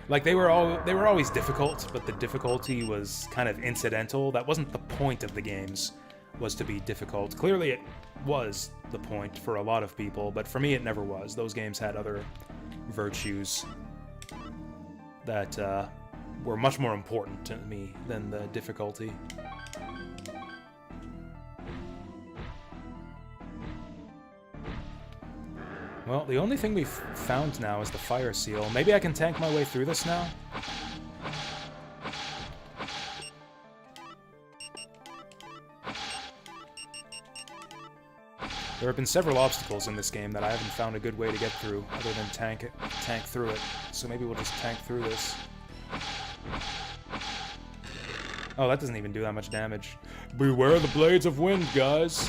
Like, they were always difficult, but the difficulty was kind of incidental. That wasn't the point of the games, was to be difficult. Clearly it was the point for a lot of people, but for me it never was. Those games had other virtues that were much more important to me than the difficulty. Well, the only thing we've found now is the fire seal. Maybe I can tank my way through this now? There have been several obstacles in this game that I haven't found a good way to get through other than tank through it. So maybe we'll just tank through this. Oh, that doesn't even do that much damage. Beware the blades of wind, guys.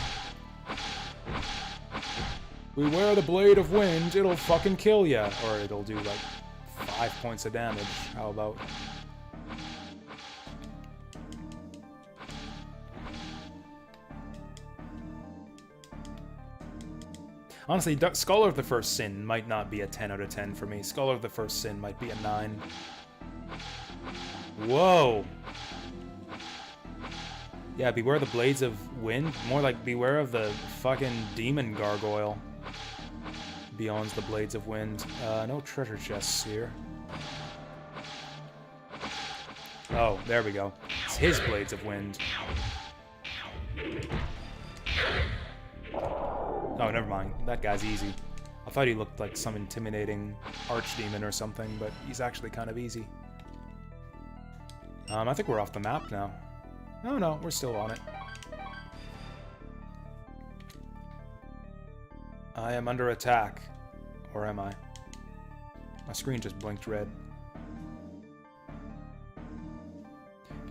Beware the blade of wind, it'll fucking kill ya. Or it'll do like 5 points of damage. How about? Honestly, Scholar of the First Sin might not be a 10 out of 10 for me. Scholar of the First Sin might be a 9. Whoa! Yeah, beware the blades of wind. More like beware of the fucking demon gargoyle. Beyond the blades of wind. No treasure chests here. Oh, there we go. It's his blades of wind. Oh, never mind. That guy's easy. I thought he looked like some intimidating archdemon or something, but he's actually kind of easy. I think we're off the map now. Oh no, we're still on it. I am under attack. Or am I? My screen just blinked red.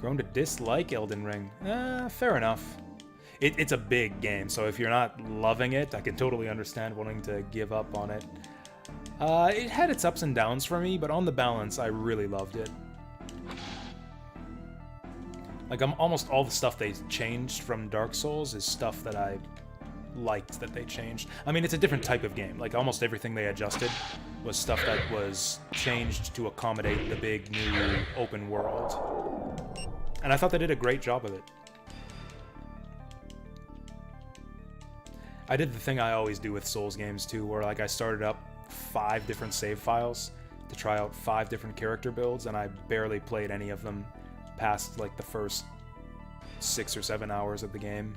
Grown to dislike Elden Ring. Fair enough. It's a big game, so if you're not loving it, I can totally understand wanting to give up on it. It had its ups and downs for me, but on the balance, I really loved it. Like, almost all the stuff they changed from Dark Souls is stuff that I liked that they changed. I mean, it's a different type of game. Like, almost everything they adjusted was stuff that was changed to accommodate the big, new, open world. And I thought they did a great job of it. I did the thing I always do with Souls games, too, where, like, I started up 5 different save files to try out 5 different character builds, and I barely played any of them past, like, the first 6 or 7 hours of the game.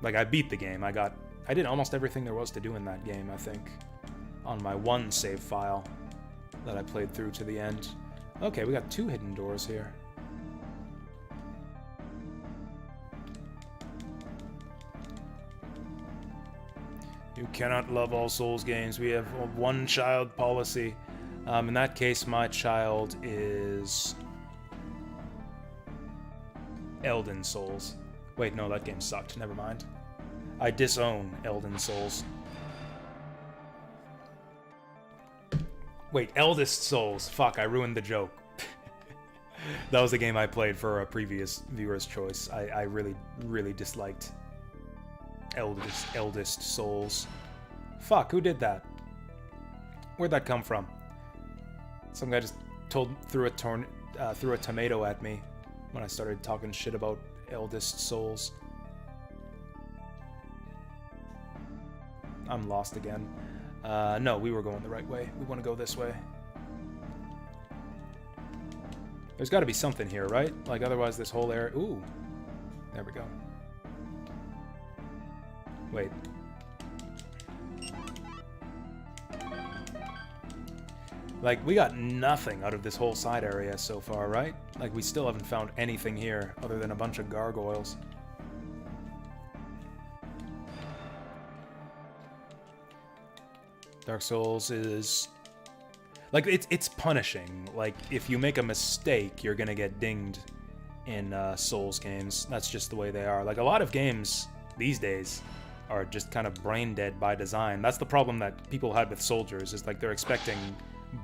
Like, I beat the game. I did almost everything there was to do in that game, I think, on my one save file that I played through to the end. Okay, we got 2 hidden doors here. You cannot love all Souls games. We have a one-child policy. In that case, my child is Elden Souls. Wait, no, that game sucked. Never mind. I disown Elden Souls. Wait, Eldest Souls. Fuck, I ruined the joke. That was the game I played for a previous viewer's choice. I really, really disliked Eldest Souls. Fuck, who did that? Where'd that come from? Some guy just threw a tomato at me when I started talking shit about Eldest Souls. I'm lost again. No, we were going the right way. We want to go this way. There's got to be something here, right? Like, otherwise this whole area... Ooh. There we go. Wait. Like, we got nothing out of this whole side area so far, right? Like, we still haven't found anything here other than a bunch of gargoyles. Dark Souls is... like, it's punishing. Like, if you make a mistake, you're gonna get dinged in Souls games. That's just the way they are. Like, a lot of games these days are just kind of brain dead by design. That's the problem that people had with Soldiers, is like they're expecting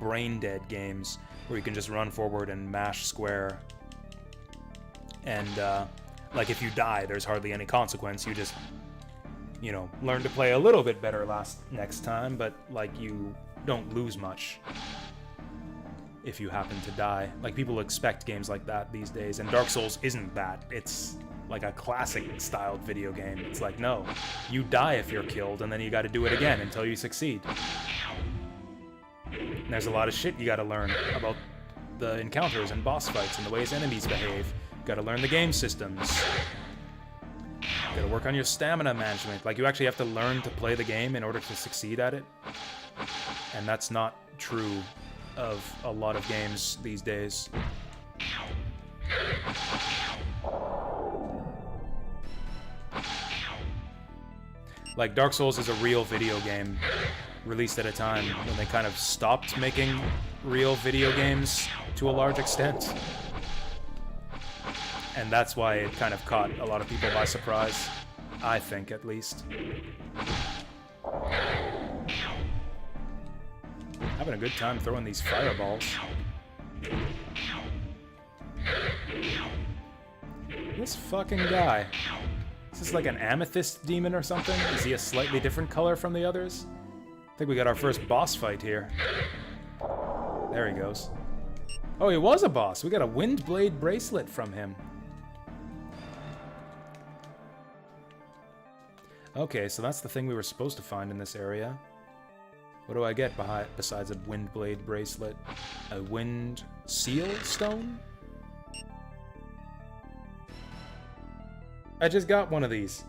brain dead games where you can just run forward and mash square. And, like, if you die, there's hardly any consequence. You just, you know, learn to play a little bit better next time, but, like, you don't lose much if you happen to die. Like, people expect games like that these days, and Dark Souls isn't that. It's like a classic-styled video game. It's like, no, you die if you're killed, and then you gotta do it again until you succeed. And there's a lot of shit you gotta learn about the encounters and boss fights and the ways enemies behave. You gotta learn the game systems. You gotta work on your stamina management. Like, you actually have to learn to play the game in order to succeed at it. And that's not true of a lot of games these days. Like, Dark Souls is a real video game released at a time when they kind of stopped making real video games to a large extent. And that's why it kind of caught a lot of people by surprise. I think, at least. Having a good time throwing these fireballs. This fucking guy. Is this like an amethyst demon or something? Is he a slightly different color from the others? I think we got our first boss fight here. There he goes. Oh, he was a boss. We got a Windblade bracelet from him. Okay, so that's the thing we were supposed to find in this area. What do I get besides a Windblade bracelet? A Wind Seal Stone? I just got one of these.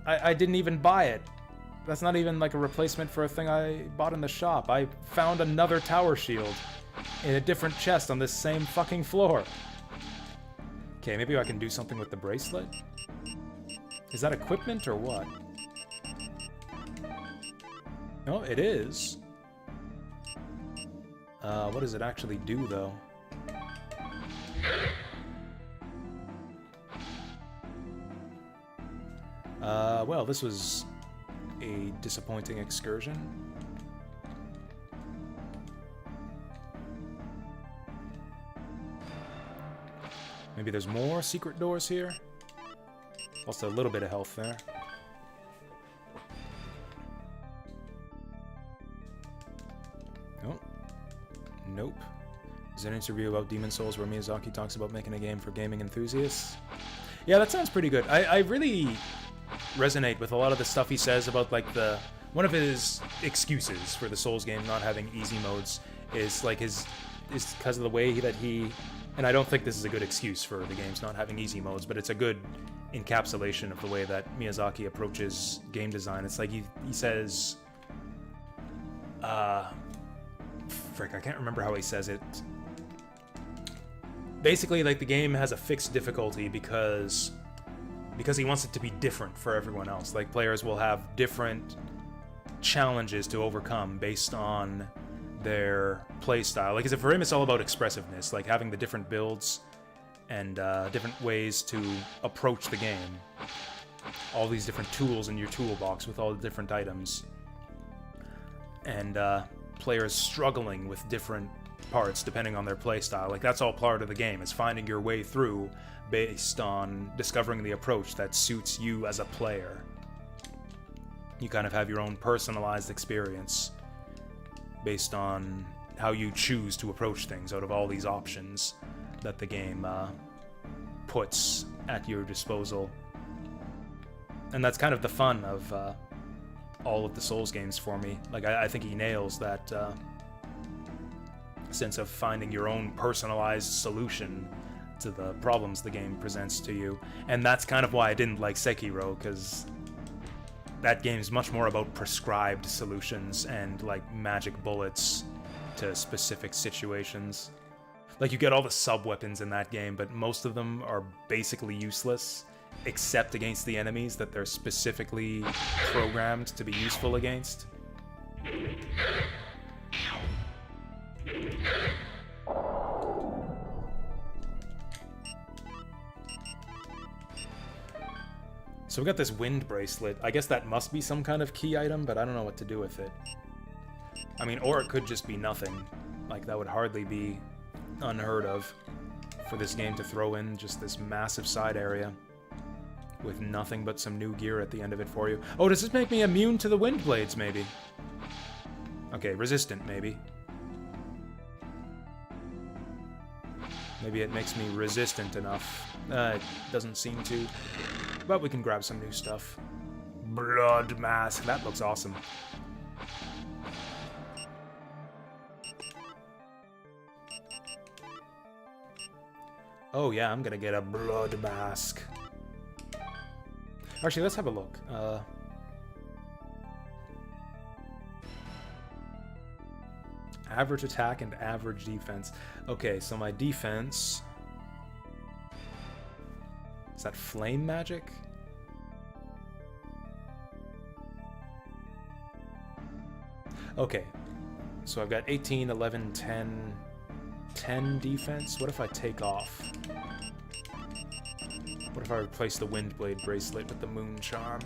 I didn't even buy it. That's not even like a replacement for a thing I bought in the shop. I found another tower shield in a different chest on this same fucking floor. Okay, maybe I can do something with the bracelet? Is that equipment or what? No, it is. What does it actually do, though? Well, this was a disappointing excursion. Maybe there's more secret doors here? Also, a little bit of health there. Nope. Nope. There's an interview about Demon Souls where Miyazaki talks about making a game for gaming enthusiasts. Yeah, that sounds pretty good. I really resonate with a lot of the stuff he says about, like, one of his excuses for the Souls game not having easy modes is, like, is because of the way that he... And I don't think this is a good excuse for the games not having easy modes, but it's a good encapsulation of the way that Miyazaki approaches game design. It's like he says... frick, I can't remember how he says it. Basically, like, the game has a fixed difficulty because because he wants it to be different for everyone else. Like, players will have different challenges to overcome based on their playstyle. Like, for him, it's all about expressiveness, like having the different builds and different ways to approach the game. All these different tools in your toolbox with all the different items. And players struggling with different parts depending on their playstyle. Like, that's all part of the game, is finding your way through based on discovering the approach that suits you as a player. You kind of have your own personalized experience based on how you choose to approach things out of all these options that the game puts at your disposal. And that's kind of the fun of all of the Souls games for me. Like, I think he nails that sense of finding your own personalized solution to the problems the game presents to you. And that's kind of why I didn't like Sekiro, because that game's much more about prescribed solutions and, like, magic bullets to specific situations. Like, you get all the sub-weapons in that game, but most of them are basically useless, except against the enemies that they're specifically programmed to be useful against. So we got this wind bracelet. I guess that must be some kind of key item, but I don't know what to do with it. I mean, or it could just be nothing. Like, that would hardly be unheard of for this game to throw in just this massive side area with nothing but some new gear at the end of it for you. Oh, does this make me immune to the wind blades, maybe? Okay, resistant, maybe. Maybe it makes me resistant enough. It doesn't seem to. But we can grab some new stuff. Blood mask. That looks awesome. Oh yeah, I'm gonna get a blood mask. Actually, let's have a look. Average attack and average defense. Okay, so my defense... Is that flame magic? Okay, so I've got 18, 11, 10, 10 defense. What if I take off? What if I replace the Windblade bracelet with the Moon Charm?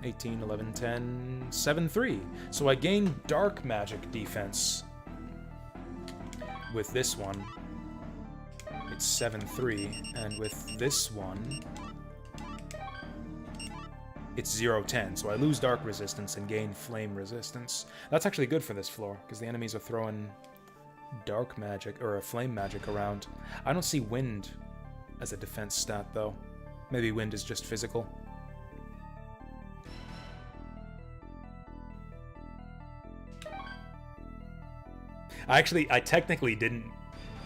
18, 11, 10, 7, 3. So I gain dark magic defense with this one. It's 7, 3. And with this one, it's 0, 10. So I lose dark resistance and gain flame resistance. That's actually good for this floor, because the enemies are throwing dark magic, or a flame magic around. I don't see wind as a defense stat, though. Maybe wind is just physical. I technically didn't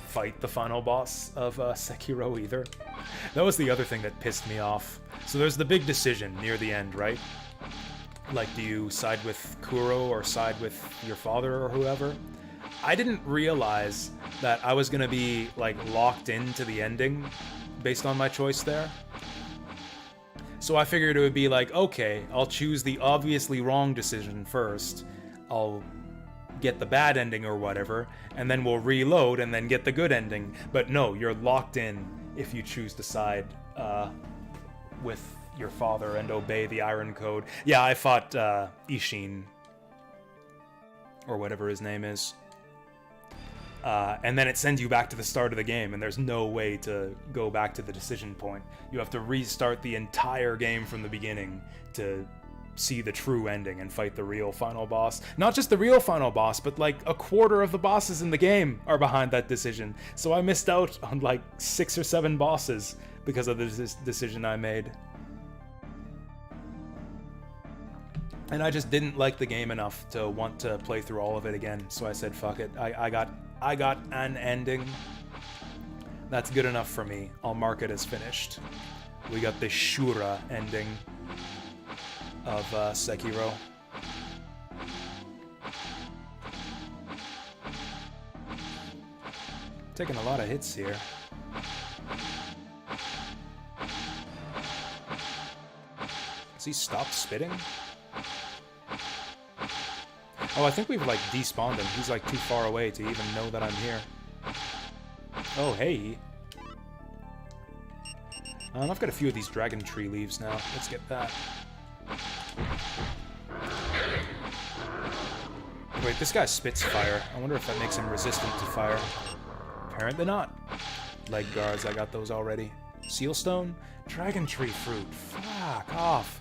fight the final boss of Sekiro either. That was the other thing that pissed me off. So there's the big decision near the end, right? Like, do you side with Kuro or side with your father or whoever? I didn't realize that I was gonna be, like, locked into the ending based on my choice there. So I figured it would be like, okay, I'll choose the obviously wrong decision first. I'll get the bad ending or whatever, and then we'll reload and then get the good ending. But no, you're locked in if you choose to side with your father and obey the Iron Code. Yeah, I fought Ishin, or whatever his name is. And then it sends you back to the start of the game, and there's no way to go back to the decision point. You have to restart the entire game from the beginning to see the true ending and fight the real final boss. Not just the real final boss, but like a quarter of the bosses in the game are behind that decision. So I missed out on like 6 or 7 bosses because of this decision I made. And I just didn't like the game enough to want to play through all of it again. So I said, fuck it. I got an ending. That's good enough for me. I'll mark it as finished. We got the Shura ending of Sekiro. Taking a lot of hits here. he stopped spitting? Oh, I think we've, like, despawned him. He's, like, too far away to even know that I'm here. Oh, hey. I've got a few of these dragon tree leaves now. Let's get that. Wait, this guy spits fire. I wonder if that makes him resistant to fire. Apparently not. Leg guards, I got those already. Sealstone? Dragon tree fruit. Fuck off.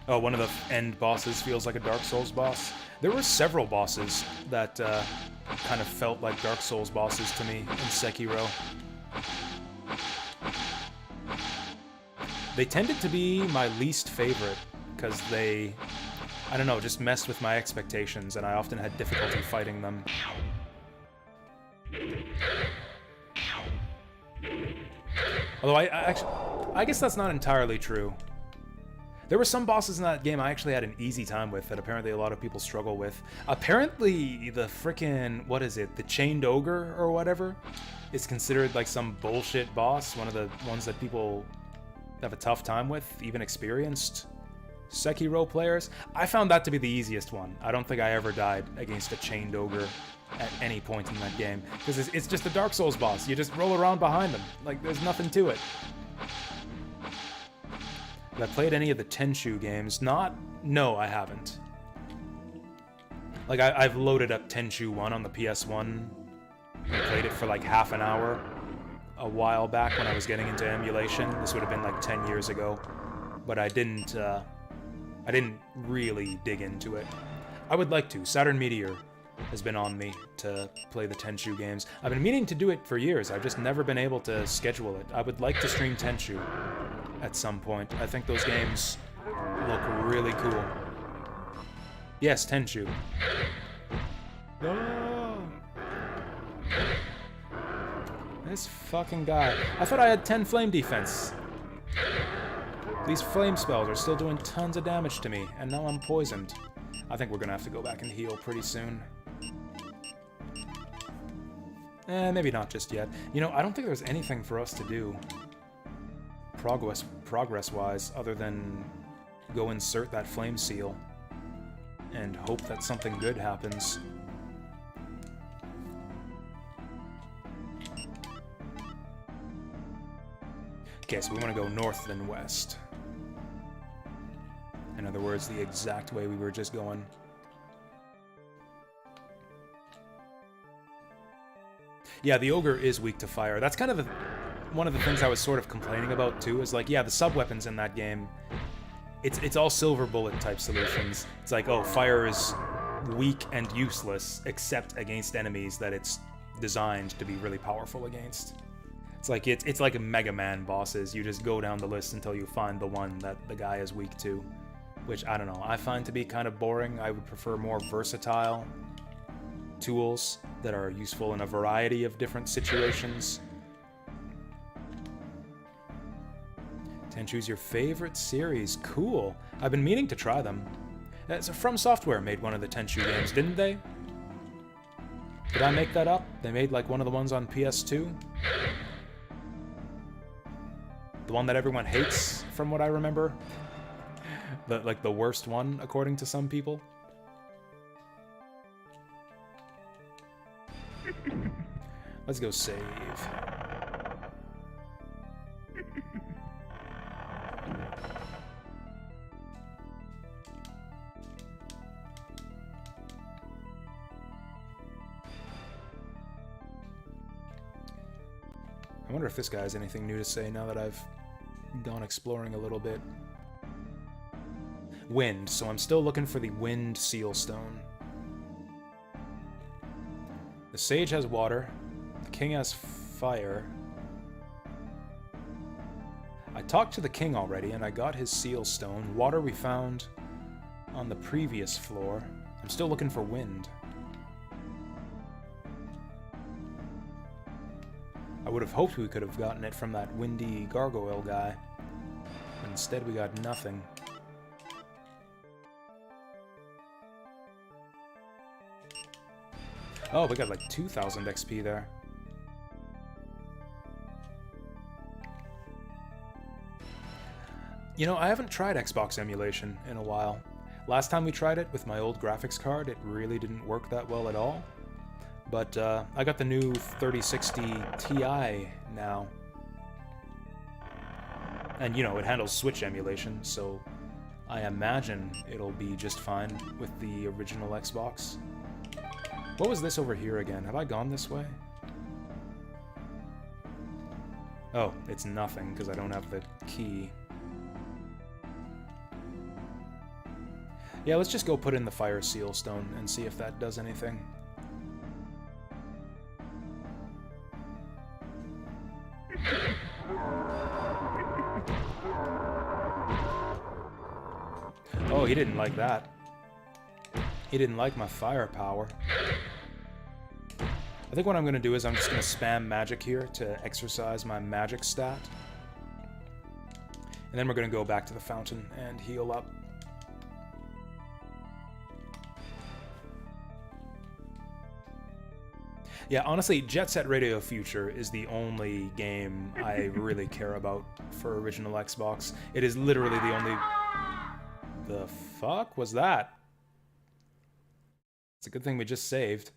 Oh, one of the end bosses feels like a Dark Souls boss. There were several bosses that kind of felt like Dark Souls bosses to me in Sekiro. They tended to be my least favorite because they, I don't know, just messed with my expectations, and I often had difficulty fighting them. Although I guess that's not entirely true. There were some bosses in that game I actually had an easy time with that apparently a lot of people struggle with. Apparently the frickin', what is it, the Chained Ogre or whatever, is considered like some bullshit boss, one of the ones that people have a tough time with, even experienced Sekiro players. I found that to be the easiest one. I don't think I ever died against a Chained Ogre at any point in that game, because it's just a Dark Souls boss. You just roll around behind them. Like, there's nothing to it. Have I played any of the Tenchu games? No, I haven't. Like, I've loaded up Tenchu 1 on the PS1. I played it for like half an hour a while back when I was getting into emulation. This would have been like 10 years ago. But I didn't really dig into it. I would like to. Saturn Meteor has been on me to play the Tenchu games. I've been meaning to do it for years. I've just never been able to schedule it. I would like to stream Tenchu at some point. I think those games look really cool. Yes, Tenchu. No. This fucking guy. I thought I had 10 flame defense. These flame spells are still doing tons of damage to me, and now I'm poisoned. I think we're gonna have to go back and heal pretty soon. Maybe not just yet. You know, I don't think there's anything for us to do progress-wise, other than go insert that flame seal and hope that something good happens. Okay, so we want to go north than west. In other words, the exact way we were just going. Yeah, the ogre is weak to fire. That's kind of one of the things I was sort of complaining about too, is like, yeah, the sub-weapons in that game, it's all silver bullet type solutions. It's like, oh, fire is weak and useless except against enemies that it's designed to be really powerful against. It's like a Mega Man bosses. You just go down the list until you find the one that the guy is weak to, which, I don't know, I find to be kind of boring. I would prefer more versatile tools that are useful in a variety of different situations. Tenchu's your favorite series. Cool. I've been meaning to try them. So From Software made one of the Tenchu games, didn't they? Did I make that up? They made like one of the ones on PS2? The one that everyone hates, from what I remember? The worst one, according to some people? Let's go save. I wonder if this guy has anything new to say now that I've gone exploring a little bit. Wind, so I'm still looking for the wind seal stone. The sage has water. The king has fire. I talked to the king already, and I got his seal stone. Water we found on the previous floor. I'm still looking for wind. I would have hoped we could have gotten it from that windy gargoyle guy. But instead we got nothing. Oh, we got like 2,000 XP there. You know, I haven't tried Xbox emulation in a while. Last time we tried it with my old graphics card, it really didn't work that well at all. But I got the new 3060 Ti now. And, you know, it handles Switch emulation, so I imagine it'll be just fine with the original Xbox. What was this over here again? Have I gone this way? Oh, it's nothing, because I don't have the key. Yeah, let's just go put in the fire seal stone and see if that does anything. Oh, he didn't like that. He didn't like my firepower. I think what I'm going to do is I'm just going to spam magic here to exercise my magic stat. And then we're going to go back to the fountain and heal up. Yeah, honestly, Jet Set Radio Future is the only game I really care about for original Xbox. It is literally the only... The fuck was that? It's a good thing we just saved.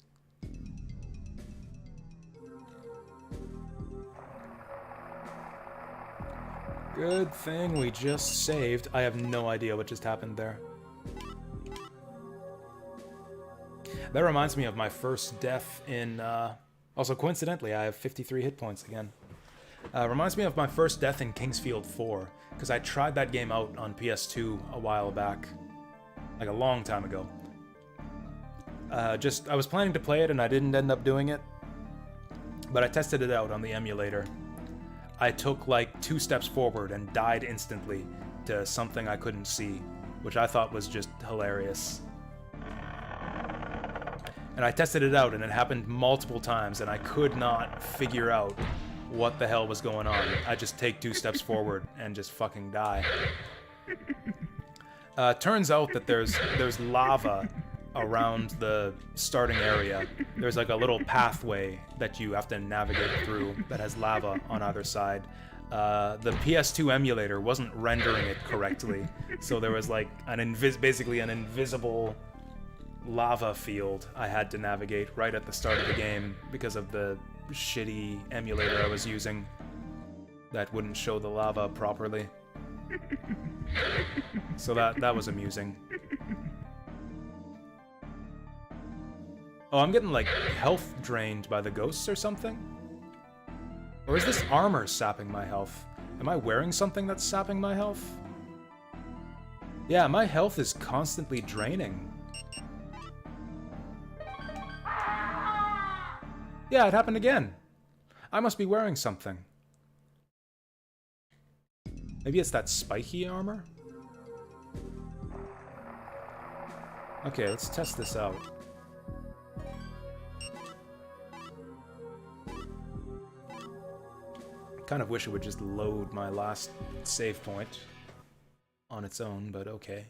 Good thing we just saved. I have no idea what just happened there. That reminds me of my first death in... Also, coincidentally, I have 53 hit points again. Reminds me of my first death in Kingsfield 4, because I tried that game out on PS2 a while back. Like a long time ago. I was planning to play it and I didn't end up doing it. But I tested it out on the emulator. I took like 2 steps forward and died instantly to something I couldn't see, which I thought was just hilarious. And I tested it out and it happened multiple times and I could not figure out what the hell was going on. I just take 2 steps forward and just fucking die. Turns out that there's lava around the starting area. There's like a little pathway that you have to navigate through that has lava on either side. The PS2 emulator wasn't rendering it correctly, so there was like basically an invisible lava field I had to navigate right at the start of the game because of the shitty emulator I was using that wouldn't show the lava properly. So that was amusing. Oh, I'm getting like health drained by the ghosts or something? Or is this armor sapping my health? Am I wearing something that's sapping my health? Yeah, my health is constantly draining. Yeah, it happened again. I must be wearing something. Maybe it's that spiky armor? Okay, let's test this out. Kind of wish it would just load my last save point on its own, but okay.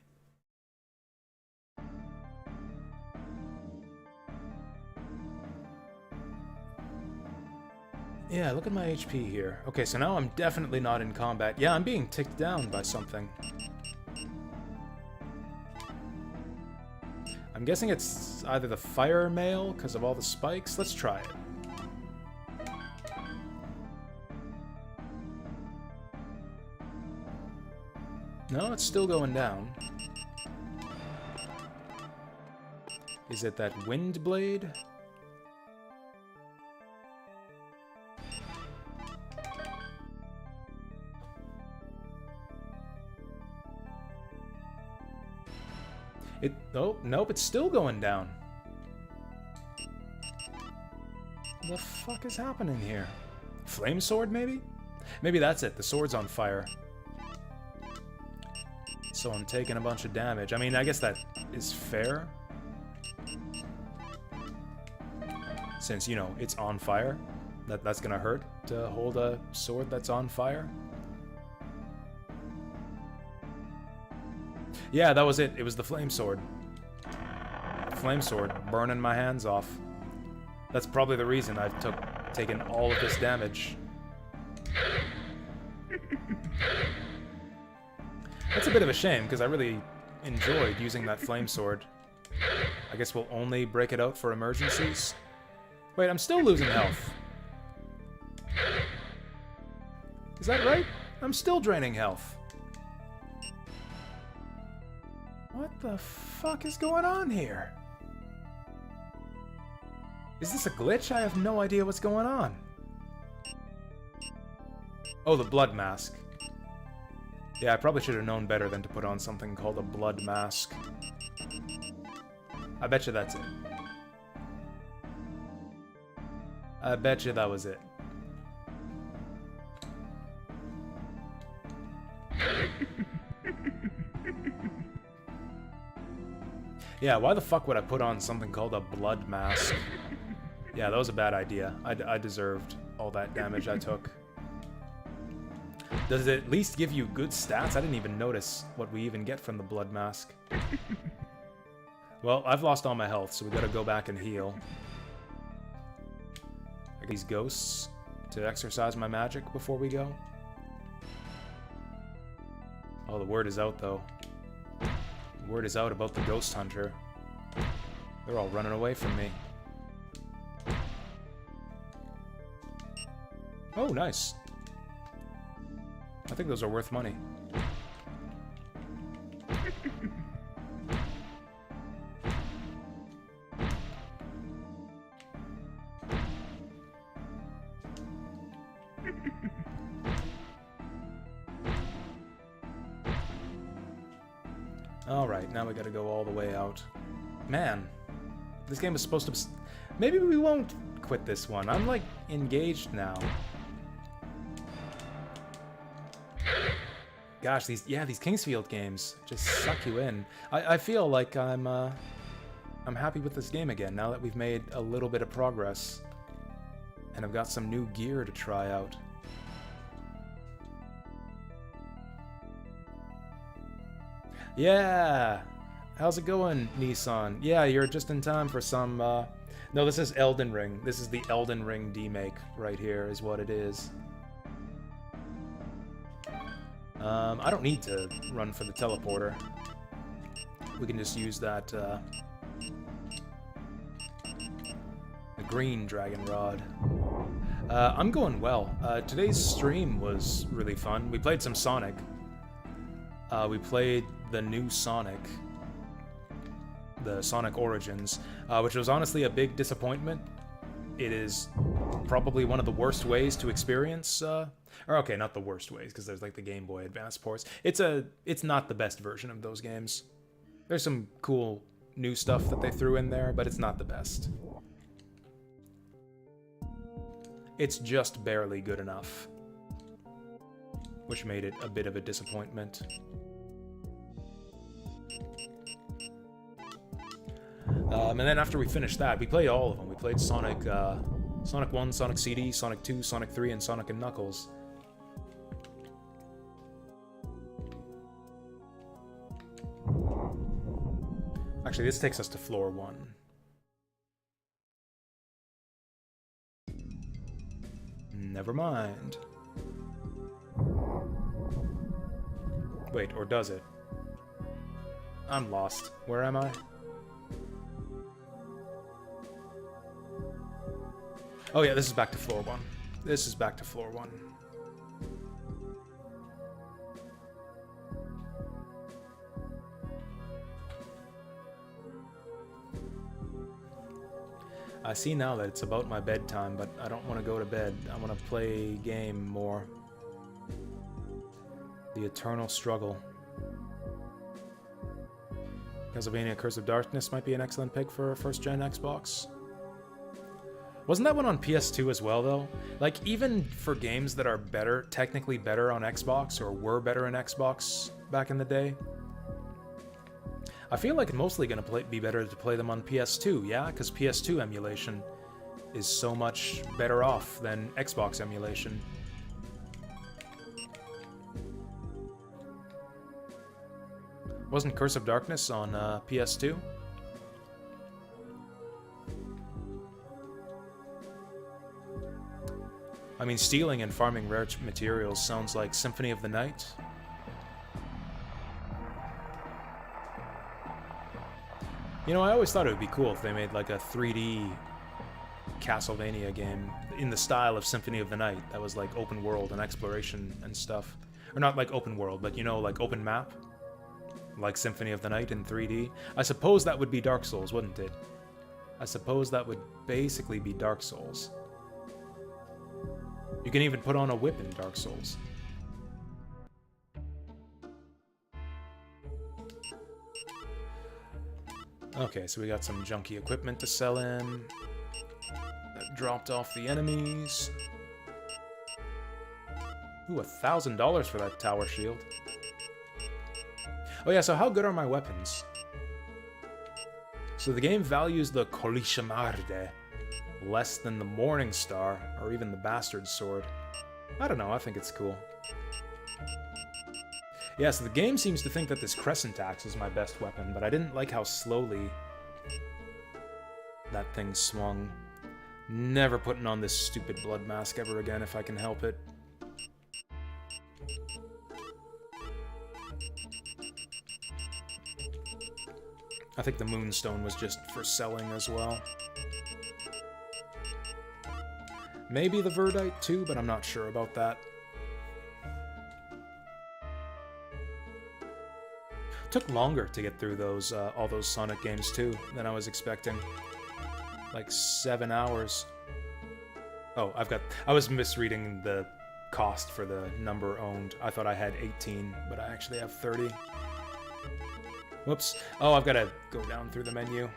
Yeah, look at my HP here. Okay, so now I'm definitely not in combat. Yeah, I'm being ticked down by something. I'm guessing it's either the fire mail because of all the spikes. Let's try it. No, it's still going down. Is it that wind blade? Oh, nope, it's still going down. What the fuck is happening here? Flame sword, maybe? Maybe that's it. The sword's on fire. So I'm taking a bunch of damage. I mean, I guess that is fair. Since, you know, it's on fire. That's gonna hurt to hold a sword that's on fire. Yeah, that was it. It was the flame sword. Flame sword burning my hands off. That's probably the reason I've taken all of this damage. That's a bit of a shame, because I really enjoyed using that flame sword. I guess we'll only break it out for emergencies. Wait, I'm still losing health. Is that right? I'm still draining health. What the fuck is going on here? Is this a glitch? I have no idea what's going on. Oh, the blood mask. Yeah, I probably should have known better than to put on something called a blood mask. I bet you that's it. I bet you that was it. Yeah, why the fuck would I put on something called a blood mask? Yeah, that was a bad idea. I deserved all that damage I took. Does it at least give you good stats? I didn't even notice what we even get from the blood mask. Well, I've lost all my health, so we gotta go back and heal. I get these ghosts to exercise my magic before we go. Oh, the word is out, though. The word is out about the ghost hunter. They're all running away from me. Oh, nice. I think those are worth money. Alright, now we gotta go all the way out. Man, this game is supposed to... Maybe we won't quit this one. I'm, like, engaged now. Gosh, these Kingsfield games just suck you in. I feel like I'm happy with this game again, now that we've made a little bit of progress. And I've got some new gear to try out. Yeah! How's it going, Nissan? Yeah, you're just in time for some, No, this is Elden Ring. This is the Elden Ring demake right here, is what it is. I don't need to run for the teleporter. We can just use that, the green dragon rod. I'm going well. Today's stream was really fun. We played some Sonic. We played the new Sonic, the Sonic Origins, which was honestly a big disappointment. It is probably one of the worst ways to experience, or okay, not the worst ways, because there's like the Game Boy Advance ports. It's not the best version of those games. There's some cool new stuff that they threw in there, but it's not the best. It's just barely good enough, which made it a bit of a disappointment. And then after we finished that, we played all of them. We played Sonic 1, Sonic CD, Sonic 2, Sonic 3, and Sonic & Knuckles. Actually, this takes us to floor 1. Never mind. Wait, or does it? I'm lost. Where am I? Oh yeah, this is back to floor 1. This is back to floor 1. I see now that it's about my bedtime, but I don't want to go to bed. I want to play game more. The Eternal Struggle. Castlevania Curse of Darkness might be an excellent pick for a first-gen Xbox. Wasn't that one on PS2 as well, though? Like, even for games that are better, technically better on Xbox, or were better in Xbox back in the day, I feel like it's mostly going to be better to play them on PS2, yeah? Because PS2 emulation is so much better off than Xbox emulation. Wasn't Curse of Darkness on PS2? I mean, stealing and farming rare materials sounds like Symphony of the Night. You know, I always thought it would be cool if they made like a 3D Castlevania game in the style of Symphony of the Night that was like open world and exploration and stuff. Or not like open world, but you know, like open map. Like Symphony of the Night in 3D. I suppose that would be Dark Souls, wouldn't it? I suppose that would basically be Dark Souls. You can even put on a whip in Dark Souls. Okay, so we got some junky equipment to sell in. That dropped off the enemies. Ooh, $1,000 for that tower shield. Oh yeah, so how good are my weapons? So the game values the Kolishamarde less than the Morning Star, or even the Bastard Sword. I don't know, I think it's cool. Yeah, so the game seems to think that this Crescent Axe is my best weapon, but I didn't like how slowly that thing swung. Never putting on this stupid blood mask ever again if I can help it. I think the Moonstone was just for selling as well. Maybe the Verdite too, but I'm not sure about that. Took longer to get through those all those Sonic games too than I was expecting. Like 7 hours. Oh, I was misreading the cost for the number owned. I thought I had 18, but I actually have 30. Whoops. Oh, I've got to go down through the menu.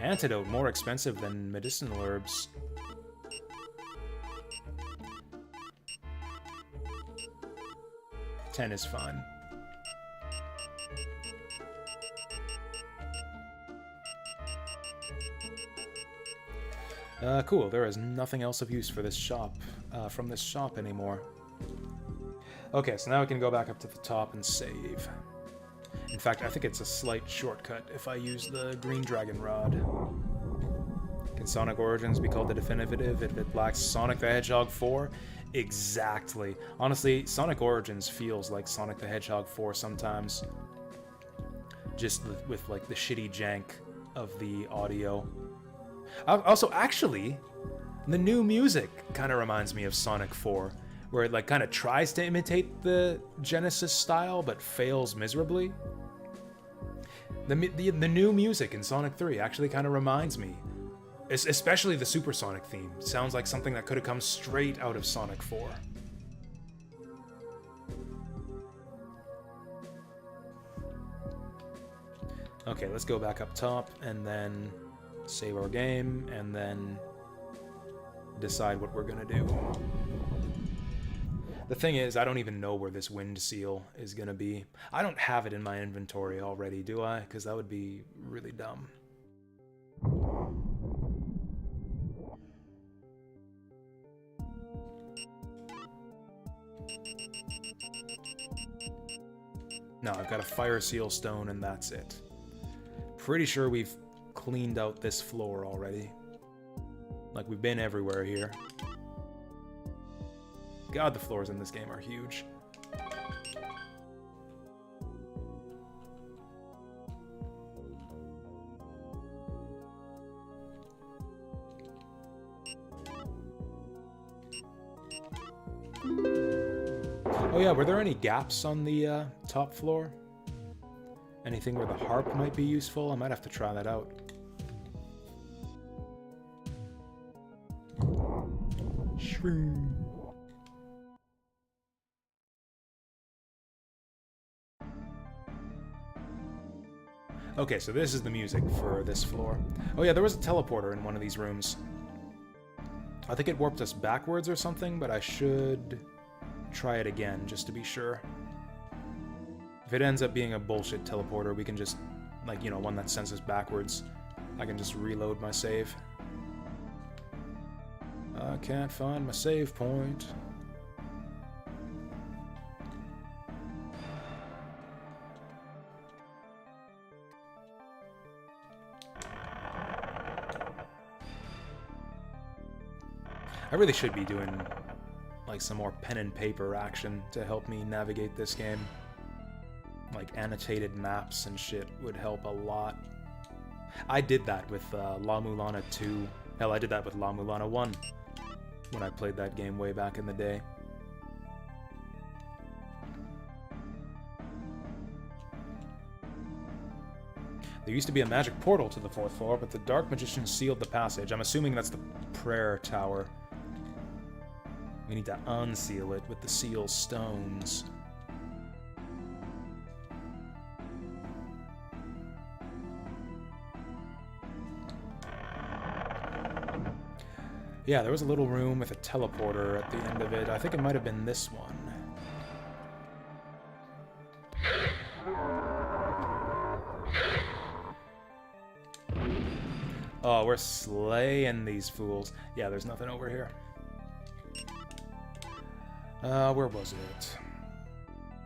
Antidote, more expensive than medicinal herbs. $10 is fine. Cool, there is nothing else of use for this shop, from this shop anymore. Okay, so now we can go back up to the top and save. In fact, I think it's a slight shortcut if I use the Green Dragon Rod. Can Sonic Origins be called the definitive if it lacks Sonic the Hedgehog 4? Exactly. Honestly, Sonic Origins feels like Sonic the Hedgehog 4 sometimes. Just with like the shitty jank of the audio. Also, actually, the new music kind of reminds me of Sonic 4. Where it like kind of tries to imitate the Genesis style, but fails miserably. The new music in Sonic 3 actually kind of reminds me, especially the Supersonic theme. Sounds like something that could have come straight out of Sonic 4. Okay, let's go back up top and then save our game and then decide what we're gonna do. The thing is, I don't even know where this wind seal is gonna be. I don't have it in my inventory already, do I? Because that would be really dumb. No, I've got a fire seal stone and that's it. Pretty sure we've cleaned out this floor already. Like, we've been everywhere here. God, the floors in this game are huge. Oh yeah, were there any gaps on the top floor? Anything where the harp might be useful? I might have to try that out. Shroom. Okay, so this is the music for this floor. Oh yeah, there was a teleporter in one of these rooms. I think it warped us backwards or something, but I should try it again, just to be sure. If it ends up being a bullshit teleporter, we can just, like, you know, one that sends us backwards. I can just reload my save. I can't find my save point. I really should be doing like some more pen and paper action to help me navigate this game. like annotated maps and shit would help a lot. I did that with La Mulana 2. Hell, I did that with La Mulana 1 when I played that game way back in the day. There used to be a magic portal to the 4th floor, but the Dark Magician sealed the passage. I'm assuming that's the prayer tower. We need to unseal it with the seal stones. Yeah, there was a little room with a teleporter at the end of it. I think it might have been this one. Oh, we're slaying these fools. Yeah, there's nothing over here. Where was it?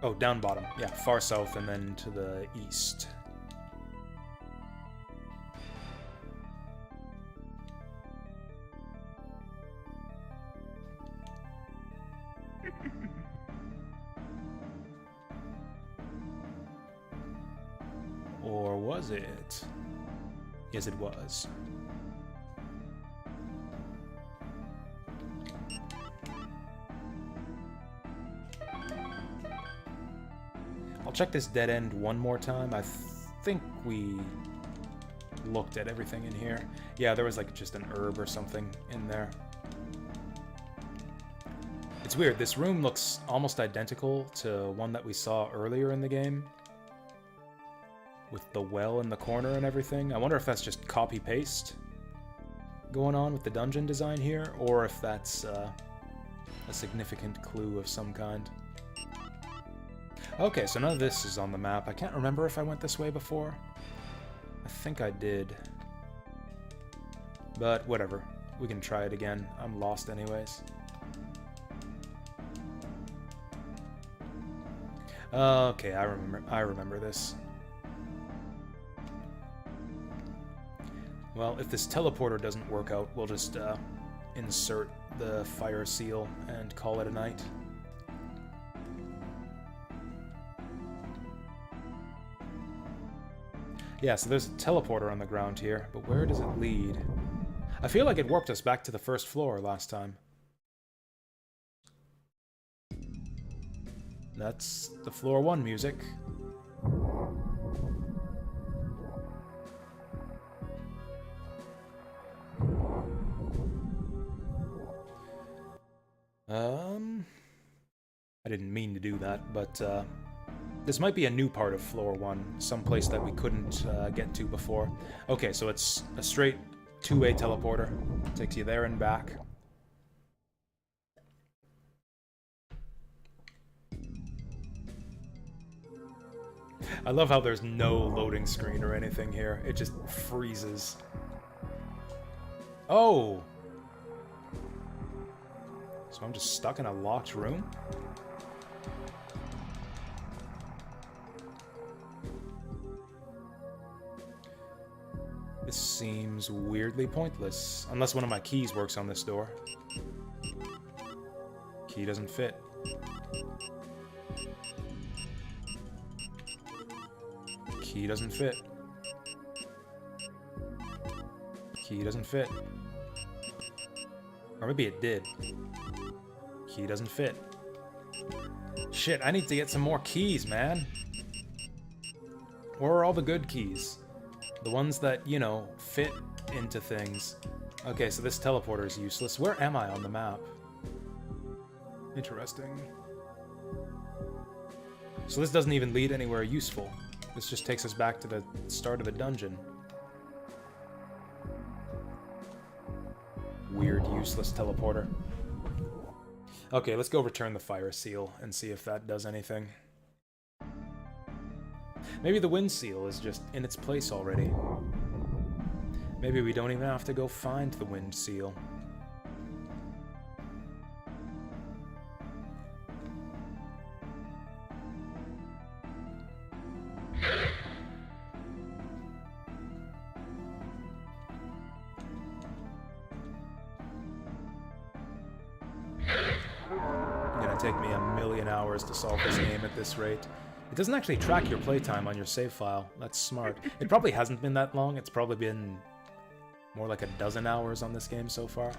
Oh, down bottom. Yeah, far south and then to the east. Or was it? Yes, it was. I'll check this dead end one more time. I think we looked at everything in here. Yeah, there was like just an herb or something in there. It's weird. This room looks almost identical to one that we saw earlier in the game, with the well in the corner and everything. I wonder if that's just copy-paste going on with the dungeon design here, or if that's a significant clue of some kind. Okay, so none of this is on the map. I can't remember if I went this way before. I think I did. But whatever. We can try it again. I'm lost anyways. Okay, I remember this. Well, if this teleporter doesn't work out, we'll just insert the fire seal and call it a night. Yeah, so there's a teleporter on the ground here, but where does it lead? I feel like it warped us back to the 1st floor last time. That's the floor 1 music. I didn't mean to do that, but this might be a new part of floor 1, someplace that we couldn't get to before. Okay, so it's a straight two-way teleporter. Takes you there and back. I love how there's no loading screen or anything here. It just freezes. Oh! So I'm just stuck in a locked room? This seems weirdly pointless. Unless one of my keys works on this door. Key doesn't fit. Key doesn't fit. Key doesn't fit. Or maybe it did. Key doesn't fit. Shit, I need to get some more keys, man. Where are all the good keys? The ones that, you know, fit into things. Okay, so this teleporter is useless. Where am I on the map? Interesting. So this doesn't even lead anywhere useful. This just takes us back to the start of the dungeon. Weird, useless teleporter. Okay, let's go return the fire seal and see if that does anything. Maybe the wind seal is just in its place already. Maybe we don't even have to go find the wind seal. It's gonna take me a million hours to solve this game at this rate. It doesn't actually track your playtime on your save file. That's smart. It probably hasn't been that long. It's probably been more like a dozen hours on this game so far.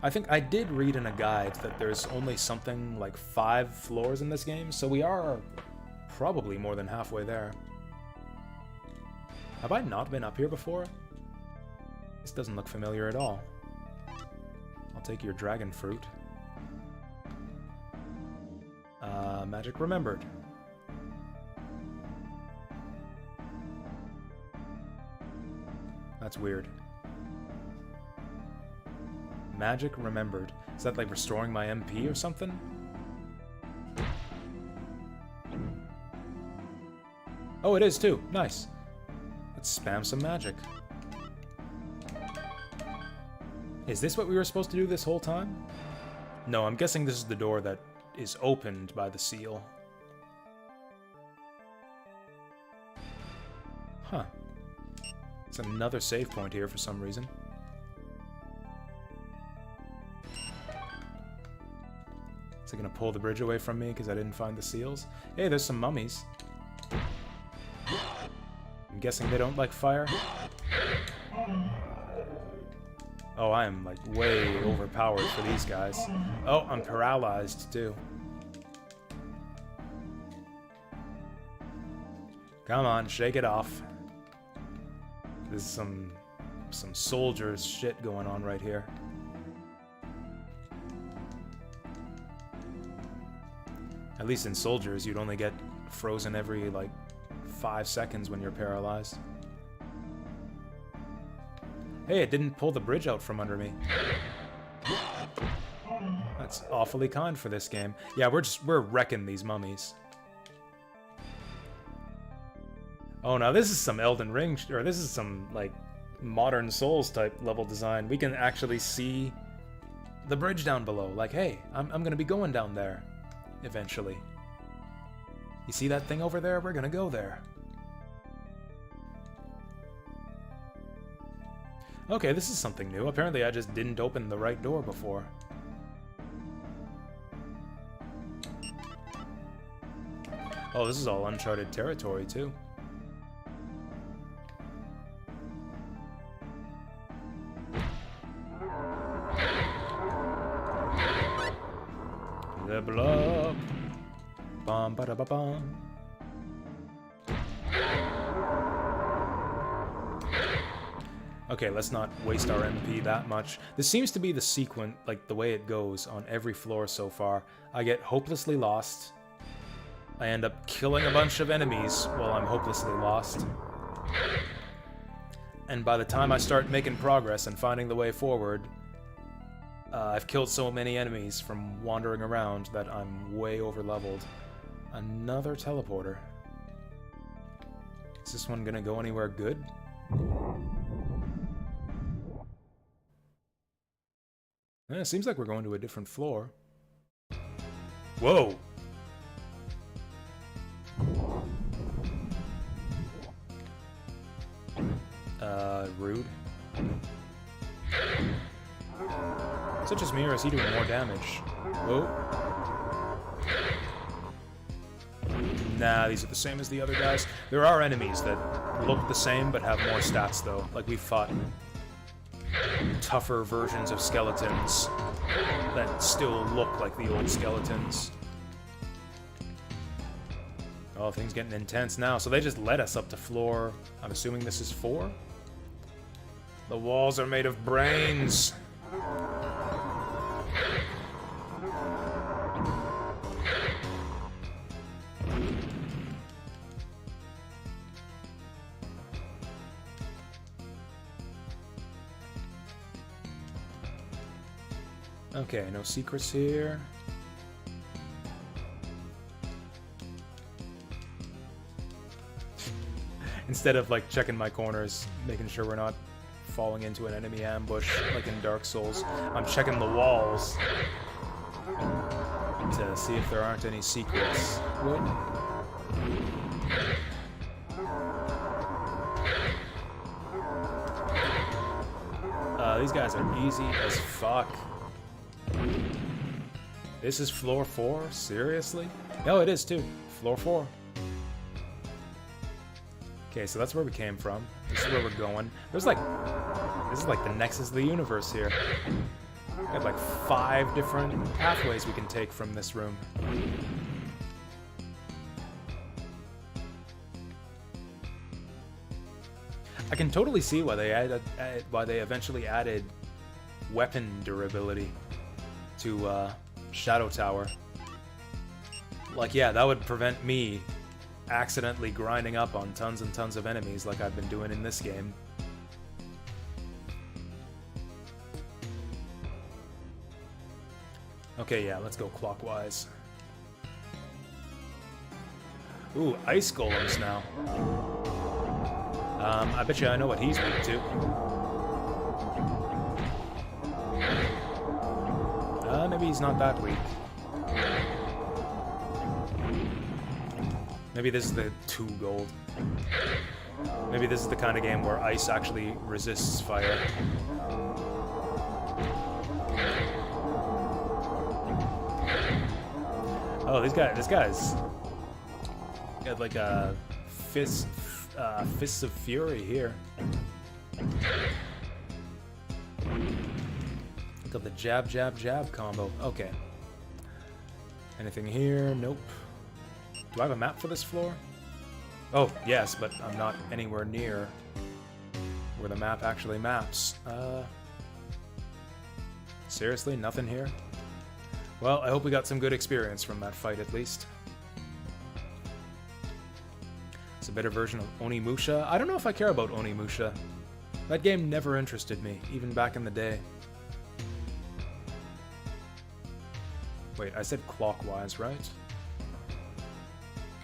I think I did read in a guide that there's only something like 5 floors in this game, so we are probably more than halfway there. Have I not been up here before? This doesn't look familiar at all. I'll take your dragon fruit. Magic remembered. That's weird. Magic remembered. Is that like restoring my MP or something? Oh, it is too. Nice. Let's spam some magic. Is this what we were supposed to do this whole time? No, I'm guessing this is the door that is opened by the seal. Huh. It's another save point here for some reason. Is it gonna pull the bridge away from me because I didn't find the seals? Hey, there's some mummies. I'm guessing they don't like fire. Oh, I am like way overpowered for these guys. Oh, I'm paralyzed too. Come on, shake it off. There's some soldiers shit going on right here. At least in soldiers, you'd only get frozen every like 5 seconds when you're paralyzed. Hey, it didn't pull the bridge out from under me. That's awfully kind for this game. Yeah, we're wrecking these mummies. Oh, now this is some Elden Ring, or this is some, like, Modern Souls type level design. We can actually see the bridge down below. Like, hey, I'm gonna be going down there eventually. You see that thing over there? We're gonna go there. Okay, this is something new. Apparently I just didn't open the right door before. Oh, this is all uncharted territory, too. Level up. Bum ba da ba bum. Okay, let's not waste our MP that much. This seems to be the sequence, like the way it goes on every floor so far. I get hopelessly lost. I end up killing a bunch of enemies while I'm hopelessly lost. And by the time I start making progress and finding the way forward, I've killed so many enemies from wandering around that I'm way over-leveled. Another teleporter. Is this one gonna go anywhere good? It seems like we're going to a different floor. Whoa! Rude. Such as me, or is he doing more damage? Whoa. Nah, these are the same as the other guys. There are enemies that look the same but have more stats, though. Like, we fought tougher versions of skeletons that still look like the old skeletons. Oh, things getting intense now. So they just led us up to floor... I'm assuming this is 4? The walls are made of brains. Okay, no secrets here. Instead of like checking my corners, making sure we're not falling into an enemy ambush like in Dark Souls, I'm checking the walls to see if there aren't any secrets. What? These guys are easy as fuck. This is floor 4? Seriously? No, it is too. Floor 4. Okay, so that's where we came from. This is where we're going. There's like... This is like the nexus of the universe here. We have like 5 different pathways we can take from this room. I can totally see why they eventually added weapon durability to Shadow Tower. Like, yeah, that would prevent me accidentally grinding up on tons and tons of enemies like I've been doing in this game. Okay, yeah, let's go clockwise. Ooh, ice golems now. I bet you I know what he's weak to. Maybe he's not that weak. Maybe this is the 2 gold. Maybe this is the kind of game where ice actually resists fire. Oh, this guy's got like a fists of fury here. Look at the jab, jab, jab combo. Okay. Anything here? Nope. Do I have a map for this floor? Oh, yes, but I'm not anywhere near where the map actually maps. Seriously, nothing here? Well, I hope we got some good experience from that fight at least. It's a better version of Onimusha. I don't know if I care about Onimusha. That game never interested me, even back in the day. Wait, I said clockwise, right?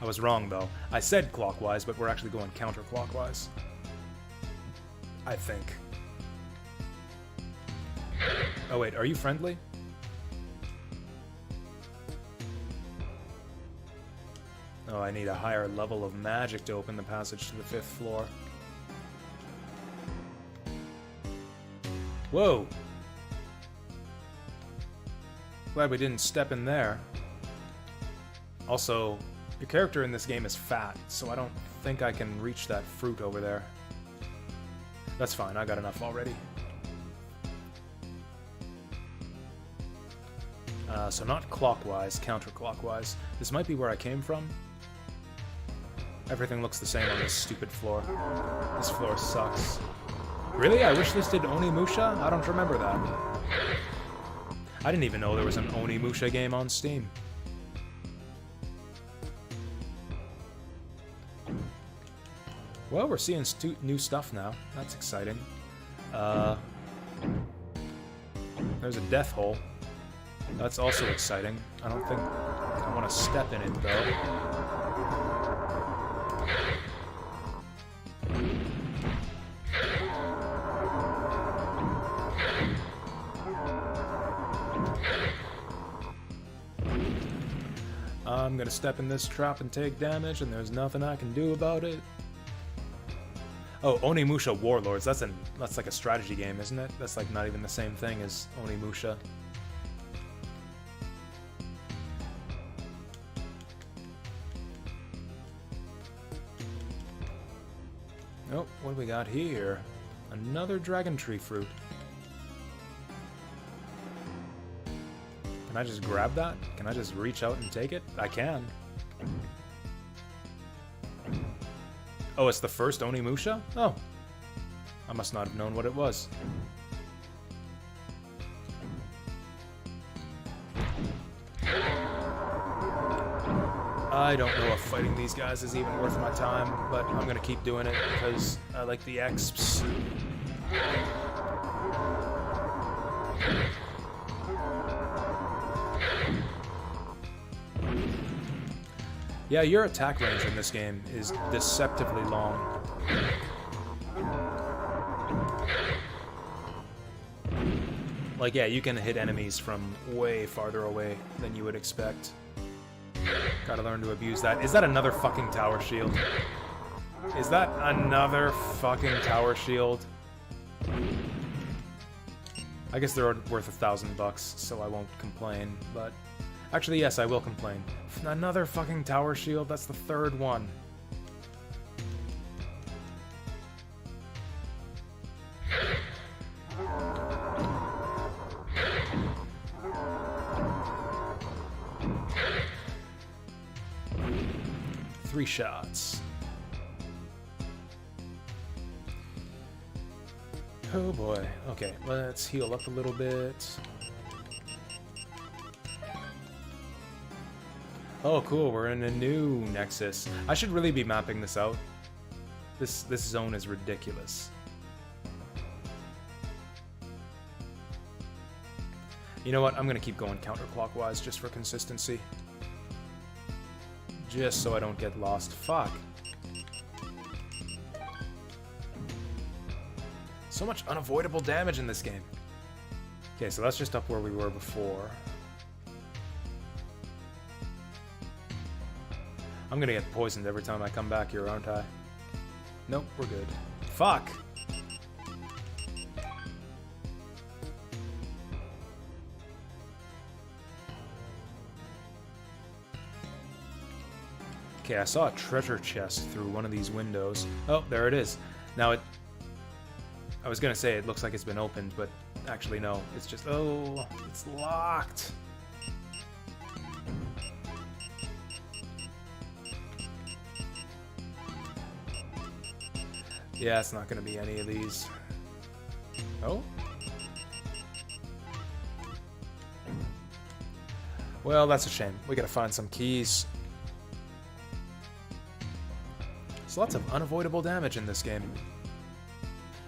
I was wrong, though. I said clockwise, but we're actually going counterclockwise. I think. Oh wait, are you friendly? Oh, I need a higher level of magic to open the passage to the 5th floor. Whoa! Glad we didn't step in there. Also, your character in this game is fat, so I don't think I can reach that fruit over there. That's fine, I got enough already. So not clockwise, counterclockwise. This might be where I came from. Everything looks the same on this stupid floor. This floor sucks. Really? I wish this did Onimusha? I don't remember that. I didn't even know there was an Onimusha game on Steam. Well, we're seeing new stuff now. That's exciting. There's a death hole. That's also exciting. I don't think I want to step in it, though. I'm gonna step in this trap and take damage, and there's nothing I can do about it. Oh, Onimusha Warlords. That's like a strategy game, isn't it? That's like not even the same thing as Onimusha. Oh, what do we got here? Another dragon tree fruit. Can I just grab that? Can I just reach out and take it? I can. Oh, it's the first Onimusha? Oh. I must not have known what it was. I don't know if fighting these guys is even worth my time, but I'm gonna keep doing it because I like the exps. Yeah, your attack range in this game is deceptively long. Like, yeah, you can hit enemies from way farther away than you would expect. Gotta learn to abuse that. Is that another fucking tower shield? Is that another fucking tower shield? I guess they're worth $1,000, so I won't complain, but Actually, yes, I will complain. Another fucking tower shield? That's the third one. Three shots. Oh boy. Okay, let's heal up a little bit. Oh cool, we're in a new Nexus. I should really be mapping this out. This zone is ridiculous. You know what? I'm gonna keep going counterclockwise just for consistency. Just so I don't get lost. Fuck. So much unavoidable damage in this game. Okay, so that's just up where we were before. I'm gonna get poisoned every time I come back here, aren't I? Nope, we're good. Fuck! Okay, I saw a treasure chest through one of these windows. Oh, there it is. Now I was gonna say it looks like it's been opened, but actually no. It's just... Oh, it's locked! Yeah, it's not gonna be any of these. Oh? Well, that's a shame. We gotta find some keys. There's lots of unavoidable damage in this game.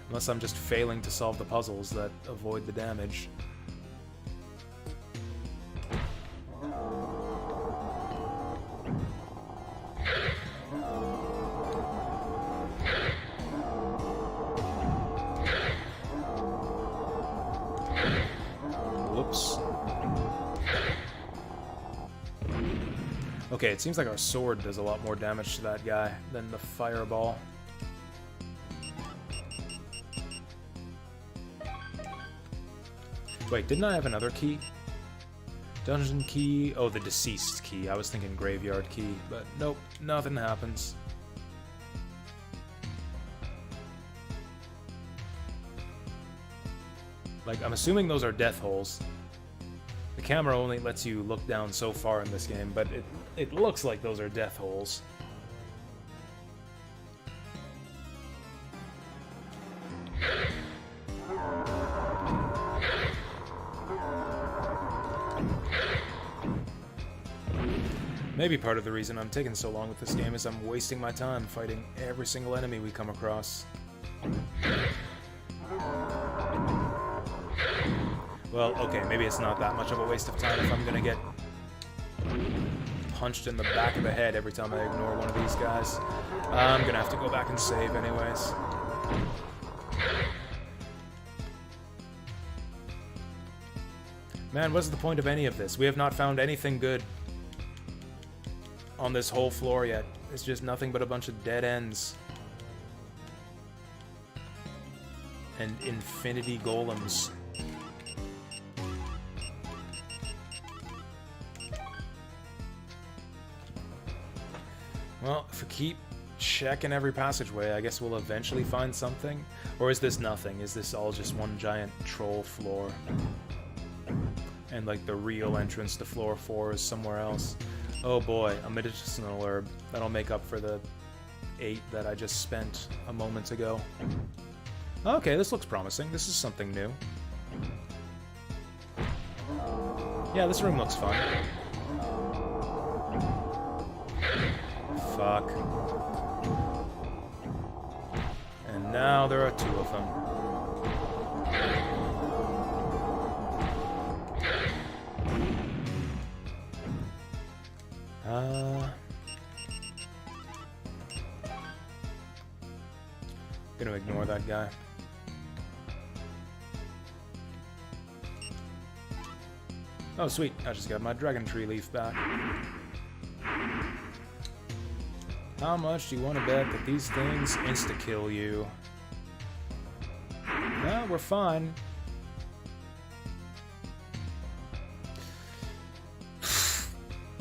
Unless I'm just failing to solve the puzzles that avoid the damage. Whoops. Okay, it seems like our sword does a lot more damage to that guy than the fireball. Wait, didn't I have another key? Dungeon key? Oh, the deceased key. I was thinking graveyard key, but nope, nothing happens. Like, I'm assuming those are death holes. The camera only lets you look down so far in this game, but it looks like those are death holes. Maybe part of the reason I'm taking so long with this game is I'm wasting my time fighting every single enemy we come across. Well, okay, maybe it's not that much of a waste of time if I'm gonna get punched in the back of the head every time I ignore one of these guys. I'm gonna have to go back and save anyways. Man, what's the point of any of this? We have not found anything good on this whole floor yet. It's just nothing but a bunch of dead ends. And infinity golems. Well, if we keep checking every passageway, I guess we'll eventually find something. Or is this nothing? Is this all just one giant troll floor? And like the real entrance to floor 4 is somewhere else. Oh boy, a medicinal herb. That'll make up for the 8 that I just spent a moment ago. Okay, this looks promising. This is something new. Yeah, this room looks fun. Fuck. And now there are 2 of them. Gonna ignore that guy. Oh sweet, I just got my dragon tree leaf back. How much do you want to bet that these things insta-kill you? No, we're fine.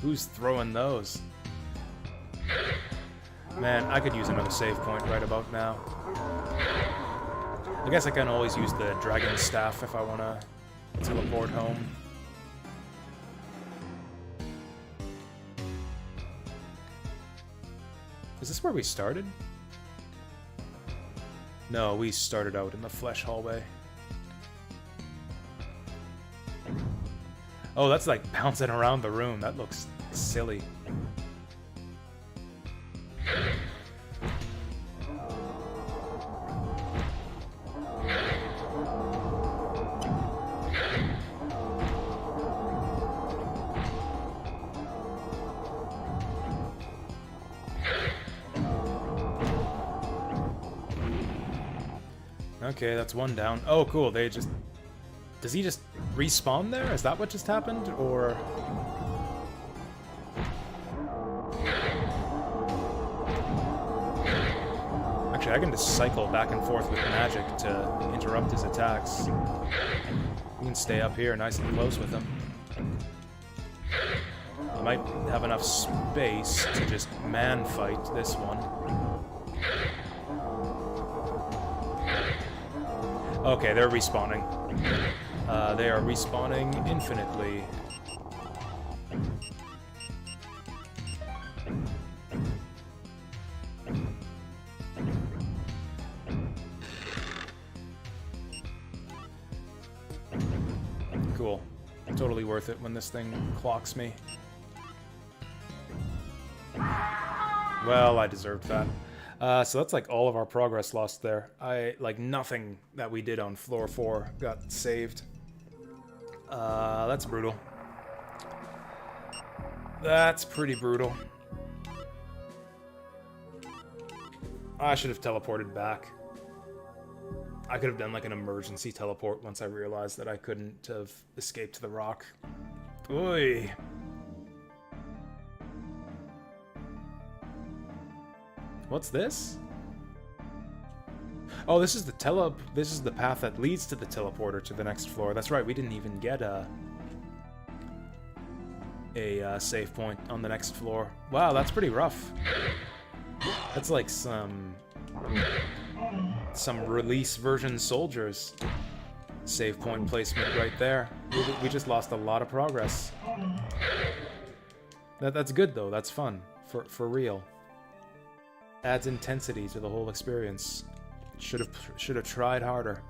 Who's throwing those? Man, I could use another save point right about now. I guess I can always use the dragon staff if I want to teleport home. Is this where we started? No, we started out in the flesh hallway. Oh, that's like bouncing around the room. That looks silly. Okay, that's one down. Oh, cool. They just... Does he just respawn there? Is that what just happened? Or... Actually, I can just cycle back and forth with magic to interrupt his attacks. We can stay up here nice and close with him. I might have enough space to just man-fight this one. Okay, they're respawning. They are respawning infinitely. Cool. Totally worth it when this thing clocks me. Well, I deserved that. So that's like all of our progress lost there. Like nothing that we did on floor 4 got saved. That's brutal. That's pretty brutal. I should have teleported back. I could have done like an emergency teleport once I realized that I couldn't have escaped the rock. Oy. What's this? Oh, this is the path that leads to the teleporter to the next floor. That's right, we didn't even get a save point on the next floor. Wow, that's pretty rough. That's like some release version soldiers save point placement right there. We just lost a lot of progress. That's good though. That's fun for real. Adds intensity to the whole experience. Should have tried harder.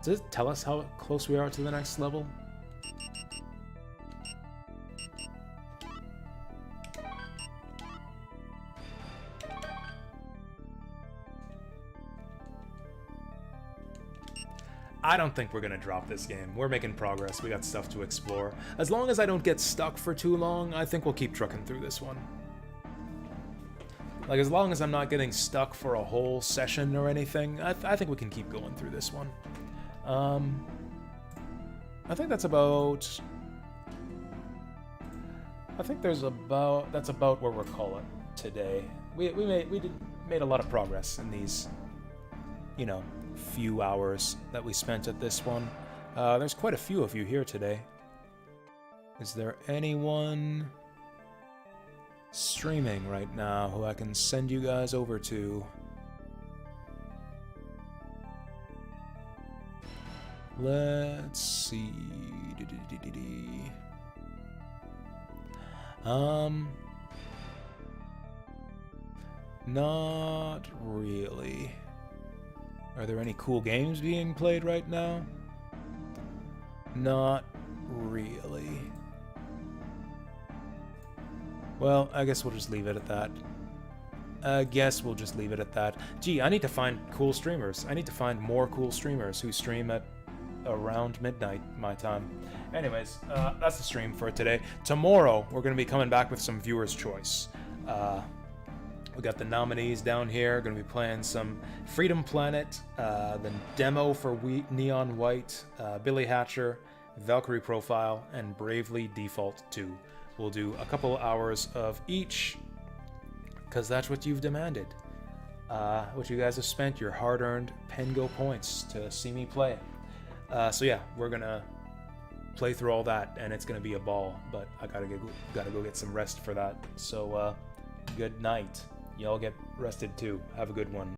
Does it tell us how close we are to the next level? I don't think we're gonna drop this game. We're making progress. We got stuff to explore. As long as I don't get stuck for too long, I think we'll keep trucking through this one. Like, as long as I'm not getting stuck for a whole session or anything, I think we can keep going through this one. I think that's about... I think that's about where we'll call it today. We made a lot of progress in these, you know, few hours that we spent at this one. There's quite a few of you here today. Is there anyone streaming right now who I can send you guys over to? Let's see. Not really. Are there any cool games being played right now? Not really. Well, I guess we'll just leave it at that. Gee, I need to find cool streamers. I need to find more cool streamers who stream at around midnight my time. Anyways, that's the stream for today. Tomorrow, we're going to be coming back with some viewer's choice. We got the nominees down here. Going to be playing some Freedom Planet, the demo for Neon White, Billy Hatcher, Valkyrie Profile, and Bravely Default 2. We'll do a couple hours of each, because that's what you've demanded. What you guys have spent your hard-earned Pengo points to see me play. So yeah, we're gonna play through all that, and it's gonna be a ball. But I gotta go get some rest for that. So good night. Y'all get rested too. Have a good one.